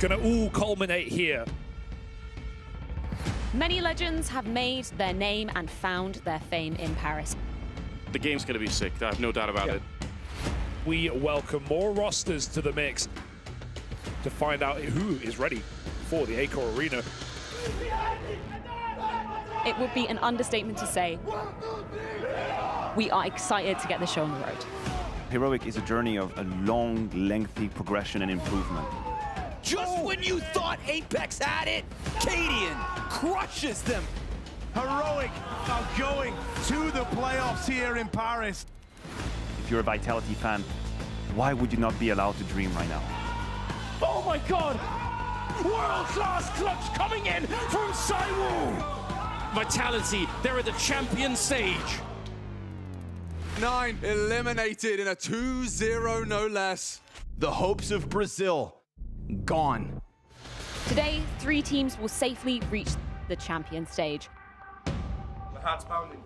going to all culminate here. Many legends have made their name and found their fame in Paris. The game's going to be sick, I have no doubt about it. We welcome more rosters to the mix to find out who is ready for the Accor Arena. It would be an understatement to say we are excited to get the show on the road. Heroic is a journey of a long, lengthy progression and improvement. Just when you thought Apeks had it, Cadian crushes them. Heroic are going to the playoffs here in Paris. If you're a Vitality fan, why would you not be allowed to dream right now? Oh my god! World-class clutch coming in from Saiwoo! Vitality, they're at the champion stage. 9 eliminated in a 2-0 no less. The hopes of Brazil, gone. Today, 3 teams will safely reach the champion stage. My heart's pounding.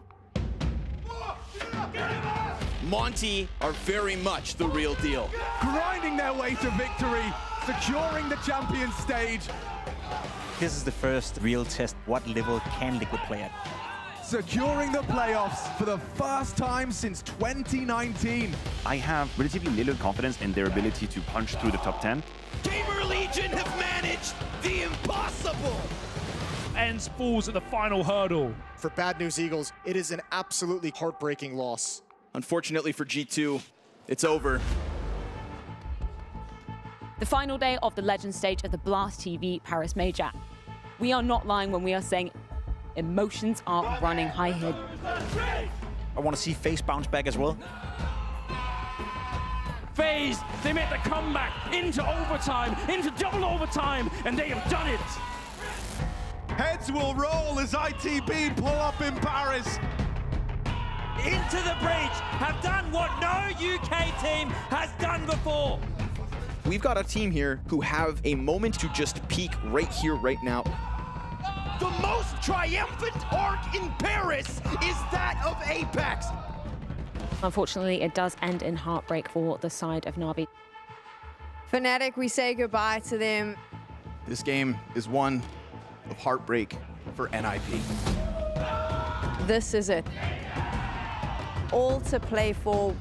Monte are very much the real deal. Grinding their way to victory, securing the champion stage. This is the first real test. What level can Liquid play at? Securing the playoffs for the first time since 2019. I have relatively little confidence in their ability to punch through the top 10. GamerLegion have managed the impossible. Ends falls at the final hurdle. For Bad News Eagles, it is an absolutely heartbreaking loss. Unfortunately for G2, it's over. The final day of the Legend stage of the Blast TV Paris Major. We are not lying when we are saying emotions are running high here. I want to see FaZe bounce back as well. FaZe, they made the comeback into overtime, into double overtime, and they have done it. Heads will roll as ITB pull up in Paris. Into the breach, have done what no UK team has done before. We've got a team here who have a moment to just peak right here, right now. The most triumphant arc in Paris is that of Apeks. Unfortunately, it does end in heartbreak for the side of Navi. Fnatic, we say goodbye to them. This game is one of heartbreak for NIP. This is it. All to play for,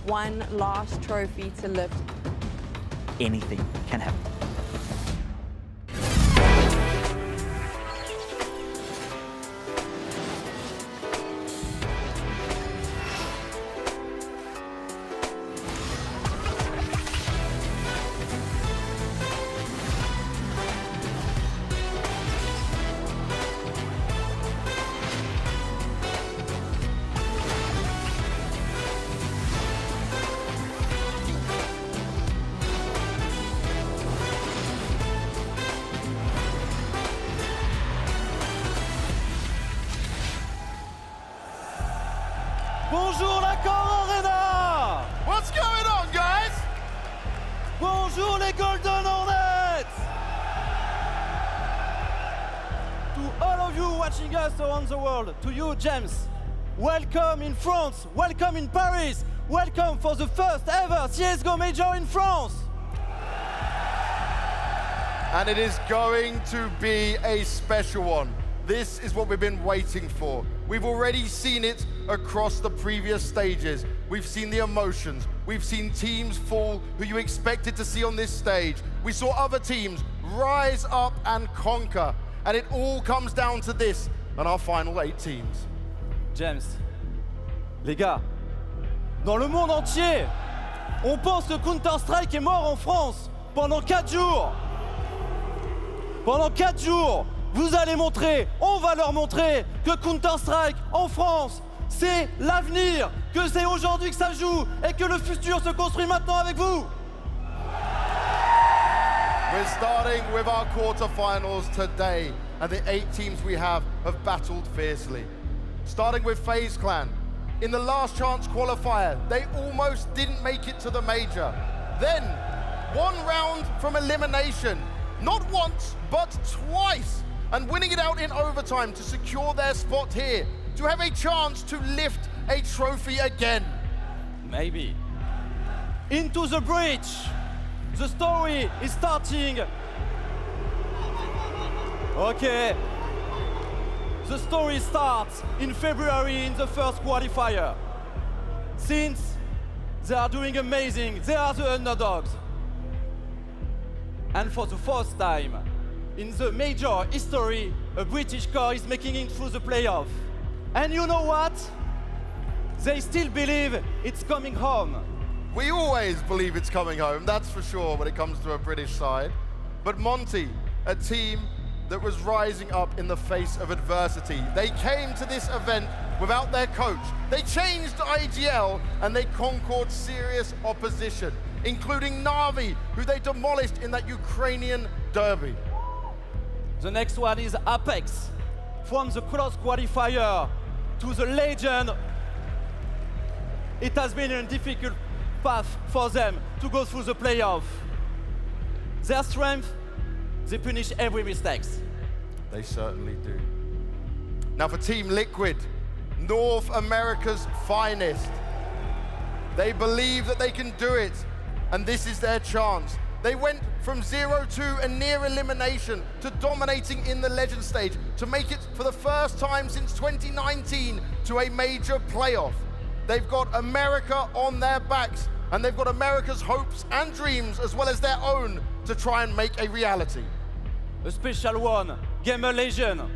one last trophy to lift. Anything can happen. Bonjour l'Accor Arena! What's going on, guys? Bonjour les Golden Hornets! To all of you watching us around the world, to you, James, welcome in France, welcome in Paris, welcome for the first ever CSGO Major in France! And it is going to be a special one. This is what we've been waiting for. We've already seen it across the previous stages. We've seen the emotions. We've seen teams fall who you expected to see on this stage. We saw other teams rise up and conquer. And it all comes down to this and our final 8 teams. James, les gars, dans le monde entier, on pense que Counter-Strike est mort en France pendant 4 jours. Pendant 4 jours, vous allez montrer, on va leur montrer que Counter-Strike en France, c'est l'avenir, que c'est aujourd'hui que ça joue et que le futur se construit maintenant avec vous. We're starting with our quarterfinals today, and the 8 teams we have battled fiercely. Starting with FaZe Clan. In the last chance qualifier, they almost didn't make it to the major. Then, one round from elimination, not once, but twice, and winning it out in overtime to secure their spot here, to have a chance to lift a trophy again. Maybe. Into the breach. The story is starting Okay. The story starts in February in the first qualifier. Since they are doing amazing, they are the underdogs. And for the first time in the major history, a British core is making it through the playoff. And you know what? They still believe it's coming home. We always believe it's coming home, that's for sure, when it comes to a British side. But Monte, a team that was rising up in the face of adversity. They came to this event without their coach. They changed IGL and they conquered serious opposition, including Na'Vi, who they demolished in that Ukrainian derby. The next one is Apeks. From the close qualifier to the legend, it has been a difficult path for them to go through the playoff. Their strength, they punish every mistake. They certainly do. Now for Team Liquid, North America's finest. They believe that they can do it, and this is their chance. They went from 0-2 and near elimination to dominating in the Legend stage to make it for the first time since 2019 to a major playoff. They've got America on their backs, and they've got America's hopes and dreams as well as their own to try and make a reality. A special one, GamerLegion,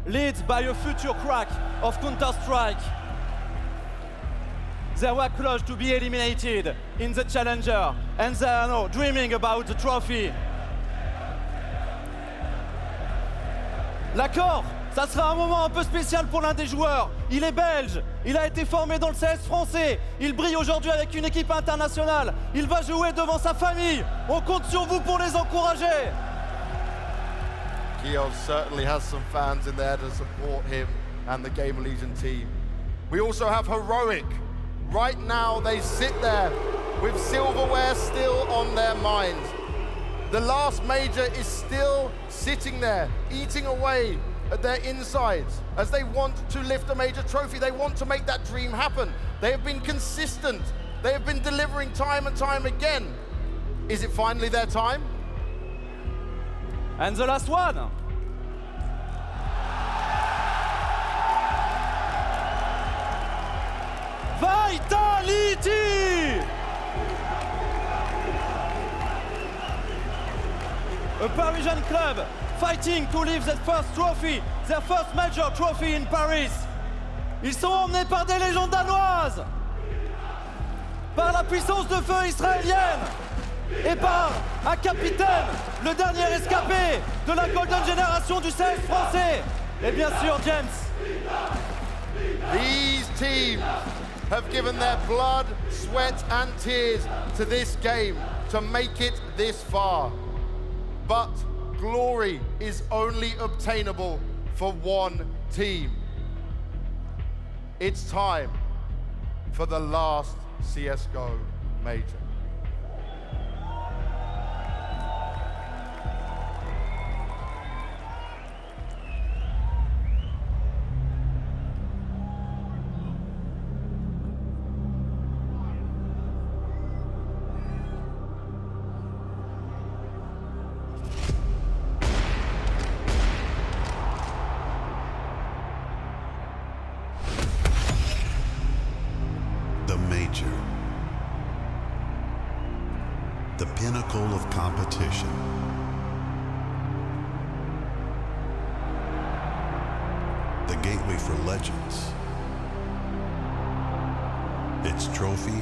led by a future crack of Counter-Strike. They were close to be eliminated in the Challenger, and they are now dreaming about the trophy. L'Accor, ça sera un moment un peu spécial pour l'un des joueurs. Il est belge, il a été formé dans le CS français, il brille aujourd'hui avec une équipe internationale, il va jouer devant sa famille. On compte sur vous pour les encourager. Kiel certainly has some fans in there to support him and the GamerLegion team. We also have Heroic. Right now they sit there with silverware still on their minds. The last major is still sitting there, eating away at their insides as they want to lift a major trophy. They want to make that dream happen. They have been consistent. They have been delivering time and time again. Is it finally their time? And the last one. Vitality! A Parisian club fighting to lift their first trophy, their first major trophy in Paris. Ils sont emmenés par des légendes danoises, par la puissance de feu israélienne et par un capitaine, le dernier escapé de la golden génération du CS français. Et bien sûr, James. These teams have given their blood, sweat and tears to this game to make it this far. But glory is only obtainable for one team. It's time for the last CSGO major. The pinnacle of competition. The gateway for legends. Its trophy,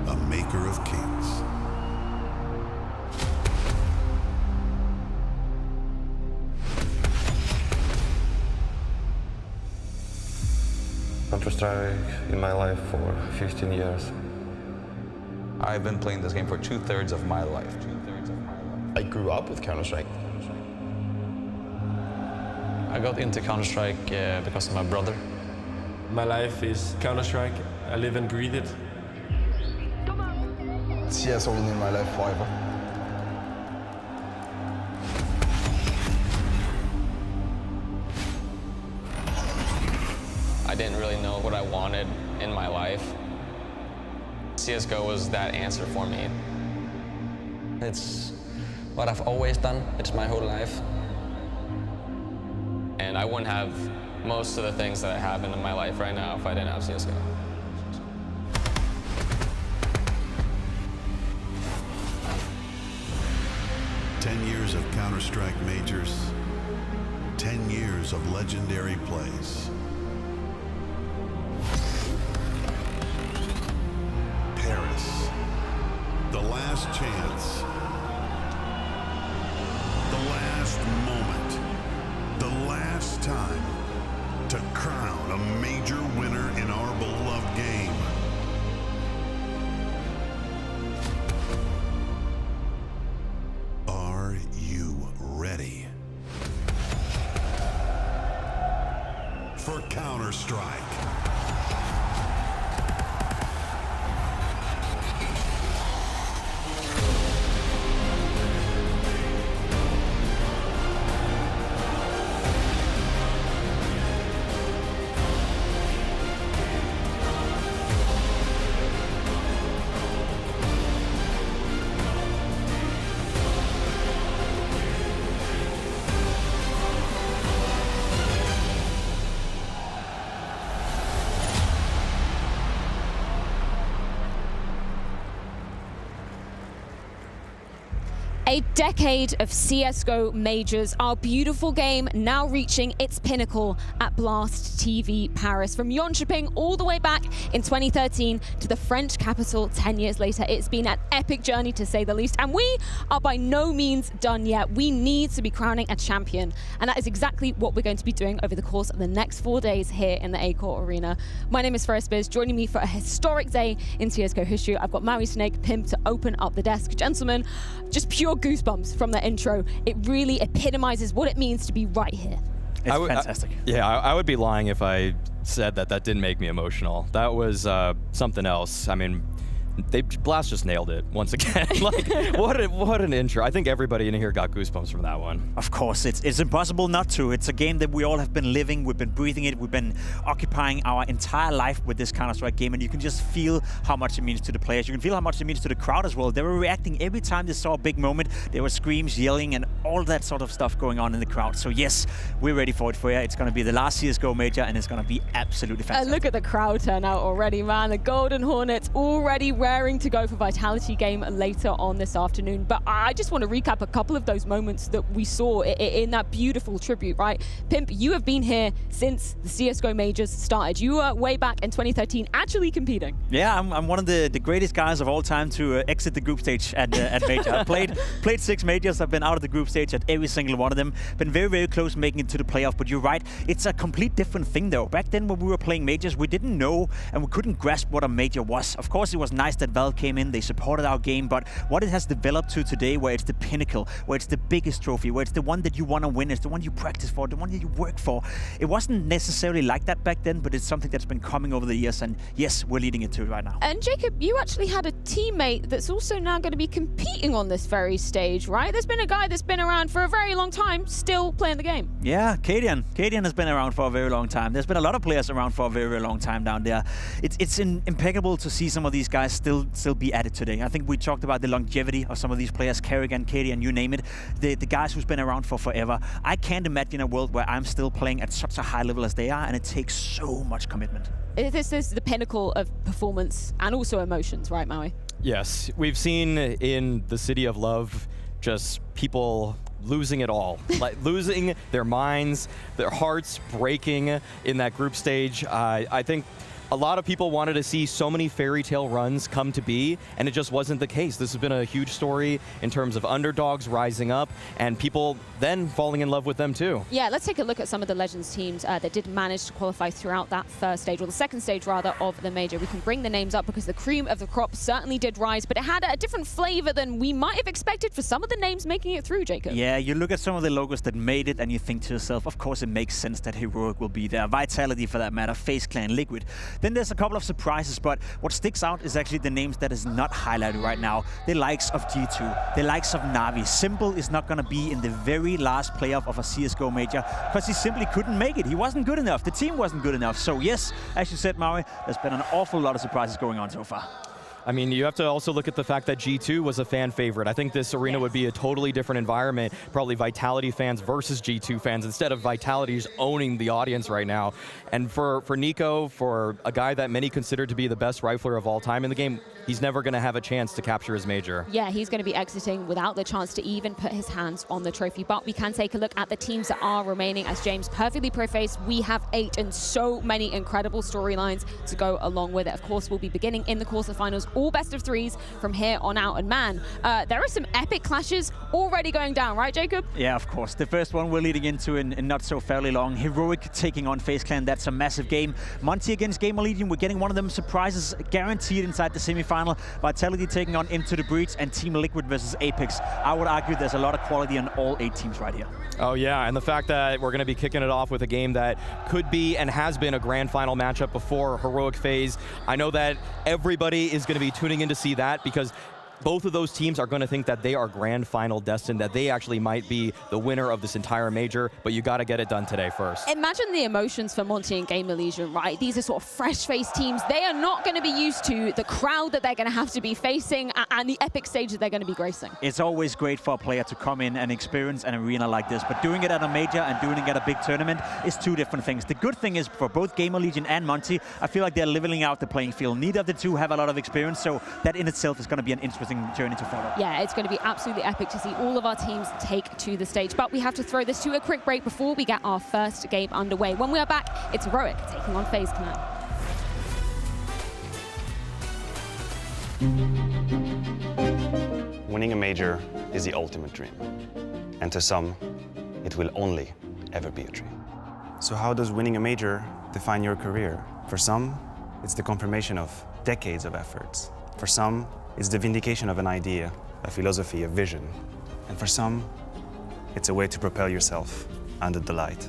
a maker of kings. Counter-Strike in my life for 15 years. I've been playing this game for 2/3 of my life. I grew up with Counter-Strike. I got into Counter-Strike because of my brother. My life is Counter-Strike. I live and breathe it. CS only in my life forever. I didn't really know what I wanted in my life. CSGO was that answer for me. It's what I've always done. It's my whole life. And I wouldn't have most of the things that I have in my life right now if I didn't have CSGO. Years of Counter-Strike majors, 10 years of legendary plays. Paris, the last chance, the last moment, the last time to crown a major winner in our beloved game. Are you ready for Counter-Strike? A decade of CSGO majors, our beautiful game now reaching its pinnacle at Blast TV Paris. From Jönköping all the way back in 2013 to the French capital 10 years later. It's been an epic journey to say the least, and we are by no means done yet. We need to be crowning a champion, and that is exactly what we're going to be doing over the course of the next 4 days here in the Accor Arena. My name is FaZe. Joining me for a historic day in CSGO history, I've got Maui, Snake, Pimp to open up the desk. Gentlemen, just pure goosebumps from the intro. It really epitomizes what it means to be right here. It's fantastic. I would be lying if I said that didn't make me emotional. That was something else. I mean, Blast just nailed it once again. Like, what an intro. I think everybody in here got goosebumps from that one. Of course, it's impossible not to. It's a game that we all have been living, we've been breathing it, we've been occupying our entire life with this Counter-Strike game, and you can just feel how much it means to the players. You can feel how much it means to the crowd as well. They were reacting every time they saw a big moment. There were screams, yelling, and all that sort of stuff going on in the crowd. So yes, we're ready for it for you. It's going to be the last CSGO major, and it's going to be absolutely fantastic. Look at the crowd turnout already, man. The Golden Hornets already raring to go for Vitality game later on this afternoon. But I just want to recap a couple of those moments that we saw in that beautiful tribute, right? Pimp, you have been here since the CSGO majors started. You were way back in 2013 actually competing. Yeah, I'm one of the greatest guys of all time to exit the group stage at major. I played 6 majors. I've been out of the group stage at every single one of them. Been very, very close making it to the playoff, but you're right. It's a complete different thing though. Back then when we were playing majors, we didn't know and we couldn't grasp what a major was. Of course, it was nice that Valve came in, they supported our game, but what it has developed to today, where it's the pinnacle, where it's the biggest trophy, where it's the one that you want to win, it's the one you practice for, the one that you work for. It wasn't necessarily like that back then, but it's something that's been coming over the years, and yes, we're leading it to it right now. And Jacob, you actually had a teammate that's also now going to be competing on this very stage, right? There's been a guy that's been around for a very long time, still playing the game. Yeah, Cadian. Cadian has been around for a very long time. There's been a lot of players around for a very, very long time down there. It's impeccable to see some of these guys still be at it today. I think we talked about the longevity of some of these players, Kerrigan, Cadian, you name it. The guys who's been around for forever. I can't imagine a world where I'm still playing at such a high level as they are, and it takes so much commitment. This is the pinnacle of performance and also emotions, right, Maui? Yes, we've seen in the City of Love just people losing it all, like losing their minds, their hearts breaking in that group stage. I think a lot of people wanted to see so many fairy tale runs come to be, and it just wasn't the case. This has been a huge story in terms of underdogs rising up and people then falling in love with them too. Yeah, let's take a look at some of the Legends teams that did manage to qualify throughout that first stage, or the second stage rather, of the major. We can bring the names up because the cream of the crop certainly did rise, but it had a different flavor than we might have expected for some of the names making it through, Jacob. Yeah, you look at some of the logos that made it and you think to yourself, of course it makes sense that Heroic will be there, Vitality for that matter, FaZe Clan, Liquid. Then there's a couple of surprises, but what sticks out is actually the names that is not highlighted right now. The likes of G2, the likes of Navi. Simple is not going to be in the very last playoff of a CSGO major because he simply couldn't make it. He wasn't good enough. The team wasn't good enough. So yes, as you said, Maui, there's been an awful lot of surprises going on so far. I mean, you have to also look at the fact that G2 was a fan favorite. I think this arena would be a totally different environment, probably Vitality fans versus G2 fans, instead of Vitality just owning the audience right now. And for Nico, for a guy that many consider to be the best rifler of all time in the game, he's never going to have a chance to capture his major. Yeah, he's going to be exiting without the chance to even put his hands on the trophy. But we can take a look at the teams that are remaining. As James perfectly prefaced, we have 8 and so many incredible storylines to go along with it. Of course, we'll be beginning in the quarterfinals, all best of 3s from here on out. And man, there are some epic clashes already going down, right, Jacob? Yeah, of course. The first one we're leading into in not so fairly long. Heroic taking on FaZe Clan. That's a massive game. Monte against GamerLegion. We're getting one of them surprises guaranteed inside the semifinal. Vitality taking on Into the Breach, and Team Liquid versus Apeks. I would argue there's a lot of quality on all 8 teams right here. Oh yeah, and the fact that we're going to be kicking it off with a game that could be and has been a grand final matchup before, Heroic FaZe. I know that everybody is going to be tuning in to see that because both of those teams are going to think that they are grand final destined, that they actually might be the winner of this entire major, but you got to get it done today first. Imagine the emotions for Monte and GamerLegion, right? These are sort of fresh-faced teams. They are not going to be used to the crowd that they're going to have to be facing and the epic stage that they're going to be gracing. It's always great for a player to come in and experience an arena like this, but doing it at a major and doing it at a big tournament is 2 different things. The good thing is for both GamerLegion and Monte, I feel like they're leveling out the playing field. Neither of the two have a lot of experience, so that in itself is going to be an interesting journey to follow. Yeah, it's going to be absolutely epic to see all of our teams take to the stage. But we have to throw this to a quick break before we get our first game underway. When we are back, it's Heroic taking on FaZe Clan. Winning a major is the ultimate dream. And to some, it will only ever be a dream. So how does winning a major define your career? For some, it's the confirmation of decades of efforts. For some, it's the vindication of an idea, a philosophy, a vision. And for some, it's a way to propel yourself under the light.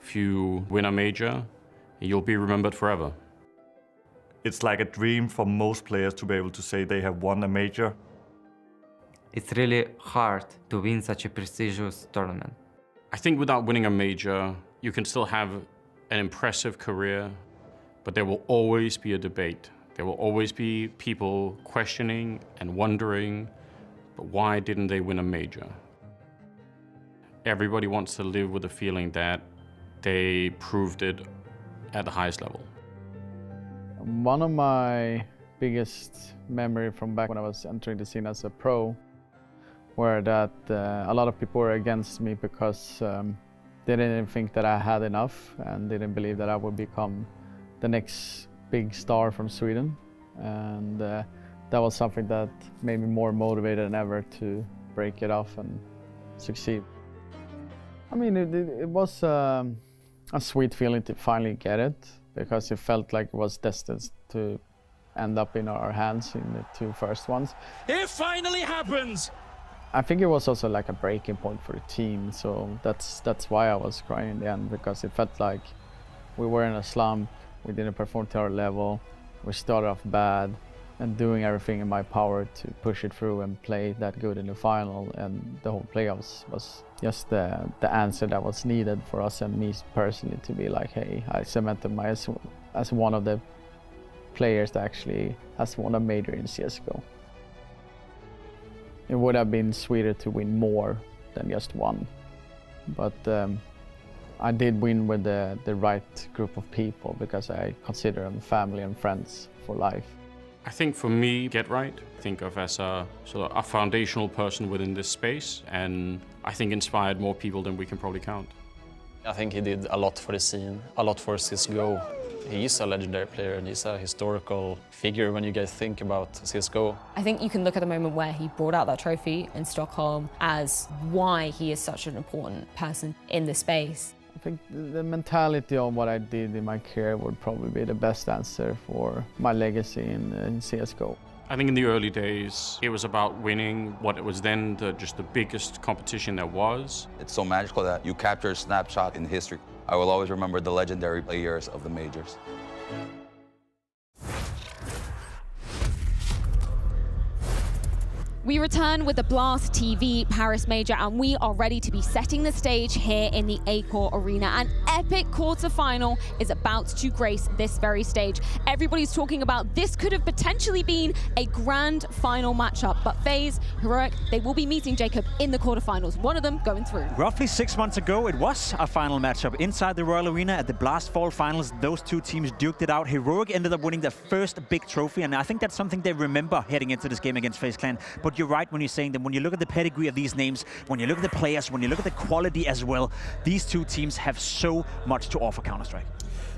If you win a major, you'll be remembered forever. It's like a dream for most players to be able to say they have won a major. It's really hard to win such a prestigious tournament. I think without winning a major, you can still have an impressive career, but there will always be a debate. There will always be people questioning and wondering, but why didn't they win a major? Everybody wants to live with the feeling that they proved it at the highest level. One of my biggest memories from back when I was entering the scene as a pro were that a lot of people were against me because they didn't think that I had enough and didn't believe that I would become the next big star from Sweden. And that was something that made me more motivated than ever to break it off and succeed. I mean, it was a sweet feeling to finally get it, because it felt like it was destined to end up in our hands in the 2 first ones. It finally happens! I think it was also like a breaking point for the team, so that's why I was crying in the end, because it felt like we were in a slump, we didn't perform to our level, we started off bad, and doing everything in my power to push it through and play that good in the final, and the whole playoffs was just the answer that was needed for us and me personally to be like, hey, I cemented myself as one of the players that actually has won a major in CSGO. It would have been sweeter to win more than just one, but I did win with the right group of people, because I consider them family and friends for life. I think for me, Get Right, think of as a sort of a foundational person within this space, and I think inspired more people than we can probably count. I think he did a lot for the scene, a lot for CSGO. He's a legendary player and he's a historical figure when you guys think about CSGO. I think you can look at the moment where he brought out that trophy in Stockholm as why he is such an important person in the space. I think the mentality of what I did in my career would probably be the best answer for my legacy in CSGO. I think in the early days, it was about winning what was then just the biggest competition there was. It's so magical that you capture a snapshot in history. I will always remember the legendary years of the majors. We return with the Blast TV Paris Major, and we are ready to be setting the stage here in the Accor Arena. An epic quarterfinal is about to grace this very stage. Everybody's talking about this could have potentially been a grand final matchup, but FaZe, Heroic, they will be meeting Jacob in the quarterfinals, one of them going through. Roughly 6 months ago, it was a final matchup inside the Royal Arena at the Blast Fall Finals. Those two teams duked it out. Heroic ended up winning their first big trophy, and I think that's something they remember heading into this game against FaZe Clan. But you're right when you're saying that when you look at the pedigree of these names, when you look at the players, when you look at the quality as well, these two teams have so much to offer Counter-Strike.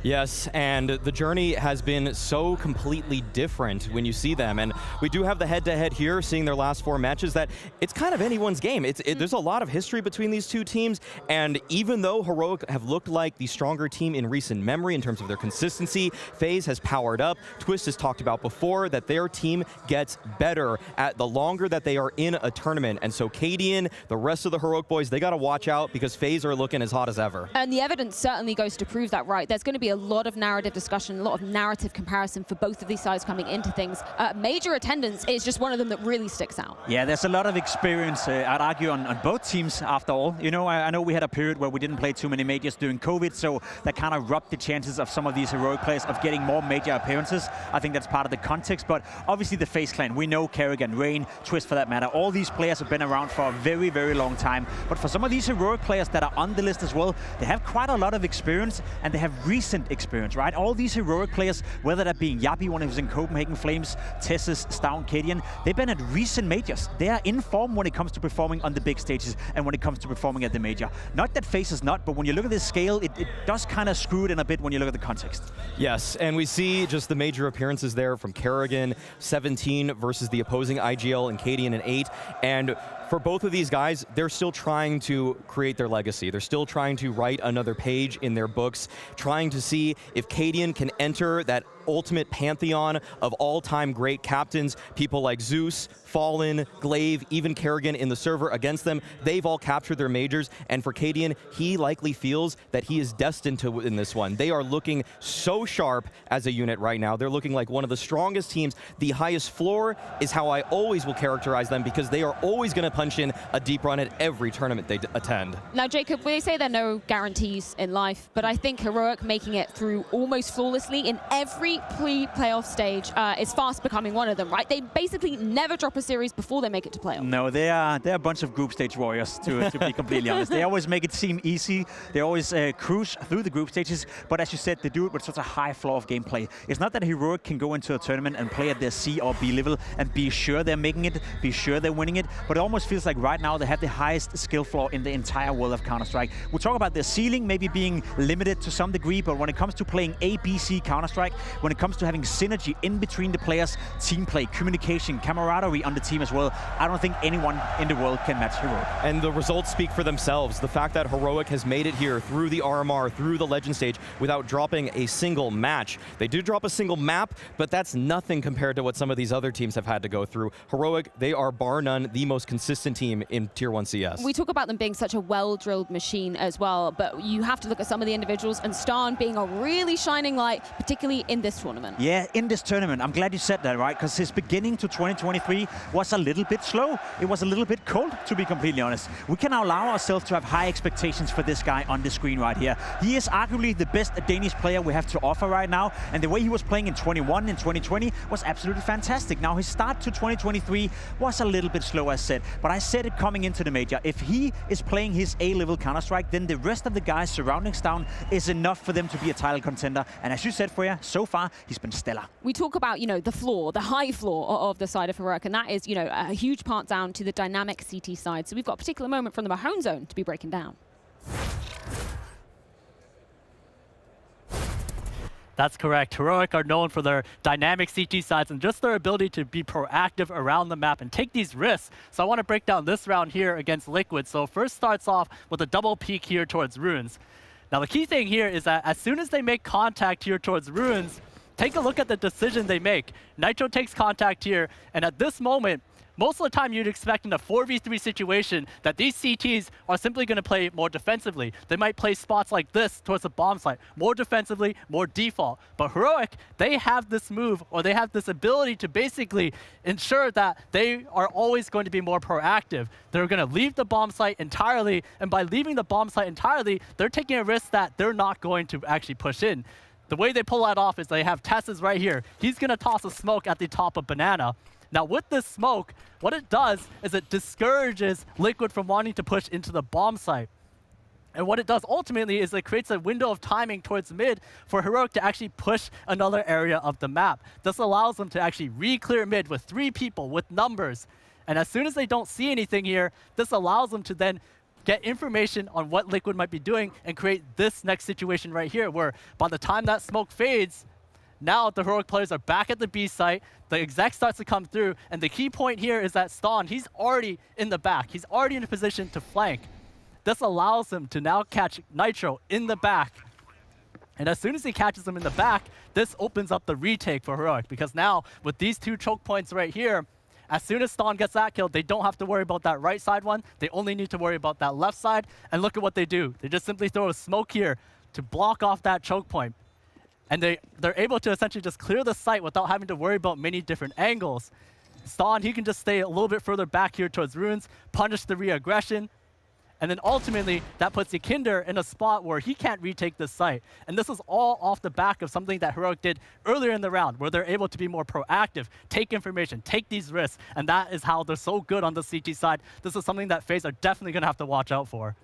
Yes, and the journey has been so completely different when you see them. And we do have the head-to-head here, seeing their last 4 matches, that it's kind of anyone's game. There's a lot of history between these two teams, and even though Heroic have looked like the stronger team in recent memory in terms of their consistency, FaZe has powered up. Twist has talked about before that their team gets better at the longer that they are in a tournament. And so Cadian, the rest of the Heroic boys, they got to watch out because FaZe are looking as hot as ever. And the evidence certainly goes to prove that, right? There's going to be a lot of narrative discussion, a lot of narrative comparison for both of these sides coming into things. Major attendance is just one of them that really sticks out. Yeah, there's a lot of experience, I'd argue, on both teams after all. You know, I know we had a period where we didn't play too many majors during COVID, so that kind of rubbed the chances of some of these Heroic players of getting more major appearances. I think that's part of the context, but obviously the FaZe Clan, we know Kerrigan, Rain, Twist for that matter, all these players have been around for a very, very long time. But for some of these Heroic players that are on the list as well, they have quite a lot of experience, and they have recent experience, right? All these Heroic players, whether that being Yabi when he was in Copenhagen Flames, Tessus, Stown, Cadian, they've been at recent majors. They are in form when it comes to performing on the big stages and when it comes to performing at the major. Not that FaZe is not, but when you look at this scale, it does kind of screw it in a bit when you look at the context. Yes, and we see just the major appearances there from Kerrigan, 17 versus the opposing IGL and Cadian in 8. And for both of these guys, they're still trying to create their legacy. They're still trying to write another page in their books, trying to see if Cadian can enter that ultimate pantheon of all-time great captains, people like Zeus, Fallen, Glaive, even Kerrigan in the server against them. They've all captured their majors, and for Cadian, he likely feels that he is destined to win this one. They are looking so sharp as a unit right now. They're looking like one of the strongest teams. The highest floor is how I always will characterize them because they are always going to punch in a deep run at every tournament they attend. Now, Jacob, we say there are no guarantees in life, but I think Heroic making it through almost flawlessly in every pre-playoff stage is fast becoming one of them, right? They basically never drop a series before they make it to playoff. No, they're a bunch of group stage warriors, to be completely honest. They always make it seem easy. They always cruise through the group stages, but as you said, they do it with such a high floor of gameplay. It's not that Heroic can go into a tournament and play at their C or B level and be sure they're making it, be sure they're winning it, but it almost feels like right now they have the highest skill floor in the entire world of Counter-Strike. We'll talk about their ceiling maybe being limited to some degree, but when it comes to playing ABC Counter-Strike, when it comes to having synergy in between the players, team play, communication, camaraderie on the team as well, I don't think anyone in the world can match Heroic. And the results speak for themselves. The fact that Heroic has made it here through the RMR, through the Legend stage, without dropping a single match. They did drop a single map, but that's nothing compared to what some of these other teams have had to go through. Heroic, they are bar none the most consistent team in Tier 1 CS. We talk about them being such a well-drilled machine as well, but you have to look at some of the individuals, and Starn being a really shining light, particularly in this tournament. Yeah, in this tournament. I'm glad you said that, right? Because his beginning to 2023 was a little bit slow. It was a little bit cold, to be completely honest. We can allow ourselves to have high expectations for this guy on the screen right here. He is arguably the best Danish player we have to offer right now, and the way he was playing in 21 and 2020 was absolutely fantastic. Now, his start to 2023 was a little bit slow, as said, but I said it coming into the major. If he is playing his A-level Counter-Strike, then the rest of the guys surrounding Stown is enough for them to be a title contender, and as you said, Freya, so far, he's been stellar. We talk about, you know, the floor, the high floor of the side of Heroic, and that is, you know, a huge part down to the dynamic CT side. So we've got a particular moment from the Mahone zone to be breaking down. That's correct. Heroic are known for their dynamic CT sides and just their ability to be proactive around the map and take these risks. So I want to break down this round here against Liquid. So first starts off with a double peek here towards Ruins. Now the key thing here is that as soon as they make contact here towards Ruins, take a look at the decision they make. Nitro takes contact here, and at this moment, Most of the time, you'd expect in a 4v3 situation that these CTs are simply going to play more defensively. They might play spots like this towards the bomb site, more defensively, more default. But Heroic, they have this move, or they have this ability to basically ensure that they are always going to be more proactive. They're going to leave the bomb site entirely, and by leaving the bomb site entirely, they're taking a risk that they're not going to actually push in. The way they pull that off is they have Tess's right here. He's going to toss a smoke at the top of Banana. Now with this smoke, what it does is it discourages Liquid from wanting to push into the bomb site. And what it does ultimately is it creates a window of timing towards mid for Heroic to actually push another area of the map. This allows them to actually re-clear mid with 3 people, with numbers. And as soon as they don't see anything here, this allows them to then get information on what Liquid might be doing and create this next situation right here, where by the time that smoke fades, now the Heroic players are back at the B site, the exec starts to come through, and the key point here is that Ston, he's already in the back. He's already in a position to flank. This allows him to now catch Nitro in the back. And as soon as he catches him in the back, this opens up the retake for Heroic, because now with these 2 choke points right here, as soon as Ston gets that kill, they don't have to worry about that right side one. They only need to worry about that left side. And look at what they do. They just simply throw a smoke here to block off that choke point. And they're able to essentially just clear the site without having to worry about many different angles. Ston, he can just stay a little bit further back here towards Runes, punish the re-aggression, and then ultimately that puts Yakinder in a spot where he can't retake this site. And this is all off the back of something that Heroic did earlier in the round, where they're able to be more proactive, take information, take these risks, and that is how they're so good on the CT side. This is something that FaZe are definitely going to have to watch out for.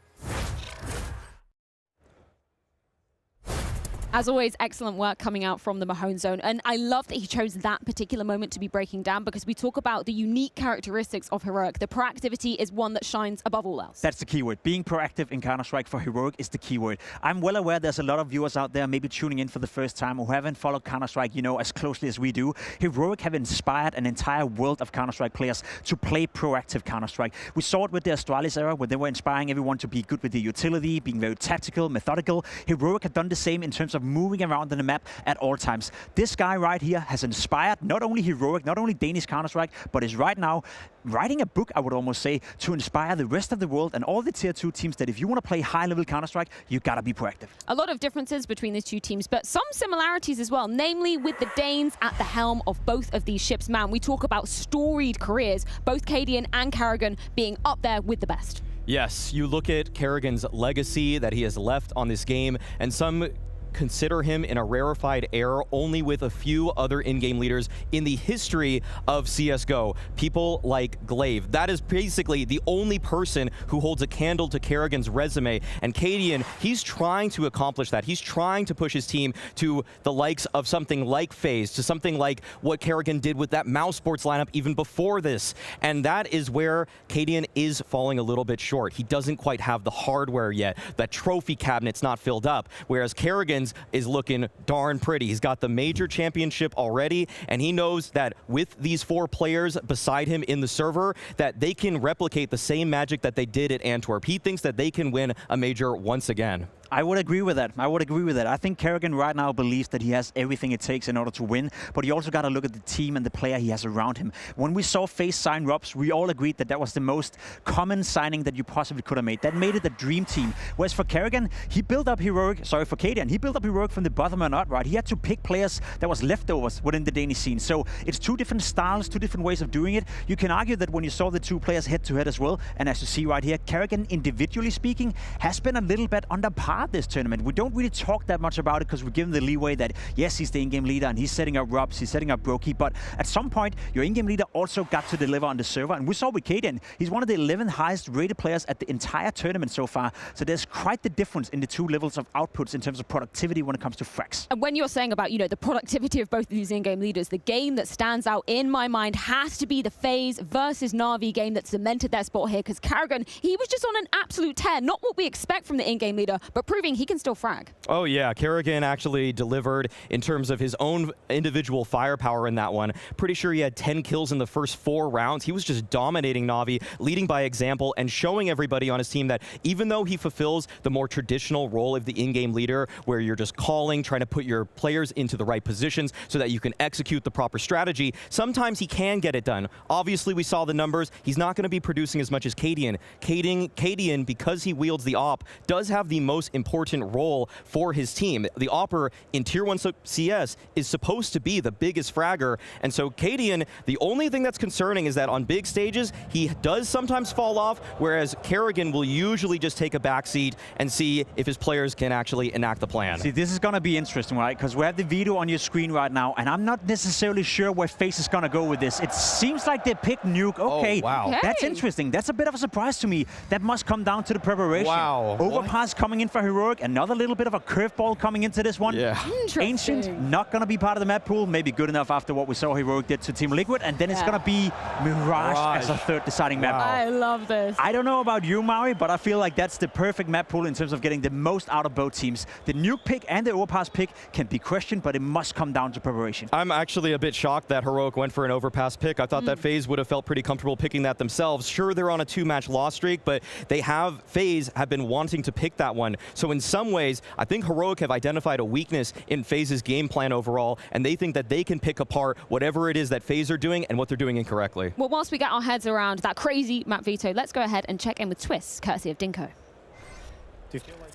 As always, excellent work coming out from the Mahone zone. And I love that he chose that particular moment to be breaking down, because we talk about the unique characteristics of Heroic. The proactivity is one that shines above all else. That's the keyword. Being proactive in Counter-Strike for Heroic is the keyword. I'm well aware there's a lot of viewers out there maybe tuning in for the first time who haven't followed Counter-Strike, you know, as closely as we do. Heroic have inspired an entire world of Counter-Strike players to play proactive Counter-Strike. We saw it with the Astralis era, where they were inspiring everyone to be good with the utility, being very tactical, methodical. Heroic have done the same in terms of moving around in the map at all times. This guy right here has inspired not only Heroic, not only Danish Counter-Strike, but is right now writing a book, I would almost say, to inspire the rest of the world and all the tier 2 teams that if you want to play high-level Counter-Strike, you gotta be proactive. A lot of differences between these 2 teams, but some similarities as well, namely with the Danes at the helm of both of these ships. Man, we talk about storied careers, both Cadian and Karrigan being up there with the best. Yes, you look at Karrigan's legacy that he has left on this game, and some consider him in a rarefied air only with a few other in-game leaders in the history of CSGO. People like Glaive. That is basically the only person who holds a candle to Karrigan's resume. And Cadian, he's trying to accomplish that. He's trying to push his team to the likes of something like FaZe, to something like what Karrigan did with that Mouse Sports lineup even before this. And that is where Cadian is falling a little bit short. He doesn't quite have the hardware yet. That trophy cabinet's not filled up. Whereas Karrigan is looking darn pretty. He's got the major championship already, and he knows that with these 4 players beside him in the server, that they can replicate the same magic that they did at Antwerp. He thinks that they can win a major once again. I would agree with that. I think Karrigan right now believes that he has everything it takes in order to win, but you also got to look at the team and the player he has around him. When we saw FaZe sign Robs, we all agreed that that was the most common signing that you possibly could have made. That made it a dream team. Whereas for Karrigan, he built up Heroic, for Cadian, he built up Heroic from the bottom and up, right? He had to pick players that was leftovers within the Danish scene. So it's 2 different styles, 2 different ways of doing it. You can argue that when you saw the 2 players head-to-head as well, and as you see right here, Karrigan, individually speaking, has been a little bit under par this tournament. We don't really talk that much about it because we give him the leeway that, yes, he's the in-game leader and he's setting up Robs, he's setting up Brokey, but at some point, your in-game leader also got to deliver on the server. And we saw with Cadian, he's one of the 11 highest rated players at the entire tournament so far. So there's quite the difference in the 2 levels of outputs in terms of productivity when it comes to frags. And when you're saying about, the productivity of both of these in-game leaders, the game that stands out in my mind has to be the FaZe versus Na'Vi game that cemented their spot here, because Karrigan, he was just on an absolute tear. Not what we expect from the in-game leader, but proving he can still frag. Oh yeah, Kerrigan actually delivered in terms of his own individual firepower in that one. Pretty sure he had 10 kills in the first 4 rounds. He was just dominating Na'Vi, leading by example and showing everybody on his team that even though he fulfills the more traditional role of the in-game leader, where you're just calling, trying to put your players into the right positions so that you can execute the proper strategy, sometimes he can get it done. Obviously, we saw the numbers. He's not going to be producing as much as Cadian. Cadian, because he wields the AWP, does have the most important role for his team. The AWPer in Tier 1 CS is supposed to be the biggest fragger, and so Cadian, the only thing that's concerning is that on big stages, he does sometimes fall off, whereas Kerrigan will usually just take a backseat and see if his players can actually enact the plan. See, this is going to be interesting, right? Because we have the video on your screen right now, and I'm not necessarily sure where FaZe is going to go with this. It seems like they picked Nuke. Okay, oh, wow. That's interesting. That's a bit of a surprise to me. That must come down to the preparation. Wow. Overpass coming in for Heroic. Another little bit of a curveball coming into this one. Yeah. Ancient, not going to be part of the map pool. Maybe good enough after what we saw Heroic did to Team Liquid. And then it's going to be Mirage as a third deciding map. I love this. I don't know about you, Maui, but I feel like that's the perfect map pool in terms of getting the most out of both teams. The Nuke pick and the Overpass pick can be questioned, but it must come down to preparation. I'm actually a bit shocked that Heroic went for an Overpass pick. I thought that FaZe would have felt pretty comfortable picking that themselves. Sure, they're on a 2-match loss streak, but FaZe have been wanting to pick that one. So in some ways, I think Heroic have identified a weakness in FaZe's game plan overall, and they think that they can pick apart whatever it is that FaZe are doing and what they're doing incorrectly. Well, whilst we get our heads around that crazy map veto, let's go ahead and check in with Twists, courtesy of Dinko. Do you feel like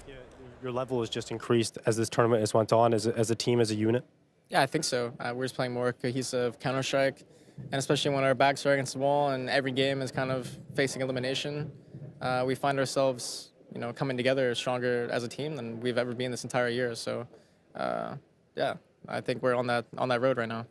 your level has just increased as this tournament has went on, as a team, as a unit? Yeah, I think so. We're just playing more cohesive Counter-Strike, and especially when our backs are against the wall and every game is kind of facing elimination, we find ourselves, coming together stronger as a team than we've ever been this entire year. So, yeah, I think we're on that road right now.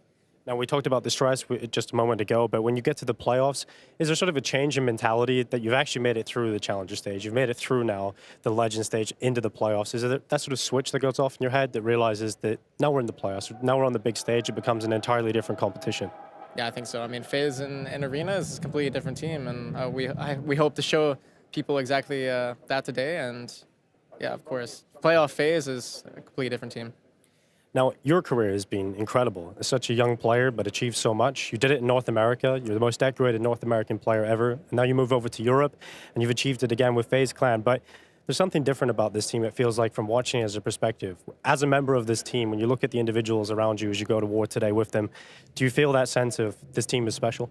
Now, we talked about the stress just a moment ago, but when you get to the playoffs, is there sort of a change in mentality that you've actually made it through the Challenger stage? You've made it through now the Legend stage into the playoffs. Is there that sort of switch that goes off in your head that realizes that now we're in the playoffs, now we're on the big stage, it becomes an entirely different competition? Yeah, I think so. I mean, FaZe in Arena is a completely different team, and we hope to show people exactly that today. And yeah, of course, playoff FaZe is a completely different team. Now, your career has been incredible. As such a young player, but achieved so much. You did it in North America. You're the most decorated North American player ever. And now you move over to Europe, and you've achieved it again with FaZe Clan. But there's something different about this team, it feels like, from watching it as a perspective. As a member of this team, when you look at the individuals around you as you go to war today with them, do you feel that sense of this team is special?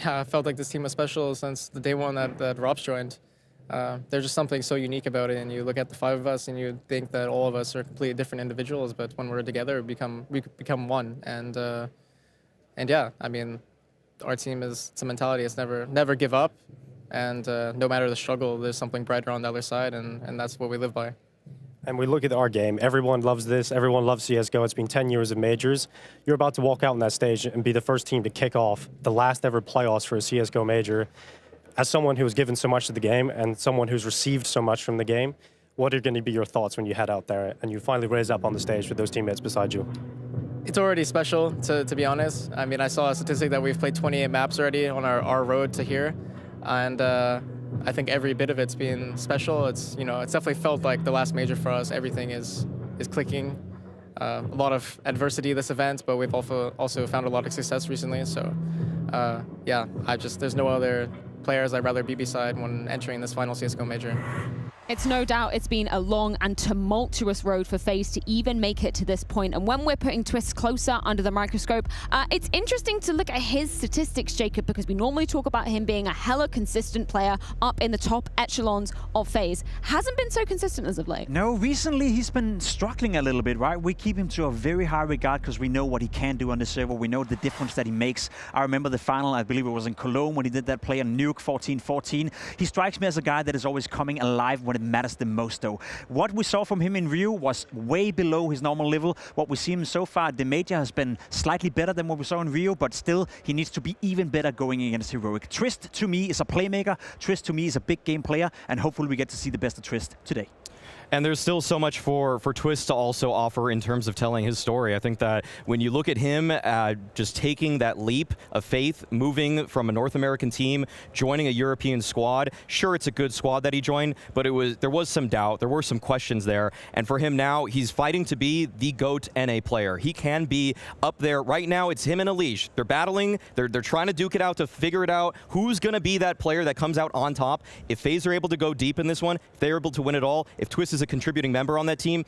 Yeah, I felt like this team was special since the day one that Rob's joined. There's just something so unique about it, and you look at the 5 of us and you think that all of us are completely different individuals, but when we're together, we become one. And yeah, I mean, our team it's a mentality. It's never give up, and no matter the struggle, there's something brighter on the other side, and that's what we live by. And we look at our game. Everyone loves this. Everyone loves CSGO. It's been 10 years of majors. You're about to walk out on that stage and be the first team to kick off the last ever playoffs for a CSGO major. As someone who has given so much to the game and someone who's received so much from the game, what are going to be your thoughts when you head out there and you finally raise up on the stage with those teammates beside you? It's already special, to be honest. I mean, I saw a statistic that we've played 28 maps already on our road to here, and I think every bit of it's been special. It's it's definitely felt like the last major for us. Everything is clicking. A lot of adversity this event, but we've also found a lot of success recently. So yeah, there's no other players I'd rather be beside when entering this final CSGO major. It's no doubt it's been a long and tumultuous road for FaZe to even make it to this point. And when we're putting Twists closer under the microscope, it's interesting to look at his statistics, Jacob, because we normally talk about him being a hella consistent player up in the top echelons of FaZe. Hasn't been so consistent as of late. No, recently he's been struggling a little bit, right? We keep him to a very high regard because we know what he can do on the server. We know the difference that he makes. I remember the final, I believe it was in Cologne, when he did that play on Nuke 14-14. He strikes me as a guy that is always coming alive when it matters the most, though. What we saw from him in Rio was way below his normal level. What we see him so far, the major has been slightly better than what we saw in Rio, but still, he needs to be even better going against Heroic. Twist, to me, is a playmaker. Twist, to me, is a big game player, and hopefully we get to see the best of Twist today. And there's still so much for Twist to also offer in terms of telling his story. I think that when you look at him just taking that leap of faith, moving from a North American team, joining a European squad, sure, it's a good squad that he joined, but there was some doubt, there were some questions there. And for him now, he's fighting to be the GOAT NA player. He can be up there. Right now, it's him and Elige. They're battling, they're trying to duke it out to figure it out. Who's going to be that player that comes out on top? If FaZe are able to go deep in this one, if they're able to win it all, if Twist is a contributing member on that team,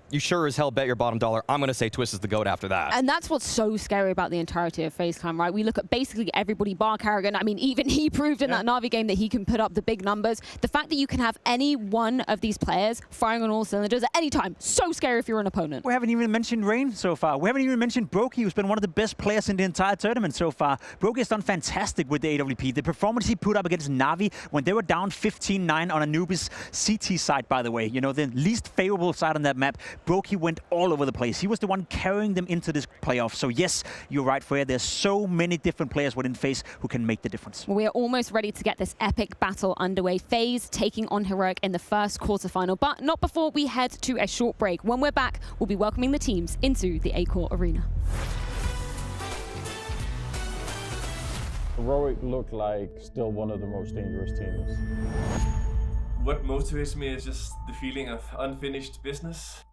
you sure as hell bet your bottom dollar I'm going to say Twist is the GOAT after that. And that's what's so scary about the entirety of FaZe Clan, right? We look at basically everybody bar Karrigan. I mean, even he proved in that Na'Vi game that he can put up the big numbers. The fact that you can have any one of these players firing on all cylinders at any time, so scary if you're an opponent. We haven't even mentioned Rain so far. We haven't even mentioned Brokey, who's been one of the best players in the entire tournament so far. Brokey has done fantastic with the AWP. The performance he put up against Na'Vi when they were down 15-9 on Anubis CT side, by the way, you know, the least favorable side on that map. Brokey went all over the place. He was the one carrying them into this playoff. So yes, you're right, Freya. There's so many different players within FaZe who can make the difference. Well, we are almost ready to get this epic battle underway. FaZe taking on Heroic in the first quarterfinal, but not before we head to a short break. When we're back, we'll be welcoming the teams into the Accor Arena. Heroic look like still one of the most dangerous teams. What motivates me is just the feeling of unfinished business.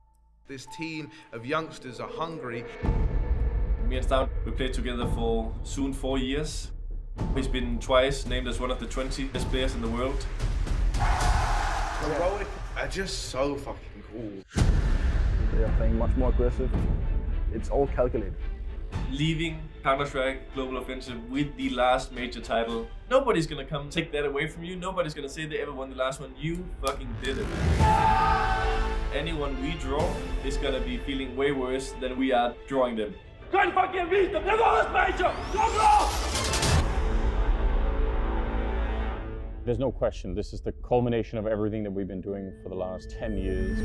This team of youngsters are hungry. Me and Stout, we played together for soon 4 years. He's been twice named as one of the 20 best players in the world. Heroic are just so fucking cool. They are playing much more aggressive. It's all calculated. Leaving Counter-Strike Global Offensive with the last major title. Nobody's gonna come take that away from you. Nobody's gonna say they ever won the last one. You fucking did it. Anyone we draw is gonna be feeling way worse than we are drawing them. Kan fucking beat them! They're all major! There's no question, this is the culmination of everything that we've been doing for the last 10 years.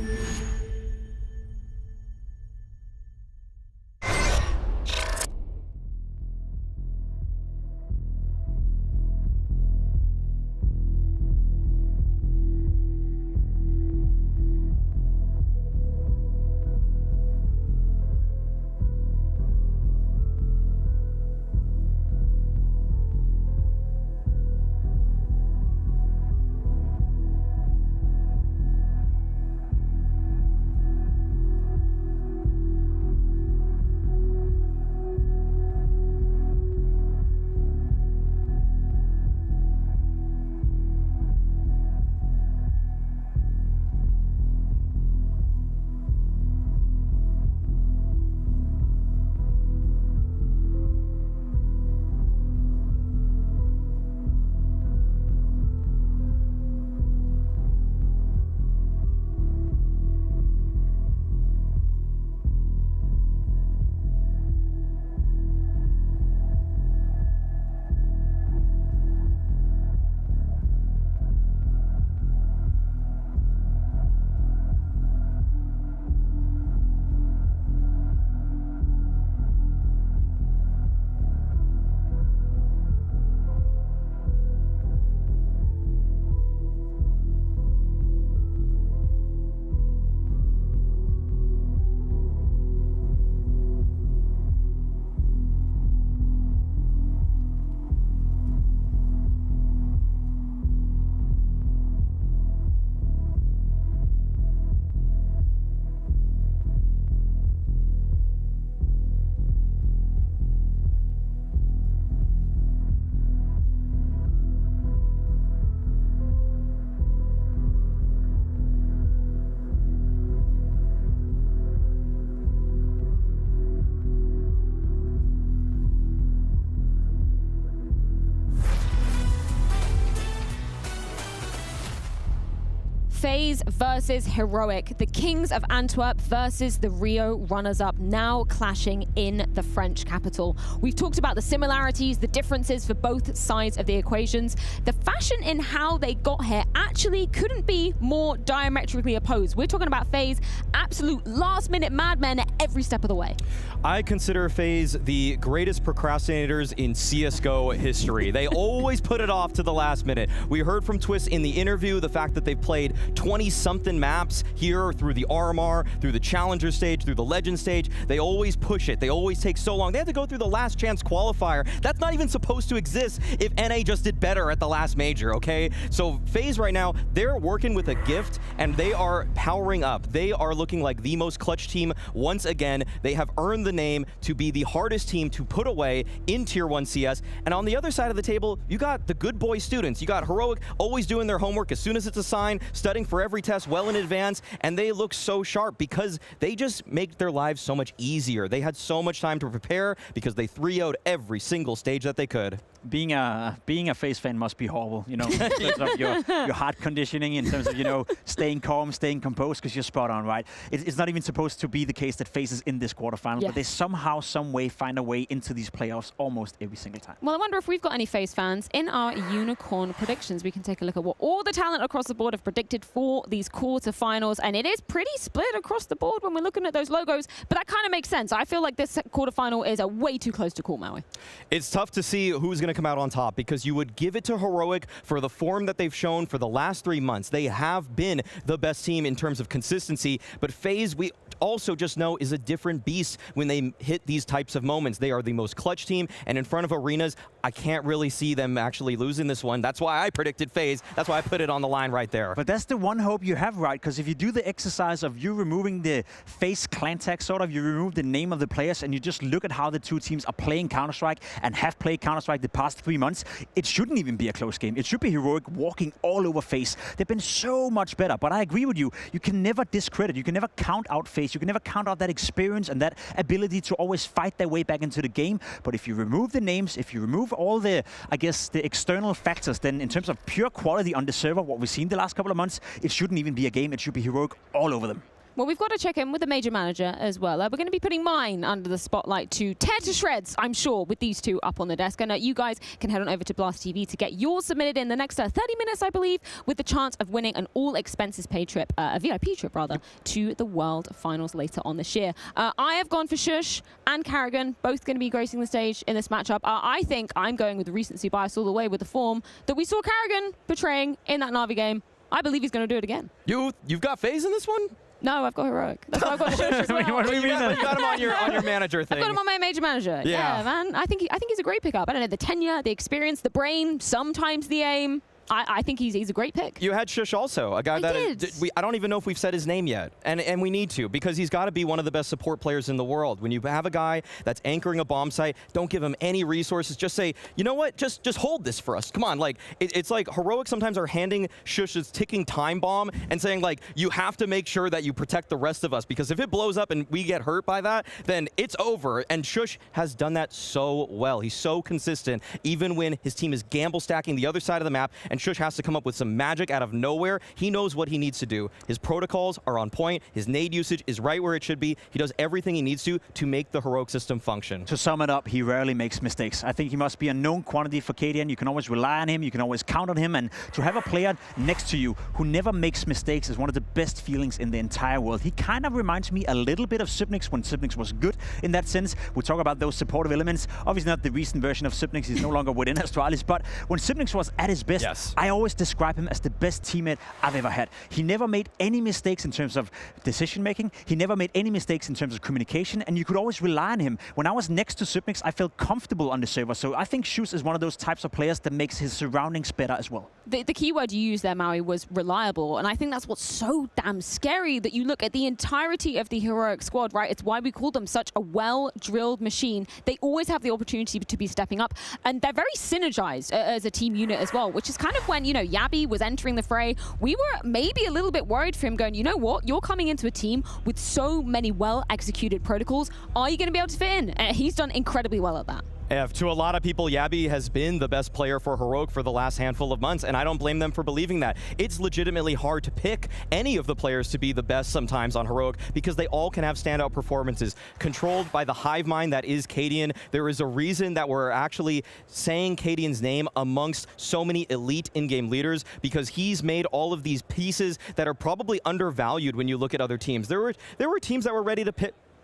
FaZe versus Heroic, the Kings of Antwerp versus the Rio runners-up, now clashing in the French capital. We've talked about the similarities, the differences for both sides of the equations. The fashion in how they got here actually couldn't be more diametrically opposed. We're talking about FaZe, absolute last-minute madmen at every step of the way. I consider FaZe the greatest procrastinators in CSGO history. They always put it off to the last minute. We heard from Twist in the interview the fact that they've played 20-something maps here through the RMR, through the Challenger stage, through the Legend stage. They always push it. They always take so long. They had to go through the last chance qualifier. That's not even supposed to exist if NA just did better at the last major, okay? So FaZe right now, they're working with a gift, and they are powering up. They are looking like the most clutch team once again. They have earned the name to be the hardest team to put away in Tier 1 CS. And on the other side of the table, you got the good boy students. You got Heroic always doing their homework as soon as it's assigned, studying for every test well in advance, and they look so sharp because they just make their lives so much easier. They had so much time to prepare because they 3-0'd every single stage that they could. Being a FaZe fan must be horrible, you know, in terms of your heart conditioning, in terms of, you know, staying calm, staying composed, because you're spot on, right? It's not even supposed to be the case that FaZe is in this quarterfinal, but they somehow, some way find a way into these playoffs almost every single time. Well, I wonder if we've got any FaZe fans in our Unicorn predictions. We can take a look at what all the talent across the board have predicted for these quarterfinals, and it is pretty split across the board when we're looking at those logos, but that kind of makes sense. I feel like this quarterfinal is way too close to call, Maui. It's tough to see who's going to come out on top because you would give it to Heroic for the form that they've shown for the last 3 months. They have been the best team in terms of consistency, but FaZe, we also just know, is a different beast when they hit these types of moments. They are the most clutch team, and in front of arenas, I can't really see them actually losing this one. That's why I predicted FaZe. That's why I put it on the line right there. But that's the one hope you have, right? Because if you do the exercise of you removing the FaZe Clan tag, sort of, you remove the name of the players, and you just look at how the two teams are playing Counter-Strike and have played Counter-Strike the past 3 months, it shouldn't even be a close game. It should be Heroic walking all over FaZe. They've been so much better, but I agree with you. You can never discredit. You can never count out FaZe. You can never count out that experience and that ability to always fight their way back into the game. But if you remove the names, if you remove all the, I guess, the external factors, then in terms of pure quality on the server, what we've seen the last couple of months, it shouldn't even be a game. It should be Heroic all over them. Well, we've got to check in with the major manager as well. We're going to be putting mine under the spotlight to tear to shreds, I'm sure, with these two up on the desk. And you guys can head on over to Blast TV to get yours submitted in the next 30 minutes, I believe, with the chance of winning an all-expenses-paid trip, a VIP trip, rather, to the World Finals later on this year. I have gone for Shush and Karrigan, both going to be gracing the stage in this matchup. I think I'm going with the recency bias all the way with the form that we saw Karrigan portraying in that Na'Vi game. I believe he's going to do it again. You've got FaZe in this one? No, I've got Heroic. That's why I've got Shush as well. What do you mean? You got him on your manager thing. I've got him on my major manager. Yeah, man. I think he's a great pickup. I don't know, the tenure, the experience, the brain, sometimes the aim. I think he's a great pick. You had Shush also, a guy I don't even know if we've said his name yet, and we need to, because he's got to be one of the best support players in the world. When you have a guy that's anchoring a bomb site, don't give him any resources. Just say, you know what, just hold this for us. Come on, like it's like Heroic sometimes are handing Shush's ticking time bomb and saying like, you have to make sure that you protect the rest of us, because if it blows up and we get hurt by that, then it's over. And Shush has done that so well. He's so consistent, even when his team is gamble stacking the other side of the map, and Shush has to come up with some magic out of nowhere. He knows what he needs to do. His protocols are on point. His nade usage is right where it should be. He does everything he needs to make the Heroic system function. To sum it up, he rarely makes mistakes. I think he must be a known quantity for KDN. You can always rely on him. You can always count on him. And to have a player next to you who never makes mistakes is one of the best feelings in the entire world. He kind of reminds me a little bit of Subnix when Subnix was good in that sense. We talk about those supportive elements. Obviously not the recent version of Subnix. He's no longer within Astralis. But when Subnix was at his best, I always describe him as the best teammate I've ever had. He never made any mistakes in terms of decision making. He never made any mistakes in terms of communication, and you could always rely on him. When I was next to Subnix, I felt comfortable on the server. So I think Shush is one of those types of players that makes his surroundings better as well. The key word you used there, Maui, was reliable, and I think that's what's so damn scary, that you look at the entirety of the Heroic squad, right? It's why we call them such a well-drilled machine. They always have the opportunity to be stepping up, and they're very synergized as a team unit as well, which is kind of when, you know, Yabi was entering the fray, we were maybe a little bit worried for him, going, you know what, you're coming into a team with so many well-executed protocols. Are you going to be able to fit in? He's done incredibly well at that. To a lot of people, Yabi has been the best player for Heroic for the last handful of months, and I don't blame them for believing that. It's legitimately hard to pick any of the players to be the best sometimes on Heroic, because they all can have standout performances. Controlled by the hive mind that is Cadian, there is a reason that we're actually saying Cadian's name amongst so many elite in-game leaders, because he's made all of these pieces that are probably undervalued when you look at other teams. There were teams that were ready to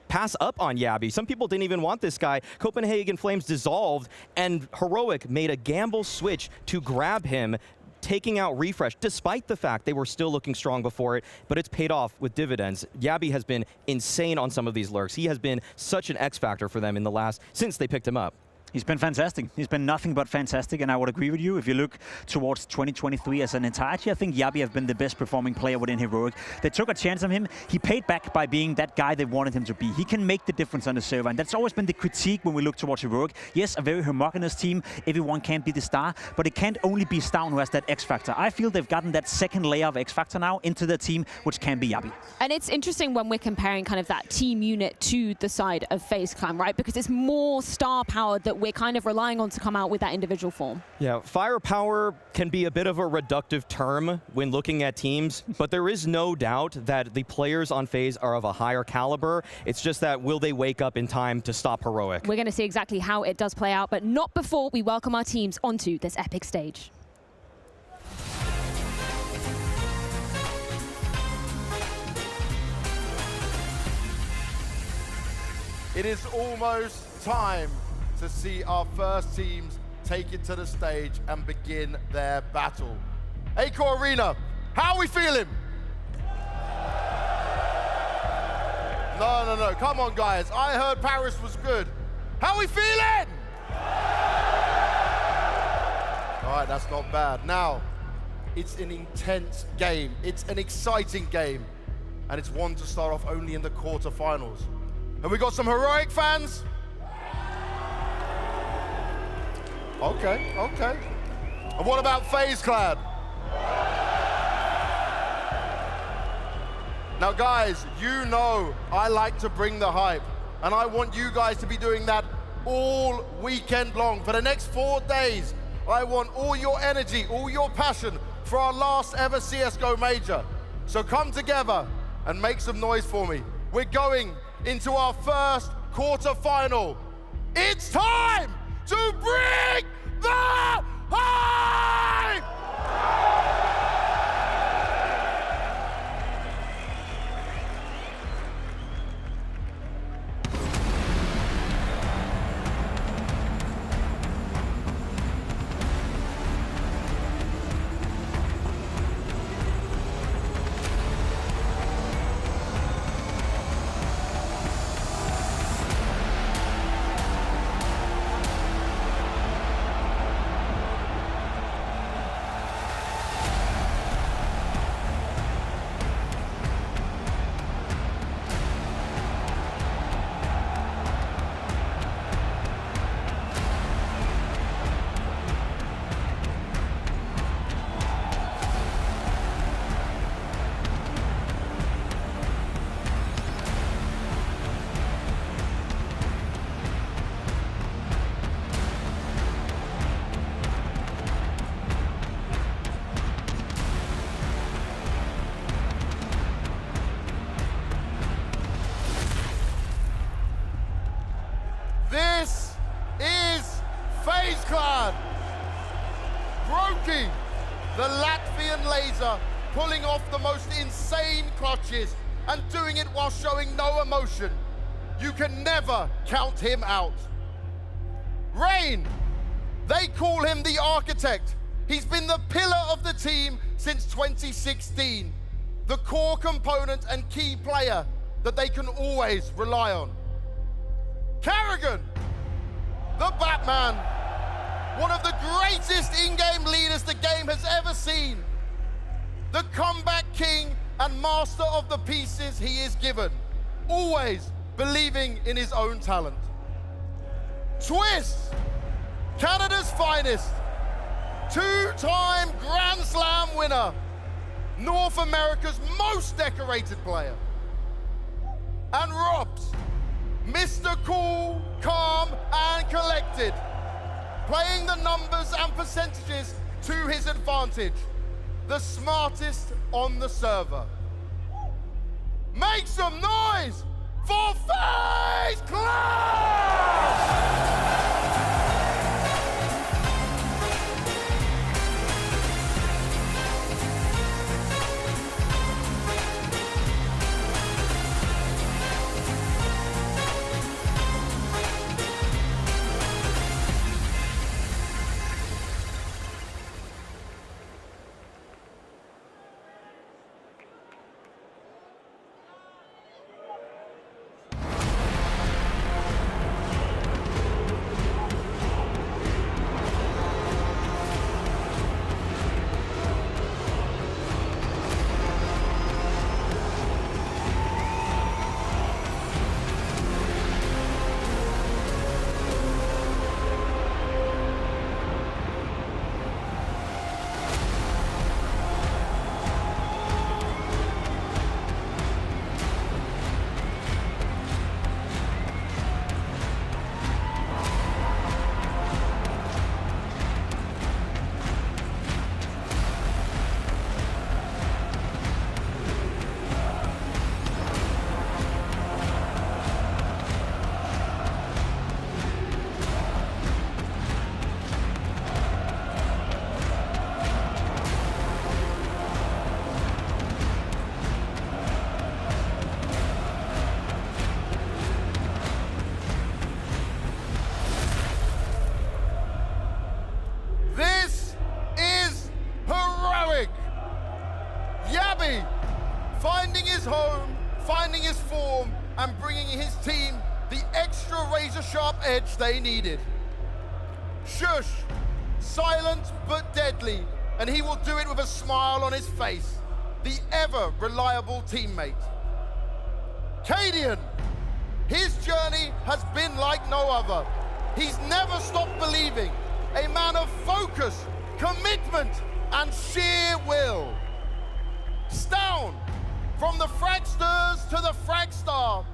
pass up on Yabi. Some people didn't even want this guy. Copenhagen Flames dissolved, and Heroic made a gamble switch to grab him taking out Refresh, despite the fact they were still looking strong before it, but it's paid off with dividends. Yabby has been insane on some of these lurks. He has been such an X factor for them in the last, since they picked him up. He's been fantastic. He's been nothing but fantastic, and I would agree with you. If you look towards 2023 as an entirety, I think Yabby have been the best performing player within Heroic. They took a chance on him. He paid back by being that guy they wanted him to be. He can make the difference on the server, and that's always been the critique when we look towards Heroic. Yes, a very homogeneous team. Everyone can't be the star, but it can't only be Stavn who has that X factor. I feel they've gotten that second layer of X factor now into their team, which can be Yabby. And it's interesting when we're comparing kind of that team unit to the side of FaZe Clan, right? Because it's more star power that we're kind of relying on to come out with that individual form. Yeah, firepower can be a bit of a reductive term when looking at teams, but there is no doubt that the players on FaZe are of a higher caliber. It's just that will they wake up in time to stop Heroic? We're going to see exactly how it does play out, but not before we welcome our teams onto this epic stage. It is almost time to see our first teams take it to the stage and begin their battle. Accor Arena, how are we feeling? No, come on guys. I heard Paris was good. How are we feeling? All right, that's not bad. Now, it's an intense game. It's an exciting game. And it's one to start off only in the quarterfinals. Have we got some Heroic fans? Okay. And what about FaZe Clan? Now guys, you know I like to bring the hype, and I want you guys to be doing that all weekend long. For the next 4 days, I want all your energy, all your passion for our last ever CSGO major. So come together and make some noise for me. We're going into our first quarterfinal. It's time to bring the hype! This is FaZe Clan. Brokey, the Latvian laser, pulling off the most insane clutches and doing it while showing no emotion. You can never count him out. Rain, they call him the architect. He's been the pillar of the team since 2016. The core component and key player that they can always rely on. Kerrigan, the Batman, one of the greatest in-game leaders the game has ever seen. The comeback king and master of the pieces he is given, always believing in his own talent. Twist, Canada's finest, two-time Grand Slam winner, North America's most decorated player. And Robs, Mr. Cool, calm, and collected, playing the numbers and percentages to his advantage, the smartest on the server. Make some noise for FaZe Clan! razor-sharp edge they needed. Shush, silent but deadly, and he will do it with a smile on his face. The ever-reliable teammate. Cadian, his journey has been like no other. He's never stopped believing. A man of focus, commitment, and sheer will. Stown, from the fragsters to the fragstar,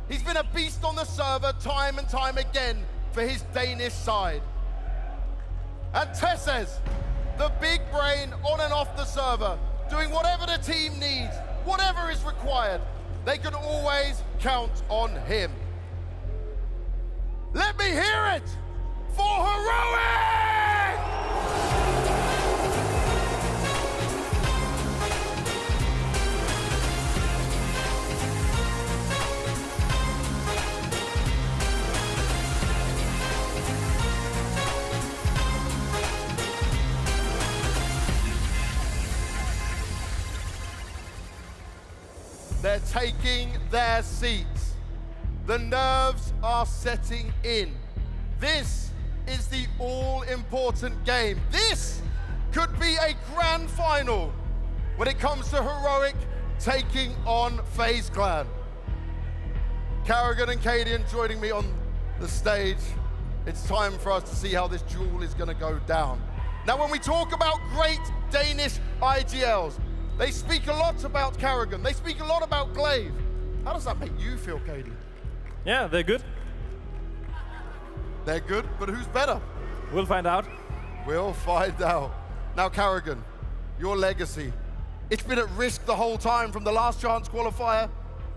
he's been a beast on the server time and time again for his Danish side. And Tesses, the big brain on and off the server, doing whatever the team needs, whatever is required. They can always count on him. Let me hear it for Heroic! They're taking their seats. The nerves are setting in. This is the all-important game. This could be a grand final when it comes to Heroic taking on FaZe Clan. Carrigan and Cadian joining me on the stage. It's time for us to see how this duel is going to go down. Now, when we talk about great Danish IGLs, they speak a lot about Carrigan. They speak a lot about Glaive. How does that make you feel, Cadian? Yeah, they're good. They're good, but who's better? We'll find out. We'll find out. Now, Carrigan, your legacy. It's been at risk the whole time, from the last chance qualifier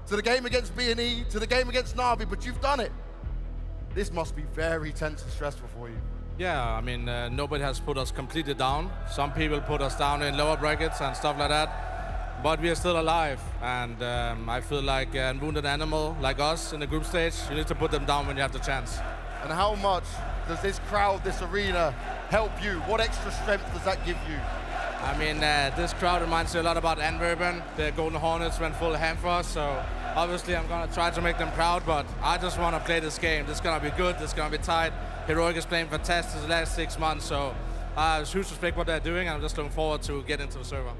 to the game against B&E to the game against Na'Vi, but you've done it. This must be very tense and stressful for you. Yeah, I mean, nobody has put us completely down. Some people put us down in lower brackets and stuff like that. But we are still alive, and I feel like a wounded animal like us in the group stage, you need to put them down when you have the chance. And how much does this crowd, this arena, help you? What extra strength does that give you? I mean, this crowd reminds me a lot about Antwerpen. The Golden Hornets went full ham for us, so obviously I'm going to try to make them proud, but I just want to play this game. This is going to be good, this is going to be tight. Heroic is playing fantastic the last 6 months, so it's huge respect what they're doing, and I'm just looking forward to get into the server.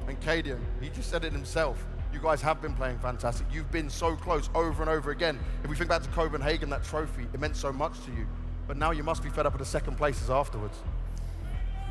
And Cadian, he just said it himself. You guys have been playing fantastic. You've been so close over and over again. If we think back to Copenhagen, that trophy, it meant so much to you. But now you must be fed up with the second places afterwards.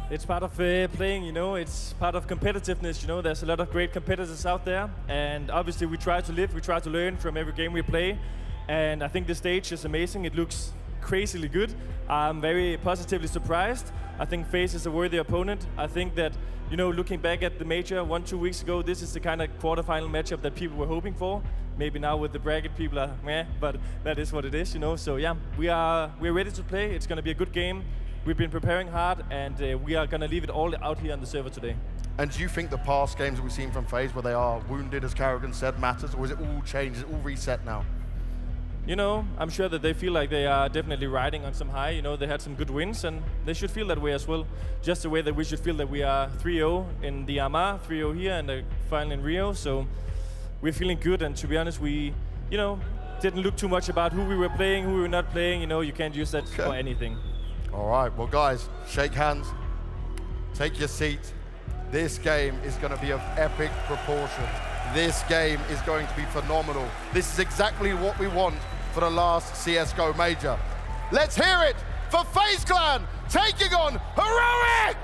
It's part of playing, you know, it's part of competitiveness, you know, there's a lot of great competitors out there, and obviously we try to live, we try to learn from every game we play, and I think the stage is amazing. It looks crazily good. I'm very positively surprised. I think FaZe is a worthy opponent. I think that, you know, looking back at the major 1-2 weeks ago, this is the kind of quarterfinal matchup that people were hoping for. Maybe now with the bracket, people are meh, but that is what it is, you know. So yeah, we're ready to play. It's going to be a good game. We've been preparing hard, and we are going to leave it all out here on the server today. And do you think the past games that we've seen from FaZe, where they are wounded, as Carrigan said, matters, or is it all changed, is it all reset now? You know, I'm sure that they feel like they are definitely riding on some high. You know, they had some good wins, and they should feel that way as well. Just the way that we should feel that we are 3-0 in the Arma, 3-0 here, and the final in Rio. So we're feeling good, and to be honest, we, you know, didn't look too much about who we were playing, who we were not playing. You know, you can't use that for anything. All right, well, guys, shake hands, take your seat. This game is going to be of epic proportion. This game is going to be phenomenal. This is exactly what we want for the last CSGO major. Let's hear it for FaZe Clan taking on Heroic!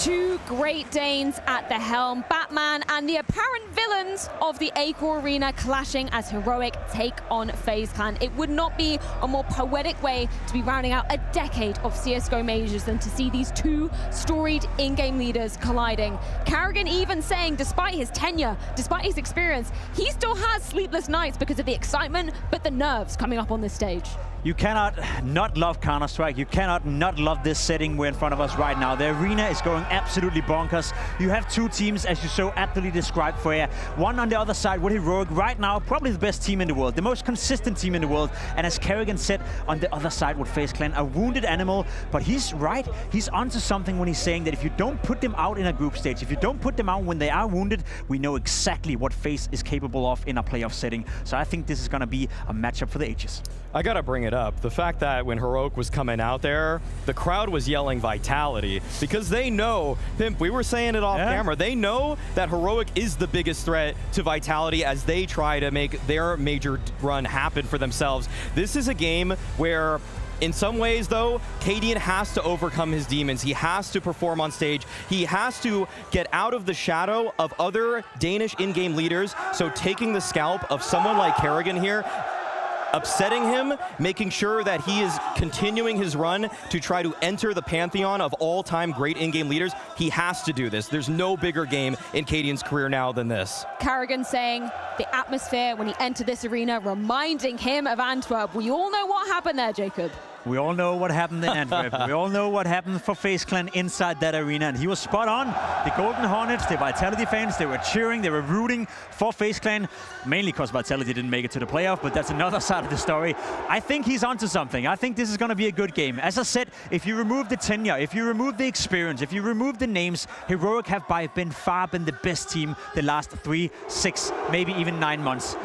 Two Great Danes at the helm, Batman and the apparent villains of the Accor Arena clashing as Heroic take on FaZe Clan. It would not be a more poetic way to be rounding out a decade of CSGO majors than to see these two storied in-game leaders colliding. Carrigan even saying, despite his tenure, despite his experience, he still has sleepless nights because of the excitement, but the nerves coming up on this stage. You cannot not love Counter-Strike. You cannot not love this setting we're in front of us right now. The arena is going absolutely bonkers. You have two teams, as you so aptly described, Freya. One on the other side with Heroic, right now probably the best team in the world, the most consistent team in the world. And as Kerrigan said, on the other side with FaZe Clan, a wounded animal. But he's right. He's onto something when he's saying that if you don't put them out in a group stage, if you don't put them out when they are wounded, we know exactly what FaZe is capable of in a playoff setting. So I think this is going to be a matchup for the ages. I gotta bring it up. The fact that when Heroic was coming out there, the crowd was yelling Vitality because they know, Pimp, we were saying it off camera, they know that Heroic is the biggest threat to Vitality as they try to make their major run happen for themselves. This is a game where, in some ways, though, Cadian has to overcome his demons. He has to perform on stage. He has to get out of the shadow of other Danish in-game leaders. So taking the scalp of someone like Kerrigan here, upsetting him, making sure that he is continuing his run to try to enter the pantheon of all-time great in-game leaders. He has to do this. There's no bigger game in Cadian's career now than this. Kerrigan saying the atmosphere when he entered this arena, reminding him of Antwerp. We all know what happened there, Jacob. We all know what happened in Antwerp. We all know what happened for FaZe Clan inside that arena, and he was spot on. The Golden Hornets, the Vitality fans, they were cheering, they were rooting for FaZe Clan, mainly because Vitality didn't make it to the playoff, but that's another side of the story. I think he's onto something. I think this is going to be a good game. As I said, if you remove the tenure, if you remove the experience, if you remove the names, Heroic have by far been the best team the last 3, 6, maybe even 9 months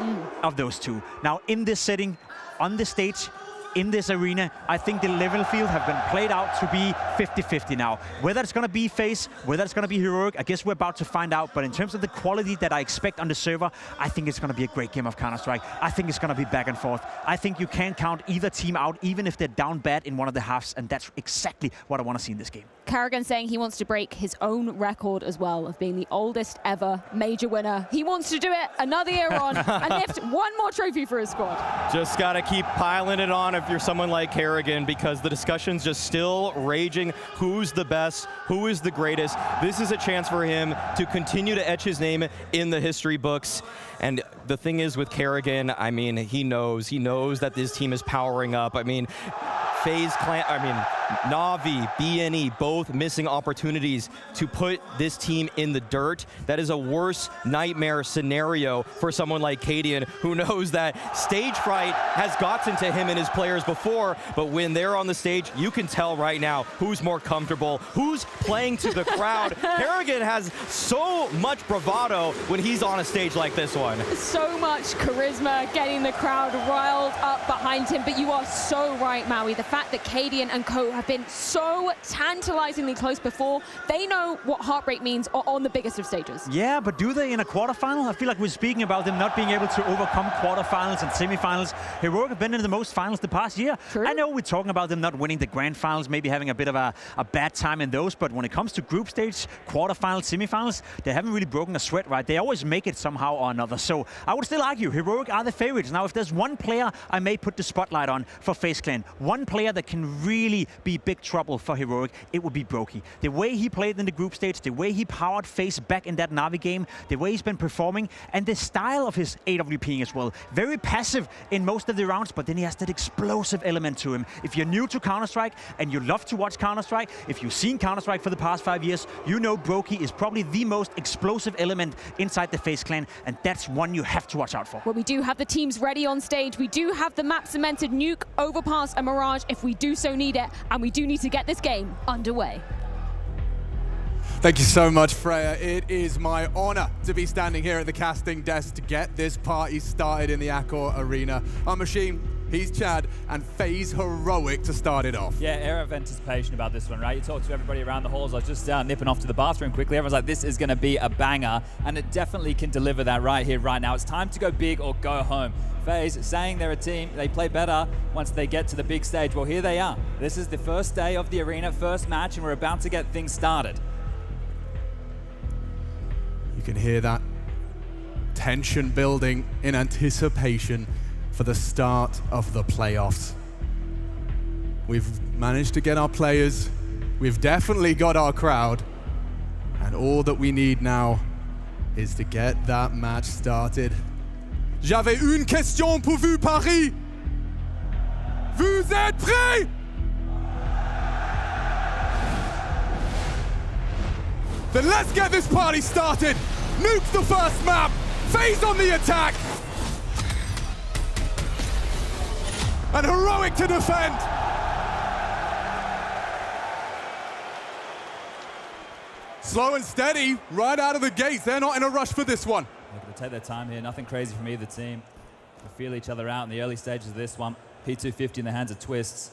of those two. Now, in this setting, on the stage, in this arena, I think the level field have been played out to be 50-50 now. Whether it's going to be FaZe, whether it's going to be Heroic, I guess we're about to find out. But in terms of the quality that I expect on the server, I think it's going to be a great game of Counter-Strike. I think it's going to be back and forth. I think you can't count either team out, even if they're down bad in one of the halves, and that's exactly what I want to see in this game. Kerrigan saying he wants to break his own record as well of being the oldest ever major winner. He wants to do it another year on and lift one more trophy for his squad. Just got to keep piling it on if you're someone like Kerrigan, because the discussion's just still raging. Who's the best? Who is the greatest? This is a chance for him to continue to etch his name in the history books. And the thing is with Kerrigan, I mean, he knows that this team is powering up. I mean, FaZe Clan, Na'Vi, BNE, both missing opportunities to put this team in the dirt. That is a worse nightmare scenario for someone like Cadian, who knows that stage fright has gotten to him and his players before, but when they're on the stage, you can tell right now who's more comfortable, who's playing to the crowd. Kerrigan has so much bravado when he's on a stage like this one. So much charisma, getting the crowd riled up behind him, but you are so right, Maui. The fact that Cadian and co have been so tantalizingly close before, they know what heartbreak means on the biggest of stages. Yeah, but do they in a quarterfinal? I feel like we're speaking about them not being able to overcome quarterfinals and semifinals. Heroic have been in the most finals the past year. True. I know we're talking about them not winning the grand finals, maybe having a bit of a bad time in those, but when it comes to group stage, quarterfinals, semifinals, they haven't really broken a sweat, right? They always make it somehow or another. So I would still argue Heroic are the favorites. Now, if there's one player I may put the spotlight on for FaZe Clan, one player that can really be big trouble for Heroic, it would be Brokey. The way he played in the group stage, the way he powered FaZe back in that Na'Vi game, the way he's been performing, and the style of his AWPing as well. Very passive in most of the rounds, but then he has that explosive element to him. If you're new to Counter-Strike and you love to watch Counter-Strike, if you've seen Counter-Strike for the past 5 years, you know Brokey is probably the most explosive element inside the FaZe Clan, and that's one you have to watch out for. Well, we do have the teams ready on stage. We do have the map cemented, Nuke, Overpass, and Mirage if we do so need it, and we do need to get this game underway. Thank you so much, Freya. It is my honor to be standing here at the casting desk to get this party started in the Accor Arena. I'm Machine, he's Chad, and FaZe Heroic to start it off. Yeah, air of anticipation about this one, right? You talk to everybody around the halls. I was just nipping off to the bathroom quickly. Everyone's like, this is going to be a banger, and it definitely can deliver that right here, right now. It's time to go big or go home. FaZe saying they're a team, they play better once they get to the big stage. Well, here they are. This is the first day of the arena, first match, and we're about to get things started. You can hear that tension building in anticipation for the start of the playoffs. We've managed to get our players, we've definitely got our crowd, and all that we need now is to get that match started. J'avais une question pour vous, Paris. Vous êtes prêts? Then let's get this party started. Nuke the first map. FaZe on the attack. And Heroic to defend. Slow and steady right out of the gates. They're not in a rush for this one. They're going to take their time here. Nothing crazy from either team. They feel each other out in the early stages of this one. P250 in the hands of Twists.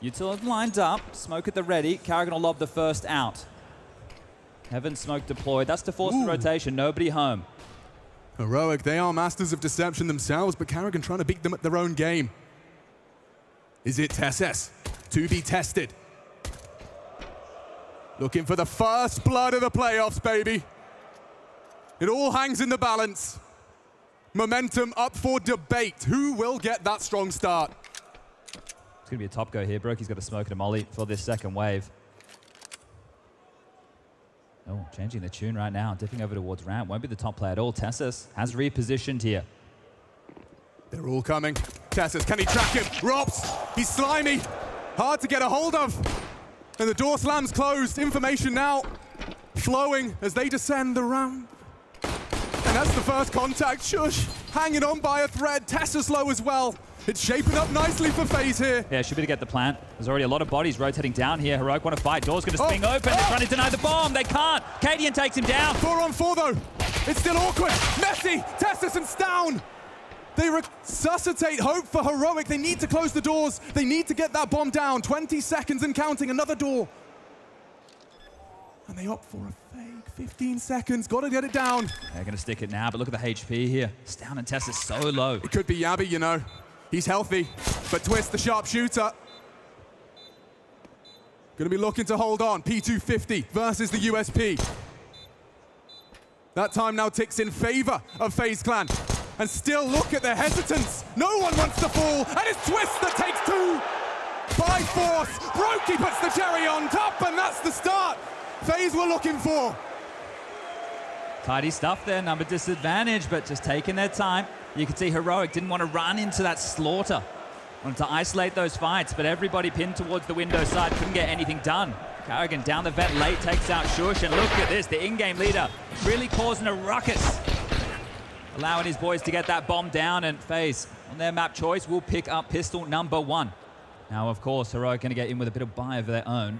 Util lined up. Smoke at the ready. Karrigan will lob the first out. Heaven smoke deployed. That's to force the rotation. Nobody home. Heroic, they are masters of deception themselves, but Karrigan trying to beat them at their own game. Is it Tessus to be tested? Looking for the first blood of the playoffs, baby. It all hangs in the balance. Momentum up for debate. Who will get that strong start? It's going to be a top go here. Broky's got a smoke and a molly for this second wave. Oh, changing the tune right now. Dipping over towards ramp. Won't be the top play at all. Tessus has repositioned here. They're all coming. Tessus, can he track him? Robs, he's slimy. Hard to get a hold of. And the door slams closed. Information now flowing as they descend the ramp. And that's the first contact. Shush, hanging on by a thread. Tessus low as well. It's shaping up nicely for FaZe here. Yeah, should be to get the plant. There's already a lot of bodies rotating down here. Heroic want to fight. Door's going to swing open. They're trying to deny the bomb. They can't. Cadian takes him down. 4 on 4 though. It's still awkward. Messy, Tessus and Stown. They resuscitate hope for Heroic. They need to close the doors. They need to get that bomb down. 20 seconds and counting. Another door. And they opt for a fake. 15 seconds. Got to get it down. They're going to stick it now, but look at the HP here. Stown and Tessus so low. It could be Yabby, you know. He's healthy, but Twist, the sharpshooter, gonna be looking to hold on. P250 versus the USP. That time now ticks in favor of FaZe Clan. And still look at their hesitance. No one wants to fall, and it's Twist that takes 2 by force. Brokey puts the cherry on top, and that's the start FaZe were looking for. Tidy stuff there, number disadvantage, but just taking their time. You can see Heroic didn't want to run into that slaughter. Wanted to isolate those fights, but everybody pinned towards the window side, couldn't get anything done. Karrigan down the vent late, takes out Shush, and look at this, the in-game leader really causing a ruckus. Allowing his boys to get that bomb down, and FaZe, on their map choice, will pick up pistol number 1. Now, of course, Heroic going to get in with a bit of buy of their own.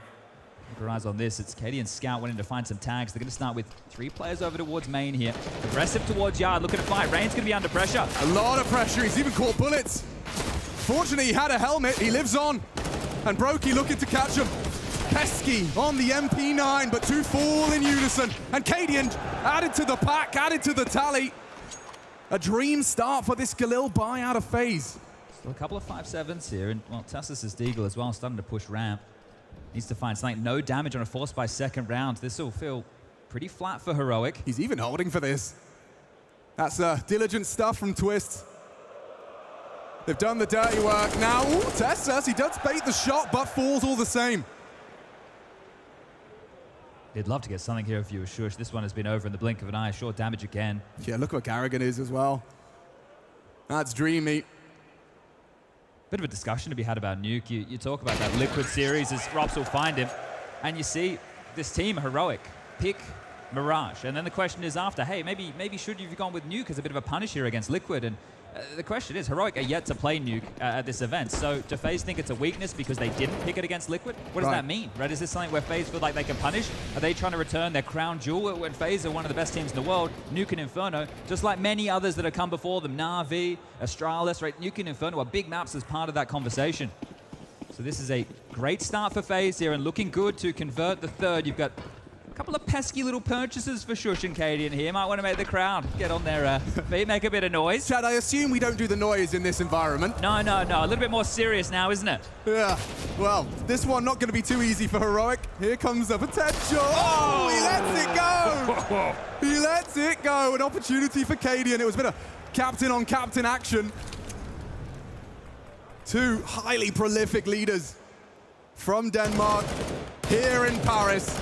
Keep your eyes on this. It's Katie and Scout wanting to find some tags. They're going to start with 3 players over towards main here. Aggressive towards Yard, looking to fight. Rain's going to be under pressure. A lot of pressure. He's even caught bullets. Fortunately, he had a helmet. He lives on. And Brokey looking to catch him. Pesky on the MP9, but 2 fall in unison. And Cadian added to the pack, added to the tally. A dream start for this Galil buy out of FaZe. Still a couple of 5-7s here. And, well, Tessus is Deagle as well, starting to push ramp. Needs to find something. No damage on a force by second round. This will feel pretty flat for Heroic. He's even holding for this. That's diligent stuff from Twist. They've done the dirty work. Now, Tessus, he does bait the shot, but falls all the same. He'd love to get something here if you were Shush. This one has been over in the blink of an eye. Short damage again. Yeah, look what Karrigan is as well. That's dreamy. Bit of a discussion to be had about Nuke. You talk about that Liquid series as Rops will find him. And you see this team, Heroic, pick Mirage. And then the question is after, hey, maybe should you have gone with Nuke as a bit of a punish here against Liquid? And the question is, Heroic are yet to play Nuke at this event. So do FaZe think it's a weakness because they didn't pick it against Liquid? What does that mean, right? Is this something where FaZe feel like they can punish? Are they trying to return their crown jewel when FaZe are one of the best teams in the world? Nuke and Inferno, just like many others that have come before them, Na'Vi, Astralis, right? Nuke and Inferno are big maps as part of that conversation. So this is a great start for FaZe here and looking good to convert the third. You've got a couple of pesky little purchases for Shush and Cadian here. Might want to make the crowd get on their feet, make a bit of noise. Chad, I assume we don't do the noise in this environment. No. A little bit more serious now, isn't it? Yeah. Well, this one not going to be too easy for Heroic. Here comes the potential. Oh, he lets it go. He lets it go. An opportunity for Cadian. It was a bit of captain-on-captain action. 2 highly prolific leaders from Denmark here in Paris.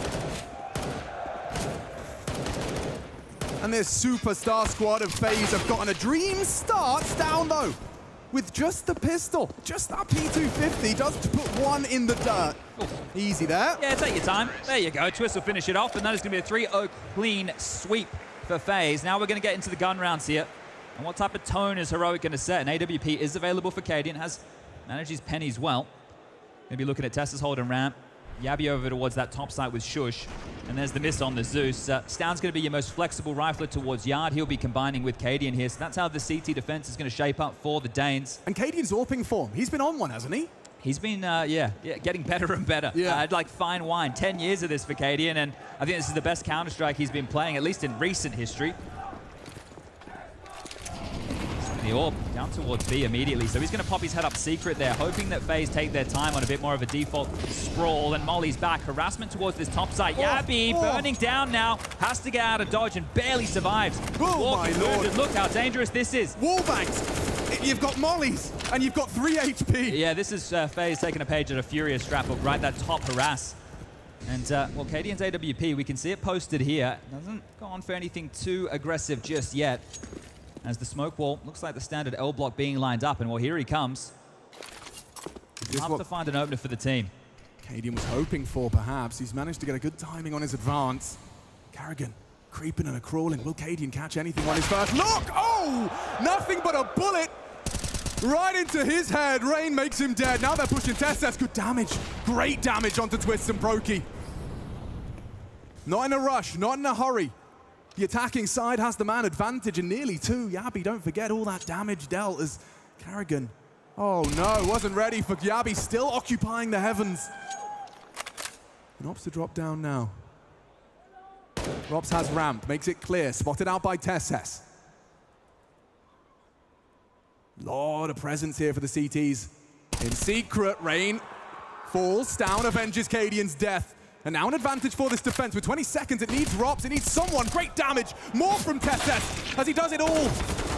And this superstar squad of FaZe have gotten a dream start. Down though. with just the pistol. Just that P250 does put one in the dirt. Easy there. Yeah, take your time. There you go. Twist will finish it off, and that is going to be a 3-0 clean sweep for FaZe. Now we're going to get into the gun rounds here. And what type of tone is Heroic going to set? And AWP is available for Cadian, has managed his pennies well. Going to be looking at Tessa's holding ramp. Yabby over towards that top side with Shush. And there's the miss on the Zeus. Stound's going to be your most flexible rifler towards Yard. He'll be combining with Cadian here. So that's how the CT defense is going to shape up for the Danes. And Cadian's AWPing form. He's been on one, hasn't he? He's been, getting better and better. Yeah. Like fine wine. 10 years of this for Cadian, and I think this is the best Counter-Strike he's been playing, at least in recent history. The AWP down towards B immediately, so he's going to pop his head up secret there, hoping that FaZe take their time on a bit more of a default sprawl, and Molly's back. Harassment towards this top side. Yabby burning down now, has to get out of dodge and barely survives. Oh my lord. Look how dangerous this is. Wallbangs. You've got Molly's, and you've got 3 HP. Yeah, this is FaZe taking a page at a Furious Strapbook, right? That top harass. And, well, Cadian's AWP, we can see it posted here. Doesn't go on for anything too aggressive just yet. As the smoke wall looks like the standard L block being lined up, and well, here he comes. Tough to find an opener for the team. Cadian was hoping for, perhaps. He's managed to get a good timing on his advance. Carrigan creeping and crawling. Will Cadian catch anything on his first look? Oh! Nothing but a bullet right into his head. Rain makes him dead. Now they're pushing Tess. Good damage. Great damage onto Twist and Brokey. Not in a rush, not in a hurry. The attacking side has the man advantage, and nearly 2. Yabby, don't forget all that damage dealt as Carrigan. Oh no, wasn't ready for Yabby, still occupying the heavens. And opts to drop down now. Robs has ramp, makes it clear, spotted out by Tesses. Lot of presence here for the CTs. In secret, Rain falls down, avenges Cadian's death. And now an advantage for this defense. With 20 seconds, it needs Robs, it needs someone. Great damage, more from Tesses as he does it all.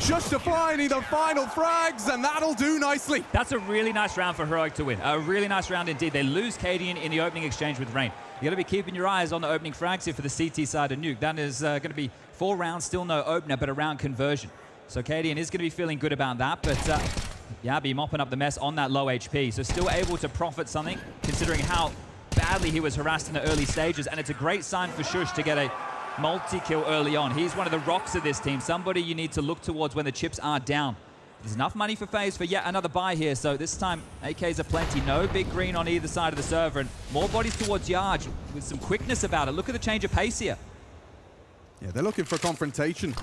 Just to find the final frags, and that'll do nicely. That's a really nice round for Heroic to win. A really nice round indeed. They lose Cadian in the opening exchange with Rain. You got to be keeping your eyes on the opening frags here for the CT side of Nuke. That is going to be 4 rounds, still no opener, but a round conversion. So Cadian is going to be feeling good about that, but Yabby mopping up the mess on that low HP. So still able to profit something, considering how badly he was harassed in the early stages, and it's a great sign for Shush to get a multi-kill early on. He's one of the rocks of this team, somebody you need to look towards when the chips are down. There's enough money for FaZe for yet another buy here, so this time AKs are plenty. No big green on either side of the server, and more bodies towards Yard with some quickness about it. Look at the change of pace here. Yeah, they're looking for a confrontation.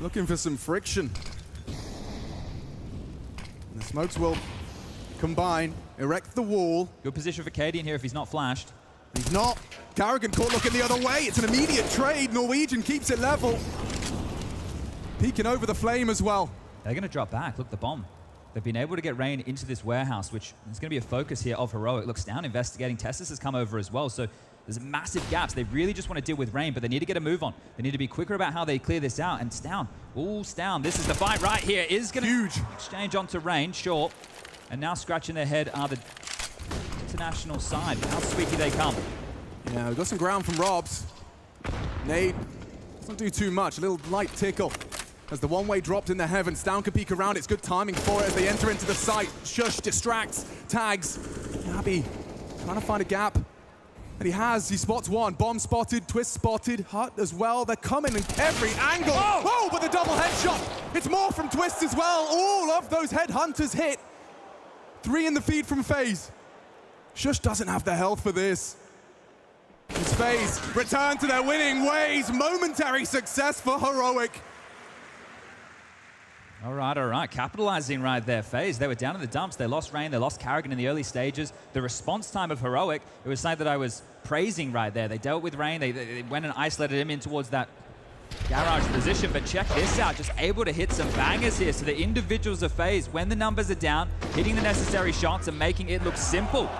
Looking for some friction. And the smokes will combine, erect the wall. Good position for Cadian here if he's not flashed. He's not. Carrigan caught looking the other way. It's an immediate trade. Norwegian keeps it level. Peeking over the flame as well. They're going to drop back. Look, the bomb. They've been able to get Rain into this warehouse, which is going to be a focus here of Heroic. Looks down investigating. Tessus has come over as well, so there's massive gaps. They really just want to deal with Rain, but they need to get a move on. They need to be quicker about how they clear this out. And Stown, Stown, this is the fight right here. Is going to exchange onto Rain, sure. And now scratching their head are the international side. How squeaky they come. Yeah, we've got some ground from Robs. Nade doesn't do too much. A little light tickle. As the one-way dropped in the heavens, Stown can peek around. It's good timing for it as they enter into the site. Shush distracts, tags. Yabby trying to find a gap. And he spots one. Bomb spotted, Twist spotted, Hut as well. They're coming in every angle. Oh, but the double headshot. It's more from Twist as well. All of those headhunters hit. 3 in the feed from FaZe. Shush doesn't have the health for this. It's FaZe return to their winning ways. Momentary success for Heroic. All right. Capitalizing right there, FaZe. They were down in the dumps. They lost Rain. They lost Carrigan in the early stages. The response time of Heroic, it was something that I was praising right there. They dealt with Rain. They went and isolated him in towards that garage position. But check this out. Just able to hit some bangers here. So the individuals of FaZe, when the numbers are down, hitting the necessary shots and making it look simple.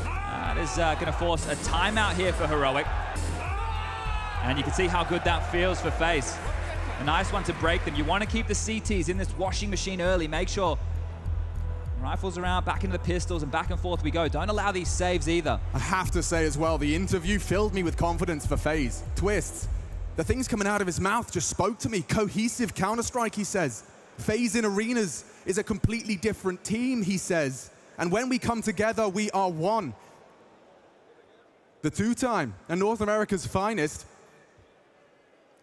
That is going to force a timeout here for Heroic. And you can see how good that feels for FaZe. A nice one to break them. You want to keep the CTs in this washing machine early. Make sure rifles around, back into the pistols, and back and forth we go. Don't allow these saves either. I have to say as well, the interview filled me with confidence for FaZe. Twists, the things coming out of his mouth just spoke to me. Cohesive Counter-Strike, he says. FaZe in arenas is a completely different team, he says. And when we come together, we are one. The two-time and North America's finest.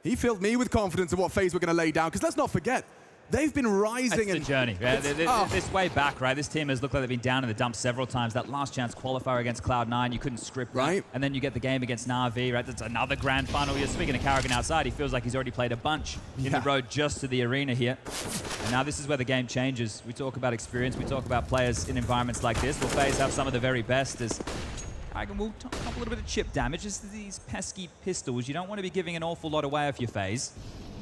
He filled me with confidence in what FaZe were going to lay down, because let's not forget, they've been rising. It's the journey. Yeah, this way back, right? This team has looked like they've been down in the dumps several times. That last chance qualifier against Cloud9, you couldn't script that. Right. And then you get the game against Na'Vi, right? That's another grand final. You're speaking of Carrigan outside. He feels like he's already played a bunch in the road just to the arena here. And now this is where the game changes. We talk about experience. We talk about players in environments like this. Will FaZe have some of the very best as Carrigan will top up a little bit of chip damage. Just these pesky pistols. You don't want to be giving an awful lot away off your FaZe.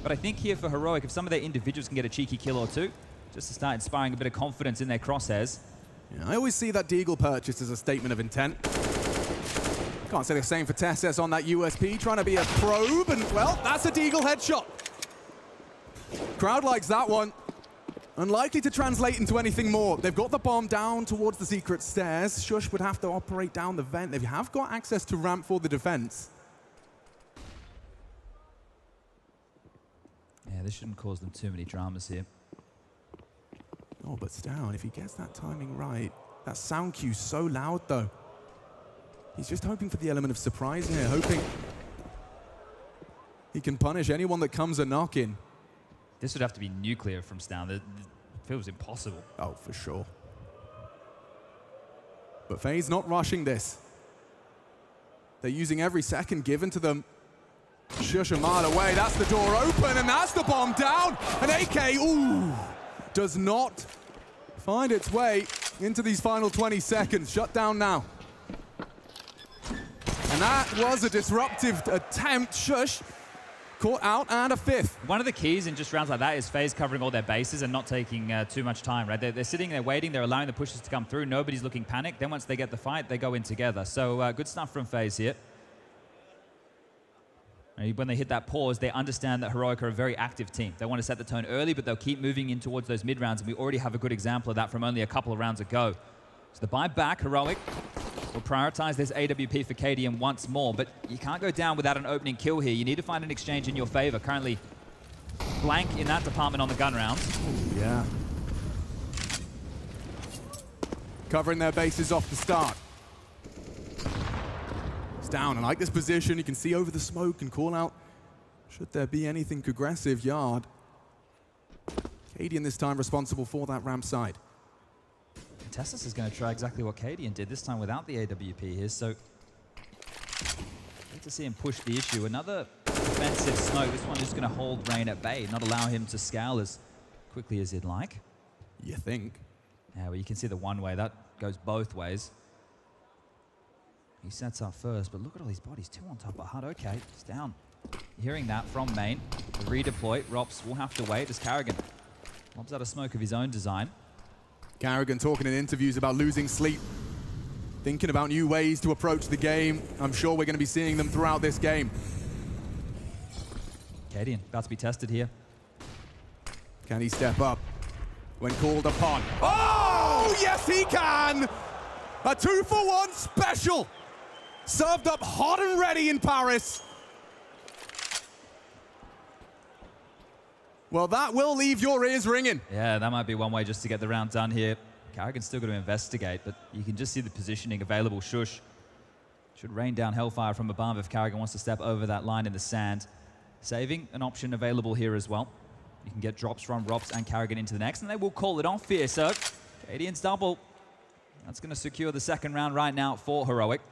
But I think here for Heroic, if some of their individuals can get a cheeky kill or two, just to start inspiring a bit of confidence in their crosshairs. Yeah, I always see that Deagle purchase as a statement of intent. Can't say the same for Tesses on that USP, trying to be a probe, and well, that's a Deagle headshot. Crowd likes that one. Unlikely to translate into anything more. They've got the bomb down towards the secret stairs. Shush would have to operate down the vent. They have got access to ramp for the defense. Yeah, this shouldn't cause them too many dramas here. Oh, but Stown, if he gets that timing right, that sound cue's so loud, though. He's just hoping for the element of surprise here, hoping he can punish anyone that comes a knock-in. This would have to be nuclear from Stown. It feels impossible. Oh, for sure. But FaZe not rushing this. They're using every second given to them. Shush a mile away, that's the door open, and that's the bomb down. And AK, ooh, does not find its way into these final 20 seconds. Shut down now. And that was a disruptive attempt. Shush caught out, and a fifth. One of the keys in just rounds like that is FaZe covering all their bases and not taking too much time, right? They're sitting there waiting, they're allowing the pushes to come through, nobody's looking panicked. Then once they get the fight, they go in together. So good stuff from FaZe here. When they hit that pause, they understand that Heroic are a very active team. They want to set the tone early, but they'll keep moving in towards those mid rounds, and we already have a good example of that from only a couple of rounds ago. So the buy back, Heroic will prioritize this AWP for KDM once more, but you can't go down without an opening kill here. You need to find an exchange in your favor. Currently blank in that department on the gun rounds. Yeah. Covering their bases off the start. Down. I like this position. You can see over the smoke and call out should there be anything aggressive yard. Cadian this time responsible for that ramp side. Tessus is going to try exactly what Cadian did, this time without the AWP here, so good to see him push the issue. Another defensive smoke. This one is going to hold Rain at bay, not allow him to scale as quickly as he'd like. You think? Yeah, well, you can see the one way. That goes both ways. He sets up first, but look at all these bodies. Two on top of HUD. Okay, it's down. Hearing that from main. The redeploy. Rops will have to wait as Carrigan lobs out a smoke of his own design. Carrigan talking in interviews about losing sleep. Thinking about new ways to approach the game. I'm sure we're going to be seeing them throughout this game. Cadian about to be tested here. Can he step up when called upon? Oh, yes he can! A 2-for-1 special! Served up hot and ready in Paris. Well, that will leave your ears ringing. Yeah, that might be one way just to get the round done here. Carrigan's still got to investigate, but you can just see the positioning available. Shush should rain down hellfire from above if Carrigan wants to step over that line in the sand. Saving an option available here as well. You can get drops from Rops and Carrigan into the next, and they will call it off here. So, Cadian's double. That's going to secure the second round right now for Heroic.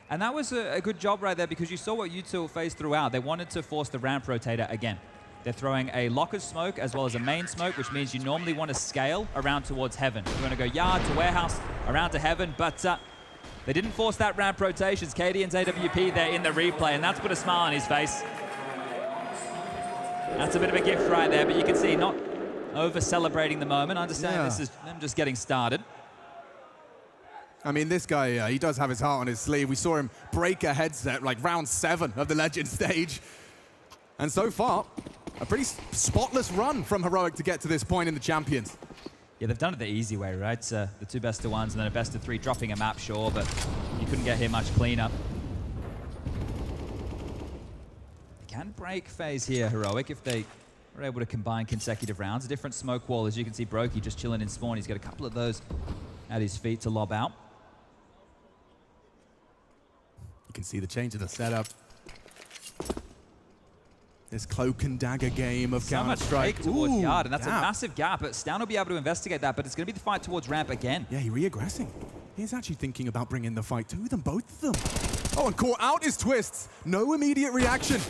And that was a good job right there, because you saw what U2 faced throughout. They wanted to force the ramp rotator again. They're throwing a locker smoke as well as a main smoke, which means you normally want to scale around towards heaven. You want to go yard to warehouse, around to heaven, but they didn't force that ramp rotations. Cadian's AWP there in the replay, and that's put a smile on his face. That's a bit of a gift right there, but you can see not over-celebrating the moment. Understand this is them just getting started. I mean, this guy, he does have his heart on his sleeve. We saw him break a headset like round 7 of the Legend stage. And so far, a pretty spotless run from Heroic to get to this point in the Champions. Yeah, they've done it the easy way, right? The 2 best-of-1s and then a best-of-3, dropping a map, sure, but you couldn't get here much cleaner. They can break FaZe here, Heroic, if they We're able to combine consecutive rounds. A different smoke wall, as you can see, Brokey just chilling in spawn. He's got a couple of those at his feet to lob out. You can see the change of the setup. This cloak and dagger game of So much Counter-Strike. fake towards Yard, and that's gap. a massive gap. But Stan will be able to investigate that, but it's going to be the fight towards ramp again. Yeah, he's re-aggressing. He's actually thinking about bringing the fight to them, both of them. Oh, and caught out his twists. No immediate reaction.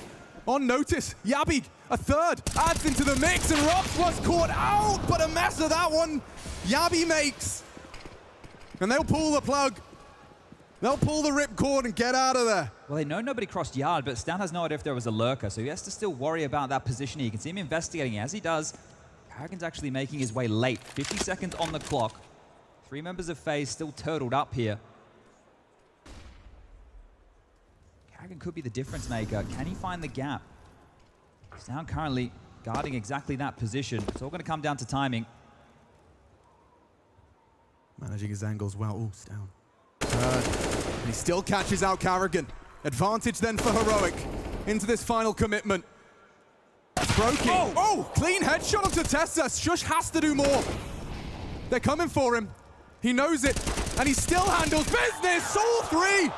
On notice, Yabi, a third, adds into the mix, and Rox was caught out, but a mess of that one Yabi makes. And they'll pull the plug. They'll pull the ripcord and get out of there. Well, they know nobody crossed Yard, but Stan has no idea if there was a lurker, so he has to still worry about that positioning. You can see him investigating. As he does, Karrigan's actually making his way late. 50 seconds on the clock. 3 members of FaZe still turtled up here. Karrigan could be the difference maker. Can he find the gap? Stan currently guarding exactly that position. It's all going to come down to timing. Managing his angles well. Oh, it's down. And he still catches out Karrigan. Advantage then for Heroic into this final commitment. Brokey. Oh, clean headshot onto Tessa. Shush has to do more. They're coming for him. He knows it, and he still handles business. All 3.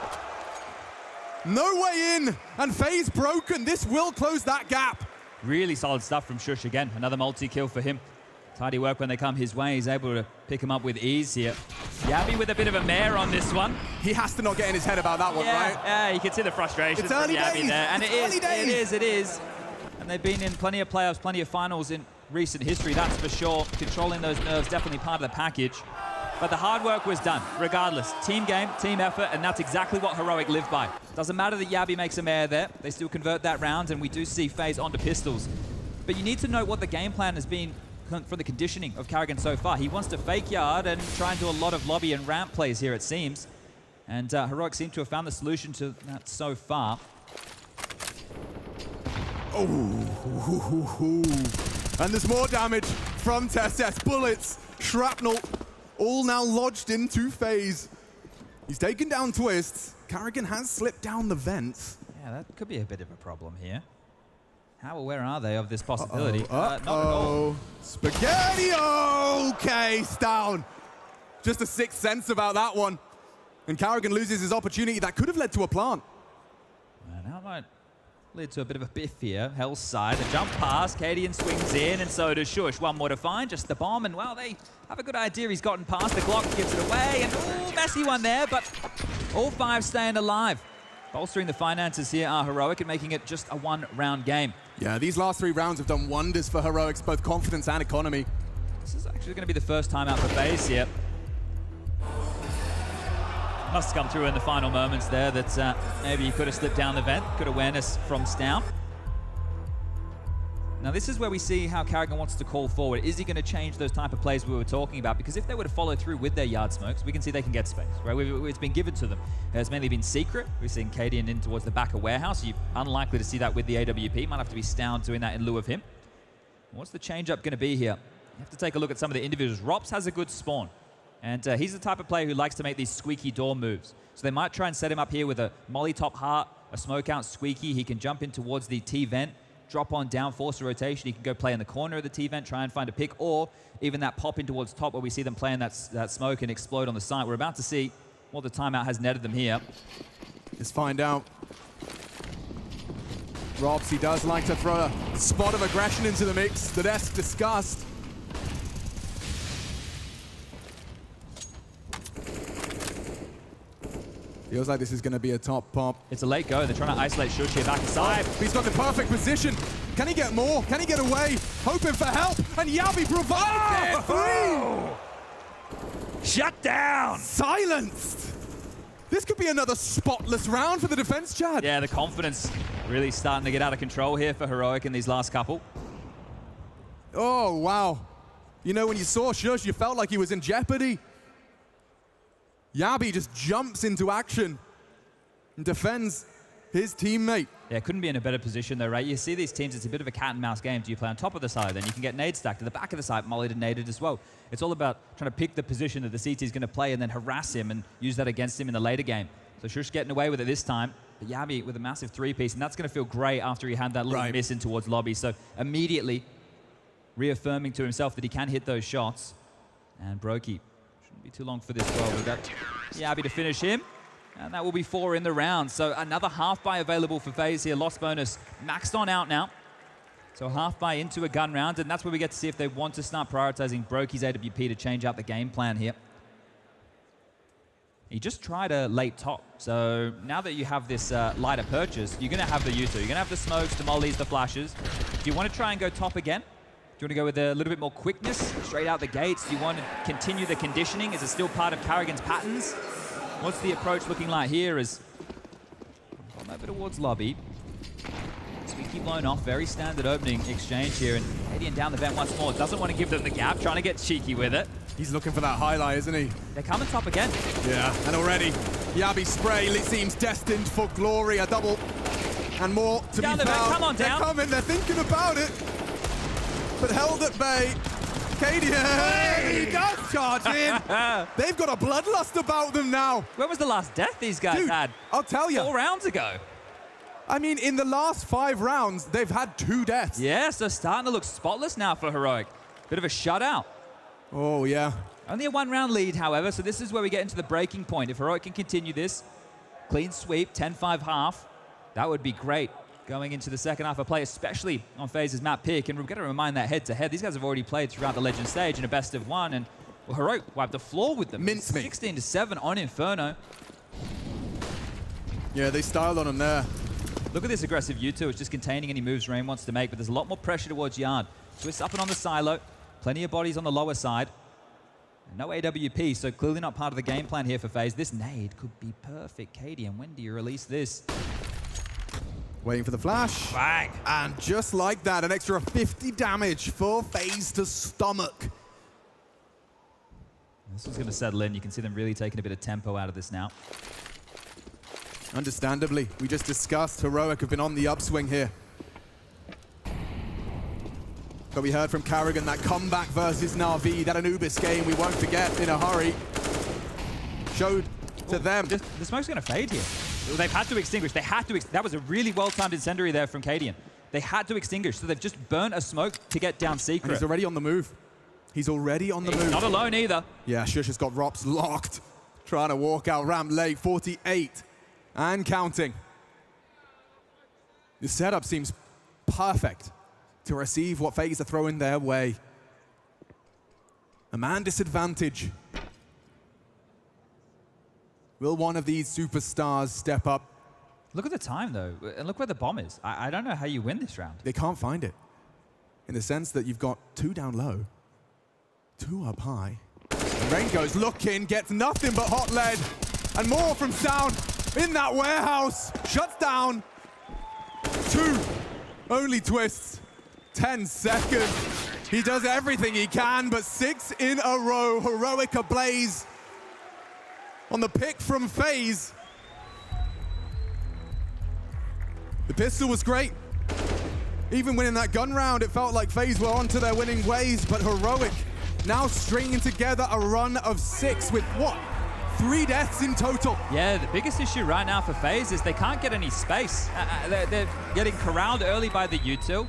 No way in, and FaZe broken. This will close that gap. Really solid stuff from Shush again. Another multi-kill for him. Tidy work when they come his way. He's able to pick him up with ease here. Yabi with a bit of a mare on this one. He has to not get in his head about that one, right? Yeah, you can see the frustration It's from early Yabi days. there. And It's it is. And they've been in plenty of playoffs, plenty of finals in recent history, that's for sure. Controlling those nerves, definitely part of the package. But the hard work was done, regardless. Team game, team effort, and that's exactly what Heroic lived by. Doesn't matter that Yabi makes a mare there. They still convert that round, and we do see FaZe onto pistols. But you need to note what the game plan has been for the conditioning of Karrigan so far. He wants to fake Yard and try and do a lot of lobby and ramp plays here, it seems. And Heroic seem to have found the solution to that so far. Oh, and there's more damage from Tesses. Bullets, shrapnel, all now lodged into FaZe. He's taken down Twists. Karrigan has slipped down the vents. Yeah, that could be a bit of a problem here. How aware are they of this possibility? Not at all. Spaghetti! Okay, down. Just a sixth sense about that one. And Karrigan loses his opportunity. That could have led to a plant. And that might lead to a bit of a biff here. Hell's side, a jump pass. Cadian swings in, and so does Shush. One more to find, just the bomb. And, well, they have a good idea. He's gotten past the Glock, gives it away. And, ooh, messy one there, but all 5 staying alive. Bolstering the finances here are Heroic and making it just a 1-round game. Yeah, these last 3 rounds have done wonders for Heroics, both confidence and economy. This is actually going to be the first time out for FaZe here. Must have come through in the final moments there that maybe he could have slipped down the vent. Good awareness from Stout. Now this is where we see how Karrigan wants to call forward. Is he going to change those type of plays we were talking about? Because if they were to follow through with their Yard smokes, we can see they can get space, right? It's been given to them. It's mainly been secret. We've seen Cadian in towards the back of Warehouse. You're unlikely to see that with the AWP. Might have to be Stout doing that in lieu of him. What's the change-up going to be here? You have to take a look at some of the individuals. Rops has a good spawn. And he's the type of player who likes to make these squeaky door moves. So they might try and set him up here with a molly top heart, a smoke out squeaky. He can jump in towards the T-vent, drop on down, force a rotation. He can go play in the corner of the T-vent, try and find a pick, or even that pop in towards top where we see them playing that smoke and explode on the site. We're about to see what the timeout has netted them here. Let's find out. Robs, he does like to throw a spot of aggression into the mix. The desk discussed. Feels like this is going to be a top pop. It's a late go. They're trying to isolate Shush here back aside. He's got the perfect position. Can he get more? Can he get away? Hoping for help. And Yabi provides it. 3! Shut down! Silenced! This could be another spotless round for the defense, Chad. Yeah, the confidence really starting to get out of control here for Heroic in these last couple. Oh, wow. You know, when you saw Shush, you felt like he was in jeopardy. Yabi just jumps into action and defends his teammate. Yeah, couldn't be in a better position though, right? You see these teams, it's a bit of a cat and mouse game. Do you play on top of the side? Then you can get nade stacked. To the back of the site, mollied and naded as well. It's all about trying to pick the position that the CT is going to play and then harass him and use that against him in the later game. So Shush getting away with it this time. But Yabi with a massive 3-piece, and that's going to feel great after he had that little miss in towards lobby. So immediately reaffirming to himself that he can hit those shots. And Brokey, shouldn't be too long for this goal. We've got Yabi to finish him. And that will be 4 in the round. So another half buy available for FaZe here. Lost bonus maxed on out now. So half buy into a gun round, and that's where we get to see if they want to start prioritizing Brokey's AWP to change out the game plan here. He just tried a late top. So now that you have this lighter purchase, you're going to have the U2. You're going to have the smokes, the mollies, the flashes. Do you want to try and go top again? Do you want to go with a little bit more quickness straight out the gates? Do you want to continue the conditioning? Is it still part of Carrigan's patterns? What's the approach looking like here as gone over towards lobby. Squeaky blown off, very standard opening exchange here, and Canadian down the vent once more. Doesn't want to give them the gap, trying to get cheeky with it. He's looking for that highlight, isn't he? They're coming top again. Yeah, and already Yabi spray seems destined for glory. A double and more to down be the found. Vent. Come on, they're down. coming, they're thinking about it, but held at bay. Cadian, he does charge in. They've got a bloodlust about them now. When was the last death these guys had? I'll tell you. 4 rounds ago. I mean, in the last 5 rounds, they've had 2 deaths. Yeah, so starting to look spotless now for Heroic. Bit of a shutout. Oh, yeah. Only a 1-round lead, however, so this is where we get into the breaking point. If Heroic can continue this, clean sweep, 10-5 half, that would be great going into the second half of play, especially on FaZe's map pick. And we've got to remind that head-to-head. These guys have already played throughout the Legend stage in a best of 1, and well, Heroic wiped the floor with them. 16-7 on Inferno. Yeah, they styled on him there. Look at this aggressive U2. It's just containing any moves Rain wants to make, but there's a lot more pressure towards Yard. Swiss up and on the silo. Plenty of bodies on the lower side. No AWP, so clearly not part of the game plan here for FaZe. This nade could be perfect. Katie, and when do you release this? Waiting for the flash. Bang! And just like that, an extra 50 damage for FaZe to stomach. This one's going to settle in. You can see them really taking a bit of tempo out of this now. Understandably, we just discussed Heroic have been on the upswing here. But we heard from Carrigan that comeback versus Na'Vi, that Anubis game we won't forget in a hurry. Showed to them. The smoke's going to fade here. They've had to extinguish. They had to. That was a really well-timed incendiary there from Cadian. They had to extinguish, so they've just burnt a smoke to get down secret. And he's already on the move. He's already on the move. Not alone either. Yeah, Shush has got Rops locked. Trying to walk out ramp late, 48 and counting. The setup seems perfect to receive what FaZe are throwing their way. A man disadvantage. Will one of these superstars step up? Look at the time, though, and look where the bomb is. I don't know how you win this round. They can't find it, in the sense that you've got 2 down low, 2 up high. And Rain goes looking, gets nothing but hot lead, and more from Sound in that warehouse. Shuts down. 2 only twists. 10 seconds. He does everything he can, but 6 in a row. Heroic ablaze on the pick from FaZe. The pistol was great. Even winning that gun round, it felt like FaZe were onto their winning ways, but Heroic now stringing together a run of 6 with what? 3 deaths in total. Yeah, the biggest issue right now for FaZe is they can't get any space. They're getting corralled early by the U2.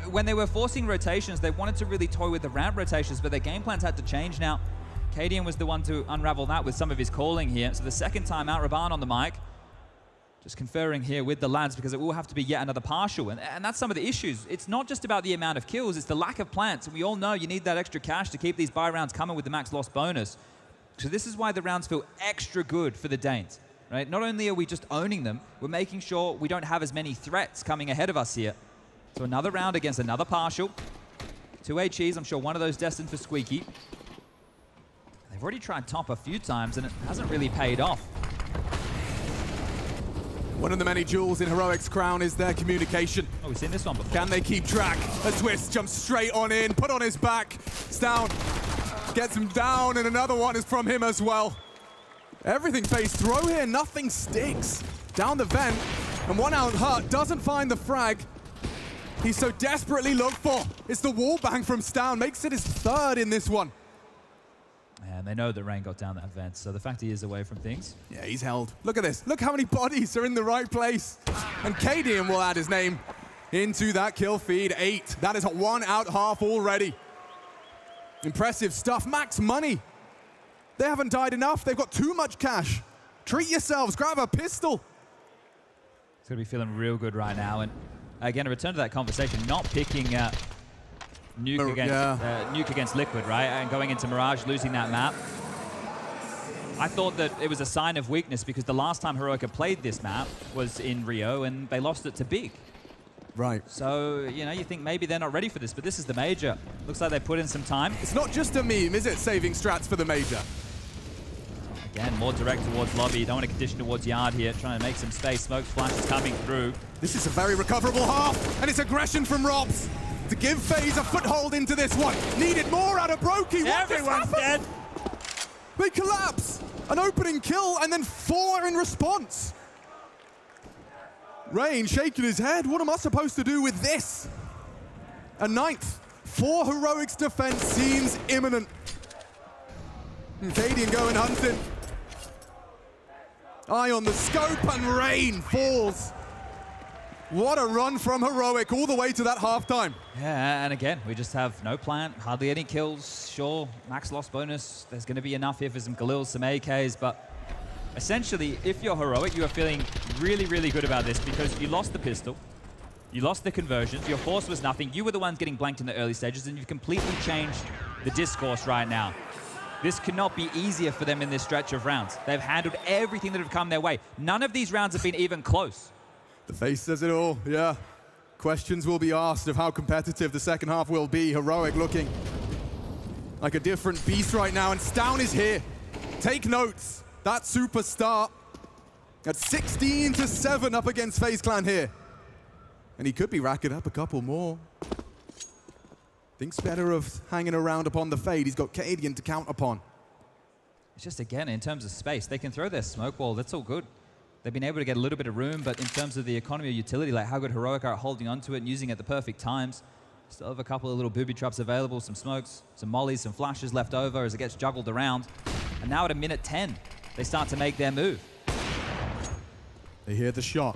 When they were forcing rotations, they wanted to really toy with the ramp rotations, but their game plans had to change now. Cadian was the one to unravel that with some of his calling here. So the second time out, Raban on the mic. Just conferring here with the lads because it will have to be yet another partial. And that's some of the issues. It's not just about the amount of kills, it's the lack of plants. And we all know you need that extra cash to keep these buy rounds coming with the max loss bonus. So this is why the rounds feel extra good for the Danes, right? Not only are we just owning them, we're making sure we don't have as many threats coming ahead of us here. So another round against another partial. 2 HEs, I'm sure one of those destined for Squeaky. They've already tried top a few times and it hasn't really paid off. One of the many jewels in Heroic's crown is their communication. Oh, we've seen this one before. Can they keep track? A twist, jumps straight on in, put on his back. Down, gets him down, and another one is from him as well. Everything FaZe throw here, nothing sticks. Down the vent, and one out Hut doesn't find the frag. He's so desperately looked for. It's the wall bang from Stown, makes it his 3rd in this one. And they know that Rain got down that vent, so the fact he is away from things. Yeah, he's held. Look at this. Look how many bodies are in the right place. And Cadian will add his name into that kill feed. 8. That is a 1 out half already. Impressive stuff. Max money. They haven't died enough. They've got too much cash. Treat yourselves. Grab a pistol. It's going to be feeling real good right now. And again, a return to that conversation, not picking Nuke against Liquid, right? And going into Mirage, losing that map. I thought that it was a sign of weakness because the last time Heroic had played this map was in Rio and they lost it to Big. Right. So, you know, you think maybe they're not ready for this, but this is the major. Looks like they put in some time. It's not just a meme, is it? Saving strats for the major. Again, more direct towards lobby. Don't want to condition towards yard here. Trying to make some space. Smoke flashes coming through. This is a very recoverable half, and it's aggression from Robs to give FaZe a foothold into this one. Needed more out of Brokey. Everyone's dead. They collapse. An opening kill, and then 4 in response. Rain shaking his head. What am I supposed to do with this? A 9th. 4 Heroics defense seems imminent. Cadian going hunting. Eye on the scope, and Rain falls. What a run from Heroic all the way to that halftime. Yeah, and again, we just have no plan, hardly any kills. Sure, max loss bonus. There's going to be enough here for some Galils, some AKs, but essentially, if you're Heroic, you are feeling really, really good about this because you lost the pistol, you lost the conversions, your force was nothing, you were the ones getting blanked in the early stages, and you've completely changed the discourse right now. This cannot be easier for them in this stretch of rounds. They've handled everything that have come their way. None of these rounds have been even close. The face says it all, yeah. Questions will be asked of how competitive the second half will be. Heroic looking like a different beast right now, and Stown is here. Take notes. That super start at 16-7 up against FaZe Clan here. And he could be racking up a couple more. Thinks better of hanging around upon the fade. He's got Cadian to count upon. It's just, again, in terms of space, they can throw their smoke wall. That's all good. They've been able to get a little bit of room, but in terms of the economy or utility, like how good Heroic are at holding onto it and using it at the perfect times. Still have a couple of little booby traps available, some smokes, some mollies, some flashes left over as it gets juggled around. And now at a minute 10, they start to make their move. They hear the shot.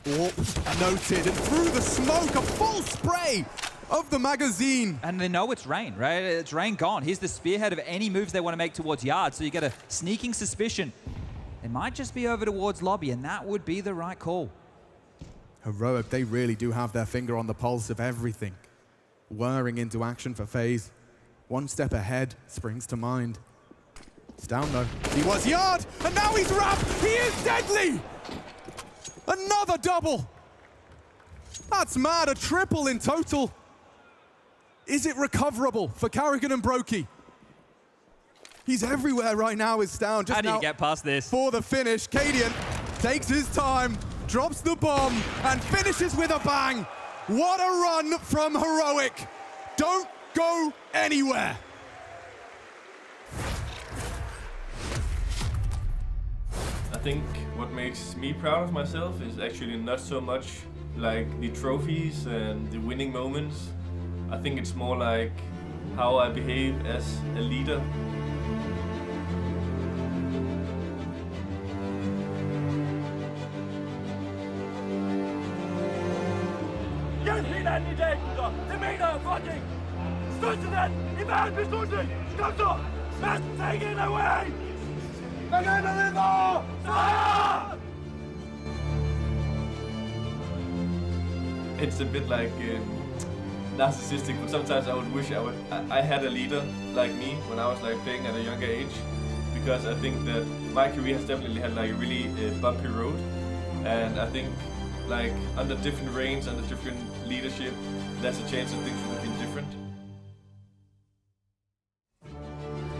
Warp noted, and through the smoke, a full spray of the magazine. And they know it's Rain, right? It's Rain gone. He's the spearhead of any moves they want to make towards yard, so you get a sneaking suspicion. It might just be over towards lobby, and that would be the right call. Heroic, they really do have their finger on the pulse of everything. Whirring into action for FaZe. One step ahead springs to mind. It's down though. He was yard, and now he's wrapped. He is deadly. Another double. That's mad, a triple in total. Is it recoverable for Carrigan and Brokey? He's everywhere right now, is Stown. How do you get past this? For the finish, Cadian takes his time, drops the bomb, and finishes with a bang. What a run from Heroic. Don't go anywhere. I think what makes me proud of myself is actually not so much like the trophies and the winning moments. I think it's more like how I behave as a leader. Hjælp hinanden i dag, gutter! Det mener jeg fucking! Støt til den! I hver en beslutning! Kom så! Let's take it away! Begynder det for! Sejr! It's a bit like narcissistic, but sometimes I would wish I had a leader like me when I was like playing at a younger age, because I think that my career has definitely had like a really bumpy road, and I think like under different reigns, under different leadership, there's a chance that things would have been different.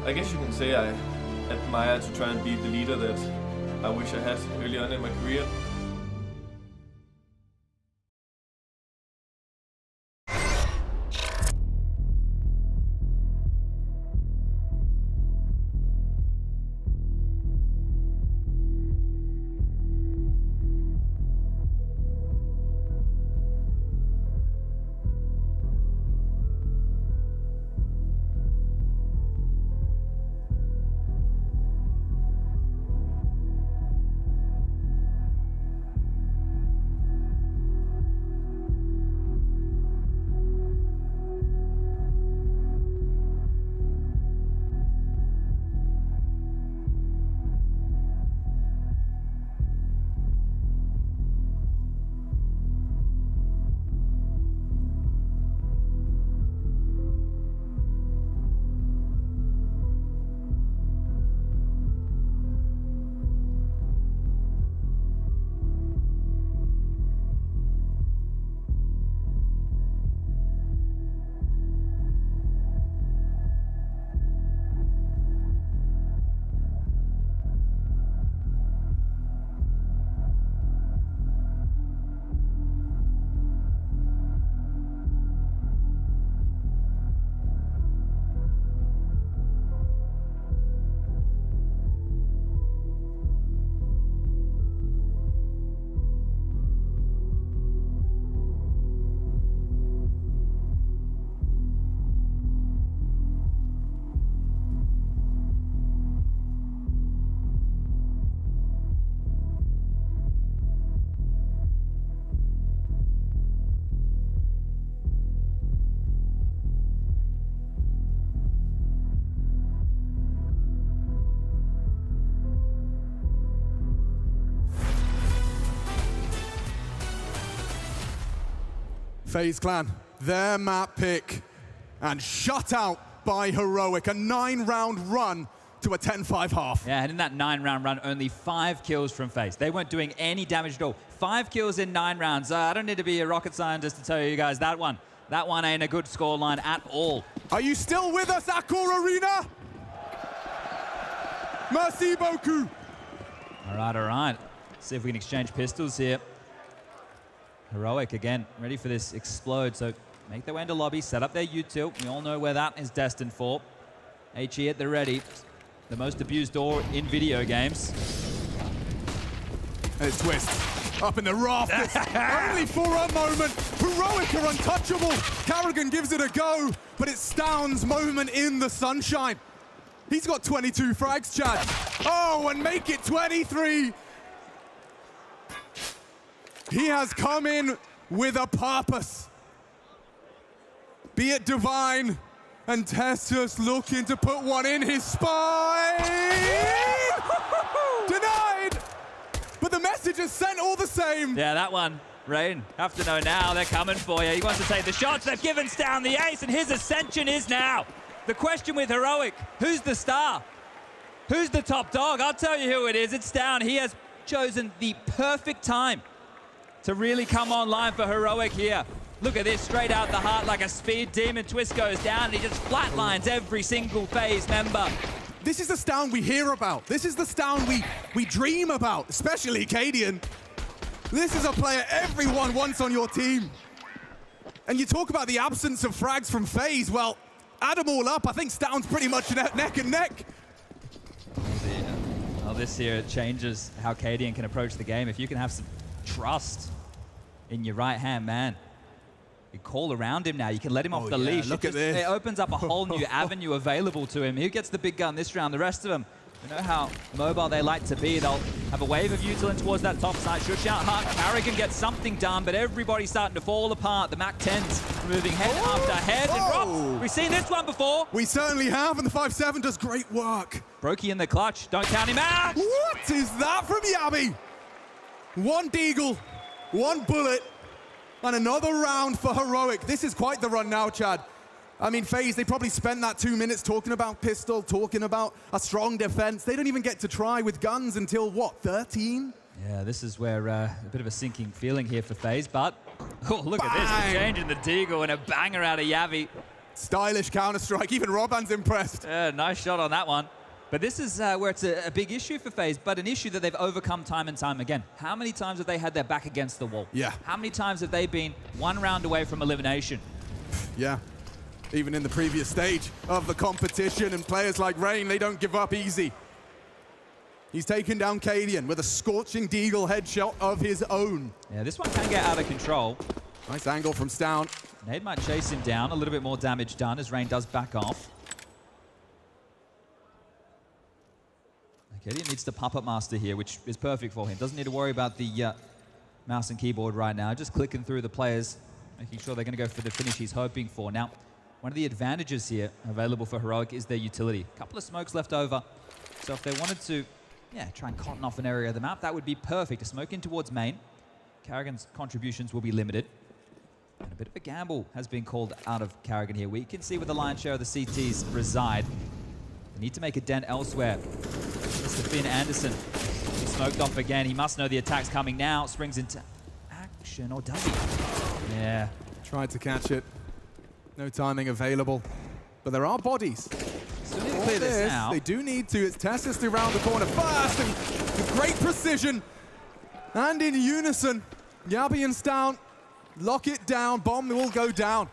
I guess you can say I admire to try and be the leader that I wish I had early on in my career. FaZe Clan, their map pick, and shut out by Heroic. A 9-round run to a 10-5 half. Yeah, and in that 9-round run, only 5 kills from FaZe. They weren't doing any damage at all. 5 kills in 9 rounds. I don't need to be a rocket scientist to tell you guys that one ain't a good scoreline at all. Are you still with us, Accor Arena? Merci beaucoup. All right. See if we can exchange pistols here. Heroic again, ready for this explode. So make their way into lobby, set up their U-tilt. We all know where that is destined for. HE at the ready. The most abused door in video games. And it's Twist. Up in the rafters. Only for a moment. Heroic are untouchable. Carrigan gives it a go, but it's Stound's moment in the sunshine. He's got 22 frags, Chad. Oh, and make it 23. He has come in with a purpose. Be it divine, and Tessus looking to put one in his spine. Denied, but the message is sent all the same. Yeah, that one, Rain, have to know now, they're coming for you. He wants to take the shots, they've given Stound the ace, and his ascension is now. The question with Heroic, who's the star? Who's the top dog? I'll tell you who it is, it's Stound. He has chosen the perfect time to really come online for Heroic here. Look at this, straight out the heart like a speed demon. Twist goes down and he just flatlines every single FaZe member. This is the Stound we hear about. This is the Stound we dream about, especially Cadian. This is a player everyone wants on your team. And you talk about the absence of frags from FaZe, well, add them all up, I think Stound's pretty much neck and neck. Well, this here changes how Cadian can approach the game. If you can have some trust in your right-hand man, you call around him now. You can let him off the leash. Look at this. It opens up a whole new avenue available to him. Who gets the big gun this round? The rest of them, you know how mobile they like to be. They'll have a wave of utilin towards that top side. Shush out Hart. Carrigan gets something done, but everybody's starting to fall apart. The Mac 10s moving head after head. And Rob, we've seen this one before. We certainly have, and the 5-7 does great work. Brokey in the clutch. Don't count him out. What is that from Yabby? One deagle, one bullet, and another round for Heroic. This is quite the run now, Chad. I mean, FaZe, they probably spent that 2 minutes talking about pistol, talking about a strong defense. They don't even get to try with guns until, what, 13? Yeah, this is where a bit of a sinking feeling here for FaZe, but oh, look at this, the change in the deagle and a banger out of Yavi. Stylish counter-strike, even Roban's impressed. Nice shot on that one. But this is where it's a big issue for FaZe, but an issue that they've overcome time and time again. How many times have they had their back against the wall? Yeah. How many times have they been 1 round away from elimination? Yeah. Even in the previous stage of the competition, and players like Rain, they don't give up easy. He's taken down Cadian with a scorching deagle headshot of his own. Yeah, this one can get out of control. Nice angle from Stound. Nade might chase him down, a little bit more damage done as Rain does back off. Cadian needs to puppet master here, which is perfect for him. Doesn't need to worry about the mouse and keyboard right now. Just clicking through the players, making sure they're going to go for the finish he's hoping for. Now, one of the advantages here available for Heroic is their utility. A couple of smokes left over. So if they wanted to, try and cotton off an area of the map, that would be perfect. A smoke in towards main. Carrigan's contributions will be limited. And a bit of a gamble has been called out of Carrigan here. We can see where the lion's share of the CTs reside. They need to make a dent elsewhere. Mr. Finn Anderson, he smoked off again. He must know the attack's coming now. Springs into action, or does he? Yeah. Tried to catch it. No timing available. But there are bodies. Still need to clear this now. They do need to. It's Tessus around the corner first, and with great precision. And in unison, Yabi and Stound lock it down. Bomb will go down.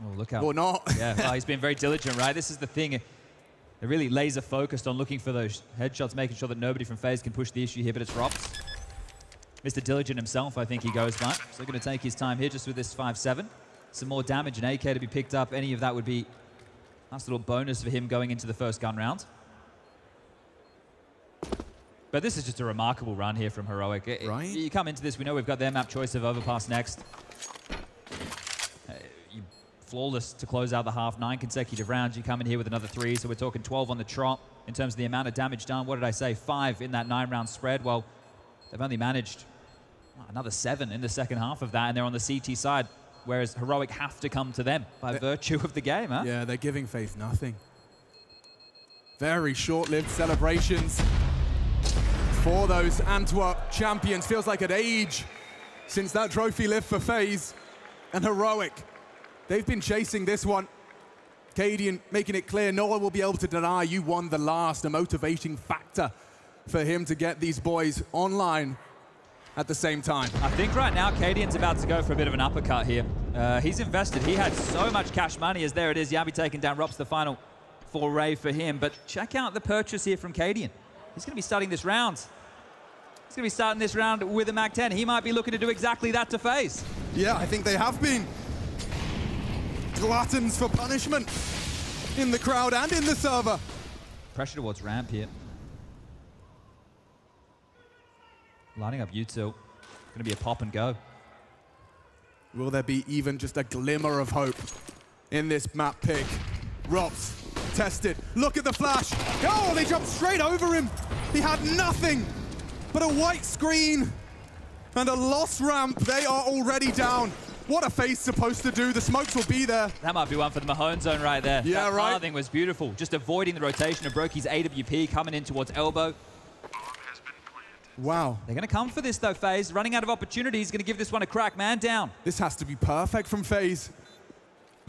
Oh, look out. Or not. Yeah, well, he's been very diligent, right? This is the thing. They're really laser focused on looking for those headshots, making sure that nobody from FaZe can push the issue here, but it's Robs. Mr. Diligent himself, I think he goes by. So going to take his time here just with this 5-7. Some more damage and AK to be picked up. Any of that would be a nice little bonus for him going into the first gun round. But this is just a remarkable run here from Heroic. Right. You come into this, we know we've got their map choice of Overpass next. Flawless to close out the half, 9 consecutive rounds. You come in here with another 3, so we're talking 12 on the trot in terms of the amount of damage done. What did I say? 5 in that 9-round spread. Well, they've only managed another 7 in the second half of that, and they're on the CT side. whereas Heroic have to come to them by virtue of the game, huh? Yeah, they're giving FaZe nothing. Very short-lived celebrations for those Antwerp champions. Feels like an age since that trophy lift for FaZe. And Heroic, they've been chasing this one. Cadian making it clear no one will be able to deny you won the last, a motivating factor for him to get these boys online at the same time. I think right now Cadian's about to go for a bit of an uppercut here. He's invested. He had so much cash money as there it is. Yabi taking down Rops, the final foray for him. But check out the purchase here from Cadian. He's going to be starting this round. He's going to be starting this round with a Mag 10. He might be looking to do exactly that to FaZe. Yeah, I think they have been. Gluttons for punishment in the crowd and in the server. Pressure towards ramp here. Lining up U2. Going to be a pop and go. Will there be even just a glimmer of hope in this map pick? Rops tested. Look at the flash. Oh, they jumped straight over him. He had nothing but a white screen and a lost ramp. They are already down. What are FaZe supposed to do? The smokes will be there. That might be one for the Mahone zone right there. Yeah, that right. Pathing was beautiful. Just avoiding the rotation of Brokey's AWP coming in towards elbow. Wow. They're going to come for this though, FaZe. Running out of opportunities, going to give this one a crack. Man down. This has to be perfect from FaZe.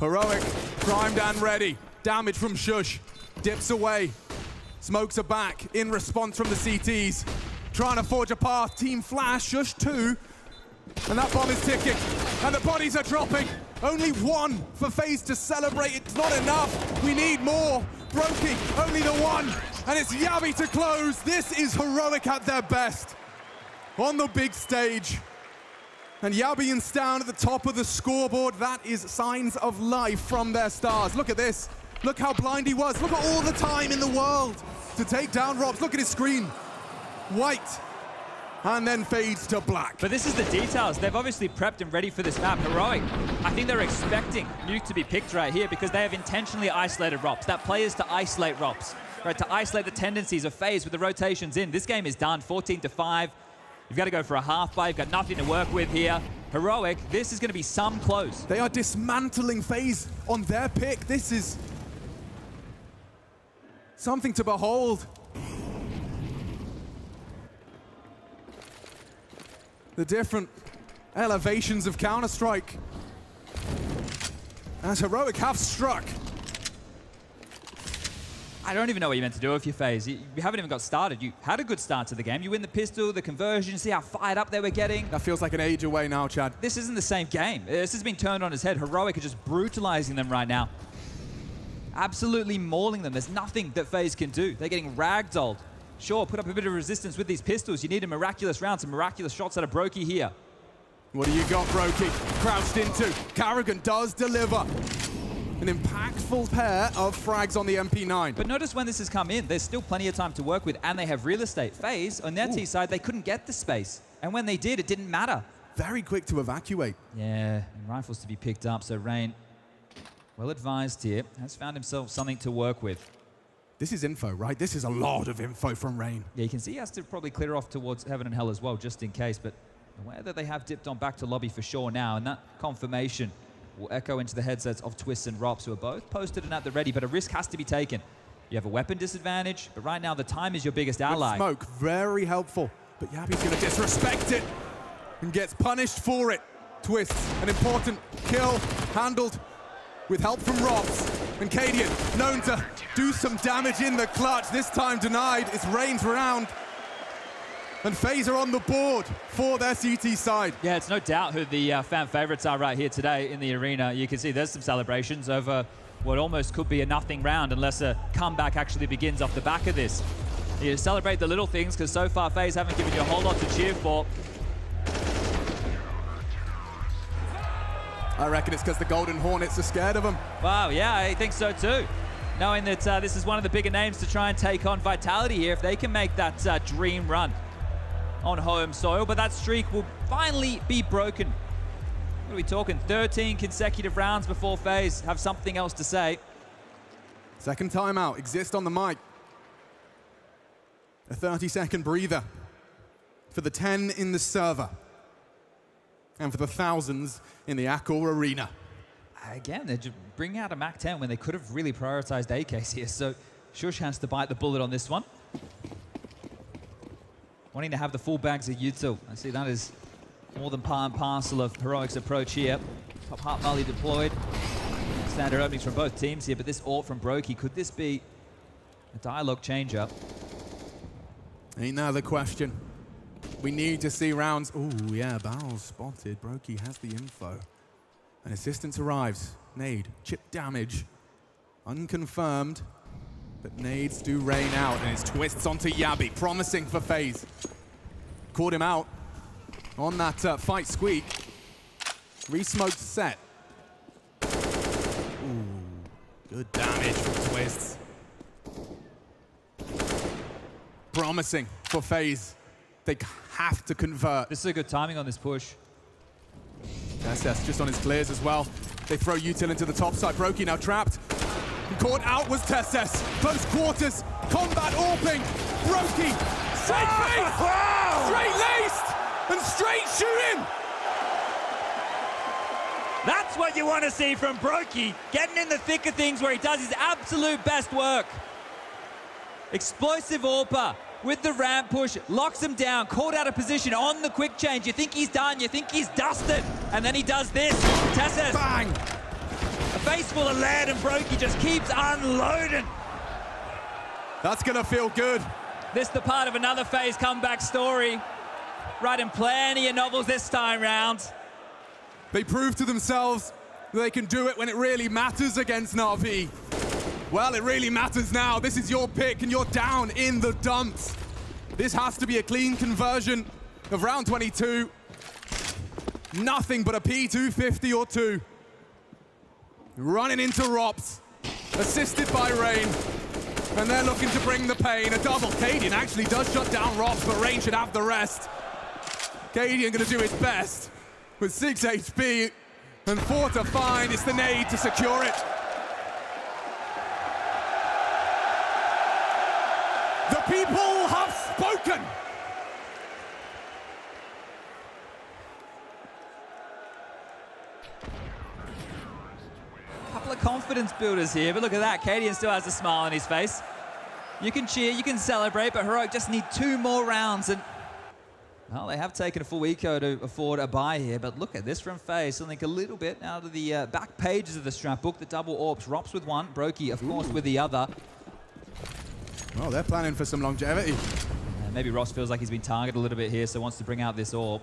Heroic, primed and ready. Damage from Shush. Dips away. Smokes are back in response from the CTs. Trying to forge a path. Team Flash, Shush 2. And that bomb is ticking. And the bodies are dropping. Only one for FaZe to celebrate. It's not enough. We need more. Brokey, only the one. And it's Yabi to close. This is Heroic at their best. On the big stage. And Yabi and Stan at the top of the scoreboard. That is signs of life from their stars. Look at this. Look how blind he was. Look at all the time in the world to take down Robs. Look at his screen. White. And then fades to black. But this is the details. They've obviously prepped and ready for this map. Heroic, I think they're expecting Nuke to be picked right here because they have intentionally isolated Rops. That play is to isolate Rops, right? To isolate the tendencies of FaZe with the rotations in. This game is done, 14-5. You've got to go for a half buy. You've got nothing to work with here. Heroic, this is going to be some close. They are dismantling FaZe on their pick. This is something to behold. The different elevations of Counter-Strike as Heroic have struck. I don't even know what you meant to do if you're FaZe. You haven't even got started. You had a good start to the game. You win the pistol, the conversion, see how fired up they were getting. That feels like an age away now, Chad. This isn't the same game. This has been turned on its head. Heroic are just brutalizing them right now. Absolutely mauling them. There's nothing that FaZe can do. They're getting ragdolled. Sure, put up a bit of resistance with these pistols. You need a miraculous round, some miraculous shots out of Brokey here. What do you got, Brokey? Crouched into. Karrigan does deliver. An impactful pair of frags on the MP9. But notice when this has come in, there's still plenty of time to work with, and they have real estate. FaZe, on their T side, they couldn't get the space. And when they did, it didn't matter. Very quick to evacuate. Yeah, and rifles to be picked up, so Rain, well advised here, has found himself something to work with. This is info, right? This is a lot of info from Rain. Yeah, you can see he has to probably clear off towards Heaven and Hell as well, just in case, but aware that they have dipped on back to lobby for sure now, and that confirmation will echo into the headsets of Twist and Rops, who are both posted and at the ready, but a risk has to be taken. You have a weapon disadvantage, but right now the time is your biggest ally. Smoke, very helpful, but Yabi's gonna disrespect it and gets punished for it. Twist, an important kill, handled with help from Rops. And Cadian, known to do some damage in the clutch, this time denied. It's Rain's round. And FaZe are on the board for their CT side. Yeah, it's no doubt who the fan favorites are right here today in the arena. You can see there's some celebrations over what almost could be a nothing round unless a comeback actually begins off the back of this. You celebrate the little things because so far FaZe haven't given you a whole lot to cheer for. I reckon it's because the Golden Hornets are scared of them. Wow, yeah, I think so too. Knowing that this is one of the bigger names to try and take on Vitality here, if they can make that dream run on home soil, but that streak will finally be broken. What are we talking? 13 consecutive rounds before FaZe have something else to say. Second timeout, exist on the mic. A 30-second breather for the 10 in the server. and for the thousands in the Accor Arena. Again, they're just bringing out a MAC-10 when they could have really prioritized AKs here. So Shush has to bite the bullet on this one. Wanting to have the full bags of util. I see that is more than part and parcel of Heroic's approach here. Top Heart Volley deployed. Standard openings from both teams here, but this ult from Brokey, could this be a dialogue changer? Ain't that the question? We need to see rounds. Oh yeah, barrel spotted. Brokey has the info. An assistance arrives. Nade, chip damage. Unconfirmed, but nades do rain out, and it's twists onto Yabi, promising for FaZe. Caught him out on that fight squeak. Re-smoked set. Ooh, good damage from twists. Promising for FaZe. They have to convert. This is a good timing on this push. SS just on his clears as well. They throw util into the top side. Brokey now trapped. Caught out was Tesses. Close quarters. Combat AWPing. Brokey. Straight face. Straight laced. And straight shooting. That's what you want to see from Brokey. Getting in the thick of things where he does his absolute best work. Explosive AWPer with the ramp push, locks him down, caught out of position on the quick change. You think he's done, you think he's dusted, and then he does this. Tesses. Bang! A face full of lead, and Brokey just keeps unloading. That's gonna feel good. This the part of another FaZe comeback story. Writing plenty of novels this time round. They prove to themselves that they can do it when it really matters against Na'Vi. Well, it really matters now. This is your pick, and you're down in the dumps. This has to be a clean conversion of round 22. Nothing but a P250 or two. Running into Rops, assisted by Rain, and they're looking to bring the pain. A double. Cadian actually does shut down Rops, but Rain should have the rest. Cadian gonna do his best with 6 HP and 4 to find. It's the nade to secure it. The people have spoken. Couple of confidence builders here, but look at that. Cadian still has a smile on his face. You can cheer, you can celebrate, but Heroic just need 2 more rounds. And well, they have taken a full eco to afford a buy here, but look at this from FaZe. Something a little bit out of the back pages of the strap book. The double AWPs. Rops with one, Brokey, of course, with the other. Well, they're planning for some longevity. Maybe Ross feels like he's been targeted a little bit here, so wants to bring out this AWP.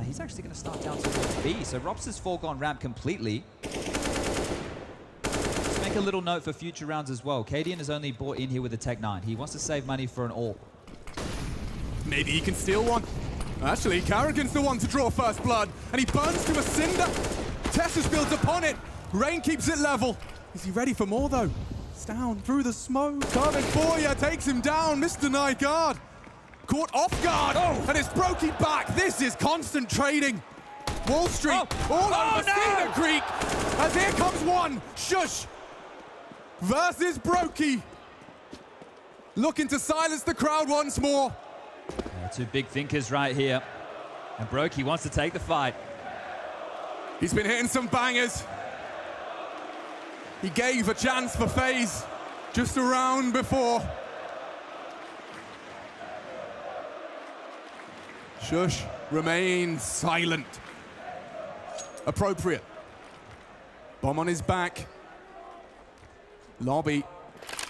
He's actually going to start down towards B. So Rops has foregone ramp completely. Let's make a little note for future rounds as well. Cadian has only bought in here with a Tech 9. He wants to save money for an AWP. Maybe he can steal one. Actually, Carrigan's the one to draw first blood, and he burns to a cinder. Tessus builds upon it. Rain keeps it level. Is he ready for more, though? It's down through the smoke. Carvin Foya takes him down. Missed denied guard. Caught off guard. And it's Brokey back. This is constant trading. Wall Street all over Cedar Creek. As here comes one. Shush versus Brokey. Looking to silence the crowd once more. Two big thinkers right here. And Brokey wants to take the fight. He's been hitting some bangers. He gave a chance for FaZe just a round before. Shush remains silent. Appropriate. Bomb on his back. Lobby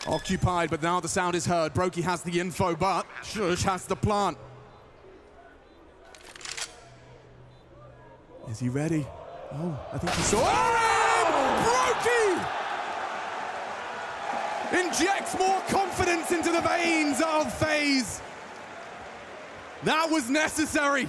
occupied, but now the sound is heard. Brokey has the info, but Shush has the plant. Is he ready? Oh, I think he saw Brokey! Injects more confidence into the veins of FaZe. That was necessary.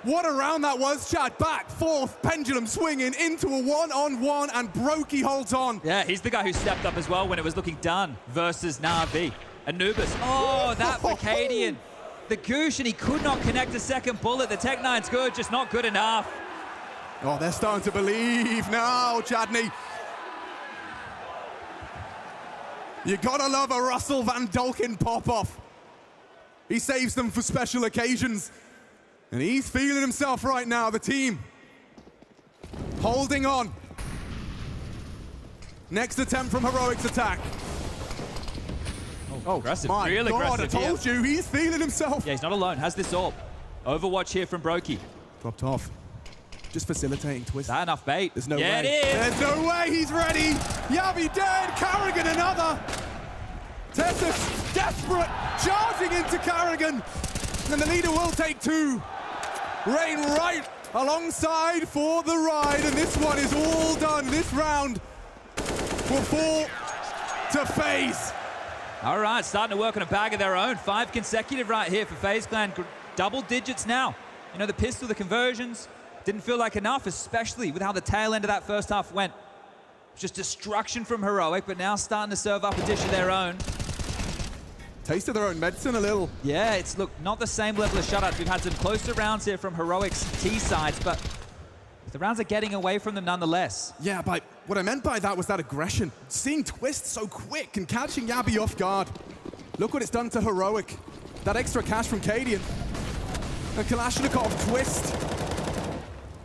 What a round that was, Chad. Back, forth, pendulum swinging into a one-on-one, and Brokey holds on. Yeah, he's the guy who stepped up as well when it was looking done versus Na'Vi. Anubis, oh, that for Cadian. The goosh, and he could not connect a second bullet. The Tech 9's good, just not good enough. Oh, they're starting to believe now, Chadney. You gotta love a Russell Van Dolkin pop-off. He saves them for special occasions. And he's feeling himself right now, the team. Holding on. Next attempt from Heroic's attack. Oh, aggressive, my real God, aggressive I told you, he's feeling himself. Yeah, he's not alone, has this orb. Overwatch here from Brokey. Dropped off. Just facilitating twist. Is that enough bait? There's no yeah, way. It is. There's no way he's ready. Yabi dead. Carrigan another. Tessus desperate. Charging into Carrigan. And the leader will take two. Rain right alongside for the ride. And this one is all done. This round will fall to FaZe. All right, starting to work on a bag of their own. 5 consecutive right here for FaZe Clan. Double digits now. You know, the pistol, the conversions, didn't feel like enough, especially with how the tail end of that first half went. Just destruction from Heroic, but now starting to serve up a dish of their own. Taste of their own medicine a little. Yeah, it's, look, not the same level of shutouts. We've had some closer rounds here from Heroic's T sides, but the rounds are getting away from them nonetheless. Yeah, but what I meant by that was that aggression. Seeing Twist so quick and catching Yabi off guard. Look what it's done to Heroic. That extra cash from Cadian. A Kalashnikov twist.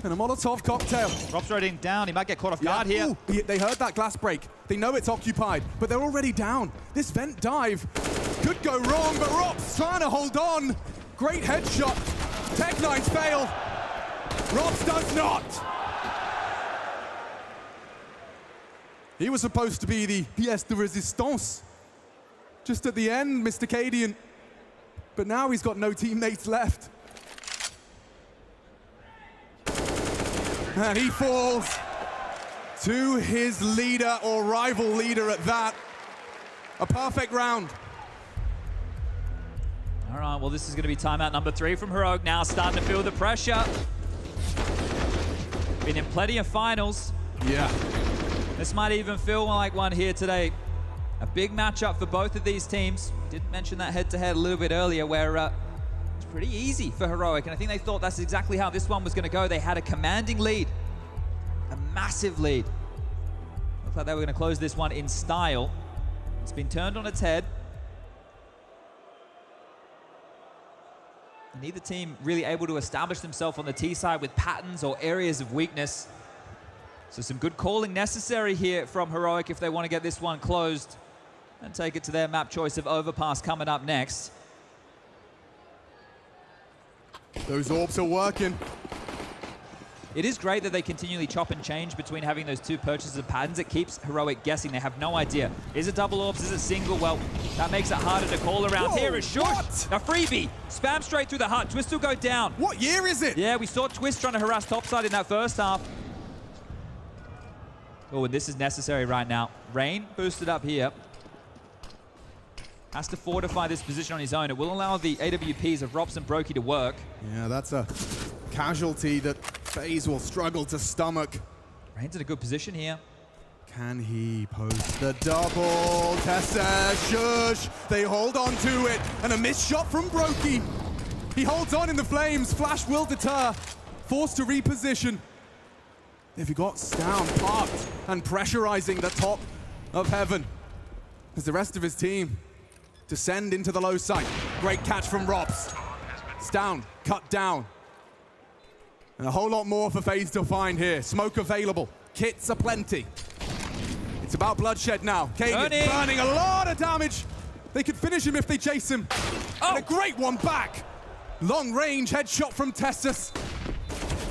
And a Molotov cocktail. Rob's riding down. He might get caught off guard here. Ooh, they heard that glass break. They know it's occupied, but they're already down. This vent dive could go wrong, but Rob's trying to hold on. Great headshot. Tech9's fail. Robs does not. He was supposed to be the pièce de résistance. Just at the end, Mr. Cadian. But now he's got no teammates left. And he falls to his leader, or rival leader at that. A perfect round. All right, well, this is going to be timeout number 3 from Heroic now, starting to feel the pressure. Been in plenty of finals. Yeah. This might even feel like one here today. A big matchup for both of these teams. We did mention that head-to-head a little bit earlier, where it's pretty easy for Heroic, and I think they thought that's exactly how this one was going to go. They had a commanding lead, a massive lead. Looked like they were going to close this one in style. It's been turned on its head. Neither team really able to establish themselves on the T side with patterns or areas of weakness. So some good calling necessary here from Heroic if they want to get this one closed and take it to their map choice of Overpass coming up next. Those orbs are working. It is great that they continually chop and change between having those two purchases of patterns. It keeps Heroic guessing. They have no idea. Is it double orbs? Is it single? Well, that makes it harder to call around. Whoa, here is Shush. A freebie. Spam straight through the hut. Twist will go down. What year is it? Yeah, we saw Twist trying to harass topside in that first half. Oh, and this is necessary right now. Rain boosted up here. Has to fortify this position on his own. It will allow the AWPs of Robs and Brokey to work. Yeah, that's a casualty that FaZe will struggle to stomach. Rain's in a good position here. Can he post the double? Tessa, Shush. They hold on to it. And a missed shot from Brokey. He holds on in the flames. Flash will deter. Forced to reposition. They've got down, parked, and pressurizing the top of heaven as the rest of his team descend into the low side. Great catch from Robs. It's down, cut down. And a whole lot more for FaZe to find here. Smoke available, kits are plenty. It's about bloodshed now. Cadian burning a lot of damage. They could finish him if they chase him. And a great one back. Long range headshot from Tessus.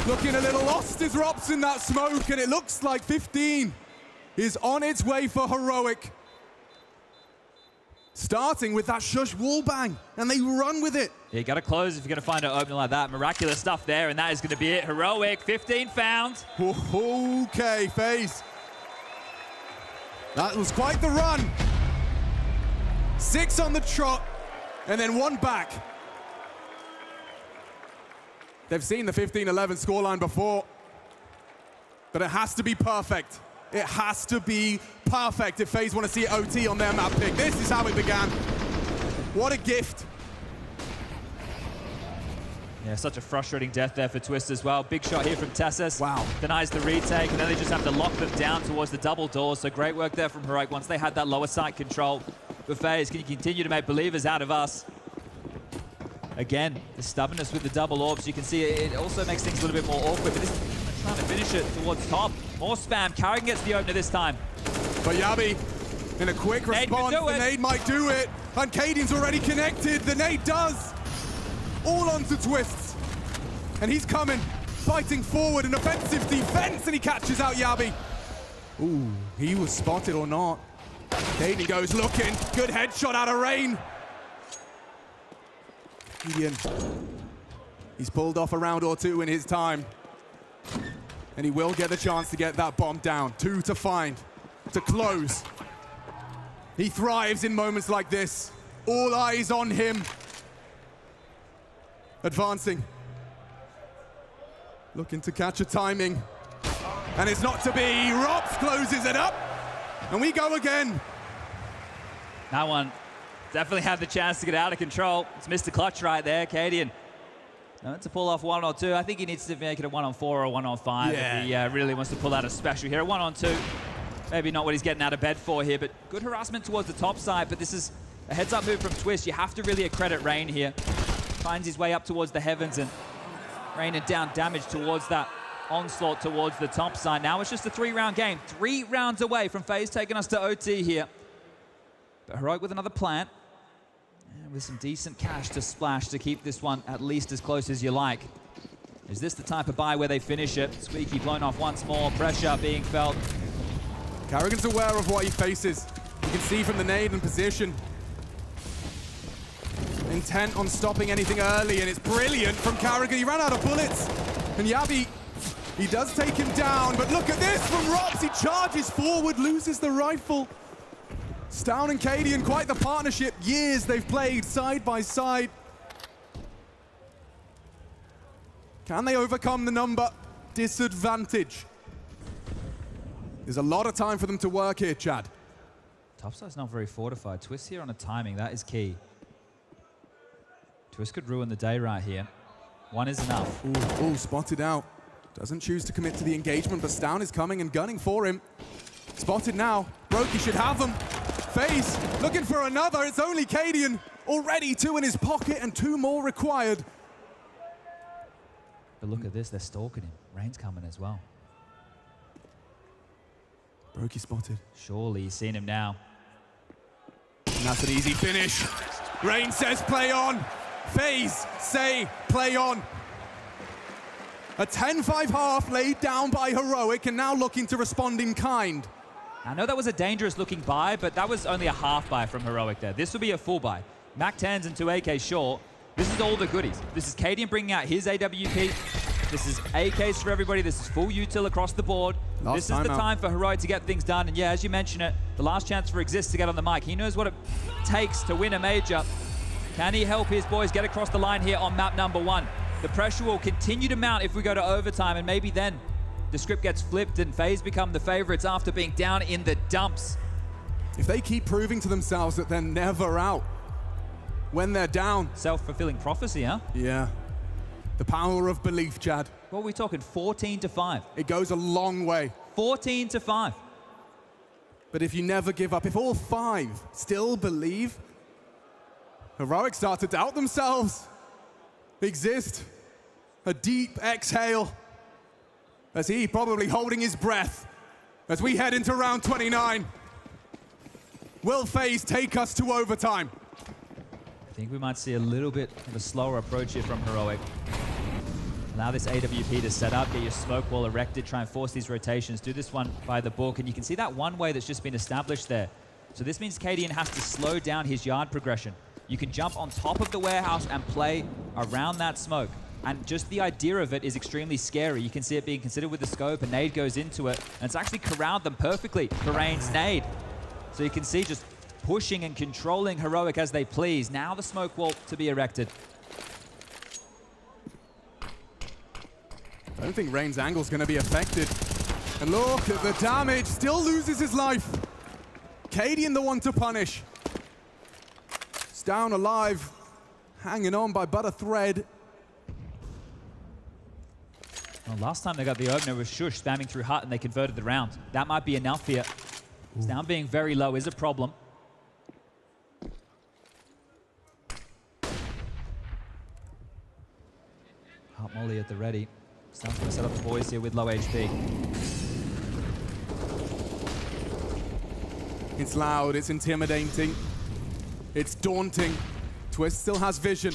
Looking a little lost is Robs in that smoke, and it looks like 15 is on its way for Heroic. Starting with that Shush wallbang, and they run with it. Yeah, you got to close if you're going to find an opening like that. Miraculous stuff there, and that is going to be it. Heroic, 15 found. Okay, FaZe. That was quite the run. 6 on the trot, and then 1 back. They've seen the 15-11 scoreline before, but it has to be perfect. It has to be perfect if FaZe want to see OT on their map pick. This is how it began. What a gift. Yeah, such a frustrating death there for Twist as well. Big shot here from Tessus. Wow. Denies the retake, and then they just have to lock them down towards the double doors. So great work there from Heroic once they had that lower site control. But FaZe, can you continue to make believers out of us? Again, the stubbornness with the double orbs. You can see it also makes things a little bit more awkward, but this is trying to finish it towards top. More spam. Carrigan gets the opener this time. But Yabi, in a quick response, the nade might do it. And Cadian's already connected. The nade does. All onto Twists. And he's coming, fighting forward, an offensive defense, and he catches out Yabi. Ooh, he was spotted or not. Cadian goes looking. Good headshot out of Rain. Cadian, he's pulled off a round or two in his time. And he will get the chance to get that bomb down. 2 to find, to close. He thrives in moments like this. All eyes on him. Advancing. Looking to catch a timing. And it's not to be. Rops closes it up. And we go again. That one definitely had the chance to get out of control. It's Mr. Clutch right there, Cadian. To pull off 1 or 2. I think he needs to make it a 1 on 4 or a 1 on 5 if he really wants to pull out a special here. A 1 on 2. Maybe not what he's getting out of bed for here, but good harassment towards the top side. But this is a heads-up move from Twist. You have to really accredit Rain here. Finds his way up towards the heavens and raining down damage towards that onslaught towards the top side. Now it's just a 3-round game. 3 rounds away from FaZe taking us to OT here. But Heroic with another plant. And with some decent cash to splash to keep this one at least as close as you like. Is this the type of buy where they finish it? Squeaky blown off once more. Pressure being felt. Carrigan's aware of what he faces. You can see from the nade and position. Intent on stopping anything early, and it's brilliant from Carrigan. He ran out of bullets. And Yabi, he does take him down, but look at this from Rops. He charges forward, loses the rifle. Stown and Cadian, quite the partnership. Years they've played side by side. Can they overcome the number disadvantage? There's a lot of time for them to work here, Chad. Topside's not very fortified. Twist here on a timing, that is key. Twist could ruin the day right here. 1 is enough. Ooh, spotted out. Doesn't choose to commit to the engagement, but Stown is coming and gunning for him. Spotted now. Brokey should have them. FaZe looking for another. It's only Cadian. Already 2 in his pocket and 2 more required. But look at this, they're stalking him. Rain's coming as well. Brokey spotted. Surely he's seen him now. And that's an easy finish. Rain says play on. FaZe say play on. A 10-5 half laid down by Heroic and now looking to respond in kind. I know that was a dangerous looking buy, but that was only a half buy from Heroic there. This will be a full buy. Mac 10s and 2 AK short. This is all the goodies. This is Cadian bringing out his AWP. This is AKs for everybody. This is full util across the board. This is the time for Heroic to get things done. And yeah, as you mentioned it, the last chance for Exist to get on the mic. He knows what it takes to win a major. Can he help his boys get across the line here on map number 1? The pressure will continue to mount if we go to overtime, and maybe then the script gets flipped and FaZe become the favorites after being down in the dumps. If they keep proving to themselves that they're never out when they're down. Self-fulfilling prophecy, huh? Yeah. The power of belief, Chad. What are we talking, 14-5? It goes a long way. 14-5. But if you never give up, if all 5 still believe, Heroic start to doubt themselves. Exist. A deep exhale. As he probably holding his breath as we head into round 29. Will FaZe take us to overtime? I think we might see a little bit of a slower approach here from Heroic. Allow this AWP to set up, get your smoke wall erected, try and force these rotations, do this one by the book, and you can see that one way that's just been established there. So this means Cadian has to slow down his yard progression. You can jump on top of the warehouse and play around that smoke. And just the idea of it is extremely scary. You can see it being considered with the scope, a nade goes into it, and it's actually corralled them perfectly for Rain's nade. So you can see just pushing and controlling Heroic as they please. Now the smoke wall to be erected. I don't think Rain's angle's going to be affected. And look at the damage. Still loses his life. Cadian the one to punish. It's down alive. Hanging on by but a thread. Well, last time they got the opener was Shush spamming through Hut and they converted the round. That might be enough here. Down being very low is a problem. at the ready. Sounds going to set up the boys here with low HP. It's loud, it's intimidating, it's daunting. Twist still has vision.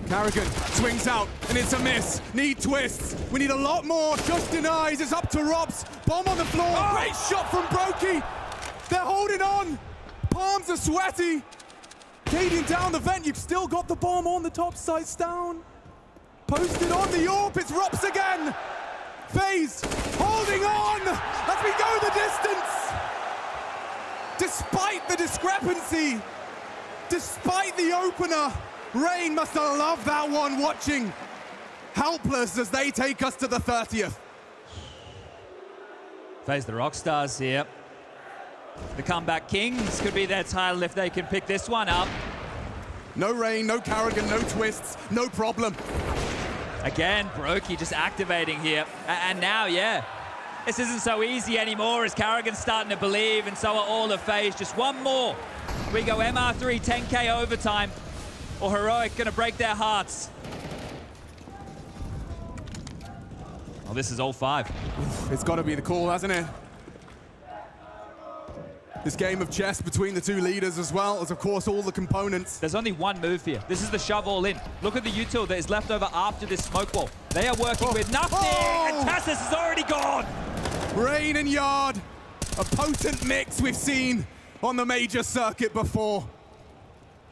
Carrigan swings out, and it's a miss. Need twists. We need a lot more. Just denies. It's up to Robs. Bomb on the floor. Oh! Great shot from Brokey. They're holding on. Palms are sweaty. Cadian down the vent. You've still got the bomb on the top. Sights down. Posted on the AWP. It's Robs again. FaZe holding on as we go the distance. Despite the discrepancy, despite the opener, Rain must have loved that one watching. Helpless as they take us to the 30th. FaZe the Rockstars here. The comeback kings could be their title if they can pick this one up. No Rain, no Carrigan, no twists, no problem. Again, Brokey just activating here. And now, yeah, this isn't so easy anymore as Carrigan's starting to believe, and so are all of FaZe. Just one more. We go MR3, 10K overtime, or Heroic gonna break their hearts. Oh, this is all 5. It's gotta be the call, hasn't it? This game of chess between the two leaders, as well as, of course, all the components. There's only one move here. This is the shove all in. Look at the util that is left over after this smoke wall. They are working with nothing, and Tassus is already gone. Rain and Yard, a potent mix we've seen on the major circuit before.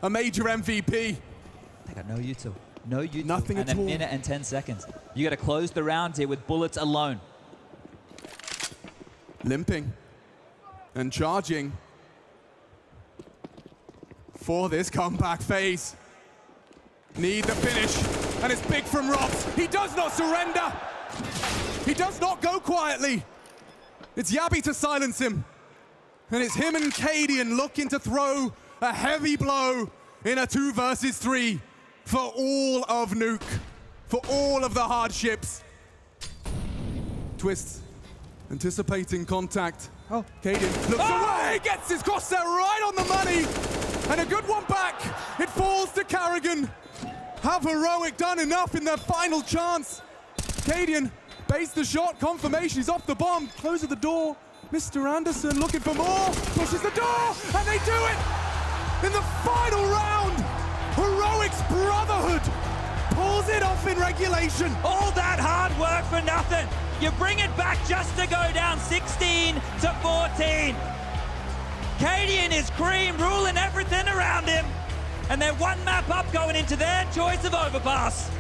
A major MVP. They got no util. No util. Nothing at all. And a minute and 10 seconds. You got to close the round here with bullets alone. Limping and charging for this comeback phase. Need the finish, and it's big from Robs. He does not surrender. He does not go quietly. It's Yabby to silence him. And it's him and Cadian looking to throw a heavy blow in a 2 versus 3 for all of Nuke, for all of the hardships. Twist, anticipating contact. Oh, Cadian looks away, gets his crosshair right on the money, and a good one back. It falls to Carrigan. Have Heroic done enough in their final chance? Cadian baits the shot, confirmation, he's off the bomb, closes the door. Mr. Anderson looking for more, pushes the door, and they do it! In the final round, Heroic's Brotherhood pulls it off in regulation. All that hard work for nothing. You bring it back just to go down 16 to 14. Cadian is cream, ruling everything around him. And they're one map up going into their choice of Overpass.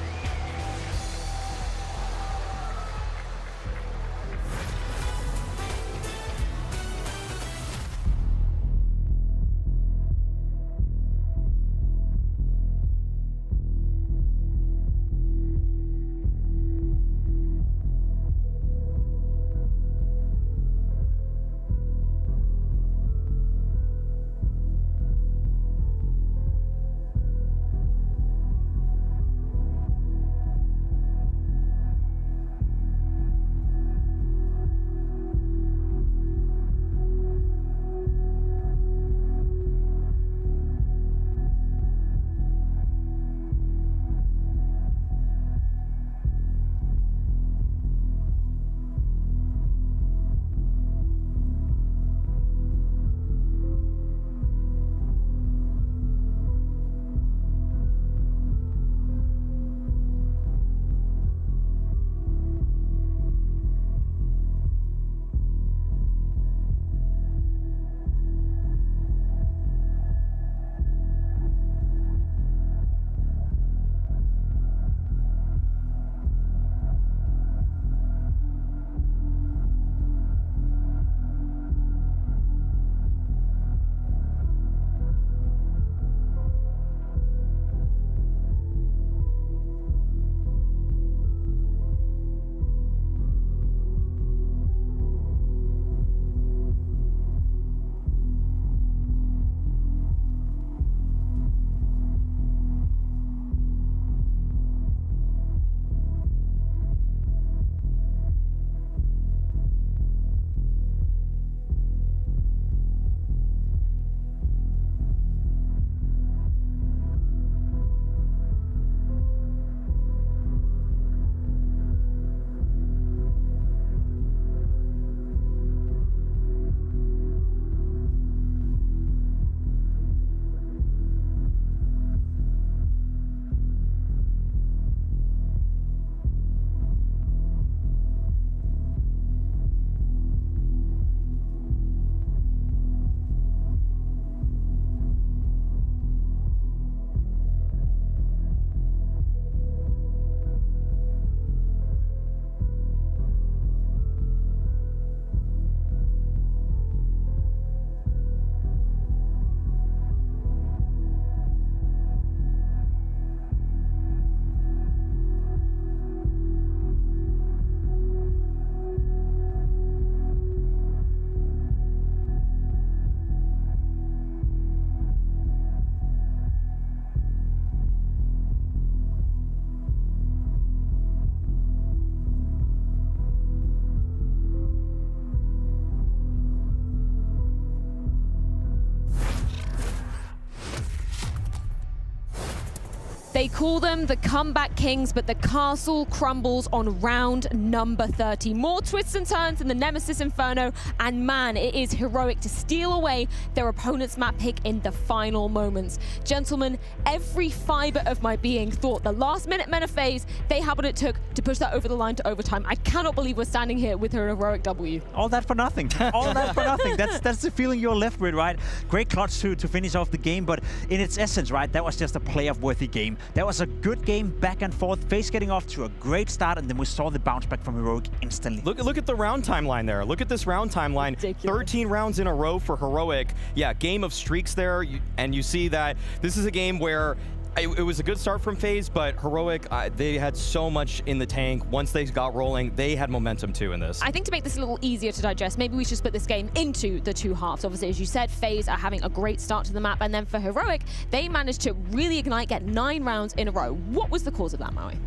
They call them the comeback kings, but the castle crumbles on round number 30. More twists and turns in the Nemesis Inferno, and man, it is heroic to steal away their opponent's map pick in the final moments. Gentlemen, every fiber of my being thought the last minute men of FaZe, they had what it took to push that over the line to overtime. I cannot believe we're standing here with a heroic W. All that for nothing. All that for nothing. That's the feeling you're left with, right? Great clutch to finish off the game, but in its essence, right, that was just a playoff-worthy game. That was a good game, back and forth. FaZe getting off to a great start, and then we saw the bounce back from Heroic instantly. Look at the round timeline there. Look at this round timeline. Ridiculous. 13 rounds in a row for Heroic. Yeah, game of streaks there, and you see that this is a game where it was a good start from FaZe, but Heroic, they had so much in the tank. Once they got rolling, they had momentum too in this. I think to make this a little easier to digest, maybe we should split this game into the two halves. Obviously, as you said, FaZe are having a great start to the map, and then for Heroic, they managed to really ignite, get 9 rounds in a row. What was the cause of that, Maui?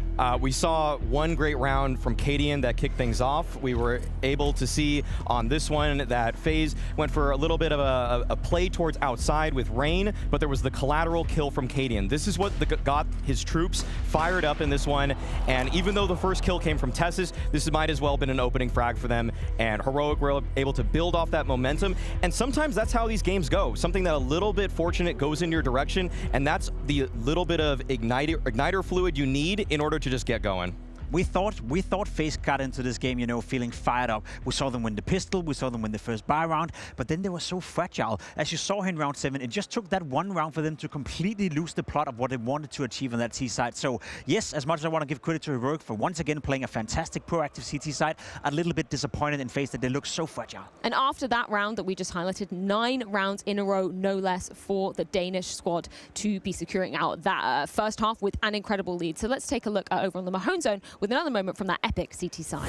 We saw one great round from Cadian that kicked things off. We were able to see on this one that FaZe went for a little bit of a play towards outside with Rain, but there was the collateral kill from Cadian. This is what got his troops fired up in this one, and even though the first kill came from Tessus, this might as well have been an opening frag for them, and Heroic were able to build off that momentum, and sometimes that's how these games go. Something that a little bit fortunate goes in your direction, and that's the little bit of igniter fluid you need in order to just get going. We thought FaZe got into this game, you know, feeling fired up. We saw them win the pistol, we saw them win the first buy round, but then they were so fragile. As you saw in round 7, it just took that one round for them to completely lose the plot of what they wanted to achieve on that T side. So yes, as much as I want to give credit to Heroic for once again playing a fantastic proactive CT side, a little bit disappointed in FaZe that they look so fragile. And after that round that we just highlighted, 9 rounds in a row, no less, for the Danish squad to be securing out that first half with an incredible lead. So let's take a look over on the Mahone zone with another moment from that epic CT side.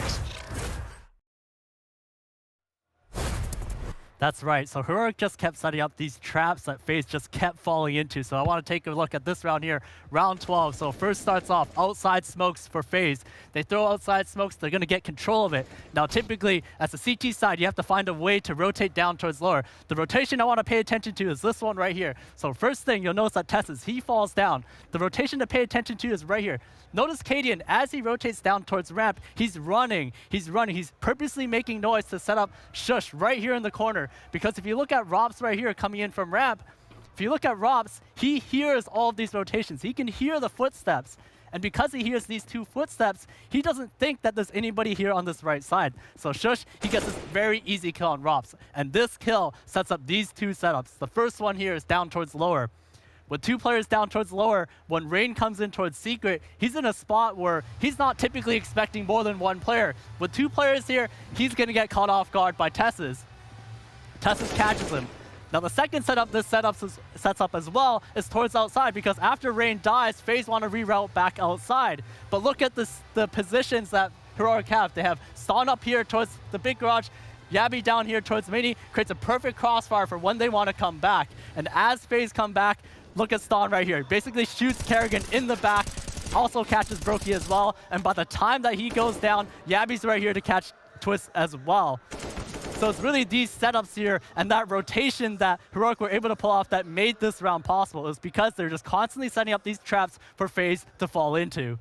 That's right. So Heroic just kept setting up these traps that FaZe just kept falling into. So I want to take a look at this round here, round 12. So first starts off outside smokes for FaZe. They throw outside smokes, they're going to get control of it. Now typically, as a CT side, you have to find a way to rotate down towards lower. The rotation I want to pay attention to is this one right here. So first thing, you'll notice that Tessus, he falls down. The rotation to pay attention to is right here. Notice Cadian, as he rotates down towards ramp, he's running. He's purposely making noise to set up Shush right here in the corner. Because if you look at Robs right here coming in from ramp, if you look at Robs, he hears all of these rotations. He can hear the footsteps. And because he hears these 2 footsteps, he doesn't think that there's anybody here on this right side. So Shush, he gets this very easy kill on Robs. And this kill sets up these 2 setups. The first one here is down towards lower. With 2 players down towards lower, when Rain comes in towards Secret, he's in a spot where he's not typically expecting more than 1 player. With 2 players here, he's going to get caught off guard by Tessus. Tessus catches him. Now the second setup this sets up as well is towards outside, because after Rain dies, FaZe want to reroute back outside. But look at the positions that Heroic have. They have Ston up here towards the big garage, Yabby down here towards Mini, creates a perfect crossfire for when they want to come back. And as FaZe come back, look at Ston right here. Basically shoots Kerrigan in the back, also catches Brokey as well. And by the time that he goes down, Yabby's right here to catch Twist as well. So it's really these setups here and that rotation that Heroic were able to pull off that made this round possible. It was because they're just constantly setting up these traps for FaZe to fall into.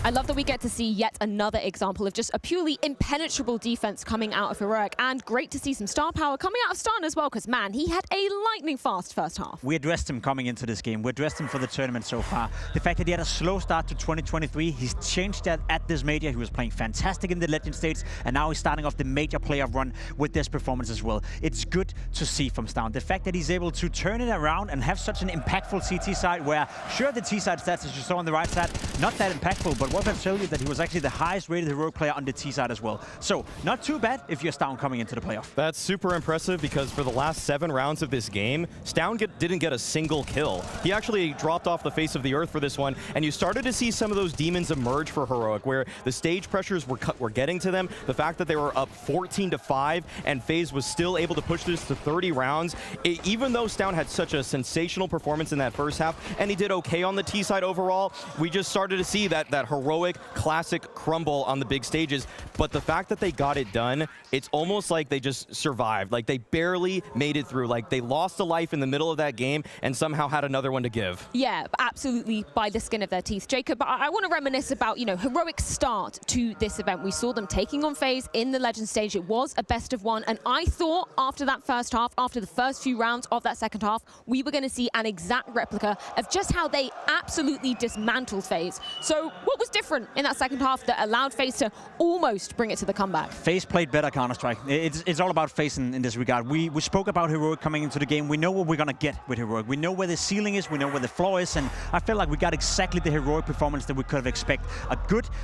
I love that we get to see yet another example of just a purely impenetrable defense coming out of Heroic, and great to see some star power coming out of Stan as well, because man, he had a lightning fast first half. We addressed him coming into this game. We addressed him for the tournament so far. The fact that he had a slow start to 2023, he's changed that at this major. He was playing fantastic in the Legend States, and now he's starting off the major playoff run with this performance as well. It's good to see from Stan. The fact that he's able to turn it around and have such an impactful CT side, where sure the T side stats as you saw on the right side, not that impactful, but what I've told you that he was actually the highest rated Heroic player on the T side as well. So not too bad if you're Stown coming into the playoff. That's super impressive, because for the last 7 rounds of this game, Stown didn't get a single kill. He actually dropped off the face of the earth for this one, and you started to see some of those demons emerge for Heroic, where the stage pressures were getting to them. The fact that they were up 14-5 and FaZe was still able to push this to 30 rounds, even though Stown had such a sensational performance in that first half, and he did okay on the T side overall, we just started to see that heroic, classic crumble on the big stages. But the fact that they got it done, it's almost like they just survived. Like they barely made it through. Like they lost a life in the middle of that game and somehow had another one to give. Yeah, absolutely by the skin of their teeth. Jacob, I want to reminisce about, heroic start to this event. We saw them taking on FaZe in the Legend stage. It was a best of one. And I thought after that first half, after the first few rounds of that second half, we were going to see an exact replica of just how they absolutely dismantled FaZe. So what was different in that second half that allowed FaZe to almost bring it to the comeback? FaZe played better Counter-Strike. It's all about FaZe in this regard. We spoke about Heroic coming into the game. We know what we're going to get with Heroic. We know where the ceiling is. We know where the floor is. And I feel like we got exactly the Heroic performance that we could have expected.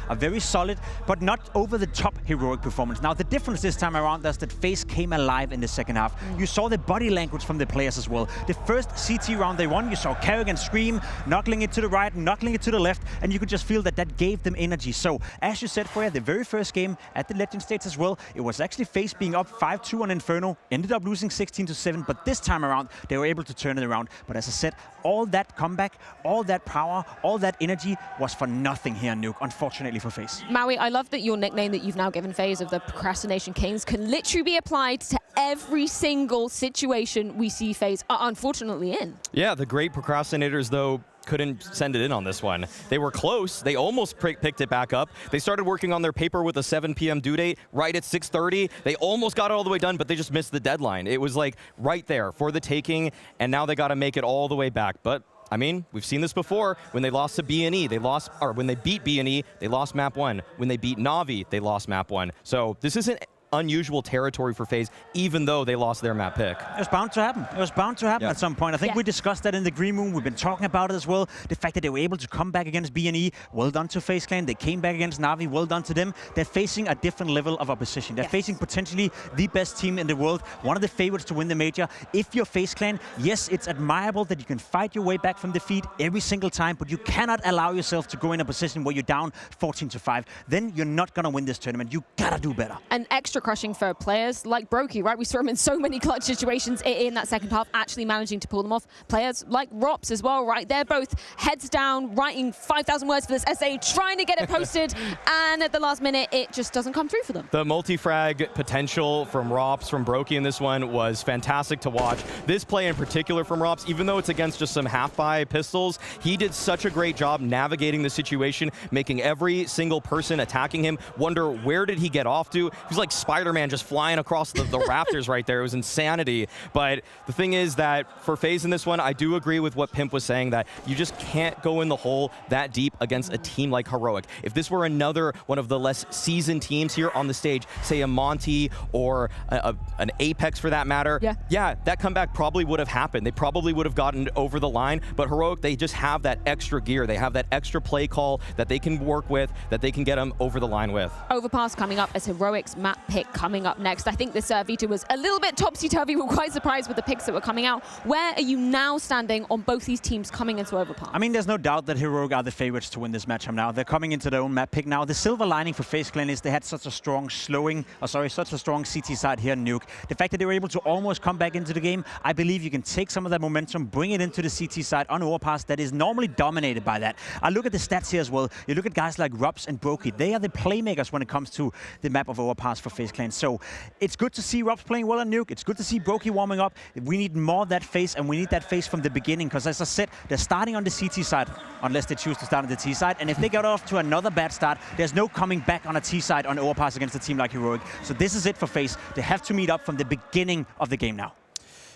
A very solid, but not over-the-top Heroic performance. Now, the difference this time around is that FaZe came alive in the second half. You saw the body language from the players as well. The first CT round they won, you saw Kerrigan scream, knuckling it to the right, knuckling it to the left, and you could just feel that gave them energy. So, as you said, Freya, the very first game at the Legend stage as well, it was actually FaZe being up 5-2 on Inferno, ended up losing 16-7, but this time around, they were able to turn it around. But as I said, all that comeback, all that power, all that energy was for nothing here in Nuke, unfortunately for FaZe. Maui, I love that your nickname that you've now given FaZe of the Procrastination Kings can literally be applied to every single situation we see FaZe unfortunately in. Yeah, the great procrastinators, though, couldn't send it in on this one. They were close. They almost picked it back up. They started working on their paper with a 7 p.m. due date right at 6:30. They almost got it all the way done, but they just missed the deadline. It was like right there for the taking, and now they got to make it all the way back. But I mean, we've seen this before. When they lost to B&E, when they beat B&E, they lost map 1. When they beat Na'Vi, they lost map 1. So this isn't unusual territory for FaZe, even though they lost their map pick. It was bound to happen. It was bound to happen at some point. I think we discussed that in the green room. We've been talking about it as well. The fact that they were able to come back against B&E, well done to FaZe Clan. They came back against Na'Vi, well done to them. They're facing a different level of opposition. They're facing potentially the best team in the world, one of the favorites to win the major. If you're FaZe Clan, yes, it's admirable that you can fight your way back from defeat every single time, but you cannot allow yourself to go in a position where you're down 14-5. Then you're not going to win this tournament. You gotta do better. And extra crushing for players like Brokey, right? We saw him in so many clutch situations in that second half, actually managing to pull them off. Players like Rops as well, right? They're both heads down, writing 5,000 words for this essay, trying to get it posted, and at the last minute, it just doesn't come through for them. The multi-frag potential from Rops, from Brokey in this one was fantastic to watch. This play in particular from Rops, even though it's against just some half-buy pistols, he did such a great job navigating the situation, making every single person attacking him wonder where did he get off to. He was like Spider-Man just flying across the rafters right there. It was insanity. But the thing is that for FaZe in this one, I do agree with what Pimp was saying, that you just can't go in the hole that deep against a team like Heroic. If this were another one of the less seasoned teams here on the stage, say a Monte or an Apeks for that matter, yeah, that comeback probably would have happened. They probably would have gotten over the line. But Heroic, they just have that extra gear. They have that extra play call that they can work with, that they can get them over the line with. Overpass coming up as Heroic's map pick coming up next. I think this Vita was a little bit topsy-turvy. We're quite surprised with the picks that were coming out. Where are you now standing on both these teams coming into Overpass? I mean, there's no doubt that Heroic are the favorites to win this matchup now. They're coming into their own map pick now. The silver lining for FaZe Clan is they had such a strong such a strong CT side here in Nuke. The fact that they were able to almost come back into the game, I believe you can take some of that momentum, bring it into the CT side on Overpass that is normally dominated by that. I look at the stats here as well. You look at guys like Rubs and Brokey. They are the playmakers when it comes to the map of Overpass for FaZe Clan. So it's good to see Rubs playing well on Nuke. It's good to see Brokey warming up. We need more of that FaZe, and we need that FaZe from the beginning, because as I said, they're starting on the CT side, unless they choose to start on the T side. And if they get off to another bad start, there's no coming back on a T side on Overpass against a team like Heroic. So this is it for FaZe. They have to meet up from the beginning of the game now.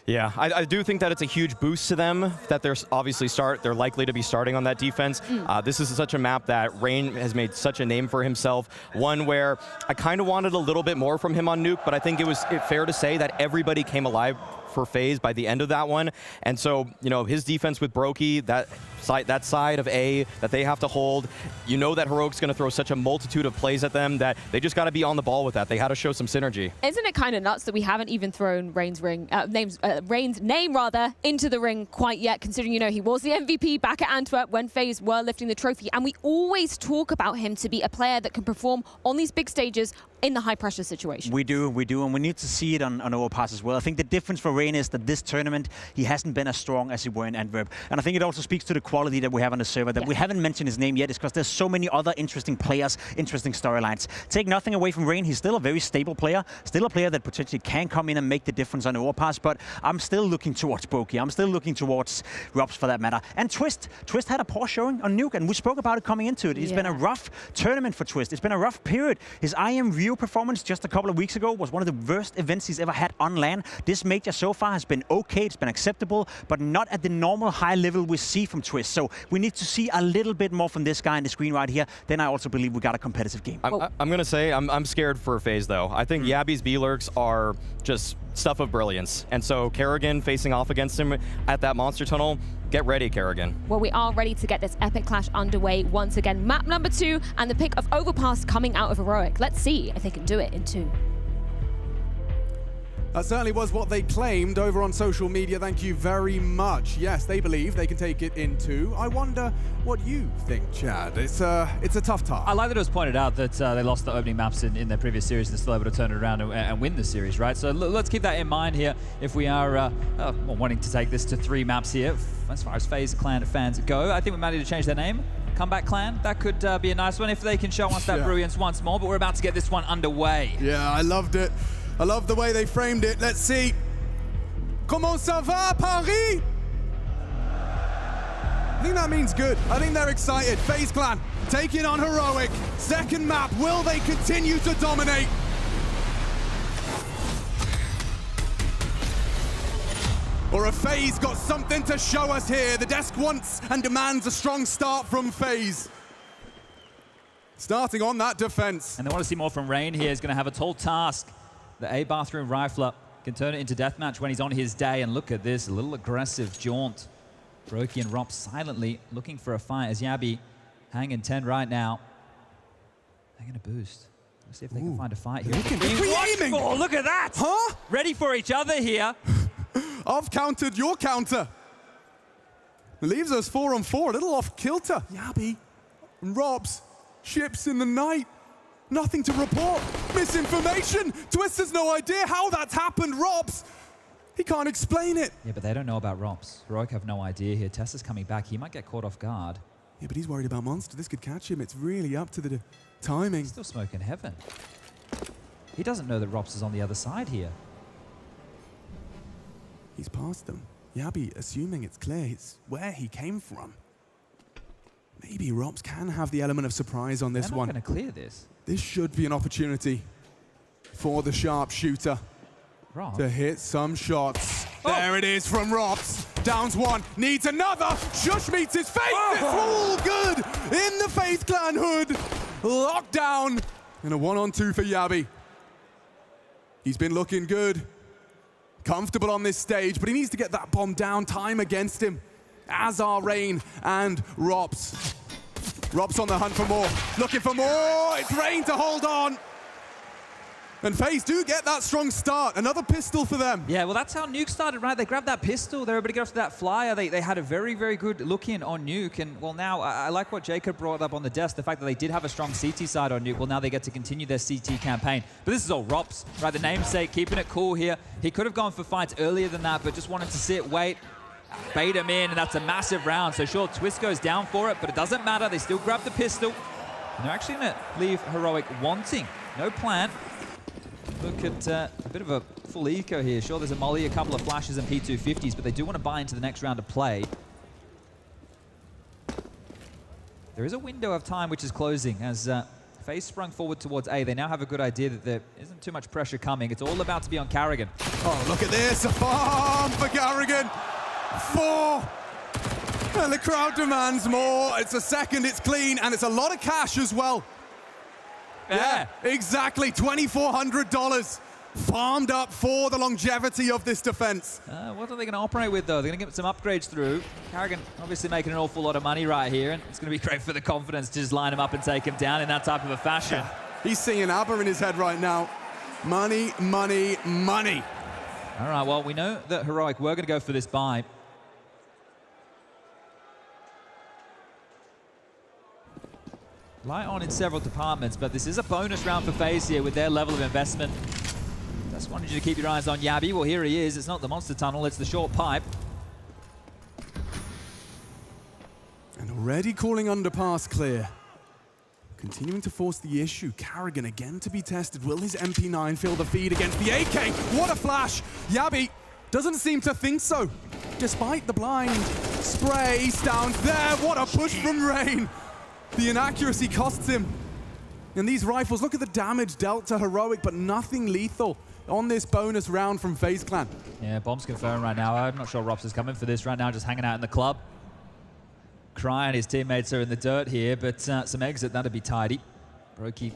Yeah, I do think that it's a huge boost to them that they're likely to be starting on that defense. This is such a map that Rain has made such a name for himself. One where I kind of wanted a little bit more from him on Nuke, but I think it was fair to say that everybody came alive for FaZe by the end of that one. And so, you know, his defense with Brokey, that side of A that they have to hold, you know that Heroic's going to throw such a multitude of plays at them that they just got to be on the ball with that. They had to show some synergy. Isn't it kind of nuts that we haven't even thrown Rain's name into the ring quite yet, considering, you know, he was the MVP back at Antwerp when FaZe were lifting the trophy, and we always talk about him to be a player that can perform on these big stages in the high-pressure situation. We do, and we need to see it on Overpass as well. I think the difference for Rain is that this tournament, he hasn't been as strong as he were in Antwerp. And I think it also speaks to the quality that we have on the server, that we haven't mentioned his name yet, is because there's so many other interesting players, interesting storylines. Take nothing away from Rain, he's still a very stable player, still a player that potentially can come in and make the difference on Overpass, but I'm still looking towards Boki, I'm still looking towards Robs for that matter. And Twist had a poor showing on Nuke, and we spoke about it coming into it. It's been a rough tournament for Twist. It's been a rough period. His IM Rio performance just a couple of weeks ago was one of the worst events he's ever had on LAN. This major so far has been okay, it's been acceptable, but not at the normal high level we see from Twist. So we need to see a little bit more from this guy on the screen right here. Then I also believe we got a competitive game. I'm going to say I'm scared for FaZe, though. I think Yabby's B-lurks are just stuff of brilliance. And so Kerrigan facing off against him at that monster tunnel, get ready, Kerrigan. Well, we are ready to get this epic clash underway once again. Map number 2 and the pick of Overpass coming out of Heroic. Let's see if they can do it in 2. That certainly was what they claimed over on social media. Thank you very much. Yes, they believe they can take it in 2. I wonder what you think, Chad. It's a tough task. I like that it was pointed out that they lost the opening maps in their previous series and they're still able to turn it around and win the series, right? So let's keep that in mind here if we are wanting to take this to 3 maps here. As far as FaZe Clan fans go, I think we might need to change their name. Comeback Clan, that could be a nice one if they can show us that brilliance once more, but we're about to get this one underway. Yeah, I loved it. I love the way they framed it. Let's see. Comment ça va, Paris? I think that means good. I think they're excited. FaZe Clan taking on Heroic. Second map. Will they continue to dominate? Or have FaZe got something to show us here? The desk wants and demands a strong start from FaZe. Starting on that defense. And they want to see more from Rain here. He's going to have a tall task. The A bathroom rifler can turn it into deathmatch when he's on his day. And look at this, a little aggressive jaunt. Brokey and Rop silently looking for a fight as Yabby hanging 10 right now. They're going to boost. Let's see if they can find a fight here. Aiming. Oh, look at that! Huh? Ready for each other here. I've countered your counter. It leaves us 4-on-4, a little off kilter. Yabby and Robs, ships in the night. Nothing to report. Misinformation. Twist has no idea how that's happened. Robs, he can't explain it. Yeah, but they don't know about Robs. Heroic have no idea here. Tessa's coming back. He might get caught off guard. Yeah, but he's worried about Monster. This could catch him. It's really up to the timing. He's still smoking heaven. He doesn't know that Robs is on the other side here. He's past them. Yabby, assuming it's clear, it's where he came from. Maybe Robs can have the element of surprise on this one. They're not going to clear this. This should be an opportunity for the sharpshooter to hit some shots. Oh. There it is from Robs. Downs 1, needs another. Shush meets his face. It's all good in the FaZe Clan hood. Locked down. And a 1-on-2 for Yabby. He's been looking good. Comfortable on this stage, but he needs to get that bomb down. Time against him. As are Rain and Robs. Robs on the hunt for more. Looking for more. It's Rain to hold on. And FaZe do get that strong start. Another pistol for them. Yeah, well, that's how Nuke started, right? They grabbed that pistol. They were able to get off to that flyer. They had a very, very good look in on Nuke. And, well, now, I like what Jacob brought up on the desk, the fact that they did have a strong CT side on Nuke. Well, now they get to continue their CT campaign. But this is all Robs, right? The namesake, keeping it cool here. He could have gone for fights earlier than that, but just wanted to sit, wait, bait him in, and that's a massive round. So, sure, Twist goes down for it, but it doesn't matter. They still grab the pistol. And they're actually going to leave Heroic wanting. No plan. Look at a bit of a full eco here. Sure, there's a molly, a couple of flashes and P250s, but they do want to buy into the next round of play. There is a window of time which is closing as FaZe sprung forward towards A. They now have a good idea that there isn't too much pressure coming. It's all about to be on Carrigan. Oh, look at this. A farm for Carrigan. 4. And the crowd demands more. It's a second, it's clean, and it's a lot of cash as well. Yeah, exactly. $2,400 farmed up for the longevity of this defense. What are they going to operate with, though? They're going to get some upgrades through. Carrigan obviously making an awful lot of money right here, and it's going to be great for the confidence to just line him up and take him down in that type of a fashion. Yeah. He's singing ABBA in his head right now. Money, money, money. All right, well, we know that Heroic were going to go for this buy. light on in several departments, but this is a bonus round for FaZe here with their level of investment. Just wanted you to keep your eyes on Yabi. Well, here he is. It's not the monster tunnel, it's the short pipe. And already calling underpass clear. Continuing to force the issue. Karrigan again to be tested. Will his MP9 feel the feed against the AK? What a flash! Yabi doesn't seem to think so. Despite the blind spray, he's down there. What a push from Rain. The inaccuracy costs him. And these rifles, look at the damage dealt to Heroic, but nothing lethal on this bonus round from FaZe Clan. Yeah, bomb's confirmed right now. I'm not sure Rops is coming for this right now, just hanging out in the club. Cry and his teammates are in the dirt here, but some exit, that'd be tidy. Brokey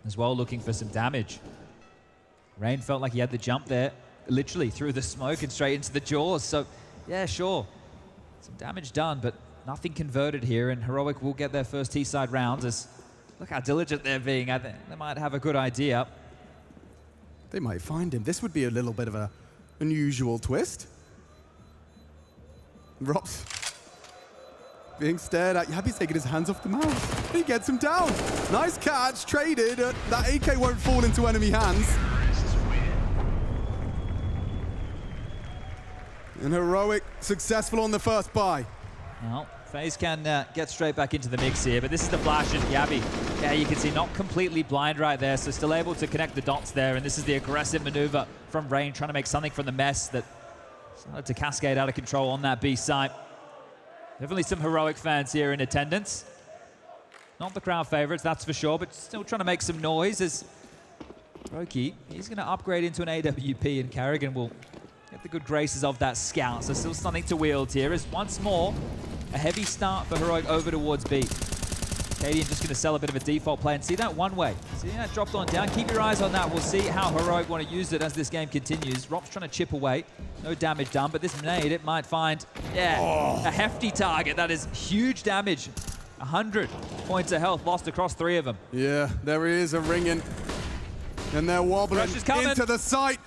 as well looking for some damage. Rain felt like he had the jump there, literally through the smoke and straight into the jaws. So, yeah, sure. Some damage done, but nothing converted here, and Heroic will get their first T-side rounds as look how diligent they're being. I think they might have a good idea. They might find him. This would be a little bit of an unusual twist. Rops being stared at. Yabi's taking his hands off the mouse. He gets him down. Nice catch, traded. That AK won't fall into enemy hands. And Heroic successful on the first buy. Well, FaZe can get straight back into the mix here, but this is the flash, and Yabi, yeah, you can see not completely blind right there, so still able to connect the dots there, and this is the aggressive maneuver from Rain, trying to make something from the mess that started to cascade out of control on that B site. Definitely some Heroic fans here in attendance. Not the crowd favorites, that's for sure, but still trying to make some noise as Brokey, he's going to upgrade into an AWP, and Karrigan will get the good graces of that scout, so still something to wield here as once more a heavy start for Heroic over towards B. Cadian just going to sell a bit of a default play and see that one way. See that dropped on down. Keep your eyes on that. We'll see how Heroic want to use it as this game continues. Rop's trying to chip away. No damage done, but this nade, it might find, a hefty target. That is huge damage. 100 points of health lost across 3 of them. Yeah, there is a ringing. And they're wobbling into the site.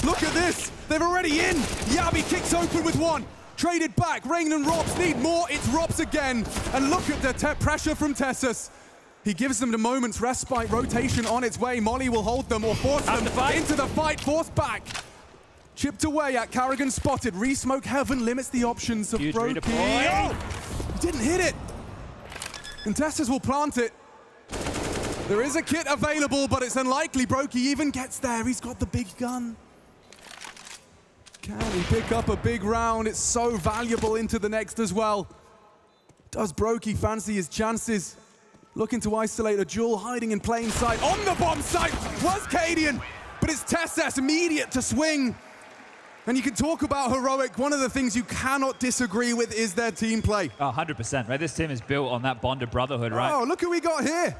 Look at this. They're already in. Yabi kicks open with one. Traded back, Rain and Rops need more, it's Rops again. And look at the pressure from Tessus. He gives them the moment's respite, rotation on its way. Molly will hold them or force them into the fight, forced back. Chipped away at Karrigan spotted, re-smoke heaven limits the options of Brokey. Oh, he didn't hit it. And Tessus will plant it. There is a kit available, but it's unlikely Brokey even gets there. He's got the big gun. Can he pick up a big round? It's so valuable into the next as well. Does Brokey fancy his chances? Looking to isolate a duel, hiding in plain sight. On the bomb site was Cadian, but it's Tessus immediate to swing. And you can talk about Heroic. One of the things you cannot disagree with is their team play. Oh, 100%, right? This team is built on that bond of brotherhood, right? Oh, look who we got here.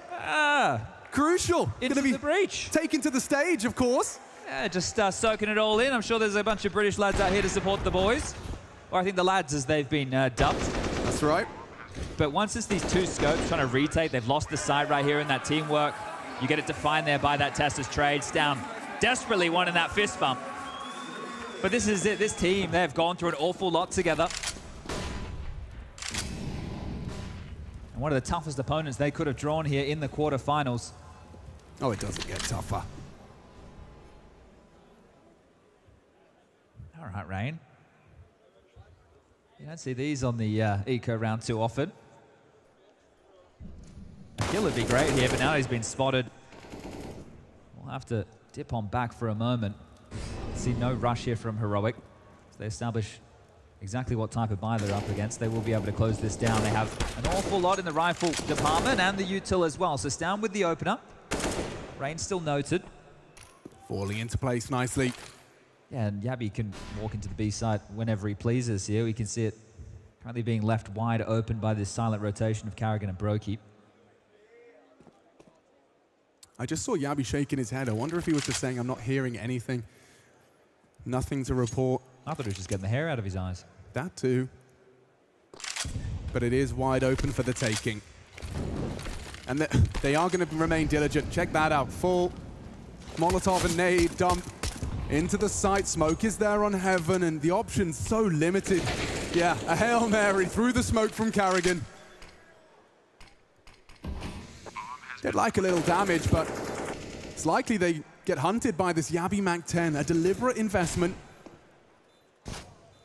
Crucial. Into the breach. Taken to the stage, of course. Yeah, just soaking it all in. I'm sure there's a bunch of British lads out here to support the boys. Or I think the lads, as they've been dubbed. That's right. But once it's these 2 scopes trying to retake, they've lost the side right here in that teamwork. You get it defined there by that Tessus trades down. Desperately wanting that fist bump. But this is it. This team, they've gone through an awful lot together. And one of the toughest opponents they could have drawn here in the quarterfinals. Oh, it doesn't get tougher. All right, Rain. You don't see these on the Eco round too often. A kill would be great here, but now he's been spotted. We'll have to dip on back for a moment. See no rush here from Heroic. So they establish exactly what type of buy they're up against. They will be able to close this down. They have an awful lot in the rifle department and the util as well. So Stound with the opener. Rain still noted. Falling into place nicely. Yeah, and Yabi can walk into the B site whenever he pleases here. We can see it currently being left wide open by this silent rotation of Karrigan and Brokey. I just saw Yabi shaking his head. I wonder if he was just saying, I'm not hearing anything. Nothing to report. I thought he was just getting the hair out of his eyes. That too. But it is wide open for the taking. And they are going to remain diligent. Check that out. Full Molotov and nade dump into the site. Smoke is there on heaven, and the options so limited. Yeah, a Hail Mary through the smoke from Karrigan. They'd like a little damage, but it's likely they get hunted by this Yabi Mac 10, a deliberate investment.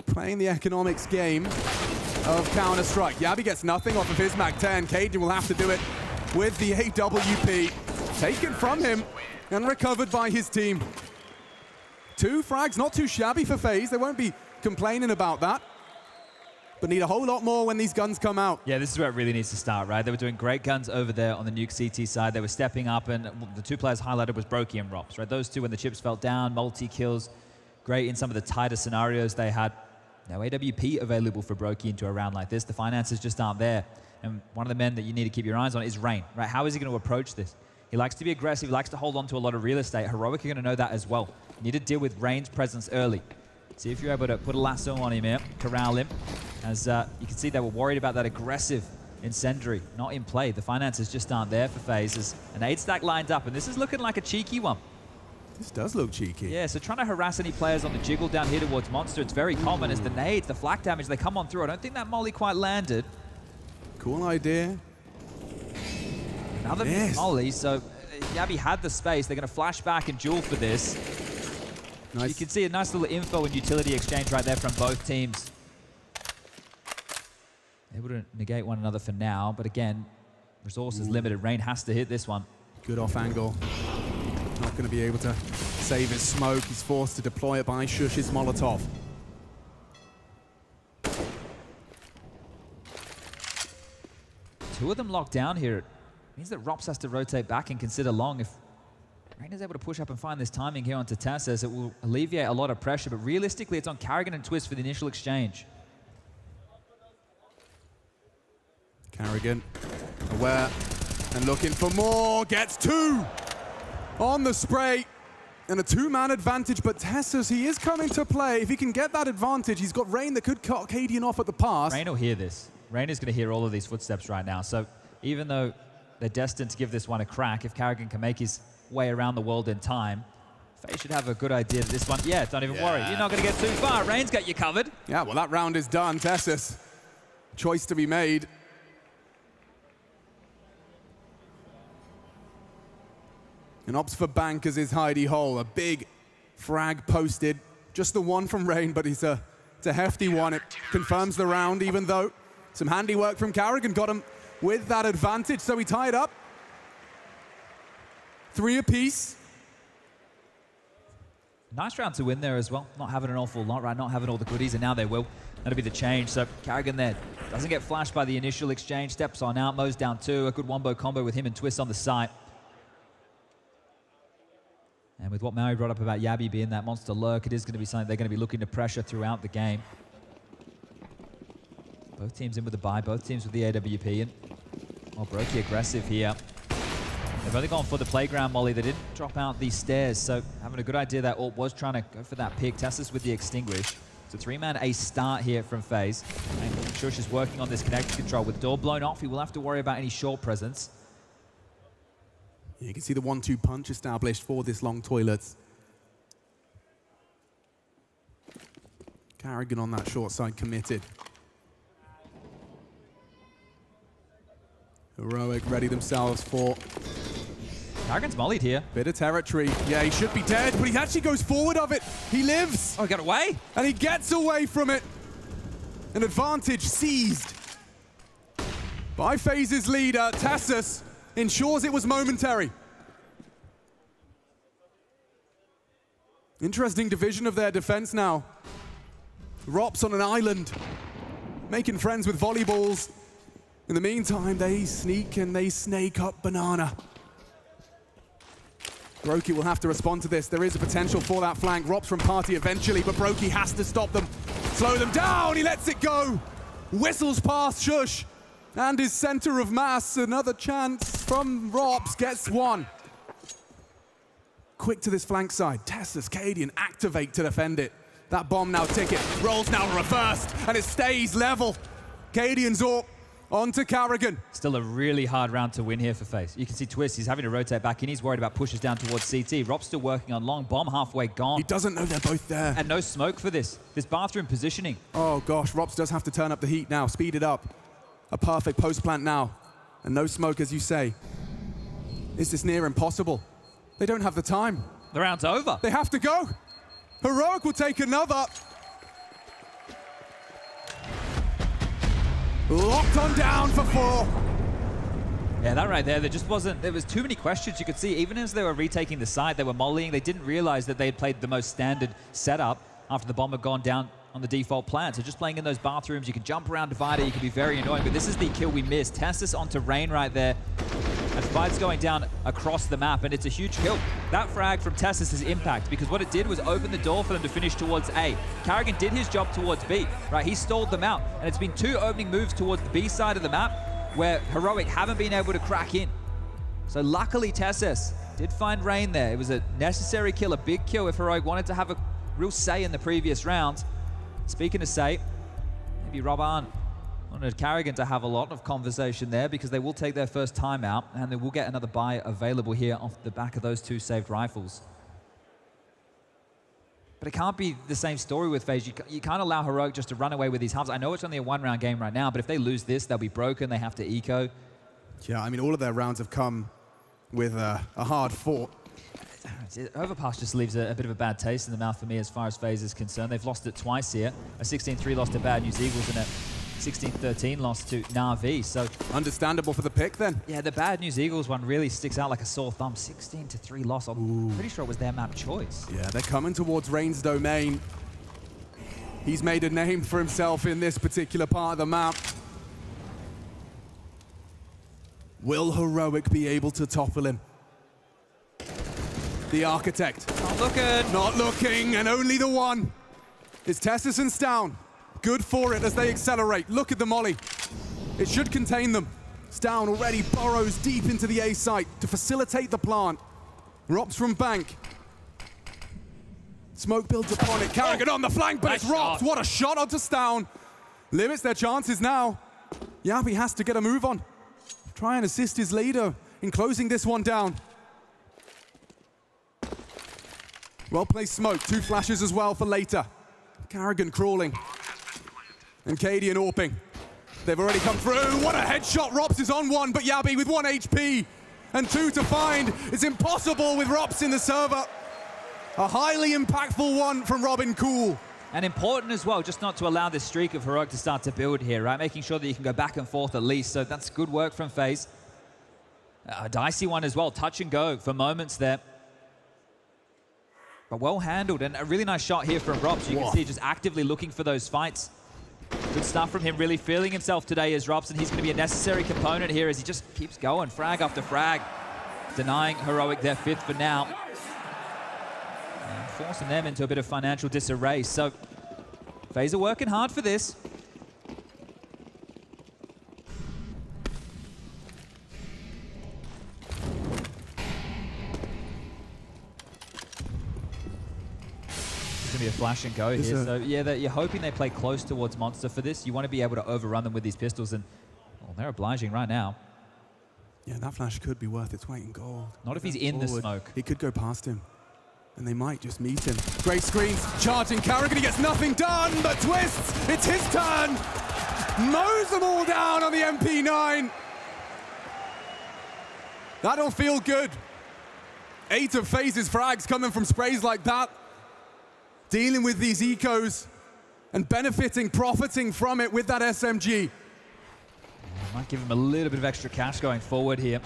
Playing the economics game of Counter-Strike. Yabi gets nothing off of his Mac 10. Cajun will have to do it with the AWP. Taken from him and recovered by his team. 2 frags, not too shabby for FaZe. They won't be complaining about that. But need a whole lot more when these guns come out. Yeah, this is where it really needs to start, right? They were doing great guns over there on the Nuke CT side. They were stepping up, and the 2 players highlighted was Brokey and Rops, right? Those 2, when the chips fell down, multi-kills, great in some of the tighter scenarios. They had no AWP available for Brokey into a round like this. The finances just aren't there. And one of the men that you need to keep your eyes on is Rain, right? How is he going to approach this? He likes to be aggressive. He likes to hold on to a lot of real estate. Heroic are going to know that as well. You need to deal with Rain's presence early. See if you're able to put a lasso on him here, corral him. As you can see, they were worried about that aggressive incendiary, not in play. The finances just aren't there for FaZe. As an 8-stack lined up, and this is looking like a cheeky one. This does look cheeky. Yeah, so trying to harass any players on the jiggle down here towards Monster, it's very common as the nades, the flak damage, they come on through. I don't think that molly quite landed. Cool idea. Another molly, so Yabi had the space. They're going to flash back and duel for this. Nice. You can see a nice little info and utility exchange right there from both teams. Able to negate one another for now, but again, resources limited. Rain has to hit this one. Good off angle. Not going to be able to save his smoke. He's forced to deploy it by Shush's Molotov. Two of them locked down here. It means that Rops has to rotate back and consider long. If Rain is able to push up and find this timing here onto Tassos, it will alleviate a lot of pressure, but realistically, it's on Carrigan and Twist for the initial exchange. Carrigan, aware and looking for more, gets 2 on the spray, and a 2-man advantage, but Tassos, he is coming to play. If he can get that advantage, he's got Rain that could cut Cadian off at the pass. Rain will hear this. Rain is going to hear all of these footsteps right now, so even though they're destined to give this one a crack, if Carrigan can make his way around the world in time, FaZe should have a good idea of this one. Yeah, don't even worry. You're not going to get too far. Rain's got you covered. Yeah, well, that round is done. Tassos, choice to be made. And opts for Bank as his hidey hole. A big frag posted. Just the one from Rain, but it's a hefty one. It confirms the round, even though some handiwork from Carrigan got him with that advantage. So he tied up. 3 apiece. Nice round to win there as well. Not having an awful lot, right? Not having all the goodies, and now they will. That'll be the change. So Carrigan there doesn't get flashed by the initial exchange. Steps on out, mows down 2. A good wombo combo with him and Twist on the side. And with what Maui brought up about Yabi being that monster lurk, it is going to be something they're going to be looking to pressure throughout the game. Both teams in with the buy, both teams with the AWP. And Brokey aggressive here. They've only gone for the playground molly. They didn't drop out these stairs, so having a good idea that Orp was trying to go for that pick. Tassos with the extinguish. It's a 3-man ace start here from FaZe. And Shush is working on this connected control. With the door blown off, he will have to worry about any short presence. You can see the 1-2 punch established for this long toilets. Carrigan on that short side committed. Heroic ready themselves for... Carrigan's mollied here. Bit of territory. Yeah, he should be dead, but he actually goes forward of it. He lives. Oh, he got away? And he gets away from it. An advantage seized by FaZe's leader, Tassos. Ensures it was momentary. Interesting division of their defense now. Rops on an island, making friends with volleyballs. In the meantime, they sneak and they snake up Banana. Brokey will have to respond to this. There is a potential for that flank. Rops from party eventually, but Brokey has to stop them. Slow them down, he lets it go. Whistles past Shush. And his center of mass, another chance from Rops, gets 1. Quick to this flank side. Tassos, Cadian activate to defend it. That bomb now ticket, rolls now reversed, and it stays level. Cadian's Orp onto Carrigan. Still a really hard round to win here for FaZe. You can see Twist, he's having to rotate back in. He's worried about pushes down towards CT. Rob's still working on long, bomb halfway gone. He doesn't know they're both there. And no smoke for this bathroom positioning. Oh gosh, Rops does have to turn up the heat now, speed it up. A perfect post plant now, and no smoke as you say. Is this near impossible? They don't have the time. The round's over. They have to go. Heroic will take another. Locked on down for 4. Yeah, that right there, there just wasn't, there was too many questions you could see. Even as they were retaking the site, they were mollying, they didn't realize that they had played the most standard setup after the bomb had gone down on the default plan. So just playing in those bathrooms, you can jump around Divider, you can be very annoying, but this is the kill we missed. Tessus onto Rain right there. And Divider's going down across the map, and it's a huge kill. That frag from Tessus is impact, because what it did was open the door for them to finish towards A. Carrigan did his job towards B, right? He stalled them out, and it's been 2 opening moves towards the B side of the map, where Heroic haven't been able to crack in. So luckily Tessus did find Rain there. It was a necessary kill, a big kill if Heroic wanted to have a real say in the previous round. Speaking of say, maybe Robban wanted Carrigan to have a lot of conversation there, because they will take their first timeout and they will get another buy available here off the back of those 2 saved rifles. But it can't be the same story with FaZe. You can't allow Heroic just to run away with these hubs. I know it's only a 1-round game right now, but if they lose this, they'll be broken. They have to eco. Yeah, I mean, all of their rounds have come with a hard fought. Overpass just leaves a bit of a bad taste in the mouth for me as far as FaZe is concerned. They've lost it twice here. A 16-3 loss to Bad News Eagles and a 16-13 loss to Na'Vi. So understandable for the pick then. Yeah, the Bad News Eagles one really sticks out like a sore thumb. 16-3 loss. I'm pretty sure it was their map choice. Yeah, they're coming towards Rain's domain. He's made a name for himself in this particular part of the map. Will Heroic be able to topple him? The Architect. Not looking. Not looking, and only the one. It's Tessus and Stown. Good for it as they accelerate. Look at the molly. It should contain them. Stown already burrows deep into the A site to facilitate the plant. Rops from Bank. Smoke builds upon it. Carrigan on the flank, but it's Rops. What a shot onto Stown. Limits their chances now. Yabi has to get a move on. Try and assist his leader in closing this one down. Well-placed smoke. 2 flashes as well for later. Carrigan crawling. And Cadian AWPing. They've already come through. What a headshot. Rops is on 1, but Yabi with 1 HP. And 2 to find. It's impossible with Rops in the server. A highly impactful one from Robin Cool. And important as well, just not to allow this streak of Heroic to start to build here, right? Making sure that you can go back and forth at least. So that's good work from FaZe. A dicey one as well. Touch and go for moments there. But well handled, and a really nice shot here from Rops. You can see just actively looking for those fights. Good stuff from him, really feeling himself today as Rops, and he's going to be a necessary component here as he just keeps going, frag after frag. Denying Heroic their 5th for now. And forcing them into a bit of financial disarray. So, FaZe are working hard for this. Be a flash and go here. So yeah, you're hoping they play close towards Monster for this. You want to be able to overrun them with these pistols, and well, they're obliging right now. Yeah, that flash could be worth its weight in gold. Not if he's in the smoke. He could go past him, and they might just meet him. Great screens, charging Carrigan, he gets nothing done, but twists, it's his turn! Mows them all down on the MP9. That'll feel good. 8 of FaZe's frags coming from sprays like that. Dealing with these ecos and benefiting, profiting from it with that SMG. Might give him a little bit of extra cash going forward here.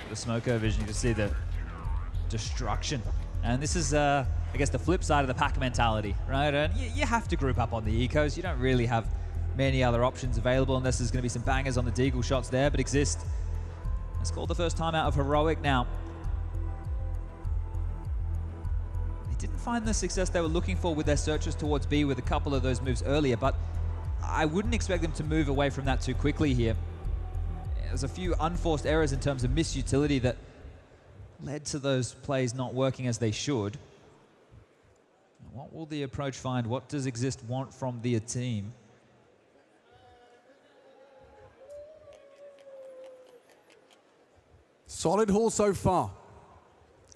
The Smoko vision, you can see the destruction. And this is, I guess, the flip side of the pack mentality, right? And you have to group up on the ecos. You don't really have many other options available unless there's going to be some bangers on the deagle shots there, but exist. Let's call the first time out of Heroic now. Didn't find the success they were looking for with their searches towards B with a couple of those moves earlier, but I wouldn't expect them to move away from that too quickly here. There's a few unforced errors in terms of misutility that led to those plays not working as they should. What will the approach find? What does Exist want from the team? Solid haul so far.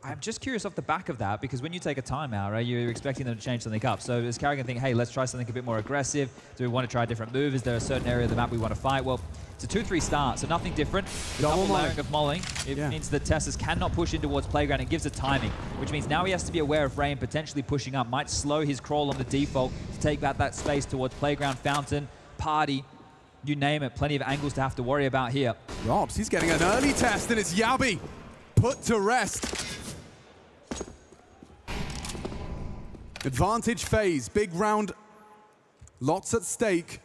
I'm just curious off the back of that, because when you take a timeout, right, you're expecting them to change something up. So does Carrigan think, hey, let's try something a bit more aggressive? Do we want to try a different move? Is there a certain area of the map we want to fight? Well, It's a 2-3 start, so nothing different. The double layering of mulling, it means that Tessus cannot push in towards Playground and gives it timing, which means now he has to be aware of Rain potentially pushing up, might slow his crawl on the default to take back that space towards Playground, Fountain, Party, you name it. Plenty of angles to have to worry about here. Robs, he's getting an early test, and it's Yabi put to rest. Advantage FaZe, big round, lots at stake.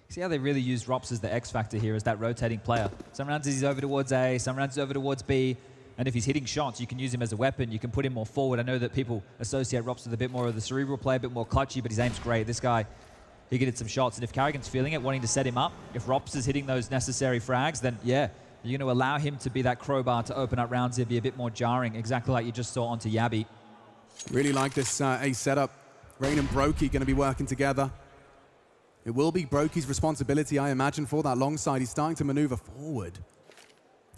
See how they really used Rops as the X factor here as that rotating player. Some rounds he's over towards A, some rounds he's over towards B, and if he's hitting shots, you can use him as a weapon, you can put him more forward. I know that people associate Rops with a bit more of the cerebral play, a bit more clutchy, but his aim's great. This guy, he can hit some shots, and if Carrigan's feeling it, wanting to set him up, if Rops is hitting those necessary frags, then yeah, you're going to allow him to be that crowbar to open up rounds here, be a bit more jarring, exactly like you just saw onto Yabi. Really like this A setup. Rain and Brokey going to be working together. It will be Brokey's responsibility, I imagine, for that long side. He's starting to maneuver forward.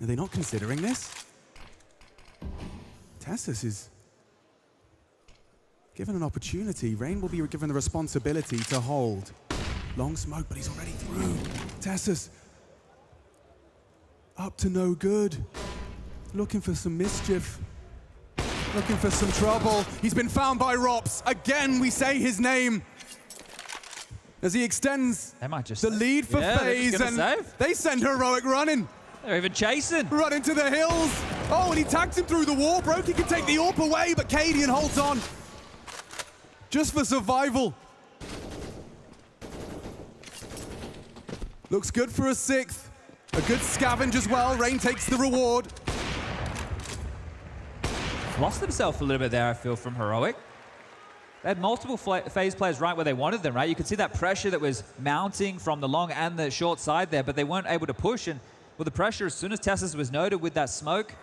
Are they not considering this? Tessus is given an opportunity. Rain will be given the responsibility to hold. Long smoke, but he's already through. Tessus up to no good. Looking for some mischief. Looking for some trouble. He's been found by Rops. Again, we say his name as he extends the lead for FaZe, and they send Heroic running. They're even chasing. Running to the hills. Oh, and he tags him through the wall. Brokey can take the AWP away, but Cadian holds on. Just for survival. Looks good for a 6th. A good scavenge as well. Rain takes the reward. Lost himself a little bit there, I feel, from Heroic. They had multiple FaZe players right where they wanted them, right? You could see that pressure that was mounting from the long and the short side there, but they weren't able to push. And with the pressure, as soon as Tessus was noted with that smoke,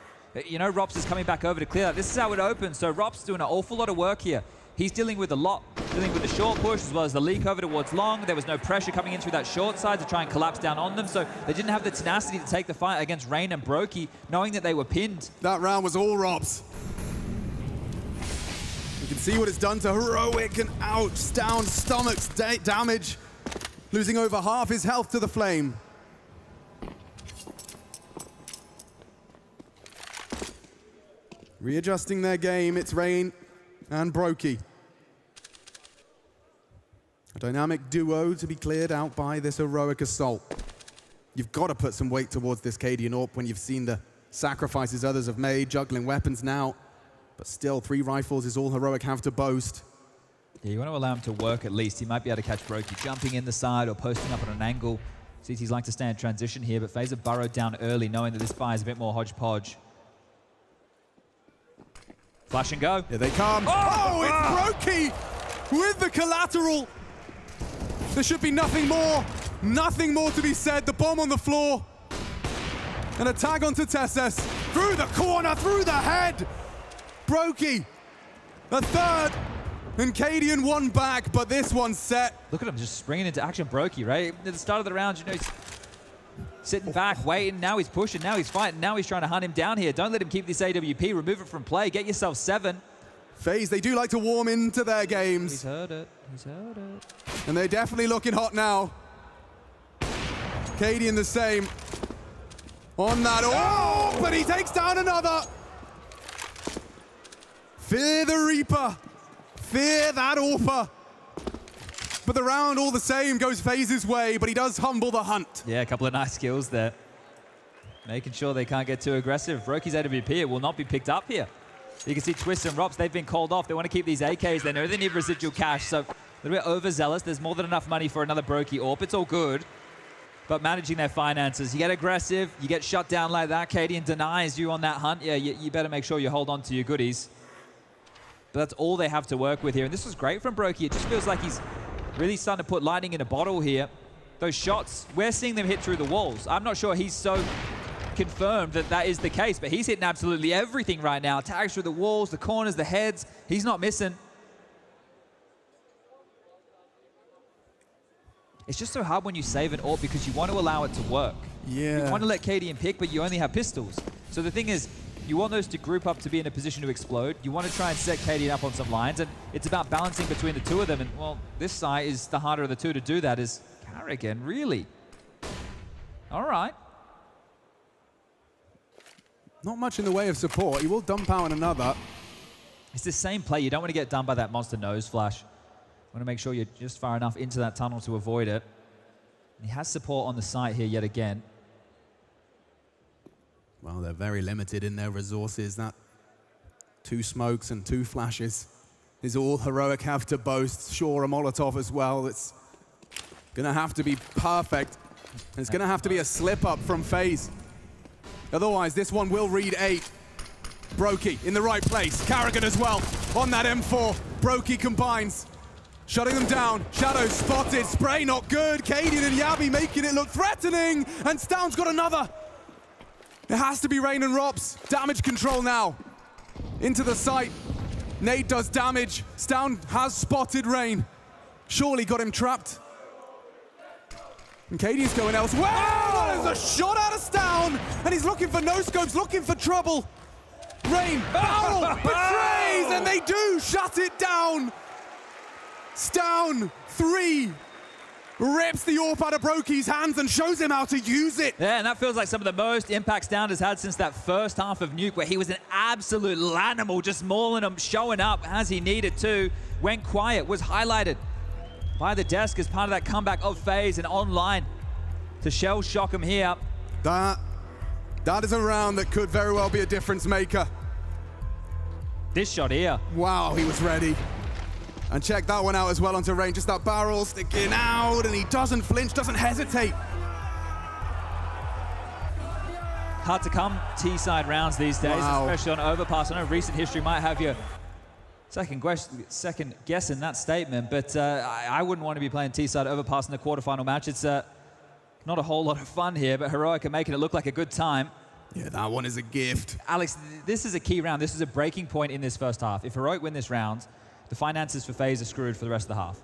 you know, Rops is coming back over to clear that. This is how it opens. So Rops doing an awful lot of work here. He's dealing with a lot, dealing with the short push as well as the leak over towards long. There was no pressure coming in through that short side to try and collapse down on them. So they didn't have the tenacity to take the fight against Rain and Brokey, knowing that they were pinned. That round was all Rops. You can see what it's done to Heroic, and ouch, down stomachs damage. Losing over half his health to the flame. Readjusting their game, it's Rain and Brokey. A dynamic duo to be cleared out by this Heroic assault. You've got to put some weight towards this Cadian AWP when you've seen the sacrifices others have made, juggling weapons now. But still, 3 rifles is all Heroic have to boast. Yeah, you want to allow him to work at least. He might be able to catch Brokey jumping in the side or posting up on an angle. CTs like to stay in transition here, but FaZe have burrowed down early, knowing that this buy is a bit more hodgepodge. Flash and go. Here they come. Oh, it's Brokey with the collateral. There should be nothing more to be said. The bomb on the floor. And a tag onto Tessus. Through the corner, through the head. Brokey, a 3rd, and Cadian 1 back, but this one's set. Look at him just springing into action, Brokey, right? At the start of the round, you know, he's sitting back, waiting, now he's pushing, now he's fighting, now he's trying to hunt him down here. Don't let him keep this AWP, remove it from play, get yourself 7. FaZe, they do like to warm into their games. He's heard it, he's heard it. And they're definitely looking hot now. Cadian the same. On that, oh, but he takes down another. Fear the Reaper. Fear that AWPer. But the round, all the same, goes FaZe's way, but he does humble the hunt. Yeah, a couple of nice kills there. Making sure they can't get too aggressive. Brokey's AWP, it will not be picked up here. You can see Twist and Rops, they've been called off. They want to keep these AKs. They know they need residual cash, so a little bit overzealous. There's more than enough money for another Brokey AWP. It's all good. But managing their finances, you get aggressive, you get shut down like that. Cadian denies you on that hunt. Yeah, you better make sure you hold on to your goodies. But that's all they have to work with here. And this was great from Brokey. It just feels like he's really starting to put lightning in a bottle here. Those shots, we're seeing them hit through the walls. I'm not sure he's so confirmed that that is the case, but he's hitting absolutely everything right now. Tags through the walls, the corners, the heads. He's not missing. It's just so hard when you save an AWP because you want to allow it to work. Yeah. You want to let Cadian pick, but you only have pistols. So the thing is, you want those to group up to be in a position to explode. You want to try and set Cadian up on some lines, and it's about balancing between the two of them. And, well, this side is the harder of the two to do that, as Carrigan, really? All right. Not much in the way of support. He will dump out another. It's the same play. You don't want to get done by that monster nose flash. You want to make sure you're just far enough into that tunnel to avoid it. And he has support on the site here yet again. Well, they're very limited in their resources. That 2 smokes and 2 flashes is all Heroic have to boast. Sure, a Molotov as well. It's going to have to be perfect. And it's going to have to be a slip-up from FaZe. Otherwise, this one will read 8. Brokey in the right place. Carrigan as well on that M4. Brokey combines. Shutting them down. Shadow spotted. Spray not good. Cadian and Yabi making it look threatening. And Stown's got another. It has to be Rain and Rops. Damage control now. Into the site. Nade does damage. Stown has spotted Rain. Surely got him trapped. And Cadian's going elsewhere. Oh, there's a shot out of Stown. And he's looking for no-scopes, looking for trouble. Rain, barrel, betrays, and they do shut it down. Stown, 3. Rips the AWP out of Brokey's hands and shows him how to use it. Yeah, and that feels like some of the most impact Stown has had since that first half of Nuke, where he was an absolute lanimal, just mauling them, showing up as he needed to. Went quiet, was highlighted by the desk as part of that comeback of FaZe and online to shell shock him here. That is a round that could very well be a difference maker. This shot here. Wow, he was ready. And check that one out as well onto Rain. Just that barrel sticking out, and he doesn't flinch, doesn't hesitate. Hard to come T-side rounds these days, especially on Overpass. I know recent history might have you second guessing that statement, but I wouldn't want to be playing T-side Overpass in the quarterfinal match. It's not a whole lot of fun here, but Heroic are making it look like a good time. Yeah, that one is a gift. Alex, this is a key round. This is a breaking point in this first half. If Heroic win this round, the finances for FaZe are screwed for the rest of the half.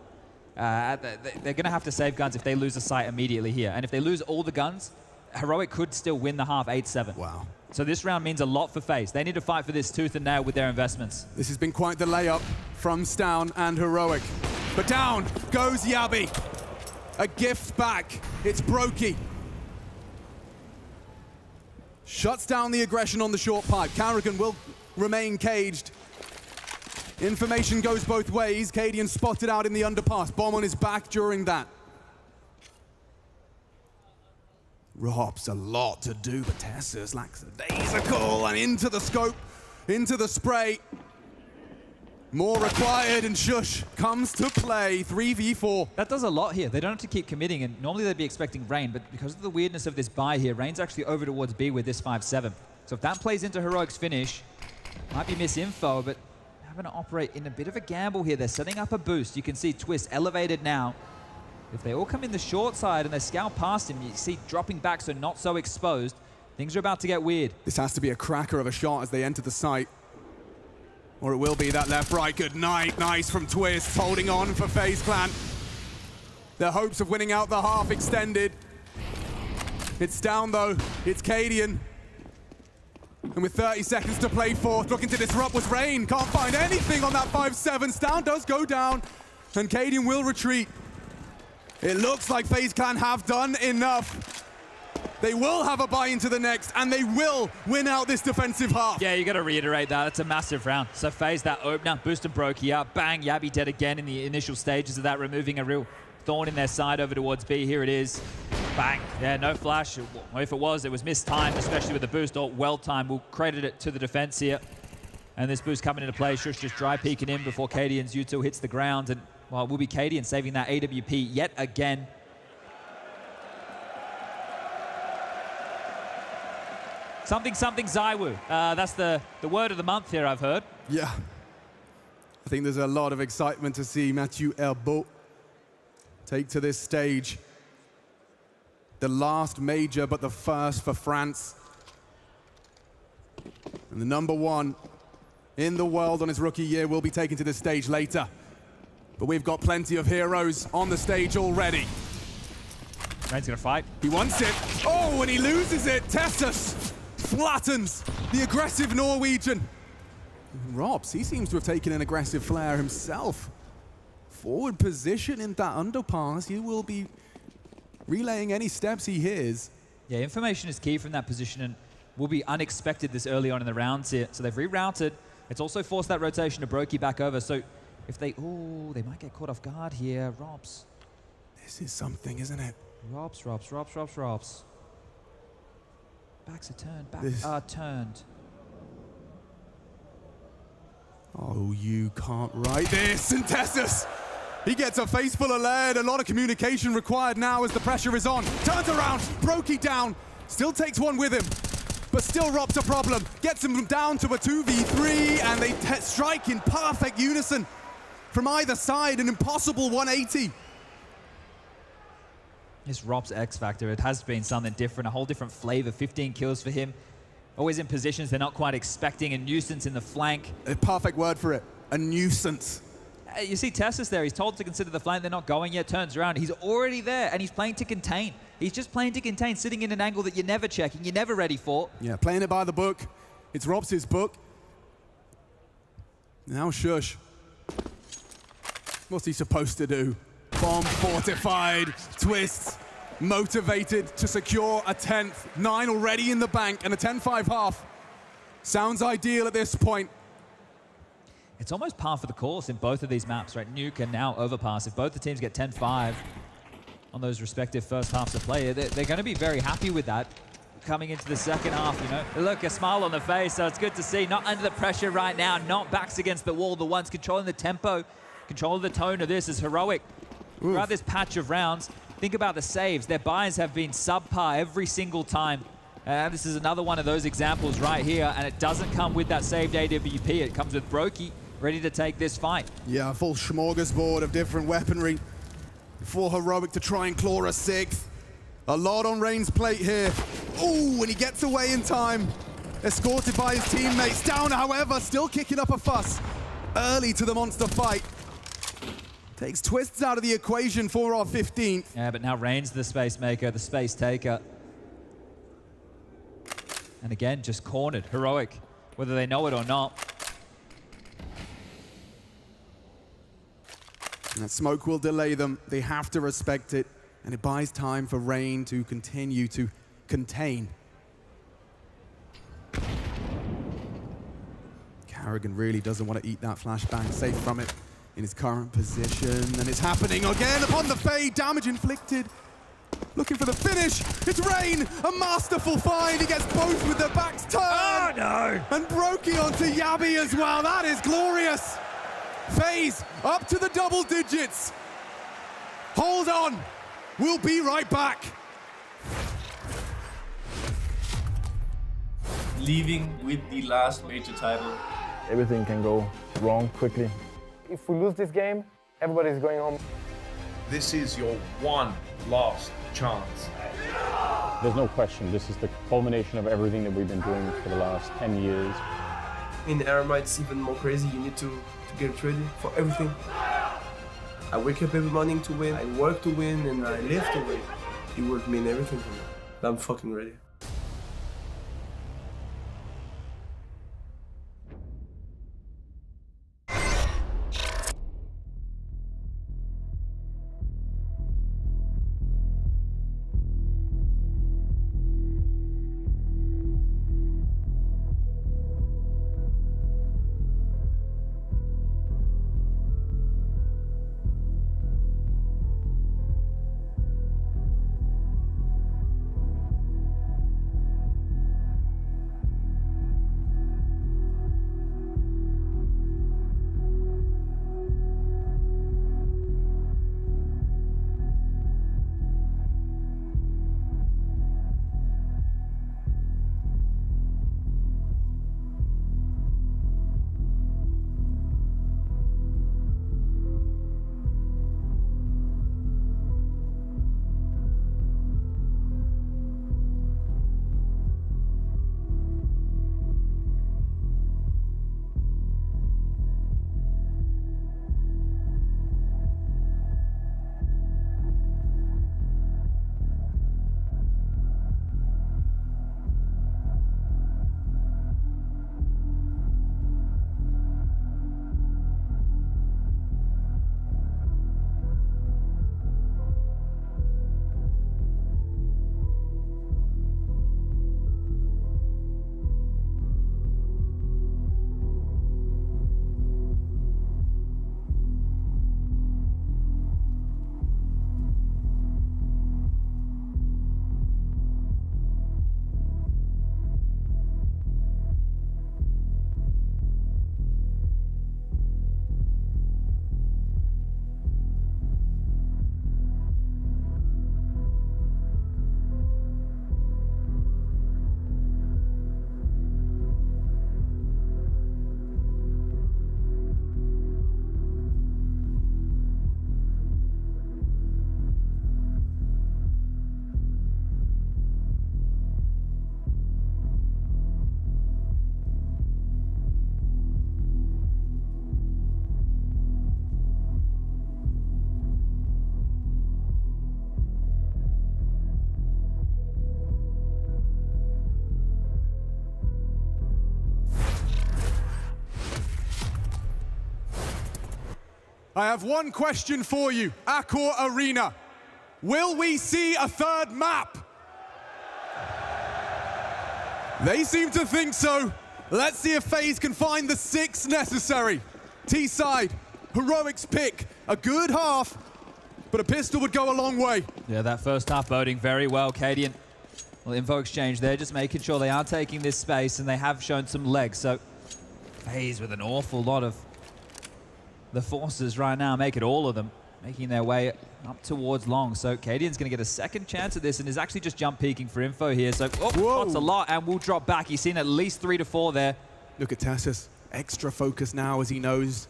They're going to have to save guns if they lose a site immediately here. And if they lose all the guns, Heroic could still win the half 8-7. Wow. So this round means a lot for FaZe. They need to fight for this tooth and nail with their investments. This has been quite the layup from Stown and Heroic. But down goes Yabi. A gift back. It's Brokey. Shuts down the aggression on the short pipe. Carrigan will remain caged. Information goes both ways. Cadian spotted out in the underpass. Bomb on his back during that. Rob's a lot to do, but Tessa's lackadaisical and into the scope, into the spray. More required, and Shush comes to play. 3v4. That does a lot here. They don't have to keep committing, and normally they'd be expecting Rain, but because of the weirdness of this buy here, Rain's actually over towards B with this 5-7. So if that plays into Heroic's finish, might be misinfo, but having to operate in a bit of a gamble here. They're setting up a boost. You can see Twist elevated now. If they all come in the short side and they scout past him, you see dropping back, so not so exposed. Things are about to get weird. This has to be a cracker of a shot as they enter the site. Or it will be that left right. Good night. Nice from Twist, holding on for FaZe Clan. Their hopes of winning out the half extended. It's down though. It's Cadian. And with 30 seconds to play fourth, looking to disrupt was Rain. Can't find anything on that 5-7. Stown does go down, and Cadian will retreat. It looks like FaZe Clan have done enough. They will have a buy into the next, and they will win out this defensive half. Yeah, you got to reiterate that. It's a massive round. So FaZe that opener, boosting Brokey up. Bang, Yabi dead again in the initial stages of that, removing a real thorn in their side over towards B. Here it is. Bang. Yeah, no flash. If it was mistimed, especially with the boost, or well-timed. We'll credit it to the defense here. And this boost coming into play. Shush just dry peeking in before Cadian's U2 hits the ground. And, well, it will be Cadian saving that AWP yet again. Something Zywoo. That's the word of the month here, I've heard. Yeah. I think there's a lot of excitement to see Mathieu Herbeau take to this stage. The last major, but the first for France. And the #1 in the world on his rookie year will be taken to this stage later. But we've got plenty of heroes on the stage already. Rain's gonna fight. He wants it. Oh, and he loses it. Tessus flattens the aggressive Norwegian. Robs, he seems to have taken an aggressive flare himself. Forward position in that underpass. He will be relaying any steps he hears. Yeah, information is key from that position and will be unexpected this early on in the rounds here. So they've rerouted. It's also forced that rotation to Brokey back over. So if they, they might get caught off guard here. Robs. This is something, isn't it? Robs. Backs are turned, backs are turned. Oh, you can't write this. And Tessus, he gets a face full of lead. A lot of communication required now as the pressure is on. Turns around, Brokey down. Still takes one with him, but still Rob's a problem. Gets him down to a 2v3, and they strike in perfect unison from either side. An impossible 180. It's Rob's X factor. It has been something different, a whole different flavor. 15 kills for him. Always in positions they're not quite expecting. A nuisance in the flank. A perfect word for it. A nuisance. You see Tessus there. He's told to consider the flank. They're not going yet. Turns around. He's already there, and he's playing to contain. He's just playing to contain, sitting in an angle that you're never checking, you're never ready for. Yeah, playing it by the book. It's Rob's book. Now Shush. What's he supposed to do? Bomb fortified, Twists, motivated to secure a 10th. 9 already in the bank and a 10-5 half. Sounds ideal at this point. It's almost par for the course in both of these maps, right? Nuke and now Overpass. If both the teams get 10-5 on those respective first halves of play, they're going to be very happy with that coming into the second half, you know. Look, a smile on the face, so it's good to see. Not under the pressure right now, not backs against the wall. The ones controlling the tempo, controlling the tone of this is Heroic. Throughout this patch of rounds, think about the saves. Their buys have been subpar every single time. This is another one of those examples right here, and it doesn't come with that saved AWP. It comes with Brokey ready to take this fight. Yeah, a full smorgasbord of different weaponry for Heroic to try and claw a 6th. A lot on Rain's plate here. Ooh, and he gets away in time. Escorted by his teammates. Down, however, still kicking up a fuss. Early to the monster fight. Takes Twists out of the equation for our 15th. Yeah, but now Rain's the space maker, the space taker. And again, just cornered. Heroic, whether they know it or not. And that smoke will delay them. They have to respect it. And it buys time for Rain to continue to contain. Carrigan really doesn't want to eat that flashbang. Safe from it in his current position. And it's happening again upon the fade. Damage inflicted. Looking for the finish. It's Rain. A masterful find. He gets both with their backs turned. Oh, no. And Brokey onto Yabi as well. That is glorious. FaZe up to the double digits. Hold on. We'll be right back. Leaving with the last major title. Everything can go wrong quickly. If we lose this game, everybody's going home. This is your one last chance. There's no question, this is the culmination of everything that we've been doing for the last 10 years. In Aramite, it's even more crazy. You need to get ready for everything. I wake up every morning to win, I work to win, and I live to win. It would mean everything to me. I'm fucking ready. I have one question for you. Accor Arena. Will we see a third map? They seem to think so. Let's see if FaZe can find the 6 necessary. T-side, Heroic's pick. A good half, but a pistol would go a long way. Yeah, that first half boding very well. Cadian, well, info exchange there, just making sure they are taking this space, and they have shown some legs. So FaZe with an awful lot of the forces right now, make it all of them, making their way up towards long. So Cadian's going to get a second chance at this and is actually just jump peeking for info here. So, that's a lot, and will drop back. He's seen at least 3 to 4 there. Look at Tassus, extra focus now as he knows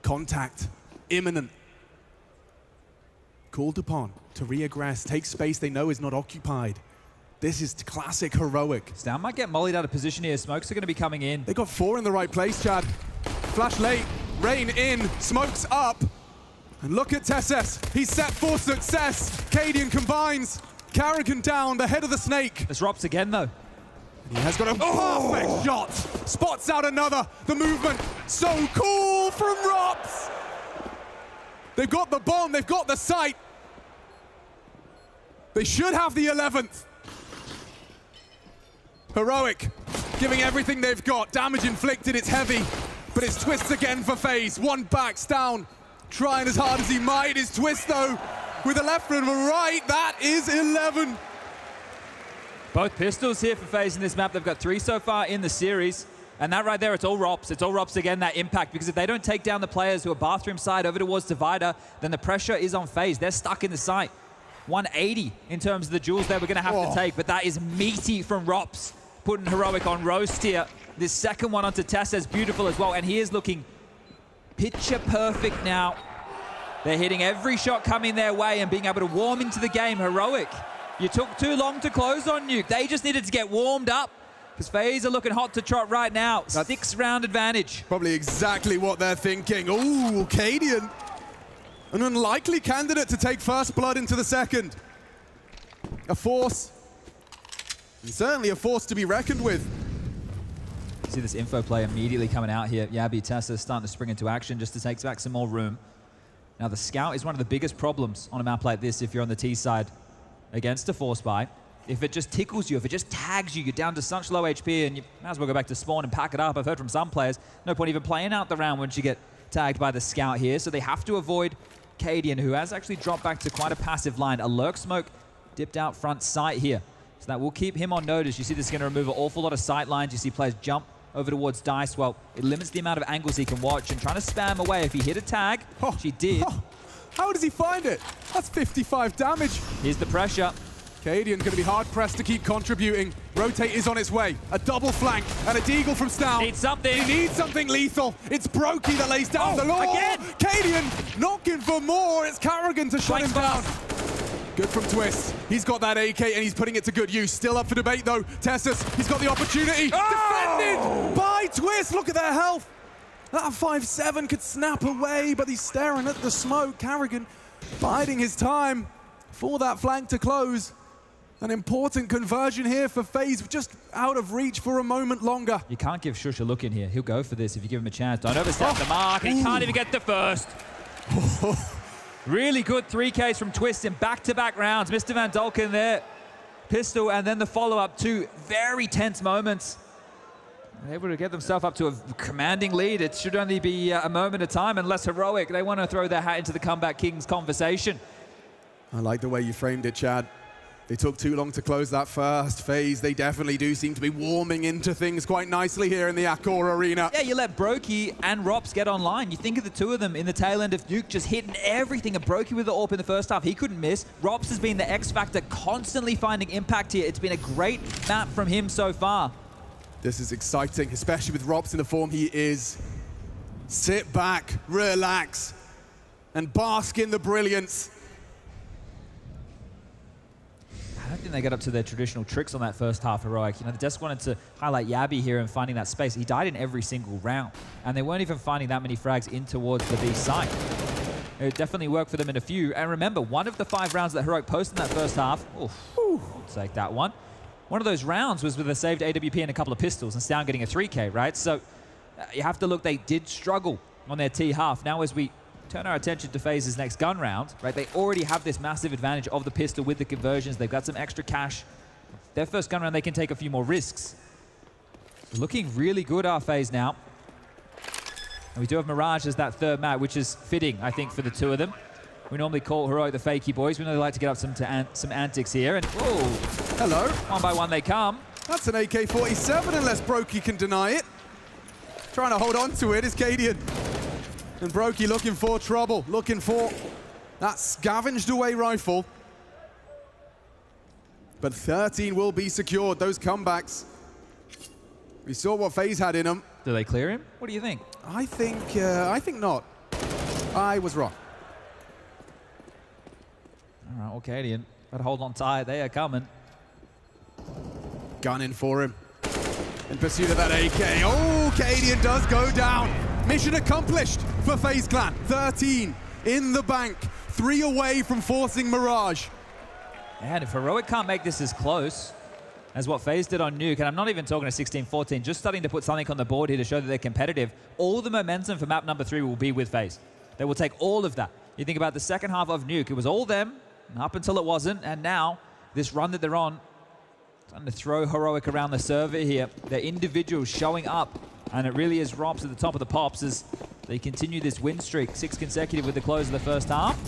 contact imminent. Called upon to reaggress, take space they know is not occupied. This is classic Heroic. Stan might get mollied out of position here. Smokes are going to be coming in. They got 4 in the right place, Chad. Flash late, rain in, smokes up. And look at Tesses. He's set for success. Cadian combines. Carrigan down, the head of the snake. There's Rops again, though. And he has got a perfect shot. Spots out another. The movement, so cool from Rops. They've got the bomb, they've got the sight. They should have the 11th. Heroic, giving everything they've got. Damage inflicted, it's heavy. But it's twists again for FaZe. One backs down. Trying as hard as he might. His twist, though, with a left and a right. That is 11. Both pistols here for FaZe in this map. They've got 3 so far in the series. And that right there, it's all Rops. It's all Rops again, that impact. Because if they don't take down the players who are bathroom side over towards Divider, then the pressure is on FaZe. They're stuck in the site. 180 in terms of the duels they were going to have to take. But that is meaty from Rops. Putting Heroic on roast here. This second one onto Tessa is beautiful as well. And he is looking picture perfect now. They're hitting every shot coming their way and being able to warm into the game. Heroic, you took too long to close on Nuke. They just needed to get warmed up because FaZe are looking hot to trot right now. 6-round advantage. Probably exactly what they're thinking. Ooh, Cadian. An unlikely candidate to take first blood into the second. A force. And certainly a force to be reckoned with. See this info play immediately coming out here. Yabi, Tessa starting to spring into action just to take back some more room. Now the scout is one of the biggest problems on a map like this if you're on the T side against a force buy. If it just tickles you, if it just tags you, you're down to such low HP and you might as well go back to spawn and pack it up. I've heard from some players, no point even playing out the round once you get tagged by the scout here. So they have to avoid Cadian, who has actually dropped back to quite a passive line. A lurk smoke dipped out front sight here. So that will keep him on notice. You see this is going to remove an awful lot of sight lines. You see players jump over towards Dice. Well, it limits the amount of angles he can watch and trying to spam away. If he hit a tag, she did. How does he find it? That's 55 damage. Here's the pressure. Cadian going to be hard-pressed to keep contributing. Rotate is on its way. A double flank and a deagle from Stout. Needs something. He needs something lethal. It's Brokey that lays down the law. Again. Cadian knocking for more. It's Carrigan to shut him down. Good from Twist. He's got that AK and he's putting it to good use. Still up for debate though. Tessus, he's got the opportunity. Defended by Twist. Look at their health. That 5-7 could snap away, but he's staring at the smoke. Carrigan biding his time for that flank to close. An important conversion here for FaZe, just out of reach for a moment longer. You can't give Shush a look in here. He'll go for this if you give him a chance. Don't overstep the mark. He can't even get the first. Really good 3Ks from Twist in back-to-back rounds. Mr. Van Dolken there. Pistol, and then the follow-up. 2 very tense moments. Able to get themselves up to a commanding lead. It should only be a moment of time, unless Heroic, they want to throw their hat into the Comeback Kings conversation. I like the way you framed it, Chad. They took too long to close that first phase. They definitely do seem to be warming into things quite nicely here in the Accor Arena. Yeah, you let Brokey and Rops get online. You think of the two of them in the tail end of Nuke just hitting everything. And Brokey with the AWP in the first half, he couldn't miss. Rops has been the X factor, constantly finding impact here. It's been a great map from him so far. This is exciting, especially with Rops in the form he is. Sit back, relax, and bask in the brilliance. I don't think they got up to their traditional tricks on that first half Heroic. You know, the desk wanted to highlight Yabi here and finding that space. He died in every single round, and they weren't even finding that many frags in towards the B site. It definitely worked for them in a few. And remember, one of the 5 rounds that Heroic posted in that first half, I'll take that one. One of those rounds was with a saved AWP and a couple of pistols, and Stown getting a 3K, right? So you have to look, they did struggle on their T half. Now as we turn our attention to FaZe's next gun round, right? They already have this massive advantage of the pistol with the conversions. They've got some extra cash. Their first gun round, they can take a few more risks. Looking really good, our FaZe now. And we do have Mirage as that third map, which is fitting, I think, for the two of them. We normally call Heroic the fakey boys. We know they like to get up some antics here. And whoa, hello. One by one they come. That's an AK-47 unless Brokey can deny it. Trying to hold on to it is Cadian. And Brokey looking for trouble, looking for that scavenged away rifle. But 13 will be secured, those comebacks. We saw what FaZe had in them. Do they clear him? What do you think? I think not. I was wrong. All right, well, Cadian, better hold on tight. They are coming. Gunning for him. In pursuit of that AK. Oh, Cadian does go down. Mission accomplished for FaZe Clan. 13 in the bank. 3 away from forcing Mirage. And if Heroic can't make this as close as what FaZe did on Nuke, and I'm not even talking to 16-14, just starting to put something on the board here to show that they're competitive, all the momentum for map number 3 will be with FaZe. They will take all of that. You think about the second half of Nuke, it was all them, up until it wasn't, and now this run that they're on, trying to throw Heroic around the server here. Their individuals showing up, and it really is Robs at the top of the pops as they continue this win streak, 6 consecutive with the close of the first half.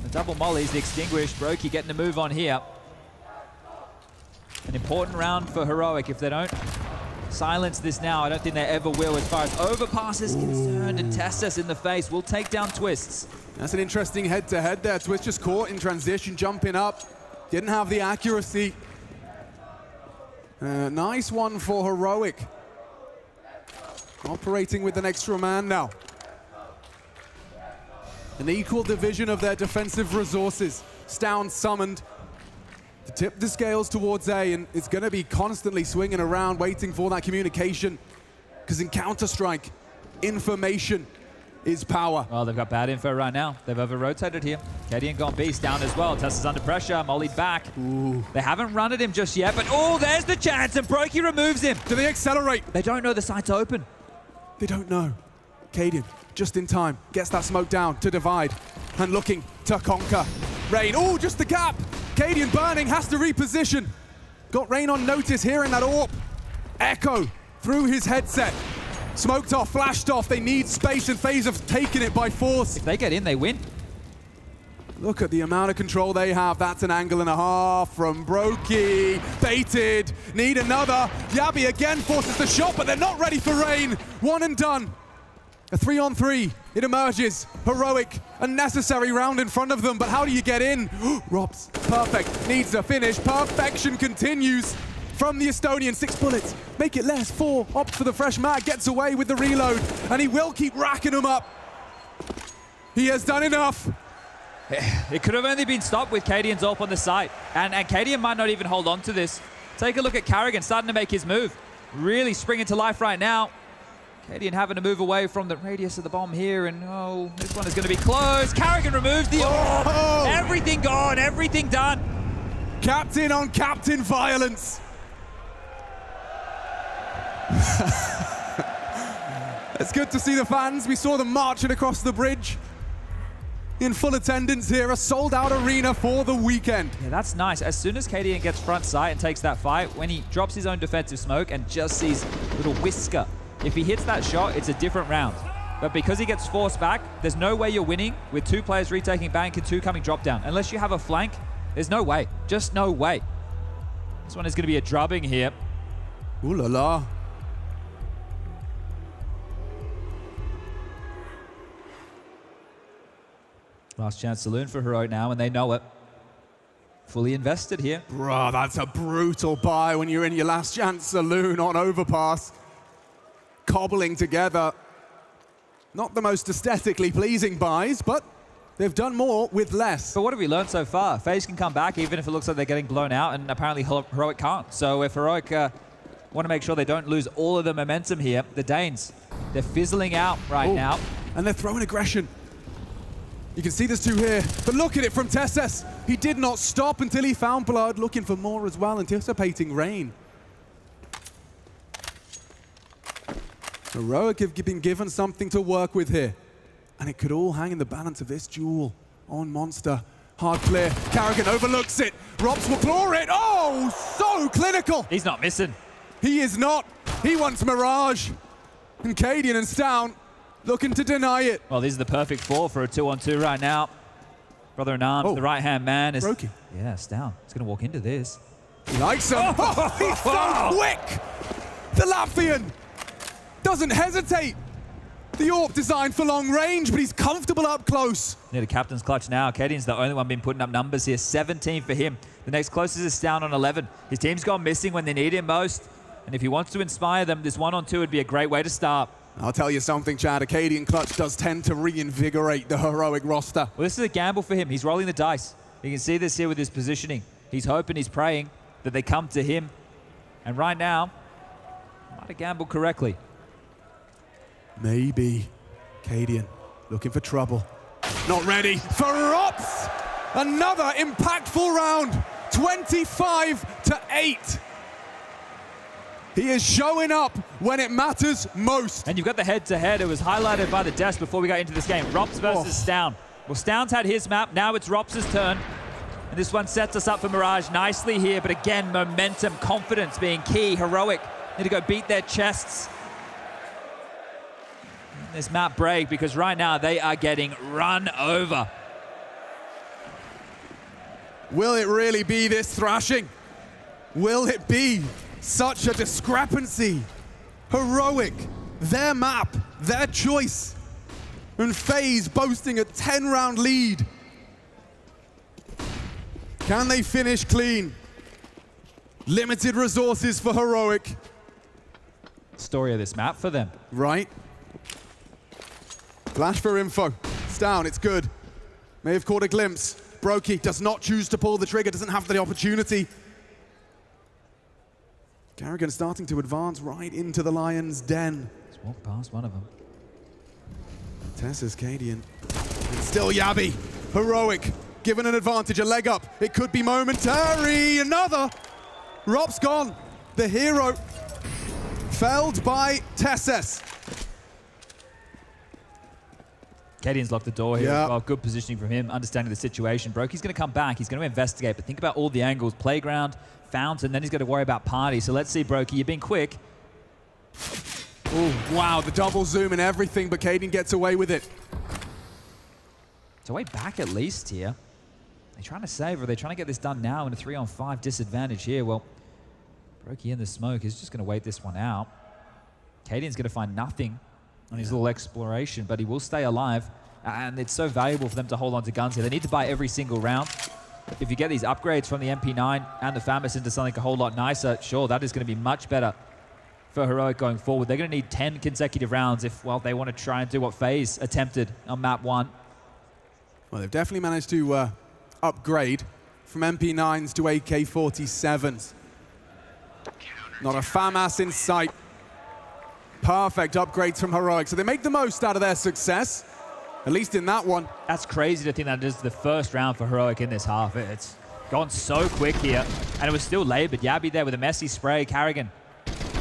The double mollies, the extinguished, Brokey getting a move on here. An important round for Heroic. If they don't silence this now, I don't think they ever will as far as Overpass is concerned, and Tessus in the face will take down Twists. That's an interesting head-to-head there. Twist just caught in transition, jumping up. Didn't have the accuracy. Nice one for Heroic. Operating with an extra man now. An equal division of their defensive resources. Stound summoned to tip the scales towards A, and it's going to be constantly swinging around, waiting for that communication. Because in Counter-Strike, information is power. Well, they've got bad info right now. They've over-rotated here. Cadian got Beast down as well. Tess is under pressure, mollied back. Ooh. They haven't run at him just yet, but oh, there's the chance, and Brokey removes him. Do they accelerate? They don't know the site's open. They don't know. Cadian, just in time, gets that smoke down to divide, and looking to conquer. Rain, oh, just the gap. Cadian burning, has to reposition. Got Rain on notice here in that AWP. Echo through his headset. Smoked off, flashed off. They need space, and FaZe have taken it by force. If they get in, they win. Look at the amount of control they have. That's an angle and a half from Brokey. Baited. Need another. Yabi again forces the shot, but they're not ready for Rain. One and done. A 3-on-3. It emerges. Heroic. A necessary round in front of them, but how do you get in? Robs. Perfect. Needs a finish. Perfection continues from the Estonian. 6 bullets. Make it less. 4. Opts for the fresh mag. Gets away with the reload, and he will keep racking them up. He has done enough. It could have only been stopped with Cadian's AWP on the site. And Cadian might not even hold on to this. Take a look at Carrigan starting to make his move. Really springing to life right now. Cadian having to move away from the radius of the bomb here, and oh, this one is going to be close. Carrigan removes the AWP. Oh. Everything gone, everything done. Captain on captain violence. It's good to see the fans. We saw them marching across the bridge. In full attendance here, a sold-out arena for the weekend. Yeah, that's nice. As soon as Cadian gets front sight and takes that fight, when he drops his own defensive smoke and just sees little whisker, if he hits that shot, it's a different round. But because he gets forced back, there's no way you're winning with 2 players retaking bank and 2 coming drop down. Unless you have a flank, there's no way. Just no way. This one is going to be a drubbing here. Ooh la la. Last chance saloon for Heroic now, and they know it. Fully invested here. Bruh, that's a brutal buy when you're in your last chance saloon on Overpass. Cobbling together. Not the most aesthetically pleasing buys, but they've done more with less. But what have we learned so far? FaZe can come back even if it looks like they're getting blown out, and apparently Heroic can't. So if Heroic want to make sure they don't lose all of the momentum here, the Danes, they're fizzling out right now. And they're throwing aggression. You can see there's 2 here, but look at it from Tessus. He did not stop until he found blood, looking for more as well, anticipating Rain. Heroic have been given something to work with here. And it could all hang in the balance of this duel on Monster. Hard clear. Carrigan overlooks it. Rops will claw it. Oh, so clinical. He's not missing. He is not. He wants Mirage. And Cadian and Stown looking to deny it. Well, this is the perfect four for a 2-on-2 right now. Brother in arms, the right-hand man is... Brokey. Yeah, Stown. He's going to walk into this. He likes him. Oh, he's so quick. The Latvian doesn't hesitate. The AWP designed for long range, but he's comfortable up close. Near the captain's clutch now. Cadian's the only one been putting up numbers here. 17 for him. The next closest is Stown on 11. His team's gone missing when they need him most. And if he wants to inspire them, this 1-on-2 would be a great way to start. I'll tell you something, Chad. A Cadian clutch does tend to reinvigorate the heroic roster. Well, this is a gamble for him. He's rolling the dice. You can see this here with his positioning. He's hoping, he's praying that they come to him. And right now, might have gambled correctly. Maybe. Cadian looking for trouble. Not ready for Rops. Another impactful round. 25-8. He is showing up when it matters most. And you've got the head-to-head. It was highlighted by the desk before we got into this game. Rops versus Stown. Well, Stown's had his map. Now it's Rops' turn. And this one sets us up for Mirage nicely here. But again, momentum, confidence being key. Heroic need to go beat their chests. This map break, because right now they are getting run over. Will it really be this thrashing? Will it be such a discrepancy? Heroic, their map, their choice. And FaZe boasting a 10-round lead. Can they finish clean? Limited resources for Heroic. Story of this map for them. Right. Flash for info. Stown, it's good. May have caught a glimpse. Brokey does not choose to pull the trigger, doesn't have the opportunity. Carrigan starting to advance right into the Lion's den. Let's walk past one of them. Tessa's Cadian. It's still Yabi. Heroic, given an advantage, a leg up. It could be momentary. Another. Rop's gone. The hero felled by Tesses. Cadian's locked the door here Yeah. as well. Good positioning from him, understanding the situation. Brokey's going to come back. He's going to investigate, but think about all the angles. Playground, fountain, then he's got to worry about party. So let's see, Brokey. You've been quick. Oh, wow, the double zoom and everything, but Cadian gets away with it. It's a way back at least here. They're trying to save, or they're trying to get this done now in a 3-on-5 disadvantage here. Well, Brokey in the smoke is just going to wait this one out. Cadian's going to find nothing on his little exploration, but he will stay alive. And it's so valuable for them to hold on to guns here. They need to buy every single round. If you get these upgrades from the MP9 and the FAMAS into something a whole lot nicer, sure, that is going to be much better for Heroic going forward. They're going to need 10 consecutive rounds if, well, they want to try and do what FaZe attempted on map 1. Well, they've definitely managed to upgrade from MP9s to AK-47s. Not a FAMAS in sight. Perfect upgrades from Heroic. So they make the most out of their success, at least in that one. That's crazy to think that it is the first round for Heroic in this half. It's gone so quick here, and it was still labored. Yabi there with a messy spray. Carrigan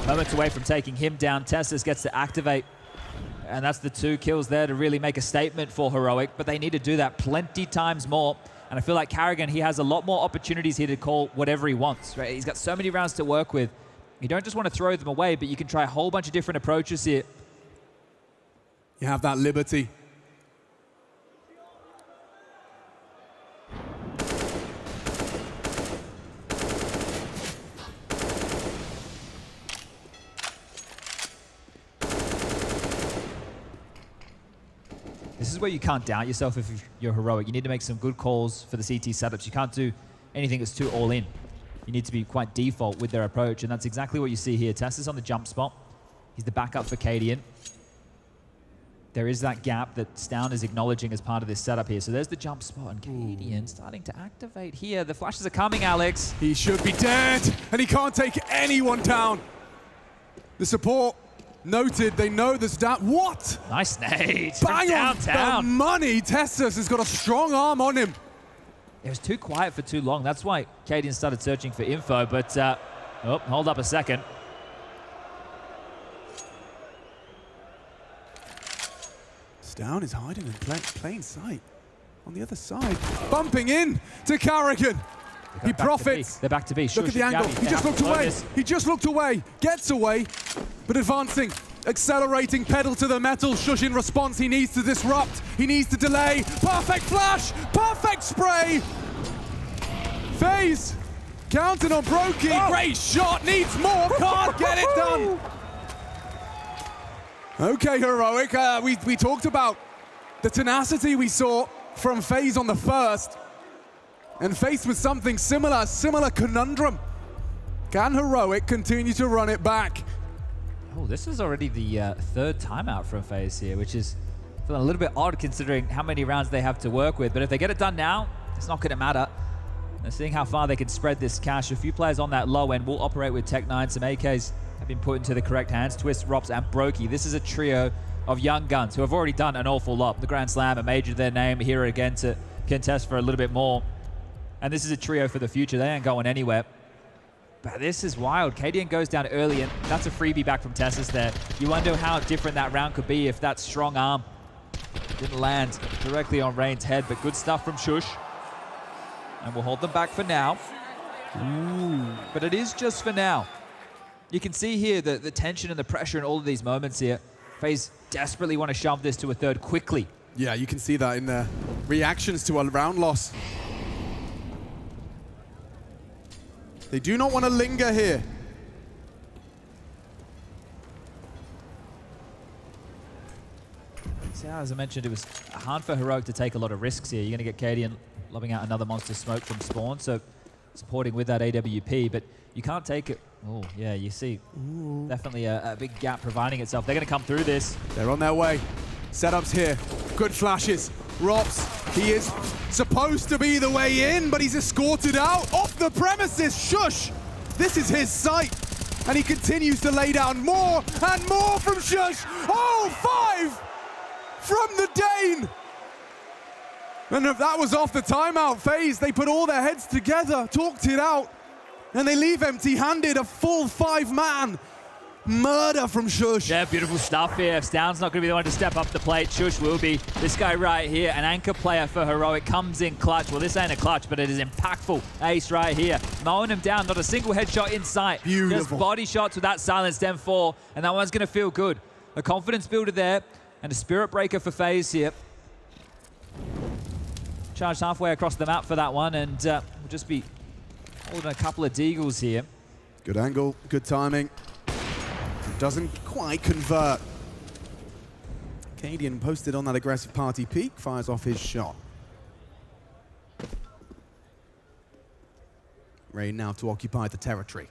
moments away from taking him down. Tessus gets to activate, and that's the 2 kills there to really make a statement for Heroic, but they need to do that plenty times more. And I feel like Carrigan, he has a lot more opportunities here to call whatever he wants, right? He's got so many rounds to work with. You don't just want to throw them away, but you can try a whole bunch of different approaches here. You have that liberty. This is where you can't doubt yourself if you're Heroic. You need to make some good calls for the CT setups. You can't do anything that's too all in. You need to be quite default with their approach, and that's exactly what you see here. Tess is on the jump spot. He's the backup for Cadian. There is that gap that Stown is acknowledging as part of this setup here. So there's the jump spot, and Cadian starting to activate here. The flashes are coming, Alex. He should be dead, and he can't take anyone down. The support noted, they know the stat. What? Nice nade. Bang on the money. Tessus has got a strong arm on him. It was too quiet for too long. That's why Cadian started searching for info, but oh, hold up a second. Down is hiding in plain sight. On the other side, bumping in to Carrigan. He profits. They're back to B. Look at the angle. He just looked away. He just looked away. Gets away, but advancing. Accelerating, pedal to the metal. Shush in response. He needs to disrupt. He needs to delay. Perfect flash. Perfect spray. FaZe counting on Brokey. Oh. Great shot. Needs more. Can't get it done. Okay, Heroic. We talked about the tenacity we saw from FaZe on the first. And faced with something similar conundrum. Can Heroic continue to run it back? Oh, this is already the third timeout from FaZe here, which is feeling a little bit odd considering how many rounds they have to work with. But if they get it done now, it's not going to matter. And seeing how far they can spread this cash, a few players on that low end will operate with Tech9. Some AKs have been put into the correct hands. Twist, Rops, and Brokey. This is a trio of young guns who have already done an awful lot. The Grand Slam, a major to their name, here again to contest for a little bit more. And this is a trio for the future. They ain't going anywhere. But this is wild. KDN goes down early, and that's a freebie back from Tessus there. You wonder how different that round could be if that strong arm didn't land directly on Rain's head. But good stuff from Shush. And we'll hold them back for now. Ooh. But it is just for now. You can see here the tension and the pressure in all of these moments here. FaZe desperately want to shove this to a third quickly. Yeah, you can see that in their reactions to a round loss. They do not want to linger here. So as I mentioned, it was hard for Heroic to take a lot of risks here. You're going to get KDN lobbing out another monster smoke from spawn, so supporting with that AWP, but you can't take it. Oh, yeah, you see. Ooh. Definitely a big gap providing itself. They're going to come through this. They're on their way. Setups here. Good flashes. Rops, he is supposed to be the way in, but he's escorted out off the premises. Shush! This is his site, and he continues to lay down more and more from Shush. Oh, 5 from the Dane! And if that was off the timeout phase, they put all their heads together, talked it out, and they leave empty-handed. A full 5-man murder from Shush. Yeah, beautiful stuff here. If Stound's not going to be the one to step up the plate, Shush will be. This guy right here, an anchor player for Heroic, comes in clutch. Well, this ain't a clutch, but it is impactful. Ace right here, mowing him down. Not a single headshot in sight. Beautiful. Just body shots with that silenced M4, and that one's going to feel good. A confidence builder there, and a spirit breaker for FaZe here. Charged halfway across the map for that one, and we'll just be holding a couple of deagles here. Good angle, good timing. Doesn't quite convert. KDN posted on that aggressive party peak, fires off his shot. Rain now to occupy the territory.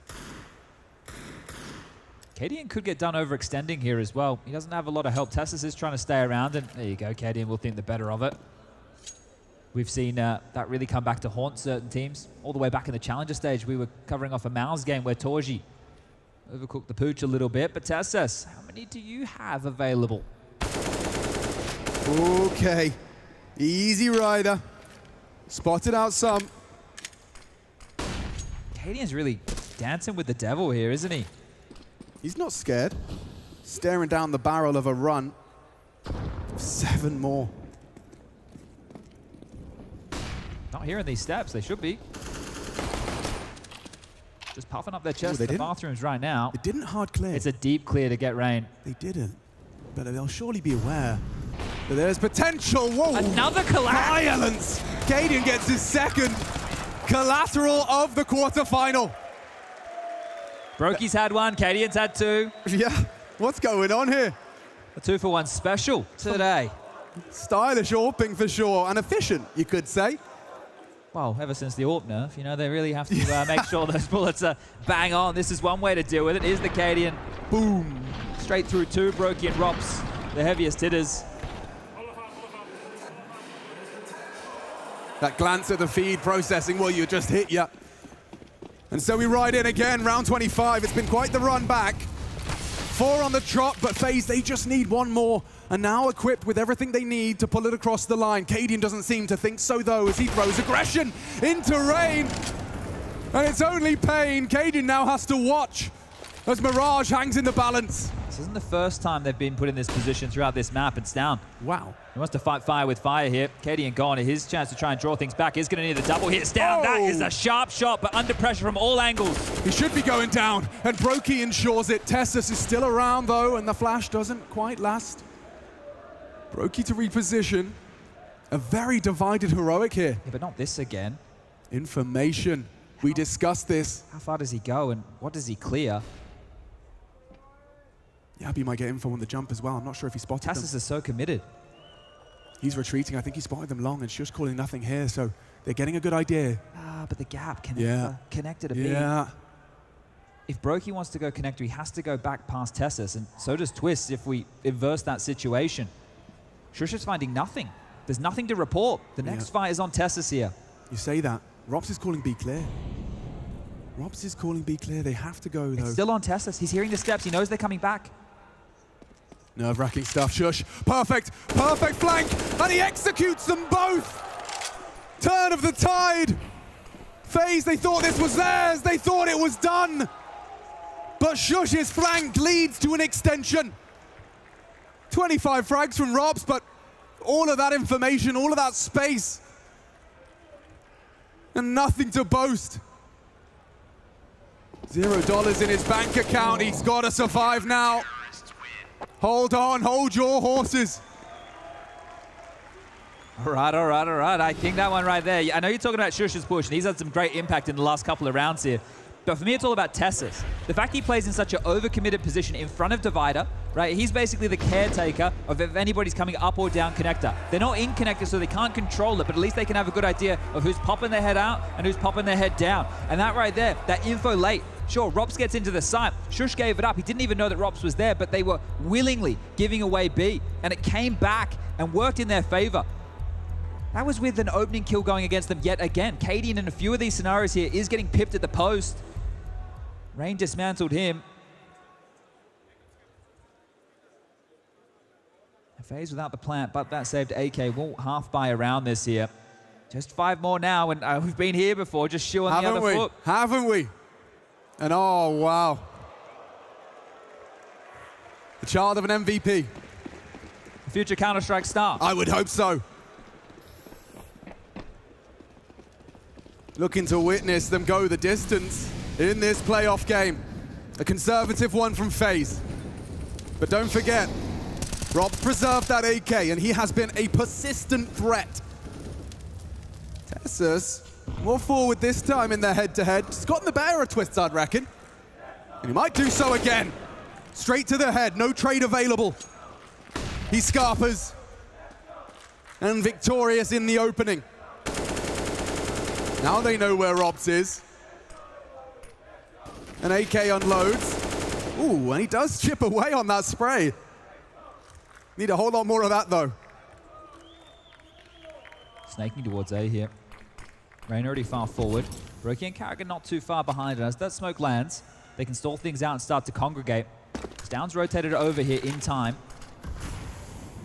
KDN could get done overextending here as well. He doesn't have a lot of help. Tessus is trying to stay around, and there you go. KDN will think the better of it. We've seen that really come back to haunt certain teams. All the way back in the Challenger stage, we were covering off a Mouse game where Torji overcooked the pooch a little bit. But Tessus, how many do you have available? Okay. Easy rider. Spotted out some. KDN's really dancing with the devil here, isn't he? He's not scared. Staring down the barrel of a run. 7 more. Not hearing these steps, they should be. Just puffing up their chest in the bathrooms right now. They didn't hard clear. It's a deep clear to get Rain. They didn't. But they'll surely be aware that there's potential. Whoa! Another collateral. Violence! KDN gets his second collateral of the quarterfinal. Brokey's had one, KDN's had 2. Yeah, what's going on here? A 2-for-1 special today. Stylish AWPing for sure, and efficient, you could say. Well, ever since the AWP nerf, you know, they really have to make sure those bullets are bang on. This is one way to deal with it. Here's the KDN. Boom. Straight through 2, Brokey and Rops, the heaviest hitters. That glance at the feed processing, well, you just hit ya. And so we ride in again, round 25. It's been quite the run back. 4 on the trot, but FaZe, they just need 1 more. And now equipped with everything they need to pull it across the line. KDN doesn't seem to think so, though, as he throws aggression into Rain. And it's only pain. KDN now has to watch as Mirage hangs in the balance. This isn't the first time they've been put in this position throughout this map. It's down. Wow. He wants to fight fire with fire here. KD and Gone, his chance to try and draw things back is going to need the double hits down. That is a sharp shot, but under pressure from all angles. He should be going down, and Brokey ensures it. Tessus is still around, though, and the flash doesn't quite last. Brokey to reposition. A very divided Heroic here. Yeah, but not this again. Information. We discussed this. How far does he go, and what does he clear? Yabi might get info on the jump as well. I'm not sure if he spotted them. Tassus is so committed. He's retreating. I think he spotted them long, and Shush calling nothing here, so they're getting a good idea. Ah, but the gap connected a bit. Yeah. If Brokey wants to go connector, he has to go back past Tessus, and so does Twist if we inverse that situation. Shush is finding nothing. There's nothing to report. The next fight is on Tessus here. You say that. Robs is calling B clear. Robs is calling B clear. They have to go, though. It's still on Tessus. He's hearing the steps. He knows they're coming back. Nerve-wracking stuff. Shush. Perfect. Perfect flank. And he executes them both. Turn of the tide. FaZe, they thought this was theirs. They thought it was done. But Shush's flank leads to an extension. 25 frags from Robs, but all of that information, all of that space, and nothing to boast. $0 in his bank account. He's got to survive now. Hold on, hold your horses. All right. I think that one right there. I know you're talking about Shush's push, and he's had some great impact in the last couple of rounds here. But for me, it's all about Tessus. The fact he plays in such an overcommitted position in front of Divider, right? He's basically the caretaker of if anybody's coming up or down connector. They're not in connector, so they can't control it, but at least they can have a good idea of who's popping their head out and who's popping their head down. And that right there, that info late. Sure, Robs gets into the site. Shush gave it up. He didn't even know that Robs was there, but they were willingly giving away B, and it came back and worked in their favor. That was with an opening kill going against them yet again. Cadian in a few of these scenarios here is getting pipped at the post. Rain dismantled him. FaZe without the plant, but that saved AK. We'll half buy around this here. Just 5 more now, and we've been here before, just shoe on the other foot. Haven't we? And oh, wow. The child of an MVP. Future Counter-Strike star. I would hope so. Looking to witness them go the distance in this playoff game. A conservative one from FaZe. But don't forget, Rob preserved that AK, and he has been a persistent threat. Tessus, more forward this time in their head-to-head. He's gotten the better of Twists, I'd reckon. And he might do so again. Straight to the head, no trade available. He scarpers. And victorious in the opening. Now they know where Robs is. And AK unloads. Ooh, and he does chip away on that spray. Need a whole lot more of that, though. Snaking towards A here. Rain already far forward. Brokey and Carragher not too far behind. And as that smoke lands, they can stall things out and start to congregate. Down's rotated over here in time.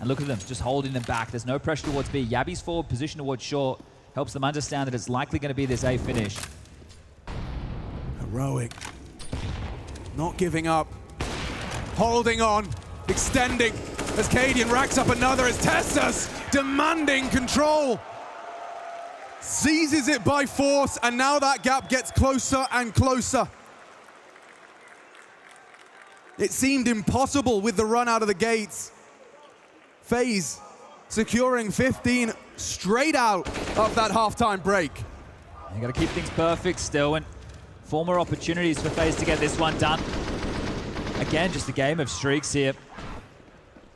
And look at them, just holding them back. There's no pressure towards B. Yabi's forward position towards short helps them understand that it's likely going to be this A finish. Heroic. Not giving up. Holding on. Extending. As Cadian racks up another as Tessus demanding control. Seizes it by force, and now that gap gets closer and closer. It seemed impossible with the run out of the gates. FaZe securing 15 straight out of that halftime break. You got to keep things perfect still, and 4 more opportunities for FaZe to get this one done. Again, just a game of streaks here.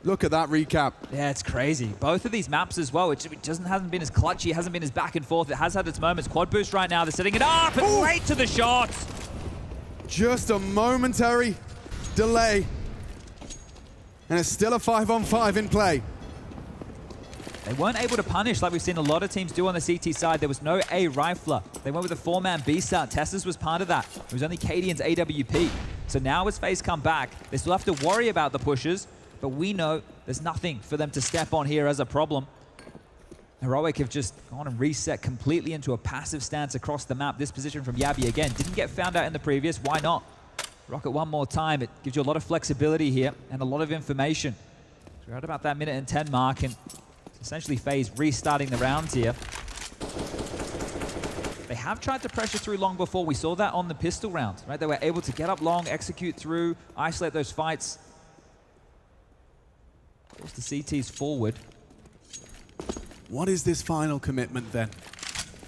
Look at that recap. Yeah, it's crazy. Both of these maps as well, it hasn't been as clutchy, hasn't been as back and forth. It has had its moments. Quad boost right now, they're setting it up, and right to the shots. Just a momentary delay. And it's still a 5-on-5 in play. They weren't able to punish like we've seen a lot of teams do on the CT side. There was no A rifler. They went with a 4-man B start. Tessus was part of that. It was only Cadian's AWP. So now as FaZe come back, they still have to worry about the pushes, but we know there's nothing for them to step on here as a problem. Heroic have just gone and reset completely into a passive stance across the map. This position from Yabi again. Didn't get found out in the previous. Why not? Rocket one more time. It gives you a lot of flexibility here and a lot of information. So we're at about that minute and 10 mark, and it's essentially FaZe restarting the rounds here. They have tried to pressure through long before. We saw that on the pistol round, right? They were able to get up long, execute through, isolate those fights. Force the CTs forward. What is this final commitment then?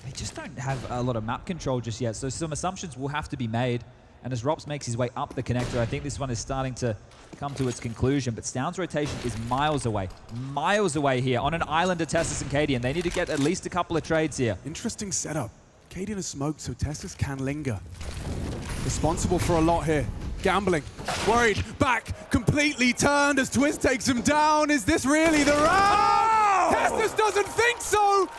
They just don't have a lot of map control just yet, so some assumptions will have to be made. And as Rops makes his way up the connector, I think this one is starting to come to its conclusion. But Stound's rotation is miles away here on an island of Tessus and Cadian. They need to get at least a couple of trades here. Interesting setup. Cadian has smoked, so Tessus can linger. Responsible for a lot here. Gambling. Worried. Back. Completely turned as Twist takes him down. Is this really the round? Tessus doesn't think so!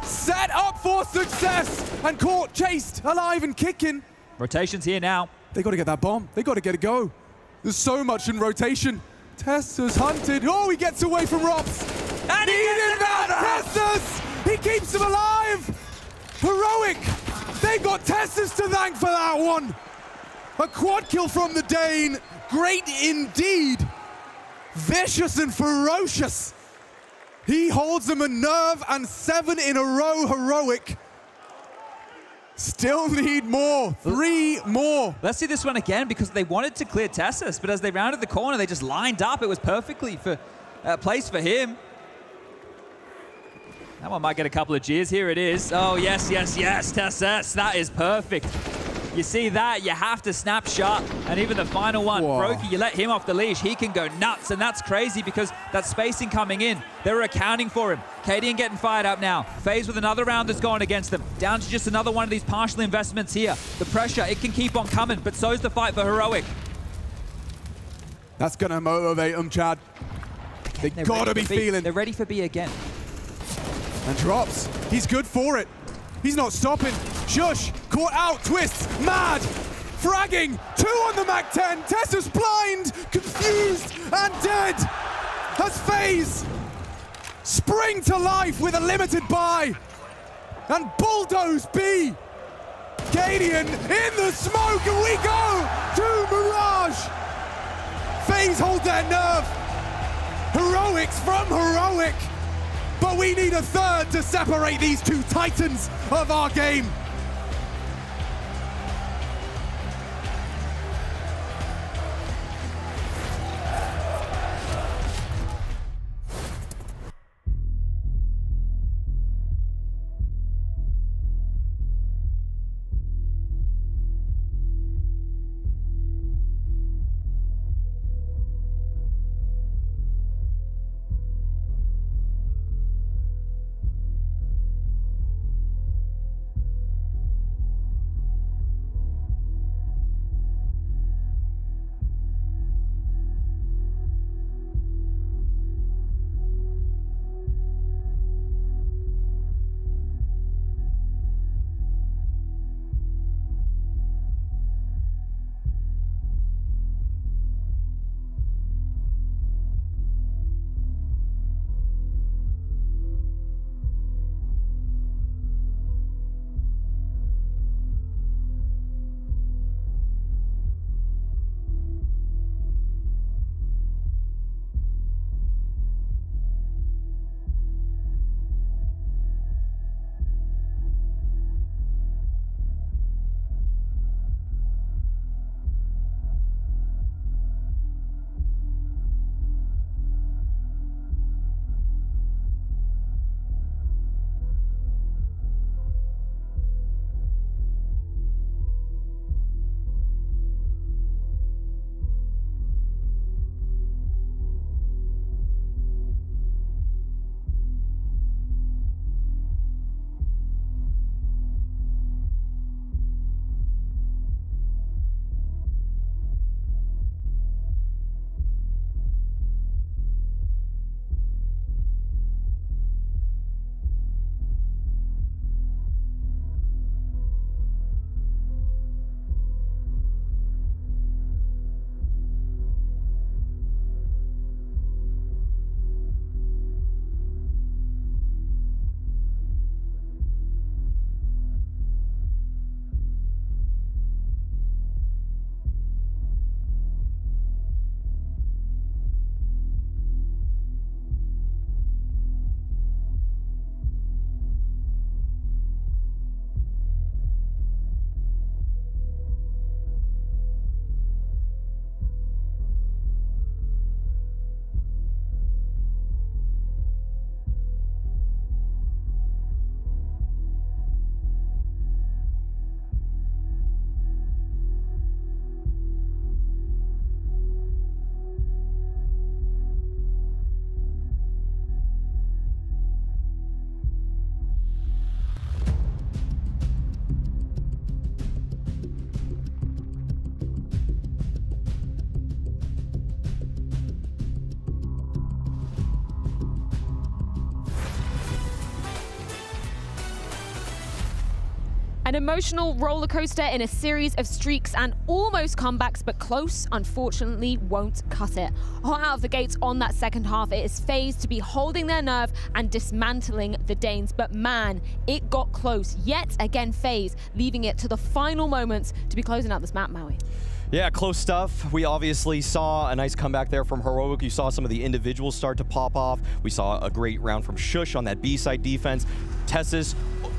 Set up for success and caught, chased, alive and kicking. Rotation's here now. They got to get that bomb. They got to get a go. There's so much in rotation. Tessus hunted. Oh, he gets away from Rops. And he needed that, Tessus! He keeps him alive. Heroic. They got Tessus to thank for that one. A quad kill from the Dane. Great indeed. Vicious and ferocious. He holds them a nerve, and 7 in a row heroic. Still need more. 3 more. Let's see this one again, because they wanted to clear Tessus, but as they rounded the corner, they just lined up. It was perfectly placed for him. That one might get a couple of cheers. Here it is. Oh, yes, yes, yes, Tessus. That is perfect. You see that, you have to snap shot. And even the final one, Brokey, you let him off the leash, he can go nuts. And that's crazy because that spacing coming in, they were accounting for him. Cadian getting fired up now. FaZe with another round that's gone against them. Down to just another one of these partial investments here. The pressure, it can keep on coming, but so's the fight for Heroic. That's going to motivate them, Chad. They got to be feeling. They're ready for B again. And Drops. He's good for it. He's not stopping. Shush. Caught out. Twists. Mad. Fragging. 2 on the Mac-10. Tessus blind. Confused. And dead. As FaZe spring to life with a limited buy. And bulldoze B. Cadian in the smoke. And we go to Mirage. FaZe hold their nerve. Heroics from Heroic. But we need a third to separate these 2 titans of our game. An emotional roller coaster in a series of streaks and almost comebacks, but close, unfortunately, won't cut it. Hot out of the gates on that second half, it is FaZe to be holding their nerve and dismantling the Danes. But man, it got close. Yet again, FaZe leaving it to the final moments to be closing out this map, Maui. Yeah, close stuff. We obviously saw a nice comeback there from Heroic. You saw some of the individuals start to pop off. We saw a great round from Shush on that B-side defense. Tessus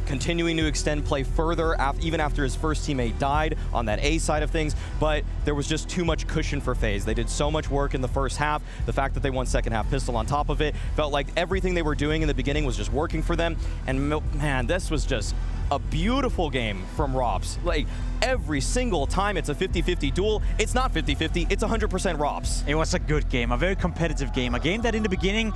continuing to extend play further, even after his first teammate died on that A side of things, but there was just too much cushion for FaZe. They did so much work in the first half. The fact that they won second half pistol on top of it felt like everything they were doing in the beginning was just working for them. And man, this was just a beautiful game from Rops. Like, every single time it's a 50-50 duel, it's not 50-50, it's 100% Rops. It was a good game, a very competitive game. A game that in the beginning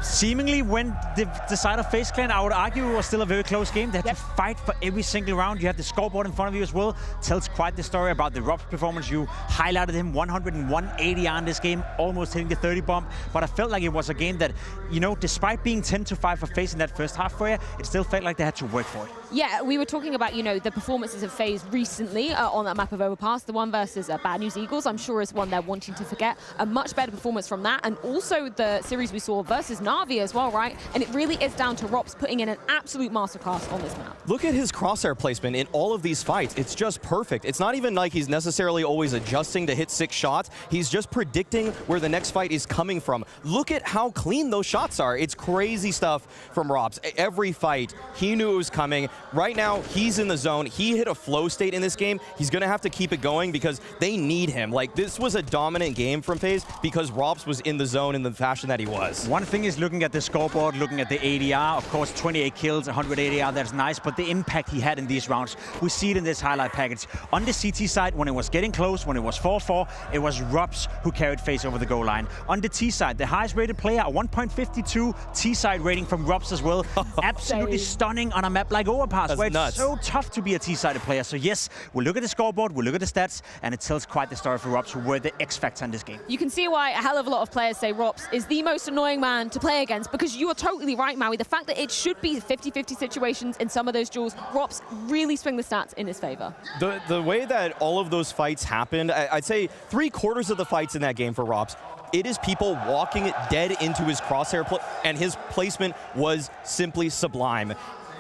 seemingly went the side of FaZe Clan. I would argue it was still a very close game. They had to fight for every single round. You had the scoreboard in front of you as well. Tells quite the story about the Rob's performance. You highlighted him, 101 ADR in this game, almost hitting the 30 bomb. But I felt like it was a game that, you know, despite being 10-5 for FaZe in that first half for you, it still felt like they had to work for it. Yeah, we were talking about, you know, the performances of FaZe recently on that map of Overpass. The one versus Bad News Eagles, I'm sure, is one they're wanting to forget. A much better performance from that, and also the series we saw versus Na'Vi as well, right? And it really is down to Rops putting in an absolute masterclass on this map. Look at his crosshair placement in all of these fights. It's just perfect. It's not even like he's necessarily always adjusting to hit 6 shots. He's just predicting where the next fight is coming from. Look at how clean those shots are. It's crazy stuff from Rops. Every fight, he knew it was coming. Right now, he's in the zone. He hit a flow state in this game. He's going to have to keep it going because they need him. Like, this was a dominant game from FaZe because Rops was in the zone in the fashion that he was. One thing is looking at the scoreboard, looking at the ADR. Of course, 28 kills, 100 ADR, that's nice, but the impact he had in these rounds, we see it in this highlight package. On the CT side, when it was getting close, when it was 4-4, it was Rops who carried FaZe over the goal line. On the T side, the highest rated player, a 1.52 T side rating from Rops as well. Absolutely stunning on a map like Overpass, where it's so tough to be a T-sided player. So yes, we'll look at the scoreboard, we'll look at the stats, and it tells quite the story for Rops, who were the X-factor in this game. You can see why a hell of a lot of players say Rops is the most annoying man to play against, because you are totally right, Maui. The fact that it should be 50-50 situations in some of those duels, Rops really swing the stats in his favor. The way that all of those fights happened, I'd say 3/4 of the fights in that game for Rops, it is people walking dead into his crosshair, and his placement was simply sublime.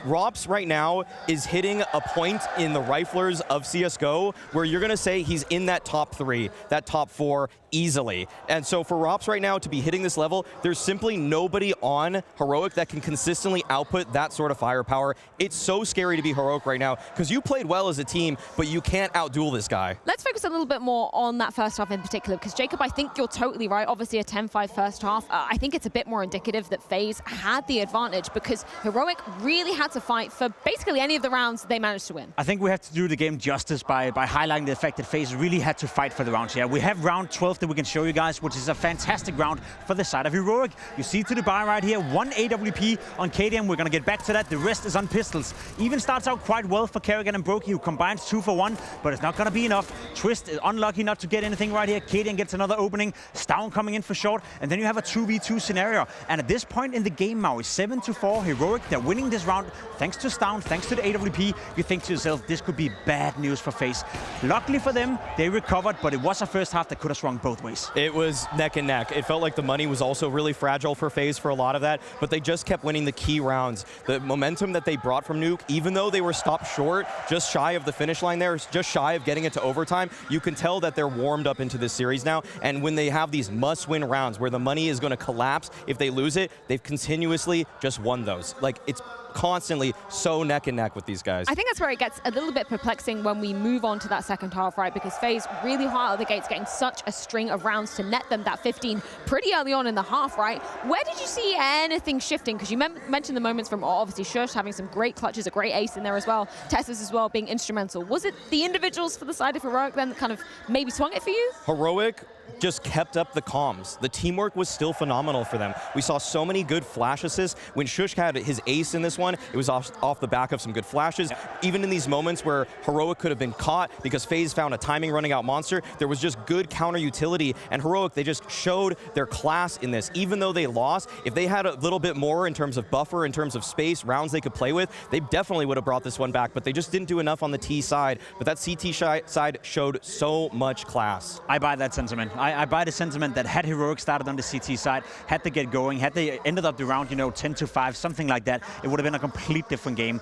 Rops right now is hitting a point in the riflers of CSGO where you're going to say he's in that top 3, that top 4 easily. And so for Rops right now to be hitting this level, there's simply nobody on Heroic that can consistently output that sort of firepower. It's so scary to be Heroic right now because you played well as a team, but you can't outduel this guy. Let's focus a little bit more on that first half in particular, because Jacob, I think you're totally right. Obviously a 10-5 first half. I think it's a bit more indicative that FaZe had the advantage because Heroic really had to fight for basically any of the rounds they managed to win. I think we have to do the game justice by highlighting the fact that FaZe really had to fight for the rounds here. We have round 12 that we can show you guys, which is a fantastic round for the side of Heroic. You see to the bar right here, 1 AWP on KDM. We're going to get back to that. The rest is on pistols. Even starts out quite well for Kerrigan and Brokey, who combines 2 for 1, but it's not going to be enough. Twist is unlucky not to get anything right here. KDM gets another opening. Stown coming in for short, and then you have a 2v2 scenario. And at this point in the game, Maui, 7-4, Heroic, they're winning this round thanks to Stown, thanks to the AWP. You think to yourself, this could be bad news for FaZe. Luckily for them, they recovered, but it was a first half that could have swung both ways. It was neck and neck. It felt like the money was also really fragile for FaZe for a lot of that, but they just kept winning the key rounds. The momentum that they brought from Nuke, even though they were stopped short, just shy of the finish line there, just shy of getting it to overtime, you can tell that they're warmed up into this series now, and when they have these must-win rounds where the money is going to collapse if they lose it, they've continuously just won those. Like, it's constantly so neck and neck with these guys. I think that's where it gets a little bit perplexing when we move on to that second half, right? Because FaZe really hard out of the gates, getting such a string of rounds to net them that 15 pretty early on in the half, right? Where did you see anything shifting? Because you mentioned the moments from obviously Shush having some great clutches, a great ace in there as well, Tessus as well being instrumental. Was it the individuals for the side of Heroic then that kind of maybe swung it for you? Heroic just kept up the comms. The teamwork was still phenomenal for them. We saw so many good flash assists. When Shush had his ace in this one, one, it was off the back of some good flashes. Even in these moments where Heroic could have been caught because FaZe found a timing running out Monster, there was just good counter utility, and Heroic, they just showed their class in this. Even though they lost, if they had a little bit more in terms of buffer, in terms of space, rounds they could play with, they definitely would have brought this one back, but they just didn't do enough on the T side. But that CT side showed so much class. I buy that sentiment. I buy the sentiment that had Heroic started on the CT side, had they get going, had they ended up the round, 10-5, something like that, it would have been a complete different game.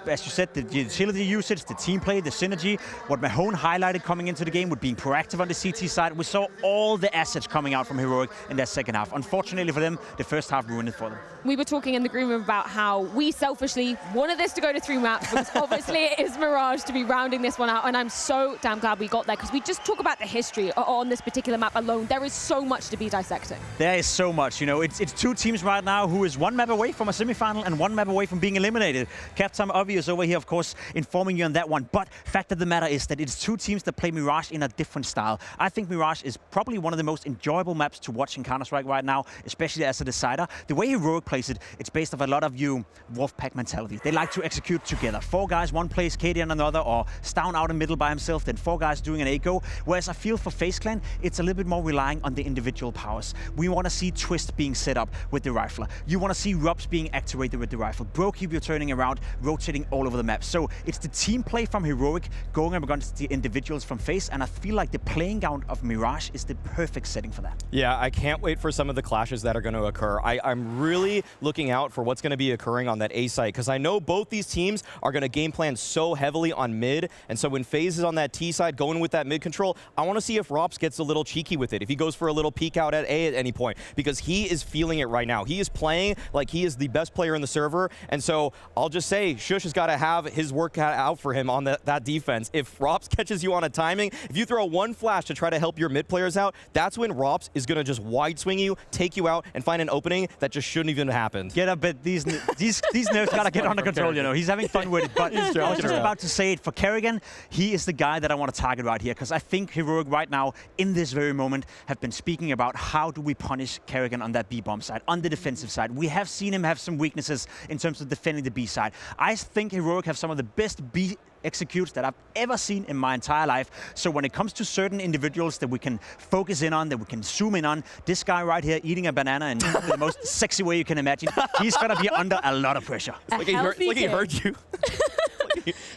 As you said, the utility usage, the team play, the synergy, what Mahone highlighted coming into the game with being proactive on the CT side, we saw all the assets coming out from Heroic in that second half. Unfortunately for them, the first half ruined it for them. We were talking in the green room about how we selfishly wanted this to go to 3 maps because obviously it is Mirage to be rounding this one out, and I'm so damn glad we got there because we just talk about the history on this particular map alone. There is so much to be dissecting. There is so much, it's 2 teams right now who is 1 map away from a semifinal and 1 map away from being eliminated. Captain Obvious over here, of course, informing you on that one, but fact of the matter is that it's 2 teams that play Mirage in a different style. I think Mirage is probably one of the most enjoyable maps to watch in Counter-Strike right now, especially as a decider. The way Heroic plays it, it's based off a lot of Wolfpack mentality. They like to execute together. 4 guys, one plays KD on another, or Stown out in middle by himself, then 4 guys doing an A-go. Whereas I feel for FaZe Clan, it's a little bit more relying on the individual powers. We want to see Twist being set up with the rifler. You want to see Robs being activated with the rifle. Bro keep you turning around, rotating all over the map. So it's the team play from Heroic going up against the individuals from FaZe, and I feel like the playing ground of Mirage is the perfect setting for that. Yeah, I can't wait for some of the clashes that are going to occur. I'm really looking out for what's going to be occurring on that A site, because I know both these teams are going to game plan so heavily on mid, and so when FaZe is on that T side going with that mid control, I want to see if Rops gets a little cheeky with it, if he goes for a little peek out at A at any point, because he is feeling it right now. He is playing like he is the best player in the server, and so I'll just say Shush has got to have his work cut out for him on that defense. If Rops catches you on a timing, if you throw one flash to try to help your mid players out, that's when Rops is going to just wide swing you, take you out, and find an opening that just shouldn't even have happened. Get up, but these nerfs gotta get under control, He's having fun with it, but I was just about to say it. For Kerrigan, he is the guy that I want to target right here, because I think Heroic right now, in this very moment, have been speaking about how do we punish Kerrigan on that B-bomb side, on the defensive side. We have seen him have some weaknesses in terms of defending the B side. I think Heroic have some of the best B executes that I've ever seen in my entire life. So when it comes to certain individuals that we can focus in on, that we can zoom in on, this guy right here eating a banana in the most sexy way you can imagine, he's going to be under a lot of pressure. Like he heard you.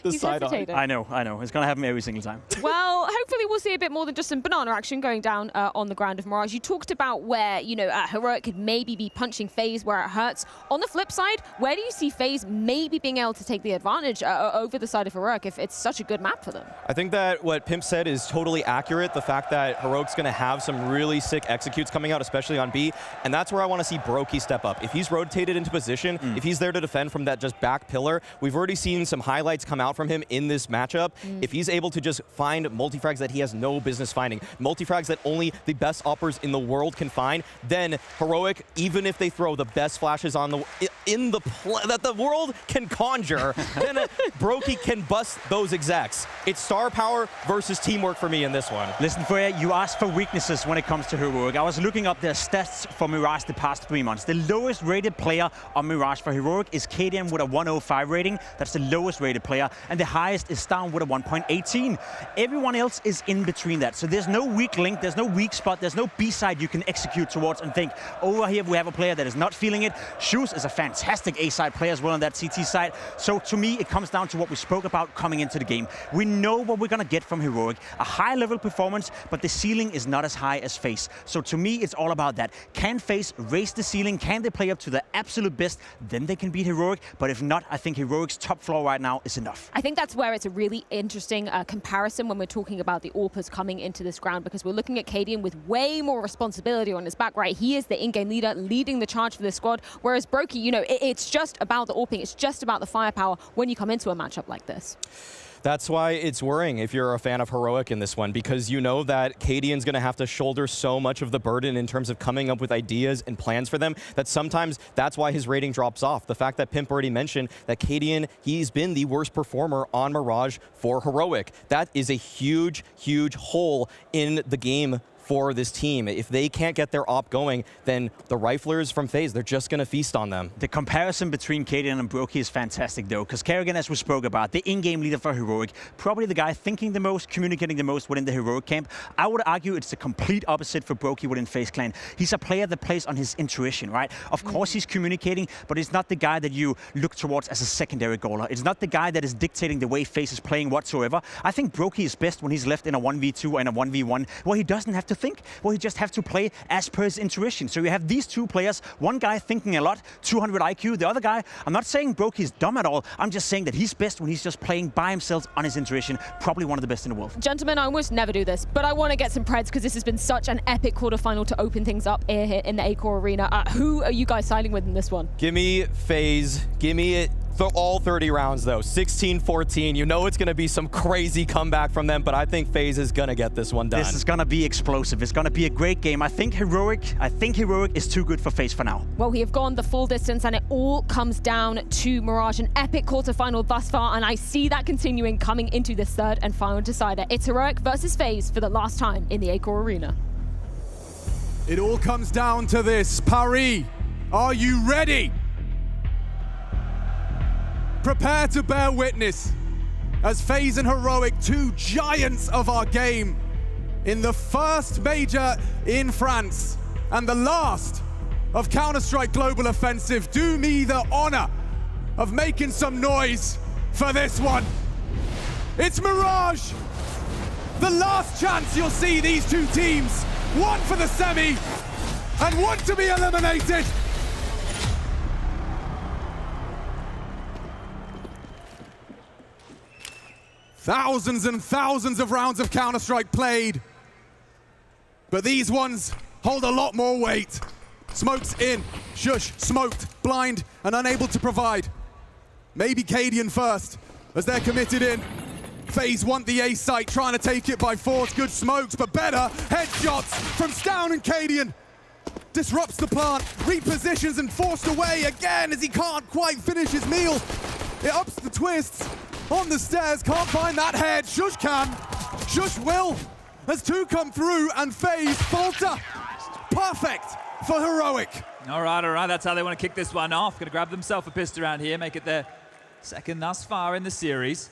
He's hesitating. I know. It's going to happen every single time. Well, hopefully we'll see a bit more than just some banana action going down on the ground of Mirage. You talked about where, Heroic could maybe be punching FaZe where it hurts. On the flip side, where do you see FaZe maybe being able to take the advantage over the side of Heroic if it's such a good map for them? I think that what Pimp said is totally accurate. The fact that Heroic's going to have some really sick executes coming out, especially on B, and that's where I want to see Brokey step up. If he's rotated into position, if he's there to defend from that just back pillar, we've already seen some highlights come out from him in this matchup. If he's able to just find multifrags that he has no business finding, multifrags that only the best uppers in the world can find, then Heroic, even if they throw the best flashes on that the world can conjure, then Brokey can bust those execs. It's star power versus teamwork for me in this one. Listen, Freya, you asked for weaknesses when it comes to Heroic. I was looking up their stats for Mirage the past 3 months. The lowest rated player on Mirage for Heroic is KDM with a 105 rating. That's the lowest rated player. And the highest is Down with a 1.18. Everyone else is in between that. So there's no weak link, there's no weak spot, there's no B-side you can execute towards and think, over here we have a player that is not feeling it. Shoes is a fantastic A-side player as well on that CT side. So to me, it comes down to what we spoke about coming into the game. We know what we're going to get from Heroic. A high-level performance, but the ceiling is not as high as FaZe. So to me, it's all about that. Can FaZe raise the ceiling? Can they play up to the absolute best? Then they can beat Heroic. But if not, I think Heroic's top floor right now is enough. I think that's where it's a really interesting comparison when we're talking about the AWPers coming into this ground, because we're looking at Cadian with way more responsibility on his back, right? He is the in-game leader, leading the charge for this squad, whereas Brokey, it's just about the AWPing, it's just about the firepower when you come into a matchup like this. That's why it's worrying if you're a fan of Heroic in this one, because you know that Cadian's going to have to shoulder so much of the burden in terms of coming up with ideas and plans for them that sometimes that's why his rating drops off. The fact that Pimp already mentioned that Cadian, he's been the worst performer on Mirage for Heroic. That is a huge, huge hole in the game for this team. If they can't get their op going, then the riflers from FaZe, they're just going to feast on them. The comparison between Cadian and Brokey is fantastic, though, because Kerrigan, as we spoke about, the in-game leader for Heroic, probably the guy thinking the most, communicating the most within the Heroic camp. I would argue it's the complete opposite for Brokey within FaZe Clan. He's a player that plays on his intuition, right? Of course he's communicating, but he's not the guy that you look towards as a secondary goaler. It's not the guy that is dictating the way FaZe is playing whatsoever. I think Brokey is best when he's left in a 1v2 and a 1v1, where he doesn't have to think, where he just have to play as per his intuition. So you have these two players, one guy thinking a lot, 200 IQ, the other guy, I'm not saying Brokey is dumb at all, I'm just saying that he's best when he's just playing by himself on his intuition, probably one of the best in the world. Gentlemen, I almost never do this, but I want to get some preds because this has been such an epic quarterfinal to open things up here in the Accor Arena. Who are you guys siding with in this one? Give me FaZe. Give me it. All 30 rounds, though. 16-14. You know it's going to be some crazy comeback from them, but I think FaZe is going to get this one done. This is going to be explosive. It's going to be a great game. I think Heroic is too good for FaZe for now. Well, we have gone the full distance, and it all comes down to Mirage. An epic quarterfinal thus far, and I see that continuing coming into this third and final decider. It's Heroic versus FaZe for the last time in the Accor Arena. It all comes down to this. Paris, are you ready? Prepare to bear witness as FaZe and Heroic, two giants of our game, in the first major in France and the last of Counter-Strike Global Offensive, do me the honor of making some noise for this one. It's Mirage. The last chance you'll see these two teams, one for the semi and one to be eliminated. Thousands and thousands of rounds of Counter-Strike played, but these ones hold a lot more weight. Smokes in, shush, smoked, blind, and unable to provide. Maybe Cadian first, as they're committed in. FaZe want the A site, trying to take it by force. Good smokes, but better headshots from Stown and Cadian. Disrupts the plant, repositions and forced away again as he can't quite finish his meal. It ups the twists. On the stairs, can't find that head. Shush can. Shush will. As two come through and FaZe falter. Perfect for Heroic. All right, that's how they want to kick this one off. Gonna grab themselves a pistol around here, make it their second thus far in the series.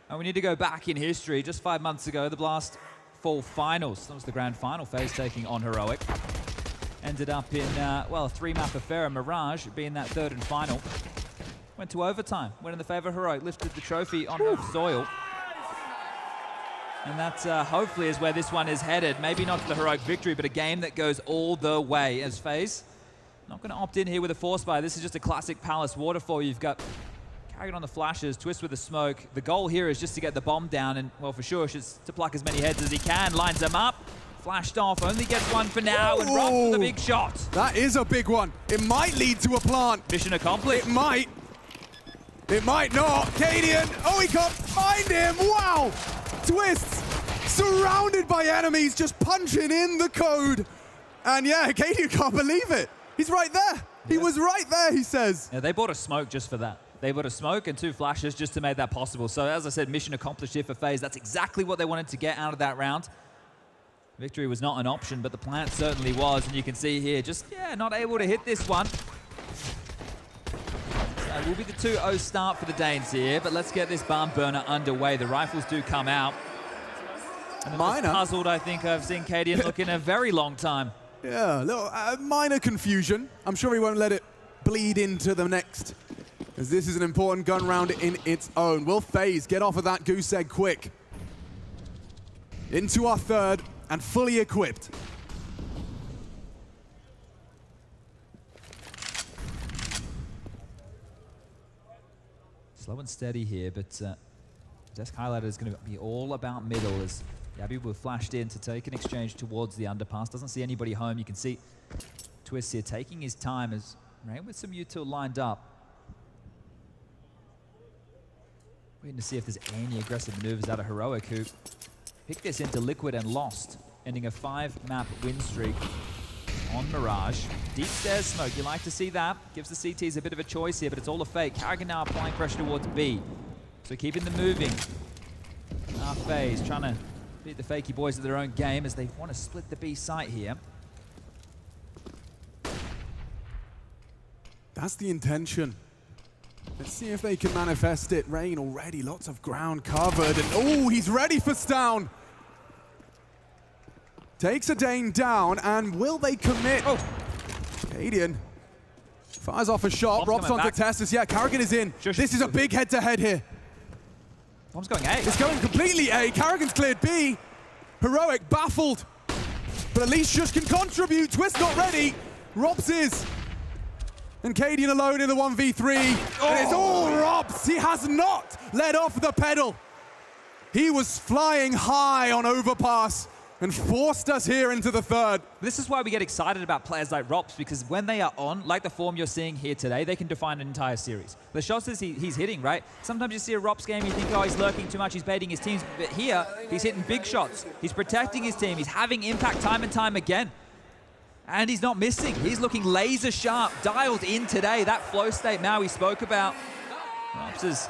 And we need to go back in history. Just 5 months ago, the Blast Fall Finals. That was the grand final, FaZe taking on Heroic. Ended up in, well, a 3-map affair, Mirage being that third and final. Went to overtime, went in the favor of Heroic, lifted the trophy on home soil. And that hopefully is where this one is headed. Maybe not to the Heroic victory, but a game that goes all the way as FaZe. Not going to opt in here with a force buy. This is just a classic Palace waterfall. You've got Carrigan on the flashes, Twist with the smoke. The goal here is just to get the bomb down, and well, for sure, it's to pluck as many heads as he can. Lines them up, flashed off, only gets one for now, and Rob with a big shot. That is a big one. It might lead to a plant. Mission accomplished. It might. It might not. Cadian, oh, he can't find him. Wow. Twists, surrounded by enemies, just punching in the code. And yeah, Cadian can't believe it. He's right there. He was right there, he says. Yeah, they bought a smoke just for that. They bought a smoke and 2 flashes just to make that possible. So as I said, mission accomplished here for FaZe. That's exactly what they wanted to get out of that round. Victory was not an option, but the plant certainly was. And you can see here, just, yeah, not able to hit this one. It will be the 2-0 start for the Danes here, but let's get this barn burner underway. The rifles do come out. And the most puzzled I think I've seen Cadian look in a very long time. Yeah, a little minor confusion. I'm sure he won't let it bleed into the next, as this is an important gun round in its own. Will FaZe get off of that goose egg quick? Into our third and fully equipped. Slow and steady here, but Desk Highlighter is going to be all about middle as Yabi will flashed in to take an exchange towards the underpass. Doesn't see anybody home. You can see Twist here taking his time as Rain with some util lined up. Waiting to see if there's any aggressive maneuvers out of Heroic, who picked this into Liquid and lost, ending a 5-map win streak on Mirage. Deep stairs smoke, you like to see that. Gives the CTs a bit of a choice here, but it's all a fake. Carrigan now applying pressure towards B. So keeping them moving. FaZe trying to beat the Fakey boys at their own game as they want to split the B site here. That's the intention. Let's see if they can manifest it. Rain already, lots of ground covered, and oh, he's ready for Stown. Takes a Dane down, and will they commit? Oh, Cadian fires off a shot, Rob's onto Tessus. Yeah, Carrigan is in. This is a big head-to-head here. Bomb's going A. It's going completely A. Carrigan's cleared B. Heroic baffled. But at least Shush can contribute. Twist not ready. Robs is. And Cadian alone in the 1v3. And it's all Robs. He has not let off the pedal. He was flying high on Overpass and forced us here into the third. This is why we get excited about players like Rops, because when they are on, like the form you're seeing here today, they can define an entire series. The shots that he's hitting, right? Sometimes you see a Rops game, you think, oh, he's lurking too much, he's baiting his teams. But here, he's hitting big shots. He's protecting his team. He's having impact time and time again. And he's not missing. He's looking laser sharp, dialed in today. That flow state now we spoke about. Rops is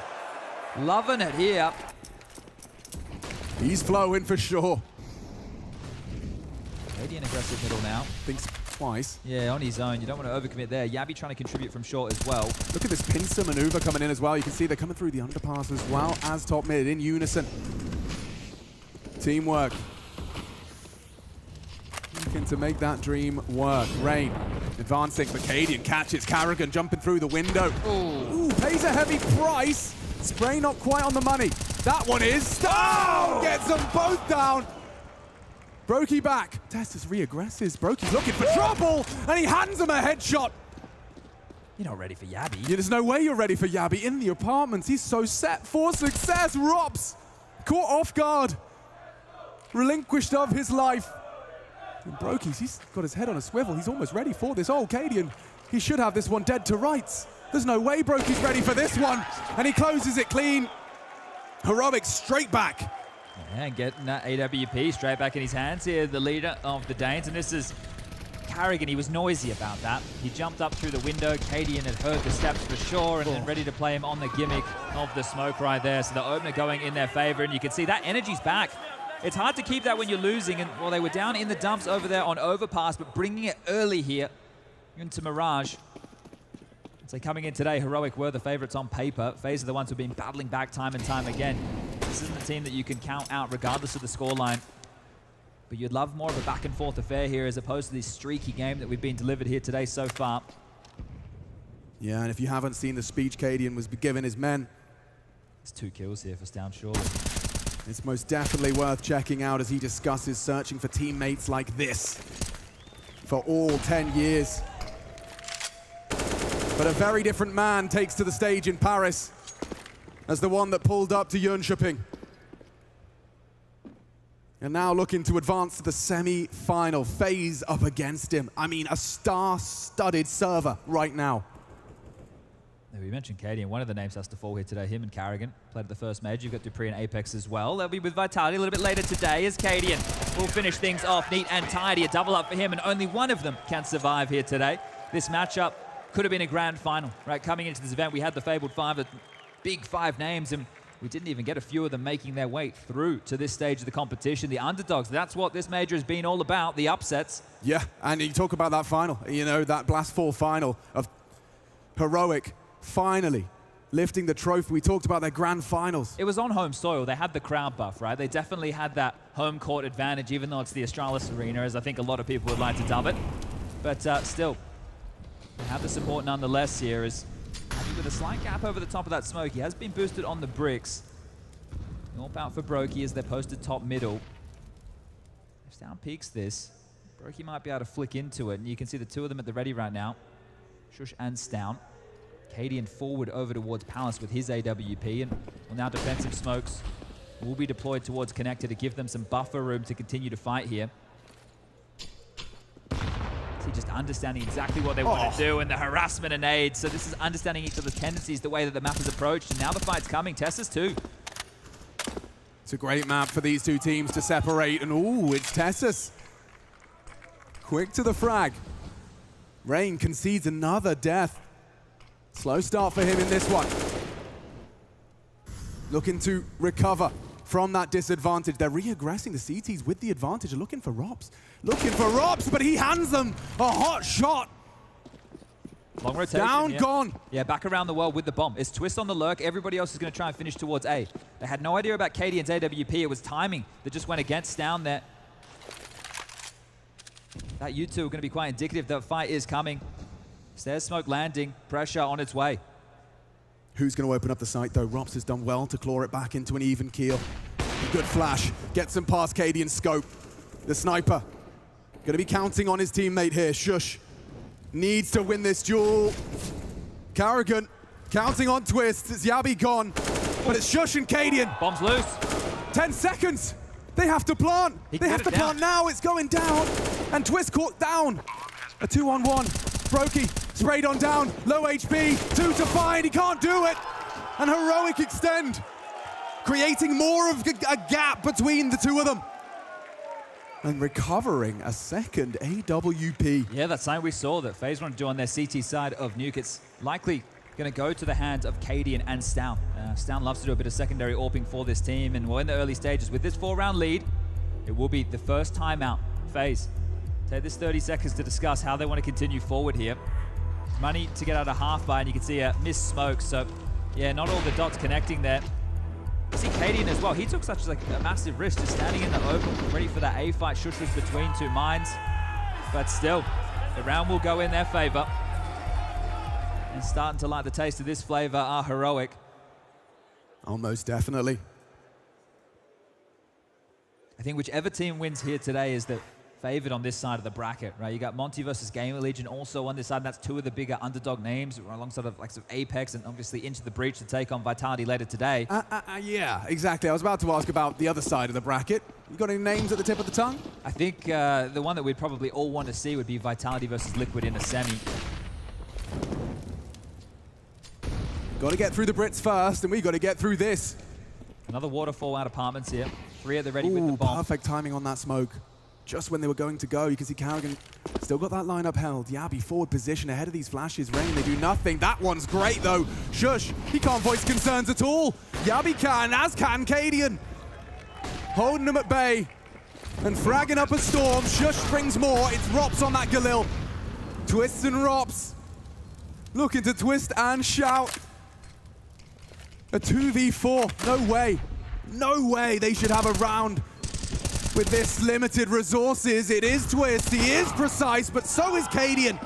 loving it here. He's flowing for sure. Maybe an aggressive middle now. Thinks twice. Yeah, on his own. You don't want to overcommit there. Yabi trying to contribute from short as well. Look at this pincer maneuver coming in as well. You can see they're coming through the underpass as well as top mid in unison. Teamwork. Looking to make that dream work. Rain advancing, but Cadian catches Carrigan jumping through the window. Ooh, pays a heavy price. Spray not quite on the money. That one is. Stown gets them both down. Brokey back. Testus re-aggresses. Brokey's looking for trouble, and he hands him a headshot. You're not ready for Yabi. Yeah, there's no way you're ready for Yabi in the apartments. He's so set for success. Robs caught off guard. Relinquished of his life. And Brokey's, he's got his head on a swivel. He's almost ready for this. Oh, Cadian, he should have this one dead to rights. There's no way Brokey's ready for this one. And he closes it clean. Heroic straight back. Yeah, getting that AWP straight back in his hands here, the leader of the Danes. And this is Carrigan. He was noisy about that. He jumped up through the window. Cadian had heard the steps for sure and then ready to play him on the gimmick of the smoke right there. So the opener going in their favor. And you can see that energy's back. It's hard to keep that when you're losing. And well, they were down in the dumps over there on Overpass, but bringing it early here into Mirage. So coming in today, Heroic were the favorites on paper. FaZe are the ones who've been battling back time and time again. This isn't a team that you can count out regardless of the scoreline. But you'd love more of a back and forth affair here as opposed to this streaky game that we've been delivered here today so far. Yeah, and if you haven't seen the speech Cadian was given his men. There's 2 kills here for Stown, surely. It's most definitely worth checking out as he discusses searching for teammates like this for all 10 years. But a very different man takes to the stage in Paris as the one that pulled up to Jönköping. And now looking to advance to the semi-final. FaZe up against him. I mean, a star-studded server right now. We mentioned Cadian. One of the names has to fall here today. Him and Carrigan played at the first major. You've got Dupree and Apeks as well. They'll be with Vitality a little bit later today as Cadian will finish things off neat and tidy. A double up for him, and only one of them can survive here today. This matchup could have been a grand final, right? Coming into this event, we had the Fabled 5, the big 5 names, and we didn't even get a few of them making their way through to this stage of the competition. The underdogs, that's what this major has been all about, the upsets. Yeah, and you talk about that final, you know, that Blast 4 final of Heroic finally lifting the trophy. We talked about their grand finals. It was on home soil. They had the crowd buff, right? They definitely had that home court advantage, even though it's the Astralis Arena, as I think a lot of people would like to dub it. But still, they have the support nonetheless here, as with a slight gap over the top of that smoke. He has been boosted on the bricks. North out for Brokey as they're posted top middle. If Stown peeks this, Brokey might be able to flick into it, and you can see the 2 of them at the ready right now. Shush and Stown. Cadian forward over towards Palace with his AWP, and well, now defensive smokes will be deployed towards Connector to give them some buffer room to continue to fight here. See, just understanding exactly what they want to do and the harassment and aid. So this is understanding each other's tendencies, the way that the map is approached, and now the fight's coming. Tessus too. It's a great map for these 2 teams to separate, and ooh, it's Tessus. Quick to the frag. Rain concedes another death. Slow start for him in this one. Looking to recover from that disadvantage. They're re-aggressing the CTs with the advantage. They're looking for Robs. Looking for Robs, but he hands them a hot shot. Long rotation. Down, yeah. gone. Yeah, back around the world with the bomb. It's Twist on the lurk. Everybody else is going to try and finish towards A. They had no idea about Cadian's AWP. It was timing that just went against down there. That U2 are going to be quite indicative that fight is coming. Stairs smoke landing. Pressure on its way. Who's going to open up the site, though? Robs has done well to claw it back into an even keel. Good flash. Gets him past Cadian's scope. The sniper going to be counting on his teammate here. Shush needs to win this duel. Carrigan counting on Twist. It's Yabi gone, but it's Shush and Cadian. Bomb's loose. 10 seconds. They have to plant. They have to plant now. It's going down. And Twist caught down. A 2-on-1. Brokey sprayed on down. Low HP. 2 to find. He can't do it. And Heroic extend, creating more of a gap between the two of them. And recovering a second AWP. Yeah, that's something we saw that FaZe want to do on their CT side of Nuke. It's likely going to go to the hands of Cadian and Stown. Stown loves to do a bit of secondary AWPing for this team, and we're in the early stages. With this 4-round lead, it will be the first timeout. FaZe take this 30 seconds to discuss how they want to continue forward here. Money to get out of half by, and you can see a missed smoke. So, yeah, not all the dots connecting there. You see Cadian as well. He took such a massive risk, just standing in the open, ready for that A fight. Shush was between two mines, but still, the round will go in their favor. And starting to like the taste of this flavor are Heroic. Oh, most definitely. I think whichever team wins here today is the favored on this side of the bracket, right? You got Monte versus GamerLegion also on this side. That's two of the bigger underdog names alongside of likes of Apeks and obviously Into the Breach to take on Vitality later today. Yeah, exactly. I was about to ask about the other side of the bracket. You got any names at the tip of the tongue? I think the one that we'd probably all want to see would be Vitality versus Liquid in a semi. Got to get through the Brits first, and we got to get through this. Another waterfall out apartments here. 3 at the ready with the bomb. Perfect timing on that smoke. Just when they were going to go, you can see Carrigan still got that line upheld. Yabi forward position ahead of these flashes. Rain, they do nothing. That one's great though. Shush, he can't voice concerns at all. Yabi can, as can Cadian. Holding them at bay and fragging up a storm. Shush brings more. It's Rops on that Galil. Twists and Rops. Looking to twist and shout. A 2v4, no way. No way they should have a round with this limited resources. It is Twist, he is precise, but so is Cadian.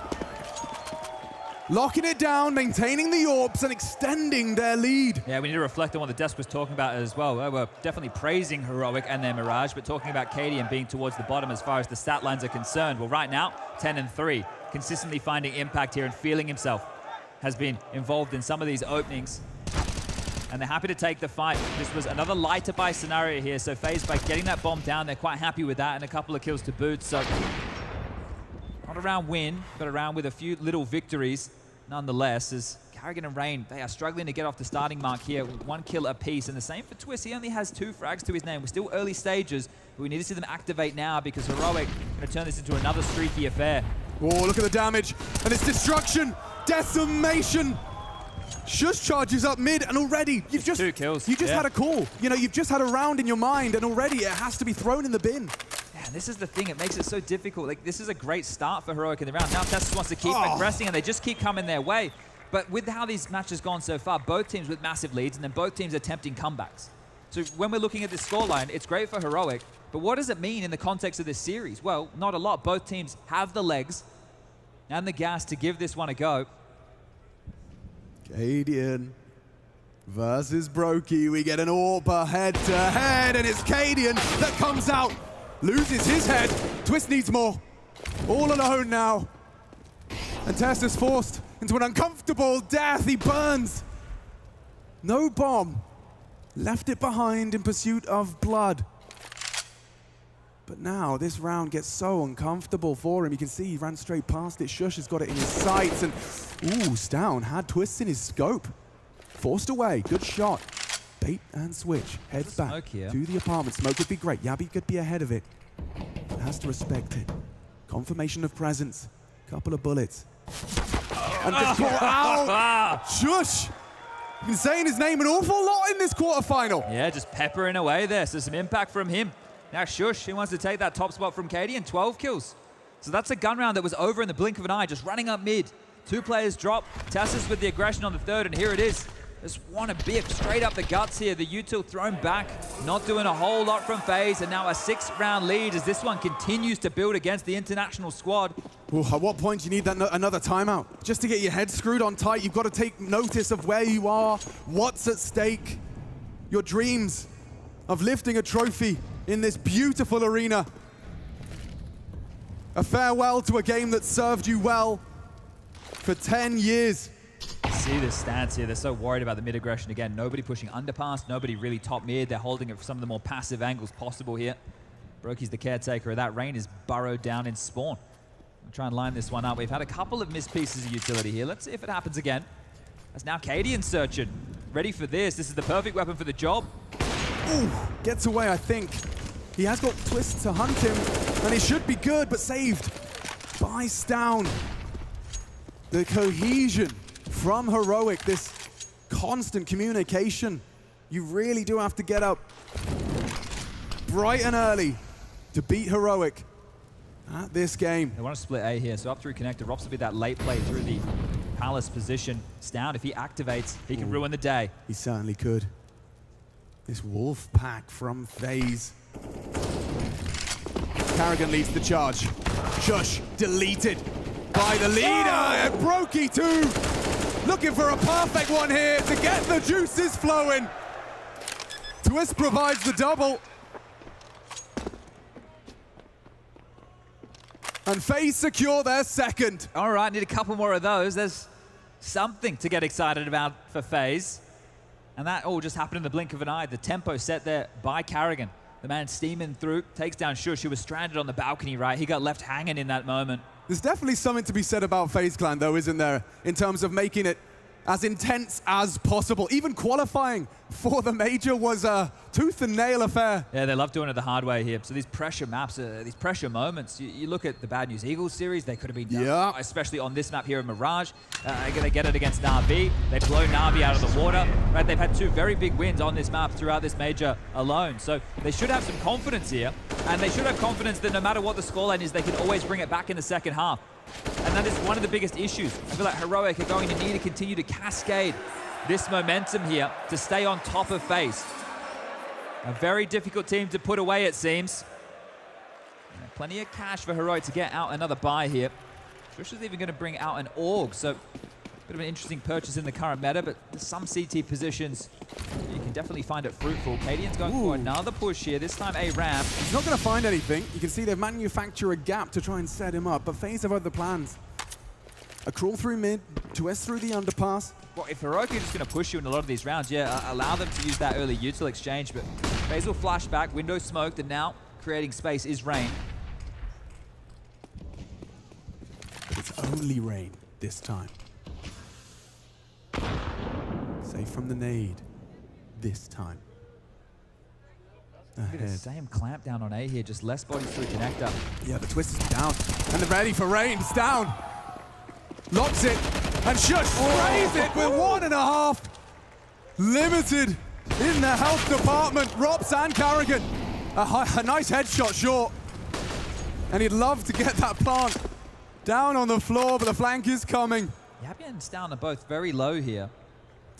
Locking it down, maintaining the orbs and extending their lead. Yeah, we need to reflect on what the desk was talking about as well. We're definitely praising Heroic and their Mirage, but talking about Cadian being towards the bottom as far as the stat lines are concerned. Well, right now, 10-3, consistently finding impact here and feeling himself. Has been involved in some of these openings. And they're happy to take the fight. This was another lighter buy scenario here, so FaZe, by getting that bomb down, they're quite happy with that, and a couple of kills to boot. So not a round win, but a round with a few little victories nonetheless, as Carrigan and Rain, they are struggling to get off the starting mark here with 1 kill apiece. And the same for Twist, he only has 2 frags to his name. We're still early stages, but we need to see them activate now because Heroic going to turn this into another streaky affair. Oh, look at the damage, and it's destruction, decimation. Shush charges up mid, and already you've just 2 kills. You just had a call. You know, you've just had a round in your mind, and already it has to be thrown in the bin. Yeah, this is the thing. It makes it so difficult. Like, this is a great start for Heroic in the round. Now Tessus wants to keep aggressing, and they just keep coming their way. But with how these matches gone so far, both teams with massive leads, and then both teams attempting comebacks. So when we're looking at this scoreline, it's great for Heroic. But what does it mean in the context of this series? Well, not a lot. Both teams have the legs and the gas to give this one a go. Cadian versus Brokey. We get an AWP head-to-head, and it's Cadian that comes out, loses his head. Twist needs more. All alone now. And Test is forced into an uncomfortable death. He burns. No bomb. Left it behind in pursuit of blood. But now this round gets so uncomfortable for him. You can see he ran straight past it. Shush has got it in his sights, and ooh, Stown had Twists in his scope. Forced away, good shot. Bait and switch, heads back to the apartment. Smoke would be great. Yabi could be ahead of it. But has to respect it. Confirmation of presence. Couple of bullets. And just caught out. Shush Been saying his name an awful lot in this quarterfinal. Yeah, just peppering away there. So some impact from him. Now Shush, he wants to take that top spot from Katie and 12 kills. So that's a gun round that was over in the blink of an eye, just running up mid. 2 players drop. Tassus with the aggression on the third, and here it is. Just want to biff straight up the guts here. The util thrown back, not doing a whole lot from FaZe, and now a 6-round lead as this one continues to build against the international squad. Ooh, at what point do you need that another timeout? Just to get your head screwed on tight, you've got to take notice of where you are, what's at stake. Your dreams of lifting a trophy in this beautiful arena. A farewell to a game that served you well for 10 years. See this stance here. They're so worried about the mid aggression again. Nobody pushing underpass, nobody really top mid. They're holding it for some of the more passive angles possible here. Brokey's the caretaker of that. Rain is burrowed down in spawn. We'll try and line this one up. We've had a couple of missed pieces of utility here. Let's see if it happens again. That's now Cadian searching. Ready for this. This is the perfect weapon for the job. Ooh, gets away, I think. He has got Twist to hunt him, and it should be good, but saved by Stown. The cohesion from Heroic, this constant communication. You really do have to get up bright and early to beat Heroic at this game. They want to split A here, so up through connector. Rops will be that late play through the Palace position. Stown, if he activates, he can ruin the day. He certainly could. This Wolf Pack from FaZe. Carrigan leads the charge. Shush, deleted by the leader. And Brokey too. Looking for a perfect one here to get the juices flowing. Twist provides the double. And FaZe secure their second. All right, need a couple more of those. There's something to get excited about for FaZe. And that all just happened in the blink of an eye. The tempo set there by Carrigan. The man steaming through, takes down Shush, who was stranded on the balcony, right? He got left hanging in that moment. There's definitely something to be said about FaZe Clan, though, isn't there? In terms of making it as intense as possible. Even qualifying for the major was a tooth and nail affair. Yeah, they love doing it the hard way here. So these pressure maps, these pressure moments, you look at the Bad News Eagles series, they could have been done, especially on this map here in Mirage. They get it against Na'Vi. They blow Na'Vi out of the water. Right, they've had 2 very big wins on this map throughout this major alone. So they should have some confidence here, and they should have confidence that no matter what the scoreline is, they can always bring it back in the second half. And that is one of the biggest issues. I feel like Heroic are going to need to continue to cascade this momentum here to stay on top of FaZe. A very difficult team to put away, it seems. Plenty of cash for Heroic to get out another buy here. Trish is even going to bring out an AUG, so bit of an interesting purchase in the current meta, but there's some CT positions you can definitely find it fruitful. Cadian's going for another push here, this time a ramp. He's not going to find anything. You can see they've manufactured a gap to try and set him up, but FaZe have other plans. A crawl through mid, Twist through the underpass. Well, if Heroic are just going to push you in a lot of these rounds, yeah, allow them to use that early util exchange, but FaZe will flash back, window smoked, and now creating space is Rain. But it's only Rain this time. Safe from the nade this time. Look at the same clamp down on A here, just less bodies through connector. Yeah, the Twist is down. And they're ready for Rain. It's down. Locks it. And Shush sprays it with 1.5. Limited in the health department. Rops and Carrigan. A nice headshot short. And he'd love to get that plant down on the floor, but the flank is coming. Yabi and Stown are both very low here.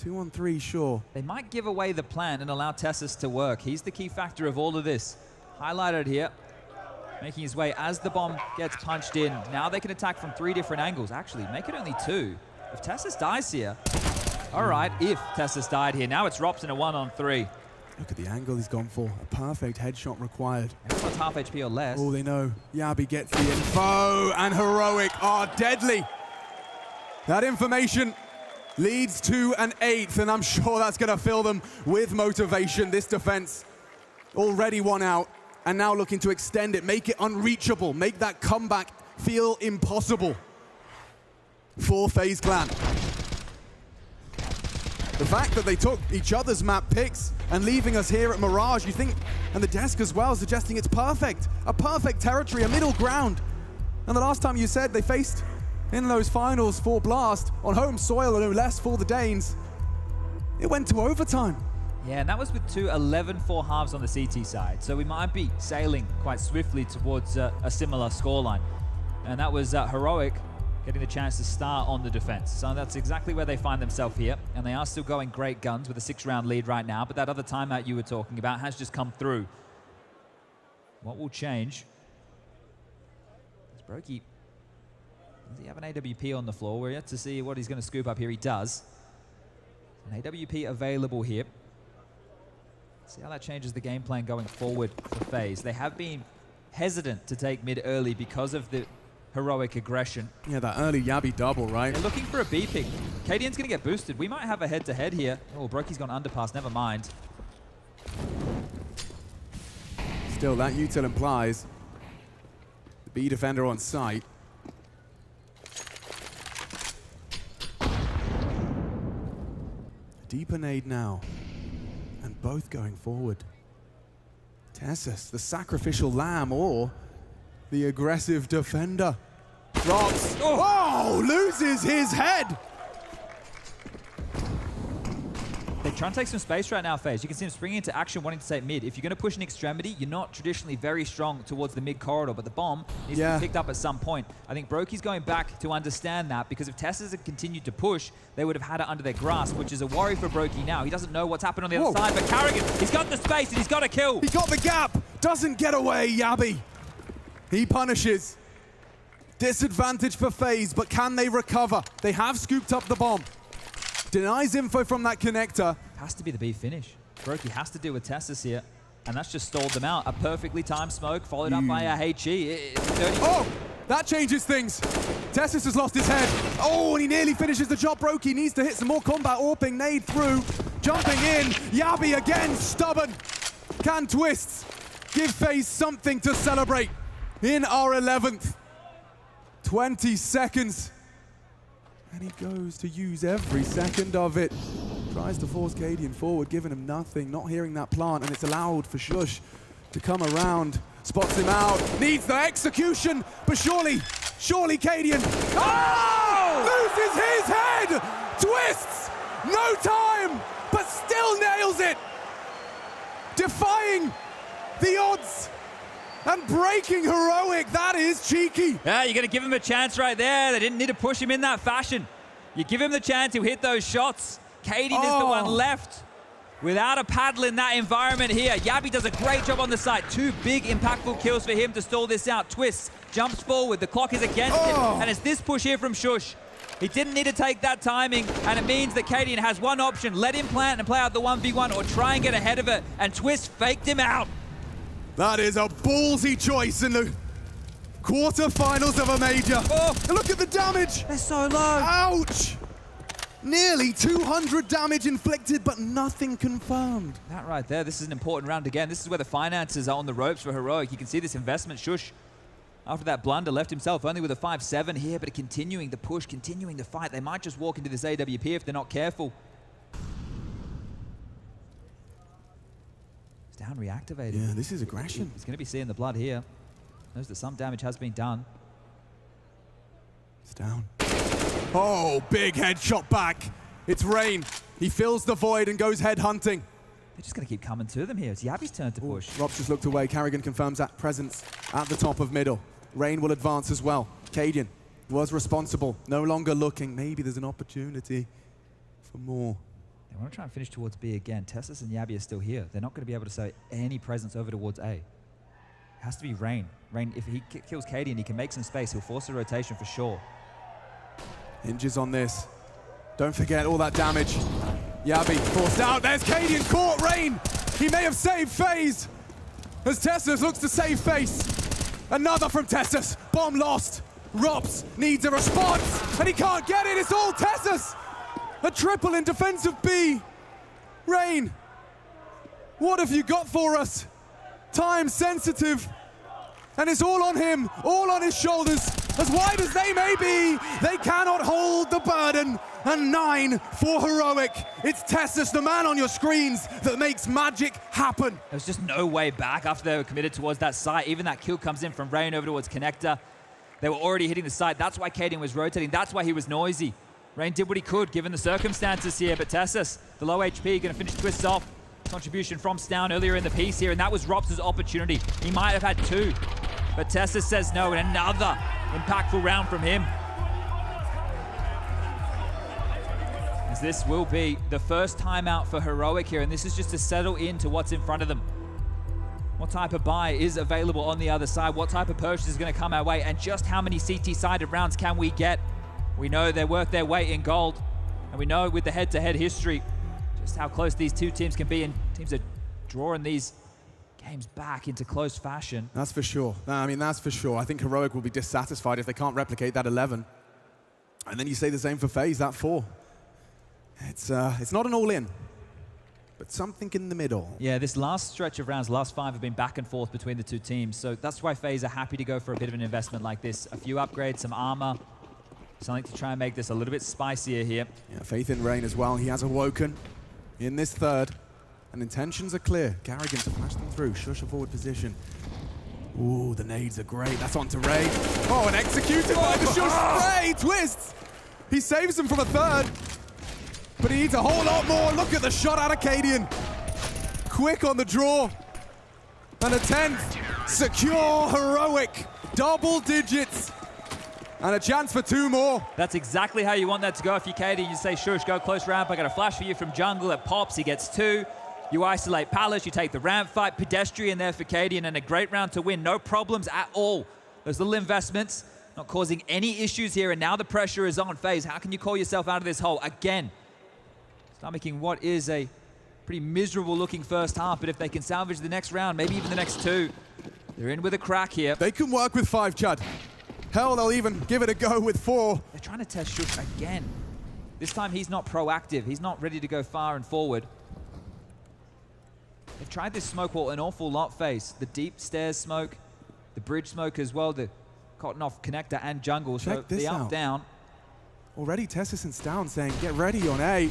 2-on-3, sure. They might give away the plant and allow Tessus to work. He's the key factor of all of this. Highlighted here, making his way as the bomb gets punched in. Now they can attack from 3 different angles. Actually, make it only 2. If Tessus dies here, all right, if Tessus died here, now it's Rops in a 1-on-3. Look at the angle he's gone for. A perfect headshot required. Everyone's half HP or less. Oh, they know. Yabi gets the info, and Heroic are deadly. That information leads to an 8th, and I'm sure that's going to fill them with motivation. This defense already 1 out, and now looking to extend it, make it unreachable, make that comeback feel impossible for FaZe Clan. The fact that they took each other's map picks and leaving us here at Mirage, you think, and the desk as well, suggesting it's perfect. A perfect territory, a middle ground. And the last time you said they faced in those finals for Blast on home soil, no less, for the Danes. It went to overtime. Yeah, and that was with two 11-4 halves on the CT side. So we might be sailing quite swiftly towards a similar scoreline. And that was Heroic getting the chance to start on the defense. So that's exactly where they find themselves here. And they are still going great guns with a 6-round lead right now. But that other timeout you were talking about has just come through. What will change? It's Brokey. Does he have an AWP on the floor? We're yet to see what he's going to scoop up here. He does. An AWP available here. See how that changes the game plan going forward for FaZe. They have been hesitant to take mid early because of the Heroic aggression. Yeah, that early Yabi double, right? They're looking for a B pick. KDN's going to get boosted. We might have a head-to-head here. Oh, Brokey's gone underpass. Never mind. Still, that util implies the B defender on site. Deeper nade now, and both going forward. Tessus, the sacrificial lamb, or the aggressive defender. Drops. Oh, loses his head. They're trying to take some space right now, FaZe. You can see him springing into action, wanting to take mid. If you're going to push an extremity, you're not traditionally very strong towards the mid corridor, but the bomb needs to be picked up at some point. I think Brokey's going back to understand that, because if Tessus had continued to push, they would have had it under their grasp, which is a worry for Brokey now. He doesn't know what's happened on the other side, but Carrigan, he's got the space and he's got a kill. He got the gap. Doesn't get away, Yabi. He punishes. Disadvantage for FaZe, but can they recover? They have scooped up the bomb. Denies info from that connector. Has to be the B finish. Brokey has to deal with Tessus here, and that's just stalled them out. A perfectly timed smoke followed up by a HE. Oh, that changes things. Tessus has lost his head. Oh, and he nearly finishes the job. Brokey needs to hit some more combat. Orping nade through. Jumping in. Yabi again, stubborn. Can twists. Give FaZe something to celebrate in our 11th. 20 seconds. And he goes to use every second of it. Tries to force KDN forward, giving him nothing, not hearing that plant, and it's allowed for Shush to come around. Spots him out, needs the execution, but surely KDN. Oh! Loses his head! Twists! No time, but still nails it! Defying the odds and breaking Heroic. That is cheeky. Yeah, you're going to give him a chance right there. They didn't need to push him in that fashion. You give him the chance, he'll hit those shots. KDN is the one left without a paddle in that environment here. Yabi does a great job on the side. Two big impactful kills for him to stall this out. Twists, jumps forward, the clock is against him, and it's this push here from Shush. He didn't need to take that timing, and it means that KDN has one option. Let him plant and play out the 1v1, or try and get ahead of it, and Twist faked him out. That is a ballsy choice in the quarterfinals of a major. Oh, look at the damage. They're so low. Ouch. Nearly 200 damage inflicted, but nothing confirmed. That right there, this is an important round again. This is where the finances are on the ropes for Heroic. You can see this investment. Shush, after that blunder, left himself only with a 5-7 here, but continuing the push, continuing the fight. They might just walk into this AWP if they're not careful. It's down reactivated. Yeah, this is aggression. He's going to be seeing the blood here. Knows that some damage has been done. It's down. Oh, big headshot back. It's Rain. He fills the void and goes head hunting. They're just going to keep coming to them here. It's Yabi's turn to push. Rob's just looked away. Carrigan confirms that presence at the top of middle. Rain will advance as well. KDN was responsible. No longer looking. Maybe there's an opportunity for more. They want to try and finish towards B again. Tessus and Yabi are still here. They're not going to be able to say any presence over towards A. It has to be Rain. Rain, if he kills KDN, he can make some space. He'll force a rotation for sure. Hinges on this. Don't forget all that damage. Yabi forced out. There's KDN caught Rain. He may have saved FaZe as Tessus looks to save face. Another from Tessus. Bomb lost. Rops needs a response and he can't get it. It's all Tessus. A triple in defense of B. Rain, what have you got for us? Time sensitive. And it's all on him, all on his shoulders. As wide as they may be, they cannot hold the burden. And 9 for Heroic. It's Tessus, the man on your screens, that makes magic happen. There's just no way back after they were committed towards that site. Even that kill comes in from Rain over towards Connector. They were already hitting the site. That's why KDN was rotating. That's why he was noisy. Rain did what he could given the circumstances here, but Tessus, the low HP, going to finish Twists off. Contribution from Stown earlier in the piece here, and that was Rops' opportunity. He might have had 2, but Tessus says no, and another impactful round from him. As this will be the first timeout for Heroic here, and this is just to settle into what's in front of them. What type of buy is available on the other side? What type of purchase is going to come our way? And just how many CT-sided rounds can we get? We know they're worth their weight in gold. And we know with the head-to-head history, just how close these two teams can be. And teams are drawing these games back into close fashion. That's for sure. I mean, that's for sure. I think Heroic will be dissatisfied if they can't replicate that 11. And then you say the same for FaZe, that 4. It's not an all-in, but something in the middle. Yeah, this last stretch of rounds, last 5 have been back and forth between the two teams. So that's why FaZe are happy to go for a bit of an investment like this. A few upgrades, some armor, something to try and make this a little bit spicier here. Yeah, faith in Rain as well. He has awoken in this third, and intentions are clear. Garrigan to flash them through, shush a forward position. Ooh, the nades are great. That's on to Rain. Oh, and executed by the shush spray. Twists. He saves him from a third, but he needs a whole lot more. Look at the shot out of Cadian. Quick on the draw. And a 10th. Secure, Heroic. Double digits. And a chance for 2 more. That's exactly how you want that to go. If you're Katie, you say, shush, go close ramp. I got a flash for you from jungle. It pops, he gets 2. You isolate Palace, you take the ramp fight. Pedestrian there for Cadian, and a great round to win. No problems at all. Those little investments not causing any issues here, and now the pressure is on. FaZe, how can you call yourself out of this hole again? Stomaching what is a pretty miserable looking first half, but if they can salvage the next round, maybe even the next 2, they're in with a crack here. They can work with 5, Chad. Hell, they'll even give it a go with 4. They're trying to test Shush again. This time he's not proactive. He's not ready to go far and forward. They've tried this smoke wall an awful lot, FaZe. The deep stairs smoke, the bridge smoke as well, the cotton off connector and jungle. Check this the up out. down. Already Tessus and Stown saying, get ready on A.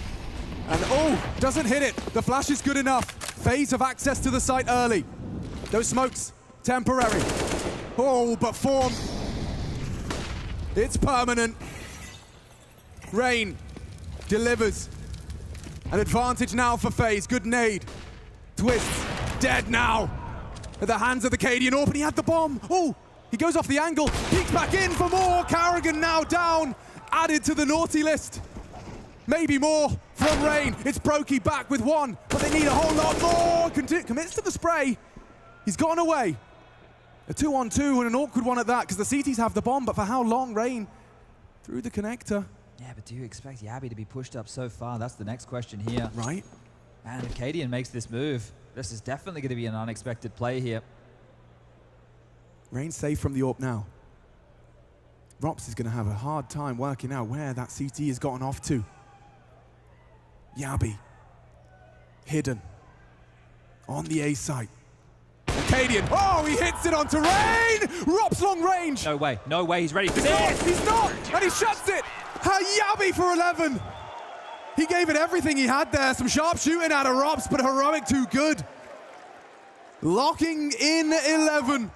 And oh, doesn't hit it. The flash is good enough. FaZe have access to the site early. Those smokes, temporary. Oh, but form. It's permanent. Rain delivers. An advantage now for FaZe. Good nade. Twists, dead now. At the hands of the Cadian Orb, and he had the bomb. Oh, he goes off the angle. Peeks back in for more. Carrigan now down. Added to the naughty list. Maybe more from Rain. It's Brokey back with 1, but they need a whole lot more. Commits to the spray. He's gone away. A 2-on-2 and an awkward one at that, because the CTs have the bomb, but for how long? Rain through the connector. Yeah, but do you expect Yabby to be pushed up so far? That's the next question here. Right. And if Cadian makes this move, this is definitely going to be an unexpected play here. Rain safe from the AWP now. Rops is going to have a hard time working out where that CT has gotten off to. Yabby. Hidden. On the A site. Cadian, oh, he hits it onto Rain! Rops long range! No way, he's ready for this! He's not, and he shuts it! Yabby for 11! He gave it everything he had there, some sharp shooting out of Rops, but Heroic too good. Locking in 11.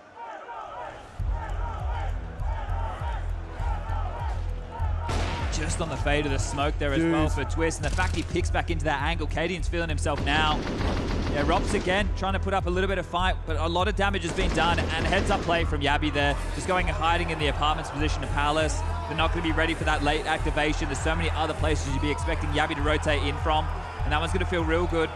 Just on the fade of the smoke there as well for Twist, and the fact he picks back into that angle, Cadian's feeling himself now. Yeah, Rops again, trying to put up a little bit of fight, but a lot of damage has been done, and heads-up play from Yabby there, just going and hiding in the apartments position of Palace. They're not going to be ready for that late activation. There's so many other places you'd be expecting Yabby to rotate in from, and that one's going to feel real good.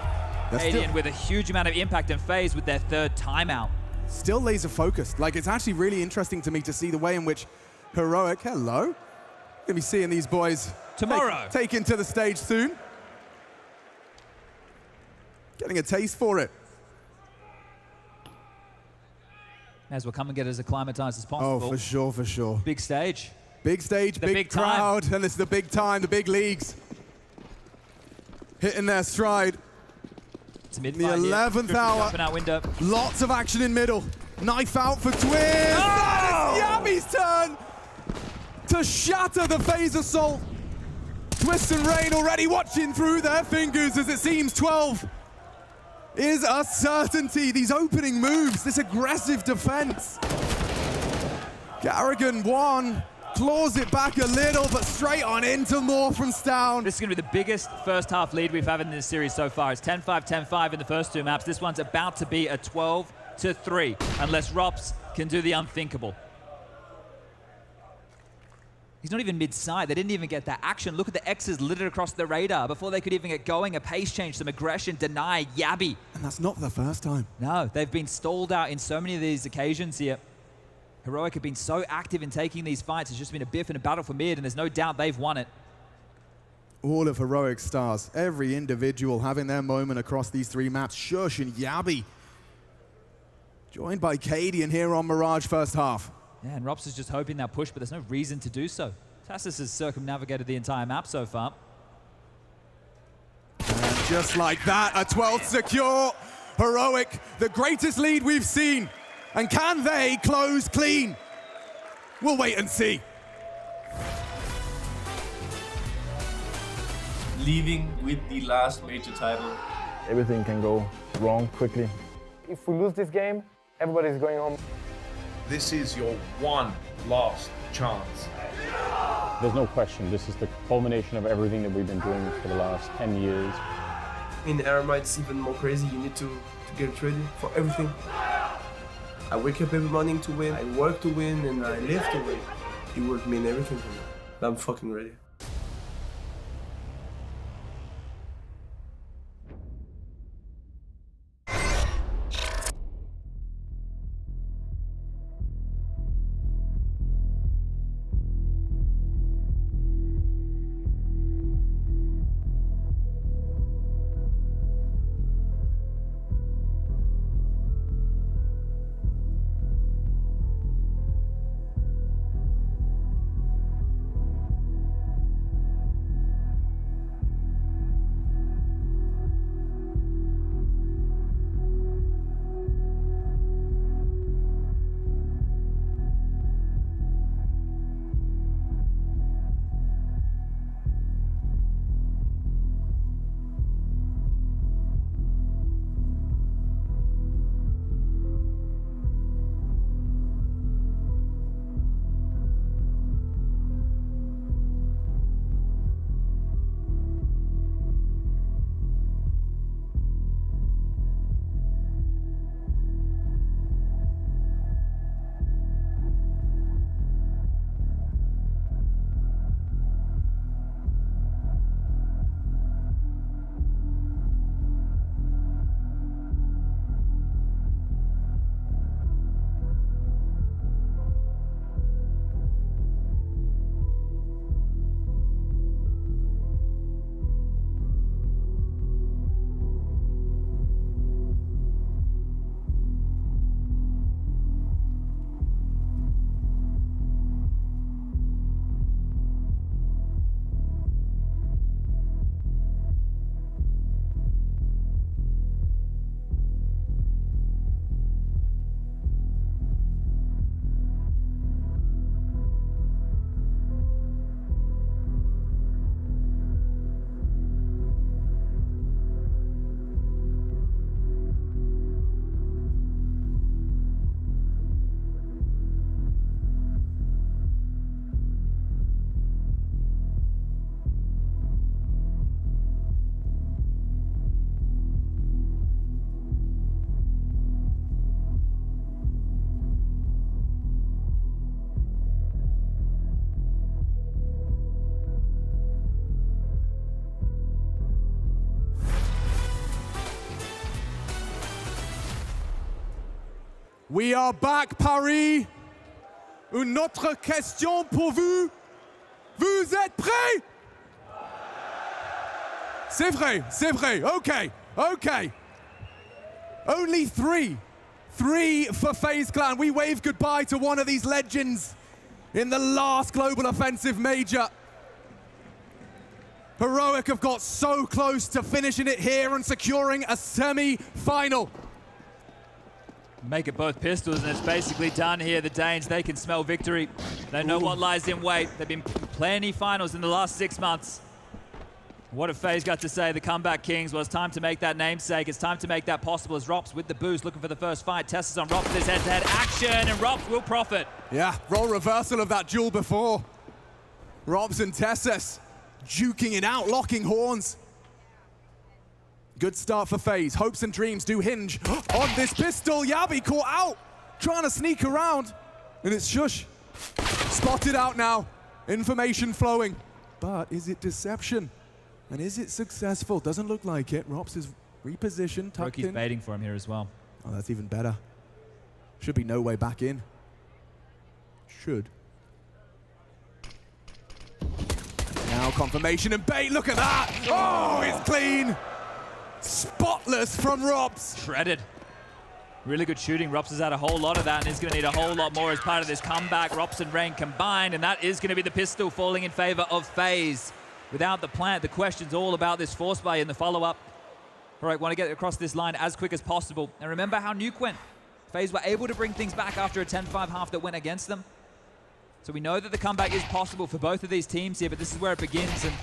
Cadian with a huge amount of impact, and FaZe with their 3rd timeout. Still laser focused. Like, it's actually really interesting to me to see the way in which Heroic, hello, gonna be seeing these boys tomorrow taken to the stage soon. Getting a taste for it. May as well come and get as acclimatized as possible. Oh, for sure, for sure. Big stage. Big stage, big crowd, and it's the big time, the big leagues. Hitting their stride. It's the 11th hour. Window. Lots of action in middle. Knife out for Twist. That is Yabby's turn to shatter the FaZe assault. Twist and Rain already watching through their fingers as it seems 12 is a certainty. These opening moves, this aggressive defense. Garrigan 1, claws it back a little, but straight on into Morphenstown. This is going to be the biggest first half lead we've had in this series so far. It's 10-5, 10-5 in the first two maps. This one's about to be a 12-3, unless Rops can do the unthinkable. He's not even mid-side. They didn't even get that action. Look at the X's littered across the radar before they could even get going. A pace change, some aggression, deny, Yabby. And that's not the first time. No, they've been stalled out in so many of these occasions here. Heroic have been so active in taking these fights. It's just been a biff and a battle for mid, and there's no doubt they've won it. All of Heroic stars, every individual having their moment across these three maps. Shush and Yabby, joined by Cadian here on Mirage first half. Yeah, and Rops is just hoping they'll push, but there's no reason to do so. Tassus has circumnavigated the entire map so far. And just like that, a 12th secure. Heroic, the greatest lead we've seen. And can they close clean? We'll wait and see. Leaving with the last major title. Everything can go wrong quickly. If we lose this game, everybody's going home. This is your one last chance. There's no question. This is the culmination of everything that we've been doing for the last 10 years. In Aramite, it's even more crazy. You need to get ready for everything. I wake up every morning to win, I work to win, and I live to win. It would mean everything to me. I'm fucking ready. We are back, Paris. Une autre question pour vous. Vous êtes prêts? C'est vrai, c'est vrai. Okay, okay. Only three. Three for FaZe Clan. We wave goodbye to one of these legends in the last global offensive major. Heroic have got so close to finishing it here and securing a semi-final. Make it both pistols, and it's basically done here. The Danes, they can smell victory. They know what lies in wait. They've been plenty finals in the last 6 months. What have FaZe got to say? The comeback kings. Well, it's time to make that namesake. It's time to make that possible as Rops with the boost, looking for the first fight. Tests on Rops with his head-to-head action, and Rops will profit. Yeah, role reversal of that duel before. Robs and Tessus juking it out, locking horns. Good start for FaZe. Hopes and dreams do hinge on this pistol. Yabi caught out, trying to sneak around, and it's Shush. Spotted out now, information flowing. But is it deception? And is it successful? Doesn't look like it. Rops is repositioned, tucked in. Roki's baiting for him here as well. Oh, that's even better. Should be no way back in. Should. Now confirmation and bait, look at that! Oh, it's clean! Spotless from Rops. Shredded. Really good shooting. Rops has had a whole lot of that, and he's going to need a whole lot more as part of this comeback. Rops and Rain combined, and that is going to be the pistol falling in favor of FaZe. Without the plant, the question's all about this force buy in the follow-up. All right, want to get across this line as quick as possible. And remember how Nuke went. FaZe were able to bring things back after a 10-5 half that went against them. So we know that the comeback is possible for both of these teams here, but this is where it begins. And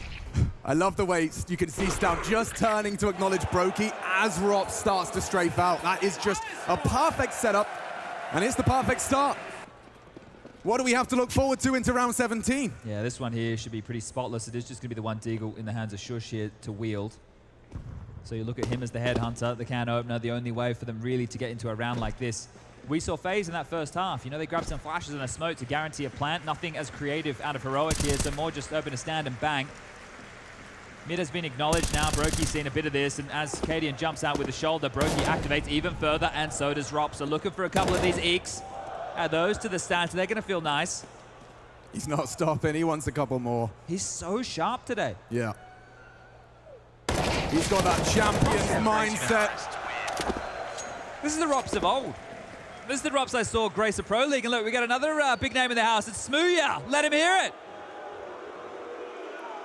I love the way you can see Stout just turning to acknowledge Brokey as Rops starts to strafe out. That is just a perfect setup, and it's the perfect start. What do we have to look forward to into round 17? yeah, this one here should be pretty spotless. It is just going to be the one Deagle in the hands of Shush here to wield. So you look at him as the headhunter, the can opener, the only way for them really to get into a round like this. We saw FaZe in that first half. You know, they grabbed some flashes and a smoke to guarantee a plant. Nothing as creative out of Heroic here, so more just open a stand and bang. Mid has been acknowledged now. Brokey's seen a bit of this, and as Cadian jumps out with the shoulder, Brokey activates even further, and so does Rops. So looking for a couple of these eeks. Add those to the stats, they're going to feel nice. He's not stopping, he wants a couple more. He's so sharp today. Yeah. He's got that champion's mindset. This is the Rops of old. This is the Rops I saw grace a Pro League, and look, we got another big name in the house. It's Smooya. Let him hear it.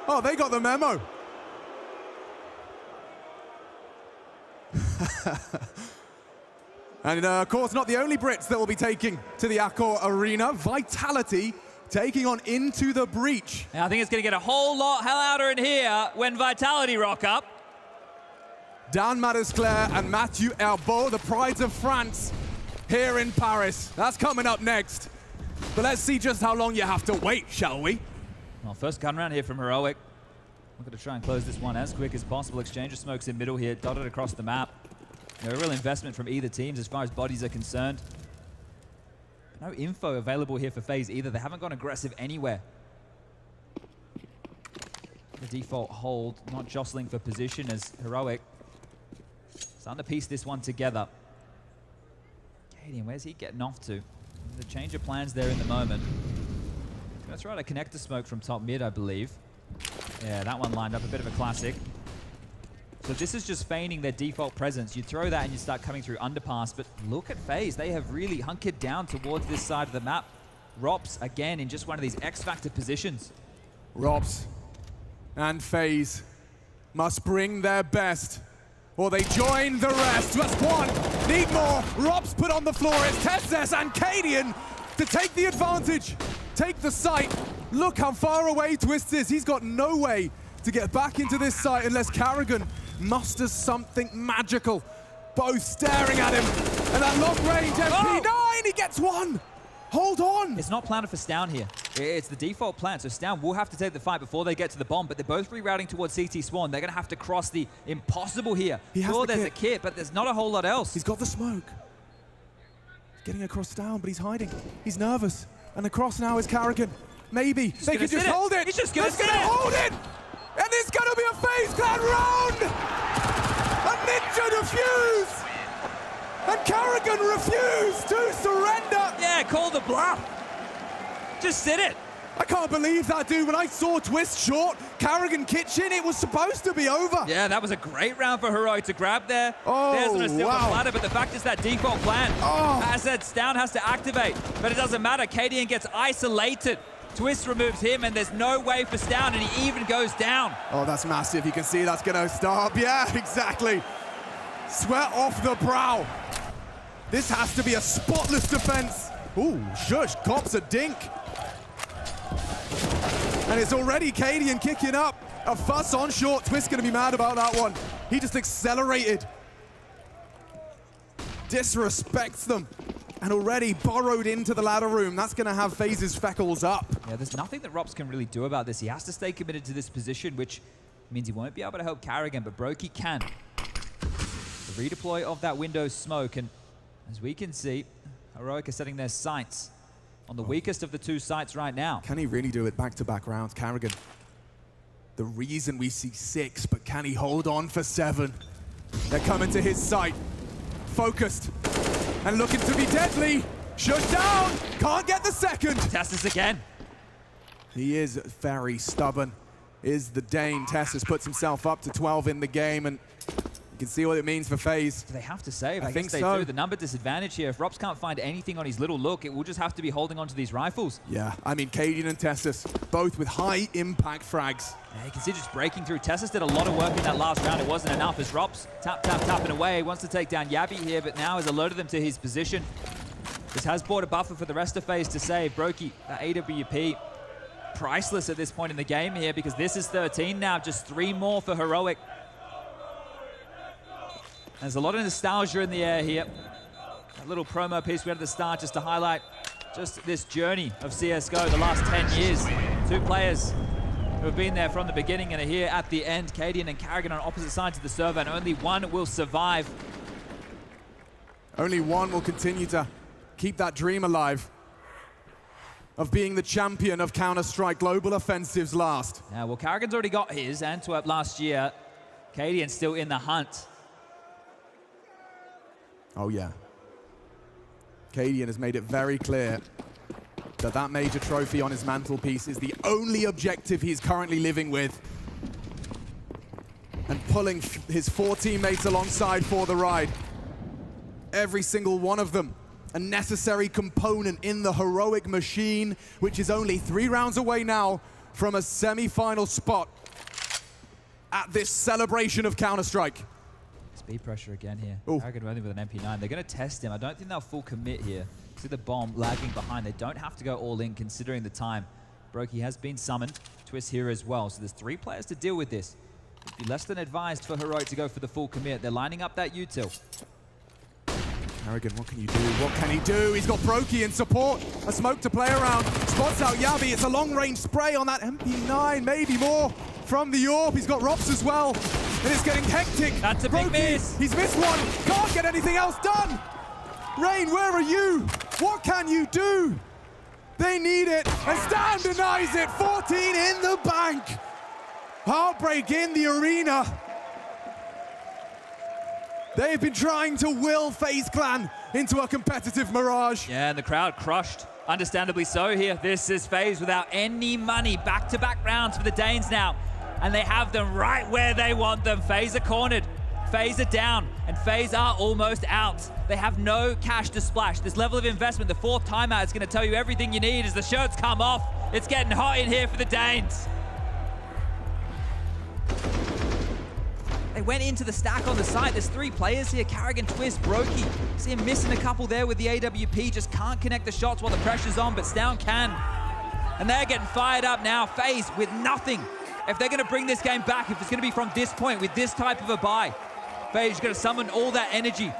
Oh, they got the memo. And of course, not the only Brits that will be taking to the Accor Arena. Vitality taking on Into the Breach. And I think it's going to get a whole lot louder in here when Vitality rock up. Dan Madesclair and Mathieu Herbeau, the prides of France, here in Paris. That's coming up next. But let's see just how long you have to wait, shall we? Well, first gun round here from Heroic. We're going to try and close this one as quick as possible. Exchange of smokes in middle here, dotted across the map. No real investment from either teams as far as bodies are concerned. No info available here for FaZe either. They haven't gone aggressive anywhere. The default hold, not jostling for position as Heroic starting to piece this one together. Cadian, where's he getting off to? The change of plans there in the moment. He's going to try to connect the smoke from top mid, I believe. Yeah, that one lined up, a bit of a classic. So this is just feigning their default presence. You throw that and you start coming through underpass, but look at FaZe. They have really hunkered down towards this side of the map. Rops, again, in just one of these X-Factor positions. Rops and FaZe must bring their best, or they join the rest. That's one. Need more. Rops put on the floor. It's Tesses and Cadian to take the advantage, take the site. Look how far away Twist is. He's got no way to get back into this site unless Carrigan musters something magical. Both staring at him. And that long-range MP9, he gets one. Hold on. It's not planted for Stown here. It's the default plan, so Stown will have to take the fight before they get to the bomb, but they're both rerouting towards CT Swan. They're going to have to cross the impossible here. Sure, there's a kit, but there's not a whole lot else. He's got the smoke. Getting across Stown, but he's hiding. He's nervous. And across now is Carrigan. Maybe they can just hold it. He's just going to hold it. And it's going to be a FaZe Clan round! A ninja defuse! And Carrigan refused to surrender! Yeah, call the bluff. Just sit it. I can't believe that, dude. When I saw Twist short, Carrigan kitchen, it was supposed to be over. Yeah, that was a great round for Heroic to grab there. Oh, there's an steal wow. the platter, but the fact is that default plan. Oh. As I said, Stown has to activate, but it doesn't matter. Cadian gets isolated. Twist removes him, and there's no way for Stown, and he even goes down. Oh, that's massive. You can see that's going to stop. Yeah, exactly. Sweat off the brow. This has to be a spotless defense. Ooh, Shush cops a dink. And it's already Cadian kicking up. A fuss on short. Twist gonna be mad about that one. He just accelerated. Disrespects them. And already burrowed into the ladder room. That's gonna have FaZe's Feckles up. Yeah, there's nothing that Rops can really do about this. He has to stay committed to this position, which means he won't be able to help Carrigan, but Brokey can. The redeploy of that Windows smoke, and as we can see, Heroic are setting their sights on the weakest of the two sites right now. Can he really do it back-to-back rounds? Carrigan, the reason we see 6, but can he hold on for 7? They're coming to his site. Focused. And looking to be deadly. Shut down. Can't get the second. Tessus again. He is very stubborn. Is the Dane. Tessus puts himself up to 12 in the game, and you can see what it means for FaZe. Do they have to save? I think guess they so. do. The number disadvantage here. If Rops can't find anything on his little look, it will just have to be holding on to these rifles. Yeah, I mean, Cadian and Tessus, both with high impact frags. Yeah, you can see just breaking through. Tessus did a lot of work in that last round. It wasn't enough as Rops tapping away. He wants to take down Yabby here, but now has alerted them to his position. This has brought a buffer for the rest of FaZe to save. Brokey, that AWP, priceless at this point in the game here, because this is 13 now, just 3 more for Heroic. There's a lot of nostalgia in the air here. That little promo piece we had at the start just to highlight just this journey of CSGO the last 10 years. 2 players who have been there from the beginning and are here at the end. Cadian and Carrigan on opposite sides of the server, and only one will survive. Only one will continue to keep that dream alive of being the champion of Counter-Strike Global Offensives last. Yeah, well, Carrigan's already got his, Antwerp last year. Cadian's still in the hunt. Oh yeah. Cadian has made it very clear that that major trophy on his mantelpiece is the only objective he's currently living with. And pulling his 4 teammates alongside for the ride. Every single one of them a necessary component in the Heroic machine, which is only 3 rounds away now from a semi-final spot at this celebration of Counter-Strike. Speed pressure again here. Carrigan running with an MP9. They're going to test him. I don't think they'll full commit here. See the bomb lagging behind. They don't have to go all in considering the time. Brokey has been summoned. Twist here as well. So there's 3 players to deal with this. It'd be less than advised for Heroic to go for the full commit. They're lining up that util. Carrigan, what can you do? What can he do? He's got Brokey in support. A smoke to play around. Spots out Yabby. It's a long-range spray on that MP9, maybe more from the Orb. He's got Rops as well. And it's getting hectic. That's a big miss. He's missed one. Can't get anything else done. Rain, where are you? What can you do? They need it. And Stan denies it. 14 in the bank. Heartbreak in the arena. They've been trying to will FaZe Clan into a competitive Mirage. Yeah, and the crowd crushed. Understandably so here. This is FaZe without any money. Back-to-back rounds for the Danes now. And they have them right where they want them. FaZe are cornered. FaZe are down. And FaZe are almost out. They have no cash to splash. This level of investment, the 4th timeout, is going to tell you everything you need as the shirts come off. It's getting hot in here for the Danes. They went into the stack on the side. There's 3 players here. Carrigan, Twist, Brokey. See him missing a couple there with the AWP. Just can't connect the shots while the pressure's on, but Stown can. And they're getting fired up now. FaZe with nothing. If they're going to bring this game back, if it's going to be from this point with this type of a buy, FaZe is going to summon all that energy.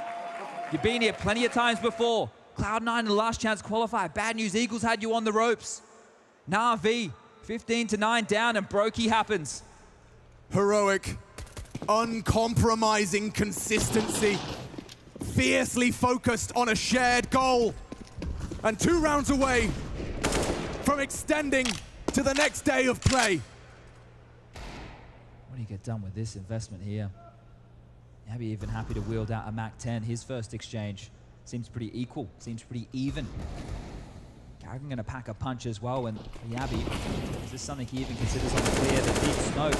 You've been here plenty of times before. Cloud9 in the last chance qualifier. Bad news, Eagles had you on the ropes. Na'Vi, 15-9 down, and Brokey happens. Heroic. Uncompromising consistency, fiercely focused on a shared goal, and 2 rounds away from extending to the next day of play. When do you get done with this investment here? Yabby even happy to wield out a MAC-10. His first exchange seems pretty equal, seems pretty even. Carrigan going to pack a punch as well, and Yabby, is this something he even considers on the clear? The deep smoke.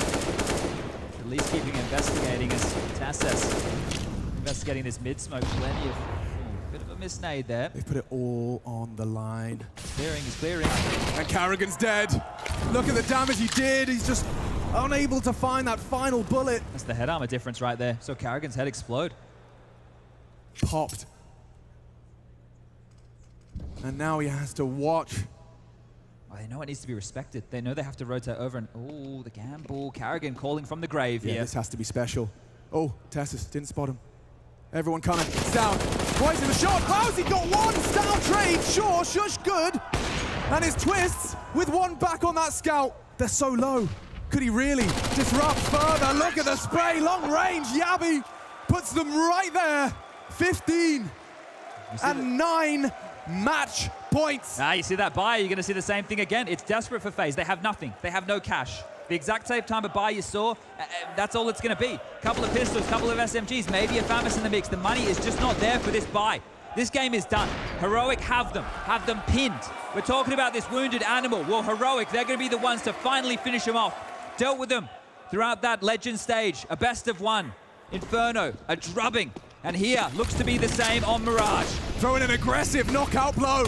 At least keeping investigating as Tessus investigating this mid-smoke. Plenty of bit of a misnade there. They put it all on the line. Clearing is clearing. And Carrigan's dead. Look at the damage he did. He's just unable to find that final bullet. That's the head armor difference right there. So Carrigan's head explode. Popped. And now he has to watch Well, they know it needs to be respected. They know they have to rotate over and, oh, the gamble. Carrigan calling from the grave Yeah, here. this has to be special. Oh, Tessus didn't spot him. Everyone coming. Down. Boys in the shot. How's he got one? Down trade. Sure, shush, good. And his twists with one back on that scout. They're so low. Could he really disrupt further? Look at the spray. Long range. Yabby puts them right there. 15 and 9 match points. You see that buy, you're going to see the same thing again. It's desperate for FaZe. They have nothing. They have no cash. The exact same time of buy you saw, that's all it's going to be. Couple of pistols, couple of SMGs, maybe a Famis in the mix. The money is just not there for this buy. This game is done. Heroic have them pinned. We're talking about this wounded animal. Well, Heroic, they're going to be the ones to finally finish him off. Dealt with them throughout that Legend stage. A best of one. Inferno, a drubbing. And here, looks to be the same on Mirage. Throwing an aggressive knockout blow.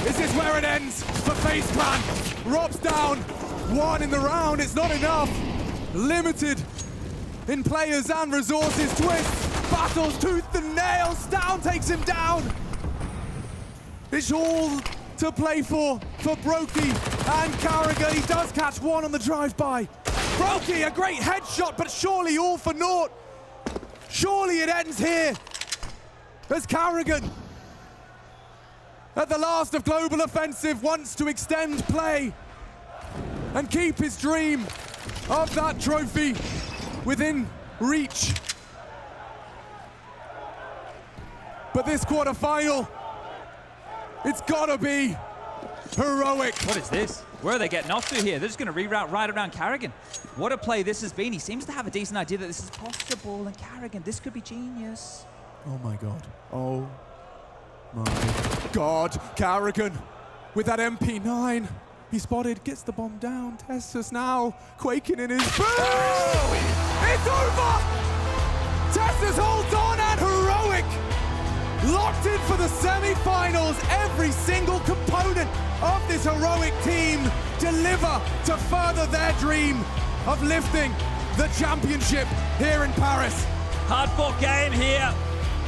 Is this where it ends for FaZe Clan? Rob's down. One in the round, it's not enough. Limited in players and resources. Twist, battles tooth and nail. Down takes him down. It's all to play for Brokey and Carragher. He does catch one on the drive-by. Brokey, a great headshot, but surely all for naught. Surely it ends here as Carragher, at the last of Global Offensive, wants to extend play and keep his dream of that trophy within reach. But this quarterfinal, it's gotta be Heroic. What is this? Where are they getting off to here? They're just going to reroute right around Carragher. What a play this has been. He seems to have a decent idea that this is possible, and Carragher, this could be genius. Oh my God. Oh my God. Carragher with that MP9. He spotted, gets the bomb down. Tessus now quaking in his boots. It's over! Tessus holds on, and Heroic locked in for the semi-finals. Every single component of this Heroic team deliver to further their dream of lifting the championship here in Paris. Hard-fought game here.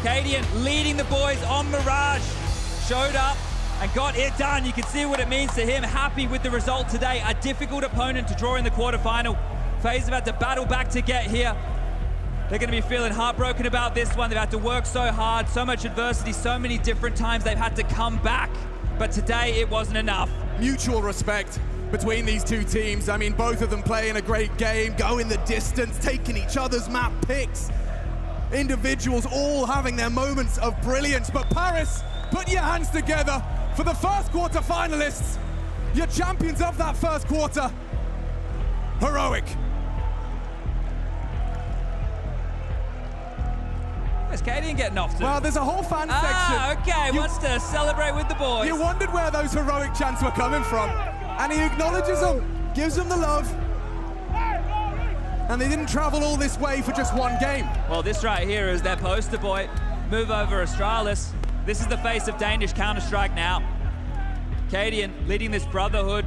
Cadian leading the boys on Mirage. Showed up and got it done. You can see what it means to him. Happy with the result today. A difficult opponent to draw in the quarterfinal. FaZe have had to battle back to get here. They're going to be feeling heartbroken about this one. They've had to work so hard, so much adversity, so many different times they've had to come back. But today it wasn't enough. Mutual respect between these two teams. I mean, both of them playing a great game, going the distance, taking each other's map picks. Individuals all having their moments of brilliance. But Paris, put your hands together for the first quarter finalists. You're champions of that first quarter. Heroic. Where's Cadian getting off to? Well, there's a whole fan section. Okay, wants to celebrate with the boys. You wondered where those Heroic chants were coming from. And he acknowledges them, gives them the love. And they didn't travel all this way for just one game. Well, this right here is their poster boy. Move over Astralis. This is the face of Danish Counter-Strike now. Cadian leading this brotherhood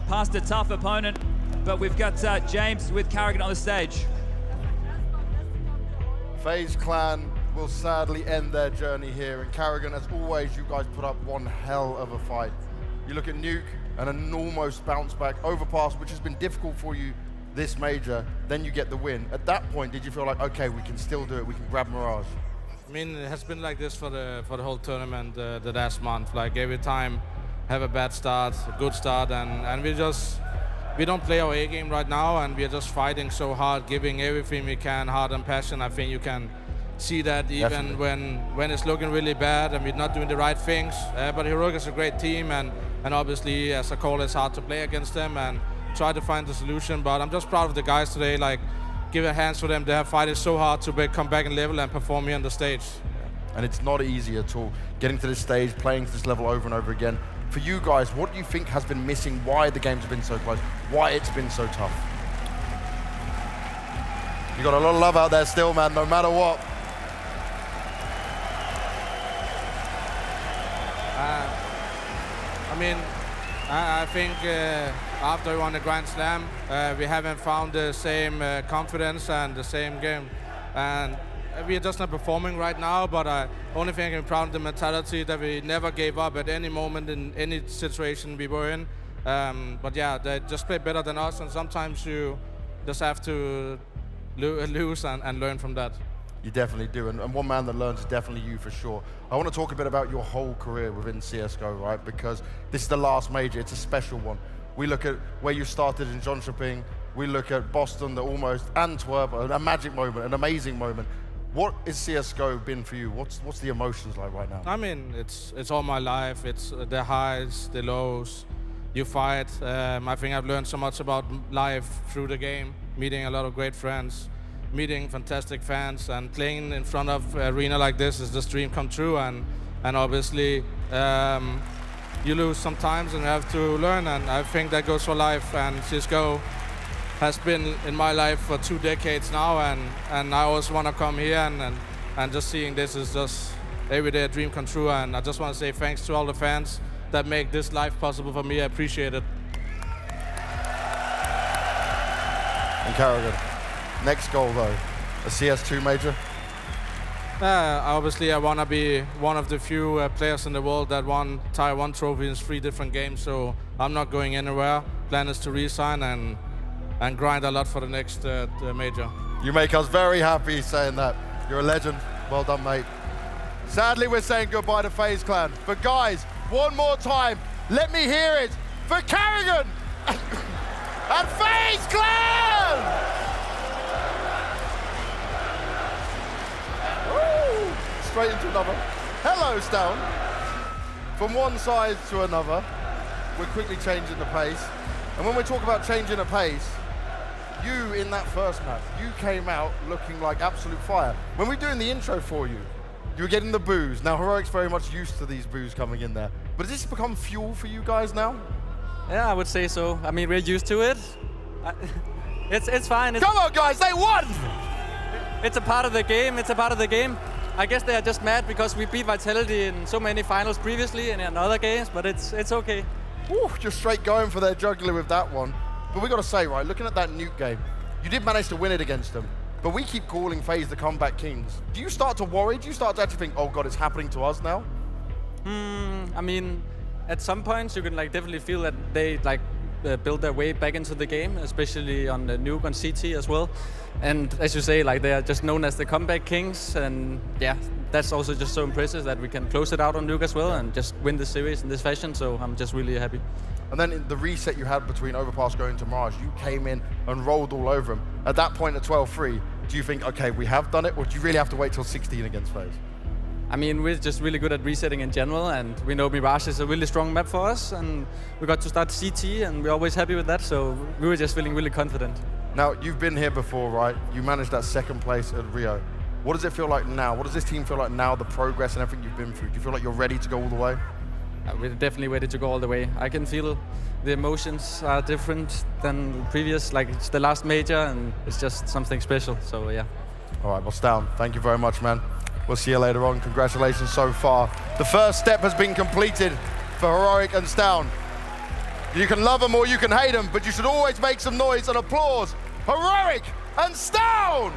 past a tough opponent. But we've got James with Carragher on the stage. FaZe Clan will sadly end their journey here. And Carragher, as always, you guys put up one hell of a fight. You look at Nuke and an almost bounce back Overpass, which has been difficult for you this major, then you get the win. At that point, did you feel like, okay, we can still do it, we can grab Mirage? I mean, it has been like this for the whole tournament the last month. Like every time, have a bad start, a good start, and we don't play our A game right now, and we are just fighting so hard, giving everything we can, heart and passion. I think you can see that even when it's looking really bad and we're not doing the right things. But Heroic is a great team, and obviously, as a caller, it's hard to play against them and try to find the solution. But I'm just proud of the guys today. Like, give a hands for them. They have fighted so hard to come back in level and perform here on the stage. And it's not easy at all. Getting to this stage, playing to this level over and over again. For you guys, what do you think has been missing? Why the games have been so close? Why it's been so tough? You got a lot of love out there still, man, no matter what. I mean, I think after we won the Grand Slam, we haven't found the same confidence and the same game. And we are just not performing right now, but I only think I'm proud of the mentality that we never gave up at any moment in any situation we were in. But yeah, they just play better than us, and sometimes you just have to lose and learn from that. You definitely do, and one man that learns is definitely you for sure. I want to talk a bit about your whole career within CSGO, right? Because this is the last major, it's a special one. We look at where you started in Jönköping, we look at Boston, the almost Antwerp, a magic moment, an amazing moment. What has CSGO been for you? What's the emotions like right now? I mean, it's all my life. It's the highs, the lows. You fight. I think I've learned so much about life through the game, meeting a lot of great friends, meeting fantastic fans, and playing in front of an arena like this is just dream come true. And obviously, you lose sometimes and you have to learn, and I think that goes for life. And CSGO has been in my life for 2 decades now, and I always want to come here, and just seeing this is just every day a dream come true. And I just want to say thanks to all the fans that make this life possible for me. I appreciate it. And Carrigan, next goal though, a CS2 major? Obviously I want to be one of the few players in the world that won Tier 1 trophy in 3 different games, so I'm not going anywhere. Plan is to resign and grind a lot for the next major. You make us very happy saying that. You're a legend. Well done, mate. Sadly, we're saying goodbye to FaZe Clan. But guys, one more time, let me hear it for Carrigan and FaZe Clan! Woo! Straight into another. Hello, Stown. From one side to another, we're quickly changing the pace. And when we talk about changing the pace, you in that first match, you came out looking like absolute fire. When we're doing the intro for you, you were getting the boos. Now, Heroic's very much used to these boos coming in there. But has this become fuel for you guys now? Yeah, I would say so. I mean, we're used to it. It's fine. Come on, guys, they won! It's a part of the game. It's a part of the game. I guess they are just mad because we beat Vitality in so many finals previously and in other games, but it's okay. Woo, just straight going for their jugular with that one. But we got to say, right, looking at that Nuke game, you did manage to win it against them. But we keep calling FaZe the comeback kings. Do you start to worry? Do you start to actually think, oh God, it's happening to us now? I mean, at some points you can definitely feel that they build their way back into the game, especially on the Nuke on CT as well. And as you say, they are just known as the comeback kings. And yeah, that's also just so impressive that we can close it out on Nuke as well and just win the series in this fashion. So I'm just really happy. And then in the reset you had between Overpass going to Mirage, you came in and rolled all over them. At that point at 12-3, do you think, okay, we have done it, or do you really have to wait till 16 against FaZe? I mean, we're just really good at resetting in general, and we know Mirage is a really strong map for us, and we got to start CT, and we're always happy with that, so we were just feeling really confident. Now, you've been here before, right? You managed that second place at Rio. What does it feel like now? What does this team feel like now, the progress and everything you've been through? Do you feel like you're ready to go all the way? We're definitely ready to go all the way. I can feel the emotions are different than previous, like it's the last major, and it's just something special, so yeah. All right, well, Stown, thank you very much, man. We'll see you later on. Congratulations so far. The first step has been completed for Heroic and Stown. You can love them or you can hate them, but you should always make some noise and applause. Heroic and Stown!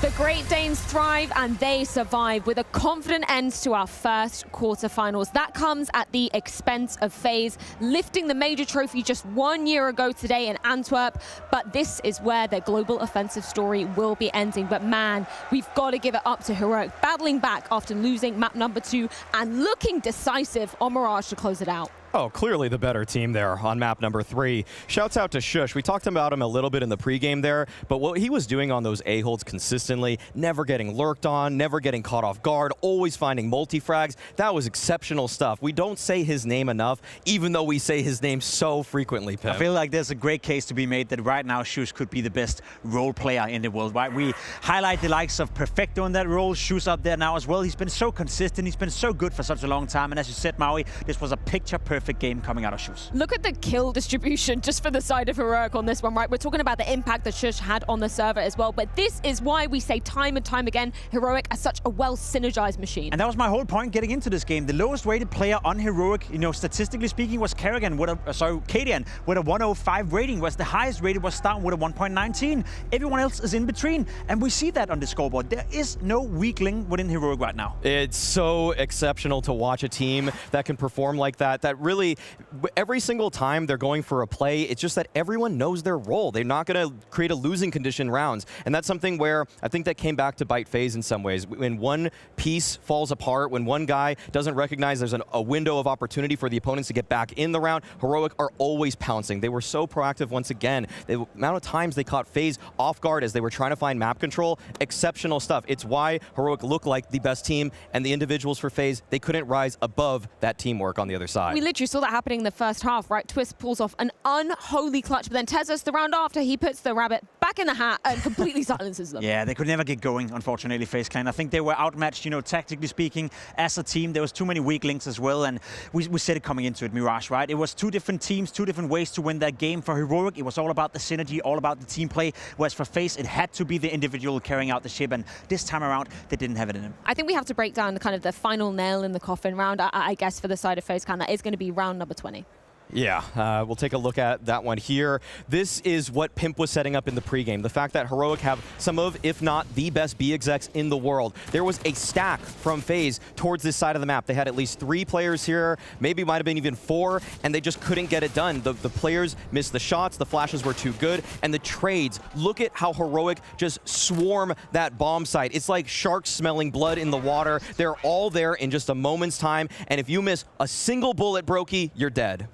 The Great Danes thrive and they survive with a confident end to our first quarterfinals. That comes at the expense of FaZe, lifting the major trophy just 1 year ago today in Antwerp. But this is where their global offensive story will be ending. But man, we've got to give it up to Heroic, battling back after losing map number 2 and looking decisive on Mirage to close it out. Oh, clearly the better team there on map number 3. Shouts out to Shush. We talked about him a little bit in the pregame there, but what he was doing on those A-holds consistently, never getting lurked on, never getting caught off guard, always finding multi-frags, that was exceptional stuff. We don't say his name enough, even though we say his name so frequently, Pep. I feel like there's a great case to be made that right now Shush could be the best role player in the world, right? We highlight the likes of Perfecto in that role, Shush up there now as well. He's been so consistent, he's been so good for such a long time, and as you said, Maui, this was a picture-perfect perfect game coming out of Shush. Look at the kill distribution just for the side of Heroic on this one, right? We're talking about the impact that Shush had on the server as well, but this is why we say time and time again, Heroic are such a well-synergized machine. And that was my whole point getting into this game. The lowest rated player on Heroic, statistically speaking, was Kadian with a 105 rating, whereas the highest rated was Star with a 1.19. Everyone else is in between, and we see that on the scoreboard. There is no weak link within Heroic right now. It's so exceptional to watch a team that can perform like that, that really, every single time they're going for a play, it's just that everyone knows their role. They're not going to create a losing condition rounds. And that's something where I think that came back to bite FaZe in some ways. When one piece falls apart, when one guy doesn't recognize there's a window of opportunity for the opponents to get back in the round, Heroic are always pouncing. They were so proactive once again. The amount of times they caught FaZe off guard as they were trying to find map control, exceptional stuff. It's why Heroic look like the best team, and the individuals for FaZe, they couldn't rise above that teamwork on the other side. We literally saw that happening in the first half, right? Twist pulls off an unholy clutch, but then Tezos, the round after, he puts the rabbit back in the hat and completely silences them. Yeah, they could never get going, unfortunately, FaZe Clan. I think they were outmatched, tactically speaking, as a team. There was too many weak links as well, and we said it coming into it, Mirage, right? It was two different teams, two different ways to win that game. For Heroic, it was all about the synergy, all about the team play, whereas for FaZe, it had to be the individual carrying out the ship, and this time around, they didn't have it in them. I think we have to break down kind of the final nail in the coffin round, I guess, for the side of FaZe Clan. That is going to be round number 20. Yeah, we'll take a look at that one here. This is what Pimp was setting up in the pregame. The fact that Heroic have some of, if not the best B execs in the world. There was a stack from FaZe towards this side of the map. They had at least 3 players here, maybe might have been even 4, and they just couldn't get it done. The players missed the shots, the flashes were too good, and the trades. Look at how Heroic just swarm that bomb site. It's like sharks smelling blood in the water. They're all there in just a moment's time, and if you miss a single bullet, Brokey, you're dead.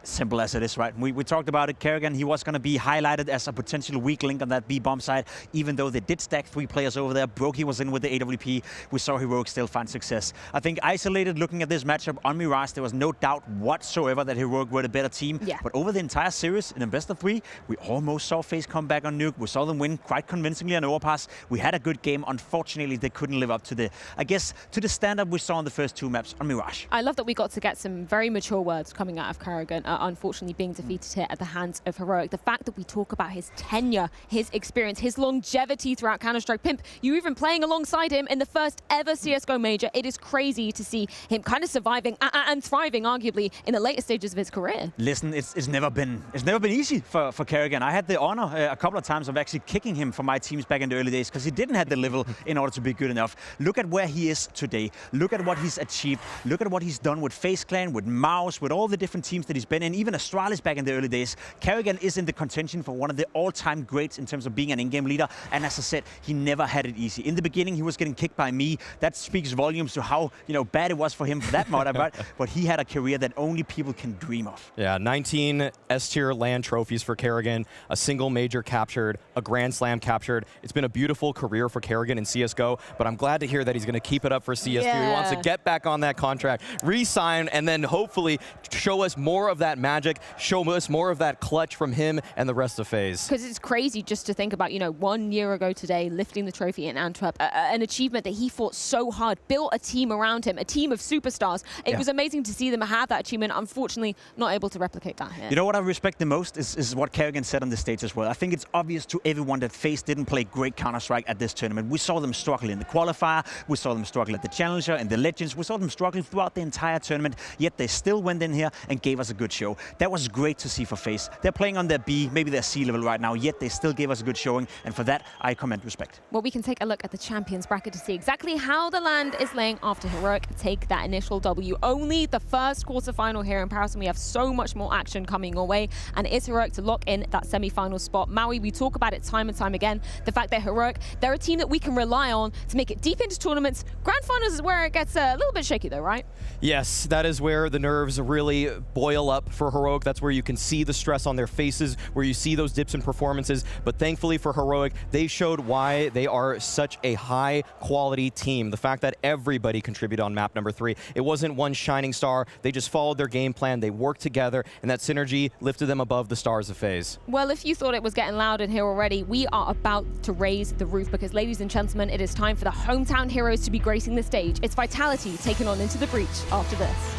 Simple as it is, right? We talked about it. Kadian, he was going to be highlighted as a potential weak link on that B-bomb side, even though they did stack 3 players over there. Brokey was in with the AWP. We saw Heroic still find success. I think isolated, looking at this matchup on Mirage, there was no doubt whatsoever that Heroic were the better team. Yeah. But over the entire series, in a best of 3, we almost saw FaZe come back on Nuke. We saw them win quite convincingly on Overpass. We had a good game. Unfortunately, they couldn't live up to the, to the standard we saw in the first 2 maps on Mirage. I love that we got to get some very mature words coming out of Kadian, unfortunately being defeated here at the hands of Heroic. The fact that we talk about his tenure, his experience, his longevity throughout Counter-Strike. Pimp, you even playing alongside him in the first ever CSGO major. It is crazy to see him kind of surviving and thriving, arguably, in the later stages of his career. Listen, it's never been easy for Kadian. I had the honor a couple of times of actually kicking him from my teams back in the early days because he didn't have the level in order to be good enough. Look at where he is today. Look at what he's achieved. Look at what he's done with FaZe Clan, with Mouse, with all the different teams that he's been in, even Astralis back in the early days. Kadian is in the contention for one of the all-time greats in terms of being an in-game leader, and as I said, he never had it easy. In the beginning, he was getting kicked by me. That speaks volumes to how bad it was for him for that matter, but he had a career that only people can dream of. Yeah, 19 S-tier LAN trophies for Kadian, a single major captured, a Grand Slam captured. It's been a beautiful career for Kadian in CSGO, but I'm glad to hear that he's going to keep it up for CS2. Yeah. He wants to get back on that contract, re-sign, and then hopefully show us more of that magic, show us more of that clutch from him and the rest of FaZe. Because it's crazy just to think about, 1 year ago today, lifting the trophy in Antwerp, an achievement that he fought so hard, built a team around him, a team of superstars. It was amazing to see them have that achievement. Unfortunately, not able to replicate that here. You know what I respect the most is what Kadian said on the stage as well. I think it's obvious to everyone that FaZe didn't play great Counter-Strike at this tournament. We saw them struggle in the qualifier, we saw them struggle at the Challenger and the Legends, we saw them struggle throughout the entire tournament, yet they still went in here and gave us a good show. That was great to see for FaZe. They're playing on their B, maybe their C level right now, yet they still gave us a good showing, and for that, I commend respect. Well, we can take a look at the Champions bracket to see exactly how the land is laying after Heroic take that initial W. Only the first quarterfinal here in Paris, and we have so much more action coming our way, and it is Heroic to lock in that semi-final spot. Maui, we talk about it time and time again, the fact that Heroic, they're a team that we can rely on to make it deep into tournaments. Grand Finals is where it gets a little bit shaky though, right? Yes, that is where the nerves really boil up for Heroic. That's where you can see the stress on their faces, where you see those dips in performances. But thankfully for Heroic, they showed why they are such a high-quality team. The fact that everybody contributed on map number 3. It wasn't one shining star. They just followed their game plan. They worked together, and that synergy lifted them above the stars of FaZe. Well, if you thought it was getting loud in here already, we are about to raise the roof because, ladies and gentlemen, it is time for the hometown heroes to be gracing the stage. It's Vitality taking on Into the Breach after this.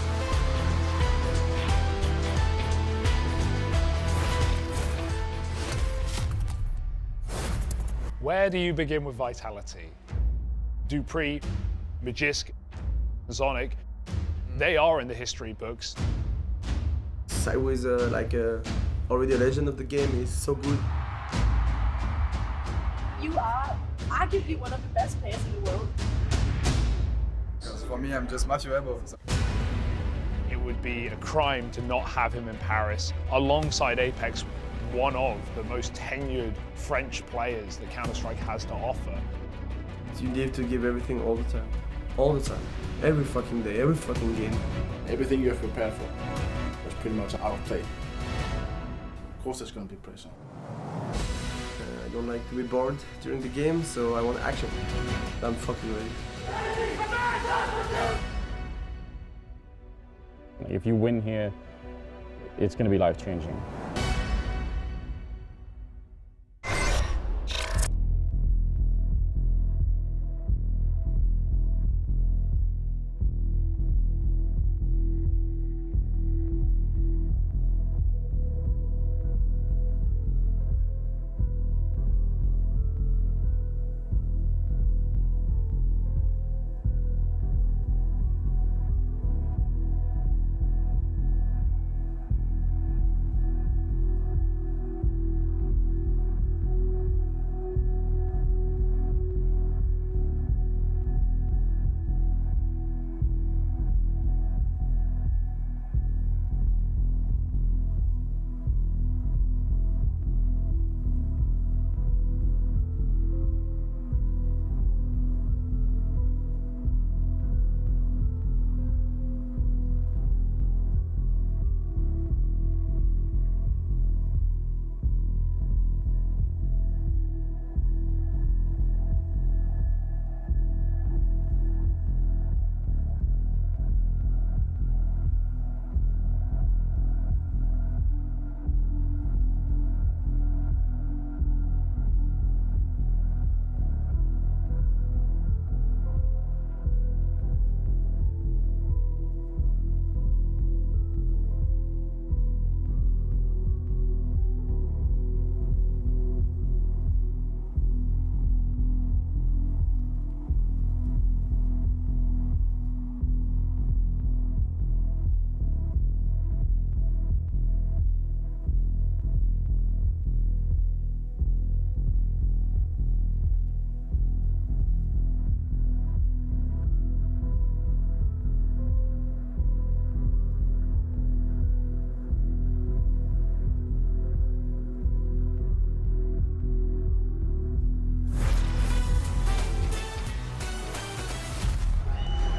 Where do you begin with Vitality? Dupree, Magisk, Zonic, they are in the history books. I was already a legend of the game. He's so good. You are arguably one of the best players in the world. Because for me, I'm just Matthew Ebo. It would be a crime to not have him in Paris, alongside Apeks, one of the most tenured French players that Counter-Strike has to offer. You need to give everything all the time. All the time. Every fucking day, every fucking game. Everything you have prepared for was pretty much out of play. Of course there's going to be pressure. I don't like to be bored during the game, so I want action. I'm fucking ready. If you win here, it's going to be life-changing.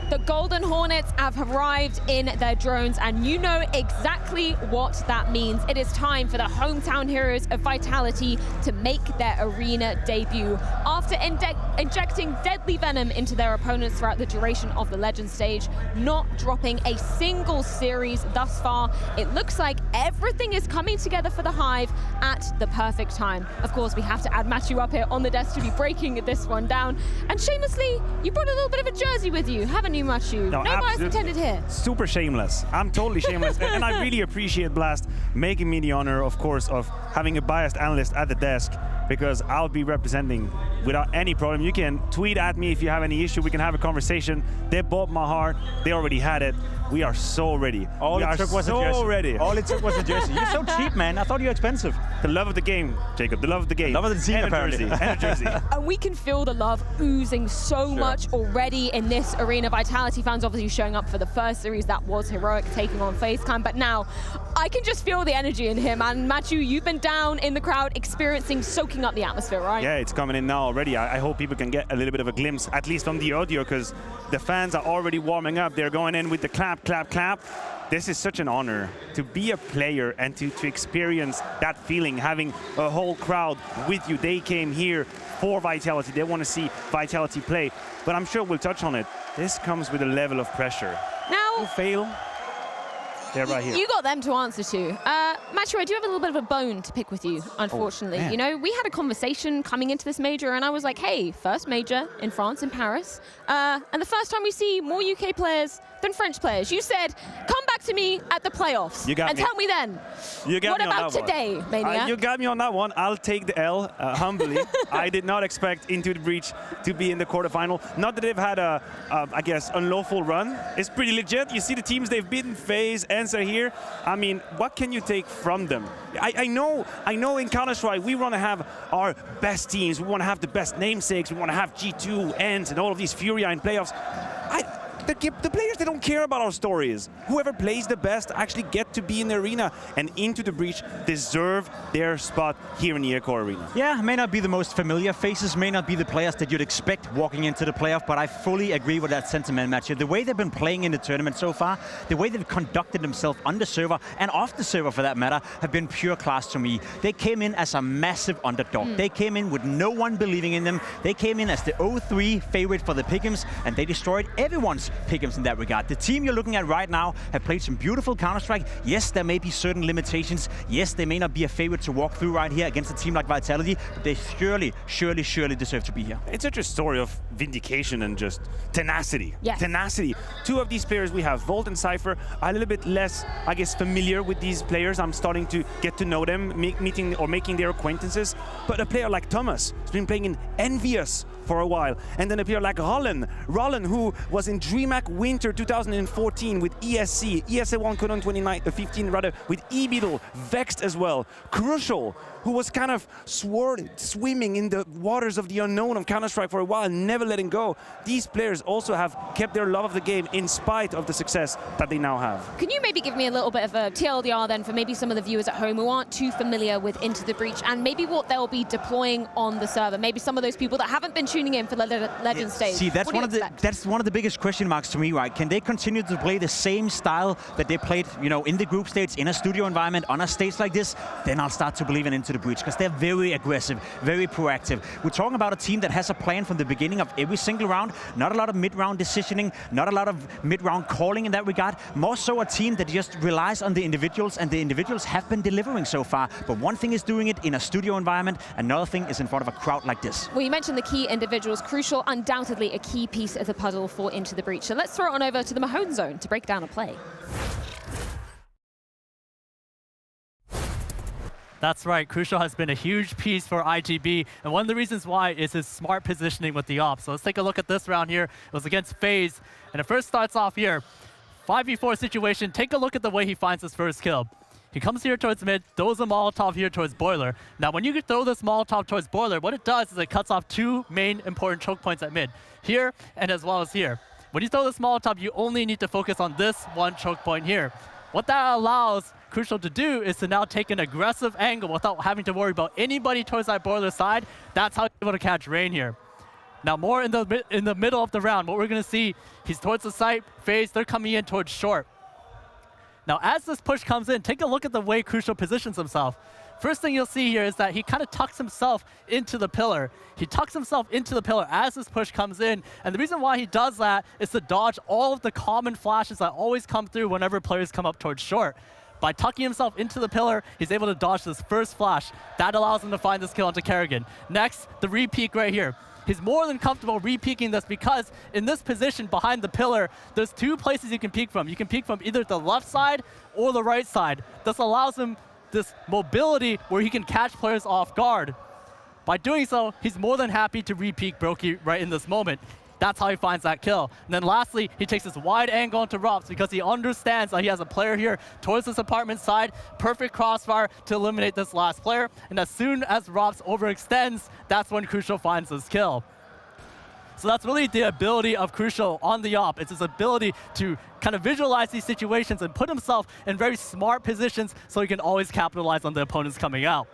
The Golden Hornets have arrived in their drones, and you know exactly what that means. It is time for the hometown heroes of Vitality to make their arena debut. After injecting deadly venom into their opponents throughout the duration of the Legend stage, not dropping a single series thus far, it looks like everything is coming together for the Hive at the perfect time. Of course, we have to add Matthew up here on the desk to be breaking this one down. And shamelessly, you brought a little bit of a jersey with you, haven't you, Matthew? No bias intended here. Super shameless. I'm totally shameless. And I really appreciate Blast making me the honor, of course, of having a biased analyst at the desk, because I'll be representing without any problem. You can tweet at me if you have any issue. We can have a conversation. They bought my heart. They already had it. We are so ready. All it took was a jersey. Ready. All it took was a jersey. You're so cheap, man. I thought you were expensive. The love of the game, Jacob. The love of the game. Love of the team, apparently. And a jersey. And we can feel the love oozing so much already in this arena. Vitality fans obviously showing up for the first series. That was Heroic taking on FaZe Clan. But now, I can just feel the energy in him. And Matthew, you've been down in the crowd, experiencing, soaking up the atmosphere, right? Yeah, it's coming in now already. I hope people can get a little bit of a glimpse, at least on the audio, because the fans are already warming up. They're going in with the clap, clap, clap. This is such an honor to be a player and to experience that feeling, having a whole crowd with you. They came here for Vitality. They want to see Vitality play. But I'm sure we'll touch on it. This comes with a level of pressure. Now, you fail, they're right here. You got them to answer to. Matthew, I do have a little bit of a bone to pick with you, unfortunately. man. You know, we had a conversation coming into this major, and I was like, hey, first major in France, in Paris, and the first time we see more UK players than French players. You said, come back to me at the playoffs You got and me. tell me then. You got What me on about that one. today, Maniac? You got me on that one. I'll take the L, humbly. I did not expect Into the Breach to be in the quarterfinal. Not that they've had a, I guess, unlawful run. It's pretty legit. You see the teams they've beaten, FaZe, Answer here. I mean, what can you take from them? I know in Counter-Strike, we want to have our best teams. We want to have the best namesakes. We want to have G2, ENT, and all of these Furia in playoffs. The players, they don't care about our stories. Whoever plays the best actually get to be in the arena, and Into the Breach deserve their spot here in the Accor Arena. Yeah, may not be the most familiar faces, may not be the players that you'd expect walking into the playoff, but I fully agree with that sentiment, Matthew. The way they've been playing in the tournament so far, the way they've conducted themselves on the server, and off the server for that matter, have been pure class to me. They came in as a massive underdog. They came in with no one believing in them. They came in as the 0-3 favorite for the Pick'ems, and they destroyed everyone's Pick'ems in that regard. The team you're looking at right now have played some beautiful Counter-Strike. Yes, there may be certain limitations. Yes, they may not be a favorite to walk through right here against a team like Vitality, but they surely deserve to be here. It's such a story of vindication and just tenacity. Yes. Tenacity. Two of these players we have, Volt and Cypher, are a little bit less, I guess, familiar with these players. I'm starting to get to know them, meeting or making their acquaintances. But a player like Thomas has been playing in Envious for a while. And then a player like Rollin, who was in DreamHack Winter 2014 with ESC, ESA1 Codon 2015 rather, with E-Beetle, Vexed as well. Crucial, who was kind of swimming in the waters of the unknown of Counter-Strike for a while, never letting go. These players also have kept their love of the game in spite of the success that they now have. Can you maybe give me a little bit of a TLDR then for maybe some of the viewers at home who aren't too familiar with Into the Breach and maybe what they'll be deploying on the server? Maybe some of those people that haven't been tuning in for the Legend stage. See, that's one of the biggest question marks to me, right? Can they continue to play the same style that they played, you know, in the group stage, in a studio environment, on a stage like this? Then I'll start to believe in Into the Breach, because they're very aggressive, very proactive. We're talking about a team that has a plan from the beginning of every single round. Not a lot of mid-round decisioning, not a lot of mid-round calling in that regard. More so a team that just relies on the individuals, and the individuals have been delivering so far. But one thing is doing it in a studio environment, another thing is in front of a crowd like this. Well, you mentioned the key individuals, crucial, undoubtedly a key piece of the puzzle for Into the Breach. So let's throw it on over to the Mahone zone to break down a play. That's right, Crucial has been a huge piece for ITB, and one of the reasons why is his smart positioning with the ops. So let's take a look at this round here. It was against FaZe, and it first starts off here. 5v4 situation, take a look at the way he finds his first kill. He comes here towards mid, throws a Molotov here towards Boiler. Now when you throw this Molotov towards Boiler, what it does is it cuts off two main important choke points at mid, here and as well as here. When you throw this Molotov, you only need to focus on this one choke point here. What that allows Crucial to do is to now take an aggressive angle without having to worry about anybody towards that Boiler side. That's how he's able to catch Rain here. Now more in the middle of the round, what we're going to see, he's towards the site, FaZe, they're coming in towards short. Now as this push comes in, take a look at the way Crucial positions himself. First thing you'll see here is that he kind of tucks himself into the pillar. He tucks himself into the pillar as this push comes in, and the reason why he does that is to dodge all of the common flashes that always come through whenever players come up towards short. By tucking himself into the pillar, he's able to dodge this first flash. That allows him to find this kill onto Kerrigan. Next, the re-peek right here. He's more than comfortable re-peeking this because in this position behind the pillar, there's two places you can peek from. You can peek from either the left side or the right side. This allows him this mobility where he can catch players off guard. By doing so, he's more than happy to re-peek Brokey right in this moment. That's how he finds that kill. And then lastly, he takes this wide angle into Rops because he understands that he has a player here towards this apartment side. Perfect crossfire to eliminate this last player. And as soon as Rops overextends, that's when Crucial finds his kill. So that's really the ability of Crucial on the op. It's his ability to kind of visualize these situations and put himself in very smart positions so he can always capitalize on the opponents coming out.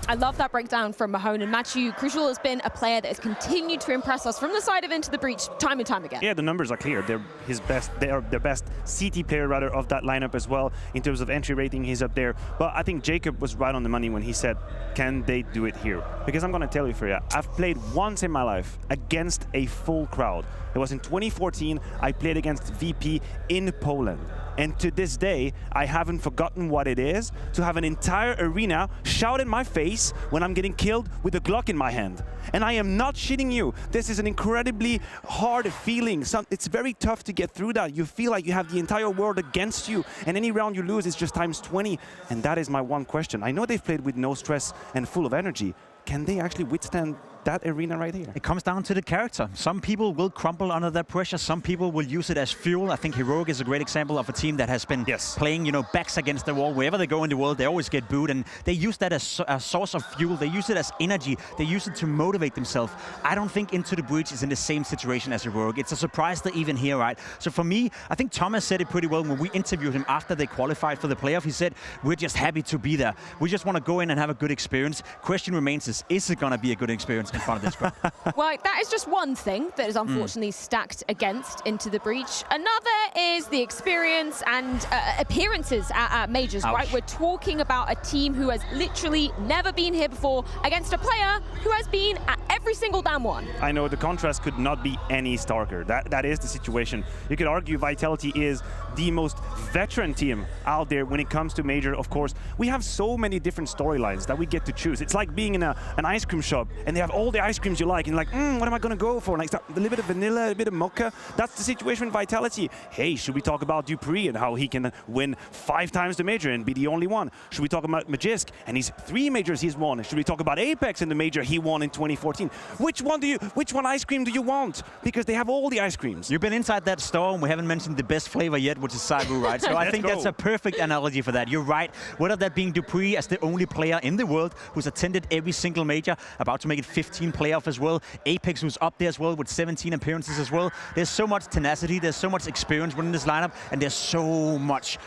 I love that breakdown from Mahone. And Matthew, Crucial has been a player that has continued to impress us from the side of Into the Breach time and time again. Yeah, the numbers are clear. They're the best CT player rather of that lineup as well. In terms of entry rating, he's up there. But I think Jacob was right on the money when he said, can they do it here? Because I'm going to tell you, Freya, I've played once in my life against a full crowd. It was in 2014. I played against VP in Poland. And to this day, I haven't forgotten what it is to have an entire arena shout in my face when I'm getting killed with a Glock in my hand. And I am not shitting you. This is an incredibly hard feeling. It's very tough to get through that. You feel like you have the entire world against you, and any round you lose is just times 20. And that is my one question. I know they've played with no stress and full of energy. Can they actually withstand that arena right here? It comes down to the character. Some people will crumble under that pressure. Some people will use it as fuel. I think Heroic is a great example of a team that has been playing, you know, backs against the wall. Wherever they go in the world, they always get booed, and they use that as a source of fuel. They use it as energy. They use it to motivate themselves. I don't think Into the Breach is in the same situation as Heroic. It's a surprise they're even here, right? So for me, I think Thomas said it pretty well when we interviewed him after they qualified for the playoff. He said, we're just happy to be there. We just want to go in and have a good experience. Question remains is it going to be a good experience in front of this crowd? Well, that is just one thing that is unfortunately stacked against Into the Breach. Another is the experience and appearances at majors, right? We're talking about a team who has literally never been here before against a player who has been at every single damn one. I know the contrast could not be any starker. That is the situation. You could argue Vitality is the most veteran team out there when it comes to major. Of course, we have so many different storylines that we get to choose. It's like being in an ice cream shop and they have all the ice creams you like, and you're like, what am I gonna go for? Like a little bit of vanilla, a bit of mocha. That's the situation with Vitality. Hey, should we talk about Dupree and how he can win 5 times the major and be the only one? Should we talk about Magisk and his 3 majors he's won? Should we talk about Apeks in the major he won in 2014? Which one ice cream do you want? Because they have all the ice creams. You've been inside that store and we haven't mentioned the best flavor yet, which is Saibu, right? So I think that's a perfect analogy for that. You're right. Whether that being Dupree as the only player in the world who's attended every single major, about to make it 15 playoff as well. Apeks who's up there as well with 17 appearances as well. There's so much tenacity, there's so much experience within this lineup, and there's so much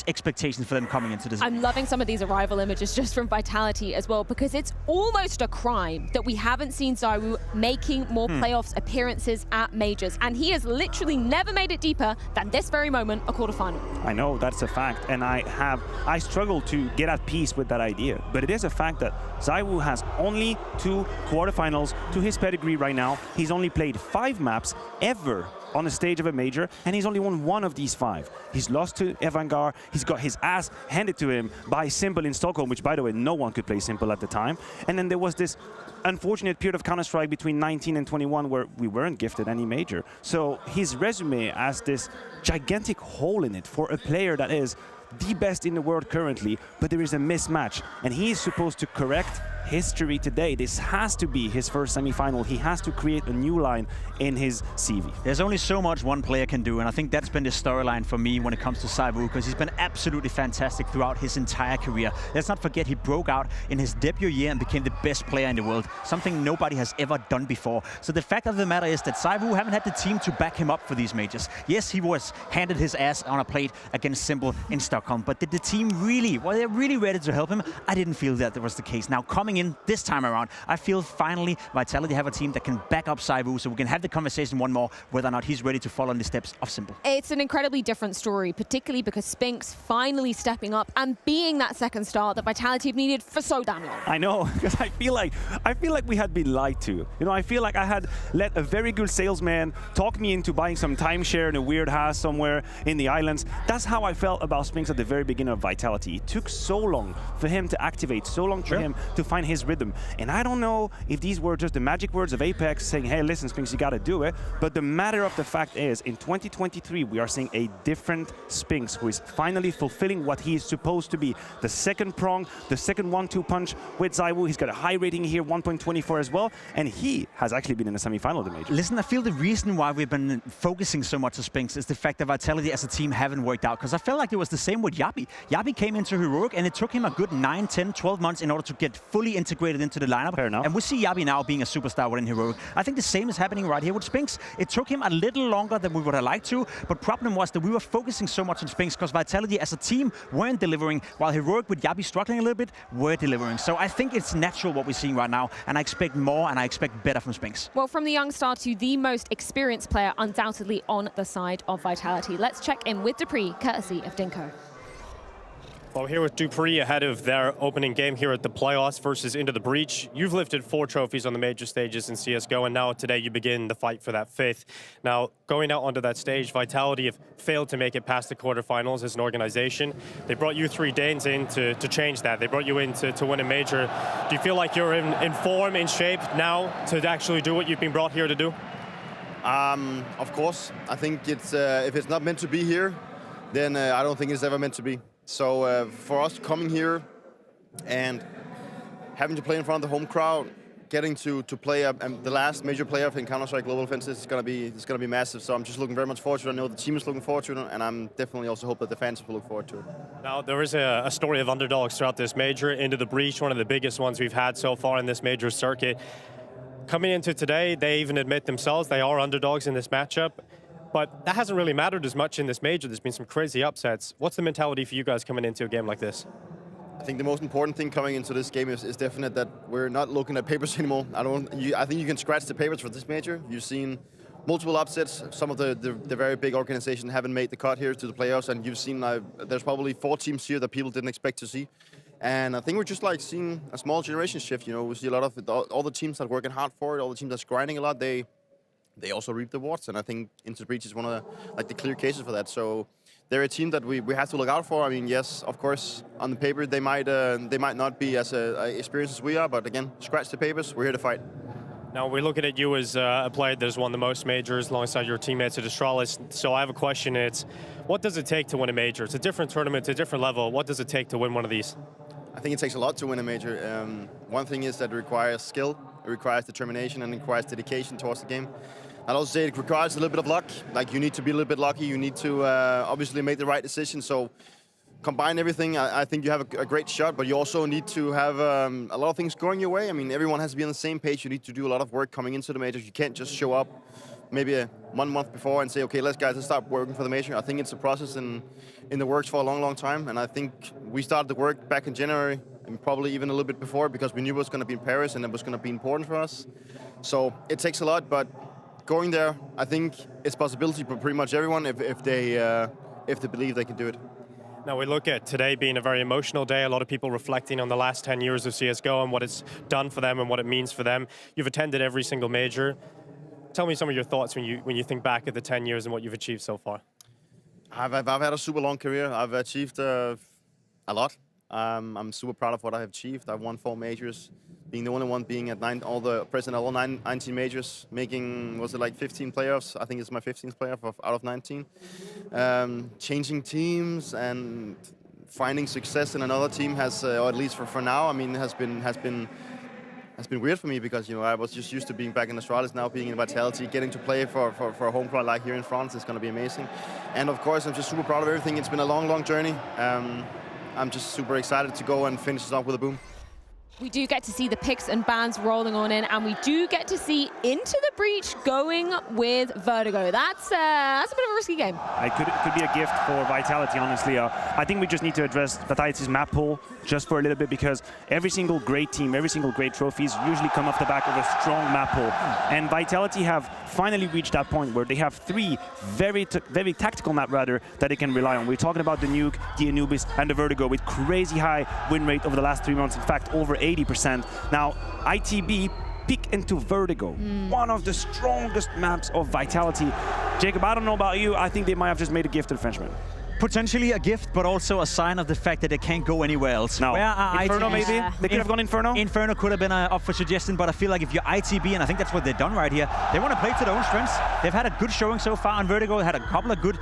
expectation for them coming into this. I'm loving some of these arrival images just from Vitality as well, because it's almost a crime that we haven't seen Zaiwu making more playoffs appearances at majors, and he has literally never made it deeper than this very moment, a quarterfinal. I know, that's a fact, and I struggle to get at peace with that idea, but it is a fact that Zaiwu has only 2 quarterfinals to his pedigree right now. He's only played 5 maps ever on the stage of a major, and he's only won 1 of these 5. He's lost to Evangar, he's got his ass handed to him by Simple in Stockholm, which, by the way, no one could play Simple at the time. And then there was this unfortunate period of Counter-Strike between 19 and 21 where we weren't gifted any major. So his resume has this gigantic hole in it for a player that is the best in the world currently, but there is a mismatch, and he is supposed to correct history today. This has to be his first semi-final. He has to create a new line in his CV. There's only so much one player can do, and I think that's been the storyline for me when it comes to Saibu, because he's been absolutely fantastic throughout his entire career. Let's not forget he broke out in his debut year and became the best player in the world, something nobody has ever done before. So the fact of the matter is that Saibu haven't had the team to back him up for these majors. Yes, he was handed his ass on a plate against Simple in Stockholm, but did the team really, were they really ready to help him? I didn't feel that was the case. Now coming in this time around, I feel finally Vitality have a team that can back up Saibu, so we can have the conversation one more whether or not he's ready to follow in the steps of Simple. It's an incredibly different story, particularly because Spinks finally stepping up and being that second star that Vitality have needed for so damn long. I know, because I feel like we had been lied to. You know, I feel like I had let a very good salesman talk me into buying some timeshare in a weird house somewhere in the islands. That's how I felt about Spinks at the very beginning of Vitality. It took so long for him to activate, so long for him to find his rhythm. And I don't know if these were just the magic words of Apeks saying, hey, listen, Spinks, you gotta do it. But the matter of the fact is, in 2023, we are seeing a different Spinks who is finally fulfilling what he is supposed to be. The second prong, the second 1-2 punch with Zaiwu. He's got a high rating here, 1.24 as well. And he has actually been in the semi-final of the major. Listen, I feel the reason why we've been focusing so much on Spinks is the fact that Vitality as a team haven't worked out. Because I felt like it was the same with Yabi. Yabi came into Heroic and it took him a good 9, 10, 12 months in order to get fully integrated into the lineup. Fair enough. And we see Yabi now being a superstar within Heroic. I think the same is happening right here with Spinks. It took him a little longer than we would have liked to, but problem was that we were focusing so much on Spinks because Vitality as a team weren't delivering, while Heroic with Yabi struggling a little bit, were delivering. So I think it's natural what we're seeing right now, and I expect more and I expect better from Spinks. Well, from the young star to the most experienced player undoubtedly on the side of Vitality. Let's check in with Dupree, courtesy of Dinko. Well, here with Dupree ahead of their opening game here at the playoffs versus Into the Breach. You've lifted 4 trophies on the major stages in CSGO, and now today you begin the fight for that 5th. Now, going out onto that stage, Vitality have failed to make it past the quarterfinals as an organization. They brought you 3 Danes in to change that. They brought you in to win a major. Do you feel like you're in form, in shape now to actually do what you've been brought here to do? Of course. I think it's if it's not meant to be here, then I don't think it's ever meant to be. So for us coming here and having to play in front of the home crowd, getting to play the last major playoff in Counter-Strike Global Offensive is going to be massive. So I'm just looking very much forward to it. I know the team is looking forward to it, and I'm definitely also hope that the fans will look forward to it. Now, there is a story of underdogs throughout this major. Into the Breach, one of the biggest ones we've had so far in this major circuit. Coming into today, they even admit themselves they are underdogs in this matchup. But that hasn't really mattered as much in this major. There's been some crazy upsets. What's the mentality for you guys coming into a game like this? I think the most important thing coming into this game is definite that we're not looking at papers anymore. I think you can scratch the papers for this major. You've seen multiple upsets. Some of the very big organizations haven't made the cut here to the playoffs, and you've seen there's probably 4 teams here that people didn't expect to see. And I think we're just like seeing a small generation shift. You know, we see a lot of all the teams that are working hard for it, all the teams that's grinding a lot. They also reap the rewards, and I think Into the Breach is one of the clear cases for that. So they're a team that we have to look out for. I mean, yes, of course, on the paper they might not be as experienced as we are, but again, scratch the papers. We're here to fight. Now we're looking at you as a player that has won the most majors alongside your teammates at Astralis. So I have a question. It's what does it take to win a major? It's a different tournament, it's a different level. What does it take to win one of these? I think it takes a lot to win a major. One thing is that it requires skill, it requires determination, and it requires dedication towards the game. I'd also say it requires a little bit of luck. Like, you need to be a little bit lucky. You need to obviously make the right decision. So combine everything. I think you have a great shot, but you also need to have a lot of things going your way. I mean, everyone has to be on the same page. You need to do a lot of work coming into the majors. You can't just show up maybe 1 month before and say, okay, let's start working for the major. I think it's a process in the works for a long, long time. And I think we started the work back in January, and probably even a little bit before, because we knew it was going to be in Paris and it was going to be important for us. So it takes a lot, but going there, I think it's a possibility for pretty much everyone if they believe they can do it. Now we look at today being a very emotional day, a lot of people reflecting on the last 10 years of CSGO and what it's done for them and what it means for them. You've attended every single major. Tell me some of your thoughts when you think back at the 10 years and what you've achieved so far. I've had a super long career. I've achieved a lot. I'm super proud of what I've achieved. I've won 4 majors, being the only one being at 19 majors, making, was it like 15 playoffs? I think it's my 15th playoff out of 19. Changing teams and finding success in another team has, or at least for now, I mean, has been weird for me, because, you know, I was just used to being back in Astralis, now being in Vitality, getting to play for a home crowd like here in France is going to be amazing. And of course, I'm just super proud of everything. It's been a long, long journey. I'm just super excited to go and finish this off with a boom. We do get to see the picks and bans rolling on in, and we do get to see Into the Breach going with Vertigo. That's a bit of a risky game. It could be a gift for Vitality, honestly. I think we just need to address Vitality's map pool just for a little bit, because every single great team, every single great trophies usually come off the back of a strong map pool. And Vitality have finally reached that point where they have 3 very tactical map rather that they can rely on. We're talking about the Nuke, the Anubis, and the Vertigo with crazy high win rate over the last 3 months. In fact, over 80%. Now, ITB pick into Vertigo, one of the strongest maps of Vitality. Jacob, I don't know about you, I think they might have just made a gift to the Frenchman. Potentially a gift, but also a sign of the fact that they can't go anywhere else. No. Where are Inferno, ITBs? maybe? They could have gone Inferno? Inferno could have been up for suggestion, but I feel like if you're ITB, and I think that's what they've done right here, they want to play to their own strengths. They've had a good showing so far on Vertigo. They had a couple of good,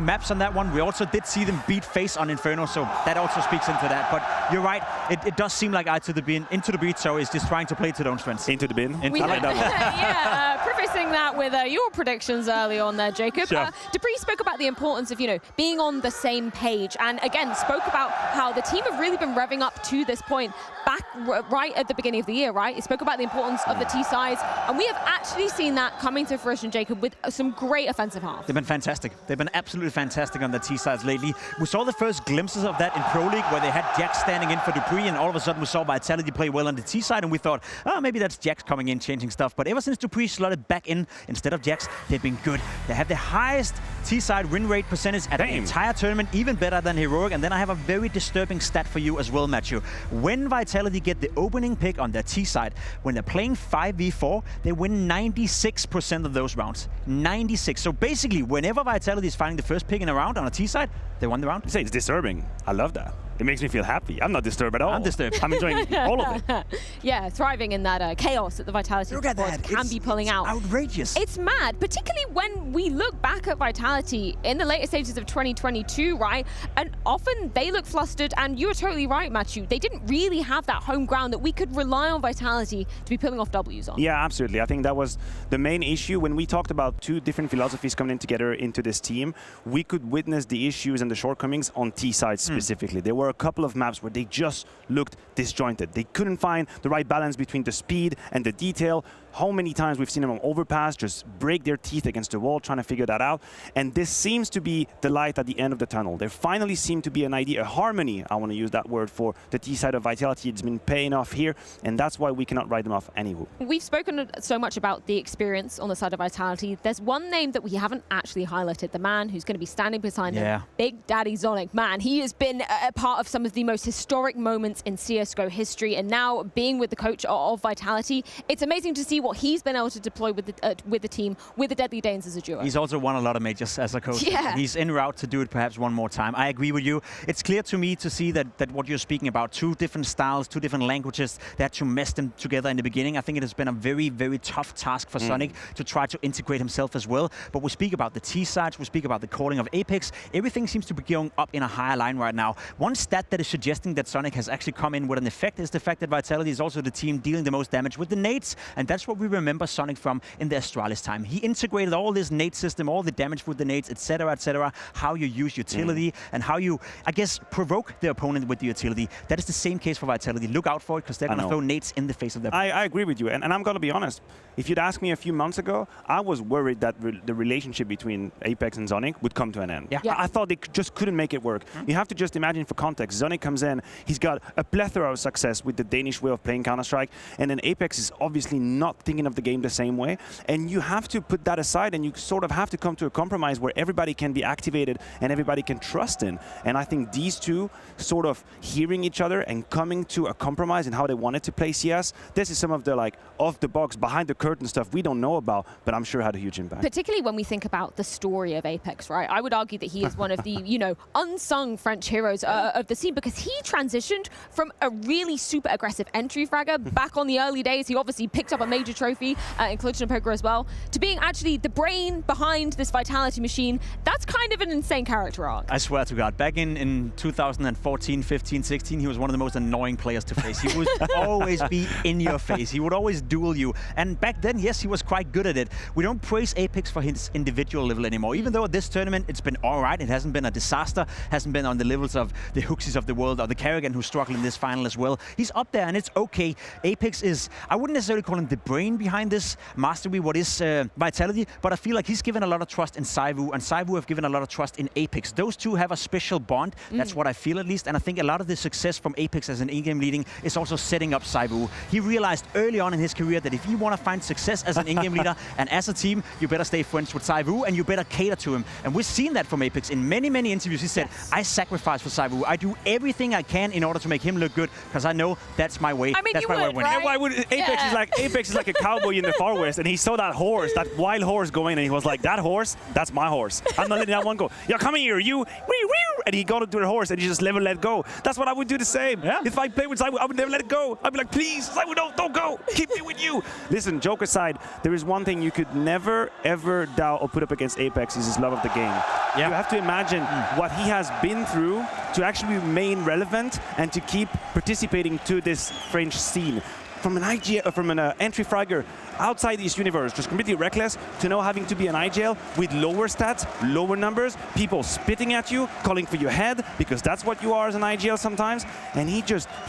maps on that one. We also did see them beat FaZe on Inferno, so that also speaks into that. But you're right, it does seem like Into the Breach, so is just trying to play to their own strengths. Into the bin. I like that one. Yeah, prefacing that with your predictions early on there, Jacob. Sure. Dupree spoke about the importance of, being on the same page, and again spoke about how the team have really been revving up to this point back right at the beginning of the year, right? He spoke about the importance of the T sides, and we have actually seen that coming to fruition, Jacob, with some great offensive halves. They've been fantastic. They've been absolutely fantastic on the T sides lately. We saw the first glimpses of that in Pro League, where they had Jax standing in for Dupree, and all of a sudden we saw Vitality play well on the T side, and we thought, oh, maybe that's Jax coming in, changing stuff. But ever since Dupree slotted back back in instead of Jax. They've been good. They have the highest T-side win rate percentage at the entire tournament, even better than Heroic. And then I have a very disturbing stat for you as well, Matthew. When Vitality get the opening pick on their T-side, when they're playing 5v4, they win 96% of those rounds. 96. So basically, whenever Vitality is finding the first pick in a round on a T-side, they won the round. You say it's disturbing. I love that. It makes me feel happy. I'm not disturbed at all. I'm disturbed. I'm enjoying all of it. Yeah, thriving in that chaos that the Vitality can be pulling out. Outrageous. It's mad, particularly when we look back at Vitality in the later stages of 2022, right? And often they look flustered, and you're totally right, Matthew. They didn't really have that home ground that we could rely on Vitality to be pulling off W's on. Yeah, absolutely. I think that was the main issue. When we talked about two different philosophies coming together into this team, we could witness the issues and the shortcomings on T-side specifically. There were a couple of maps where they just looked disjointed. They couldn't find the right balance between the speed and the detail. How many times we've seen them on Overpass just break their teeth against the wall trying to figure that out. And this seems to be the light at the end of the tunnel. There finally seemed to be an idea, a harmony, I want to use that word, for the T-side of Vitality. It's been paying off here, and that's why we cannot write them off anywho. We've spoken so much about the experience on the side of Vitality. There's one name that we haven't actually highlighted, the man who's going to be standing beside him, Big Daddy Zonic. Man, he has been a part of some of the most historic moments in CSGO history, and now being with the coach of Vitality, it's amazing to see what he's been able to deploy with the team, with the Deadly Danes as a duo. He's also won a lot of majors as a coach. Yeah. He's en route to do it perhaps one more time. I agree with you. It's clear to me to see that what you're speaking about, two different styles, two different languages, they had to mesh them together in the beginning. I think it has been a very, very tough task for Sonic to try to integrate himself as well. But we speak about the T-sides, we speak about the calling of Apeks. Everything seems to be going up in a higher line right now. One stat that is suggesting that Sonic has actually come in with an effect is the fact that Vitality is also the team dealing the most damage with the nades, and that's what we remember Sonic from in the Astralis time. He integrated all this nade system, all the damage with the nades, etc., how you use utility and how you, I guess, provoke the opponent with the utility. That is the same case for Vitality. Look out for it, because they're going to throw nades in the face of their opponent. I agree with you, and I'm going to be honest. If you'd asked me a few months ago, I was worried that the relationship between Apeks and Zonic would come to an end. I thought they just couldn't make it work. You have to just imagine, for context, Zonic comes in, he's got a plethora of success with the Danish way of playing Counter-Strike, and then Apeks is obviously not thinking of the game the same way, and you have to put that aside, and you sort of have to come to a compromise where everybody can be activated and everybody can trust in. And I think these two sort of hearing each other and coming to a compromise in how they wanted to play CS, this is some of the like off-the-box, behind-the-curtain stuff we don't know about, but I'm sure had a huge impact. Particularly when we think about the story of Apeks, right? I would argue that he is one of the, unsung French heroes of the scene, because he transitioned from a really super aggressive entry fragger back on the early days. He obviously picked up a major trophy in Clutch and Poker as well, to being actually the brain behind this Vitality machine. That's kind of an insane character arc. I swear to God, back in 2014, 15, 16, he was one of the most annoying players to face. He would always be in your face. He would always duel you. And back then, yes, he was quite good at it. We don't praise Apeks for his individual level anymore. Even though at this tournament, it's been all right. It hasn't been a disaster. Hasn't been on the levels of the Hooksies of the world or the Kerrigan, who's struggling in this final as well. He's up there, and it's okay. Apeks is, I wouldn't necessarily call him the brain behind this mastery, what is Vitality, but I feel like he's given a lot of trust in ZywOo, and ZywOo have given a lot of trust in Apeks. Those two have a special bond. That's what I feel, at least. And I think a lot of the success from Apeks as an in-game leading is also setting up ZywOo. He realized early on in his career that if you want to find success as an in-game leader and as a team, you better stay friends with ZywOo and you better cater to him. And we've seen that from Apeks in many, many interviews. He said, I sacrifice for ZywOo. I do everything I can in order to make him look good, because I know that's my way. I mean, that's my way of winning. Yeah, why would Apeks is like a cowboy in the Far West, and he saw that horse, that wild horse going, and he was like, that horse, that's my horse. I'm not letting that one go. Yeah, come here, you. And he got into the horse, and he just never let go. That's what I would do the same. If I played with ZywOo, I would never let it go. I'd be like, please, ZywOo, don't go. Keep me with you. Listen, joke aside, there is one thing you could never, ever doubt or put up against Apeks is his love of the game. You have to imagine what he has been through to actually remain relevant and to keep participating to this French scene. From an entry fragger outside this universe, just completely reckless, to now having to be an IGL with lower stats, lower numbers, people spitting at you, calling for your head, because that's what you are as an IGL sometimes. And he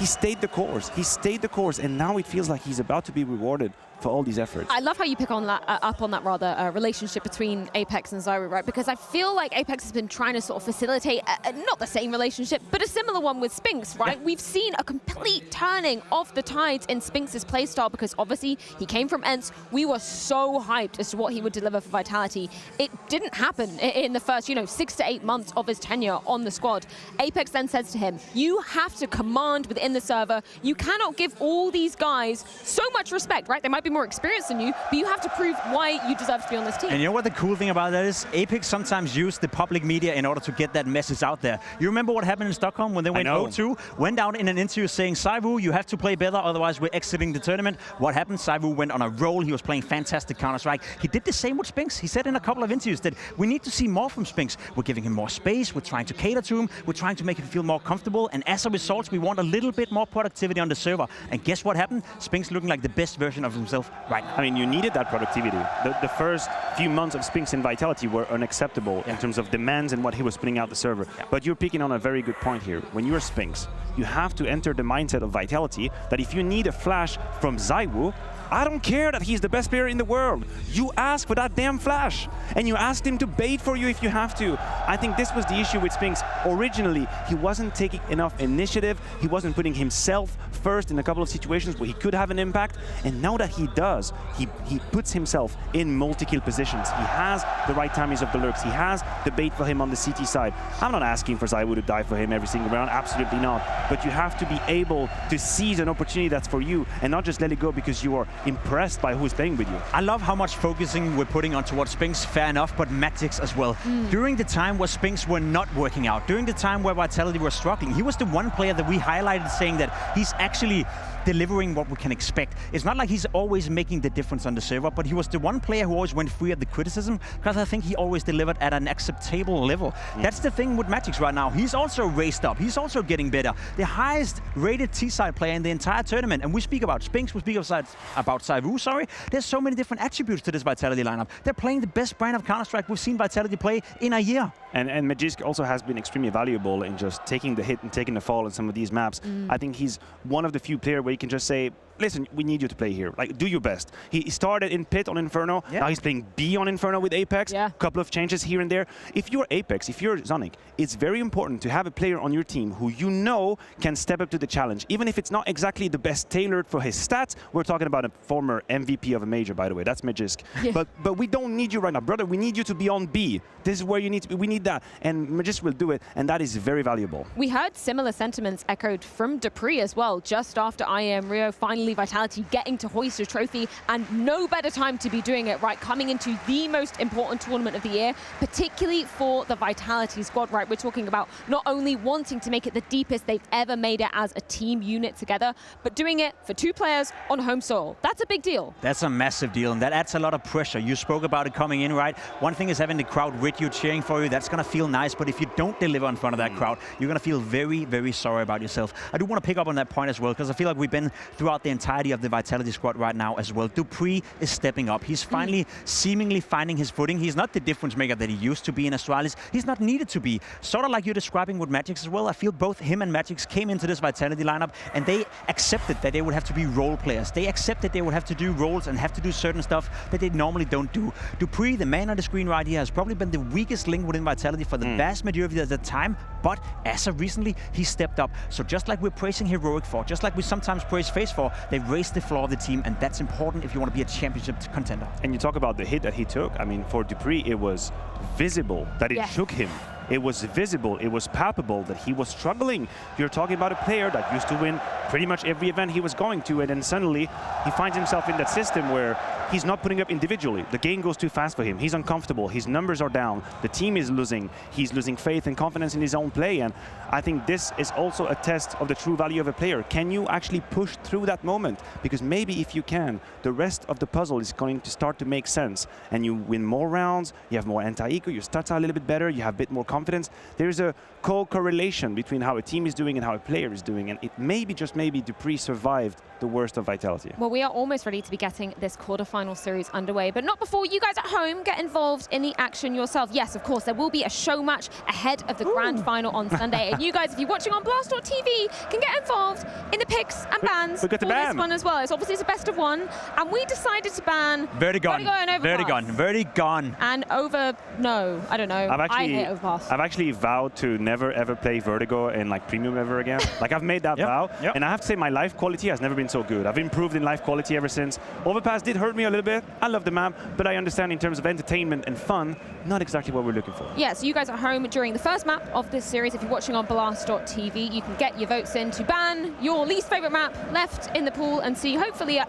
stayed the course. He stayed the course, and now it feels like he's about to be rewarded for all these efforts. I love how you pick on that, up on that rather relationship between Apeks and Zywu, right? Because I feel like Apeks has been trying to sort of facilitate not the same relationship, but a similar one with Spinks, right? Yeah. We've seen a complete turning of the tides in Spinks' playstyle because obviously he came from ENCE. We were so hyped as to what he would deliver for Vitality. It didn't happen in the first, 6 to 8 months of his tenure on the squad. Apeks then says to him, you have to command within the server. You cannot give all these guys so much respect, right? They might be more experienced than you, but you have to prove why you deserve to be on this team. And you know what the cool thing about that is? Apeks sometimes use the public media in order to get that message out there. You remember what happened in Stockholm when they went 0-2? Went out in an interview saying, Zywu, you have to play better, otherwise we're exiting the tournament. What happened? Zywu went on a roll. He was playing fantastic Counter-Strike. He did the same with Spinks. He said in a couple of interviews that we need to see more from Spinks. We're giving him more space. We're trying to cater to him. We're trying to make him feel more comfortable. And as a result, we want a little bit more productivity on the server. And guess what happened? Spinks looking like the best version of himself right now. I mean, you needed that productivity. The first few months of Spinks in Vitality were unacceptable in terms of demands and what he was putting out the server. Yeah. But you're picking on a very good point here. When you're Spinks, you have to enter the mindset of Vitality that if you need a flash from Zywu, I don't care that he's the best player in the world. You ask for that damn flash, and you asked him to bait for you if you have to. I think this was the issue with Spinks. Originally, he wasn't taking enough initiative. He wasn't putting himself first in a couple of situations where he could have an impact. And now that he does, he puts himself in multi-kill positions. He has the right timings of the lurks. He has the bait for him on the CT side. I'm not asking for Zywu to die for him every single round, absolutely not. But you have to be able to seize an opportunity that's for you and not just let it go because you are impressed by who's playing with you. I love how much focusing we're putting on towards Spinks, fair enough, but Magix as well. During the time where Spinks were not working out, during the time where Vitality were struggling, he was the one player that we highlighted saying that he's actually delivering what we can expect. It's not like he's always making the difference on the server, but he was the one player who always went free of the criticism because I think he always delivered at an acceptable level. That's the thing with Magix right now. He's also raised up. He's also getting better. The highest rated T-side player in the entire tournament. And we speak about Spinks, we speak about Zywu, sorry. There's so many different attributes to this Vitality lineup. They're playing the best brand of Counter-Strike we've seen Vitality play in a year. And Magisk also has been extremely valuable in just taking the hit and taking the fall in some of these maps. I think he's one of the few players where you can just say, listen, we need you to play here. Like, do your best. He started in Pit on Inferno. Now he's playing B on Inferno with Apeks. A couple of changes here and there. If you're Apeks, if you're Zonic, it's very important to have a player on your team who you know can step up to the challenge. Even if it's not exactly the best tailored for his stats. We're talking about a former MVP of a major, by the way. That's Magisk. But we don't need you right now, brother. We need you to be on B. This is where you need to be. We need that. And Magisk will do it. And that is very valuable. We heard similar sentiments echoed from Dupree as well, just after IEM Rio finally Vitality getting to hoist a trophy, and no better time to be doing it, right? Coming into the most important tournament of the year, particularly for the Vitality squad, right? We're talking about not only wanting to make it the deepest they've ever made it as a team unit together, but doing it for 2 players on home soil. That's a big deal. That's a massive deal, and that adds a lot of pressure. You spoke about it coming in, right? One thing is having the crowd with you, cheering for you. That's going to feel nice, but if you don't deliver in front of that crowd, you're going to feel very, very sorry about yourself. I do want to pick up on that point as well, because I feel like we've been throughout the entirety of the Vitality squad right now as well. Dupree is stepping up. He's finally seemingly finding his footing. He's not the difference maker that he used to be in Astralis. He's not needed to be. Sort of like you're describing with Magix as well. I feel both him and Magix came into this Vitality lineup and they accepted that they would have to be role players. They accepted they would have to do roles and have to do certain stuff that they normally don't do. Dupree, the man on the screen right here, has probably been the weakest link within Vitality for the vast majority of the time, but as of recently, he stepped up. So just like we're praising Heroic for, just like we sometimes praise FaZe for, they've raised the floor of the team, and that's important if you want to be a championship contender. And you talk about the hit that he took. I mean, for Dupree, it was visible that it shook him. It was visible, it was palpable that he was struggling. You're talking about a player that used to win pretty much every event he was going to, and then suddenly he finds himself in that system where he's not putting up individually. The game goes too fast for him. He's uncomfortable. His numbers are down. The team is losing. He's losing faith and confidence in his own play. And I think this is also a test of the true value of a player. Can you actually push through that moment? Because maybe if you can, the rest of the puzzle is going to start to make sense. And you win more rounds, you have more anti-eco, your stats are a little bit better, you have a bit more confidence confidence. There's a correlation between how a team is doing and how a player is doing, and it maybe, just maybe, Dupree survived the worst of Vitality. Well, we are almost ready to be getting this quarterfinal series underway, but not before you guys at home get involved in the action yourself. Yes, of course, there will be a show match ahead of the grand final on Sunday, and you guys, if you're watching on Blast.tv, can get involved in the picks and bans we got for this one as well. It's obviously a best of one, and we decided to ban Vertigo and Overpass. Vertigo. And I don't know. I hate Overpass. I've actually vowed to never ever play Vertigo in like premium ever again. Like I've made that vow, and I have to say my life quality has never been so good. I've improved in life quality ever since. Overpass did hurt me a little bit. I love the map, but I understand in terms of entertainment and fun, not exactly what we're looking for. Yeah, so you guys at home during the first map of this series, if you're watching on Blast.tv, you can get your votes in to ban your least favorite map left in the pool and see hopefully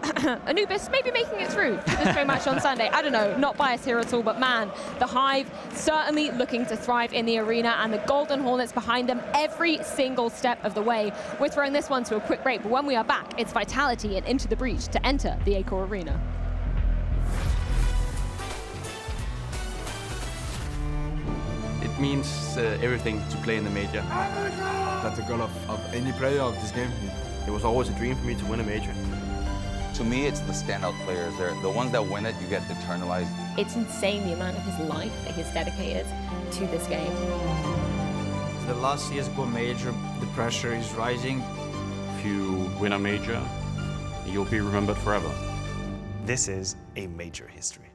Anubis maybe making it through to this show match on Sunday. I don't know, not biased here at all, but man, the Hive certainly looking to thrive in the arena, and the Golden Hornets behind them every single step of the way. We're throwing this one to a quick break, but when we are back, it's Vitality and Into the Breach to enter the Accor Arena. It means everything to play in the major. That's the goal of any player of this game. It was always a dream for me to win a major. To me, it's the standout players. They're the ones that win it, you get eternalized. It's insane the amount of his life that he's dedicated to this game. The last CSGO major, the pressure is rising. If you win a major, you'll be remembered forever. This is a major history.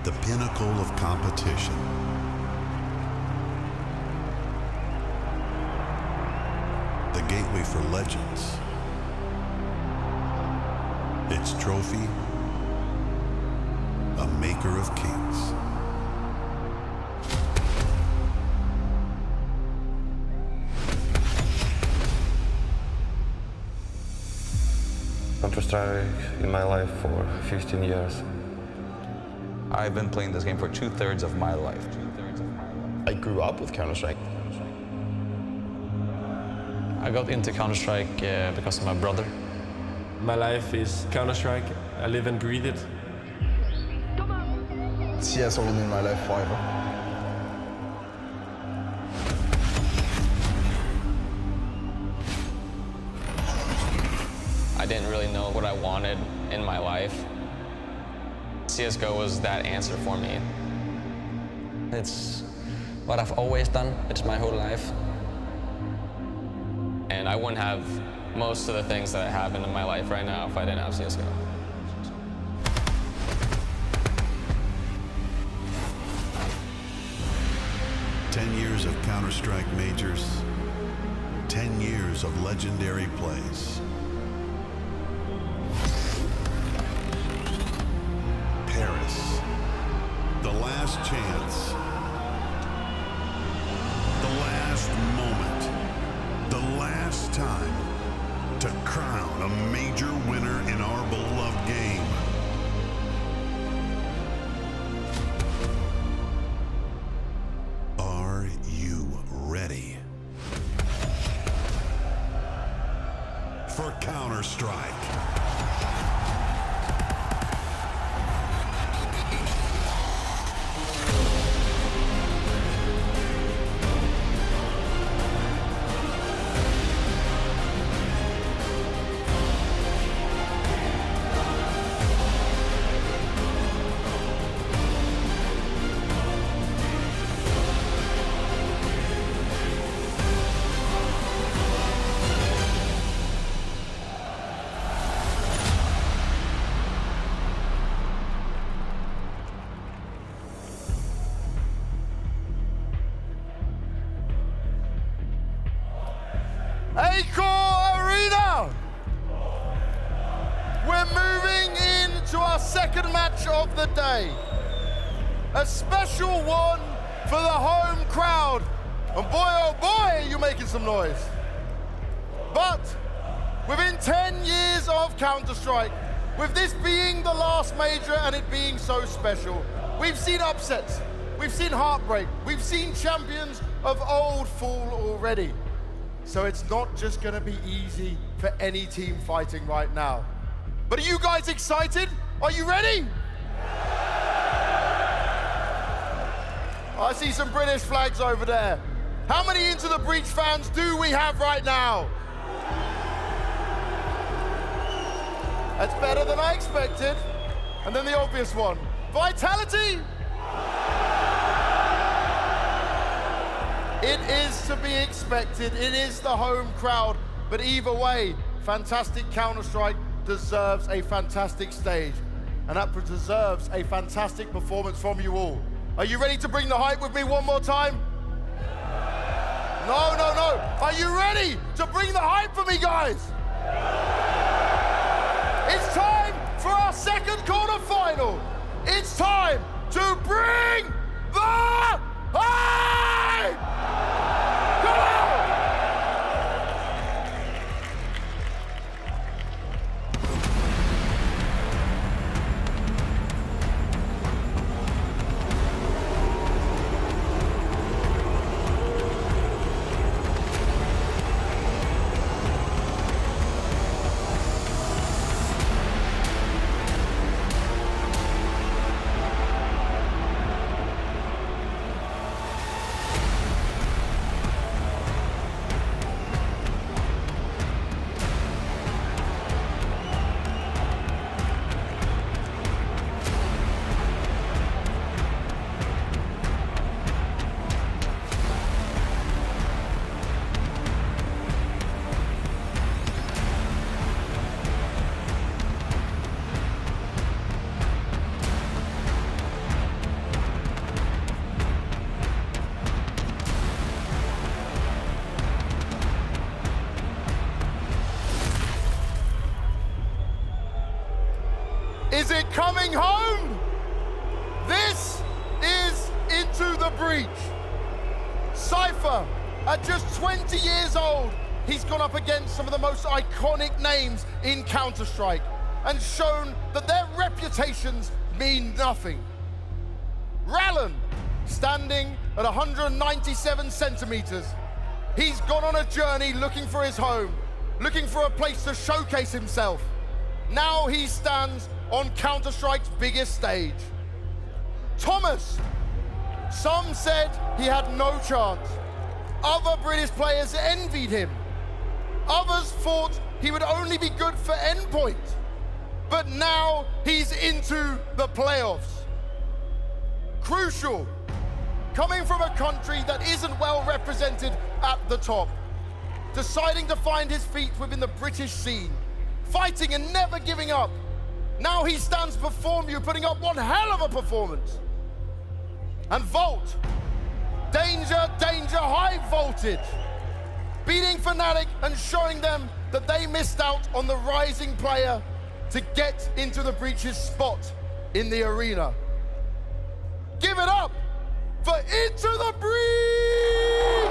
the pinnacle of competition. The gateway for legends. Its trophy, a maker of kings. Counter-Strike in my life for 15 years. I've been playing this game for 2/3 of my life. I grew up with Counter-Strike. I got into Counter-Strike because of my brother. My life is Counter-Strike. I live and breathe it. CS only in my life forever. I didn't really know what I wanted in my life. CSGO was that answer for me. It's what I've always done. It's my whole life. And I wouldn't have most of the things that happen in my life right now if I didn't have CSGO. Years of Counter-Strike majors, 10 years of legendary plays. Paris, the last chance, the last moment, the last time to crown a major winner in our beloved game. Ready for Counter-Strike. Accor Arena! We're moving into our second match of the day. A special one for the home crowd. And boy, oh boy, are you making some noise. But within 10 years of Counter-Strike, with this being the last major and it being so special, we've seen upsets, we've seen heartbreak, we've seen champions of old fall already. So it's not just gonna be easy for any team fighting right now. But are you guys excited? Are you ready? I see some British flags over there. How many Into the Breach fans do we have right now? That's better than I expected. And then the obvious one, Vitality. It is to be expected, it is the home crowd, but either way, fantastic Counter-Strike deserves a fantastic stage, and that deserves a fantastic performance from you all. Are you ready to bring the hype with me one more time? No, no, no. Are you ready to bring the hype for me, guys? It's time for our second quarterfinal. It's time to bring the hype! Come on! Is it coming home? This is Into the Breach. Cypher, at just 20 years old, he's gone up against some of the most iconic names in Counter-Strike and shown that their reputations mean nothing. Rallen, standing at 197 centimeters. He's gone on a journey looking for his home, looking for a place to showcase himself. Now he stands on Counter-Strike's biggest stage. Thomas, some said he had no chance. Other British players envied him. Others thought he would only be good for endpoint. But now he's into the playoffs. Crucial, coming from a country that isn't well represented at the top, deciding to find his feet within the British scene, fighting and never giving up. Now he stands before you, putting up one hell of a performance. And Volt, danger, danger, high voltage, beating Fnatic and showing them that they missed out on the rising player to get into the Breach's spot in the arena. Give it up for Into the Breach!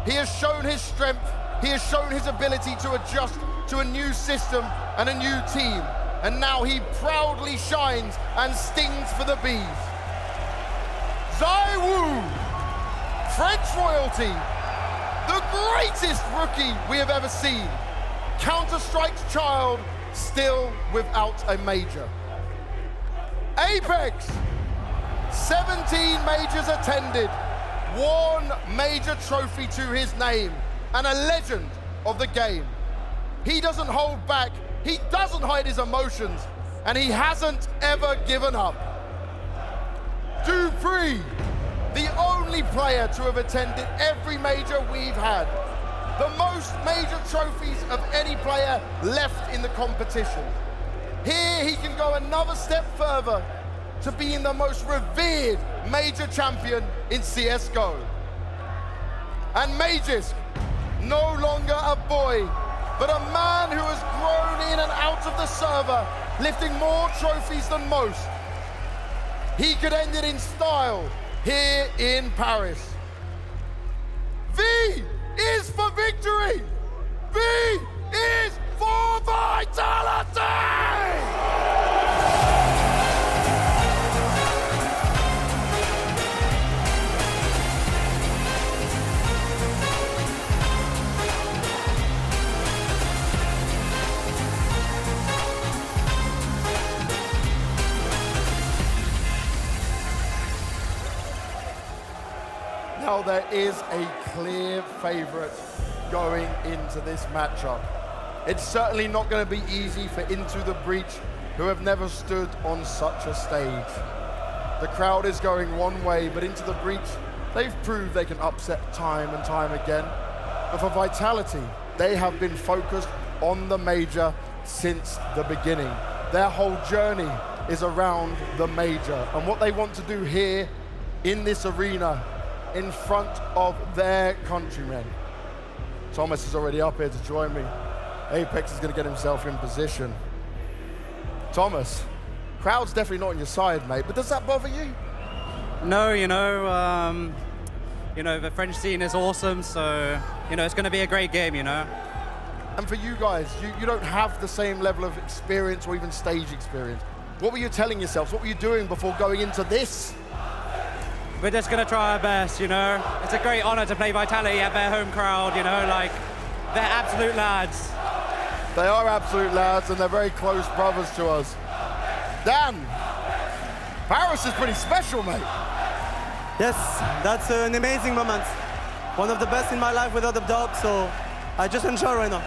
He has shown his strength, he has shown his ability to adjust to a new system and a new team. And now he proudly shines and stings for the bees. Zaiwu, French royalty, the greatest rookie we have ever seen. Counter-Strike's child, still without a major. Apeks, 17 majors attended. One major trophy to his name, and a legend of the game. He doesn't hold back, he doesn't hide his emotions, and he hasn't ever given up. Dupree, the only player to have attended every major we've had. The most major trophies of any player left in the competition. Here he can go another step further to being the most revered major champion in CSGO. And Magisk, no longer a boy, but a man who has grown in and out of the server, lifting more trophies than most. He could end it in style here in Paris. V is for victory! V is for vitality! Now there is a clear favorite going into this matchup. It's certainly not going to be easy for Into the Breach, who have never stood on such a stage. The crowd is going one way, but Into the Breach, they've proved they can upset time and time again. But for Vitality, they have been focused on the major since the beginning. Their whole journey is around the major, and what they want to do here in this arena in front of their countrymen. Thomas is already up here to join me. Apeks is going to get himself in position. Thomas, crowd's definitely not on your side, mate, but does that bother you? No, you know, the French scene is awesome, so, it's going to be a great game, And for you guys, you don't have the same level of experience or even stage experience. What were you telling yourselves? What were you doing before going into this? We're just going to try our best, It's a great honor to play Vitality at their home crowd, like, they're absolute lads. They are absolute lads, and they're very close brothers to us. Dan, Paris is pretty special, mate. Yes, that's an amazing moment. One of the best in my life, without a doubt, so I just enjoy right now.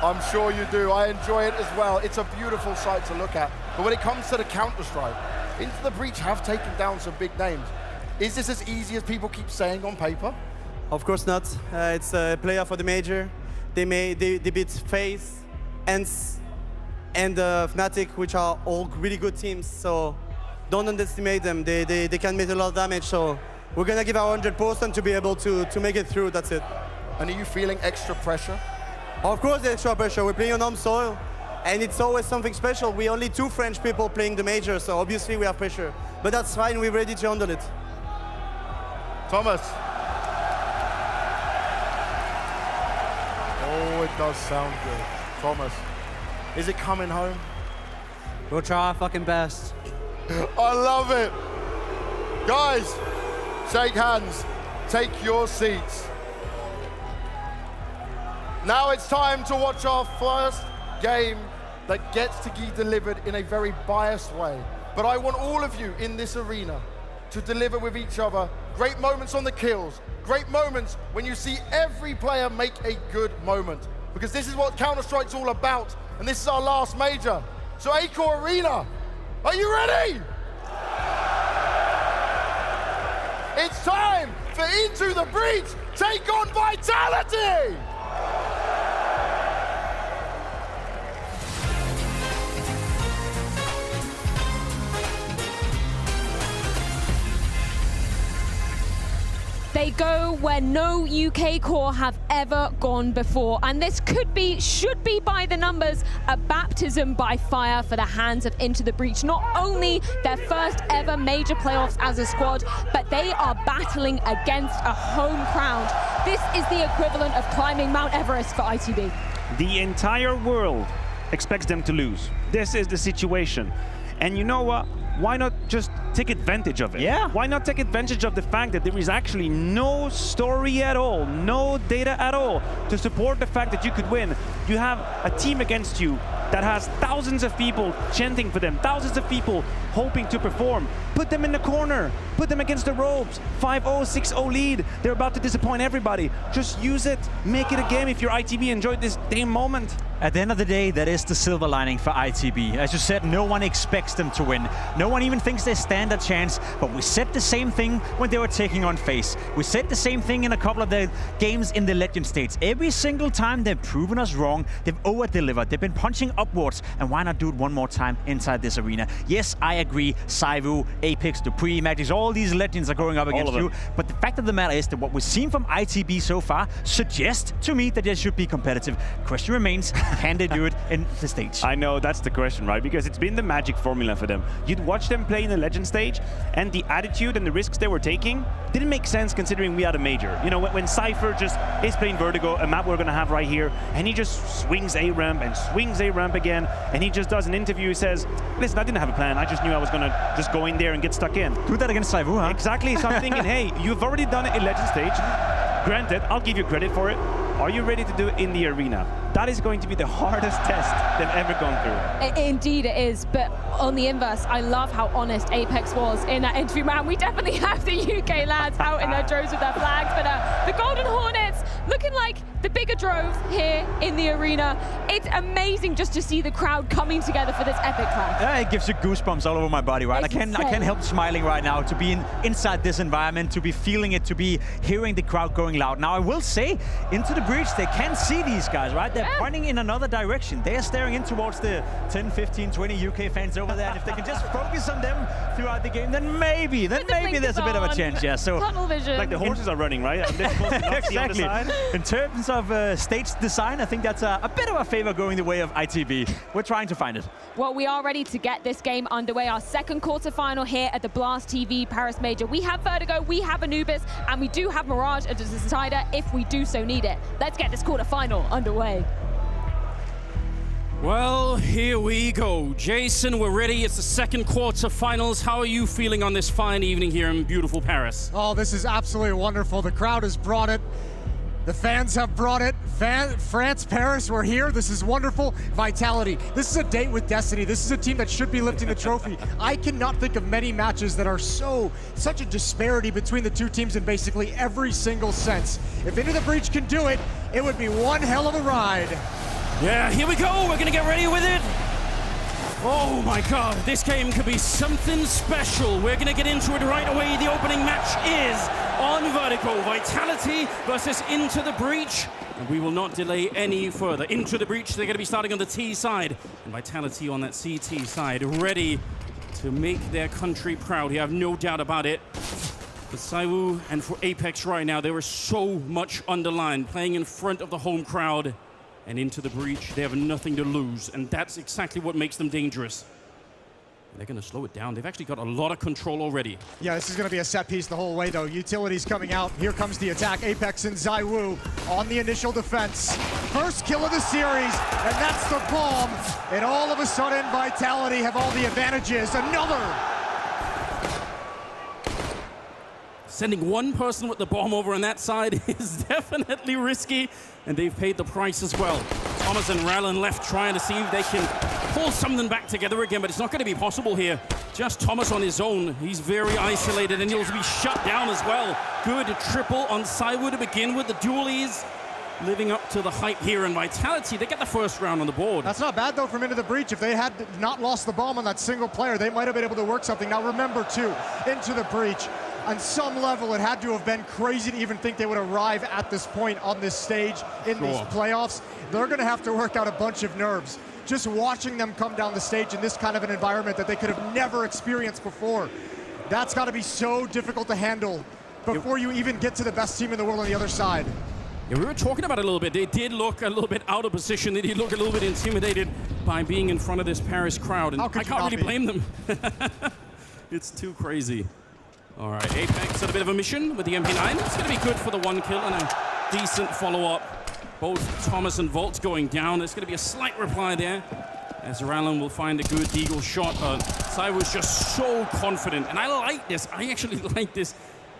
I'm sure you do. I enjoy it as well. It's a beautiful sight to look at. But when it comes to the Counter-Strike, Into the Breach have taken down some big names. Is this as easy as people keep saying on paper? Of course not. It's a player for the major. They beat FaZe, ENCE, and Fnatic, which are all really good teams. So don't underestimate them. They can make a lot of damage. So we're gonna give our 100% to be able to make it through. That's it. And are you feeling extra pressure? Of course, there's extra pressure. We're playing on home soil, and it's always something special. We're only 2 French people playing the major, so obviously we have pressure. But that's fine. We're ready to handle it. Thomas. Oh, it does sound good. Thomas, is it coming home? We'll try our fucking best. I love it. Guys, shake hands. Take your seats. Now it's time to watch our first game that gets to be delivered in a very biased way. But I want all of you in this arena to deliver with each other great moments on the kills, great moments when you see every player make a good moment. Because this is what Counter-Strike's all about, and this is our last major. So Accor Arena, are you ready? It's time for Into the Breach, take on Vitality! They go where no UK core have ever gone before, and this should be by the numbers, a baptism by fire for the hands of Into the Breach. Not only their first ever major playoffs as a squad, but they are battling against a home crowd. This is the equivalent of climbing Mount Everest for ITB. The entire world expects them to lose. This is the situation. And you know what? Why not just take advantage of it? Yeah. Why not take advantage of the fact that there is actually no story at all, no data at all to support the fact that you could win? You have a team against you that has thousands of people chanting for them, thousands of people hoping to perform. Put them in the corner, put them against the ropes. 5-0, 6-0 lead. They're about to disappoint everybody. Just use it, make it a game if you're ITB, enjoy this damn moment. At the end of the day, that is the silver lining for ITB. As you said, no one expects them to win. No one even thinks they stand a chance, but we said the same thing when they were taking on FaZe. We said the same thing in a couple of the games in the Legend stage. Every single time they've proven us wrong, they've over-delivered, they've been punching upwards, and why not do it one more time inside this arena? Yes, I agree, Saivu, Apeks, Dupree, Magis, all these Legends are going up against you, but the fact of the matter is that what we've seen from ITB so far suggests to me that they should be competitive. Question remains, can they do it in the stage? I know, that's the question, right? Because it's been the magic formula for them. You'd watch them play in the Legend stage, and the attitude and the risks they were taking didn't make sense considering we had a major. You know, when Cypher just is playing Vertigo, a map we're going to have right here, and he just swings A ramp and swings A ramp again, and he just does an interview, he says, listen, I didn't have a plan, I just knew I was going to just go in there and get stuck in. Do that against Saivu, huh? Exactly, so I'm thinking, hey, you've already done it in Legend stage. Granted, I'll give you credit for it. Are you ready to do it in the arena? That is going to be the hardest test they've ever gone through. Indeed it is, but on the inverse, I love how honest Apeks was in that interview. Man, we definitely have the UK lads out in their droves with their flags, but the Golden Hornets looking like the bigger drove here in the arena. It's amazing just to see the crowd coming together for this epic clash. Yeah, it gives you goosebumps all over my body, right? It's I can't help smiling right now to be inside this environment, to be feeling it, to be hearing the crowd going loud. Now, I will say, into the breach, they can see these guys, right? They're pointing in another direction. They're staring in towards the 10, 15, 20 UK fans over there. And if they can just focus on them throughout the game, then maybe there's a bit of a chance, yeah. So, tunnel vision. Like the horses are running, right? And they're supposed to not see on the side. In terms of stage design, I think that's a bit of a favor going the way of ITB. We're trying to find it. Well, we are ready to get this game underway. Our second quarterfinal here at the Blast TV Paris Major. We have Vertigo, we have Anubis, and we do have Mirage as a decider if we do so need it. Let's get this quarterfinal underway. Well, here we go. Jason, we're ready. It's the second quarterfinals. How are you feeling on this fine evening here in beautiful Paris? Oh, this is absolutely wonderful. The crowd has brought it. The fans have brought it. France, Paris, we're here. This is wonderful. Vitality. This is a date with destiny. This is a team that should be lifting the trophy. I cannot think of many matches that are such a disparity between the two teams in basically every single sense. If Into the Breach can do it, it would be one hell of a ride. Yeah, here we go. We're going to get ready with it. Oh my God, this game could be something special. We're going to get into it right away. The opening match is on Vertigo. Vitality versus Into the Breach. And we will not delay any further. Into the Breach, they're going to be starting on the T side. And Vitality on that CT side, ready to make their country proud. You have no doubt about it. For Saiwu and for Apeks right now, there is so much underlined, playing in front of the home crowd. And Into the Breach, they have nothing to lose, and that's exactly what makes them dangerous. They're going to slow it down. They've actually got a lot of control already. Yeah, this is going to be a set piece the whole way, though. Utilities coming out. Here comes the attack. Apeks and ZywOo on the initial defense. First kill of the series, and that's the bomb. And all of a sudden, Vitality have all the advantages. Another! Sending one person with the bomb over on that side is definitely risky, and they've paid the price as well. Thomas and Rallen left trying to see if they can pull something back together again, but it's not going to be possible here. Just Thomas on his own. He's very isolated, and he'll be shut down as well. Good triple on ZywOo to begin with. The dualies living up to the hype here, and Vitality, they get the first round on the board. That's not bad, though, from Into the Breach. If they had not lost the bomb on that single player, they might have been able to work something. Now, remember, too, Into the Breach, on some level, it had to have been crazy to even think they would arrive at this point on this stage in these playoffs. They're going to have to work out a bunch of nerves. Just watching them come down the stage in this kind of an environment that they could have never experienced before. That's got to be so difficult to handle before you even get to the best team in the world on the other side. Yeah, we were talking about it a little bit. They did look a little bit out of position. They did look a little bit intimidated by being in front of this Paris crowd. And I can't really blame them. It's too crazy. All right, Apeks at a bit of a mission with the MP9. It's going to be good for the one kill and a decent follow-up. Both Thomas and Volt going down. There's going to be a slight reply there, as Rallen will find a good deagle shot. ZywOo's just so confident, and I like this. I actually like this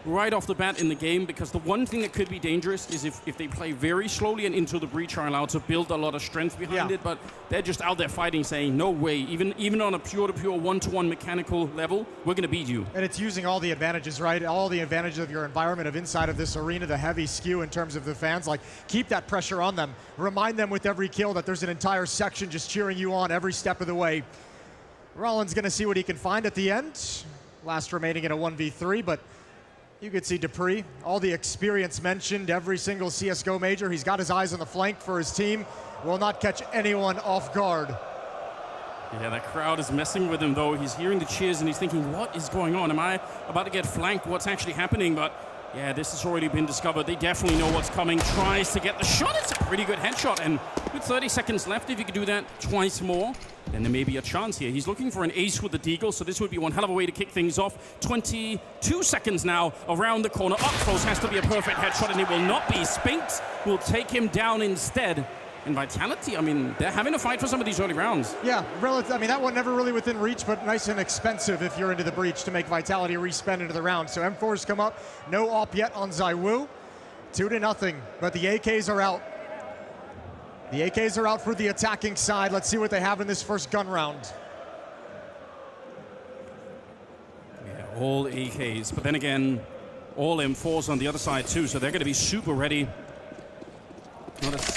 right off the bat in the game, because the one thing that could be dangerous is if they play very slowly and Into the Breach are allowed to build a lot of strength behind it, but they're just out there fighting, saying, no way, even on a pure-to-pure one-to-one mechanical level, we're going to beat you. And it's using all the advantages, right? All the advantages of your environment, of inside of this arena, the heavy skew in terms of the fans. Like, keep that pressure on them. Remind them with every kill that there's an entire section just cheering you on every step of the way. Rollin's going to see what he can find at the end. Last remaining in a 1v3, but you could see Dupree, all the experience mentioned, every single CSGO major. He's got his eyes on the flank for his team. Will not catch anyone off guard. Yeah, that crowd is messing with him, though. He's hearing the cheers, and he's thinking, what is going on? Am I about to get flanked? What's actually happening? But yeah, this has already been discovered. They definitely know what's coming. Tries to get the shot. It's a pretty good headshot. And with 30 seconds left, if you could do that twice more, then there may be a chance here. He's looking for an ace with the deagle, so this would be one hell of a way to kick things off. 22 seconds now around the corner. Up close has to be a perfect headshot, and it will not be. Spinks will take him down instead. And Vitality, I mean, they're having a fight for some of these early rounds. Yeah, I mean, that one never really within reach, but nice and expensive if you're Into the Breach to make Vitality respend into the round. So M4's come up, no op yet on ZywOo. 2-0, but the AKs are out. The AKs are out for the attacking side. Let's see what they have in this first gun round. Yeah, all AKs, but then again, all M4s on the other side too, so they're going to be super ready.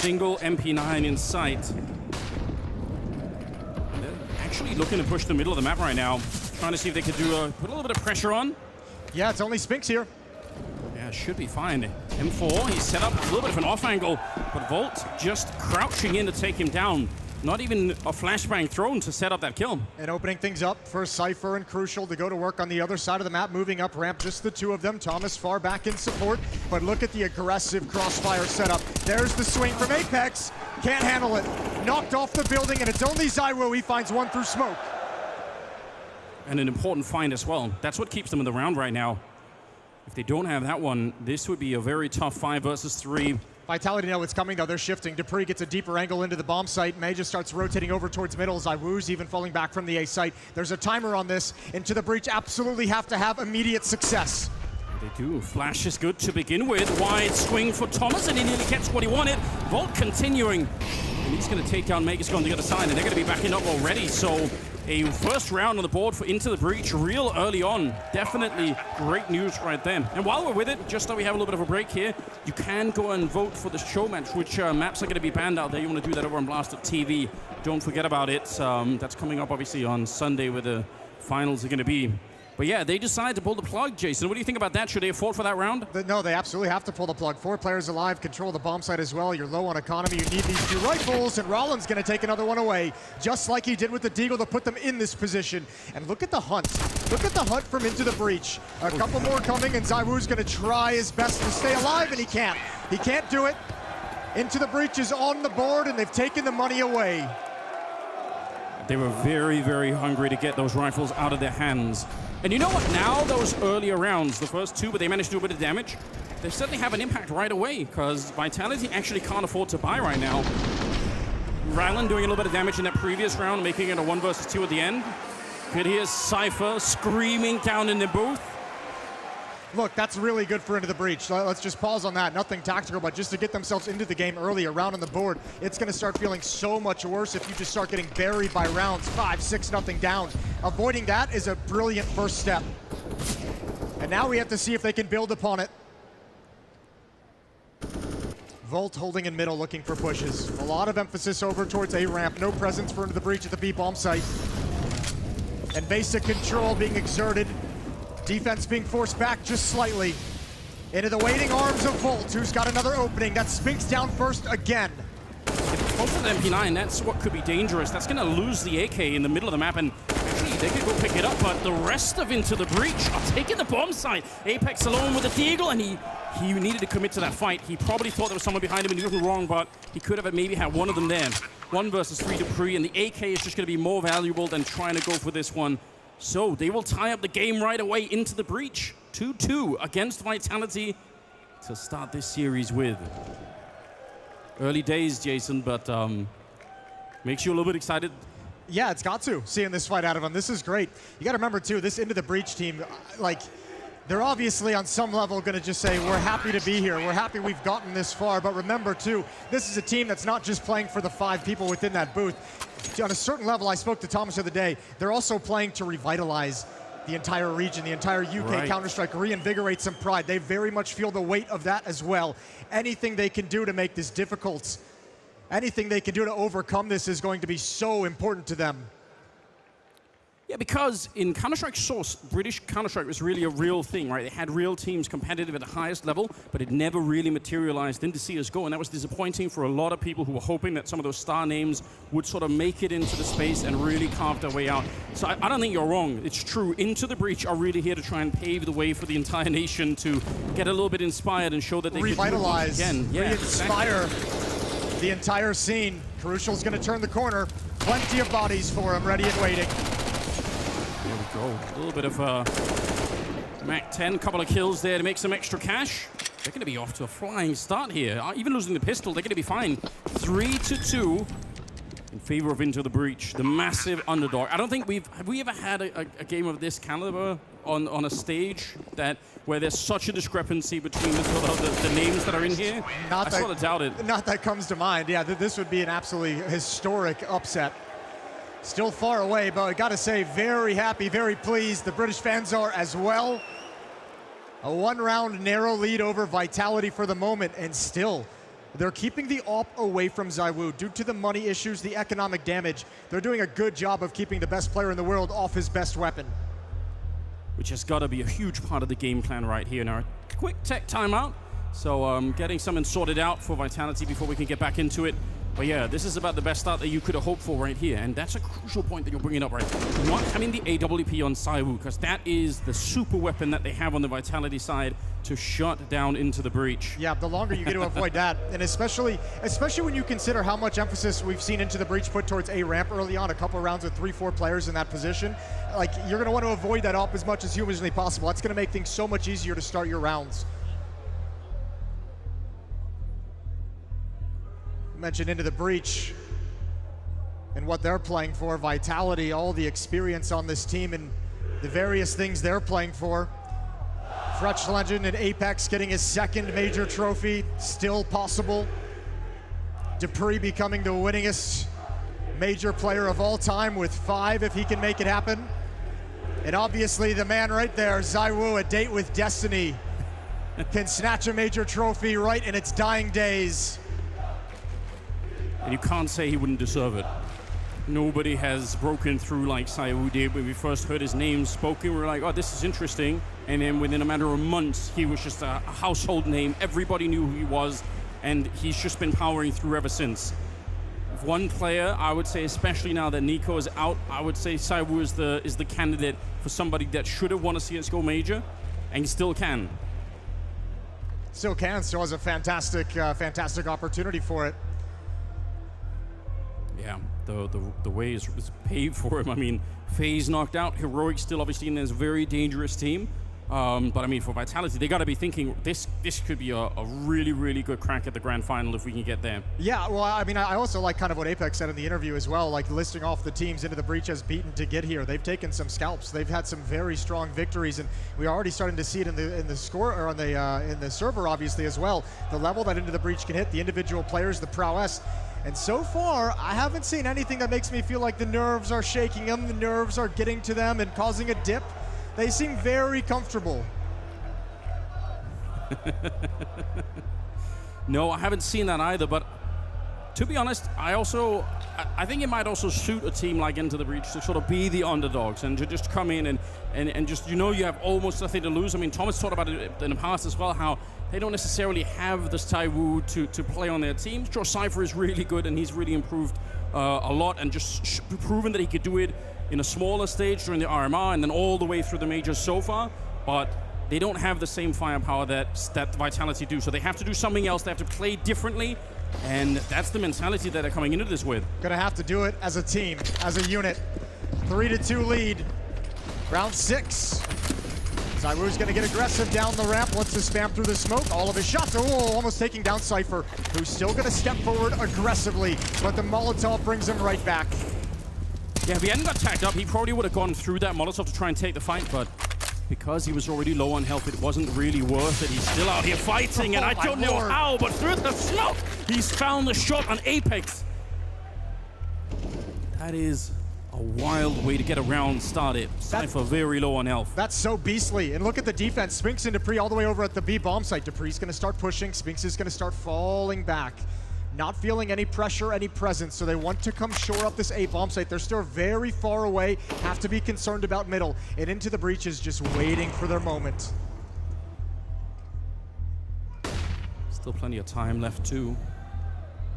single MP9 in sight. They're actually looking to push the middle of the map right now, trying to see if they could put a little bit of pressure on. Yeah, it's only Spinks here. Yeah, should be fine. M4, he's set up a little bit of an off angle, but Volt just crouching in to take him down. Not even a flashbang thrown to set up that kill. And opening things up for Cypher and Crucial to go to work on the other side of the map, moving up ramp, just the two of them. Thomas far back in support, but look at the aggressive crossfire setup. There's the swing from Apeks. Can't handle it. Knocked off the building, and it's only Zywo. He finds one through smoke. And an important find as well. That's what keeps them in the round right now. If they don't have that one, this would be a very tough 5 versus 3. Vitality know it's coming, though. They're shifting. Dupree gets a deeper angle into the bomb site. May just starts rotating over towards middle. Zywo's even falling back from the A site. There's a timer on this. Into the breach, absolutely have to have immediate success. They do. Flash is good to begin with. Wide swing for Thomas, and he nearly gets what he wanted. Volt continuing. And he's going to take down Megasco on the other side, and they're going to be backing up already. So a first round on the board for Into the Breach real early on. Definitely great news right there. And while we're with it, just so we have a little bit of a break here, you can go and vote for the show match, which maps are going to be banned out there. You want to do that over on Blasted TV. Don't forget about it. That's coming up, obviously, on Sunday where the finals are going to be. But yeah, they decided to pull the plug, Jason. What do you think about that? Should they have fought for that round? No, they absolutely have to pull the plug. 4 players alive, control the bomb site as well. You're low on economy. You need these 2 rifles, and Rollins going to take another one away, just like he did with the Deagle to put them in this position. And look at the hunt. Look at the hunt from Into the Breach. A couple more coming, and Zywo's going to try his best to stay alive, and he can't. He can't do it. Into the Breach is on the board, and they've taken the money away. They were very, very hungry to get those rifles out of their hands. And you know what? Now those earlier rounds, the first 2, but they managed to do a bit of damage, they certainly have an impact right away, because Vitality actually can't afford to buy right now. Rylan doing a little bit of damage in that previous round, making it a 1 versus 2 at the end. Could hear Cypher screaming down in the booth. Look, that's really good for Into the Breach. Let's just pause on that. Nothing tactical, but just to get themselves into the game early, around on the board, it's going to start feeling so much worse if you just start getting buried by rounds, 5, 6, nothing down. Avoiding that is a brilliant first step. And now we have to see if they can build upon it. Volt holding in middle, looking for pushes. A lot of emphasis over towards A ramp. No presence for Into the Breach at the B bomb site. And basic control being exerted. Defense being forced back just slightly. Into the waiting arms of Volt, who's got another opening. That Spinks down first again. Both with MP9, that's what could be dangerous. That's going to lose the AK in the middle of the map, and actually they could go pick it up, but the rest of Into the Breach are taking the bomb site. Apeks alone with the Deagle, and he needed to commit to that fight. He probably thought there was someone behind him, and he wasn't wrong, but he could have maybe had one of them there. 1 versus 3 Dupree, and the AK is just going to be more valuable than trying to go for this one. So they will tie up the game right away. Into the Breach. 2-2 against Vitality to start this series with. Early days, Jason, but makes you a little bit excited. Yeah, it's got to, seeing this fight out of them. This is great. You got to remember, too, this Into the Breach team, like, they're obviously on some level going to just say, we're happy to be here. We're happy we've gotten this far. But remember, too, this is a team that's not just playing for the 5 people within that booth. On a certain level, I spoke to Thomas the other day, they're also playing to revitalize the entire region, the entire UK right. Counter-Strike, reinvigorate some pride. They very much feel the weight of that as well. Anything they can do to make this difficult, anything they can do to overcome this is going to be so important to them. Yeah, because in Counter-Strike Source, British Counter-Strike was really a real thing, right? They had real teams competitive at the highest level, but it never really materialized into CSGO, and that was disappointing for a lot of people who were hoping that some of those star names would sort of make it into the space and really carve their way out. So I don't think you're wrong. It's true. Into the Breach are really here to try and pave the way for the entire nation to get a little bit inspired and show that they revitalize, can do it again. Yeah, re-inspire exactly. The entire scene. Crucial's going to turn the corner. Plenty of bodies for him, ready and waiting. There we go. A little bit of Mac 10, couple of kills there to make some extra cash. They're going to be off to a flying start here. Even losing the pistol, they're going to be fine. 3-2 in favor of Into the Breach, the massive underdog. I don't think have we ever had a game of this caliber on a stage where there's such a discrepancy between the names that are in here? I sort of doubt it. Not that comes to mind. Yeah, this would be an absolutely historic upset. Still far away, but I gotta say, very happy, very pleased. The British fans are as well. A 1-round narrow lead over Vitality for the moment, and still They're keeping the AWP away from ZywOo due to the money issues, the economic damage. They're doing a good job of keeping the best player in the world off his best weapon. Which has got to be a huge part of the game plan right here. Now, a quick tech timeout. So getting something sorted out for Vitality before we can get back into it. But yeah, this is about the best start that you could have hoped for right here. And that's a crucial point that you're bringing up right now. Not having the AWP on ZywOo, because that is the super weapon that they have on the Vitality side to shut down into the breach. Yeah, the longer you get to avoid that, and especially when you consider how much emphasis we've seen into the breach put towards A ramp early on, a couple of rounds with 3-4 players in that position, like you're going to want to avoid that AWP as much as humanly possible. That's going to make things so much easier to start your rounds. Mentioned into the breach and what they're playing for, Vitality, all the experience on this team and the various things they're playing for. Fresh Legend and Apeks getting his second major trophy, still possible. dupreeh becoming the winningest major player of all time with 5 if he can make it happen. And obviously the man right there, ZywOo, a date with destiny, can snatch a major trophy right in its dying days. And you can't say he wouldn't deserve it. Nobody has broken through like ZywOo did. When we first heard his name spoken, we were like, oh, this is interesting. And then within a matter of months, he was just a household name. Everybody knew who he was, and he's just been powering through ever since. If one player, I would say, especially now that Nico is out, I would say ZywOo is the candidate for somebody that should have won a CSGO major, and still can. Still has a fantastic, fantastic opportunity for it. Yeah, the way is paved for him. I mean, FaZe knocked out, Heroic still obviously in this very dangerous team. But I mean, for Vitality, they got to be thinking this could be a really, really good crack at the grand final if we can get there. Yeah, well, I mean, I also like kind of what Apeks said in the interview as well, like listing off the teams into the breach has beaten to get here. They've taken some scalps. They've had some very strong victories, and we're already starting to see it in the score or on the in the server, obviously as well. The level that into the breach can hit, the individual players, the prowess. And so far, I haven't seen anything that makes me feel like the nerves are shaking them, the nerves are getting to them and causing a dip. They seem very comfortable. No, I haven't seen that either, but to be honest, I think it might also suit a team like Into the Breach to sort of be the underdogs and to just come in and just, you have almost nothing to lose. I mean, Thomas talked about it in the past as well, how they don't necessarily have this ZywOo to play on their team. Sure, Cypher is really good, and he's really improved a lot and just proven that he could do it in a smaller stage during the RMR and then all the way through the majors so far, but they don't have the same firepower that Vitality do, so they have to do something else. They have to play differently, and that's the mentality that they're coming into this with. Gonna have to do it as a team, as a unit. 3-2 lead, round 6. ZywOo's gonna get aggressive down the ramp, wants to spam through the smoke. All of his shots, almost taking down Cypher, who's still gonna step forward aggressively, but the Molotov brings him right back. Yeah, if he hadn't got tagged up, he probably would have gone through that Molotov to try and take the fight, but because he was already low on health, it wasn't really worth it. He's still out here fighting, and I don't know how, but through the smoke, he's found the shot on Apeks. That is a wild way to get a round started. Cypher very low on health. That's so beastly. And look at the defense. Spinks and dupreeh all the way over at the B bomb site. dupreeh's going to start pushing. Spinks is going to start falling back. Not feeling any pressure, any presence, so they want to come shore up this A bomb site. They're still very far away, have to be concerned about middle. And Into the Breach is just waiting for their moment. Still plenty of time left too.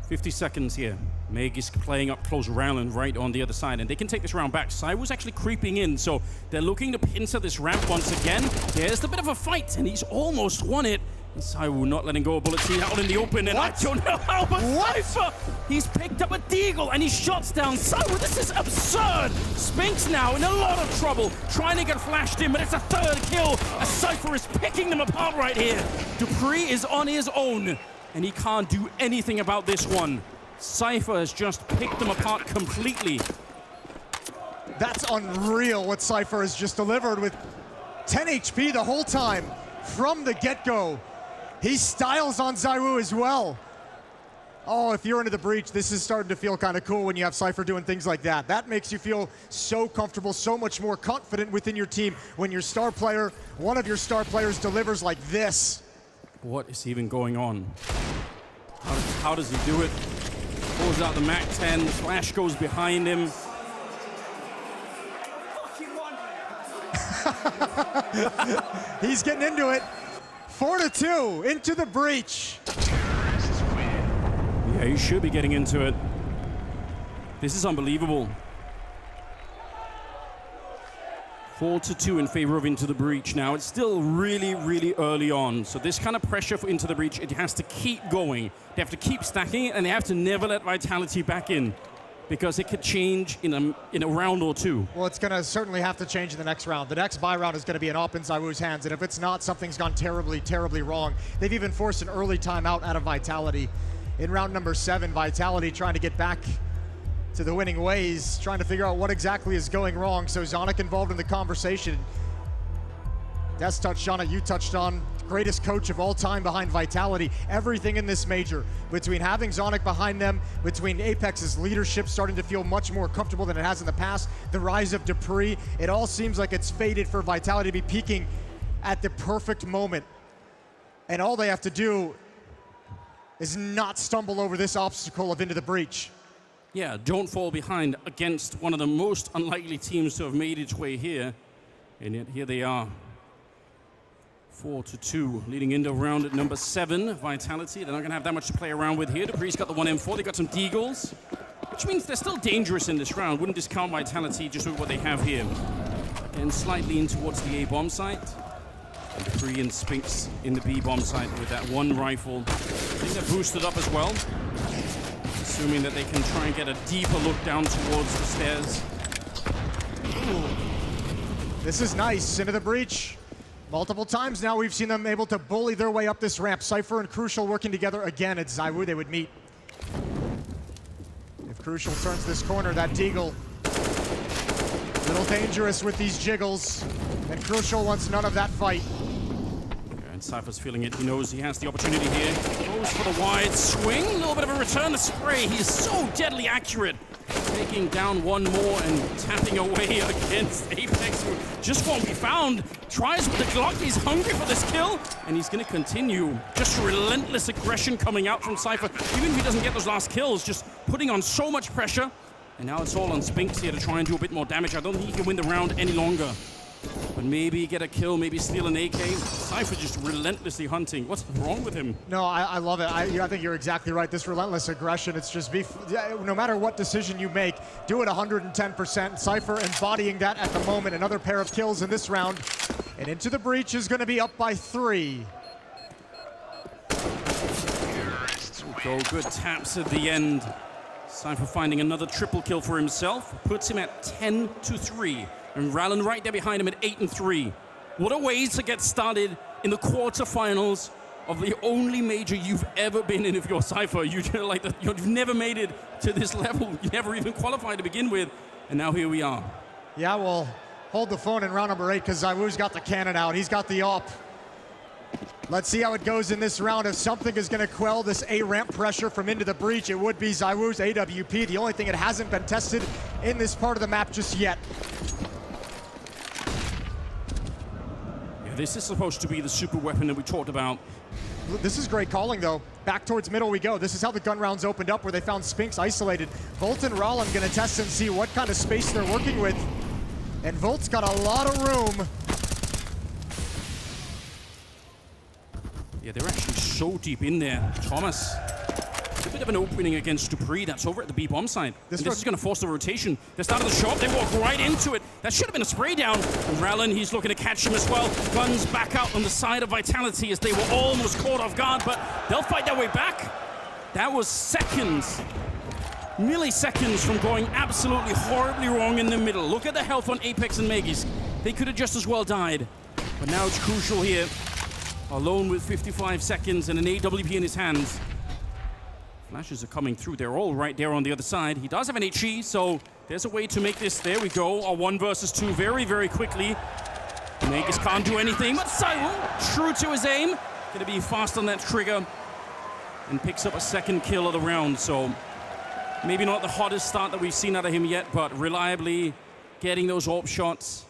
50 seconds here. Meg is playing up close Rowland right on the other side, and they can take this round back. ZywOo's actually creeping in, so they're looking to pincer this ramp once again. There's a bit of a fight, and he's almost won it. And ZywOo not letting go of bullets. He's out in the open, and I don't know how, but Cypher, he's picked up a deagle, and he shots down ZywOo. This is absurd. Spinks now in a lot of trouble, trying to get flashed in, but it's a 3rd kill, as Cypher is picking them apart right here. dupreeh is on his own, and he can't do anything about this one. Cypher has just picked them apart completely. That's unreal what Cypher has just delivered with 10 HP the whole time from the get-go. He styles on ZywOo as well. Oh, if you're Into the Breach, this is starting to feel kind of cool when you have Cypher doing things like that. That makes you feel so comfortable, so much more confident within your team when your star player, one of your star players delivers like this. What is even going on? How does he do it? Pulls out the MAC-10, the flash goes behind him. He's getting into it. 4-2 into the breach. Yeah, he should be getting into it. This is unbelievable. 4-2 in favor of Into the Breach now. It's still really, really early on. So this kind of pressure for Into the Breach, it has to keep going. They have to keep stacking it, and they have to never let Vitality back in, because it could change in a round or two. Well, it's going to certainly have to change in the next round. The next buy round is going to be in Op and ZywOo's hands, and if it's not, something's gone terribly, terribly wrong. They've even forced an early timeout out of Vitality. In round number 7, Vitality trying to get back to the winning ways, trying to figure out what exactly is going wrong. So Zonic involved in the conversation. Des touched on it, you touched on greatest coach of all time behind Vitality. Everything in this major, between having Zonic behind them, between Apex's leadership starting to feel much more comfortable than it has in the past, the rise of Dupree, it all seems like it's fated for Vitality to be peaking at the perfect moment. And all they have to do is not stumble over this obstacle of Into the Breach. Yeah, don't fall behind against one of the most unlikely teams to have made its way here. And yet here they are. 4-2, leading into round at number 7. Vitality, they're not going to have that much to play around with here. Dupree's got the 1M4, they got some Deagles, which means they're still dangerous in this round. Wouldn't discount Vitality just with what they have here. Again, slightly in towards the A-bomb site. And Dupree and Spinks in the B-bomb site with that one rifle. I think they're boosted up as well, assuming that they can try and get a deeper look down towards the stairs. Ooh. This is nice, Into the Breach. Multiple times now we've seen them able to bully their way up this ramp. Cypher and Crucial working together again at ZywOo. They would meet. If Crucial turns this corner, that Deagle, a little dangerous with these jiggles. And Crucial wants none of that fight. And Cypher's feeling it. He knows he has the opportunity here. Goes for the wide swing. A little bit of a return to spray. He's so deadly accurate. Taking down one more and tapping away against Apeks, who just won't be found. Tries with the Glock. He's hungry for this kill, and he's going to continue. Just relentless aggression coming out from Cypher. Even if he doesn't get those last kills, just putting on so much pressure. And now it's all on Spinks here to try and do a bit more damage. I don't think he can win the round any longer. But maybe get a kill, maybe steal an AK. Cypher just relentlessly hunting. What's wrong with him? No, I love it. I think you're exactly right. This relentless aggression, it's just no matter what decision you make, do it 110%. Cypher embodying that at the moment. Another pair of kills in this round. And Into the Breach is going to be up by 3. Go good taps at the end. Cypher finding another triple kill for himself. Puts him at 10-3. And Rallen right there behind him at 8-3. What a way to get started in the quarterfinals of the only major you've ever been in if you're Cypher. You've never made it to this level. You never even qualified to begin with. And now here we are. Yeah, well, hold the phone in round number 8 because ZywOo's got the cannon out. He's got the op. Let's see how it goes in this round. If something is going to quell this A-ramp pressure from Into the Breach, it would be ZywOo's AWP. The only thing it hasn't been tested in this part of the map just yet. This is supposed to be the super weapon that we talked about. This is great calling, though. Back towards middle we go. This is how the gun rounds opened up, where they found Spinks isolated. Volt and Rallen going to test and see what kind of space they're working with. And Volt's got a lot of room. Yeah, they're actually so deep in there. Thomas, a bit of an opening against Dupree. That's over at the B-bomb side. This is going to force the rotation. They're starting the shot. They walk right into it. That should have been a spray down. And Rallen, he's looking to catch him as well. Guns back out on the side of Vitality as they were almost caught off guard, but they'll fight their way back. That was seconds, milliseconds from going absolutely horribly wrong in the middle. Look at the health on Apeks and Megis. They could have just as well died. But now it's Crucial here, alone with 55 seconds and an AWP in his hands. Flashes are coming through. They're all right there on the other side. He does have an HE, so there's a way to make this. There we go. A 1 versus 2 very, very quickly. Megis can't do anything, but ZywOo, true to his aim, going to be fast on that trigger and picks up a second kill of the round. So maybe not the hottest start that we've seen out of him yet, but reliably getting those AWP shots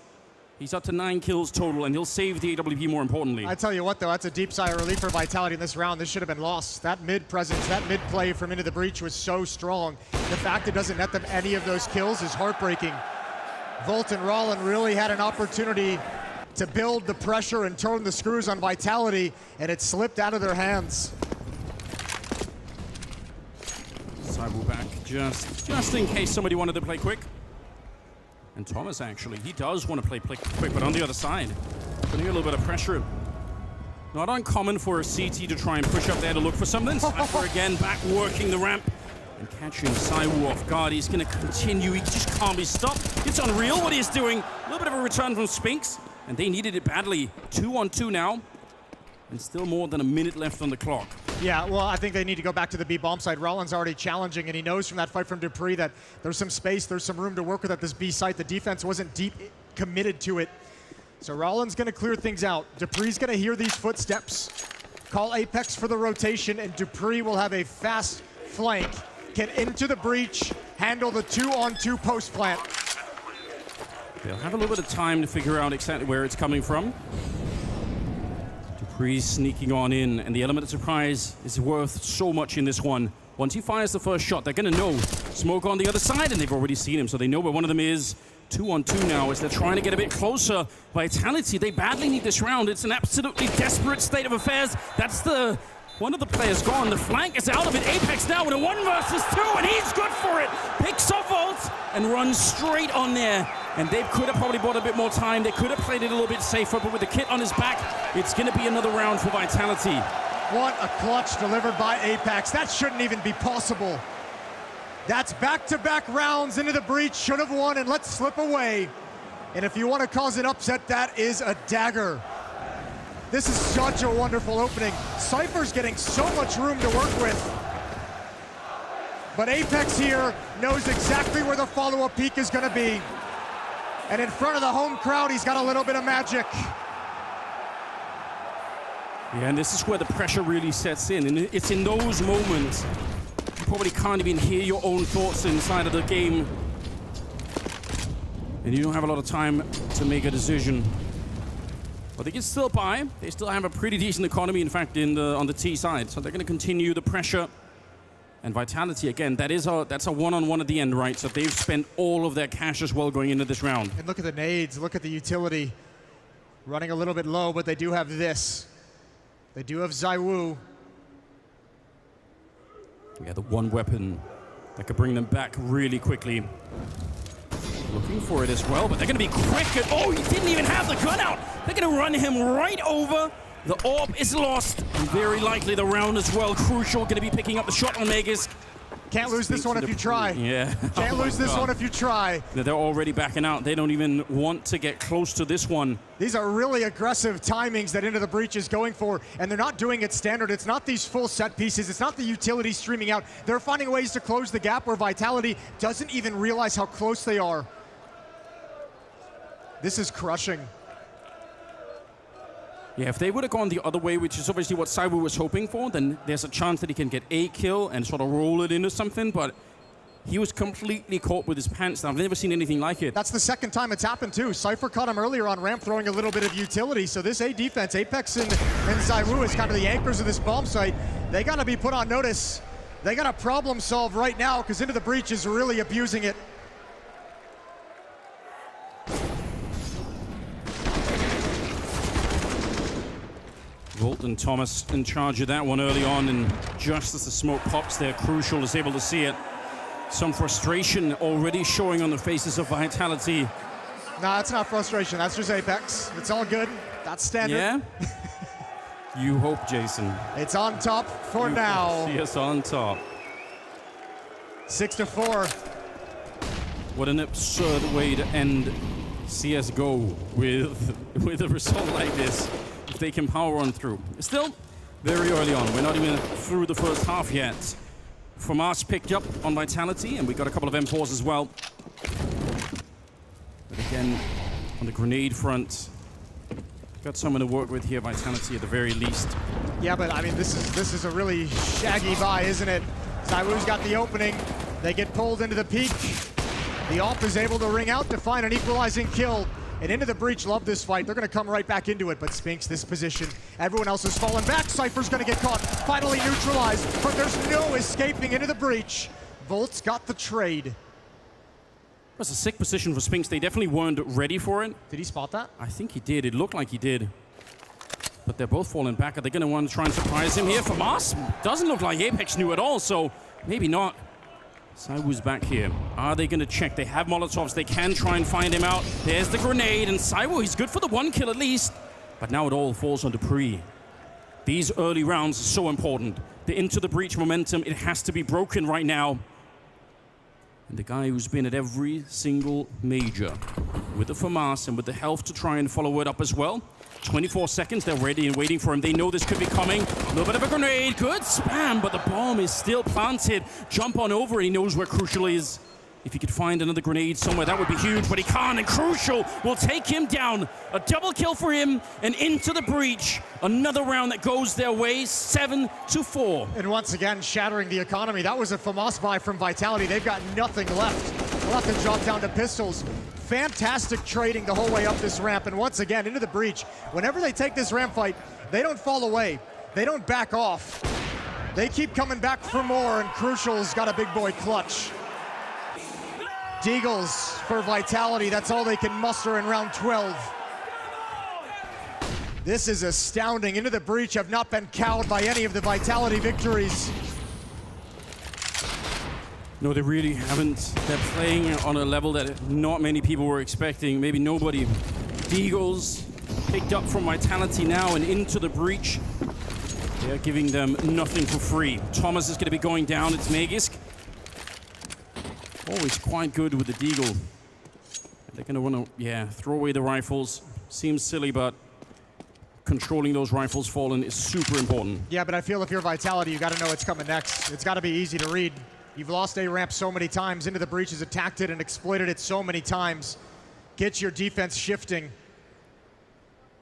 He's up to 9 kills total, and he'll save the AWP more importantly. I tell you what, though, that's a deep sigh of relief for Vitality in this round. This should have been lost. That mid presence, that mid play from Into the Breach was so strong. The fact it doesn't net them any of those kills is heartbreaking. Volt and Rollin really had an opportunity to build the pressure and turn the screws on Vitality, and it slipped out of their hands. Cyber back just in case somebody wanted to play quick. And Thomas, actually, he does want to play quick, but on the other side, putting a little bit of pressure. Not uncommon for a CT to try and push up there to look for something. Cypher again back working the ramp and catching Saiwu off guard. He's going to continue. He just can't be stopped. It's unreal what he's doing. A little bit of a return from Spinks, and they needed it badly. 2-on-2 now, and still more than a minute left on the clock. Yeah, well, I think they need to go back to the B bomb site. Rollin's already challenging, and he knows from that fight from Dupree that there's some space, there's some room to work with at this B site. The defense wasn't deep committed to it. So Rollin's going to clear things out. Dupree's going to hear these footsteps, call Apeks for the rotation, and Dupree will have a fast flank, get into the breach, handle the 2-on-2 post plant. They'll have a little bit of time to figure out exactly where it's coming from. Dupree's sneaking on in, and the element of surprise is worth so much in this one. Once he fires the first shot, they're going to know. Smoke on the other side, and they've already seen him, so they know where one of them is. 2-on-2 now as they're trying to get a bit closer. Vitality, they badly need this round. It's an absolutely desperate state of affairs. That's one of the players gone. The flank is out of it. Apeks now with a 1 versus 2, and he's good for it. Picks up Volt and runs straight on there. And they could have probably bought a bit more time. They could have played it a little bit safer, but with the kit on his back, it's going to be another round for Vitality. What a clutch delivered by Apeks. That shouldn't even be possible. That's back-to-back rounds into the breach. Should have won and let slip away. And if you want to cause an upset, that is a dagger. This is such a wonderful opening. Cypher's getting so much room to work with. But Apeks here knows exactly where the follow-up peak is going to be. And in front of the home crowd, he's got a little bit of magic. Yeah, and this is where the pressure really sets in. And it's in those moments you probably can't even hear your own thoughts inside of the game. And you don't have a lot of time to make a decision. But they can still buy. They still have a pretty decent economy, in fact, on the T side. So they're going to continue the pressure. And Vitality, again, that's a one-on-one at the end, right? So they've spent all of their cash as well going into this round. And look at the nades, look at the utility. Running a little bit low, but they do have this. They do have Zaiwu. Yeah, the one weapon that could bring them back really quickly. Looking for it as well, but they're going to be quick. Oh, he didn't even have the gun out. They're going to run him right over. The orb is lost, and very likely the round as well. Crucial, going to be picking up the shot on Megas. Can't lose this one if you try. Yeah. Can't lose this one if you try. They're already backing out. They don't even want to get close to this one. These are really aggressive timings that Into the Breach is going for, and they're not doing it standard. It's not these full set pieces. It's not the utility streaming out. They're finding ways to close the gap where Vitality doesn't even realize how close they are. This is crushing. Yeah, if they would have gone the other way, which is obviously what Saiwu was hoping for, then there's a chance that he can get a kill and sort of roll it into something, but he was completely caught with his pants down. I've never seen anything like it. That's the second time it's happened, too. Cypher caught him earlier on ramp, throwing a little bit of utility, so this A defense, Apeks and Zaiwu is kind of the anchors of this bomb site. They got to be put on notice. They got to problem solve right now, because Into the Breach is really abusing it. Volt and Thomas in charge of that one early on, and just as the smoke pops there, Crucial is able to see it. Some frustration already showing on the faces of Vitality. No, that's not frustration. That's just Apeks. It's all good. That's standard. Yeah? You hope, Jason. It's on top for now. See us on top. 6-4. What an absurd way to end CSGO with a result like this. If they can power on through. Still, very early on. We're not even through the first half yet. FAMAS picked up on Vitality, and we got a couple of M4s as well. But again, on the grenade front, got someone to work with here, Vitality at the very least. Yeah, but I mean, this is a really shaggy buy, isn't it? Zaiwu's got the opening. They get pulled into the peak. The AWP is able to ring out to find an equalizing kill. And Into the Breach love this fight. They're going to come right back into it, but Spinks this position. Everyone else has fallen back. Cypher's going to get caught, finally neutralized, but there's no escaping Into the Breach. Volt's got the trade. That's a sick position for Spinks. They definitely weren't ready for it. Did he spot that? I think he did. It looked like he did. But they're both falling back. Are they going to want to try and surprise him here? FaMAS doesn't look like Apeks knew at all, so maybe not. Saiwoo's back here. Are they going to check? They have Molotovs. They can try and find him out. There's the grenade, and Saiwoo, he's good for the 1 kill at least. But now it all falls on Dupree. These early rounds are so important. The Into the Breach momentum, it has to be broken right now. And the guy who's been at every single major with the FaMAS and with the health to try and follow it up as well. 24 seconds, they're ready and waiting for him. They know this could be coming. A little bit of a grenade, good spam, but the bomb is still planted. Jump on over, he knows where Crucial is. If he could find another grenade somewhere, that would be huge, but he can't, and Crucial will take him down. A double kill for him, and Into the Breach. Another round that goes their way, 7-4. And once again, shattering the economy. That was a FaMAS buy from Vitality. They've got nothing left. They'll have to drop down to pistols. Fantastic trading the whole way up this ramp, and once again, Into the Breach. Whenever they take this ramp fight, they don't fall away. They don't back off. They keep coming back for more, and Crucial's got a big boy clutch. Deagles for Vitality, that's all they can muster in round 12. This is astounding. Into the Breach have not been cowed by any of the Vitality victories. No, they really haven't. They're playing on a level that not many people were expecting. Maybe nobody. Deagles picked up from Vitality now and Into the Breach. They're giving them nothing for free. Thomas is going to be going down. It's Magisk. Always quite good with the Deagle. They're going to want to, throw away the rifles. Seems silly, but controlling those rifles fallen is super important. Yeah, but I feel if you're Vitality, you got to know what's coming next. It's got to be easy to read. You've lost A ramp so many times. Into the Breach has attacked it and exploited it so many times. Get your defense shifting.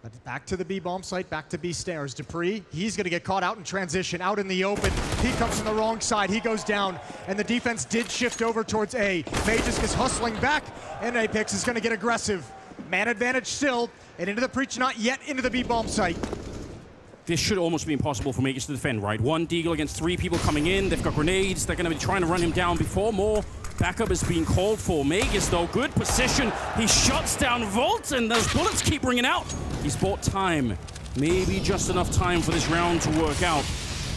But back to the B bomb site, back to B stairs. Dupree, he's going to get caught out in transition, out in the open. He comes from the wrong side, he goes down, and the defense did shift over towards A. Magisk is hustling back, and Apeks is going to get aggressive. Man advantage still, and Into the Breach not yet into the B bomb site. This should almost be impossible for Magisk to defend, right? One Deagle against 3 people coming in. They've got grenades. They're going to be trying to run him down before more backup is being called for. Magisk, though, good position. He shuts down Volt, and those bullets keep ringing out. He's bought time. Maybe just enough time for this round to work out.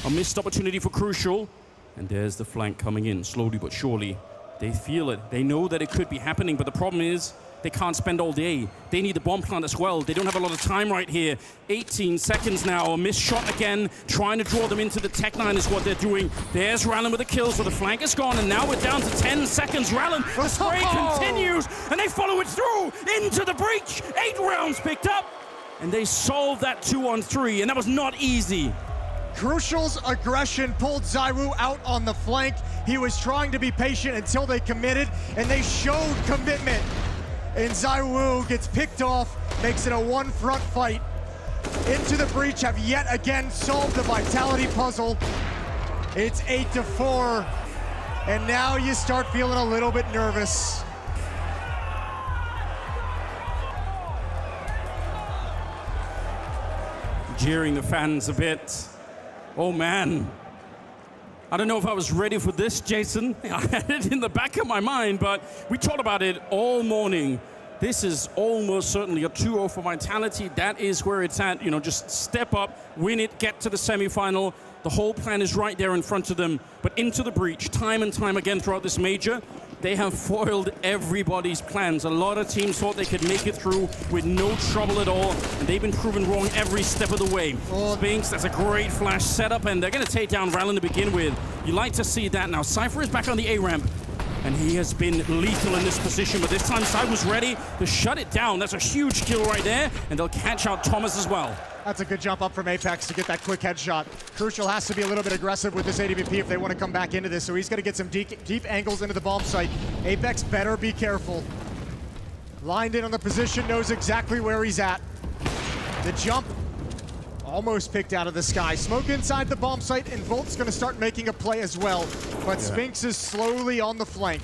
A missed opportunity for Crucial. And there's the flank coming in, slowly but surely. They feel it. They know that it could be happening, but the problem is they can't spend all day. They need the bomb plant as well. They don't have a lot of time right here. 18 seconds now. A missed shot again. Trying to draw them into the Tech 9 is what they're doing. There's Rallen with the kill, so the flank is gone, and now we're down to 10 seconds. Rallen, the spray continues, and they follow it through Into the Breach. 8 rounds picked up, and they solved that 2-on-3, and that was not easy. Crucial's aggression pulled Saiwoo out on the flank. He was trying to be patient until they committed, and they showed commitment. And Saiwoo gets picked off, makes it a 1-front fight. Into the Breach have yet again solved the Vitality puzzle. It's 8-4, and now you start feeling a little bit nervous. Jeering the fans a bit. Oh man. I don't know if I was ready for this, Jason. I had it in the back of my mind, but we talked about it all morning. This is almost certainly a 2-0 for Vitality. That is where it's at. You know, just step up, win it, get to the semifinal. The whole plan is right there in front of them. But Into the Breach, time and time again throughout this major, they have foiled everybody's plans. A lot of teams thought they could make it through with no trouble at all, and they've been proven wrong every step of the way. Spinks, that's a great flash setup, and they're going to take down Rallen to begin with. You like to see that now. Cypher is back on the A ramp, and he has been lethal in this position, but this time Side was ready to shut it down. That's a huge kill right there, and they'll catch out Thomas as well. That's a good jump up from Apeks to get that quick headshot. Crucial has to be a little bit aggressive with this AWP if they want to come back into this, so he's going to get some deep angles into the bomb site. Apeks better be careful. Lined in on the position, knows exactly where he's at. The jump almost picked out of the sky. Smoke inside the bomb site, and Volt's going to start making a play as well. But Spinks is slowly on the flank.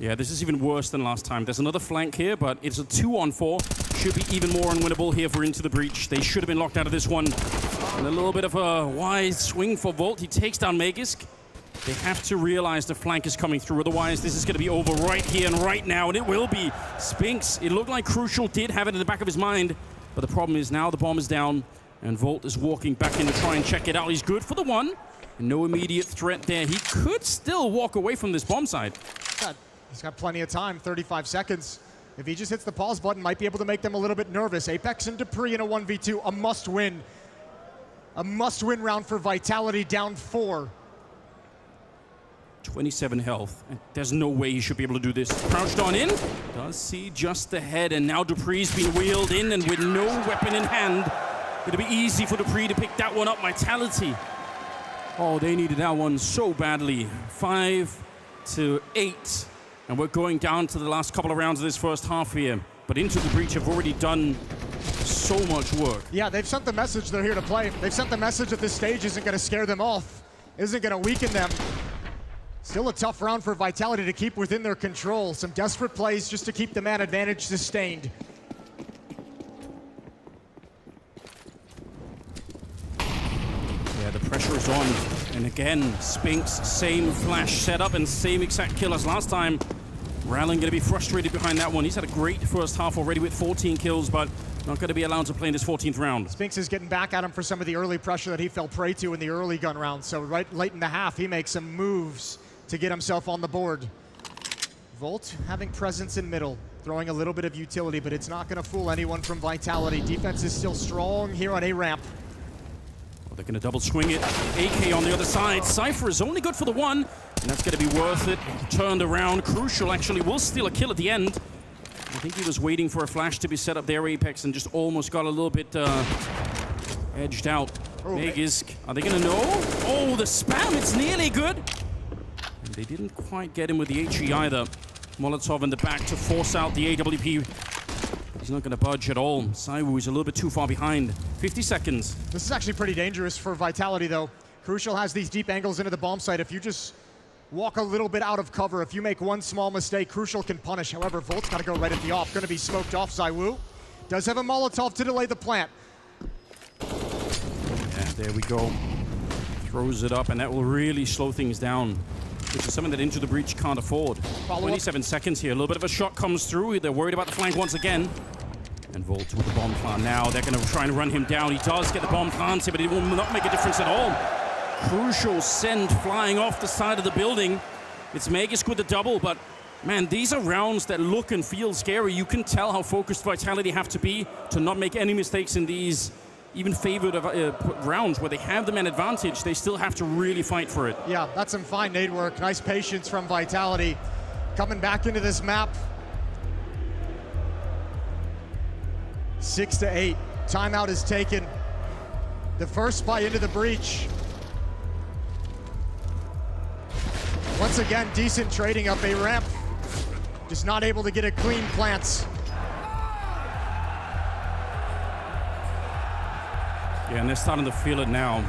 Yeah, this is even worse than last time. There's another flank here, but it's a 2-on-4. Should be even more unwinnable here for Into the Breach. They should have been locked out of this one. And a little bit of a wise swing for Volt. He takes down Magisk. They have to realize the flank is coming through. Otherwise, this is going to be over right here and right now. And it will be. Spinks, it looked like Crucial did have it in the back of his mind. But the problem is now the bomb is down. And Volt is walking back in to try and check it out. He's good for the one. No immediate threat there. He could still walk away from this bomb site. He's got plenty of time, 35 seconds. If he just hits the pause button, might be able to make them a little bit nervous. Apeks and Dupree in a 1v2, a must-win. A must-win round for Vitality, down 4. 27 health. And there's no way he should be able to do this. Crouched on in. Does see just ahead, and now Dupree's been wheeled in, and with no weapon in hand, it'll be easy for Dupree to pick that one up. Vitality. Oh, they needed that one so badly. 5-8. And we're going down to the last couple of rounds of this first half here. But Into the Breach have already done so much work. Yeah, they've sent the message they're here to play. They've sent the message that this stage isn't going to scare them off, isn't going to weaken them. Still a tough round for Vitality to keep within their control. Some desperate plays just to keep the man advantage sustained. Yeah, the pressure is on. And again, Spinks, same flash setup and same exact kill as last time. Rallen going to be frustrated behind that one. He's had a great first half already with 14 kills, but not going to be allowed to play in this 14th round. Spinks is getting back at him for some of the early pressure that he fell prey to in the early gun round. So right late in the half, he makes some moves to get himself on the board. Volt having presence in middle, throwing a little bit of utility, but it's not going to fool anyone from Vitality. Defense is still strong here on A ramp. They're going to double swing it. AK on the other side. Cypher is only good for the one, and that's going to be worth it. Turned around. Crucial actually will steal a kill at the end. I think he was waiting for a flash to be set up there, Apeks, and just almost got a little bit edged out. Magisk, are they going to know? Oh, the spam, it's nearly good. And they didn't quite get him with the HE either. Molotov in the back to force out the AWP. He's not going to budge at all. Saiwu is a little bit too far behind. 50 seconds. This is actually pretty dangerous for Vitality, though. Crucial has these deep angles into the bomb site. If you just walk a little bit out of cover, if you make one small mistake, Crucial can punish. However, Volt's got to go right at the off. Going to be smoked off. Saiwu does have a Molotov to delay the plant. Yeah, there we go. Throws it up, and that will really slow things down, which is something that Into the Breach can't afford. 27 seconds here. A little bit of a shot comes through. They're worried about the flank once again. And Volt with the bomb plant now. They're going to try and run him down. He does get the bomb planted, but it will not make a difference at all. Crucial send flying off the side of the building. It's Magisk with the double, but man, these are rounds that look and feel scary. You can tell how focused Vitality have to be to not make any mistakes in these even favored rounds where they have the man advantage. They still have to really fight for it. Yeah, that's some fine nade work. Nice patience from Vitality. Coming back into this map. 6-8. Timeout is taken. The first by Into the Breach. Once again, decent trading up A ramp. Just not able to get a clean plants. Yeah, and they're starting to feel it now.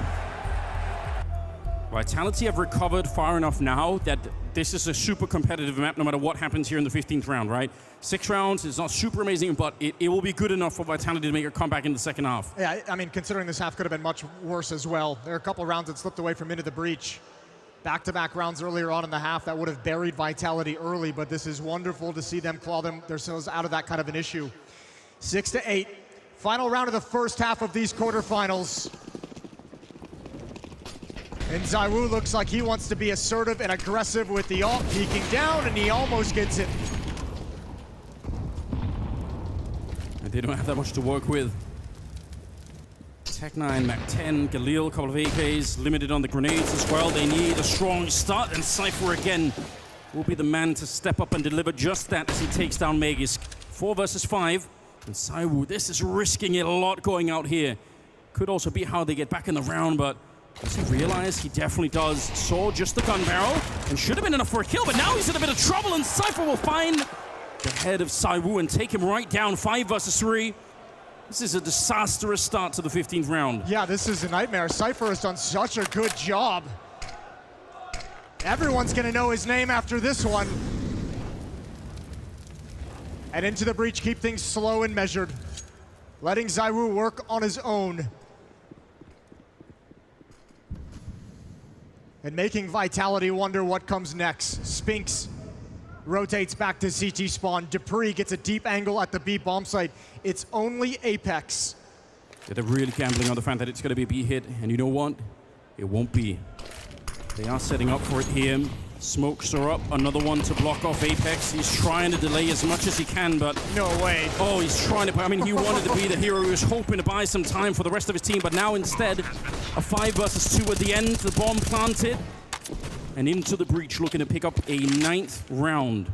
Vitality have recovered far enough now that this is a super competitive map no matter what happens here in the 15th round, right? 6 rounds is not super amazing, but it will be good enough for Vitality to make a comeback in the second half. Yeah, I mean, considering this half could have been much worse as well. There are a couple rounds that slipped away from Into the Breach. Back-to-back rounds earlier on in the half that would have buried Vitality early, but this is wonderful to see them claw themselves out of that kind of an issue. 6-8. Final round of the first half of these quarterfinals. And Saiwu looks like he wants to be assertive and aggressive with the ult, peeking down, and he almost gets it. And they don't have that much to work with. Tech 9, Mac 10, Galil, a couple of AKs, limited on the grenades as well. They need a strong start, and Cypher again will be the man to step up and deliver just that as he takes down Magisk. 4 versus 5. And Saiwu, this is risking it a lot going out here. Could also be how they get back in the round, but does he realize? He definitely does. Saw just the gun barrel and should have been enough for a kill, but now he's in a bit of trouble, and Cypher will find the head of Saiwu and take him right down. 5 versus 3. This is a disastrous start to the 15th round. Yeah, this is a nightmare. Cypher has done such a good job. Everyone's going to know his name after this one. And into the breach, keep things slow and measured. Letting ZywOo work on his own. And making Vitality wonder what comes next. Spinks rotates back to CT spawn. Dupree gets a deep angle at the B bomb site. It's only Apeks. They're really gambling on the fact that it's going to be a B hit, and you know what? It won't be. They are setting up for it here. Smokes are up, another one to block off Apeks. He's trying to delay as much as he can, but... No way. Oh, he's trying to... I mean, he wanted to be the hero. He was hoping to buy some time for the rest of his team, but now instead, a 5 versus 2 at the end. The bomb planted, and into the breach, looking to pick up a 9th round.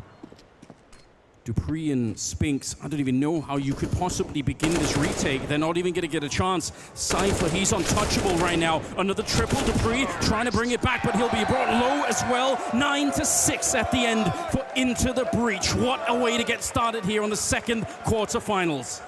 Dupree and Spinks, I don't even know how you could possibly begin this retake. They're not even going to get a chance. Cypher, he's untouchable right now. Another triple. Dupree trying to bring it back, but he'll be brought low as well. 9-6 at the end for Into the Breach. What a way to get started here on the second quarterfinals.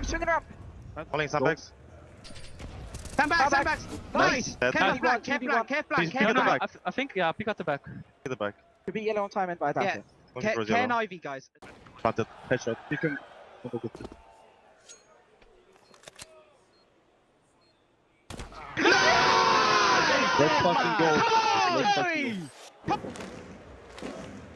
Swing it up! Calling Apeks. Stand back! Nice! Careful blank. I think, yeah, pick out the back. Pick the back. Could be yellow on time and by that. Yeah. Can Ivy, guys. Planted. Headshot. You can... Let's fucking go. Let's fucking go.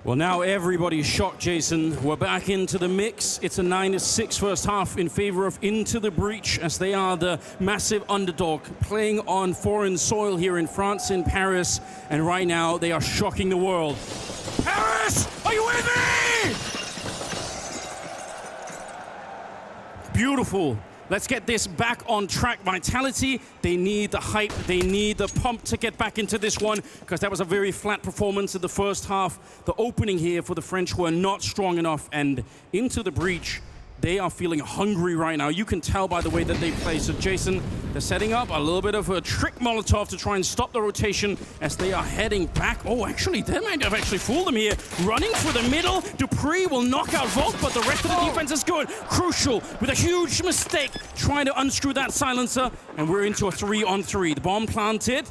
Well, now everybody's shocked, Jason. We're back into the mix. It's a 9-6 first half in favor of Into the Breach, as they are the massive underdog playing on foreign soil here in France, in Paris. And right now, they are shocking the world. Paris, are you with me? Beautiful. Let's get this back on track. Vitality, they need the hype, they need the pump to get back into this one, because that was a very flat performance in the first half. The opening here for the French were not strong enough, and into the breach, they are feeling hungry right now. You can tell by the way that they play. So Jason, they're setting up a little bit of a trick Molotov to try and stop the rotation as they are heading back. Oh, actually, they might have actually fooled them here. Running for the middle, Dupree will knock out Volt, but the rest of the defense is good. Crucial with a huge mistake, trying to unscrew that silencer, and we're into a 3-on-3. The bomb planted.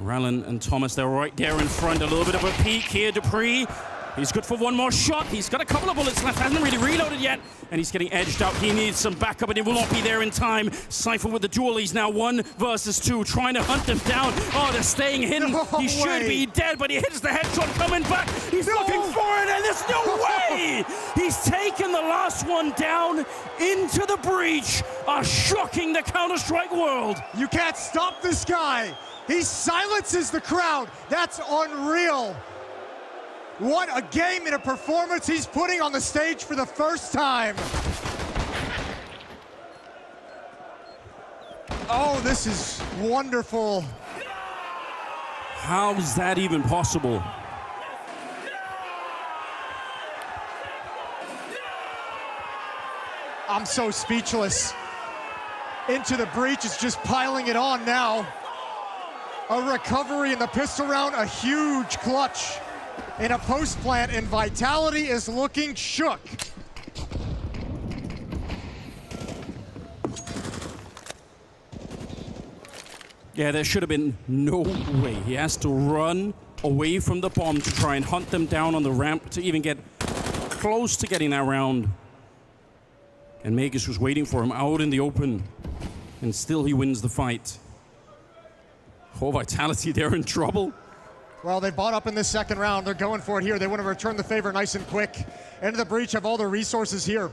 Rallen and Thomas, they're right there in front. A little bit of a peek here, Dupree. He's good for one more shot. He's got a couple of bullets left, hasn't really reloaded yet, and he's getting edged out. He needs some backup, and he will not be there in time. Cypher with the duel. He's now 1 versus 2, trying to hunt them down. Oh, they're staying hidden. He should be dead, but he hits the headshot coming back. He's looking for it, and there's no way! He's taken the last one down into the breach. Shocking the Counter-Strike world. You can't stop this guy. He silences the crowd. That's unreal. What a game and a performance he's putting on the stage for the first time. Oh, this is wonderful. How is that even possible? I'm so speechless. Into the breach, is just piling it on now. A recovery in the pistol round, a huge clutch in a post plant, and Vitality is looking shook. Yeah, there should have been no way. He has to run away from the bomb to try and hunt them down on the ramp to even get close to getting that round. And Magus was waiting for him out in the open, and still he wins the fight. Oh, Vitality, they're in trouble. Well, they bought up in this second round. They're going for it here. They want to return the favor nice and quick. Into the breach, have all their resources here.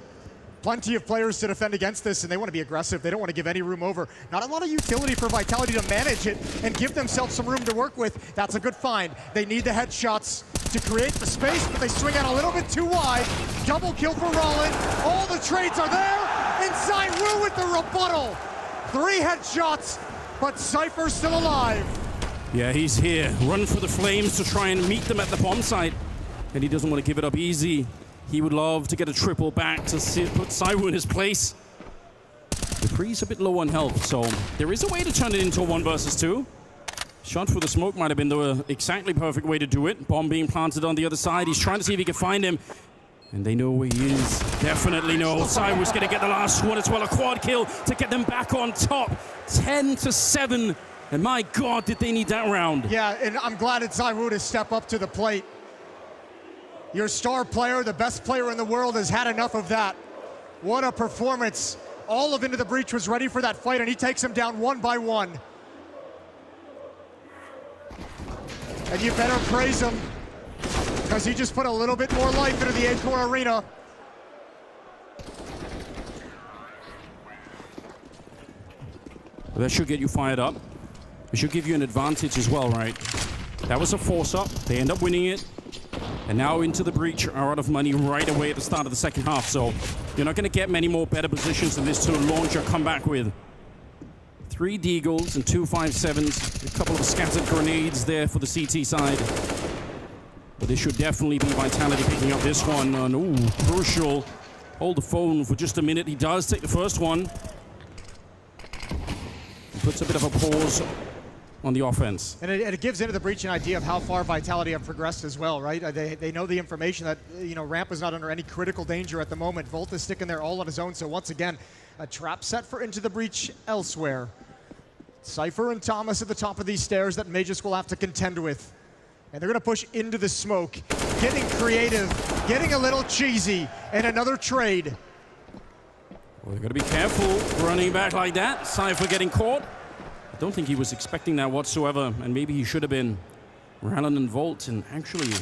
Plenty of players to defend against this, and they want to be aggressive. They don't want to give any room over. Not a lot of utility for Vitality to manage it and give themselves some room to work with. That's a good find. They need the headshots to create the space, but they swing out a little bit too wide. Double kill for Rollin. All the trades are there, and Zywoo with the rebuttal. 3 headshots, but Cypher's still alive. Yeah, he's here. Run for the flames to try and meet them at the bomb site. And he doesn't want to give it up easy. He would love to get a triple back to put Zywoo in his place. Dupree's a bit low on health, so there is a way to turn it into a 1 versus 2. Shot through the smoke might have been the exactly perfect way to do it. Bomb being planted on the other side. He's trying to see if he can find him. And they know where he is. Definitely know. Zywoo's going to get the last one as well. A quad kill to get them back on top. 10-7. And my God, did they need that round. Yeah, and I'm glad it's Zywoo to step up to the plate. Your star player, the best player in the world, has had enough of that. What a performance. All of Into the Breach was ready for that fight, and he takes him down 1 by 1. And you better praise him, because he just put a little bit more life into the Accor Arena. That should get you fired up. It should give you an advantage as well, right? That was a force-up. They end up winning it. And now Into the Breach are out of money right away at the start of the second half. So you're not going to get many more better positions than this to launch your comeback with. 3 Deagles and 2 5.7s. A couple of scattered grenades there for the CT side. But this should definitely be Vitality picking up this one. And ooh, crucial. Hold the phone for just a minute. He does take the first one. Puts a bit of a pause on the offense. And it gives Into the Breach an idea of how far Vitality have progressed as well, right? They know the information that, Ramp is not under any critical danger at the moment. Volt is sticking there all on his own, so once again, a trap set for Into the Breach elsewhere. Cypher and Thomas at the top of these stairs that Magisk will have to contend with. And they're going to push into the smoke, getting creative, getting a little cheesy, and another trade. Well, they've got to be careful running back like that. Cypher getting caught. I don't think he was expecting that whatsoever, and maybe he should have been. Rallen and Volt, and actually,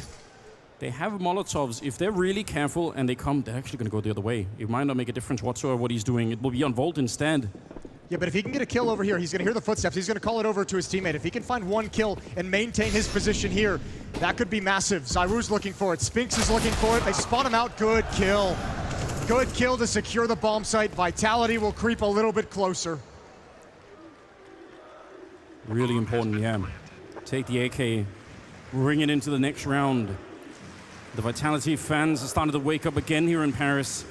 they have Molotovs. If they're really careful and they come, they're actually going to go the other way. It might not make a difference whatsoever what he's doing. It will be on Volt instead. Yeah, but if he can get a kill over here, he's going to hear the footsteps. He's going to call it over to his teammate. If he can find 1 kill and maintain his position here, that could be massive. Zywoo's looking for it. Spinks is looking for it. They spot him out. Good kill. Good kill to secure the bomb site. Vitality will creep a little bit closer. Really important, yeah. Take the AK, bring it into the next round. The Vitality fans are starting to wake up again here in Paris.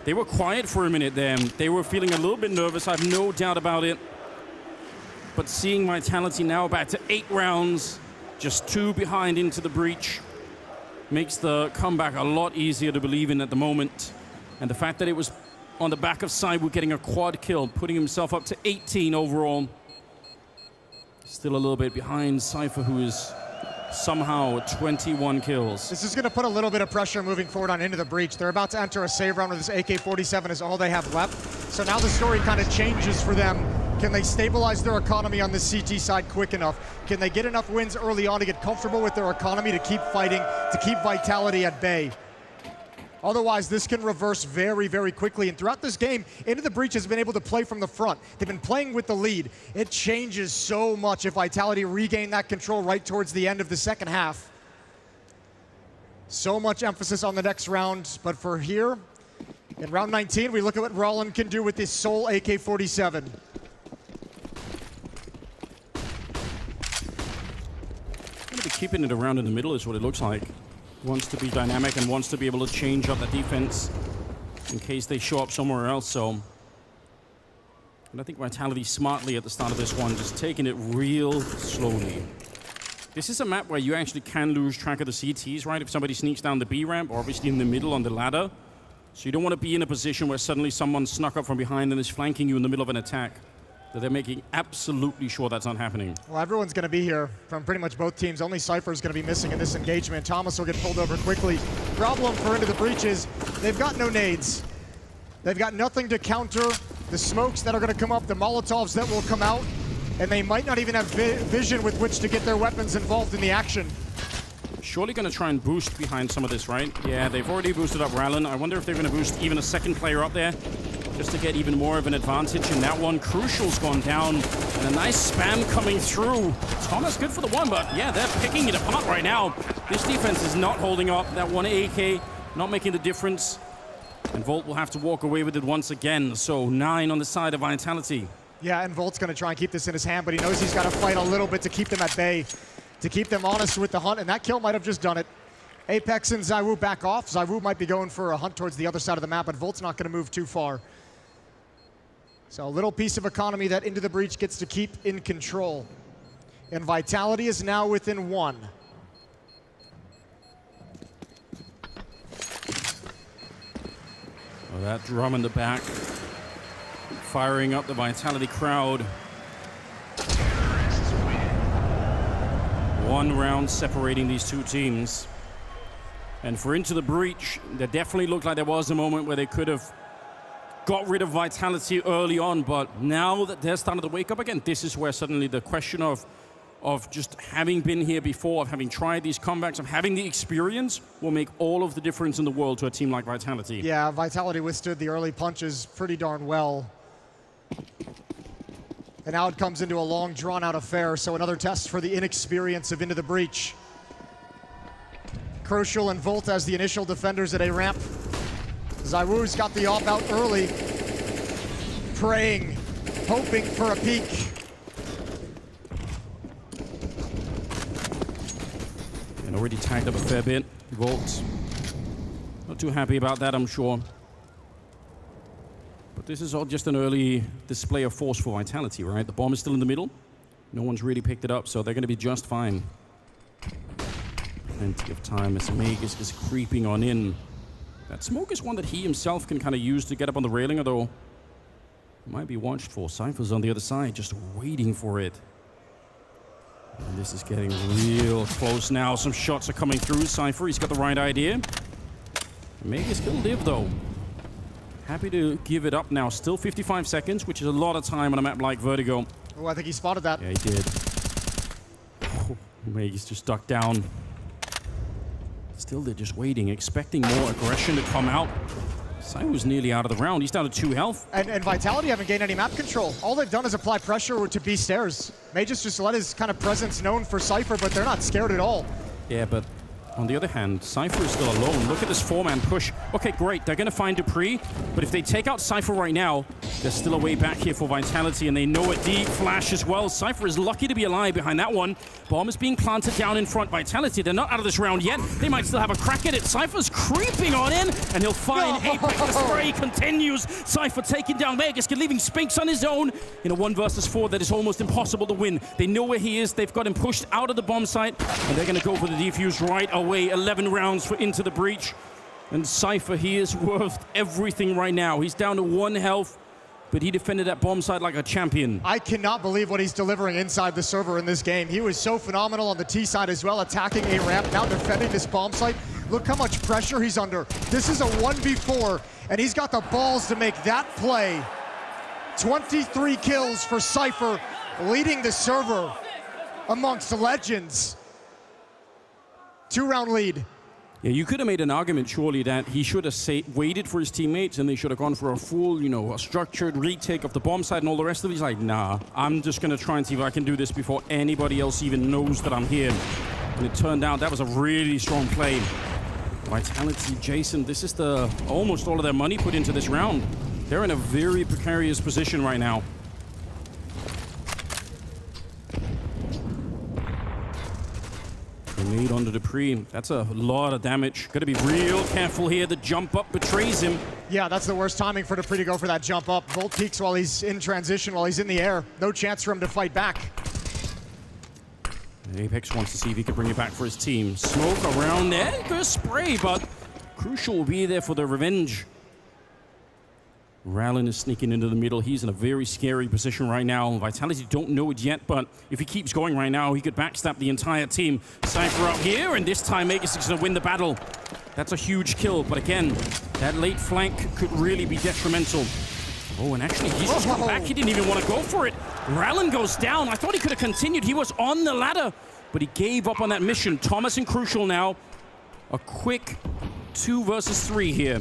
They were quiet for a minute there. They were feeling a little bit nervous, I have no doubt about it. But seeing Vitality now back to 8 rounds, just 2 behind into the breach, makes the comeback a lot easier to believe in at the moment. And the fact that it was on the back of Cyber getting a quad kill, putting himself up to 18 overall. Still a little bit behind Cypher, who is somehow at 21 kills. This is going to put a little bit of pressure moving forward on into the breach. They're about to enter a save round with this AK-47 is all they have left. So now the story kind of changes for them. Can they stabilize their economy on the CT side quick enough? Can they get enough wins early on to get comfortable with their economy to keep fighting, to keep Vitality at bay? Otherwise, this can reverse very, very quickly. And throughout this game, Into the Breach has been able to play from the front. They've been playing with the lead. It changes so much if Vitality regain that control right towards the end of the second half. So much emphasis on the next round. But for here, in round 19, we look at what Roland can do with this sole AK-47. Going to be keeping it around in the middle is what it looks like. Wants to be dynamic and wants to be able to change up the defense in case they show up somewhere else. So, and I think Vitality smartly at the start of this one, just taking it real slowly. This is a map where you actually can lose track of the CTs, right? If somebody sneaks down the B ramp, or obviously in the middle on the ladder. So you don't want to be in a position where suddenly someone snuck up from behind and is flanking you in the middle of an attack. That they're making absolutely sure that's not happening. Well, everyone's going to be here from pretty much both teams. Only Cypher's going to be missing in this engagement. Thomas will get pulled over quickly. Problem for Into the Breach is they've got no nades. They've got nothing to counter the smokes that are going to come up, the Molotovs that will come out, and they might not even have vision with which to get their weapons involved in the action. Surely going to try and boost behind some of this, right? Yeah, they've already boosted up Rallen. I wonder if they're going to boost even a second player up there, just to get even more of an advantage in that one. Crucial's gone down, and a nice spam coming through. Thomas good for the one, but yeah, they're picking it apart right now. This defense is not holding up. That one AK not making the difference. And Volt will have to walk away with it once again. So 9 on the side of Vitality. Yeah, and Volt's going to try and keep this in his hand, but he knows he's got to fight a little bit to keep them at bay, to keep them honest with the hunt, and that kill might have just done it. Apeks and ZywOo back off. ZywOo might be going for a hunt towards the other side of the map, but Volt's not going to move too far. So a little piece of economy that Into the Breach gets to keep in control. And Vitality is now within 1. Well, that drum in the back, firing up the Vitality crowd. 1 round separating these two teams. And for Into the Breach, there definitely looked like there was a moment where they could have got rid of Vitality early on, but now that they're starting to wake up again, this is where suddenly the question of just having been here before, of having tried these comebacks, of having the experience, will make all of the difference in the world to a team like Vitality. Yeah, Vitality withstood the early punches pretty darn well. And now it comes into a long, drawn-out affair, so another test for the inexperience of Into the Breach. Crucial and Volt as the initial defenders at A ramp. ZywOo's got the op out early, praying, hoping for a peek. And already tagged up a fair bit. Volt, not too happy about that, I'm sure. But this is all just an early display of force for Vitality, right? The bomb is still in the middle. No one's really picked it up, so they're going to be just fine. Plenty of time as Meg is just creeping on in. That smoke is one that he himself can kind of use to get up on the railing, although might be watched for. Cypher's on the other side, just waiting for it. And this is getting real close now. Some shots are coming through. Cypher, he's got the right idea. Meg is still live, though. Happy to give it up now. Still 55 seconds, which is a lot of time on a map like Vertigo. Oh, I think he spotted that. Yeah, he did. Oh, Meg is just ducked down. Still, they're just waiting, expecting more aggression to come out. ZywOo's nearly out of the round. He's down to 2 health. And Vitality haven't gained any map control. All they've done is apply pressure to B stairs. Magus just let his kind of presence known for Cypher, but they're not scared at all. Yeah, but On the other hand, Cypher is still alone. Look at this four-man push. Okay, great. They're going to find Dupree, but if they take out Cypher right now, there's still a way back here for Vitality, and they know it. Deep flash as well. Cypher is lucky to be alive behind that one. Bomb is being planted down in front. Vitality, they're not out of this round yet. They might still have a crack at it. Cypher's creeping on in, and he'll find Apeks. The spray continues. Cypher taking down Vegas, leaving Spinks on his own in a 1 versus 4 that is almost impossible to win. They know where he is. They've got him pushed out of the bomb site, and they're going to go for the defuse right away. 11 rounds for Into the Breach. And Cypher, he is worth everything right now. He's down to 1 health, but he defended that bomb site like a champion. I cannot believe what he's delivering inside the server in this game. He was so phenomenal on the T side as well, attacking a ramp, now defending this bomb site. Look how much pressure he's under. This is a 1v4, and he's got the balls to make that play. 23 kills for Cypher, leading the server amongst legends. 2-round lead. Yeah, you could have made an argument, surely, that he should have waited for his teammates and they should have gone for a full, a structured retake of the bomb site and all the rest of it. He's like, nah, I'm just going to try and see if I can do this before anybody else even knows that I'm here. And it turned out that was a really strong play. Vitality, Jason, this is almost all of their money put into this round. They're in a very precarious position right now. Grenade onto Dupree. That's a lot of damage. Got to be real careful here. The jump up betrays him. Yeah, that's the worst timing for Dupree to go for that jump up. Volt peaks while he's in transition, while he's in the air. No chance for him to fight back. Apeks wants to see if he can bring it back for his team. Smoke around there. Good spray, but Crucial will be there for the revenge. Rallen is sneaking into the middle. He's in a very scary position right now. Vitality don't know it yet, but if he keeps going right now, he could backstab the entire team. Cypher out here, and this time Magus is going to win the battle. That's a huge kill, but again, that late flank could really be detrimental. Oh, and actually, he's just come back. He didn't even want to go for it. Rallen goes down. I thought he could have continued. He was on the ladder, but he gave up on that mission. Thomas and Crucial now. A quick 2 versus 3 here.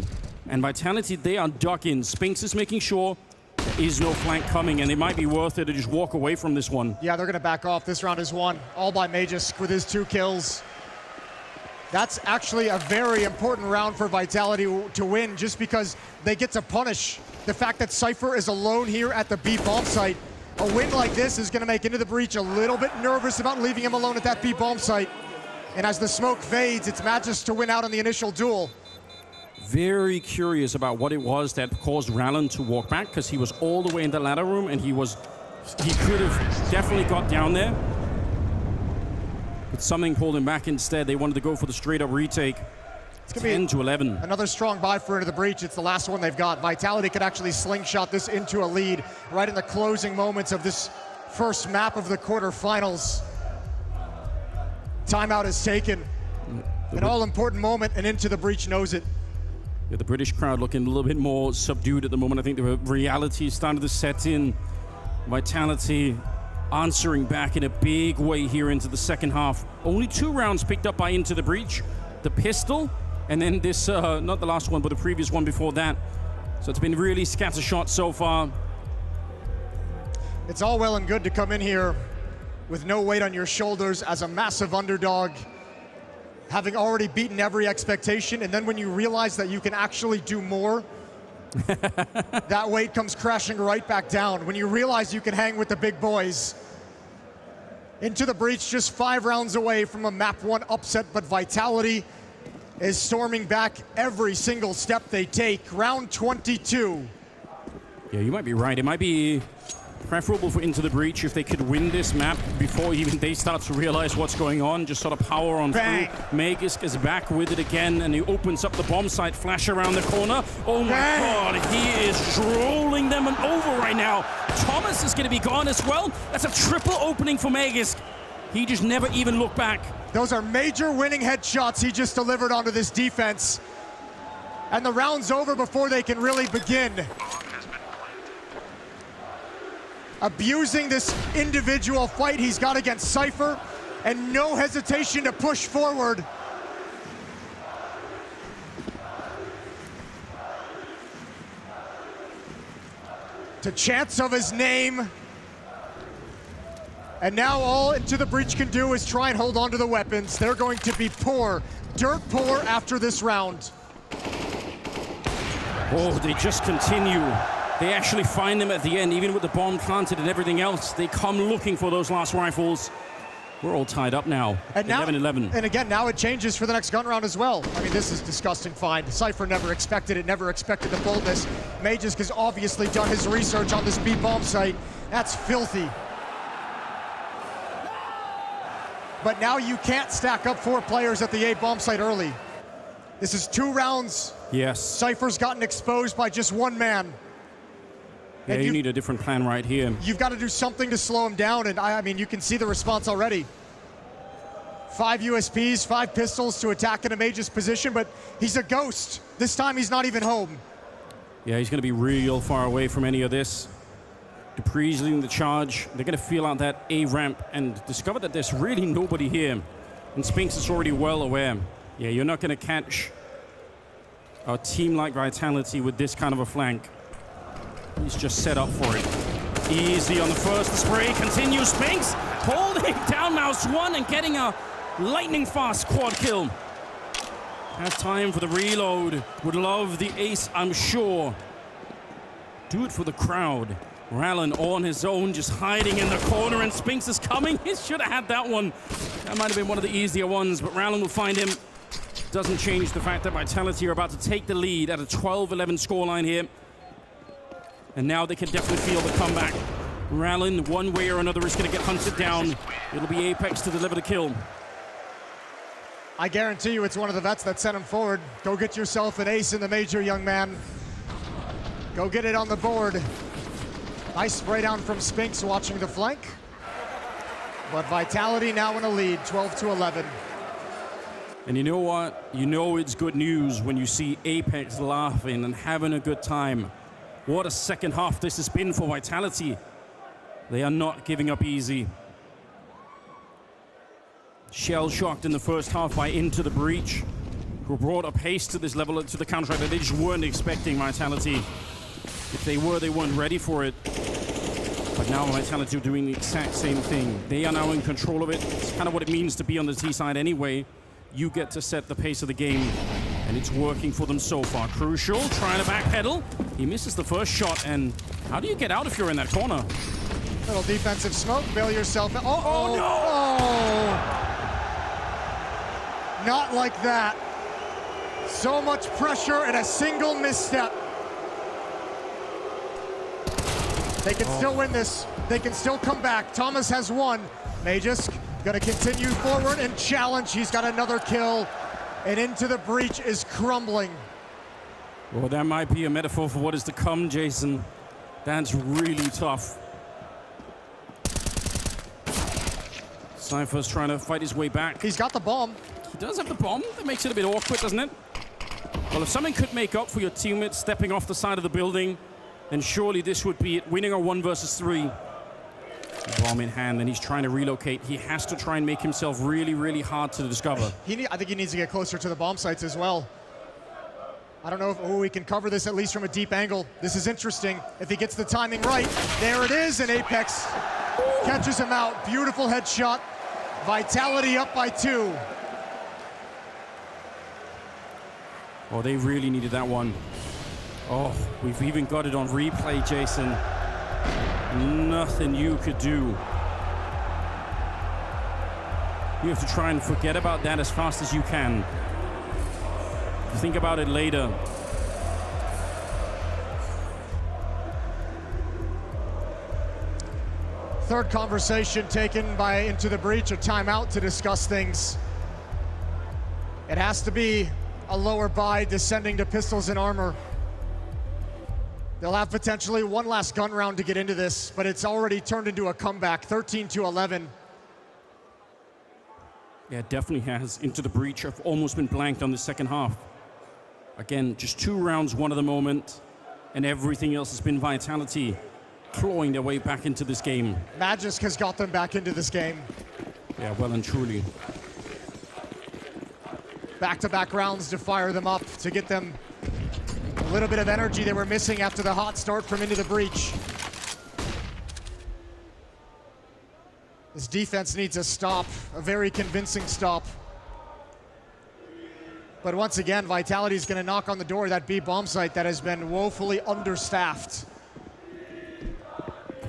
And Vitality, they are ducking. Spinks is making sure there is no flank coming, and it might be worth it to just walk away from this one. Yeah, they're going to back off. This round is won, all by Magus with his 2 kills. That's actually a very important round for Vitality to win, just because they get to punish the fact that Cypher is alone here at the B bomb site. A win like this is going to make Into the Breach a little bit nervous about leaving him alone at that B bomb site. And as the smoke fades, it's Magus to win out on the initial duel. Very curious about what it was that caused Rallen to walk back, because he was all the way in the ladder room, and he could have definitely got down there. But something pulled him back instead. They wanted to go for the straight-up retake. It's going to be 10-11. Another strong buy for Into the Breach. It's the last one they've got. Vitality could actually slingshot this into a lead right in the closing moments of this first map of the quarterfinals. Timeout is taken. An all-important moment, and Into the Breach knows it. Yeah, the British crowd looking a little bit more subdued at the moment. I think the reality is starting to set in. Vitality answering back in a big way here into the second half. Only 2 rounds picked up by Into the Breach. The pistol, and then this, not the last one, but the previous one before that. So it's been really scattershot so far. It's all well and good to come in here with no weight on your shoulders as a massive underdog, having already beaten every expectation, and then when you realize that you can actually do more, that weight comes crashing right back down. When you realize you can hang with the big boys. Into the Breach just 5 rounds away from a map 1 upset, but Vitality is storming back every single step they take. Round 22. Yeah, you might be right. It might be preferable for Into the Breach if they could win this map before even they start to realize what's going on. Just sort of power on through. Magus is back with it again, and he opens up the bomb site. Flash around the corner. Oh my God, he is strolling them over right now. Thomas is going to be gone as well. That's a triple opening for Magus. He just never even looked back. Those are major winning headshots he just delivered onto this defense. And the round's over before they can really begin. Abusing this individual fight he's got against Cypher, and no hesitation to push forward. To chants of his name. And now all Into the Breach can do is try and hold on to the weapons. They're going to be poor, dirt poor after this round. Oh, they just continue. They actually find them at the end, even with the bomb planted and everything else. They come looking for those last rifles. We're all tied up now, 11-11. And again, now it changes for the next gun round as well. I mean, this is disgusting find. Cypher never expected it, never expected the boldness. Magisk has obviously done his research on this B bomb site. That's filthy. But now you can't stack up 4 players at the A bomb site early. This is 2 rounds. Yes. Cypher's gotten exposed by just 1 man. Yeah, you need a different plan right here. You've got to do something to slow him down, and I mean, you can see the response already. 5 USPs, 5 pistols to attack in a Magisk position, but he's a ghost. This time he's not even home. Yeah, he's going to be real far away from any of this. Dupree's leading the charge. They're going to feel out that A ramp and discover that there's really nobody here. And Spinks is already well aware. Yeah, you're not going to catch a team like Vitality with this kind of a flank. He's just set up for it. Easy on the first spray. Continues Spinks holding down Mouse 1 and getting a lightning fast quad kill. Has time for the reload. Would love the ace, I'm sure. Do it for the crowd. Rallen on his own, just hiding in the corner, and Spinks is coming. He should have had that one. That might have been one of the easier ones, but Rallen will find him. Doesn't change the fact that Vitality are about to take the lead at a 12-11 scoreline here. And now they can definitely feel the comeback. Rallen, one way or another, is going to get hunted down. It'll be Apeks to deliver the kill. I guarantee you it's one of the vets that sent him forward. Go get yourself an ace in the major, young man. Go get it on the board. Nice spray down from Spinks watching the flank. But Vitality now in a lead, 12-11. And you know what? You know it's good news when you see Apeks laughing and having a good time. What a second half this has been for Vitality. They are not giving up easy. Shell-shocked in the first half by Into the Breach, who brought up haste to this level, to the counter that they just weren't expecting Vitality. If they were, they weren't ready for it. But now Vitality are doing the exact same thing. They are now in control of it. It's kind of what it means to be on the T side anyway. You get to set the pace of the game, and it's working for them so far. Crucial, trying to backpedal. He misses the first shot, and how do you get out if you're in that corner? Little defensive smoke, bail yourself out. Oh, no! Oh. Not like that. So much pressure and a single misstep. They can still win this. They can still come back. Thomas has won. Magisk gonna continue forward and challenge. He's got another kill. And Into the Breach is crumbling. Well, that might be a metaphor for what is to come, Jason. That's really tough. Cypher's trying to fight his way back. He's got the bomb. He does have the bomb. That makes it a bit awkward, doesn't it? Well, if something could make up for your teammates stepping off the side of the building, then surely this would be it. Winning a 1 versus 3. Bomb in hand, and he's trying to relocate. He has to try and make himself really, really hard to discover. I think he needs to get closer to the bomb sites as well. I don't know if we can cover this at least from a deep angle. This is interesting. If he gets the timing right, there it is, and Apeks catches him out. Beautiful headshot. Vitality up by 2. Oh, they really needed that one. Oh, we've even got it on replay, Jason. Nothing you could do. You have to try and forget about that as fast as you can. Think about it later. Third conversation taken by Into the Breach, a timeout to discuss things. It has to be a lower buy descending to pistols and armor. They'll have potentially one last gun round to get into this, but it's already turned into a comeback, 13-11. Yeah, it definitely has. Into the Breach have almost been blanked on the second half. Again, just 2 rounds, one at the moment, and everything else has been Vitality clawing their way back into this game. Magisk has got them back into this game. Yeah, well and truly. Back-to-back rounds to fire them up, to get them a little bit of energy they were missing after the hot start from Into the Breach. This defense needs a stop, a very convincing stop. But once again, Vitality is going to knock on the door of that B bomb site that has been woefully understaffed.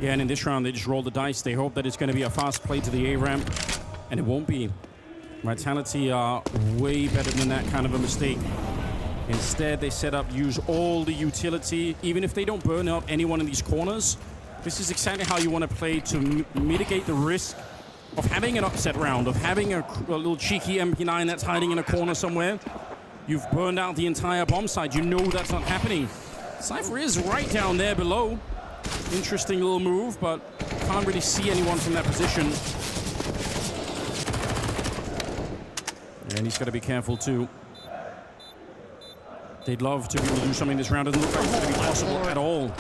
Yeah, and in this round, they just roll the dice. They hope that it's going to be a fast play to the A ramp, and it won't be. Vitality are way better than that kind of a mistake. Instead, they set up, use all the utility, even if they don't burn out anyone in these corners. This is exactly how you want to play to mitigate the risk of having an upset round, of having a little cheeky MP9 that's hiding in a corner somewhere. You've burned out the entire bomb site. You know that's not happening. Cypher is right down there below. Interesting little move, but can't really see anyone from that position. And he's got to be careful too. They'd love to be able to do something this round. Doesn't look like it's going to be possible at all.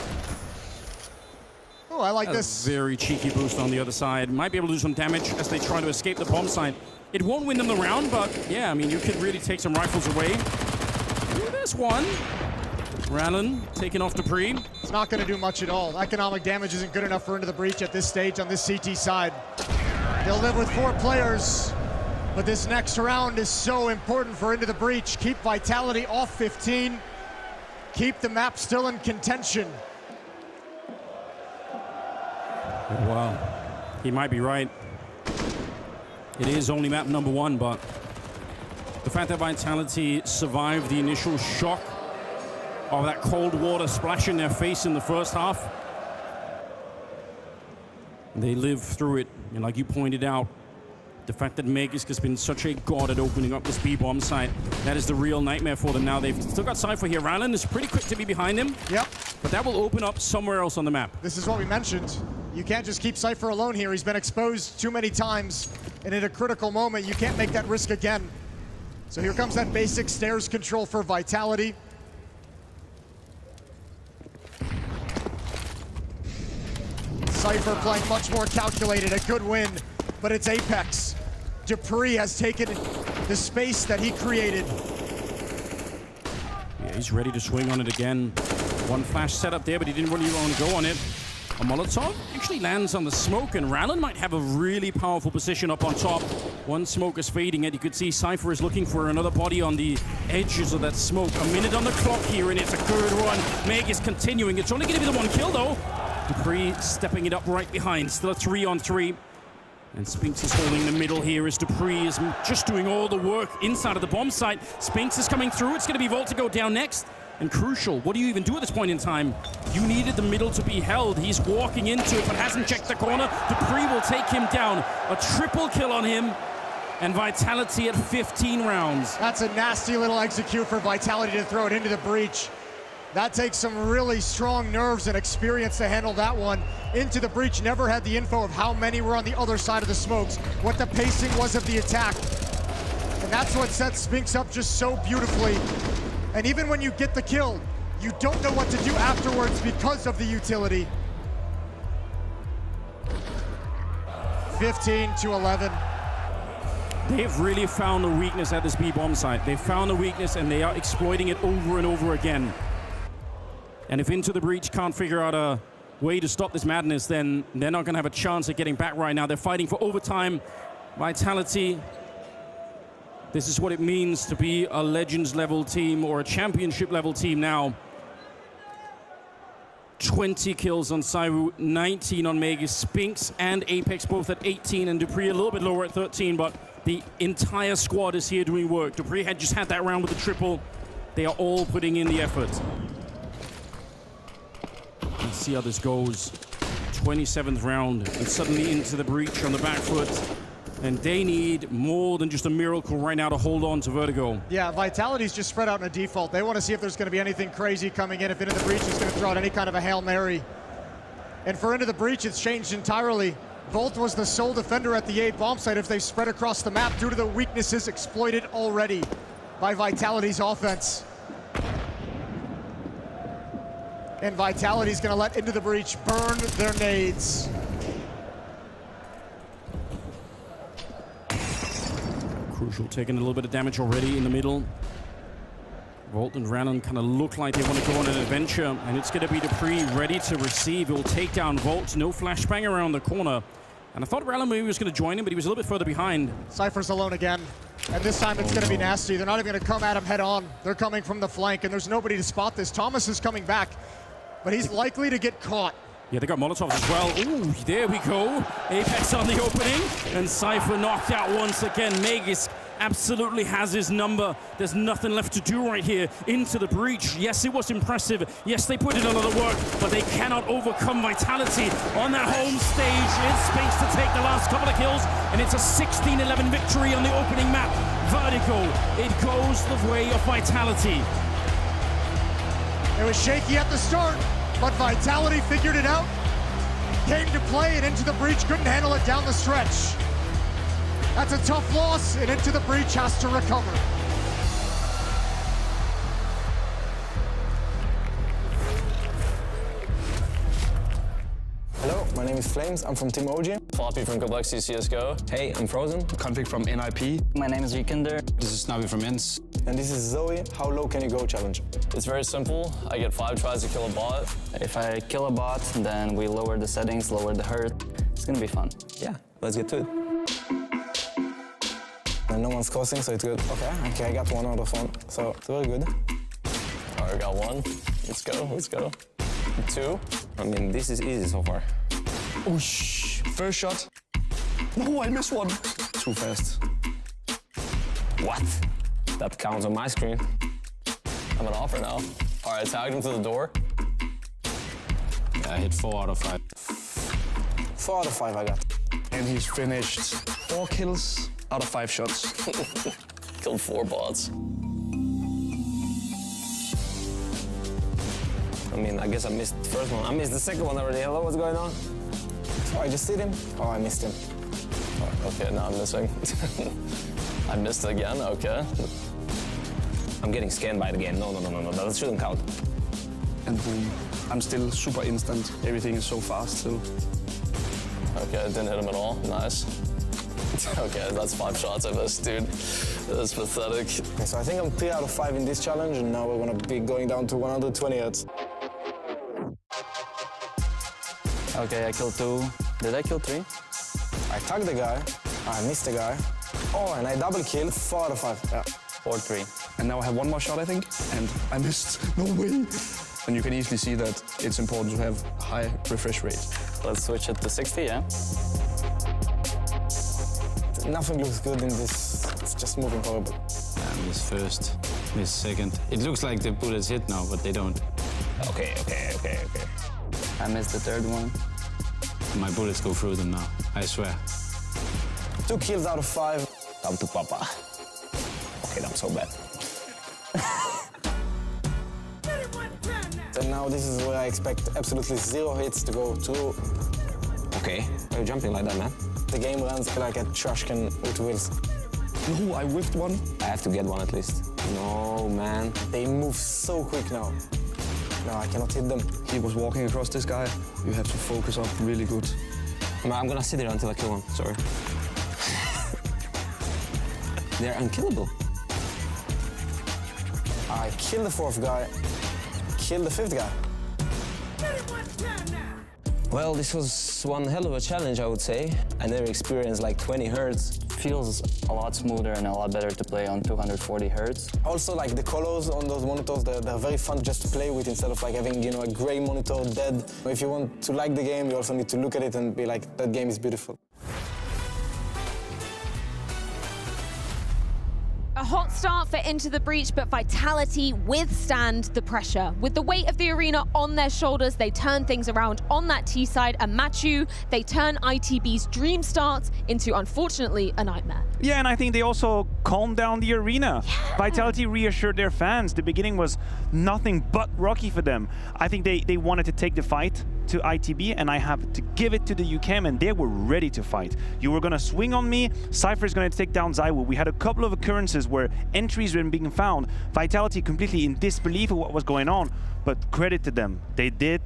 Oh, I like this. Very cheeky boost on the other side. Might be able to do some damage as they try to escape the bomb site. It won't win them the round, but yeah, I mean, you could really take some rifles away. Ooh, there's one. Rallen taking off Dupree. It's not going to do much at all. Economic damage isn't good enough for Into the Breach at this stage on this CT side. They'll live with 4 players, but this next round is so important for Into the Breach. Keep Vitality off 15. Keep the map still in contention. Wow, he might be right. It is only map number 1, but the fact that Vitality survived the initial shock of that cold water splashing their face in the first half, they lived through it. And like you pointed out, the fact that Magisk has been such a god at opening up this B-bomb site, that is the real nightmare for them now. They've still got Cypher here. Rallen is pretty quick to be behind him. Yep. But that will open up somewhere else on the map. This is what we mentioned. You can't just keep Cypher alone here. He's been exposed too many times, and at a critical moment, you can't make that risk again. So here comes that basic stairs control for Vitality. Cypher playing much more calculated, a good win, but it's Apeks. Dupree has taken the space that he created. Yeah, he's ready to swing on it again. One flash set up there, but he didn't really want to go on it. A Molotov actually lands on the smoke, and Rallen might have a really powerful position up on top. One smoke is fading, and you could see Cypher is looking for another body on the edges of that smoke. A minute on the clock here, and it's a good run. Meg is continuing. It's only going to be the 1 kill, though. Dupree stepping it up right behind. Still a 3-on-3. And Spinks is holding the middle here as Dupree is just doing all the work inside of the bomb site. Spinks is coming through. It's going to be Volt to go down next. And crucial, what do you even do at this point in time? You needed the middle to be held. He's walking into it, but hasn't checked the corner. Dupree will take him down. A triple kill on him. And Vitality at 15 rounds. That's a nasty little execute for Vitality to throw it into the breach. That takes some really strong nerves and experience to handle that one. Into the breach, never had the info of how many were on the other side of the smokes, what the pacing was of the attack. And that's what sets Spinks up just so beautifully. And even when you get the kill, you don't know what to do afterwards because of the utility. 15-11. They've really found a weakness at this B-bomb site. They've found a weakness and they are exploiting it over and over again. And if Into the Breach can't figure out a way to stop this madness, then they're not going to have a chance at getting back right now. They're fighting for overtime. Vitality. This is what it means to be a Legends level team or a championship level team now. 20 kills on Sairu, 19 on Magisk. Spinks and Apeks both at 18, and Dupree a little bit lower at 13, but the entire squad is here doing work. Dupree had just had that round with the triple. They are all putting in the effort. Let's see how this goes. 27th round, and suddenly Into the Breach on the back foot. And they need more than just a miracle right now to hold on to Vertigo. Yeah, Vitality's just spread out in a default. They want to see if there's going to be anything crazy coming in, if Into the Breach is going to throw out any kind of a Hail Mary. And for Into the Breach, it's changed entirely. Volt was the sole defender at the A bomb site if they spread across the map due to the weaknesses exploited already by Vitality's offense. And Vitality's going to let Into the Breach burn their nades. Crucial taking a little bit of damage already in the middle. Volt and Rallen kind of look like they want to go on an adventure, and it's going to be Dupree ready to receive. He'll take down Volt. No flashbang around the corner. And I thought Ralamu was going to join him, but he was a little bit further behind. Cypher's alone again. And this time it's going to be nasty. They're not even going to come at him head on. They're coming from the flank, and there's nobody to spot this. Thomas is coming back, but he's likely to get caught. Yeah, they got Molotovs as well. Ooh, there we go. Apeks on the opening, and Cypher knocked out once again. Megis absolutely has his number. There's nothing left to do right here. Into the breach. Yes, it was impressive. Yes, they put in a lot of work, but they cannot overcome Vitality on that home stage. In space to take the last couple of kills, and it's a 16-11 victory on the opening map. Vertigo, it goes the way of Vitality. It was shaky at the start, but Vitality figured it out. Came to play and into the breach, couldn't handle it down the stretch. That's a tough loss, and Into the Breach has to recover. Hello, my name is Flames. I'm from Team OG. Floppy from Galaxy CSGO. Hey, I'm Frozen. Config from NIP. My name is Vikander. This is Navi from Ins. And this is Zoe. How low can you go challenge? It's very simple. I get 5 tries to kill a bot. If I kill a bot, then we lower the settings, lower the hurt. It's gonna be fun. Yeah, let's get to it. And no one's crossing, so it's good. Okay, I got 1 out of 1, so it's very good. All right, got 1. Let's go. 2. I mean, this is easy so far. Oh, first shot. No, I missed 1. Too fast. What? That counts on my screen. I'm an offer now. All right, tagged him to the door. Yeah, I hit 4 out of 5. 4 out of 5 I got. And he's finished 4 kills out of 5 shots. Killed 4 bots. I mean, I guess I missed the first one. I missed the second one already. Hello, what's going on? Oh, I just hit him. Oh, I missed him. Oh, okay, now I'm missing. I missed again, okay. I'm getting scanned by the game. No, that shouldn't count. And boom. I'm still super instant. Everything is so fast still. Okay, I didn't hit him at all. Nice. Okay, that's 5 shots I missed, dude. That's pathetic. Okay, so I think I'm 3 out of 5 in this challenge, and now we're gonna be going down to 120 hits. Okay, I killed 2. Did I kill 3? I tagged the guy. I missed the guy. Oh, and I double killed 4 out of 5. Yeah. 4-3. And now I have 1 more shot, I think. And I missed. No way. And you can easily see that it's important to have high refresh rate. Let's switch it to 60, yeah? Nothing looks good in this. It's just moving horrible. I missed first, missed second. It looks like the bullets hit now, but they don't. Okay. I missed the 3rd one. My bullets go through them now, I swear. 2 kills out of 5. Down to Papa. Okay, that's so bad. And now this is where I expect absolutely 0 hits to go through. Okay, why are you jumping like that, man? The game runs like a trash can with wheels. No, I whiffed 1. I have to get 1 at least. No, man. They move so quick now. No, I cannot hit them. He was walking across this guy. You have to focus up really good. I'm gonna sit there until I kill 1, sorry. They're unkillable. I killed the 4th guy, killed the 5th guy. Well, this was one hell of a challenge, I would say. I never experienced like 20 hertz. Feels a lot smoother and a lot better to play on 240 hertz. Also, like the colors on those monitors, they're very fun just to play with instead of like having, a gray monitor dead. If you want to like the game, you also need to look at it and be like, that game is beautiful. A hot start for Into the Breach, but Vitality withstand the pressure. With the weight of the arena on their shoulders, they turn things around on that T side, and Matchu, they turn ITB's dream starts into, unfortunately, a nightmare. Yeah, and I think they also calmed down the arena. Yeah. Vitality reassured their fans. The beginning was nothing but rocky for them. I think they wanted to take the fight to ITB, and I have to give it to the UCAM, and they were ready to fight. You were gonna swing on me, Cypher's gonna take down Zywoo. We had a couple of occurrences where entries were being found. Vitality completely in disbelief of what was going on, but credit to them. They did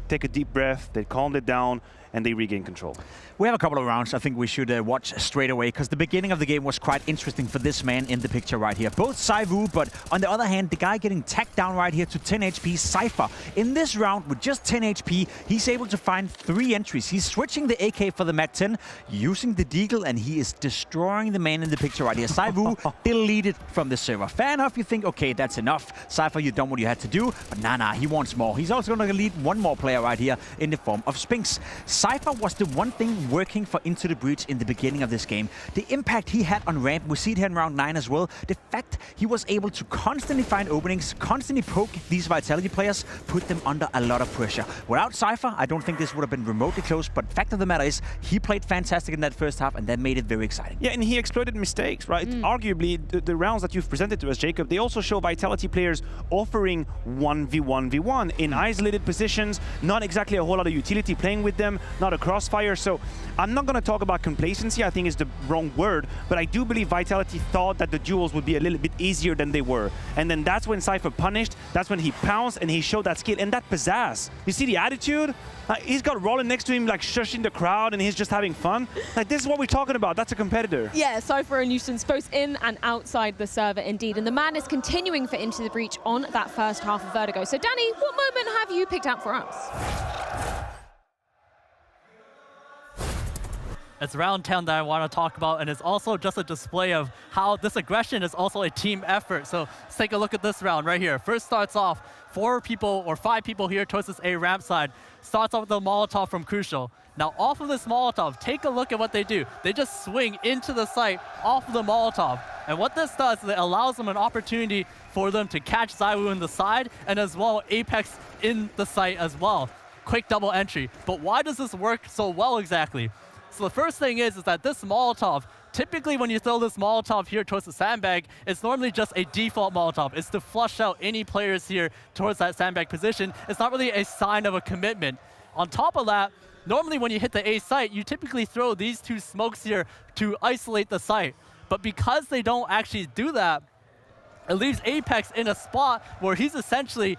take a deep breath, they calmed it down, and they regain control. We have a couple of rounds I think we should watch straight away, because the beginning of the game was quite interesting for this man in the picture right here. Both ZywOo, but on the other hand, the guy getting tacked down right here to 10 HP, Cypher. In this round, with just 10 HP, he's able to find 3 entries. He's switching the AK for the MAC-10, using the Deagle, and he is destroying the man in the picture right here. ZywOo deleted from the server. Fair enough, you think, okay, that's enough. Cypher, you've done what you had to do, but nah, he wants more. He's also going to lead one more player right here in the form of Spinks. Cypher was the one thing working for Into the Breach in the beginning of this game. The impact he had on ramp, we see it here in round 9 as well. The fact he was able to constantly find openings, constantly poke these Vitality players, put them under a lot of pressure. Without Cypher, I don't think this would have been remotely close, but fact of the matter is, he played fantastic in that first half, and that made it very exciting. Yeah, and he exploited mistakes, right? Arguably, the rounds that you've presented to us, Jacob, they also show Vitality players offering 1v1v1 in isolated positions, not exactly a whole lot of utility playing with them, not a crossfire. So I'm not going to talk about complacency, I think is the wrong word, but I do believe Vitality thought that the duels would be a little bit easier than they were. And then that's when Cypher punished, that's when he pounced and he showed that skill and that pizzazz. You see the attitude? He's got Roland next to him like shushing the crowd and he's just having fun. Like, this is what we're talking about, that's a competitor. Yeah, Cypher and nuisance both in and outside the server indeed. And the madness continuing for Into the Breach on that first half of Vertigo. So Danny, what moment have you picked out for us? It's round 10 that I want to talk about, and it's also just a display of how this aggression is also a team effort. So let's take a look at this round right here. First starts off 4 people or 5 people here towards this A ramp side. Starts off with the Molotov from Crucial. Now off of this Molotov, take a look at what they do. They just swing into the site off of the Molotov. And what this does is it allows them an opportunity for them to catch ZywOo in the side and as well Apeks in the site as well. Quick double entry. But why does this work so well exactly? So the first thing is that this Molotov, typically when you throw this Molotov here towards the sandbag, it's normally just a default Molotov. It's to flush out any players here towards that sandbag position. It's not really a sign of a commitment. On top of that, normally when you hit the A site, you typically throw these 2 smokes here to isolate the site. But because they don't actually do that, it leaves Apeks in a spot where he's essentially,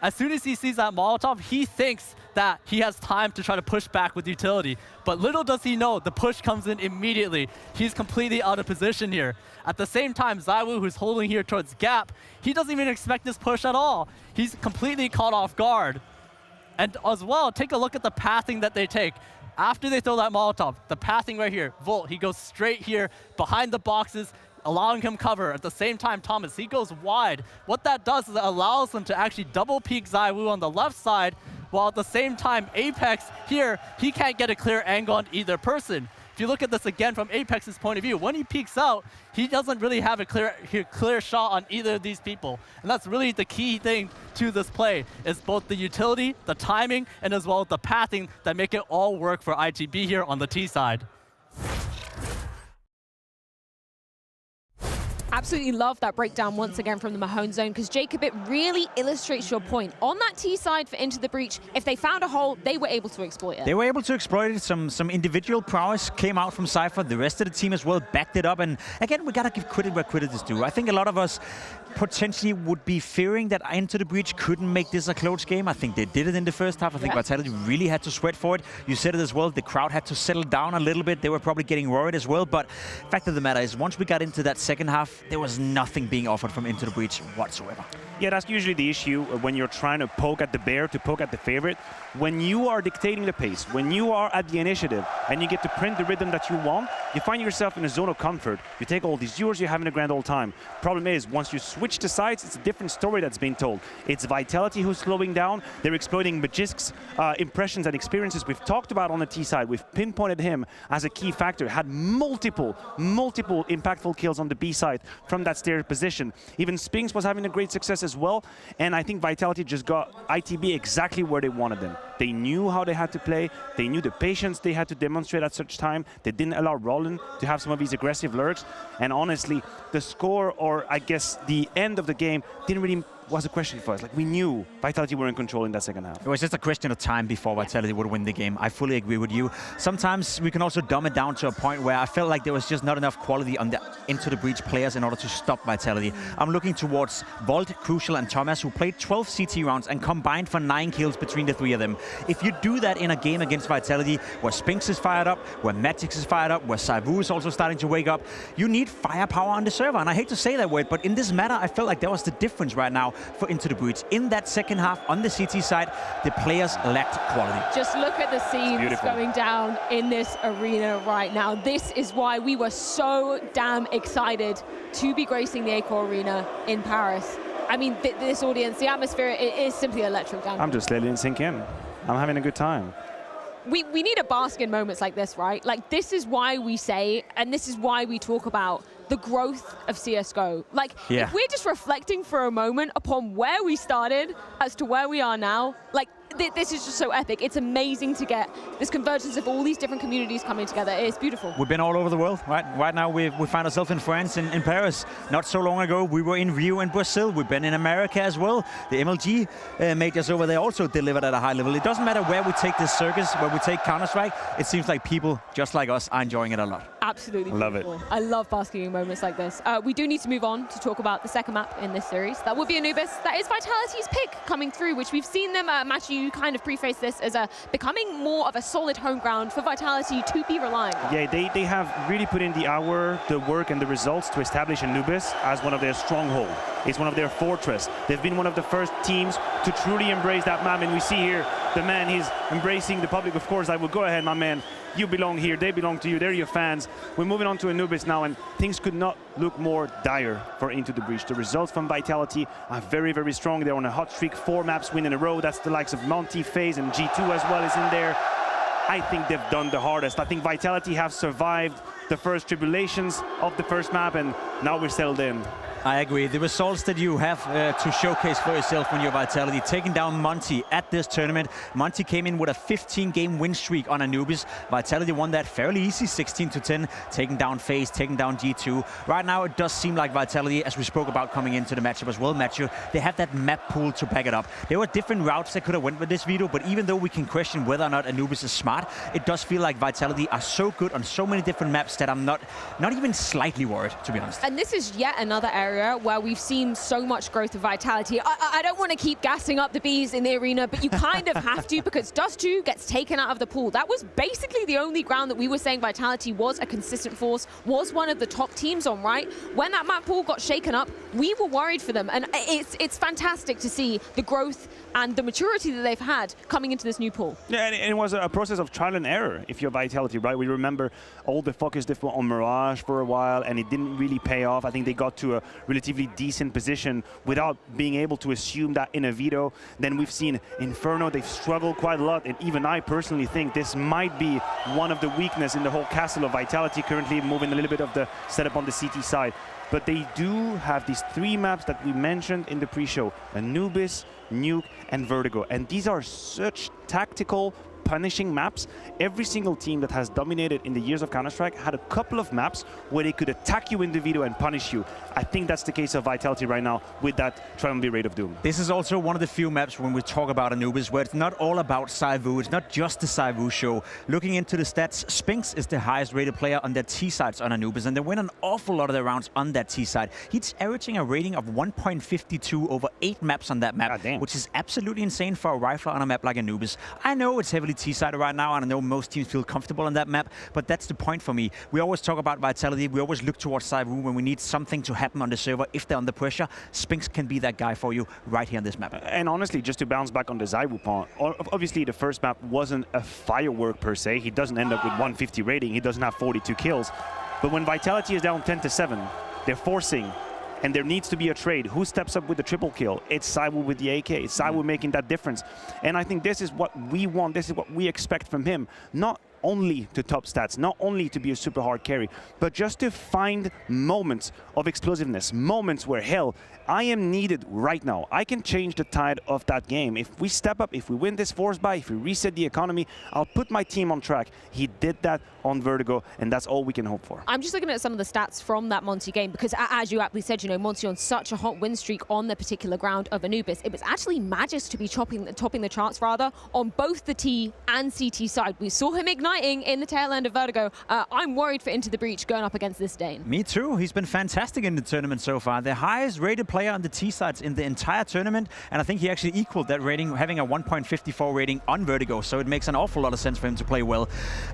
as soon as he sees that Molotov, he thinks that he has time to try to push back with utility. But little does he know, the push comes in immediately. He's completely out of position here. At the same time, ZywOo, who's holding here towards Gap, he doesn't even expect this push at all. He's completely caught off guard. And as well, take a look at the pathing that they take. After they throw that Molotov, the pathing right here, Volt, he goes straight here behind the boxes, allowing him cover. At the same time, Thomas, he goes wide. What that does is it allows them to actually double peek ZywOo on the left side, while at the same time, Apeks here, he can't get a clear angle on either person. If you look at this again from Apeks' point of view, when he peeks out, he doesn't really have a clear shot on either of these people. And that's really the key thing to this play, is both the utility, the timing, and as well as the pathing that make it all work for ITB here on the T side. Absolutely love that breakdown once again from the Mahone zone, because Jacob, it really illustrates your point. On that T side for Into the Breach, if they found a hole, they were able to exploit it. They were able to exploit it. Some individual prowess came out from Cypher. The rest of the team as well backed it up. And again, we got to give credit where credit is due. I think a lot of us potentially would be fearing that Into the Breach couldn't make this a close game. I think they did it in the first half. I think Vitality really had to sweat for it. You said it as well. The crowd had to settle down a little bit. They were probably getting worried as well. But fact of the matter is, once we got into that second half, there was nothing being offered from Into the Breach whatsoever. Yeah, that's usually the issue when you're trying to poke at the bear, to poke at the favorite. When you are dictating the pace, when you are at the initiative, and you get to print the rhythm that you want, you find yourself in a zone of comfort. You take all these viewers, you're having a grand old time. Problem is, once you switch the sides, it's a different story that's being told. It's Vitality who's slowing down. They're exploiting Magisk's impressions and experiences we've talked about on the T side. We've pinpointed him as a key factor. Had multiple impactful kills on the B side from that stair position. Even Spinks was having a great success as well. And I think Vitality just got ITB exactly where they wanted them. They knew how they had to play. They knew the patience they had to demonstrate at such time. They didn't allow Roland to have some of these aggressive lurks. And honestly, the score, or I guess the end of the game, didn't really was a question for us. Like, we knew Vitality were in control in that second half. It was just a question of time before Vitality would win the game. I fully agree with you. Sometimes we can also dumb it down to a point where I felt like there was just not enough quality on the Into the Breach players in order to stop Vitality. I'm looking towards Volt, Crucial, and Thomas, who played 12 CT rounds and combined for 9 kills between the 3 of them. If you do that in a game against Vitality, where Spinx is fired up, where Magix is fired up, where Saivu is also starting to wake up, you need firepower on the server. And I hate to say that word, but in this matter, I felt like that was the difference right now for Into the Breach. In that second half on the CT side, the players lacked quality. Just look at the scenes going down in this arena right now. This is why we were so damn excited to be gracing the Accor Arena in Paris. I mean, this audience, the atmosphere, it is simply electric down here. I'm just letting it sink in. I'm having a good time. We need to bask in moments like this, right? Like, this is why we say, and this is why we talk about the growth of CSGO. Like, if we're just reflecting for a moment upon where we started as to where we are now, like, this is just so epic. It's amazing to get this convergence of all these different communities coming together. It's beautiful. We've been all over the world, right? Right now we find ourselves in France, in Paris. Not so long ago, we were in Rio and Brazil. We've been in America as well. The MLG majors over there also delivered at a high level. It doesn't matter where we take this circus, where we take Counter-Strike, it seems like people just like us are enjoying it a lot. Absolutely love it. I love basking in moments like this. We do need to move on to talk about the second map in this series. That would be Anubis. That is Vitality's pick coming through, which we've seen them, Matthew, you kind of preface this as becoming more of a solid home ground for Vitality to be relying on. Yeah, they have really put in the hour, the work, and the results to establish Anubis as one of their stronghold. It's one of their fortress. They've been one of the first teams to truly embrace that map, and we see here the man, he's embracing the public. Of course, I will go ahead, my man. You belong here, they belong to you, they're your fans. We're moving on to Anubis now, and things could not look more dire for Into the Breach. The results from Vitality are very, very strong. They're on a hot streak, 4 maps win in a row. That's the likes of Monte, FaZe, and G2 as well is in there. I think they've done the hardest. I think Vitality have survived the first tribulations of the first map, and now we're settled in. I agree. The results that you have to showcase for yourself when you're Vitality, taking down Monte at this tournament. Monte came in with a 15-game win streak on Anubis. Vitality won that fairly easy, 16-10, taking down FaZe, taking down G2. Right now, it does seem like Vitality, as we spoke about coming into the matchup as well, Matthew, they have that map pool to back it up. There were different routes that could have went with this video, but even though we can question whether or not Anubis is smart, it does feel like Vitality are so good on so many different maps that I'm not even slightly worried, to be honest. And this is yet another area where we've seen so much growth of Vitality. I don't want to keep gassing up the bees in the arena, but you kind of have to, because Dust2 gets taken out of the pool. That was basically the only ground that we were saying Vitality was a consistent force, was one of the top teams on, right? When that map pool got shaken up, we were worried for them, and it's fantastic to see the growth and the maturity that they've had coming into this new pool. Yeah, and it was a process of trial and error if you're Vitality, right? We remember all the focus they put on Mirage for a while, and it didn't really pay off. I think they got to a relatively decent position without being able to assume that in a veto. Then we've seen Inferno, they've struggled quite a lot, and even I personally think this might be one of the weaknesses in the whole castle of Vitality, currently moving a little bit of the setup on the CT side. But they do have these 3 maps that we mentioned in the pre-show: Anubis, Nuke, and Vertigo. And these are such tactical, punishing maps. Every single team that has dominated in the years of Counter-Strike had a couple of maps where they could attack you in the video and punish you. I think that's the case of Vitality right now with that Triumvirate of Doom. This is also one of the few maps when we talk about Anubis where it's not all about Saivu. It's not just the Saivu show. Looking into the stats, Spinx is the highest rated player on their T-sides on Anubis, and they win an awful lot of their rounds on that T-side. He's averaging a rating of 1.52 over 8 maps on that map, which is absolutely insane for a rifler on a map like Anubis. I know it's heavily T-side right now, and I know most teams feel comfortable on that map, but that's the point for me. We always talk about Vitality. We always look towards Saivu when we need something to happen on the server. If they're under pressure, Spinx can be that guy for you right here on this map. And honestly, just to bounce back on the Saivu part, obviously the first map wasn't a firework per se. He doesn't end up with 150 rating. He doesn't have 42 kills. But when Vitality is down 10-7, they're forcing, and there needs to be a trade. Who steps up with the triple kill? It's Saivu with the AK. It's Saivu making that difference. And I think this is what we want. This is what we expect from him. Not only to top stats, not only to be a super hard carry, but just to find moments of explosiveness, moments where, hell, I am needed right now. I can change the tide of that game. If we step up, if we win this force buy, if we reset the economy, I'll put my team on track. He did that on Vertigo, and that's all we can hope for. I'm just looking at some of the stats from that Monte game, because as you aptly said, you know, Monte on such a hot win streak on the particular ground of Anubis. It was actually Magis to be topping the charts rather on both the T and CT side. We saw him igniting in the tail end of Vertigo. I'm worried for Into the Breach going up against this Dane. Me too. He's been fantastic in the tournament so far. The highest rated player on the T sides in the entire tournament, and I think he actually equaled that rating, having a 1.54 rating on Vertigo, so it makes an awful lot of sense for him to play well.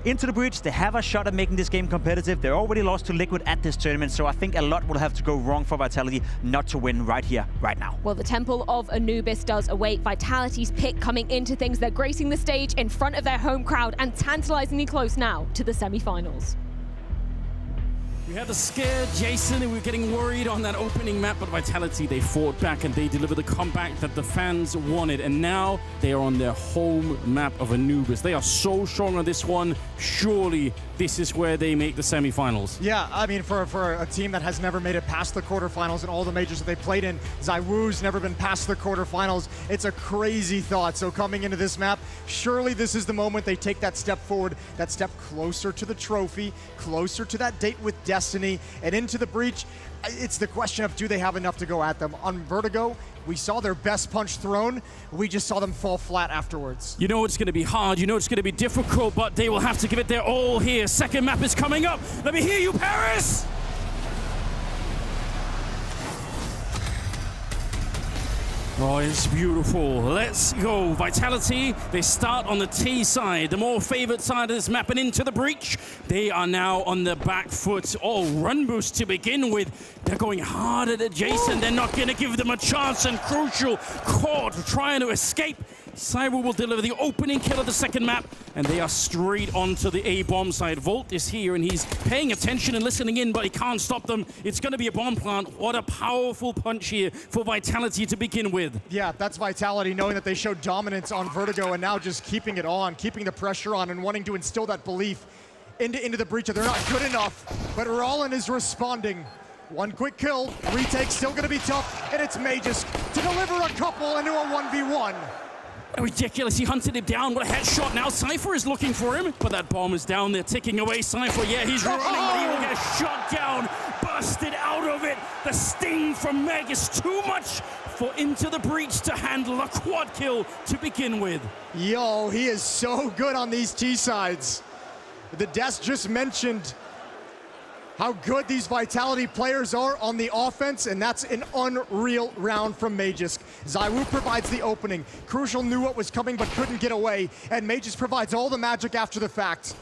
Into the Breach, they have a shot at making this game competitive. They're already lost to Liquid at this tournament, so I think a lot will have to go wrong for Vitality not to win right here, right now. Well, the Temple of Anubis does await Vitality's pick coming into things. They're gracing the stage in front of their home crowd and tantalizingly close now to the semi-finals. We had the scare, Jason, and we were getting worried on that opening map, but Vitality, they fought back and they delivered the comeback that the fans wanted. And now they are on their home map of Anubis. They are so strong on this one. Surely this is where they make the semifinals. Yeah, I mean, for a team that has never made it past the quarterfinals in all the majors that they played in, ZywOo's never been past the quarterfinals. It's a crazy thought. So coming into this map, surely this is the moment they take that step forward, that step closer to the trophy, closer to that date with Destiny, and Into the Breach. It's the question of, do they have enough to go at them? On Vertigo, we saw their best punch thrown. We just saw them fall flat afterwards. You know it's going to be hard. You know it's going to be difficult, but they will have to give it their all here. Second map is coming up. Let me hear you, Paris! Oh, it's beautiful. Let's go. Vitality, they start on the T side, the more favored side of this map, and Into the Breach. They are now on the back foot. Oh, run boost to begin with. They're going hard at it, Jason. They're not going to give them a chance, and crucial. Caught trying to escape. ZywOo will deliver the opening kill of the second map, and they are straight onto the A-bomb side. Volt is here, and he's paying attention and listening in, but he can't stop them. It's going to be a bomb plant. What a powerful punch here for Vitality to begin with. Yeah, that's Vitality, knowing that they showed dominance on Vertigo and now just keeping it on, keeping the pressure on, and wanting to instill that belief into the Breach that they're not good enough. But Rollin is responding. One quick kill, retake still going to be tough, and it's Magis to deliver a couple into a 1v1. Ridiculous, he hunted him down. What a headshot. Now Cypher is looking for him, but that bomb is down there, ticking away. Cypher, yeah, he's running, but he will get shot down, busted out of it. The sting from Meg is too much for Into the Breach to handle. A quad kill to begin with. Yo, he is so good on these T-sides. The Des just mentioned how good these Vitality players are on the offense, and that's an unreal round from Magis. ZywOo provides the opening. Crucial knew what was coming but couldn't get away, and Magis provides all the magic after the fact.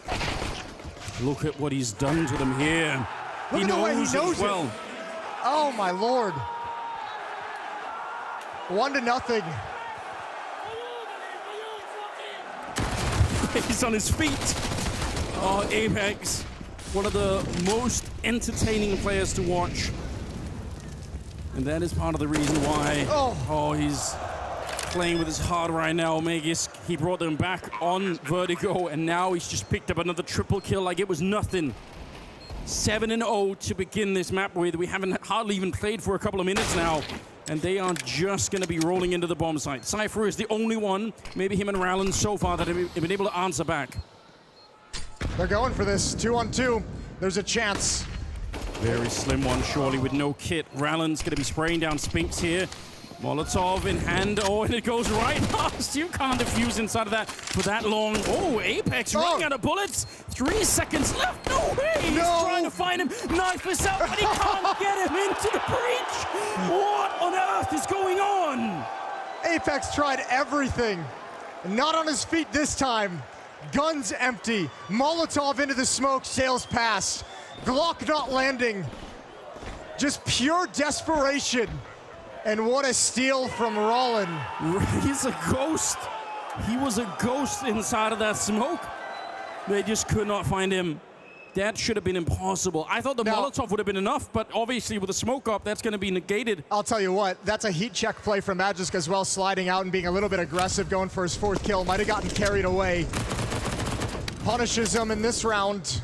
Look at what he's done to them here. Look at the way he knows well. it. Oh my lord. 1-0. He's on his feet. Oh, Apeks. One of the most entertaining players to watch. And that is part of the reason why he's playing with his heart right now. Magis, he brought them back on Vertigo, and now he's just picked up another triple kill like it was nothing. 7-0 to begin this map with. We haven't hardly even played for a couple of minutes now, and they are just going to be rolling into the bomb site. Cypher is the only one, maybe him and Rallen so far, that have been able to answer back. They're going for this 2-on-2. There's a chance. Very slim one, surely, with no kit. Rallen's going to be spraying down Spinks here. Molotov in hand. Oh, and it goes right past. You can't defuse inside of that for that long. Oh, Apeks running out of bullets. 3 seconds left. No way. He's trying to find him. Knife is out, but he can't get him into the breach. What on earth is going on? Apeks tried everything. Not on his feet this time. Guns empty. Molotov into the smoke, sails past. Glock not landing. Just pure desperation. And what a steal from Rollin. He's a ghost. He was a ghost inside of that smoke. They just could not find him. That should have been impossible. I thought the Molotov would have been enough, but obviously with the smoke up, that's going to be negated. I'll tell you what, that's a heat check play from Magisk as well, sliding out and being a little bit aggressive, going for his 4th kill. Might have gotten carried away. punishes him in this round.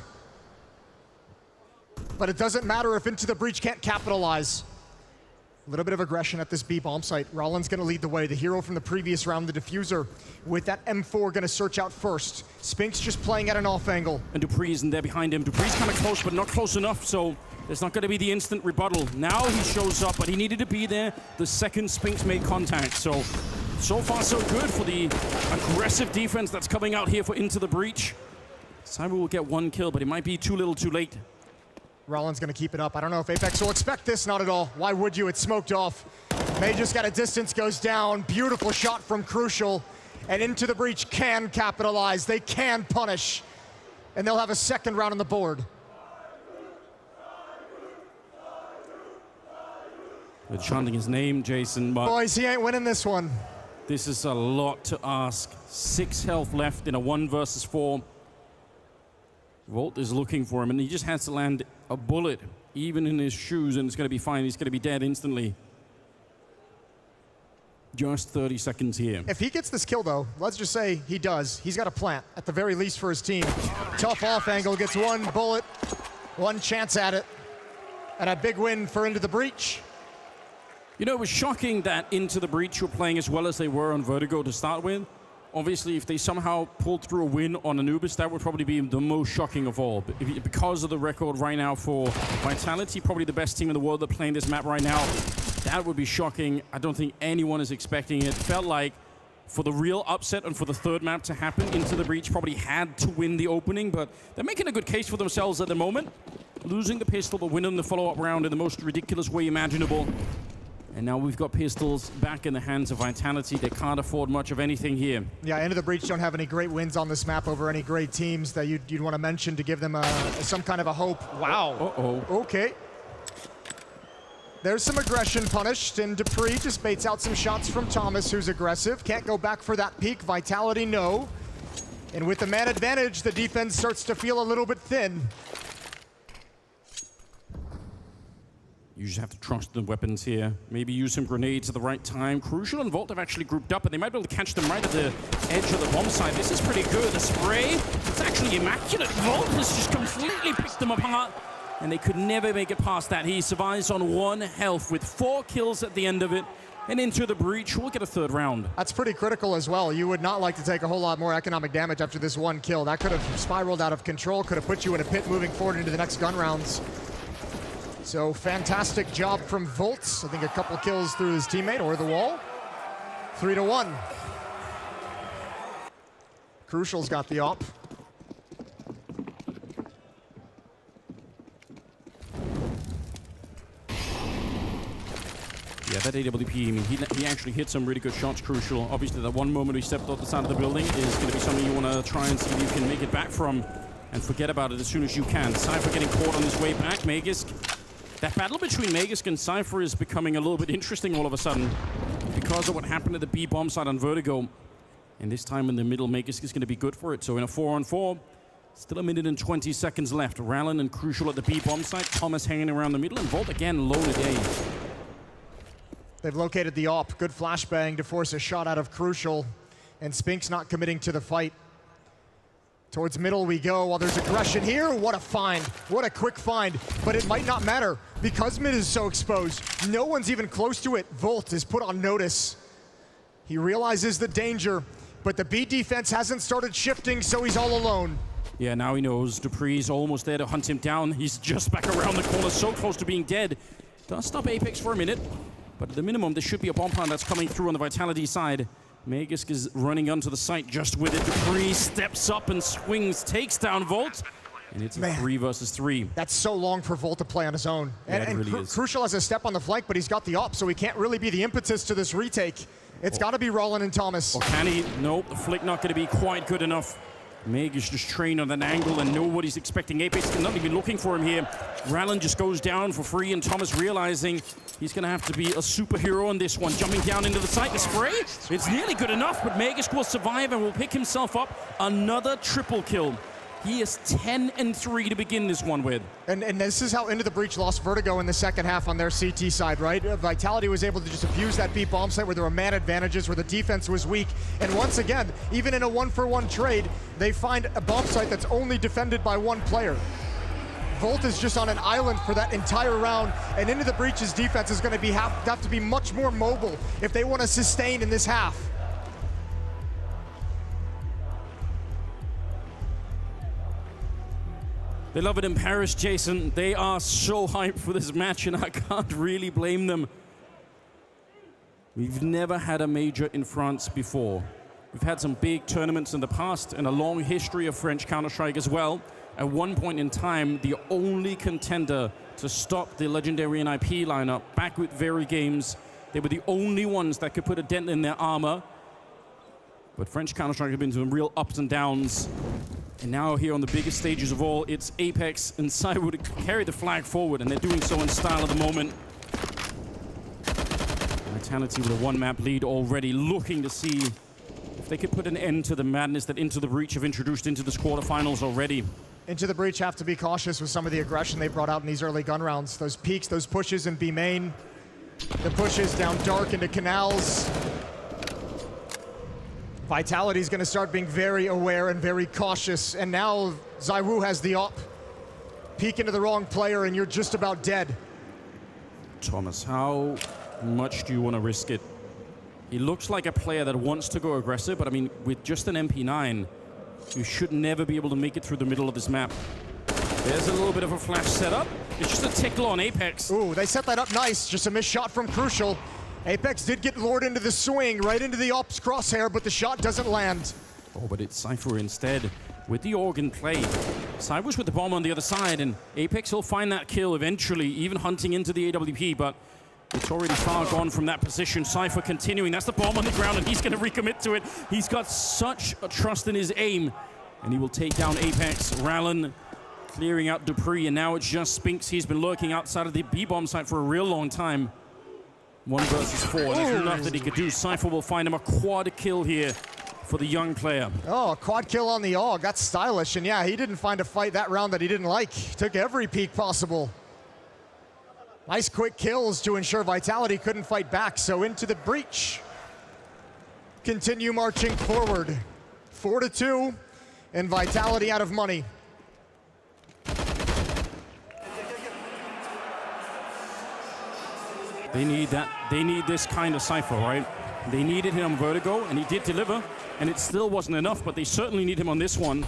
But it doesn't matter if Into the Breach can't capitalize. A little bit of aggression at this B bomb site. Rollins gonna lead the way. The hero from the previous round, the diffuser, with that M4 gonna search out first. Spinks just playing at an off angle. And Dupree's in there behind him. Dupree's kind of close, but not close enough, so there's not gonna be the instant rebuttal. Now he shows up, but he needed to be there the second Spinks made contact. So far so good for the aggressive defense that's coming out here for Into the Breach. Cyber will get one kill, but it might be too little too late. Rollins gonna keep it up. I don't know if Apeks will expect this, not at all. Why would you? It's smoked off. May just got a distance, goes down. Beautiful shot from Crucial. And Into the Breach can capitalize. They can punish. And they'll have a second round on the board. They're chanting his name, Jason, but boys, he ain't winning this one. This is a lot to ask. 6 health left in a 1 versus 4. Volt is looking for him, and he just has to land a bullet, even in his shoes, and it's going to be fine. He's going to be dead instantly. Just 30 seconds here. If he gets this kill, though, let's just say he does. He's got a plant, at the very least, for his team. Tough off angle, gets 1 bullet, 1 chance at it, and a big win for Into the Breach. You know, it was shocking that Into the Breach were playing as well as they were on Vertigo to start with. Obviously, if they somehow pulled through a win on Anubis, that would probably be the most shocking of all. Because of the record right now for Vitality, probably the best team in the world that are playing this map right now, that would be shocking. I don't think anyone is expecting it. It felt like for the real upset and for the third map to happen, Into the Breach probably had to win the opening, but they're making a good case for themselves at the moment. Losing the pistol, but winning the follow-up round in the most ridiculous way imaginable. And now we've got pistols back in the hands of Vitality. They can't afford much of anything here. Yeah, Into the Breach don't have any great wins on this map over any great teams that you'd want to mention to give them some kind of a hope. Wow. Uh-oh. Okay. There's some aggression punished, and Dupree just baits out some shots from Thomas, who's aggressive. Can't go back for that peak. Vitality, no. And with the man advantage, the defense starts to feel a little bit thin. You just have to trust the weapons here. Maybe use some grenades at the right time. Crucial and Volt have actually grouped up, and they might be able to catch them right at the edge of the bomb site. This is pretty good. The spray, it's actually immaculate. Volt has just completely picked them apart, and they could never make it past that. He survives on 1 health with 4 kills at the end of it. And Into the Breach, we'll get a 3rd round. That's pretty critical as well. You would not like to take a whole lot more economic damage after this 1 kill. That could have spiraled out of control, could have put you in a pit moving forward into the next gun rounds. So fantastic job from Volts. I think a couple kills through his teammate or the wall. 3-1. Crucial's got the op. Yeah, that AWP, I mean, he actually hit some really good shots, Crucial. Obviously, that one moment he stepped off the side of the building is going to be something you want to try and see if you can make it back from and forget about it as soon as you can. Cypher getting caught on his way back. Magisk. That battle between Magisk and Cypher is becoming a little bit interesting all of a sudden because of what happened at the B bomb site on Vertigo. And this time in the middle, Magisk is going to be good for it. So in a 4-on-4, still 1 minute and 20 seconds left. Rallen and Crucial at the B bomb site. Thomas hanging around the middle, and Volt again loaded A. They've located the op. Good flashbang to force a shot out of Crucial. And Spinks not committing to the fight. Towards middle we go. While there's aggression here, what a find. What a quick find. But it might not matter because mid is so exposed. No one's even close to it. Volt is put on notice. He realizes the danger, but the B defense hasn't started shifting, so he's all alone. Yeah, now he knows. Dupree's almost there to hunt him down. He's just back around the corner, so close to being dead. Does stop Apeks for a minute, but at the minimum, there should be a bomb plant that's coming through on the Vitality side. Magisk is running onto the site just with it. Dupree steps up and swings, takes down Volt. And it's a 3 versus 3. That's so long for Volt to play on his own. Yeah, and really is. Crucial has a step on the flank, but he's got the op, so he can't really be the impetus to this retake. It's got to be Rollin and Thomas. Or can he? Nope, the flick not going to be quite good enough. Meg is just trained on an angle and nobody's expecting Apeks. Not even looking for him here. Rallen just goes down for free, and Thomas realizing he's going to have to be a superhero on this one. Jumping down into the site, the spray. It's nearly good enough, but Magisk will survive and will pick himself up another triple kill. He is 10-3 to begin this one with. And this is how Into the Breach lost Vertigo in the second half on their CT side, right? Vitality was able to just abuse that B bomb site where there were man advantages, where the defense was weak. And once again, even in a 1-for-1 trade, they find a bomb site that's only defended by one player. Volt is just on an island for that entire round, and Into the Breach's defense is going to have to be much more mobile if they want to sustain in this half. They love it in Paris, Jason. They are so hyped for this match, and I can't really blame them. We've never had a major in France before. We've had some big tournaments in the past and a long history of French Counter-Strike as well. At one point in time, the only contender to stop the legendary NIP lineup back with Very Games. They were the only ones that could put a dent in their armor. But French Counter-Strike have been some real ups and downs. And now here on the biggest stages of all, it's Apeks and Cyber to carry the flag forward, and they're doing so in style at the moment. Vitality with a one-map lead already, looking to see if they could put an end to the madness that Into the Breach have introduced into this quarterfinals already. Into the Breach have to be cautious with some of the aggression they brought out in these early gun rounds. Those peaks, those pushes in B main, the pushes down dark into canals. Vitality's going to start being very aware and very cautious, and now ZywOo has the op. Peek into the wrong player and you're just about dead. Thomas, how much do you want to risk it? He looks like a player that wants to go aggressive, but I mean, with just an MP9, you should never be able to make it through the middle of this map. There's a little bit of a flash setup. It's just a tickle on Apeks. Ooh, they set that up nice. Just a missed shot from Crucial. Apeks did get lured into the swing, right into the ops crosshair, but the shot doesn't land. Oh, but it's Cypher instead with the organ play. Cyber's with the bomb on the other side, and Apeks will find that kill eventually, even hunting into the AWP, but it's already far gone from that position. Cypher continuing. That's the bomb on the ground, and he's going to recommit to it. He's got such a trust in his aim, and he will take down Apeks. Rallen clearing out Dupree, and now it's just Spinks. He's been lurking outside of the B-bomb site for a real long time. 1 versus 4, and there's enough that he could do. Cypher will find him a quad kill here for the young player. Oh, a quad kill on the AUG. That's stylish. And yeah, he didn't find a fight that round that he didn't like. Took every peek possible. Nice quick kills to ensure Vitality couldn't fight back. So Into the Breach continue marching forward. 4-2, and Vitality out of money. They need that. They need this kind of Cypher, right? They needed him on Vertigo, and he did deliver, and it still wasn't enough, but they certainly need him on this one.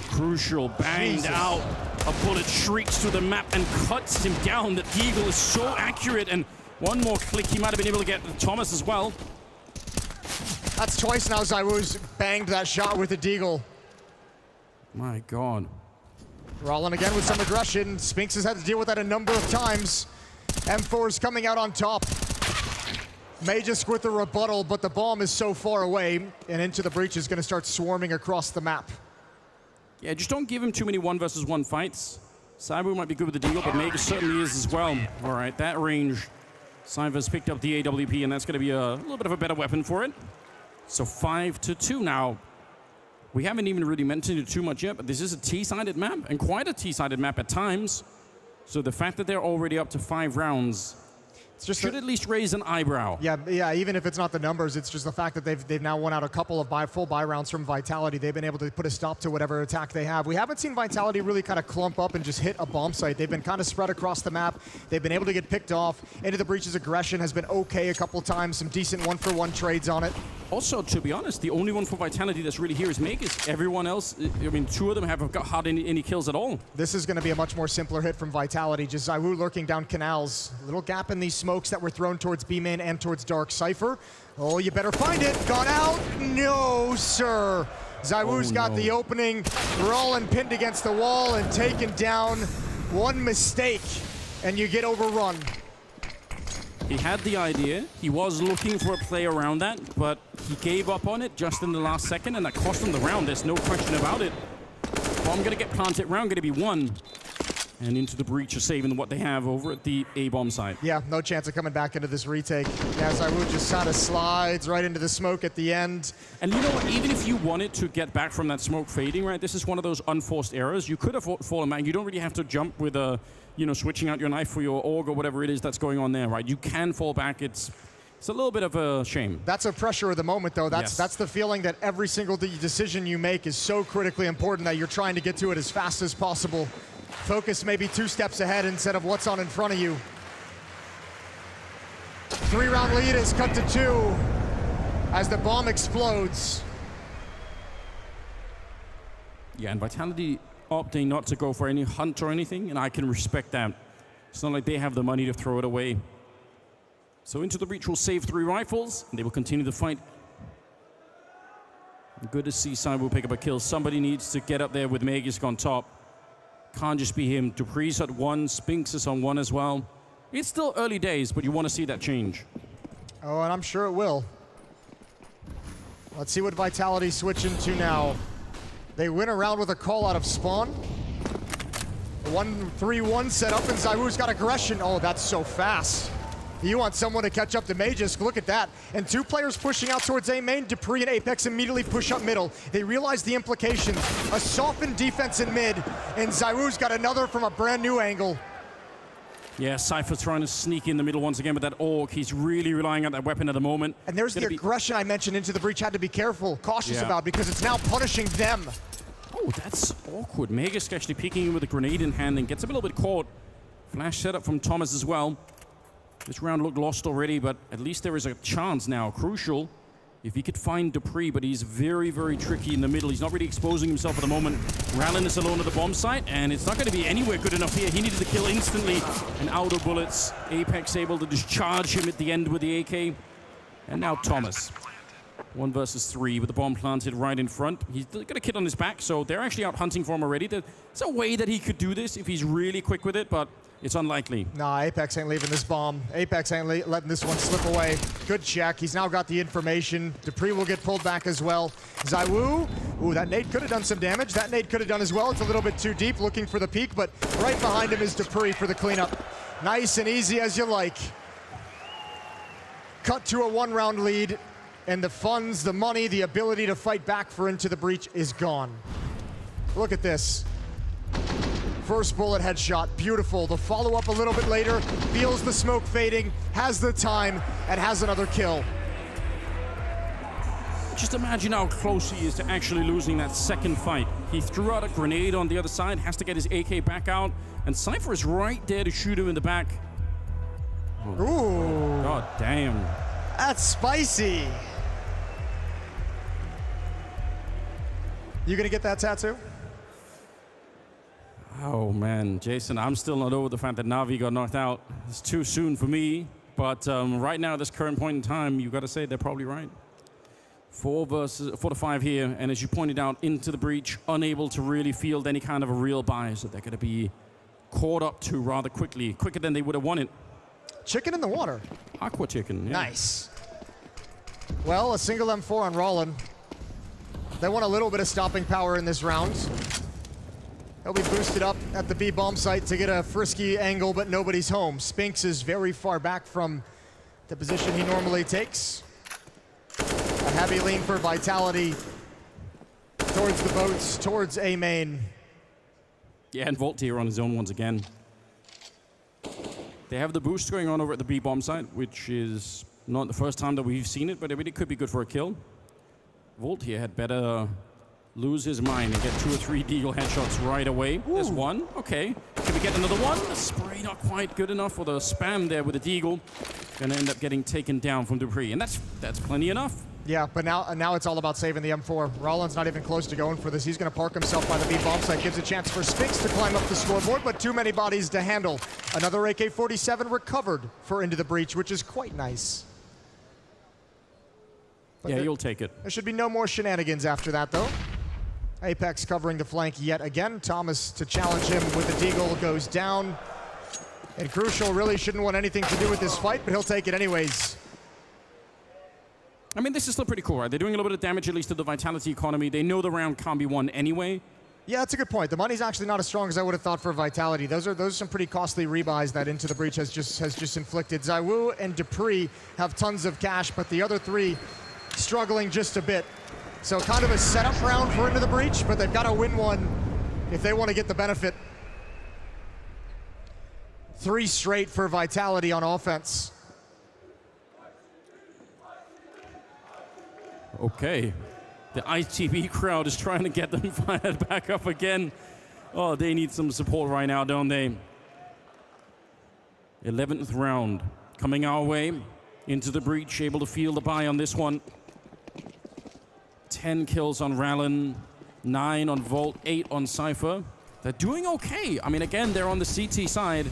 Crucial, banged out. A bullet shrieks through the map and cuts him down. The Deagle is so accurate, and one more click, he might have been able to get Thomas as well. That's twice now ZywOo's banged that shot with the Deagle. My God. Rolling again with some aggression. Spinks has had to deal with that a number of times. M4's coming out on top. May just with the rebuttal, but the bomb is so far away, and Into the Breach is going to start swarming across the map. Yeah, just don't give him too many 1 versus 1 fights. Cyber might be good with the Deagle, but Mega certainly is as well. All right, that range. Cyber's picked up the AWP, and that's going to be a little bit of a better weapon for it. So 5-2 now. We haven't even really mentioned it too much yet, but this is a T-sided map, and quite a T-sided map at times. So the fact that they're already up to 5 rounds should at least raise an eyebrow. Yeah, even if it's not the numbers, it's just the fact that they've now won out a couple of full buy rounds from Vitality. They've been able to put a stop to whatever attack they have. We haven't seen Vitality really kind of clump up and just hit a bomb site. They've been kind of spread across the map. They've been able to get picked off. Into the Breach's aggression has been okay a couple times. Some decent 1-for-1 trades on it. Also, to be honest, the only one for Vitality that's really here is Magus. Everyone else, I mean, 2 of them haven't had any kills at all. This is going to be a much more simpler hit from Vitality. Just ZywOo lurking down canals. A little gap in these smokes that were thrown towards B-main and towards Dark. Cypher. Oh, you better find it. Gone out. No, sir. ZywOo's got the opening. Rolling pinned against the wall and taken down. One mistake, and you get overrun. He had the idea. He was looking for a play around that, but he gave up on it just in the last second, and that cost him the round. There's no question about it. Bomb going to get planted. Round going to be won. And into the breach of saving what they have over at the A-bomb side. Yeah, no chance of coming back into this retake. Yeah, ZywOo just kind of slides right into the smoke at the end. And you know what, even if you wanted to get back from that smoke fading, right, this is one of those unforced errors. You could have fallen back. You don't really have to jump with a, you know, switching out your knife for your AUG or whatever it is that's going on there, right? You can fall back. It's a little bit of a shame. That's a pressure of the moment, though. That's the feeling that every single decision you make is so critically important that you're trying to get to it as fast as possible. Focus maybe 2 steps ahead instead of what's on in front of you. 3-round lead is cut to 2 as the bomb explodes. Yeah, and Vitality opting not to go for any hunt or anything, and I can respect that. It's not like they have the money to throw it away. So into the breach will save 3 rifles, and they will continue the fight. Good to see ZywOo pick up a kill. Somebody needs to get up there with Magisk on top. Can't just be him. Dupree's at 1, Spinks is on 1 as well. It's still early days, but you want to see that change. Oh, and I'm sure it will. Let's see what Vitality switch into now. They win a round with a call out of spawn. 1-3-1 set up, and ZywOo's got aggression. Oh, that's so fast. You want someone to catch up to Magisk, look at that. And 2 players pushing out towards A main. Dupree and Apeks immediately push up middle. They realize the implications. A softened defense in mid, and ZywOo's got another from a brand new angle. Yeah, Cypher trying to sneak in the middle once again with that AUG. He's really relying on that weapon at the moment. And there's the aggression I mentioned into the breach. Had to be careful, cautious about, because it's now punishing them. Oh, that's awkward. Magisk actually peeking in with a grenade in hand and gets a little bit caught. Flash setup from Thomas as well. This round looked lost already, but at least there is a chance now. Crucial if he could find Dupree, but he's very, very tricky in the middle. He's not really exposing himself at the moment. Rallin is alone at the bomb site, and it's not going to be anywhere good enough here. He needed to kill instantly, and out of bullets. Apeks able to discharge him at the end with the AK. And now Thomas. 1 versus 3 with the bomb planted right in front. He's got a kid on his back, so they're actually out hunting for him already. There's a way that he could do this if he's really quick with it, but it's unlikely. Nah, Apeks ain't leaving this bomb. Apeks ain't letting this one slip away. Good check. He's now got the information. Dupree will get pulled back as well. ZywOo, ooh, that nade could have done some damage. That nade could have done as well. It's a little bit too deep, looking for the peak, but right behind him is Dupree for the cleanup. Nice and easy as you like. Cut to a 1-round lead, and the funds, the money, the ability to fight back for Into the Breach is gone. Look at this. First bullet headshot, beautiful. The follow-up a little bit later, feels the smoke fading, has the time, and has another kill. Just imagine how close he is to actually losing that second fight. He threw out a grenade on the other side, has to get his AK back out, and Cypher is right there to shoot him in the back. Oh. Ooh. God damn. That's spicy. You gonna get that tattoo? Oh man, Jason, I'm still not over the fact that Na'Vi got knocked out. It's too soon for me, but right now at this current point in time, you got to say they're probably right. 4 to 5 here, and as you pointed out, Into the Breach, unable to really field any kind of a real buy, so they're going to be caught up to rather quickly, quicker than they would have won it. Chicken in the water. Aqua chicken, yeah. Nice. Well, a single M4 on Rollin. They want a little bit of stopping power in this round. He'll be boosted up at the B bomb site to get a frisky angle, but nobody's home. Spinks is very far back from the position he normally takes. A heavy lean for Vitality towards the boats, towards A main. Yeah, and Volt here on his own once again. They have the boost going on over at the B bomb site, which is not the first time that we've seen it, but it really could be good for a kill. Volt here had better lose his mind and get 2 or 3 deagle headshots right away. Ooh. There's one. Okay. Can we get another one? The spray not quite good enough for the spam there with the deagle. Gonna end up getting taken down from Dupree, and that's plenty enough. Yeah, but now it's all about saving the M4. Rollin's not even close to going for this. He's gonna park himself by the B bomb site. Gives a chance for Spinks to climb up the scoreboard, but too many bodies to handle. Another AK-47 recovered for Into the Breach, which is quite nice. But yeah, you'll take it. There should be no more shenanigans after that, though. Apeks covering the flank yet again. Thomas to challenge him with the deagle goes down. And Crucial really shouldn't want anything to do with this fight, but he'll take it anyways. I mean, this is still pretty cool, right? They're doing a little bit of damage, at least to the Vitality economy. They know the round can't be won anyway. Yeah, that's a good point. The money's actually not as strong as I would have thought for Vitality. Those are some pretty costly rebuys that Into the Breach has just inflicted. ZywOo and Dupree have tons of cash, but the other three struggling just a bit. So kind of a setup round for Into the Breach, but they've got to win one if they want to get the benefit. 3 straight for Vitality on offense. Okay. The ITB crowd is trying to get them fired back up again. Oh, they need some support right now, don't they? 11th round coming our way. Into the Breach, able to field the buy on this one. 10 kills on Rallen, 9 on Volt, 8 on Cypher. They're doing okay. I mean, again, they're on the CT side.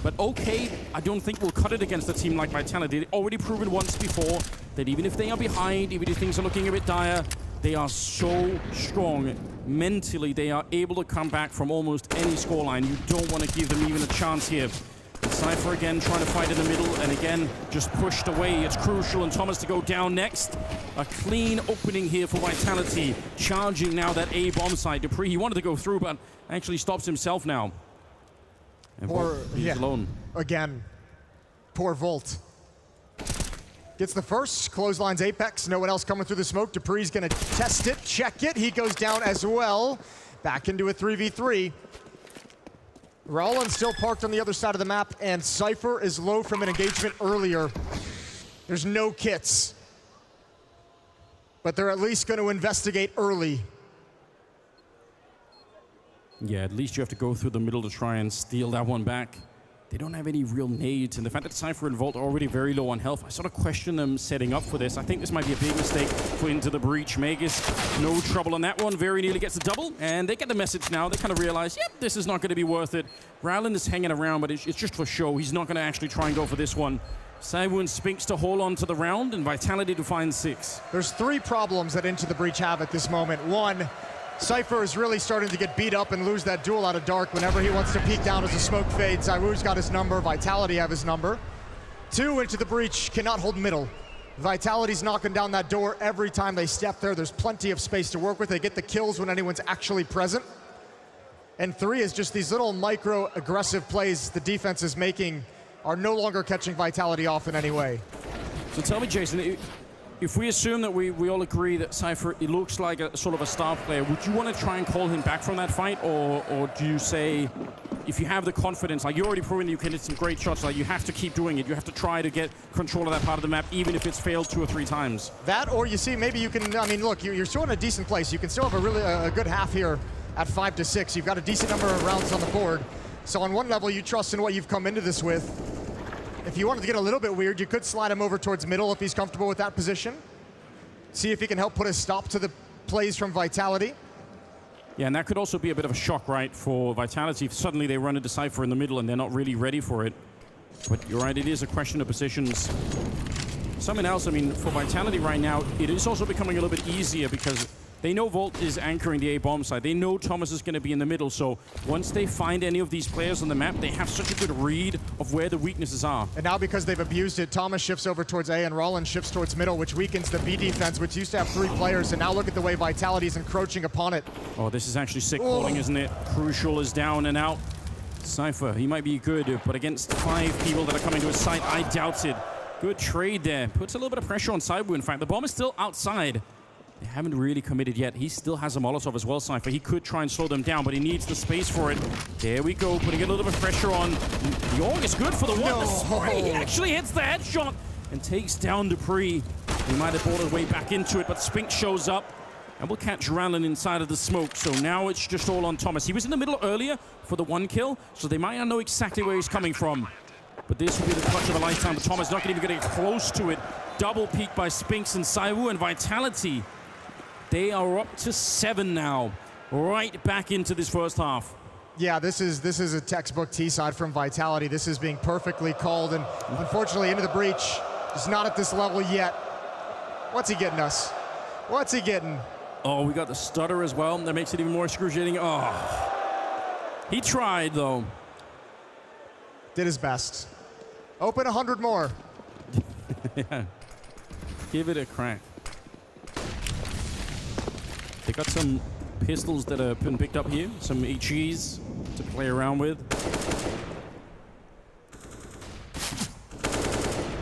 But okay, I don't think we'll cut it against a team like Vitality. They've already proven once before that even if they are behind, even if things are looking a bit dire, they are so strong. Mentally, they are able to come back from almost any scoreline. You don't want to give them even a chance here. Cypher again trying to fight in the middle, and again, just pushed away. It's crucial, and Thomas to go down next. A clean opening here for Vitality. Charging now that A bomb side. Dupree, he wanted to go through, but actually stops himself now. And he's alone. Again, poor Volt. Gets the first, clotheslines Apeks, no one else coming through the smoke. Dupree's gonna test it, check it, he goes down as well. Back into a 3v3. Rallen still parked on the other side of the map, and Cypher is low from an engagement earlier. There's no kits. But they're at least gonna investigate early. Yeah, at least you have to go through the middle to try and steal that one back. They don't have any real nades, and the fact that Cypher and Volt are already very low on health, I sort of question them setting up for this. I think this might be a big mistake for Into the Breach. Magus, no trouble on that one, very nearly gets a double, and they get the message now. They kind of realize, yep, this is not going to be worth it. Rallen is hanging around, but it's just for show. He's not going to actually try and go for this one. ZywOo and Spinks to hold on to the round, and Vitality to find 6. There's 3 problems that Into the Breach have at this moment. 1, Cypher is really starting to get beat up and lose that duel out of dark whenever he wants to peek down as the smoke fades. ZywOo's got his number, Vitality have his number. 2, Into the Breach cannot hold middle. Vitality's knocking down that door every time they step there. There's plenty of space to work with. They get the kills when anyone's actually present. And 3 is just these little micro aggressive plays the defense is making are no longer catching Vitality off in any way. So tell me, Jason, if we assume that we all agree that Cypher, it looks like a sort of a star player, would you want to try and call him back from that fight? Or do you say, if you have the confidence, like you already proven you can hit some great shots, like you have to keep doing it. You have to try to get control of that part of the map, even if it's failed 2 or 3 times. That, or you see, maybe you can, I mean, look, you're still in a decent place. You can still have a really a good half here at 5 to 6. You've got a decent number of rounds on the board. So on one level, you trust in what you've come into this with. If you wanted to get a little bit weird, you could slide him over towards middle if he's comfortable with that position. See if he can help put a stop to the plays from Vitality. Yeah, and that could also be a bit of a shock, right, for Vitality if suddenly they run into Cypher in the middle and they're not really ready for it. But you're right, it is a question of positions. Something else, I mean, for Vitality right now, it is also becoming a little bit easier because they know Volt is anchoring the A-bomb side. They know Thomas is going to be in the middle, so once they find any of these players on the map, they have such a good read of where the weaknesses are. And now because they've abused it, Thomas shifts over towards A and Rallen shifts towards middle, which weakens the B defense, which used to have 3 players, and now look at the way Vitality is encroaching upon it. Oh, this is actually sick calling, isn't it? Crucial is down and out. Cypher, he might be good, but against 5 people that are coming to his side, I doubt it. Good trade there. Puts a little bit of pressure on ZywOo, in fact. The bomb is still outside. They haven't really committed yet. He still has a Molotov as well, Cypher. He could try and slow them down, but he needs the space for it. There we go, putting a little bit of pressure on. Yorg is good for the one. No. The spray, he actually hits the headshot and takes down Dupree. He might have bought his way back into it, but Spink shows up and will catch Rallen inside of the smoke. So now it's just all on Thomas. He was in the middle earlier for the 1 kill, so they might not know exactly where he's coming from. But this will be the clutch of a lifetime, but Thomas not even getting close to it. Double peek by Spinks and ZywOo, and Vitality. They are up to 7 now, right back into this first half. Yeah, this is a textbook T-side from Vitality. This is being perfectly called, and unfortunately, Into the Breach is not at this level yet. What's he getting us? What's he getting? Oh, we got the stutter as well. That makes it even more excruciating. Oh, he tried, though. Did his best. Open 100 more. Yeah. Give it a crack. They got some pistols that have been picked up here, some HEs to play around with.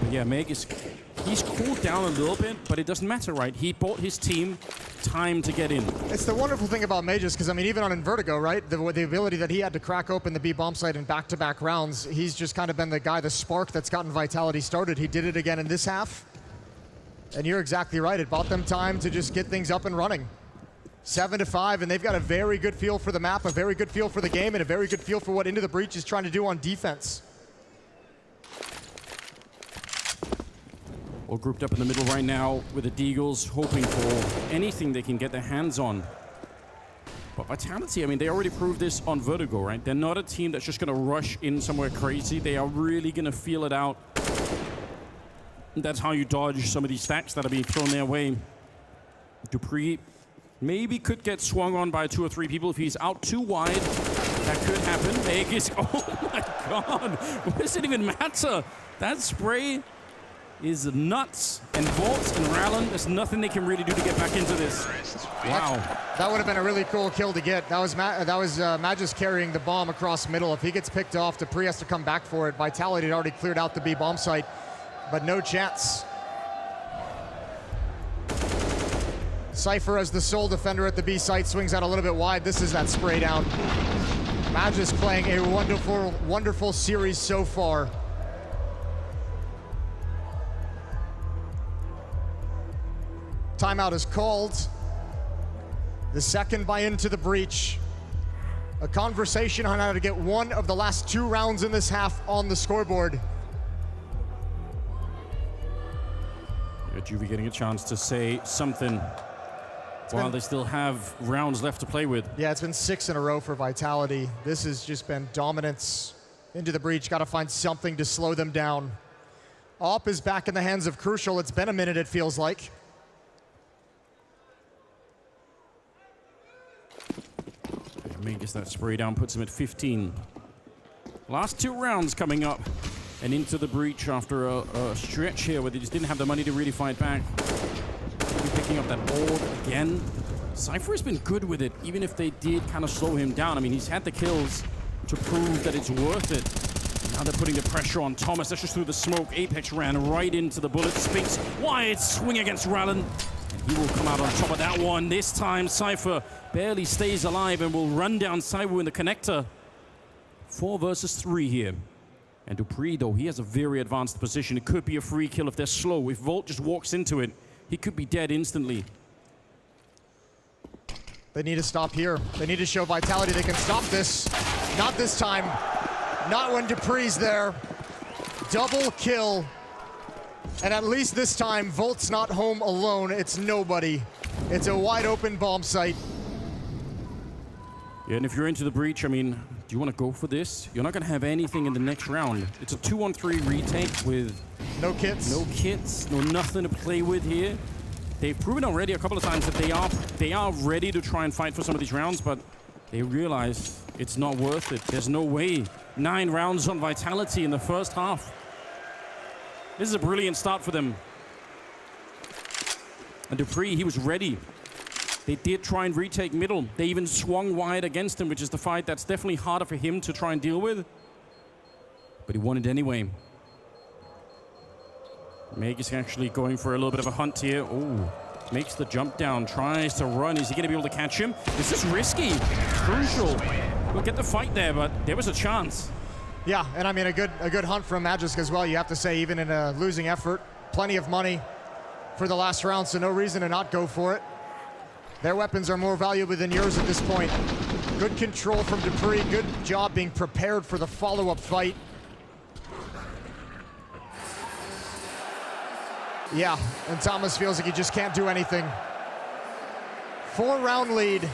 But yeah, Meg he's cooled down a little bit, but it doesn't matter, right? He bought his team time to get in. It's the wonderful thing about Mages, because I mean, even on Vertigo, right? The ability that he had to crack open the B bomb site in back-to-back rounds, he's just kind of been the guy, the spark that's gotten Vitality started. He did it again in this half. And you're exactly right. It bought them time to just get things up and running. 7-5, and they've got a very good feel for the map, a very good feel for the game, and a very good feel for what Into the Breach is trying to do on defense. All grouped up in the middle right now with the Deagles, hoping for anything they can get their hands on. But Vitality, I mean, they already proved this on Vertigo, right? They're not a team that's just going to rush in somewhere crazy. They are really going to feel it out. That's how you dodge some of these stacks that are being thrown their way. dupreeh maybe could get swung on by 2 or 3 people if he's out too wide. That could happen. Vegas, oh my god, what does it even matter? That spray is nuts. And Vault and Rallen, there's nothing they can really do to get back into this. Wow. That would have been a really cool kill to get. That was Magus carrying the bomb across middle. If he gets picked off, dupreeh has to come back for it. Vitality had already cleared out the B bomb site, but no chance. Cypher, as the sole defender at the B site, swings out a little bit wide. This is that spray down. Magus playing a wonderful, wonderful series so far. Timeout is called. The second by Into the Breach. A conversation on how to get one of the last 2 rounds in this half on the scoreboard. Juvie getting a chance to say something while they still have rounds left to play with. Yeah, it's been 6 in a row for Vitality. This has just been dominance. Into the Breach, got to find something to slow them down. Op is back in the hands of Crucial. It's been a minute, it feels like. Gets that spray down, puts him at 15. Last 2 rounds coming up. And Into the Breach after a stretch here where they just didn't have the money to really fight back. Picking up that board again. Cypher has been good with it, even if they did kind of slow him down. I mean, he's had the kills to prove that it's worth it. Now they're putting the pressure on Thomas. That's just through the smoke. Apeks ran right into the bullet. Spinks wide swing against Rallen. And he will come out on top of that one. This time, Cypher barely stays alive and will run down Cypher in the connector. 4 versus 3 here. And dupreeh, though, he has a very advanced position. It could be a free kill if they're slow. If Volt just walks into it, he could be dead instantly. They need to stop here. They need to show Vitality they can stop this. Not this time. Not when dupreeh's there. Double kill. And at least this time, Volt's not home alone. It's nobody. It's a wide open bomb site. Yeah, and if you're Into the Breach, I mean, do you want to go for this? You're not going to have anything in the next round. It's a 2-on-3 retake with no kits. No kits, no nothing to play with here. They've proven already a couple of times that they are ready to try and fight for some of these rounds, but they realize it's not worth it. There's no way. 9 rounds on Vitality in the first half. This is a brilliant start for them. And dupreeh, he was ready. They did try and retake middle. They even swung wide against him, which is the fight that's definitely harder for him to try and deal with. But he won it anyway. Meg is actually going for a little bit of a hunt here. Oh, makes the jump down, tries to run. Is he going to be able to catch him? This is risky. Crucial. We'll get the fight there, but there was a chance. Yeah, and I mean, a good hunt from Magisk as well, you have to say, even in a losing effort. Plenty of money for the last round, so no reason to not go for it. Their weapons are more valuable than yours at this point. Good control from dupreeh. Good job being prepared for the follow-up fight. Yeah, and Thomas feels like he just can't do anything. 4-round lead.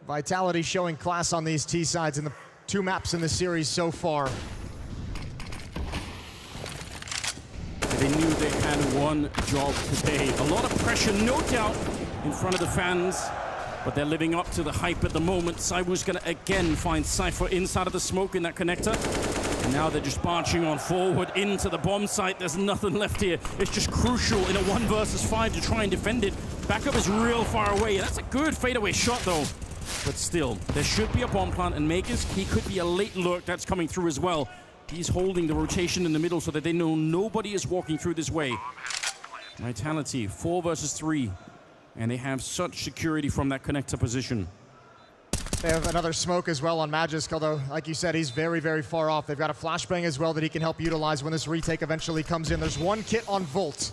Vitality showing class on these T sides in the 2 maps in the series so far. They knew they had one job today. A lot of pressure, no doubt, in front of the fans, but they're living up to the hype at the moment. Cypher's gonna again find Cypher inside of the smoke in that connector. And now they're just marching on forward into the bomb site. There's nothing left here. It's just Crucial in a 1 versus 5 to try and defend it. Backup is real far away. That's a good fadeaway shot, though. But still, there should be a bomb plant, and Makers, he could be a late lurk that's coming through as well. He's holding the rotation in the middle so that they know nobody is walking through this way. Vitality, 4 versus 3. And they have such security from that connector position. They have another smoke as well on Magisk, although, like you said, he's very, very far off. They've got a flashbang as well that he can help utilize when this retake eventually comes in. There's one kit on Volt.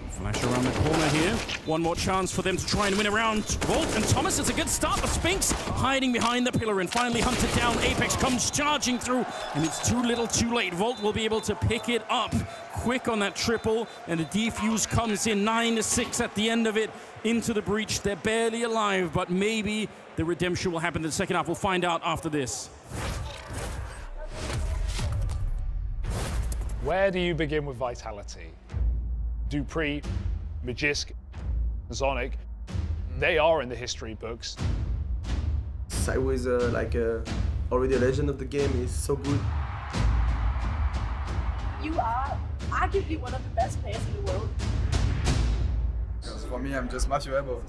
Flash around the corner here. One more chance for them to try and win around Volt. And Thomas, it's a good start, but Spinks hiding behind the pillar and finally hunted down. Apeks comes charging through, and it's too little too late. Volt will be able to pick it up quick on that triple, and the defuse comes in 9-6 at the end of it into the breach. They're barely alive, but maybe the redemption will happen in the second half. We'll find out after this. Where do you begin with Vitality? Dupree, Magisk, Zonic, they are in the history books. I was already a legend of the game. He's so good. You are arguably one of the best players in the world. For me, I'm just matchable.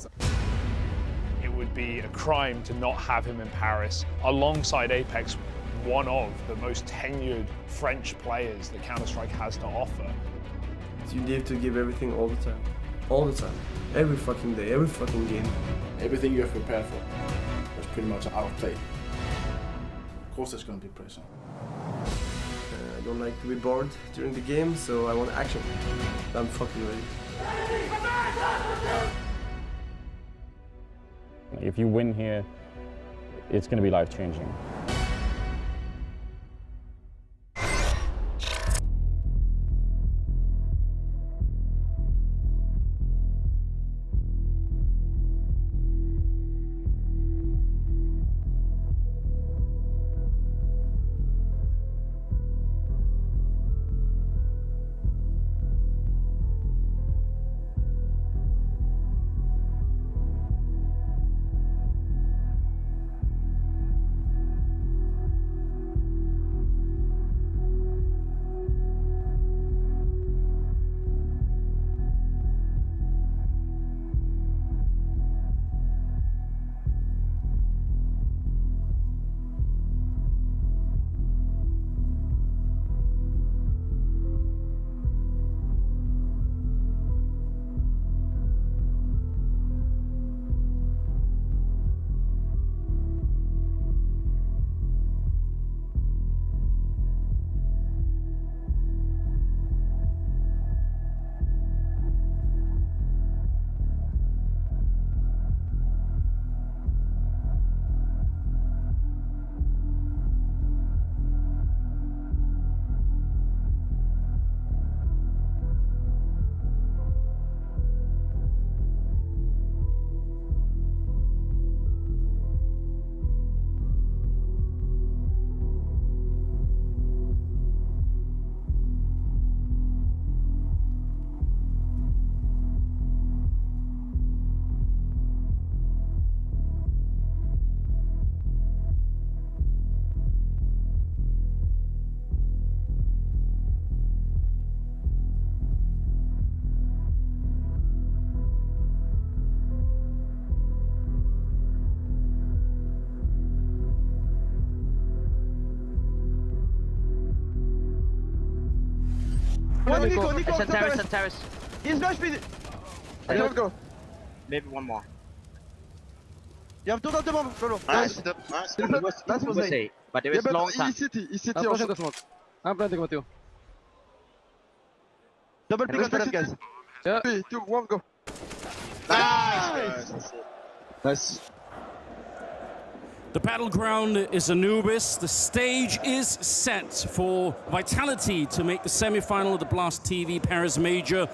It would be a crime to not have him in Paris, alongside Apeks, one of the most tenured French players that Counter-Strike has to offer. You need to give everything all the time. All the time. Every fucking day, every fucking game. Everything you have prepared for was pretty much out of play. Of course there's going to be pressure. I don't like to be bored during the game, so I want action. I'm fucking ready. If you win here, it's going to be life-changing. Nico, it's on terrace, He's no speed. Let's go. Maybe one more. You have two of them, Lolo. Nice. That's was A. But there is long time. He's city also. I'm planting with you. Double pick on terrace, guys. 3, 2, 1, go. Nice. The battleground is Anubis. The stage is set for Vitality to make the semi-final of the Blast TV Paris Major.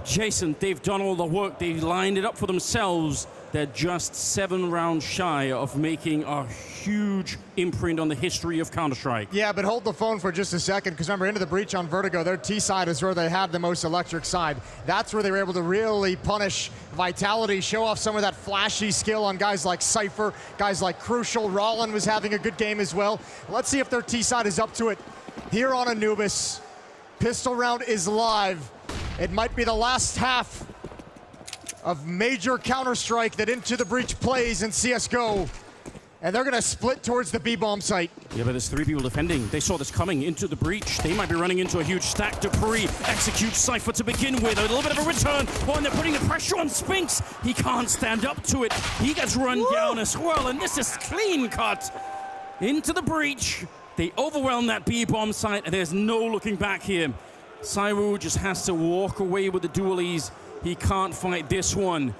Jason, they've done all the work. They've lined it up for themselves. They're just 7 rounds shy of making a huge imprint on the history of Counter-Strike. Yeah, but hold the phone for just a second, because remember, into the breach on Vertigo, their T side is where they had the most electric side. That's where they were able to really punish Vitality, show off some of that flashy skill on guys like Cypher, guys like Crucial. Rollin was having a good game as well. Let's see if their T side is up to it here on Anubis. Pistol round is live. It might be the last half of major Counter-Strike that Into the Breach plays in CSGO. And they're gonna split towards the B-bomb site. Yeah, but there's 3 people defending. They saw this coming into the breach. They might be running into a huge stack. Dupree executes Cypher to begin with. A little bit of a return. Oh, and they're putting the pressure on Spinks. He can't stand up to it. He gets run down as well, and this is clean cut. Into the breach. They overwhelm that B-bomb site, and there's no looking back here. Saiwu just has to walk away with the dualies. He can't fight this one.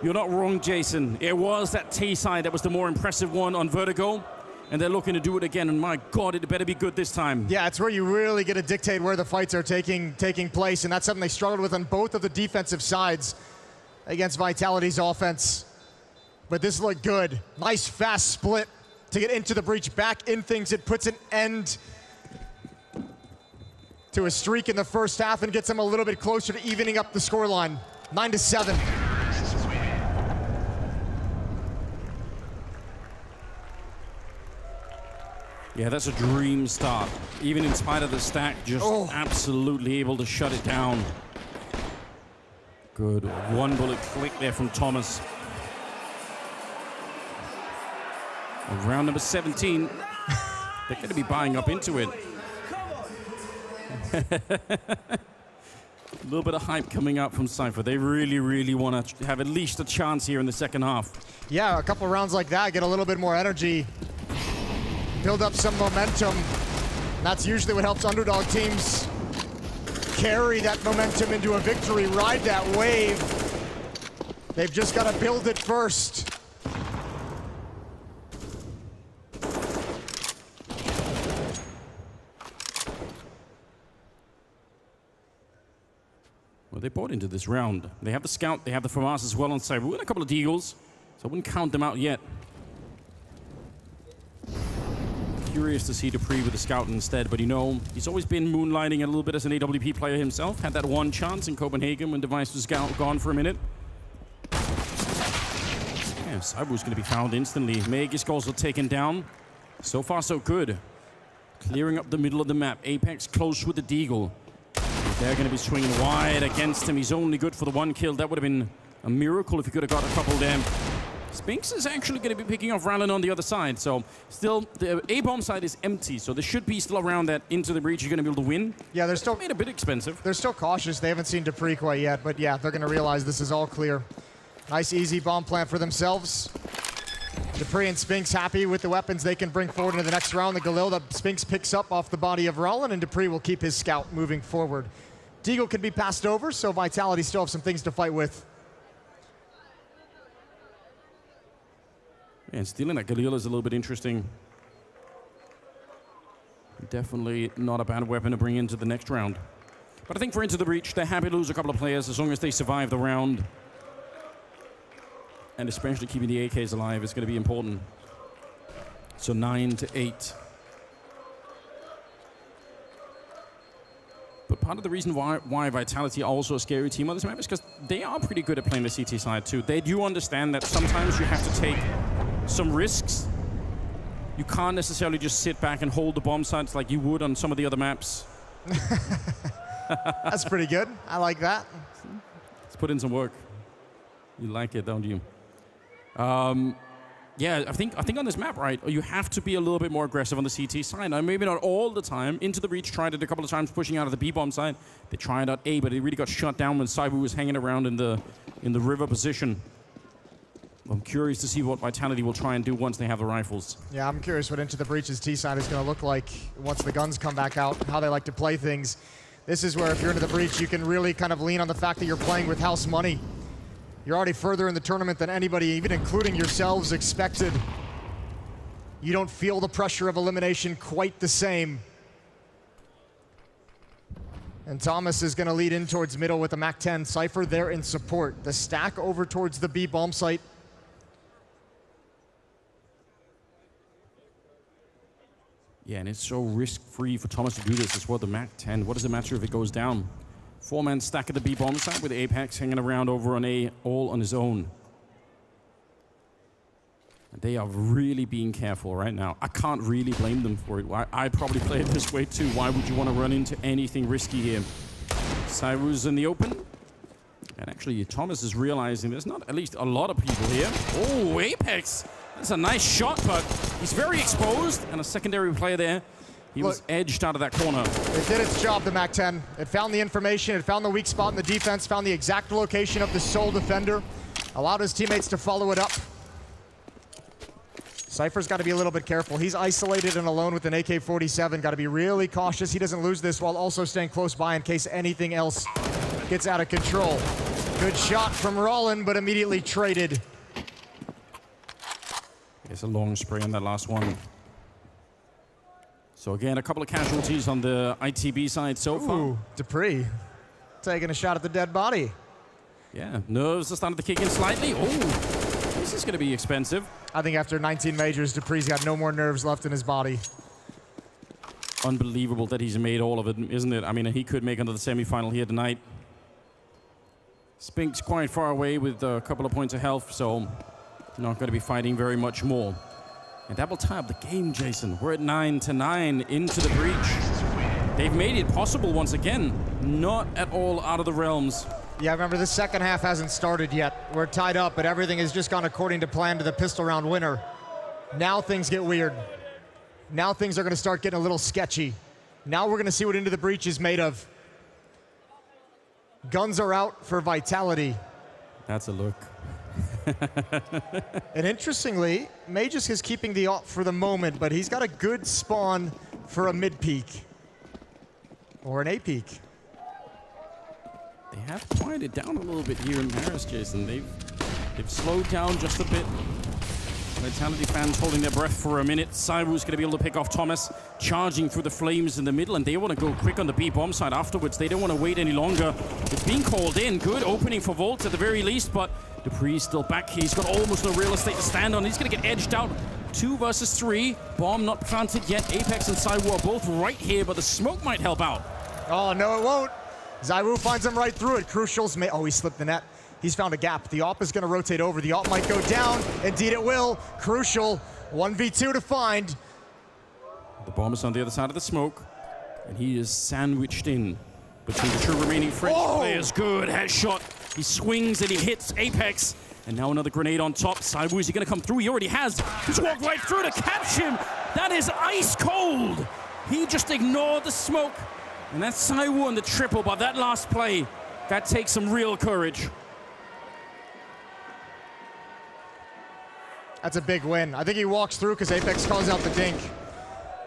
You're not wrong, Jason. It was that T side that was the more impressive one on Vertigo, and they're looking to do it again, and my God, it better be good this time. Yeah, it's where you really get to dictate where the fights are taking place, and that's something they struggled with on both of the defensive sides against Vitality's offense. But this looked good. Nice, fast split to get Into the breach back in things. It puts an end to a streak in the first half and gets them a little bit closer to evening up the scoreline. 9-7. Yeah, that's a dream start. Even in spite of the stack, just absolutely able to shut it down. Good. One bullet click there from Thomas. And round number 17. They're going to be buying up into it. A little bit of hype coming up from Cypher. They really, really want to have at least a chance here in the second half. Yeah, a couple rounds like that, get a little bit more energy. Build up some momentum. And that's usually what helps underdog teams carry that momentum into a victory, ride that wave. They've just got to build it first. Well, they bought into this round. They have the scout, they have the FAMAS as well on side. We've got a couple of deagles, so I wouldn't count them out yet. Curious to see Dupree with the scout instead, but you know, he's always been moonlighting a little bit as an AWP player himself. Had that one chance in Copenhagen when Device was gone for a minute. Yeah, Cyber's going to be found instantly. Magus also taken down. So far, so good. Clearing up the middle of the map. Apeks close with the deagle. They're going to be swinging wide against him. He's only good for the one kill. That would have been a miracle if he could have got a couple there. Spinks is actually going to be picking off Rallen on the other side. So still, the A-bomb side is empty. So there should be still around that Into the breach. You're going to be able to win. Yeah, they're still made a bit expensive. They're still cautious. They haven't seen Dupree quite yet. But yeah, they're going to realize this is all clear. Nice, easy bomb plant for themselves. Dupree and Spinks happy with the weapons they can bring forward into the next round. The Galil that Spinks picks up off the body of Rallen, and Dupree will keep his scout moving forward. Deagle can be passed over, so Vitality still have some things to fight with. Yeah, and stealing that Galil is a little bit interesting. Definitely not a bad weapon to bring into the next round. But I think for Into the breach, they're happy to lose a couple of players as long as they survive the round. And especially keeping the AKs alive is going to be important. So 9-8. But part of the reason why Vitality are also a scary team on this map is because they are pretty good at playing the CT side too. They do understand that sometimes you have to take some risks. You can't necessarily just sit back and hold the bomb sites like you would on some of the other maps. That's pretty good. I like that. Let's put in some work. You like it, don't you? Yeah, I think on this map, right, you have to be a little bit more aggressive on the CT side. Now, maybe not all the time. Into the breach tried it a couple of times, pushing out of the B-bomb side. They tried out A, but it really got shut down when Saibu was hanging around in the river position. I'm curious to see what Vitality will try and do once they have the rifles. Yeah, I'm curious what Into the breach's T side is going to look like once the guns come back out, how they like to play things. This is where if you're Into the breach, you can really kind of lean on the fact that you're playing with house money. You're already further in the tournament than anybody, even including yourselves, expected. You don't feel the pressure of elimination quite the same. And Thomas is going to lead in towards middle with the MAC-10. Cypher there in support. The stack over towards the B bomb site. Yeah, and it's so risk-free for Thomas to do this as well. The MAC-10, what does it matter if it goes down? Four-man stack at the B-bomb side with Apeks hanging around over on A, all on his own. And they are really being careful right now. I can't really blame them for it. I'd probably play it this way too. Why would you want to run into anything risky here? Cyru's in the open. And actually, Thomas is realizing there's not at least a lot of people here. Oh, Apeks. That's a nice shot, but he's very exposed. And a secondary player there. He was edged out of that corner. It did its job, the MAC-10. It found the information, it found the weak spot in the defense, found the exact location of the sole defender, allowed his teammates to follow it up. Cypher's got to be a little bit careful. He's isolated and alone with an AK-47. Got to be really cautious he doesn't lose this while also staying close by in case anything else gets out of control. Good shot from Rollin, but immediately traded. It's a long spray on that last one. So again, a couple of casualties on the ITB side so far. Dupree taking a shot at the dead body. Yeah, nerves are starting to kick in slightly. Oh, this is going to be expensive. I think after 19 majors, Dupree's got no more nerves left in his body. Unbelievable that he's made all of it, isn't it? I mean, he could make another semi-final here tonight. Spink's quite far away with a couple of points of health, so not going to be fighting very much more. And that will tie up the game, Jason. We're at 9-9 into the breach. They've made it possible once again. Not at all out of the realms. Yeah, remember the second half hasn't started yet. We're tied up, but everything has just gone according to plan to the pistol round winner. Now things get weird. Now things are going to start getting a little sketchy. Now we're going to see what Into the Breach is made of. Guns are out for Vitality. That's a look. And interestingly, Magus is keeping the op for the moment, but he's got a good spawn for a mid-peak. Or an A-peak. They have quieted down a little bit here in Paris, Jason. They've slowed down just a bit. Vitality fans holding their breath for a minute. Cyru's going to be able to pick off Thomas, charging through the flames in the middle, and they want to go quick on the B bomb side afterwards. They don't want to wait any longer. It's being called in. Good opening for Volt at the very least, but Dupree's still back here. He's got almost no real estate to stand on. He's going to get edged out. 2 versus 3. Bomb not planted yet. Apeks and Cyru are both right here, but the smoke might help out. Oh, no, it won't. Zyru finds him right through it. Crucial's oh, he slipped the net. He's found a gap. The op is going to rotate over. The op might go down. Indeed it will. Crucial, 1v2 to find. The bomb is on the other side of the smoke, and he is sandwiched in between the 2 remaining French players. Good headshot. He swings and he hits Apeks. And now another grenade on top. Cyru, is he going to come through? He already has. He's walked right through to catch him. That is ice cold. He just ignored the smoke. And that's Cyru on the triple, but that last play, that takes some real courage. That's a big win. I think he walks through because Apeks calls out the dink.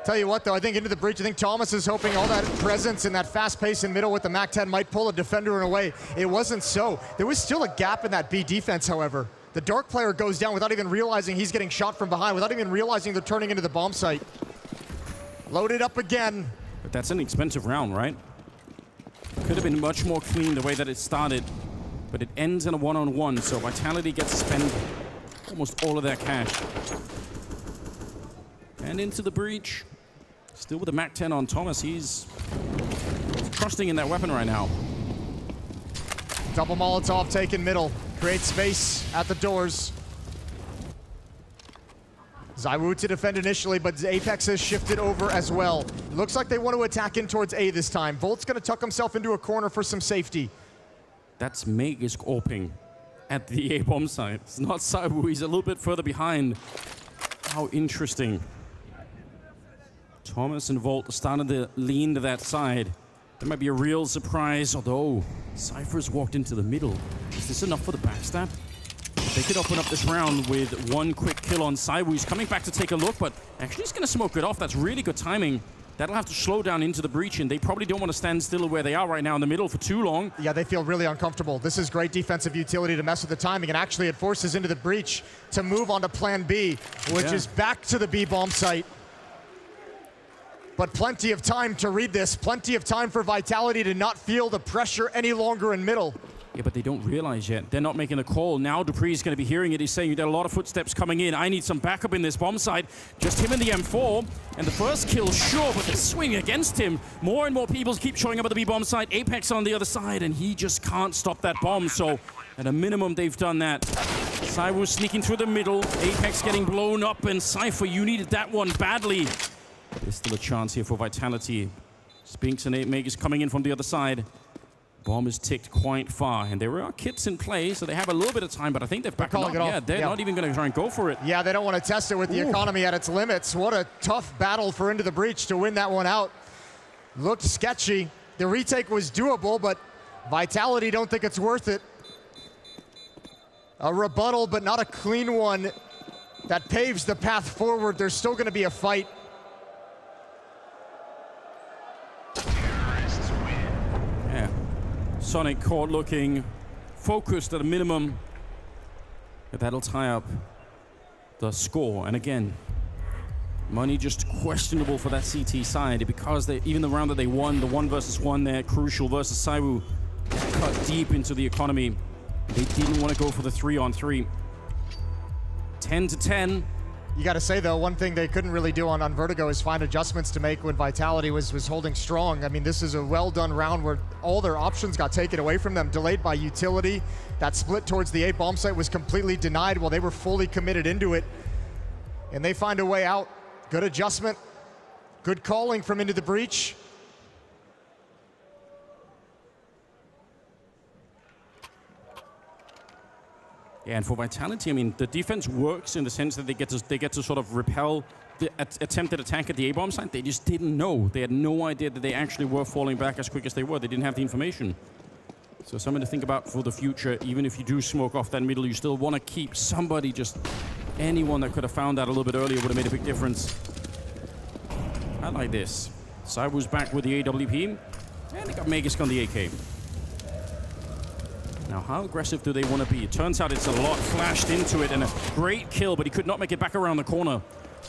Tell you what, though, I think Into the Breach, I think Thomas is hoping all that presence and that fast pace in middle with the MAC-10 might pull a defender in a way. It wasn't so. There was still a gap in that B defense, however. The Dark player goes down without even realizing he's getting shot from behind, without even realizing they're turning into the bomb site. Loaded up again. But that's an expensive round, right? Could have been much more clean the way that it started, but it ends in a one-on-one, so Vitality gets to spend almost all of their cash. And Into the Breach. Still with the MAC-10 on Thomas. He's trusting in that weapon right now. Double Molotov taken middle. Creates space at the doors. Zyru to defend initially, but Apeks has shifted over as well. Looks like they want to attack in towards A this time. Volt's going to tuck himself into a corner for some safety. That's Magus Orping at the A bomb site. It's not Zyru. He's a little bit further behind. How interesting. Thomas and Volt are starting to lean to that side. There might be a real surprise, although Cypher's walked into the middle. Is this enough for the backstab? They could open up this round with 1 quick kill on Cyru. He's coming back to take a look, but actually he's going to smoke it off. That's really good timing. That'll have to slow down Into the Breach, and they probably don't want to stand still where they are right now in the middle for too long. Yeah, they feel really uncomfortable. This is great defensive utility to mess with the timing, and actually it forces Into the Breach to move on to plan B, which is back to the B bomb site. But plenty of time to read this, plenty of time for Vitality to not feel the pressure any longer in middle. Yeah, but they don't realize yet. They're not making the call. Now Dupree's going to be hearing it. He's saying there are a lot of footsteps coming in. I need some backup in this bomb site. Just him and the M4. And the first kill, sure, but the swing against him. More and more people keep showing up at the B bomb site. Apeks on the other side, and he just can't stop that bomb. So at a minimum, they've done that. Cyru sneaking through the middle. Apeks getting blown up, and Cypher, you needed that one badly. There's still a chance here for Vitality. Spinks and Magus coming in from the other side. Bomb is ticked quite far, and there are kits in play, so they have a little bit of time, but I think they've backed up. Yeah, they're not even going to try and go for it. Yeah, they don't want to test it with the economy at its limits. What a tough battle for Into the Breach to win that one out. Looked sketchy. The retake was doable, but Vitality don't think it's worth it. A rebuttal, but not a clean one that paves the path forward. There's still going to be a fight. Yeah. Sonic caught looking focused at a minimum. But that'll tie up the score. And again, money just questionable for that CT side because even the round that they won, the 1v1 there, Crucial versus Saiwu, cut deep into the economy. They didn't want to go for the 3-on-3. 10-10. You got to say, though, one thing they couldn't really do on Vertigo is find adjustments to make when Vitality was holding strong. I mean, this is a well-done round where all their options got taken away from them, delayed by utility. That split towards the A bomb site was completely denied while they were fully committed into it. And they find a way out. Good adjustment. Good calling from Into the Breach. Yeah, and for Vitality, I mean, the defense works in the sense that they get to sort of repel the attempted attack at the A-bomb site. They just didn't know. They had no idea that they actually were falling back as quick as they were. They didn't have the information. So something to think about for the future. Even if you do smoke off that middle, you still want to keep somebody, just anyone that could have found that a little bit earlier would have made a big difference. I like this. Saiwu's back with the AWP, and they got Magisk on the AK. Now, how aggressive do they want to be? It turns out it's a lot flashed into it, and a great kill, but he could not make it back around the corner.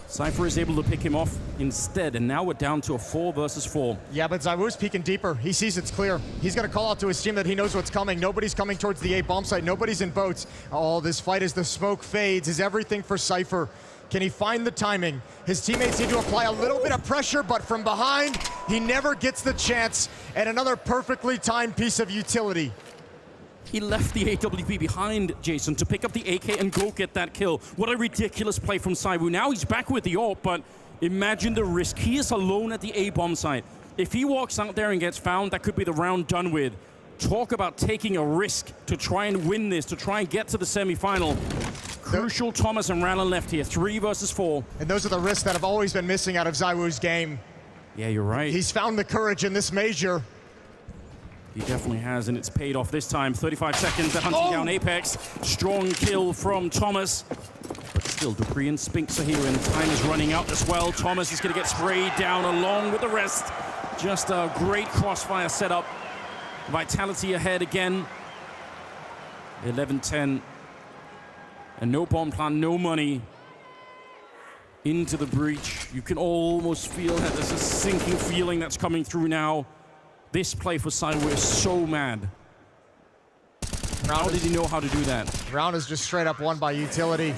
Cypher is able to pick him off instead, and now we're down to a 4 versus 4. Yeah, but Zaiwu's peeking deeper. He sees it's clear. He's going to call out to his team that he knows what's coming. Nobody's coming towards the A bomb site. Nobody's in boats. Oh, this fight as the smoke fades is everything for Cypher. Can he find the timing? His teammates need to apply a little bit of pressure, but from behind, he never gets the chance. And another perfectly timed piece of utility. He left the AWP behind, Jason, to pick up the AK and go get that kill. What a ridiculous play from Saiwu. Now he's back with the AWP, but imagine the risk. He is alone at the A-bomb site. If he walks out there and gets found, that could be the round done with. Talk about taking a risk to try and win this, to try and get to the semifinal. Crucial, Thomas and Rallen left here, 3 versus 4. And those are the risks that have always been missing out of Zaiwu's game. Yeah, you're right. He's found the courage in this major. He definitely has, and it's paid off this time. 35 seconds, they're hunting down Apeks. Strong kill from Thomas. But still, Dupree and Spinks are here, and time is running out as well. Thomas is going to get sprayed down along with the rest. Just a great crossfire setup. Vitality ahead again. 11-10. And no bomb plan, no money. Into the breach. You can almost feel that there's a sinking feeling that's coming through now. This play for Saiwu is so mad. How did he know how to do that? Round is just straight up won by utility.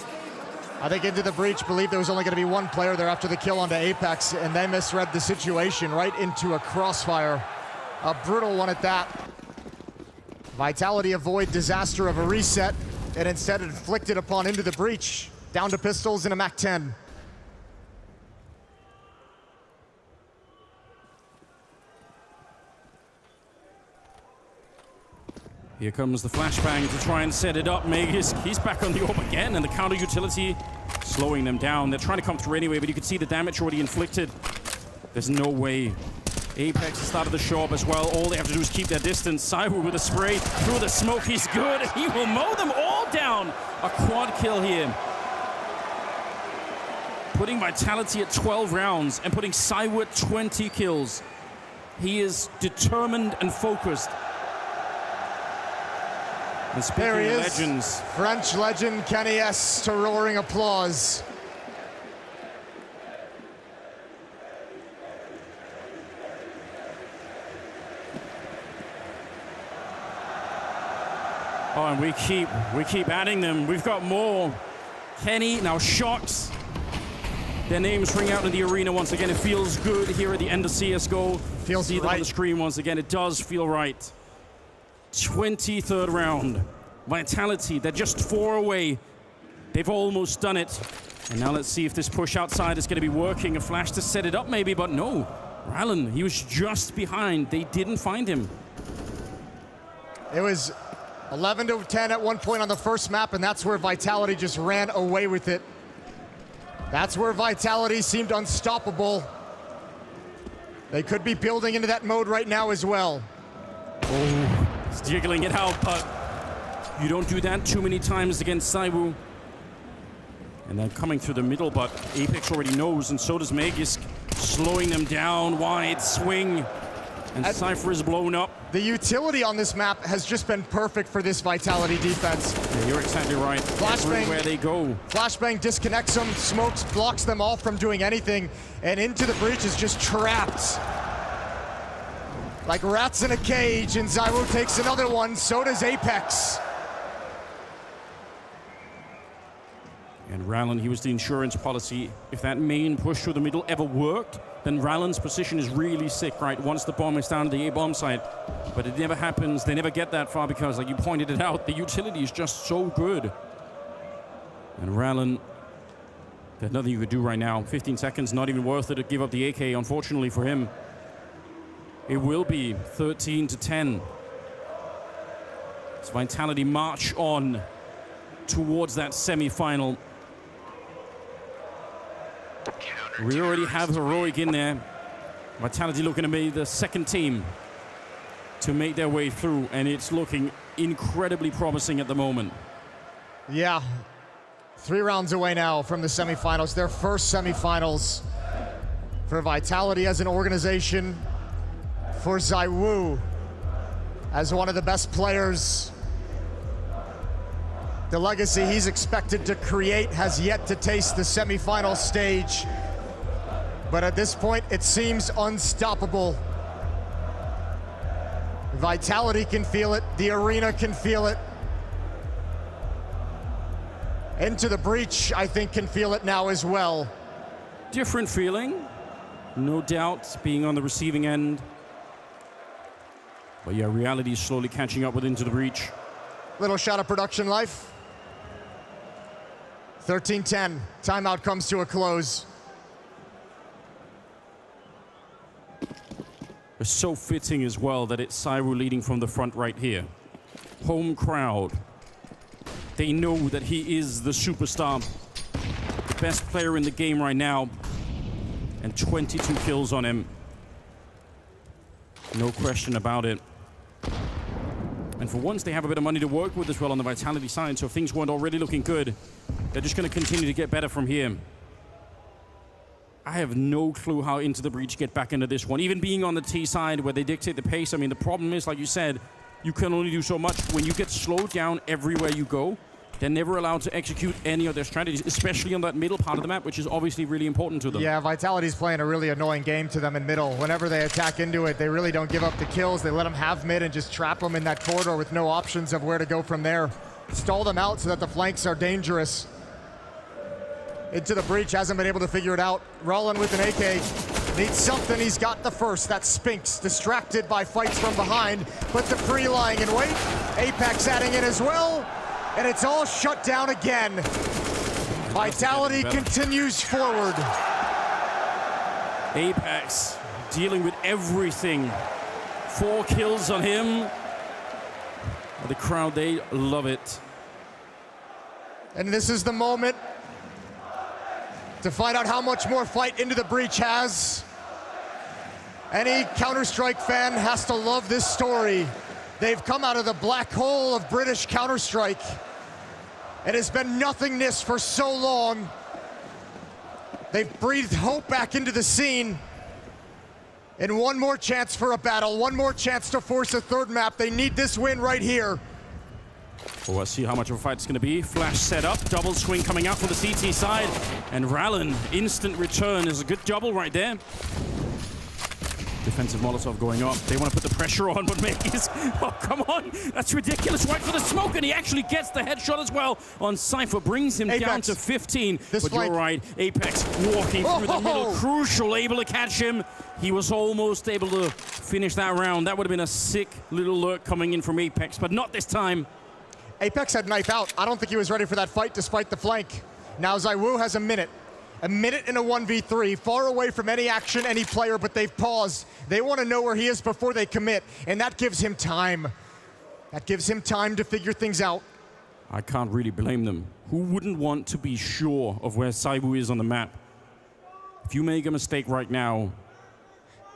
I think Into the Breach believed there was only going to be one player there after the kill onto Apeks, and they misread the situation right into a crossfire. A brutal one at that. Vitality avoid disaster of a reset, and instead inflicted upon Into the Breach. Down to pistols and a MAC-10. Here comes the flashbang to try and set it up. Magisk, he's back on the AWP again, and the counter utility slowing them down. They're trying to come through anyway, but you can see the damage already inflicted. There's no way. Apeks has started the show up as well. All they have to do is keep their distance. Saiwu with a spray through the smoke. He's good. He will mow them all down. A quad kill here. Putting Vitality at 12 rounds and putting Saiwu at 20 kills. He is determined and focused. And speaking there he of is. legends. French legend Kenny S to roaring applause. Oh, and we keep adding them. We've got more. Kenny, now Shox. Their names ring out in the arena once again. It feels good here at the end of CSGO. Feels See them on the screen once again. It does feel right. 23rd round. Vitality, they're just 4 away. They've almost done it. And now let's see if this push outside is going to be working. A flash to set it up maybe, but no. Rallen, he was just behind. They didn't find him. It was 11-10 at one point on the first map, and that's where Vitality just ran away with it. That's where Vitality seemed unstoppable. They could be building into that mode right now as well. Oh, he's jiggling it out, but you don't do that too many times against ZywOo. And then coming through the middle, but Apeks already knows, and so does Magisk, slowing them down, wide swing, and Cypher is blown up. The utility on this map has just been perfect for this Vitality defense. Yeah, you're exactly right. Flashbang, where they go. Flashbang disconnects them, smokes, blocks them all from doing anything, and Into the Breach is just trapped. Like rats in a cage, and ZywOo takes another one, so does Apeks. And Rallen, he was the insurance policy. If that main push through the middle ever worked, then Rallen's position is really sick, right? Once the bomb is down at the A-bomb site. But it never happens. They never get that far because, like you pointed it out, the utility is just so good. And Rallen, there's nothing you could do right now. 15 seconds, not even worth it to give up the AK, unfortunately for him. It will be 13-10. It's Vitality march on towards that semi-final. We already have Heroic in there. Vitality looking to be the second team to make their way through, and it's looking incredibly promising at the moment. Yeah, 3 rounds away now from the semifinals. Their first semifinals for Vitality as an organization, for ZywOo as one of the best players. The legacy he's expected to create has yet to taste the semifinal stage. But at this point, it seems unstoppable. Vitality can feel it, the arena can feel it. Into the Breach, I think, can feel it now as well. Different feeling, no doubt, being on the receiving end. But yeah, reality is slowly catching up with Into the Breach. Little shot of production life. 13-10, timeout comes to a close. It's so fitting as well that it's ZywOo leading from the front right here. Home crowd. They know that he is the superstar, the best player in the game right now, and 22 kills on him. No question about it. And for once, they have a bit of money to work with as well on the Vitality side, so if things weren't already looking good, they're just going to continue to get better from here. I have no clue how Into the Breach get back into this one. Even being on the T side where they dictate the pace, I mean, the problem is, like you said, you can only do so much. When you get slowed down everywhere you go, they're never allowed to execute any of their strategies, especially on that middle part of the map, which is obviously really important to them. Yeah, Vitality's playing a really annoying game to them in middle. Whenever they attack into it, they really don't give up the kills. They let them have mid and just trap them in that corridor with no options of where to go from there. Stall them out so that the flanks are dangerous. Into the Breach hasn't been able to figure it out. Rollin with an AK needs something. He's got the first. That's Spinks, distracted by fights from behind, but the pre-lying in wait. Apeks adding in as well, and it's all shut down again. Vitality continues forward. Apeks dealing with everything. 4 kills on him. The crowd, they love it. And this is the moment to find out how much more fight Into the Breach has. Any Counter-Strike fan has to love this story. They've come out of the black hole of British Counter-Strike. It has been nothingness for so long. They've breathed hope back into the scene. And one more chance for a battle, one more chance to force a third map. They need this win right here. Oh, let's see how much of a fight it's going to be. Flash set up, double swing coming out from the CT side. And Rallen, instant return is a good double right there. Defensive Molotov going up. They want to put the pressure on, but Maggie's... Oh, come on. That's ridiculous. Right for the smoke, and he actually gets the headshot as well on Cypher. Brings him down to 15. But you're right. Apeks walking through the middle. Crucial, able to catch him. He was almost able to finish that round. That would have been a sick little lurk coming in from Apeks, but not this time. Apeks had knife out. I don't think he was ready for that fight despite the flank. Now ZywOo has a minute. A minute in a 1v3, far away from any action, any player, but they've paused. They want to know where he is before they commit, and that gives him time. That gives him time to figure things out. I can't really blame them. Who wouldn't want to be sure of where Saibu is on the map? If you make a mistake right now,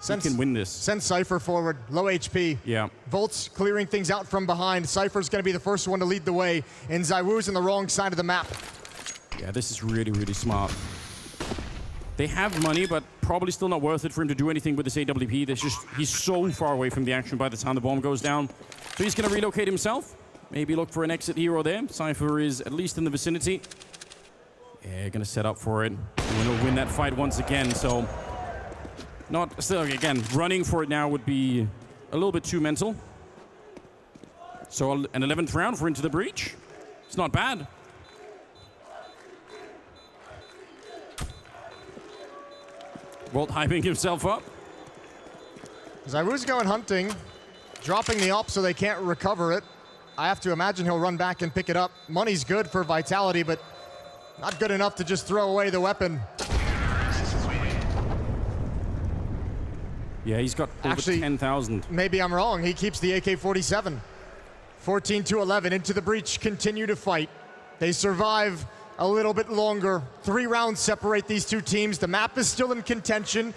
you can win this. Send Cypher forward, low HP. Yeah. Volt's clearing things out from behind. Cypher's going to be the first one to lead the way, and ZywOo's on the wrong side of the map. Yeah, this is really, really smart. They have money, but probably still not worth it for him to do anything with this AWP. He's so far away from the action by the time the bomb goes down. So he's going to relocate himself. Maybe look for an exit here or there. Cypher is at least in the vicinity. Yeah, going to set up for it. Going to win that fight once again, so... Still, again, running for it now would be a little bit too mental. So an 11th round for Into the Breach. It's not bad. Volt hyping himself up. ZywOo's going hunting, dropping the op so they can't recover it. I have to imagine he'll run back and pick it up. Money's good for Vitality, but not good enough to just throw away the weapon. Yeah, he's got over 10,000. Maybe I'm wrong. He keeps the AK-47. 14-11, Into the Breach continue to fight. They survive a little bit longer. 3 rounds separate these two teams. The map is still in contention.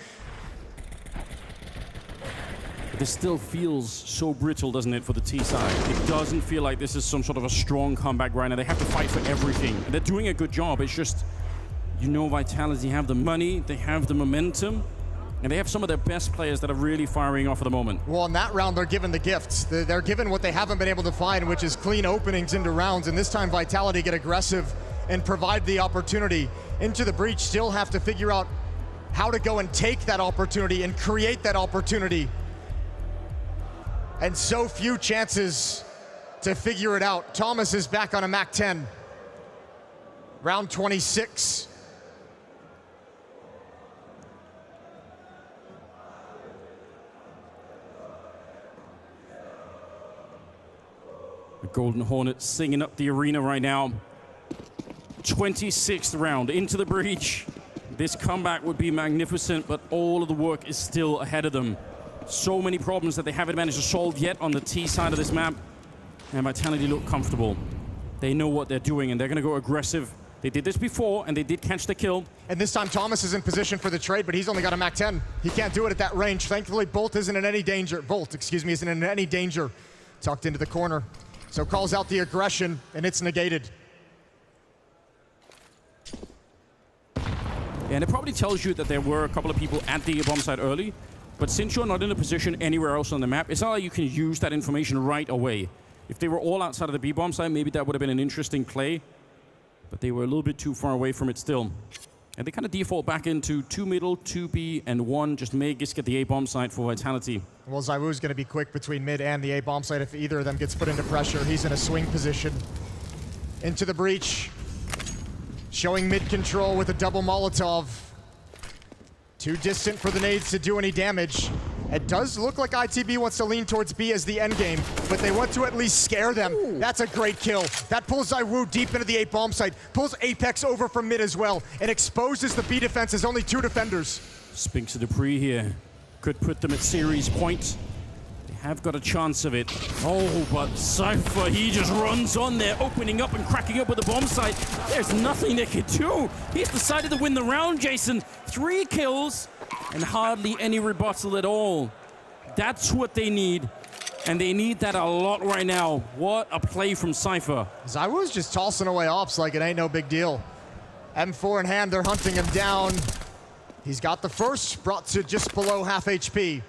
This still feels so brittle, doesn't it, for the T side? It doesn't feel like this is some sort of a strong comeback right now. They have to fight for everything. And they're doing a good job. It's just, you know, Vitality have the money, they have the momentum, and they have some of their best players that are really firing off at the moment. Well, in that round, they're given the gifts. They're given what they haven't been able to find, which is clean openings into rounds. And this time, Vitality get aggressive and provide the opportunity. Into the Breach still have to figure out how to go and take that opportunity and create that opportunity. And so few chances to figure it out. Thomas is back on a MAC-10. Round 26. The Golden Hornet singing up the arena right now. 26th round, Into the Breach. This comeback would be magnificent, but all of the work is still ahead of them. So many problems that they haven't managed to solve yet on the T side of this map. And Vitality look comfortable. They know what they're doing, and they're going to go aggressive. They did this before, and they did catch the kill. And this time, Thomas is in position for the trade, but he's only got a MAC-10. He can't do it at that range. Thankfully, Volt isn't in any danger. isn't in any danger. Tucked into the corner. So calls out the aggression, and it's negated. Yeah, and it probably tells you that there were a couple of people at the bomb site early, but since you're not in a position anywhere else on the map, it's not like you can use that information right away. If they were all outside of the B-bomb site, maybe that would have been an interesting play, but they were a little bit too far away from it still. And they kind of default back into 2 middle, 2 B, and 1, just Magus get the A-bomb site for Vitality. Well, ZywOo's going to be quick between mid and the A-bomb site if either of them gets put into pressure. He's in a swing position. Into the Breach. Showing mid control with a double Molotov. Too distant for the nades to do any damage. It does look like ITB wants to lean towards B as the endgame, but they want to at least scare them. Ooh. That's a great kill. That pulls ZywOo deep into the A-bomb site, pulls Apeks over from mid as well, and exposes the B defense as only 2 defenders. Spinks of Dupree here could put them at series point. They have got a chance of it. Oh, but Cypher, he just runs on there, opening up and cracking up with the bomb site. There's nothing they can do. He's decided to win the round, Jason. 3 kills and hardly any rebuttal at all. That's what they need, and they need that a lot right now. What a play from Cypher. ZywOo's just tossing away ops like it ain't no big deal. M4 in hand, they're hunting him down. He's got the first, brought to just below half HP.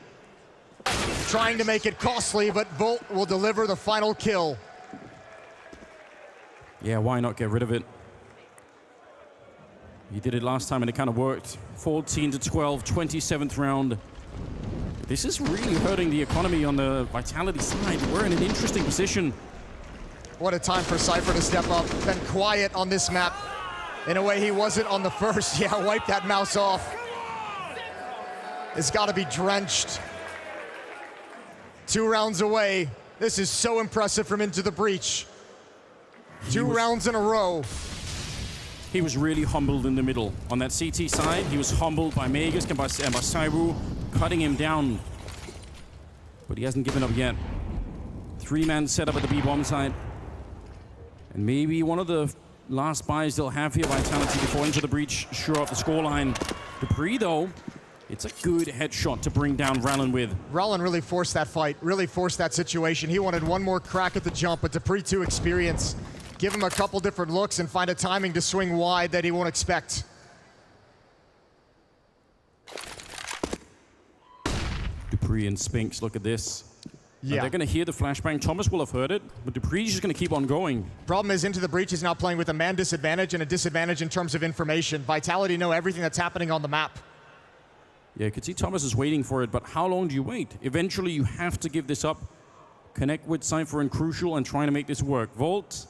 Trying to make it costly, but Volt will deliver the final kill. Yeah, why not get rid of it? He did it last time and it kind of worked. 14-12, 27th round. This is really hurting the economy on the Vitality side. We're in an interesting position. What a time for Cypher to step up. Been quiet on this map in a way he wasn't on the first. Yeah, wipe that mouse off. It's got to be drenched. 2 rounds away. This is so impressive from Into the Breach. 2 rounds in a row. He was really humbled in the middle. On that CT side, he was humbled by Magus and by ZywOo, cutting him down. But he hasn't given up yet. 3-man setup at the B-bomb side. And maybe one of the last buys they'll have here, Vitality, before Into the Breach shore up the scoreline. Dupree, though, it's a good headshot to bring down Rallen with. Rallen really forced that fight, really forced that situation. He wanted one more crack at the jump, but Dupree, too, experience. Give him a couple different looks and find a timing to swing wide that he won't expect. Dupree and Spinks, look at this. Yeah. They're going to hear the flashbang. Thomas will have heard it, but Dupree's just going to keep on going. Problem is, Into the Breach is now playing with a man disadvantage and a disadvantage in terms of information. Vitality know everything that's happening on the map. Yeah, you can see Thomas is waiting for it, but how long do you wait? Eventually, you have to give this up. Connect with Cypher and Crucial and trying to make this work. Volt,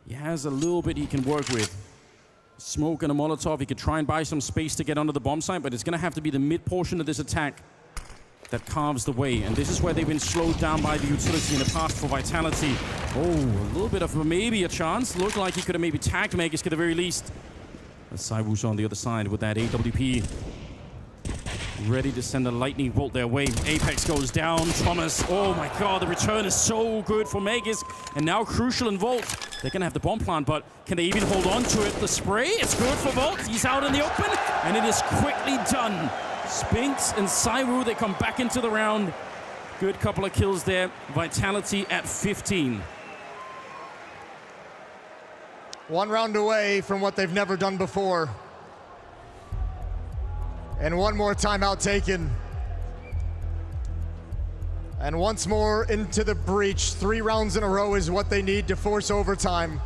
he has a little bit he can work with. Smoke and a Molotov, he could try and buy some space to get onto the bomb site, but it's going to have to be the mid portion of this attack that carves the way. And this is where they've been slowed down by the utility in the past for Vitality. Oh, a little bit of maybe a chance. Looked like he could have maybe tagged Magus at the very least. Saiwu's on the other side with that AWP. Ready to send a lightning bolt their way. Apeks goes down. Thomas, oh my god, the return is so good for Magus. And now Crucial and Volt. They're going to have the bomb plant, but can they even hold on to it? The spray, it's good for Volt. He's out in the open, and it is quickly done. Spinks and Saiwu, they come back into the round. Good couple of kills there. Vitality at 15. One round away from what they've never done before. And one more timeout taken. And once more Into the Breach. 3 rounds in a row is what they need to force overtime.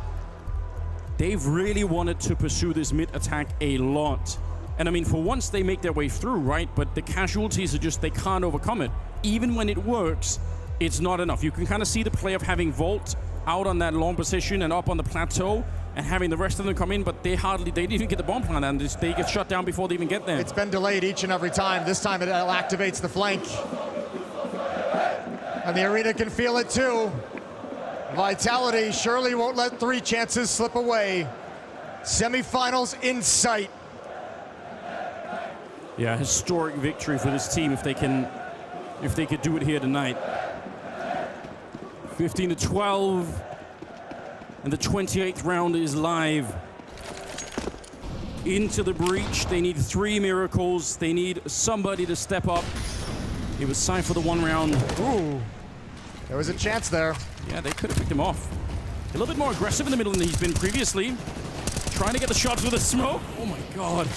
They've really wanted to pursue this mid attack a lot. And I mean, for once they make their way through, right? But the casualties are just, they can't overcome it. Even when it works, it's not enough. You can kind of see the play of having Volt out on that long position and up on the plateau and having the rest of them come in, but they didn't even get the bomb plant, and they get shut down before they even get there. It's been delayed each and every time. This time it activates the flank. And the arena can feel it too. Vitality surely won't let 3 chances slip away. Semifinals in sight. Yeah, historic victory for this team if they could do it here tonight. 15-12, and the 28th round is live. Into the Breach, they need 3 miracles. They need somebody to step up. It was Cypher the 1 round. Ooh, there was a chance there. Yeah, they could have picked him off. A little bit more aggressive in the middle than he's been previously. Trying to get the shots with the smoke. Oh my god.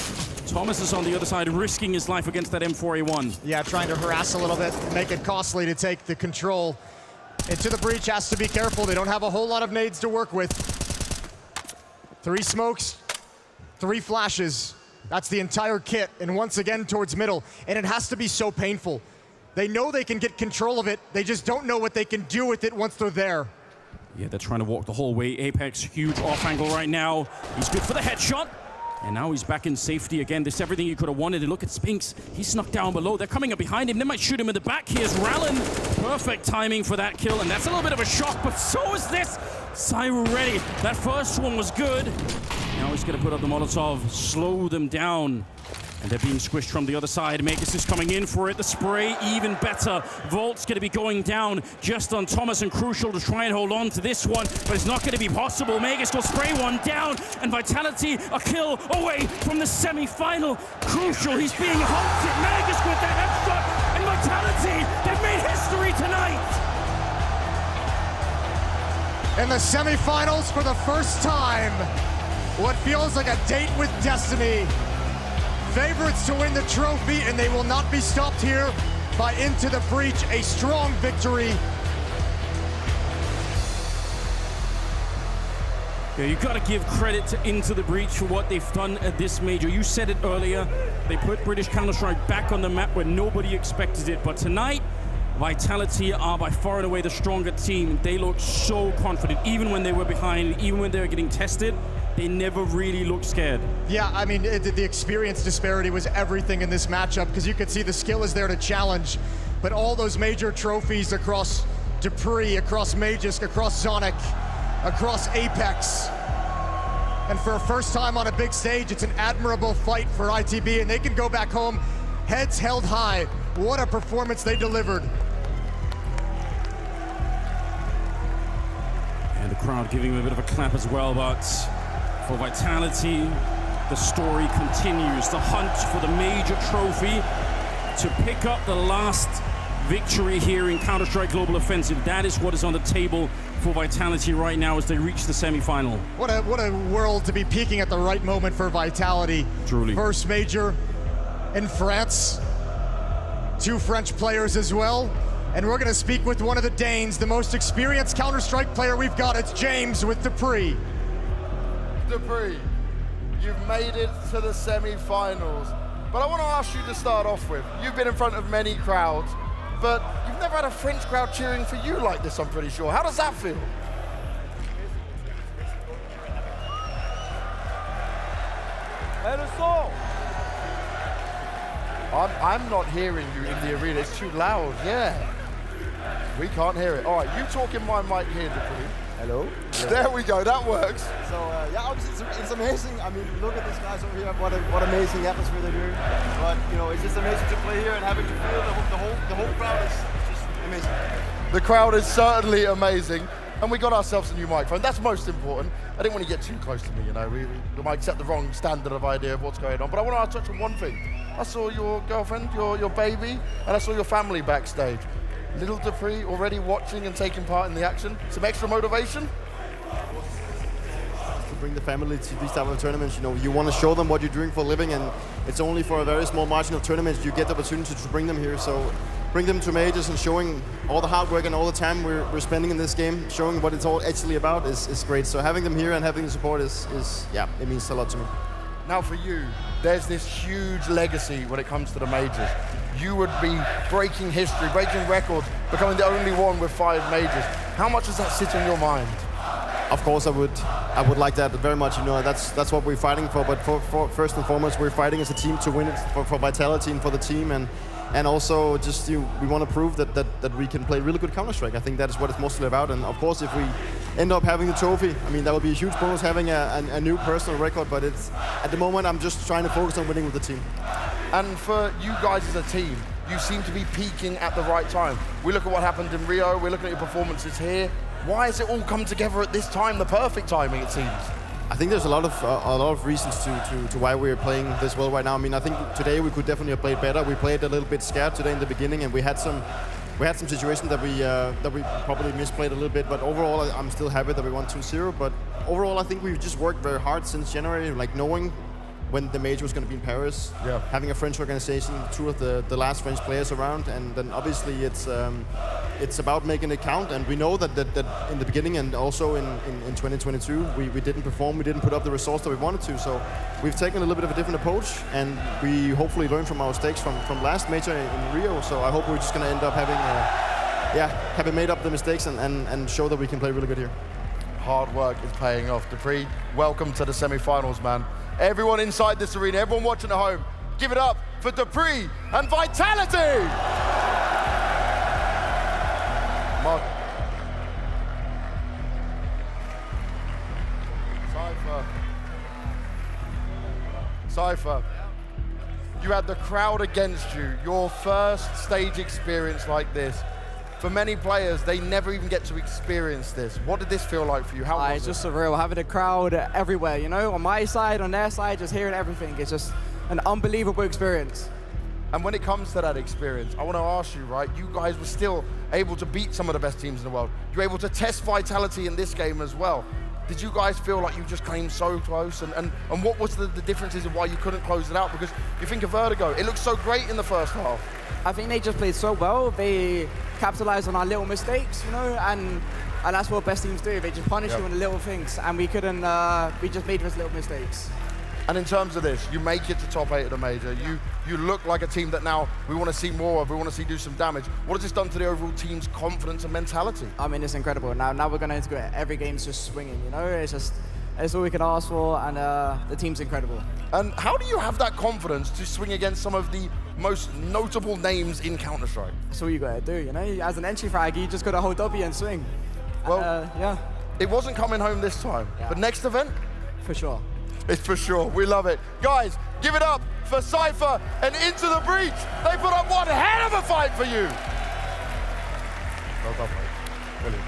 Thomas is on the other side, risking his life against that M4A1. Yeah, trying to harass a little bit, make it costly to take the control. Into the Breach has to be careful. They don't have a whole lot of nades to work with. 3 smokes, 3 flashes. That's the entire kit, and once again towards middle. And it has to be so painful. They know they can get control of it. They just don't know what they can do with it once they're there. Yeah, they're trying to walk the whole way. Apeks, huge off angle right now. He's good for the headshot. And now he's back in safety again. This is everything you could have wanted. And look at Spinks. He's snuck down below. They're coming up behind him. They might shoot him in the back. Here's Rallen. Perfect timing for that kill. And that's a little bit of a shock, but so is this. Cyru ready. That first one was good. Now he's going to put up the Molotov, slow them down. And they're being squished from the other side. Magus is coming in for it. The spray, even better. Volt's going to be going down just on Thomas and Crucial to try and hold on to this one, but it's not going to be possible. Magus will spray one down, and Vitality a kill away from the semi-final. Crucial, he's being hunted. Magus with the headshot, and Vitality, they've made history tonight. In the semi-finals for the first time, what feels like a date with destiny. Favorites to win the trophy, and they will not be stopped here by Into the Breach. A strong victory. Yeah, you got to give credit to Into the Breach for what they've done at this major. You said it earlier. They put British Counter-Strike back on the map where nobody expected it. But tonight, Vitality are by far and away the stronger team. They look so confident, even when they were behind, even when they were getting tested. They never really looked scared. Yeah, I mean, the experience disparity was everything in this matchup, because you could see the skill is there to challenge, but all those major trophies across Dupree, across Magisk, across Zonic, across Apeks, and for a first time on a big stage, it's an admirable fight for ITB, and they can go back home, heads held high. What a performance they delivered. crowd giving him a bit of a clap as well, but for Vitality, the story continues. The hunt for the major trophy to pick up the last victory here in Counter-Strike Global Offensive. That is what is on the table for Vitality right now as they reach the semi-final. What a world to be peaking at the right moment for Vitality. Truly. First major in France. 2 French players as well. And we're gonna speak with one of the Danes, the most experienced Counter-Strike player we've got. It's James with Dupree. Dupree, you've made it to the semi-finals. But I want to ask you to start off with, you've been in front of many crowds, but you've never had a French crowd cheering for you like this, I'm pretty sure. How does that feel? I'm not hearing you in the arena, it's too loud, yeah. We can't hear it. All right, you talk in my mic here, Dupree. Hello? Yeah. There we go, that works. So, yeah, obviously it's amazing. I mean, look at these guys over here, what amazing atmosphere they're doing. But, you know, it's just amazing to play here and having to feel the whole crowd is just amazing. The crowd is certainly amazing. And we got ourselves a new microphone. That's most important. I didn't want to get too close to me, you know. We might set the wrong standard of idea of what's going on. But I want to touch on one thing. I saw your girlfriend, your baby, and I saw your family backstage. Little Dupree already watching and taking part in the action. Some extra motivation? To bring the family to these type of tournaments, you know, you want to show them what you're doing for a living, and it's only for a very small margin of tournaments you get the opportunity to bring them here. So bring them to majors and showing all the hard work and all the time we're spending in this game, showing what it's all actually about is great. So having them here and having the support is yeah, it means a lot to me. Now for you, there's this huge legacy when it comes to the majors. You would be breaking history, breaking records, becoming the only one with 5 majors. How much does that sit in your mind? Of course I would like that very much, you know, that's what we're fighting for, but for first and foremost we're fighting as a team to win it for Vitality and for the team, and also just we want to prove that we can play really good Counter-Strike. I think that is what it's mostly about, and of course if we end up having the trophy, I mean that would be a huge bonus having a new personal record, but it's at the moment I'm just trying to focus on winning with the team. And for you guys as a team, you seem to be peaking at the right time. We look at what happened in Rio, we're looking at your performances here. Why has it all come together at this time, the perfect timing it seems? I think there's a lot of reasons to why we're playing this well right now. I mean, I think today we could definitely have played better. We played a little bit scared today in the beginning, and we had some situations that we probably misplayed a little bit. But overall, I'm still happy that we won 2-0. But overall, I think we've just worked very hard since January, like knowing when the major was going to be in Paris, having a French organization, 2 of the last French players around, and then obviously it's about making it count. And we know that in the beginning and also in 2022 we didn't perform, we didn't put up the results that we wanted to. So we've taken a little bit of a different approach, and we hopefully learn from our mistakes from last major in Rio. So I hope we're just going to end up having made up the mistakes and show that we can play really good here. Hard work is paying off. Dupree, welcome to the semi-finals, man. Everyone inside this arena, everyone watching at home, give it up for Dupree and Vitality! Mark. Cypher, you had the crowd against you, your first stage experience like this. For many players, they never even get to experience this. What did this feel like for you? How was it? It's just surreal, having a crowd everywhere, you know, on my side, on their side, just hearing everything. It's just an unbelievable experience. And when it comes to that experience, I want to ask you, right, you guys were still able to beat some of the best teams in the world. You were able to test Vitality in this game as well. Did you guys feel like you just came so close? And what was the differences of why you couldn't close it out? Because you think of Vertigo, it looked so great in the first half. I think they just played so well. They capitalized on our little mistakes, you know, and that's what best teams do. They just punish you on the little things, and we couldn't, we just made those little mistakes. And in terms of this, you make it to top 8 of the major. You look like a team that now we want to see more of, we want to see do some damage. What has this done to the overall team's confidence and mentality? I mean, it's incredible. Now we're going to integrate. Every game's just swinging, you know? It's all we can ask for, and the team's incredible. And how do you have that confidence to swing against some of the most notable names in Counter-Strike? That's all you got to do, you know? As an entry frag, you just got to hold W and swing. Well, yeah. It wasn't coming home this time, but next event? For sure. It's for sure. We love it. Guys, give it up for Cypher and Into the Breach. They put up one hell of a fight for you. Well done, mate. Brilliant.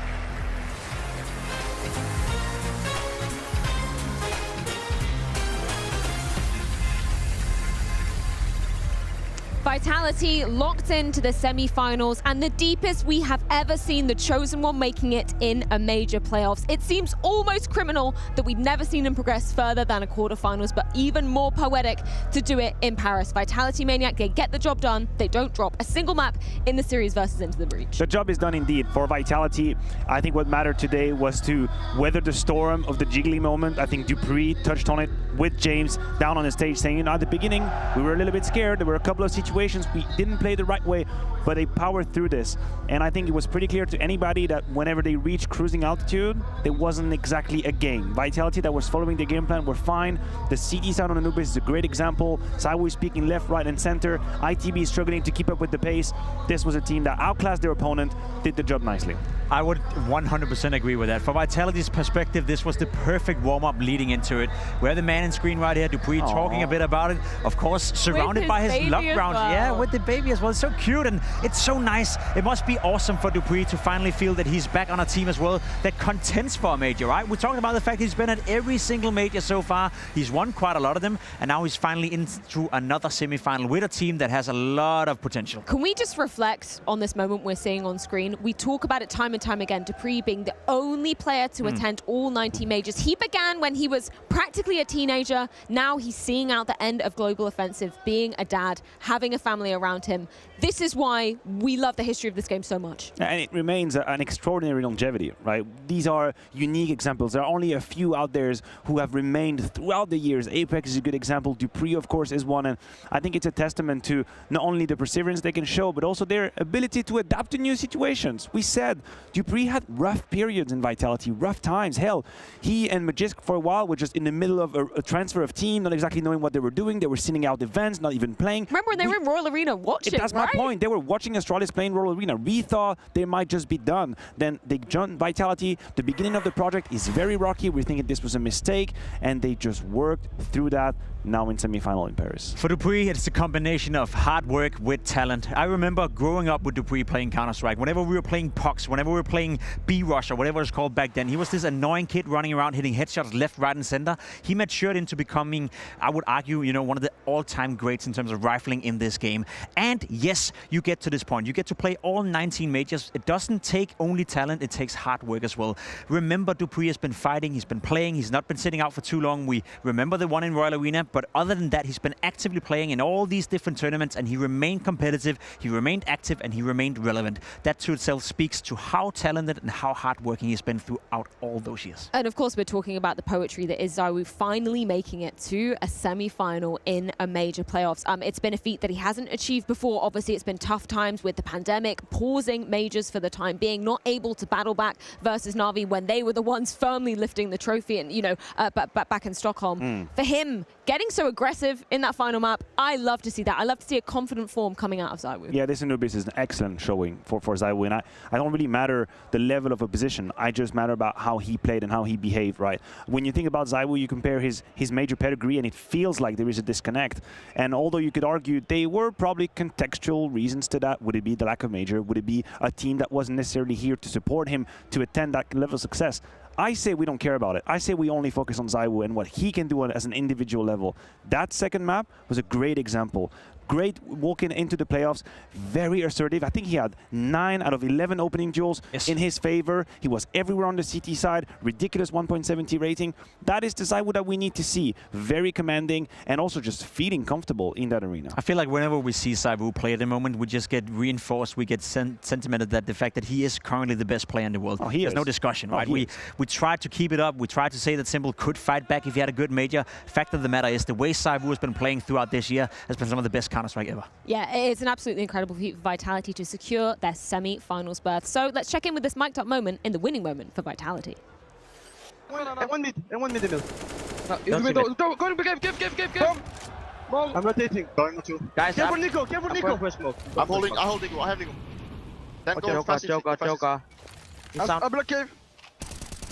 Vitality locked into the semi-finals and the deepest we have ever seen the Chosen One making it in a major playoffs. It seems almost criminal that we've never seen them progress further than a quarterfinals, but even more poetic to do it in Paris. Vitality Maniac, they get the job done. They don't drop a single map in the series versus Into the Breach. The job is done indeed. For Vitality, I think what mattered today was to weather the storm of the jiggly moment. I think Dupree touched on it with James down on the stage, saying, you know, at the beginning, we were a little bit scared. There were a couple of situations we didn't play the right way, but they powered through this. And I think it was pretty clear to anybody that whenever they reached cruising altitude, it wasn't exactly a game. Vitality that was following the game plan were fine. The CT side on Anubis is a great example. ZywOo is peeking left, right, and center. ITB is struggling to keep up with the pace. This was a team that outclassed their opponent, did the job nicely. I would 100% agree with that. From Vitality's perspective, this was the perfect warm-up leading into it. We have the man in screen right here, Dupree, talking a bit about it. Of course, surrounded by his loved rounds. Well. Yeah, with the baby as well. It's so cute and it's so nice. It must be awesome for Dupree to finally feel that he's back on a team as well that contends for a major, right? We're talking about the fact he's been at every single major so far. He's won quite a lot of them, and now he's finally into another semi-final with a team that has a lot of potential. Can we just reflect on this moment we're seeing on screen? We talk about it time and time again, Dupree being the only player to attend all 90 majors. He began when he was practically a teenager. Now he's seeing out the end of Global Offensive, being a dad, having a family around him. This is why we love the history of this game so much. And it remains an extraordinary longevity, right? These are unique examples. There are only a few out there who have remained throughout the years. Apeks is a good example. Dupree, of course, is one. And I think it's a testament to not only the perseverance they can show, but also their ability to adapt to new situations. We said Dupree had rough periods in Vitality, rough times. Hell, he and Magisk for a while were just in the middle of a transfer of team, not exactly knowing what they were doing. They were sending out events, not even playing. Remember when they were in Royal Arena watching, That's my point. They were watching Astralis play in Royal Arena. We thought they might just be done. Then they joined Vitality. The beginning of the project is very rocky. We're thinking this was a mistake, and they just worked through that. Now in semi-final in Paris. For Dupree, it's a combination of hard work with talent. I remember growing up with Dupree playing Counter-Strike. Whenever we were playing Pucks, whenever we were playing B-Rush or whatever it was called back then, he was this annoying kid running around hitting headshots left, right, and center. He matured into becoming, I would argue, you know, one of the all-time greats in terms of rifling in this game. And yes, you get to this point. You get to play all 19 majors. It doesn't take only talent, it takes hard work as well. Remember, Dupree has been fighting, he's been playing, he's not been sitting out for too long. We remember the one in Royal Arena, but other than that, he's been actively playing in all these different tournaments, and he remained competitive, he remained active, and he remained relevant. That to itself speaks to how talented and how hardworking he's been throughout all those years. And of course, we're talking about the poetry that is ZywOo finally making it to a semi-final in a major playoffs. It's been a feat that he hasn't achieved before. Obviously, it's been tough times with the pandemic, pausing majors for the time being, not able to battle back versus Na'Vi when they were the ones firmly lifting the trophy and, you know, back in Stockholm. For him, getting so aggressive in that final map, I love to see that. I love to see a confident form coming out of ZywOo. Yeah, this Anubis is an excellent showing for ZywOo, and I don't really matter the level of opposition. I just matter about how he played and how he behaved, right? When you think about ZywOo, you compare his major pedigree, and it feels like there is a disconnect. And although you could argue they were probably contextual reasons to that, would it be the lack of major? Would it be a team that wasn't necessarily here to support him to attend that level of success? I say we don't care about it. I say we only focus on ZywOo and what he can do as an individual level. That second map was a great example. Great walking into the playoffs, very assertive. I think he had 9 out of 11 opening duels in his favor. He was everywhere on the CT side, ridiculous 1.70 rating. That is the ZywOo that we need to see. Very commanding and also just feeling comfortable in that arena. I feel like whenever we see ZywOo play at the moment, we just get reinforced, we get sentimented that the fact that he is currently the best player in the world. Oh, There's no discussion, right? We try to keep it up. We try to say that Simple could fight back if he had a good major. Fact of the matter is the way ZywOo has been playing throughout this year has been some of the best Counter-Strike ever. Yeah, it's an absolutely incredible feat for Vitality to secure their semi-finals berth. So let's check in with this mic'd up moment in the winning moment for Vitality. One mid in the middle. Go to give. I'm rotating. Going to. Guys, careful Nico. I'm holding. I have Nico. Then go fast. Joker. I block cave.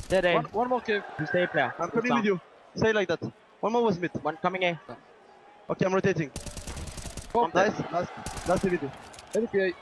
Dead. One more cave. You stay player. I'm coming with you. Stay like that. One more was mid. One coming A. Okay, I'm rotating. Nice. Last video. Okay.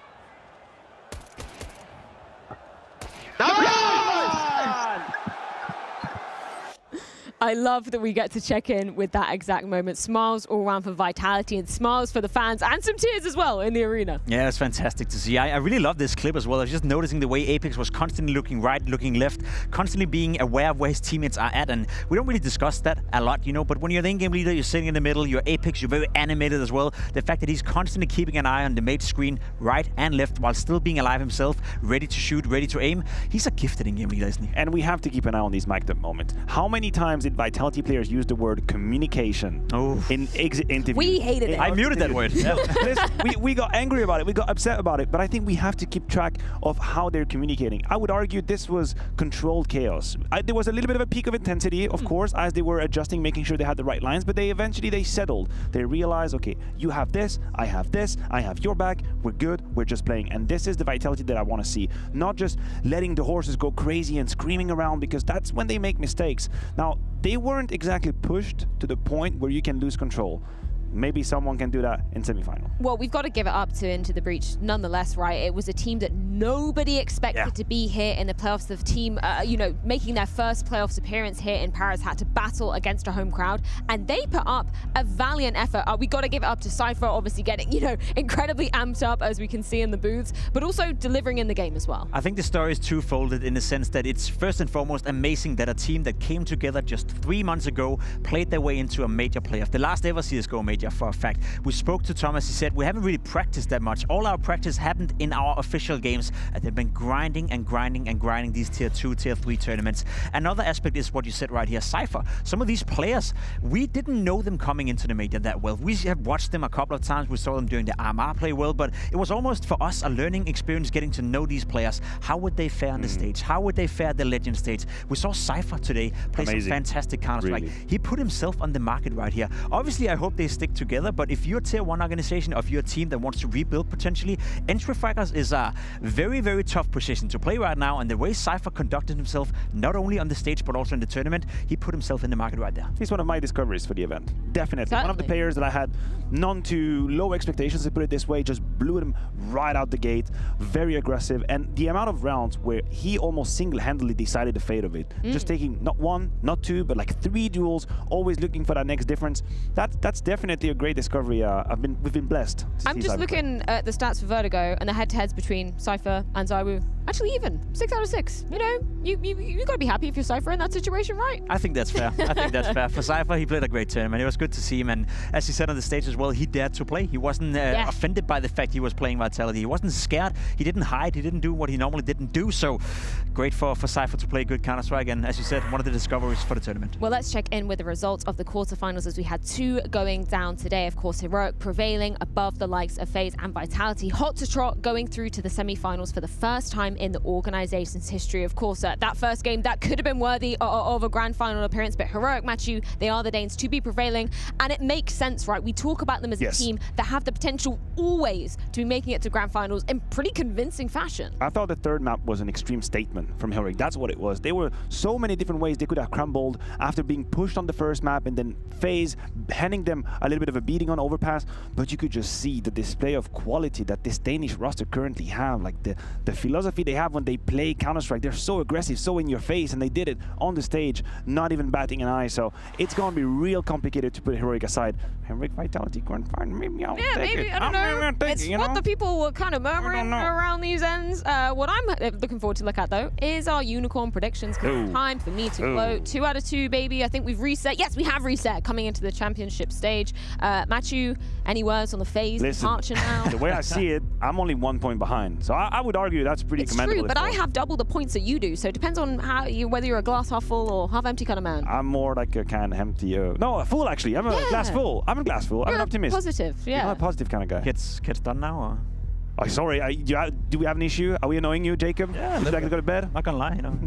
I love that we get to check in with that exact moment. Smiles all around for Vitality and smiles for the fans and some tears as well in the arena. Yeah, it's fantastic to see. I really love this clip as well. I was just noticing the way Apeks was constantly looking right, looking left, constantly being aware of where his teammates are at. And we don't really discuss that a lot, you know, but when you're the in-game leader, you're sitting in the middle, you're Apeks, you're very animated as well. The fact that he's constantly keeping an eye on the mate screen right and left while still being alive himself, ready to shoot, ready to aim. He's a gifted in-game leader, isn't he? And we have to keep an eye on these mic'd up moments. How many times did Vitality players use the word communication in exit interviews? We hated it. I muted that word. Yeah. we got angry about it, we got upset about it, but I think we have to keep track of how they're communicating. I would argue this was controlled chaos. There was a little bit of a peak of intensity, of course, as they were adjusting, making sure they had the right lines, but they eventually settled. They realized, okay, you have this, I have your back, we're good, we're just playing. And this is the Vitality that I want to see. Not just letting the horses go crazy and screaming around, because that's when they make mistakes. Now, they weren't exactly pushed to the point where you can lose control. Maybe someone can do that in semi-final. Well, we've got to give it up to Into the Breach nonetheless, right? It was a team that nobody expected to be here in the playoffs. The team, you know, making their first playoffs appearance here in Paris, had to battle against a home crowd, and they put up a valiant effort. We got to give it up to Cypher, obviously getting, you know, incredibly amped up, as we can see in the booths, but also delivering in the game as well. I think the story is two-folded in the sense that it's first and foremost amazing that a team that came together just 3 months ago played their way into a major playoff. The last ever CSGO major, for a fact. We spoke to Thomas, he said, we haven't really practiced that much. All our practice happened in our official games, and they've been grinding and grinding and grinding these tier 2, tier 3 tournaments. Another aspect is what you said right here, Cypher. Some of these players, we didn't know them coming into the major that well. We have watched them a couple of times, we saw them doing the RMR play well, but it was almost for us a learning experience getting to know these players. How would they fare on the stage? How would they fare at the Legend stage? We saw Cypher today play some fantastic Counter-Strike. Really? He put himself on the market right here. Obviously, I hope they stick together, but if you're a tier 1 organization, or if you're a team that wants to rebuild potentially, Entry Fragers is a very, very tough position to play right now, and the way Cypher conducted himself, not only on the stage, but also in the tournament, he put himself in the market right there. He's one of my discoveries for the event. Definitely. One of the players that I had none too low expectations, to put it this way, just blew him right out the gate, very aggressive, and the amount of rounds where he almost single-handedly decided the fate of it. Just taking not 1, not 2, but like 3 duels, always looking for that next difference. That's definitely a great discovery. We've been blessed. I'm just looking at the stats for Vertigo and the head-to-heads between Cypher and Zywoo. Actually even, 6 out of 6. You know, you gotta be happy if you're Cypher in that situation, right? I think that's fair. I think that's fair. For Cypher, he played a great tournament. It was good to see him, and as he said on the stage as well, he dared to play. He wasn't offended by the fact he was playing Vitality. He wasn't scared. He didn't hide. He didn't do what he normally didn't do. So great for Cypher to play good Counter-Strike, and as you said, one of the discoveries for the tournament. Well, let's check in with the results of the quarterfinals, as we had 2 going down today. Of course, Heroic prevailing above the likes of FaZe and Vitality. Hot to trot going through to the semi-finals for the first time in the organization's history. Of course, that first game, that could have been worthy of a grand final appearance, but Heroic match you, they are the Danes to be prevailing, and it makes sense, right? We talk about them as a team that have the potential always to be making it to grand finals in pretty convincing fashion. I thought the third map was an extreme statement from Heroic. That's what it was. There were so many different ways they could have crumbled after being pushed on the first map, and then FaZe handing them a little bit of a beating on Overpass, but you could just see the display of quality that this Danish roster currently have, like the philosophy they have when they play Counter-Strike. They're so aggressive, so in your face, and they did it on the stage, not even batting an eye. So it's going to be real complicated to put Heroic aside. Heroic Vitality grand final, maybe I'll take it. I don't know. It's what the people were kind of murmuring around these ends. What I'm looking forward to look at, though, is our unicorn predictions. Time for me to vote. 2 out of 2, baby. I think we've reset. Yes, we have reset coming into the championship stage. Matthew, any words on the FaZe departure now? The way I see it, I'm only 1 point behind. So I would argue that's pretty commendable. True, but I have double the points that you do. So it depends on how whether you're a glass half full or half empty kind of man. I'm more like a can empty. No, a full actually. I'm a glass full. I'm a glass full. I'm an optimist. Positive, yeah. I'm a positive kind of guy. Kids done now, or? Oh, sorry. Do we have an issue? Are we annoying you, Jacob? Yeah. Would you like to go to bed? Not gonna lie, you know.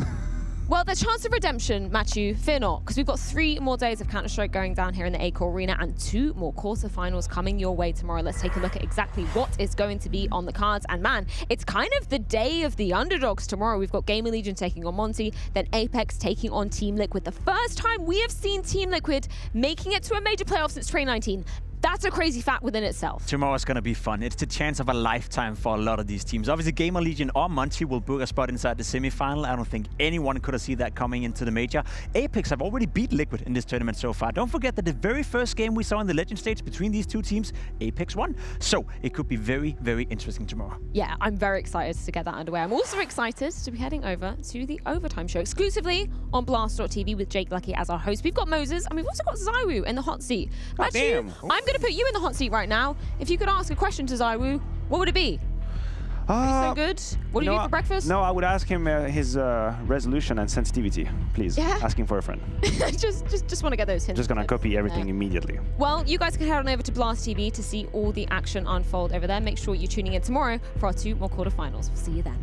Well, the chance of redemption, Matthew, fear not, because we've got 3 more days of Counter-Strike going down here in the Accor Arena and 2 more quarterfinals coming your way tomorrow. Let's take a look at exactly what is going to be on the cards. And man, it's kind of the day of the underdogs tomorrow. We've got GamerLegion taking on Monte, then Apeks taking on Team Liquid. The first time we have seen Team Liquid making it to a major playoff since 2019. That's a crazy fact within itself. Tomorrow's going to be fun. It's the chance of a lifetime for a lot of these teams. Obviously, GamerLegion or Monte will book a spot inside the semi-final. I don't think anyone could have seen that coming into the major. Apeks have already beat Liquid in this tournament so far. Don't forget that the very first game we saw in the Legend stage between these two teams, Apeks won. So it could be very, very interesting tomorrow. Yeah, I'm very excited to get that underway. I'm also excited to be heading over to the Overtime show exclusively on Blast.tv with Jake Lucky as our host. We've got Moses and we've also got Zywoo in the hot seat. Actually, I'm going to put you in the hot seat right now. If you could ask a question to Zywoo, what would it be? Are you so good? What do you eat for breakfast? No, I would ask him his resolution and sensitivity, please. Yeah. Asking for a friend. just want to get those hints. Just gonna copy everything immediately. Well, you guys can head on over to Blast TV to see all the action unfold over there. Make sure you're tuning in tomorrow for our 2 more quarterfinals. We'll see you then.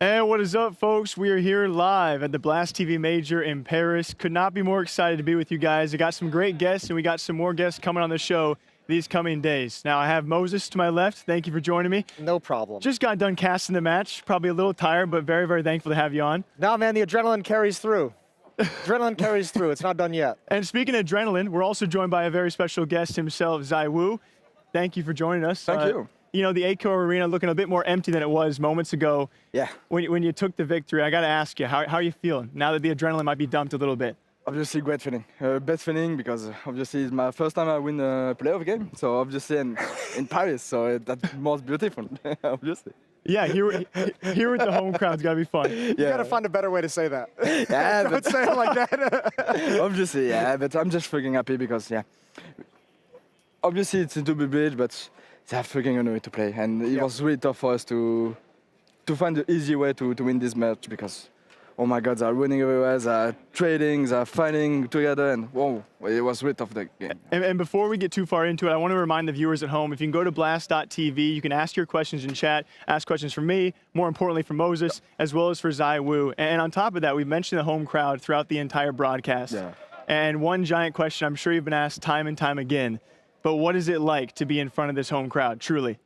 And what is up, folks? We are here live at the Blast TV Major in Paris. Could not be more excited to be with you guys. I got some great guests, and we got some more guests coming on the show these coming days. Now, I have Moses to my left. Thank you for joining me. No problem. Just got done casting the match. Probably a little tired, but very, very thankful to have you on. No, man, the adrenaline carries through. Adrenaline carries through. It's not done yet. And speaking of adrenaline, we're also joined by a very special guest himself, Zywoo. Thank you for joining us. Thank you. You know, the Accor Arena looking a bit more empty than it was moments ago. Yeah. When you took the victory, I got to ask you, how are you feeling now that the adrenaline might be dumped a little bit? Obviously, great feeling. Best feeling because obviously it's my first time I win a playoff game. So obviously in Paris, so that's most beautiful, obviously. Yeah, here with the home crowd's got to be fun. You got to find a better way to say that. Yeah, Don't say it like that. Obviously, yeah, but I'm just freaking happy because, yeah, obviously it's a double bridge, but they have freaking a way to play. And it was really tough for us to find the easy way to win this match because, oh my God, they're winning everywhere, they're trading, they're fighting together, and whoa, it was really tough, the game. And before we get too far into it, I want to remind the viewers at home, if you can go to blast.tv, you can ask your questions in chat, ask questions from me, more importantly from Moses, as well as for Zywoo. And on top of that, we mentioned the home crowd throughout the entire broadcast. Yeah. And one giant question I'm sure you've been asked time and time again, but what is it like to be in front of this home crowd, truly?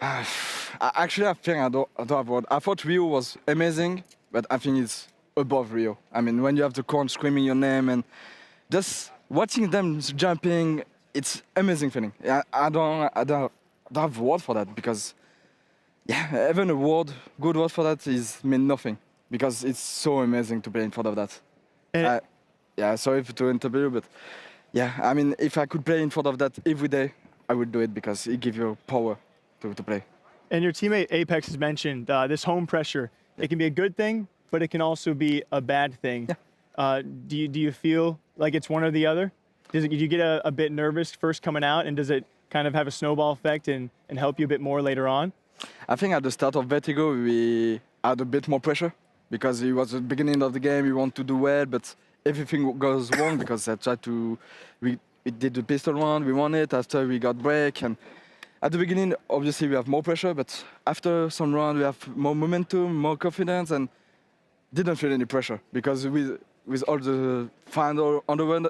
Actually, I think I don't have word. I thought Rio was amazing, but I think it's above Rio. I mean, when you have the crowd screaming your name and just watching them jumping, it's amazing feeling. I don't don't have word for that because, yeah, even a word, good word for that mean nothing because it's so amazing to play in front of that. Yeah, sorry to interview, but yeah, I mean, if I could play in front of that every day, I would do it because it gives you power to play. And your teammate Apeks has mentioned this home pressure. It can be a good thing, but it can also be a bad thing. Yeah. Do you feel like it's one or the other? Do you get a bit nervous first coming out, and does it kind of have a snowball effect and help you a bit more later on? I think at the start of Vertigo, we had a bit more pressure because it was the beginning of the game, we want to do well, but everything goes wrong because I tried to, we did the pistol round, we won it, after we got break, and at the beginning, obviously we have more pressure, but after some round we have more momentum, more confidence, and didn't feel any pressure because with all the fans on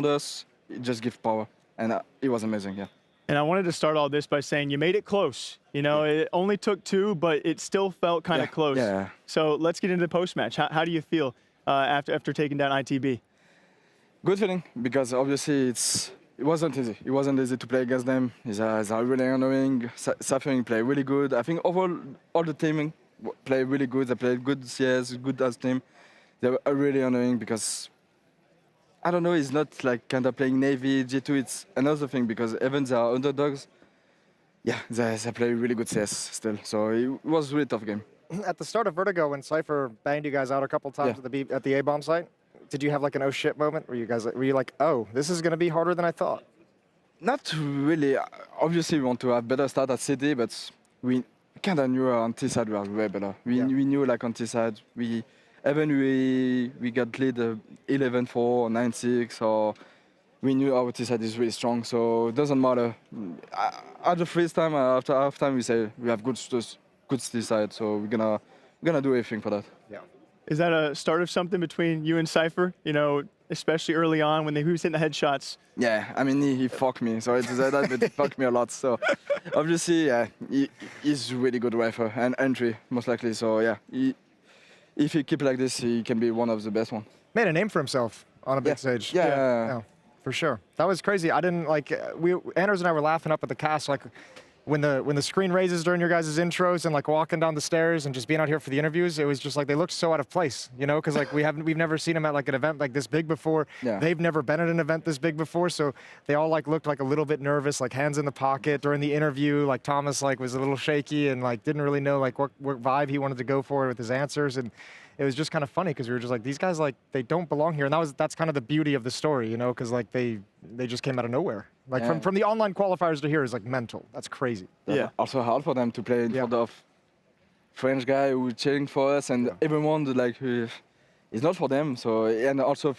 us, it just gives power, and it was amazing, yeah. And I wanted to start all this by saying you made it close. You know, it only took 2, but it still felt kind of close. Yeah. So let's get into the post-match. How do you feel after taking down ITB? Good feeling, because obviously it wasn't easy. It wasn't easy to play against them. It's really annoying. Suffering play really good. I think overall, all the teaming play really good. They played good CS, good as team. They were really annoying because, I don't know, it's not like kind of playing Navy, G2, it's another thing because even they are underdogs. Yeah, they play really good CS still. So it was a really tough game. At the start of Vertigo, when Cypher banged you guys out a couple times at the A-bomb site, did you have like an oh shit moment? Were you like, oh, this is going to be harder than I thought? Not really. Obviously, we want to have better start at City, but we kind of knew on T-side we were way better. We knew like on T-side, we got lead 11-4 or 9-6, or we knew our T-side is really strong, so it doesn't matter. At the freeze time, after halftime, we say we have good T-side, so we're gonna do everything for that. Yeah. Is that a start of something between you and Cypher? You know, especially early on when he was hitting the headshots. Yeah, I mean, he fucked me. Sorry to say that, but he fucked me a lot. So obviously, yeah, he's a really good rifle and entry, most likely. So yeah, if he keep like this, he can be one of the best one. Made a name for himself on a big stage. Yeah. For sure. That was crazy. I didn't like. Anders and I were laughing up at the cast like. When the screen raises during your guys' intros and like walking down the stairs and just being out here for the interviews, it was just like they looked so out of place, you know, because like we've never seen them at like an event like this big before. Yeah. They've never been at an event this big before, so they all like looked like a little bit nervous, like hands in the pocket during the interview. Like Thomas like was a little shaky and like didn't really know like what vibe he wanted to go for with his answers, and it was just kind of funny because we were just like, these guys like they don't belong here, and that's kind of the beauty of the story, you know, because like they just came out of nowhere. Like from the online qualifiers to here is like mental. That's crazy. Yeah. Also hard for them to play in front of French guy who cheering for us, and everyone like it's not for them. So and also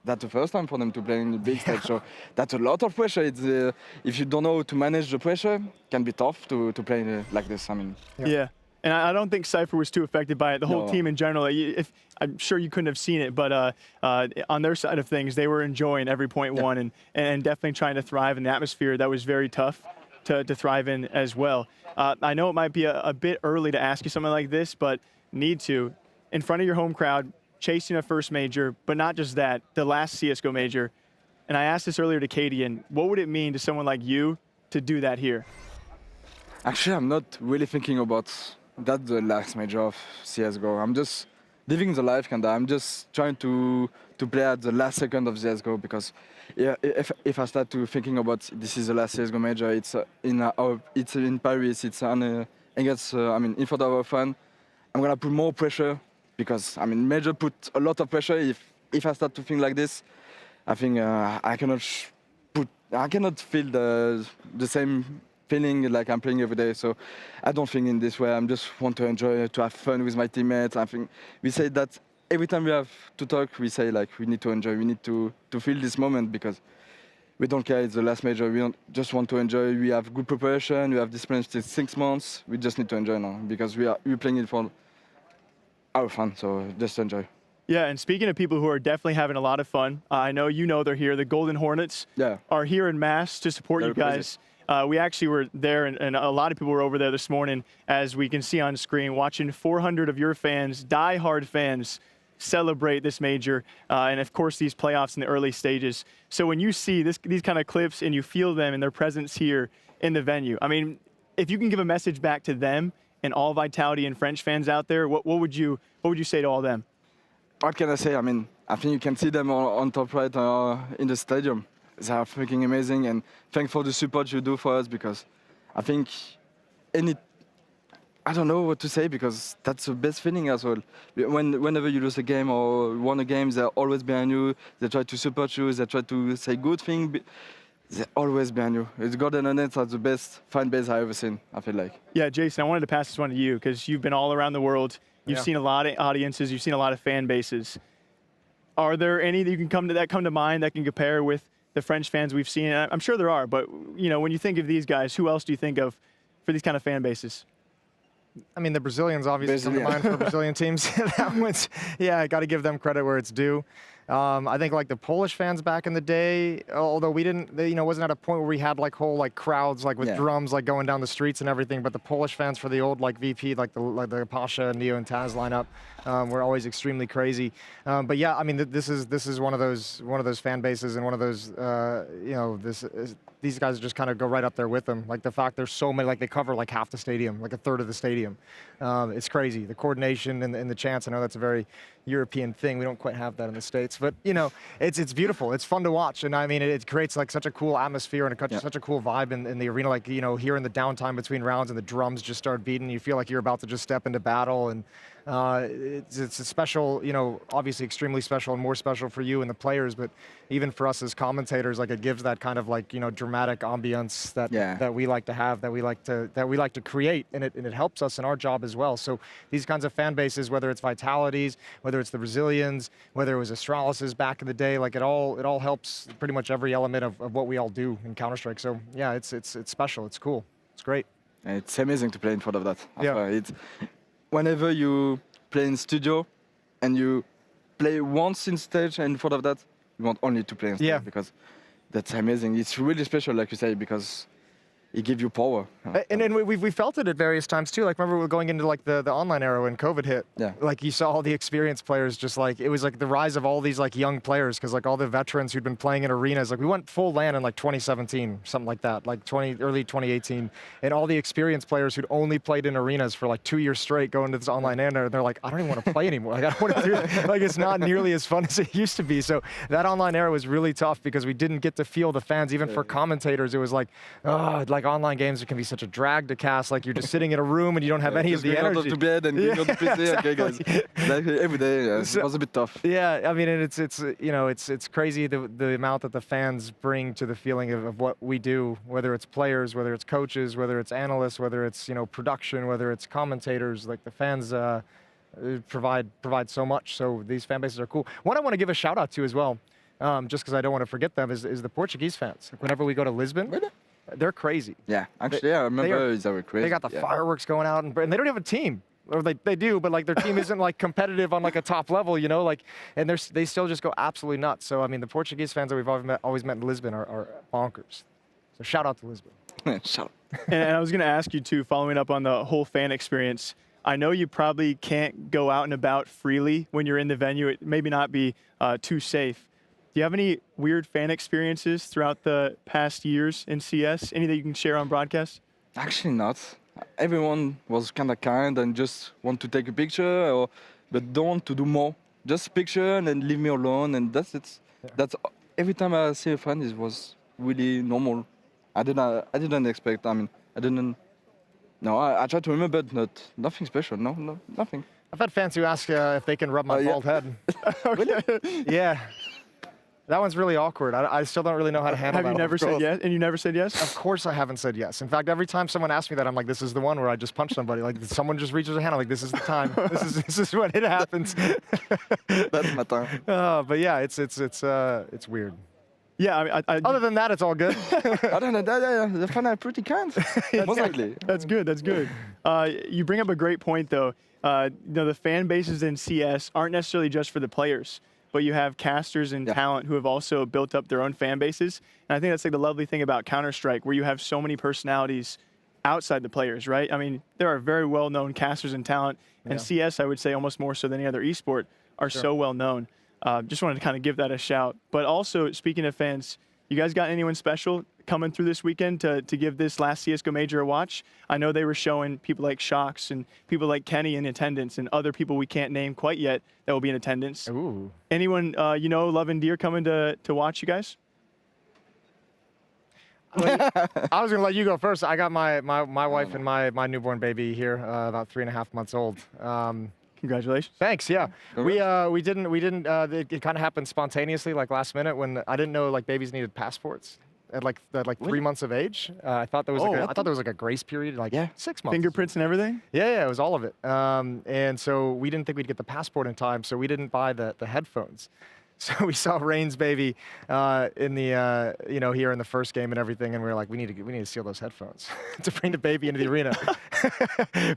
that's the first time for them to play in the big stage. So that's a lot of pressure. It's if you don't know how to manage the pressure, it can be tough to play like this. I mean. Yeah. And I don't think Cypher was too affected by it. The whole team in general, I'm sure you couldn't have seen it, but on their side of things, they were enjoying every point won and definitely trying to thrive in the atmosphere that was very tough to thrive in as well. I know it might be a bit early to ask you something like this, but need to. In front of your home crowd, chasing a first major, but not just that, the last CSGO major. And I asked this earlier to Katie, and what would it mean to someone like you to do that here? Actually, I'm not really thinking about that's the last major of CSGO. I'm just living the life, and I'm just trying to play at the last second of CSGO because if I start to thinking about this is the last CSGO major, it's in Paris, it's against in front of our fan. I'm gonna put more pressure because major put a lot of pressure. If I start to think like this, I think I cannot feel the same feeling like I'm playing every day. So I don't think in this way. I just want to enjoy, to have fun with my teammates. I think we say that every time we have to talk, we say like we need to enjoy, we need to feel this moment because we don't care, it's the last major. We don't just want to enjoy. We have good preparation, we have discipline still 6 months. We just need to enjoy now because we're playing it for our fun, so just enjoy. Yeah, and speaking of people who are definitely having a lot of fun, I know you know they're here. The Golden Hornets are here in mass to support you guys. We actually were there, and a lot of people were over there this morning, as we can see on screen, watching 400 of your fans, die-hard fans, celebrate this major and, of course, these playoffs in the early stages. So when you see these kind of clips and you feel them and their presence here in the venue, I mean, if you can give a message back to them and all Vitality and French fans out there, what would you say to all of them? What can I say? I mean, I think you can see them on top right in the stadium. They are freaking amazing, and thanks for the support you do for us, because I think I don't know what to say, because that's the best feeling as well. Whenever you lose a game or won a game, they're always behind you. They try to support you. They try to say good things. They're always behind you. It's Golden Hornets are the best fan base I've ever seen, I feel like. Yeah, Jason, I wanted to pass this one to you, because you've been all around the world. You've seen a lot of audiences. You've seen a lot of fan bases. Are there any that you can come to mind that can compare with the French fans we've seen? I'm sure there are, but when you think of these guys, who else do you think of for these kind of fan bases? I mean, the Brazilians obviously come to mind for Brazilian teams. That one's, I got to give them credit where it's due. I think like the Polish fans back in the day, although we didn't, wasn't at a point where we had like whole like crowds like with drums like going down the streets and everything. But the Polish fans for the old like VP, like the Pasha, Neo, and Taz lineup, were always extremely crazy. But yeah, I mean, this is one of those fan bases and one of those these guys just kind of go right up there with them. Like the fact there's so many, like they cover like half the stadium, like a third of the stadium. It's crazy. The coordination and the chants. I know that's a very European thing. We don't quite have that in the States, but it's beautiful. It's fun to watch, and I mean, it creates like such a cool atmosphere and such a cool vibe in the arena. Like here in the downtime between rounds and the drums just start beating, you feel like you're about to just step into battle, and it's a special, obviously extremely special and more special for you and the players, but even for us as commentators, like it gives that kind of like dramatic ambience that we like to have, that we like to create, and it helps us in our job as well. So these kinds of fan bases, whether it's Vitalities, whether it's the Brazilians, whether it was Astralis's back in the day, like it all helps pretty much every element of what we all do in Counter-Strike. So yeah, it's special, it's cool, it's great. It's amazing to play in front of that. Whenever you play in studio and you play once in stage and in front of that, you want only to play in stage, because that's amazing. It's really special, like you say, because it gives you power. And we felt it at various times too. Like remember we were going into like the online era when COVID hit. Yeah. Like you saw all the experienced players, just like it was like the rise of all these like young players, because like all the veterans who'd been playing in arenas. Like we went full LAN in like 2017, something like that, like early 2018, and all the experienced players who'd only played in arenas for like 2 years straight going to this online era, they're like, I don't even want to play anymore. Like I don't want to do it. Like it's not nearly as fun as it used to be. So that online era was really tough because we didn't get to feel the fans. Even for commentators, it was like, like online games, it can be such a drag to cast. Like you're just sitting in a room and you don't have any of the energy. Out to bed and going to PC. Exactly. Okay, guys. Like every day, it was a bit tough. Yeah, I mean, and it's crazy the amount that the fans bring to the feeling of what we do, whether it's players, whether it's coaches, whether it's analysts, whether it's production, whether it's commentators. Like the fans provide so much. So these fan bases are cool. One I want to give a shout out to as well, just because I don't want to forget them, is the Portuguese fans. Like whenever we go to Lisbon. Really? They're crazy. Yeah, actually, I remember they were crazy. They got the fireworks going out, and they don't have a team. Or they do, but like their team isn't like competitive on like a top level, like, and they still just go absolutely nuts. So I mean, the Portuguese fans that we've always met in Lisbon are bonkers. So shout out to Lisbon. Shout out. And I was going to ask you too, following up on the whole fan experience. I know you probably can't go out and about freely when you're in the venue. It maybe not be too safe. Do you have any weird fan experiences throughout the past years in CS? Any that you can share on broadcast? Actually not. Everyone was kind of kind and just want to take a picture, but don't want to do more. Just a picture and then leave me alone, and that's it. Yeah. That's every time I see a friend, it was really normal. I didn't expect. I mean, I didn't. No, I tried to remember, but nothing special. No, nothing. I've had fans who ask if they can rub my bald head. Yeah. That one's really awkward. I still don't really know how to handle that. Have you never said yes? And you never said yes? Of course I haven't said yes. In fact, every time someone asks me that, I'm like, this is the one where I just punch somebody. Like someone just reaches a hand, I'm like, this is the time. This is when it happens. That's my time. But yeah, it's weird. Yeah, other than that, it's all good. Other than that, the fans are pretty kind. That's good. That's good. You bring up a great point, though. The fan bases in CS aren't necessarily just for the players, but you have casters and talent who have also built up their own fan bases. And I think that's like the lovely thing about Counter-Strike, where you have so many personalities outside the players, right? I mean, there are very well-known casters and talent, and CS, I would say, almost more so than any other esport, are so well known. Just wanted to kind of give that a shout. But also, speaking of fans, you guys got anyone special coming through this weekend to give this last CSGO major a watch? I know they were showing people like Shocks and people like Kenny in attendance and other people we can't name quite yet that will be in attendance. Ooh. Anyone you know, love and dear coming to watch you guys? I was gonna let you go first. I got my wife and my newborn baby here, about 3.5 months old. Congratulations. Thanks. Yeah, we didn't. It kind of happened spontaneously, like last minute, when I didn't know like babies needed passports at like 3 months of age. I thought there was like a grace period, like 6 months. Fingerprints and everything. Yeah, it was all of it. And so we didn't think we'd get the passport in time, so we didn't buy the headphones. So we saw Rain's baby in the here in the first game and everything, and we were like, we need to steal those headphones to bring the baby into the arena.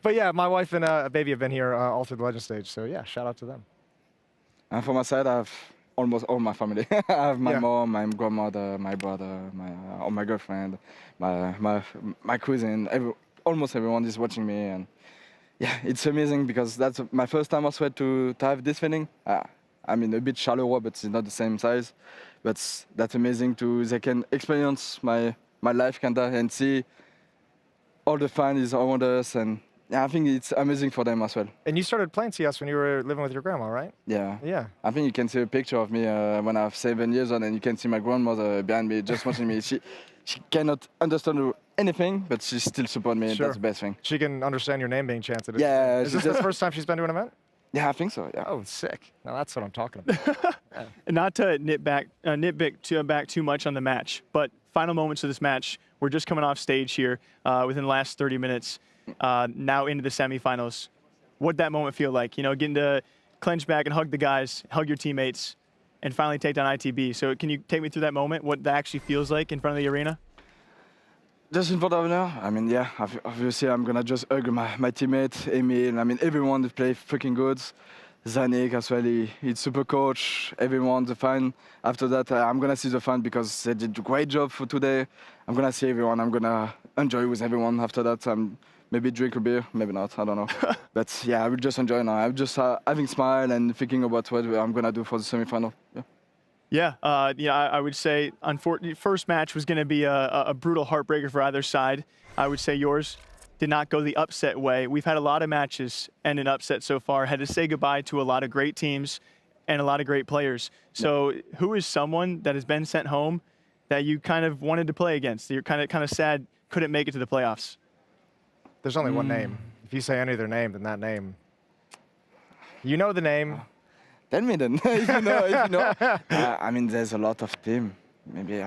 But yeah, my wife and a baby have been here all through the Legend stage. So yeah, shout out to them. And for my side, I have almost all my family. I have my mom, my grandmother, my brother, my girlfriend, my cousin. Almost everyone is watching me, and yeah, it's amazing because that's my first time also to have this feeling. I mean, a bit shallower, but it's not the same size. But that's amazing they can experience my life kinda and see all the fun is around us, and yeah, I think it's amazing for them as well. And you started playing CS when you were living with your grandma, right? Yeah. Yeah. I think you can see a picture of me when I was 7 years old, and you can see my grandmother behind me just watching me. She cannot understand anything, but she still supports me, and that's the best thing. She can understand your name being chanted. Yeah. Is this the first time she's been to an event? Yeah, I think so, yeah. Oh, sick. Now that's what I'm talking about. And not to nitpick back too much on the match, but final moments of this match. We're just coming off stage here within the last 30 minutes, now into the semifinals. What'd that moment feel like? You know, getting to clench back and hug the guys, hug your teammates, and finally take down ITB. So can you take me through that moment, what that actually feels like in front of the arena? Just in front of now, I mean, yeah, obviously I'm gonna just hug my teammate, Emil, I mean, everyone that play freaking good. Zanik as well, he's super coach, everyone, the fan. After that, I'm gonna see the fan because they did a great job for today. I'm gonna see everyone, I'm gonna enjoy with everyone after that. Maybe drink a beer, maybe not, I don't know. But yeah, I will just enjoy now. I'm just having smile and thinking about what I'm gonna do for the semifinal. Yeah. I would say, unfortunately, first match was going to be a brutal heartbreaker for either side. I would say yours did not go the upset way. We've had a lot of matches end in upset so far. Had to say goodbye to a lot of great teams and a lot of great players. So who is someone that has been sent home that you kind of wanted to play against? You're kind of sad couldn't make it to the playoffs. There's only one name. If you say any other name, then that name. You know the name. Tell me then, if you know. I mean, there's a lot of team. Maybe.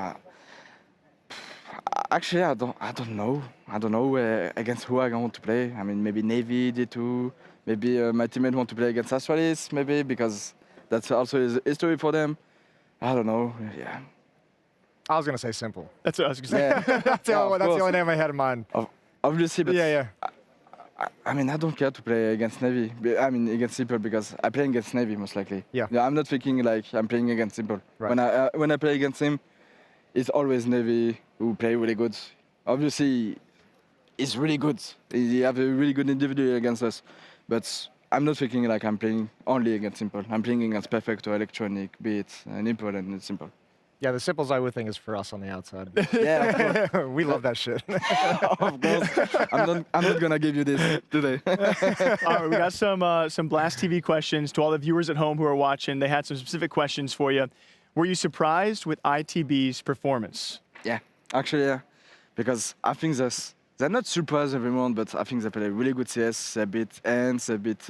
Actually, I don't know. I don't know against who I want to play. I mean, maybe Navy, D2. Maybe my teammate want to play against Astralis. Maybe because that's also a history for them. I don't know. Yeah. I was gonna say Simple. That's what I was gonna say. Yeah. that's the only name I had in mind. Obviously, but yeah. I mean, I don't care to play against Navy. I mean, against Simple because I play against Navy most likely. Yeah. I'm not thinking like I'm playing against Simple. Right. When I play against him, it's always Navy who play really good. Obviously, he's really good. He have a really good individual against us, but I'm not thinking like I'm playing only against Simple. I'm playing against Perfect or Electronic, Beat, and Impel, and it's Simple. Yeah, the Simple's I would think is for us on the outside. Yeah, we love that shit. Of course. I'm not gonna give you this today. All right, we got some Blast TV questions to all the viewers at home who are watching. They had some specific questions for you. Were you surprised with ITB's performance? Yeah, actually, yeah. Because I think they're not surprised everyone, but I think they play really good CS. They're a bit Ants, they're a bit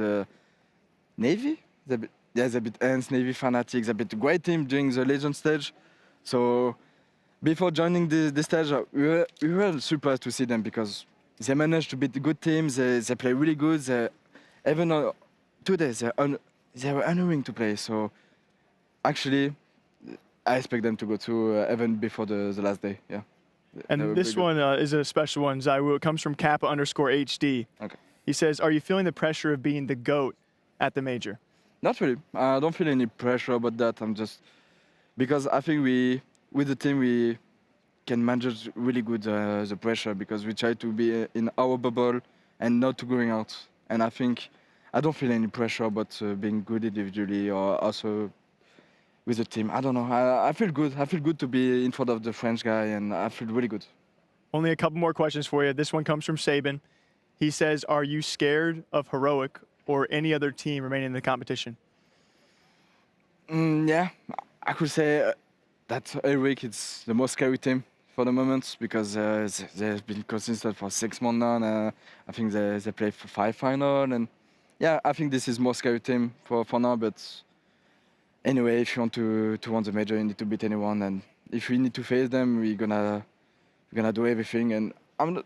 Navy. They're a bit Ants, Navy Fanatics. They're a bit great team during the Legend stage. So before joining the stage, we were surprised to see them because they managed to beat the good teams. They play really good. Even today, they were unwilling to play. So actually, I expect them to go to even before the last day. Yeah. And this one is a special one, Zaiwu. It comes from Kappa_HD. Okay. He says, "Are you feeling the pressure of being the GOAT at the major?" Not really. I don't feel any pressure about that. I'm just because I think with the team we can manage really good the pressure because we try to be in our bubble and not to going out. And I think I don't feel any pressure about being good individually or also with the team. I don't know. I feel good. I feel good to be in front of the French guy, and I feel really good. Only a couple more questions for you. This one comes from Sabin. He says, are you scared of Heroic or any other team remaining in the competition? Yeah, I could say that Heroic is the most scary team for the moment because they've been consistent for 6 months now. And, I think they play for 5 finals. And yeah, I think this is more scary team for now. But anyway, if you want to win the major, you need to beat anyone. And if we need to face them, we're gonna do everything. And I'm not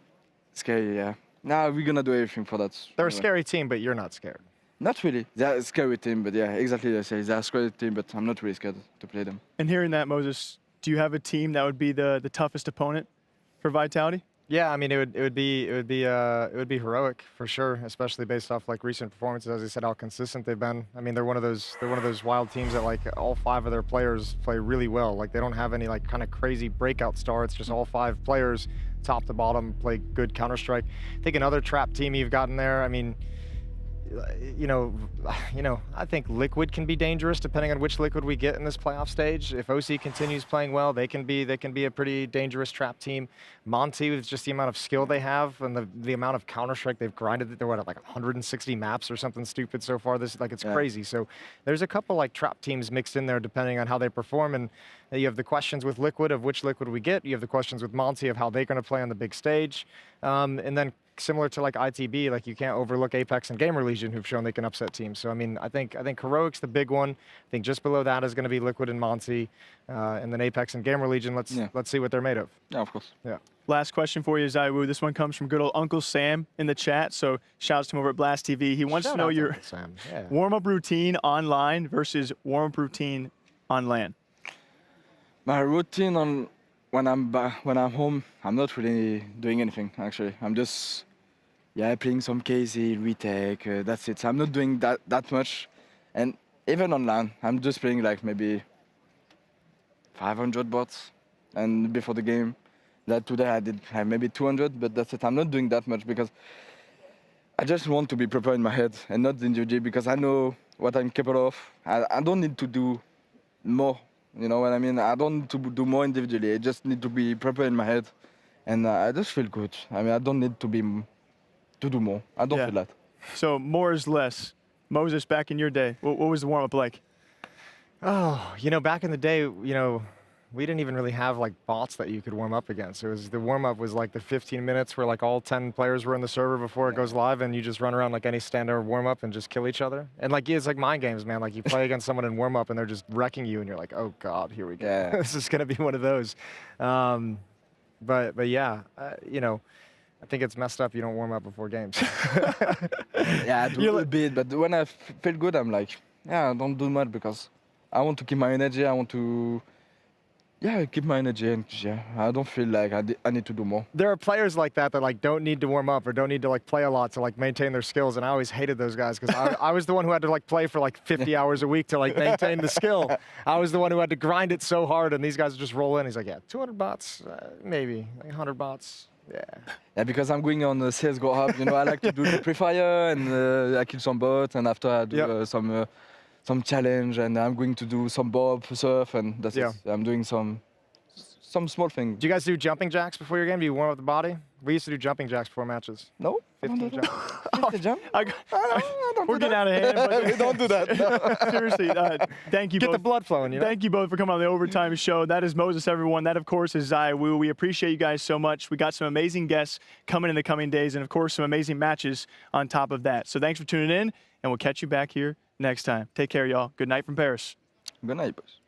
scary, yeah. No, we're gonna do everything for that. They're a scary team, but you're not scared. Not really. They're a scary team, but yeah, exactly. I say they're a scary team, but I'm not really scared to play them. And hearing that, Moses, do you have a team that would be the toughest opponent for Vitality? Yeah, I mean it would be Heroic for sure, especially based off like recent performances. As I said, how consistent they've been. I mean they're one of those wild teams that like all 5 of their players play really well. Like they don't have any like kind of crazy breakout star. It's just all 5 players, top to bottom, play good Counter-Strike. I think another trap team you've gotten there. I mean, you know, I think Liquid can be dangerous depending on which Liquid we get in this playoff stage. If OC continues playing well, they can be a pretty dangerous trap team. Monte, with just the amount of skill they have and the amount of Counter-Strike they've grinded, they're at like 160 maps or something stupid so far. This like it's crazy. So there's a couple like trap teams mixed in there depending on how they perform. And you have the questions with Liquid of which Liquid we get. You have the questions with Monte of how they're going to play on the big stage. And then similar to like ITB, like you can't overlook Apeks and GamerLegion, who've shown they can upset teams. So I mean, I think Heroic's the big one. I think just below that is going to be Liquid and Monte, and then Apeks and GamerLegion. Let's see what they're made of. Yeah, of course. Yeah. Last question for you, Zaiwu. This one comes from good old Uncle Sam in the chat. So shouts to him over at Blast TV. He wants to know your warm-up routine online versus warm-up routine on LAN. My routine on when I'm home, I'm not really doing anything actually. I'm just playing some KZ, retake. That's it. So I'm not doing that much, and even on LAN, I'm just playing like maybe 500 bots, and before the game. That today I did maybe 200, but that's it. I'm not doing that much because I just want to be prepared in my head and not individually because I know what I'm capable of. I don't need to do more, you know what I mean? I don't need to do more individually. I just need to be prepared in my head, and I just feel good. I mean, I don't need to do more. I don't feel that. So more is less. Moses, back in your day, what was the warm-up like? Oh, back in the day, we didn't even really have like bots that you could warm up against. The warm-up was like the 15 minutes where like all 10 players were in the server before it goes live, and you just run around like any standard warm-up and just kill each other. And like it's like mind games, man. Like you play against someone in warm-up and they're just wrecking you, and you're like, oh god, here we go. Yeah. This is gonna be one of those. But yeah, I think it's messed up you don't warm up before games. Yeah, I do a bit, but when I feel good, I'm like, I don't do much because I want to keep my energy. I want to keep my energy, and I don't feel like I need to do more. There are players like that like don't need to warm up or don't need to like play a lot to like maintain their skills, and I always hated those guys because I was the one who had to like play for like 50 hours a week to like maintain the skill. I was the one who had to grind it so hard, and these guys would just roll in. He's like, 200 bots, maybe like 100 bots. Yeah, because I'm going on the CSGO hub. I like to do the pre-fire, and I kill some bots, and after I do some challenge, and I'm going to do some bob surf, and that's it. I'm doing some small things. Do you guys do jumping jacks before your game? Do you warm up the body? We used to do jumping jacks before matches. No. 15 jumps. We're getting out of hand. But we don't do that. Seriously, thank you both. Get the blood flowing, Thank you both for coming on the Overtime Show. That is Moses, everyone. That, of course, is Zaiwu. We appreciate you guys so much. We got some amazing guests coming in the coming days, and, of course, some amazing matches on top of that. So thanks for tuning in, and we'll catch you back here next time. Take care, y'all. Good night from Paris. Good night, boys.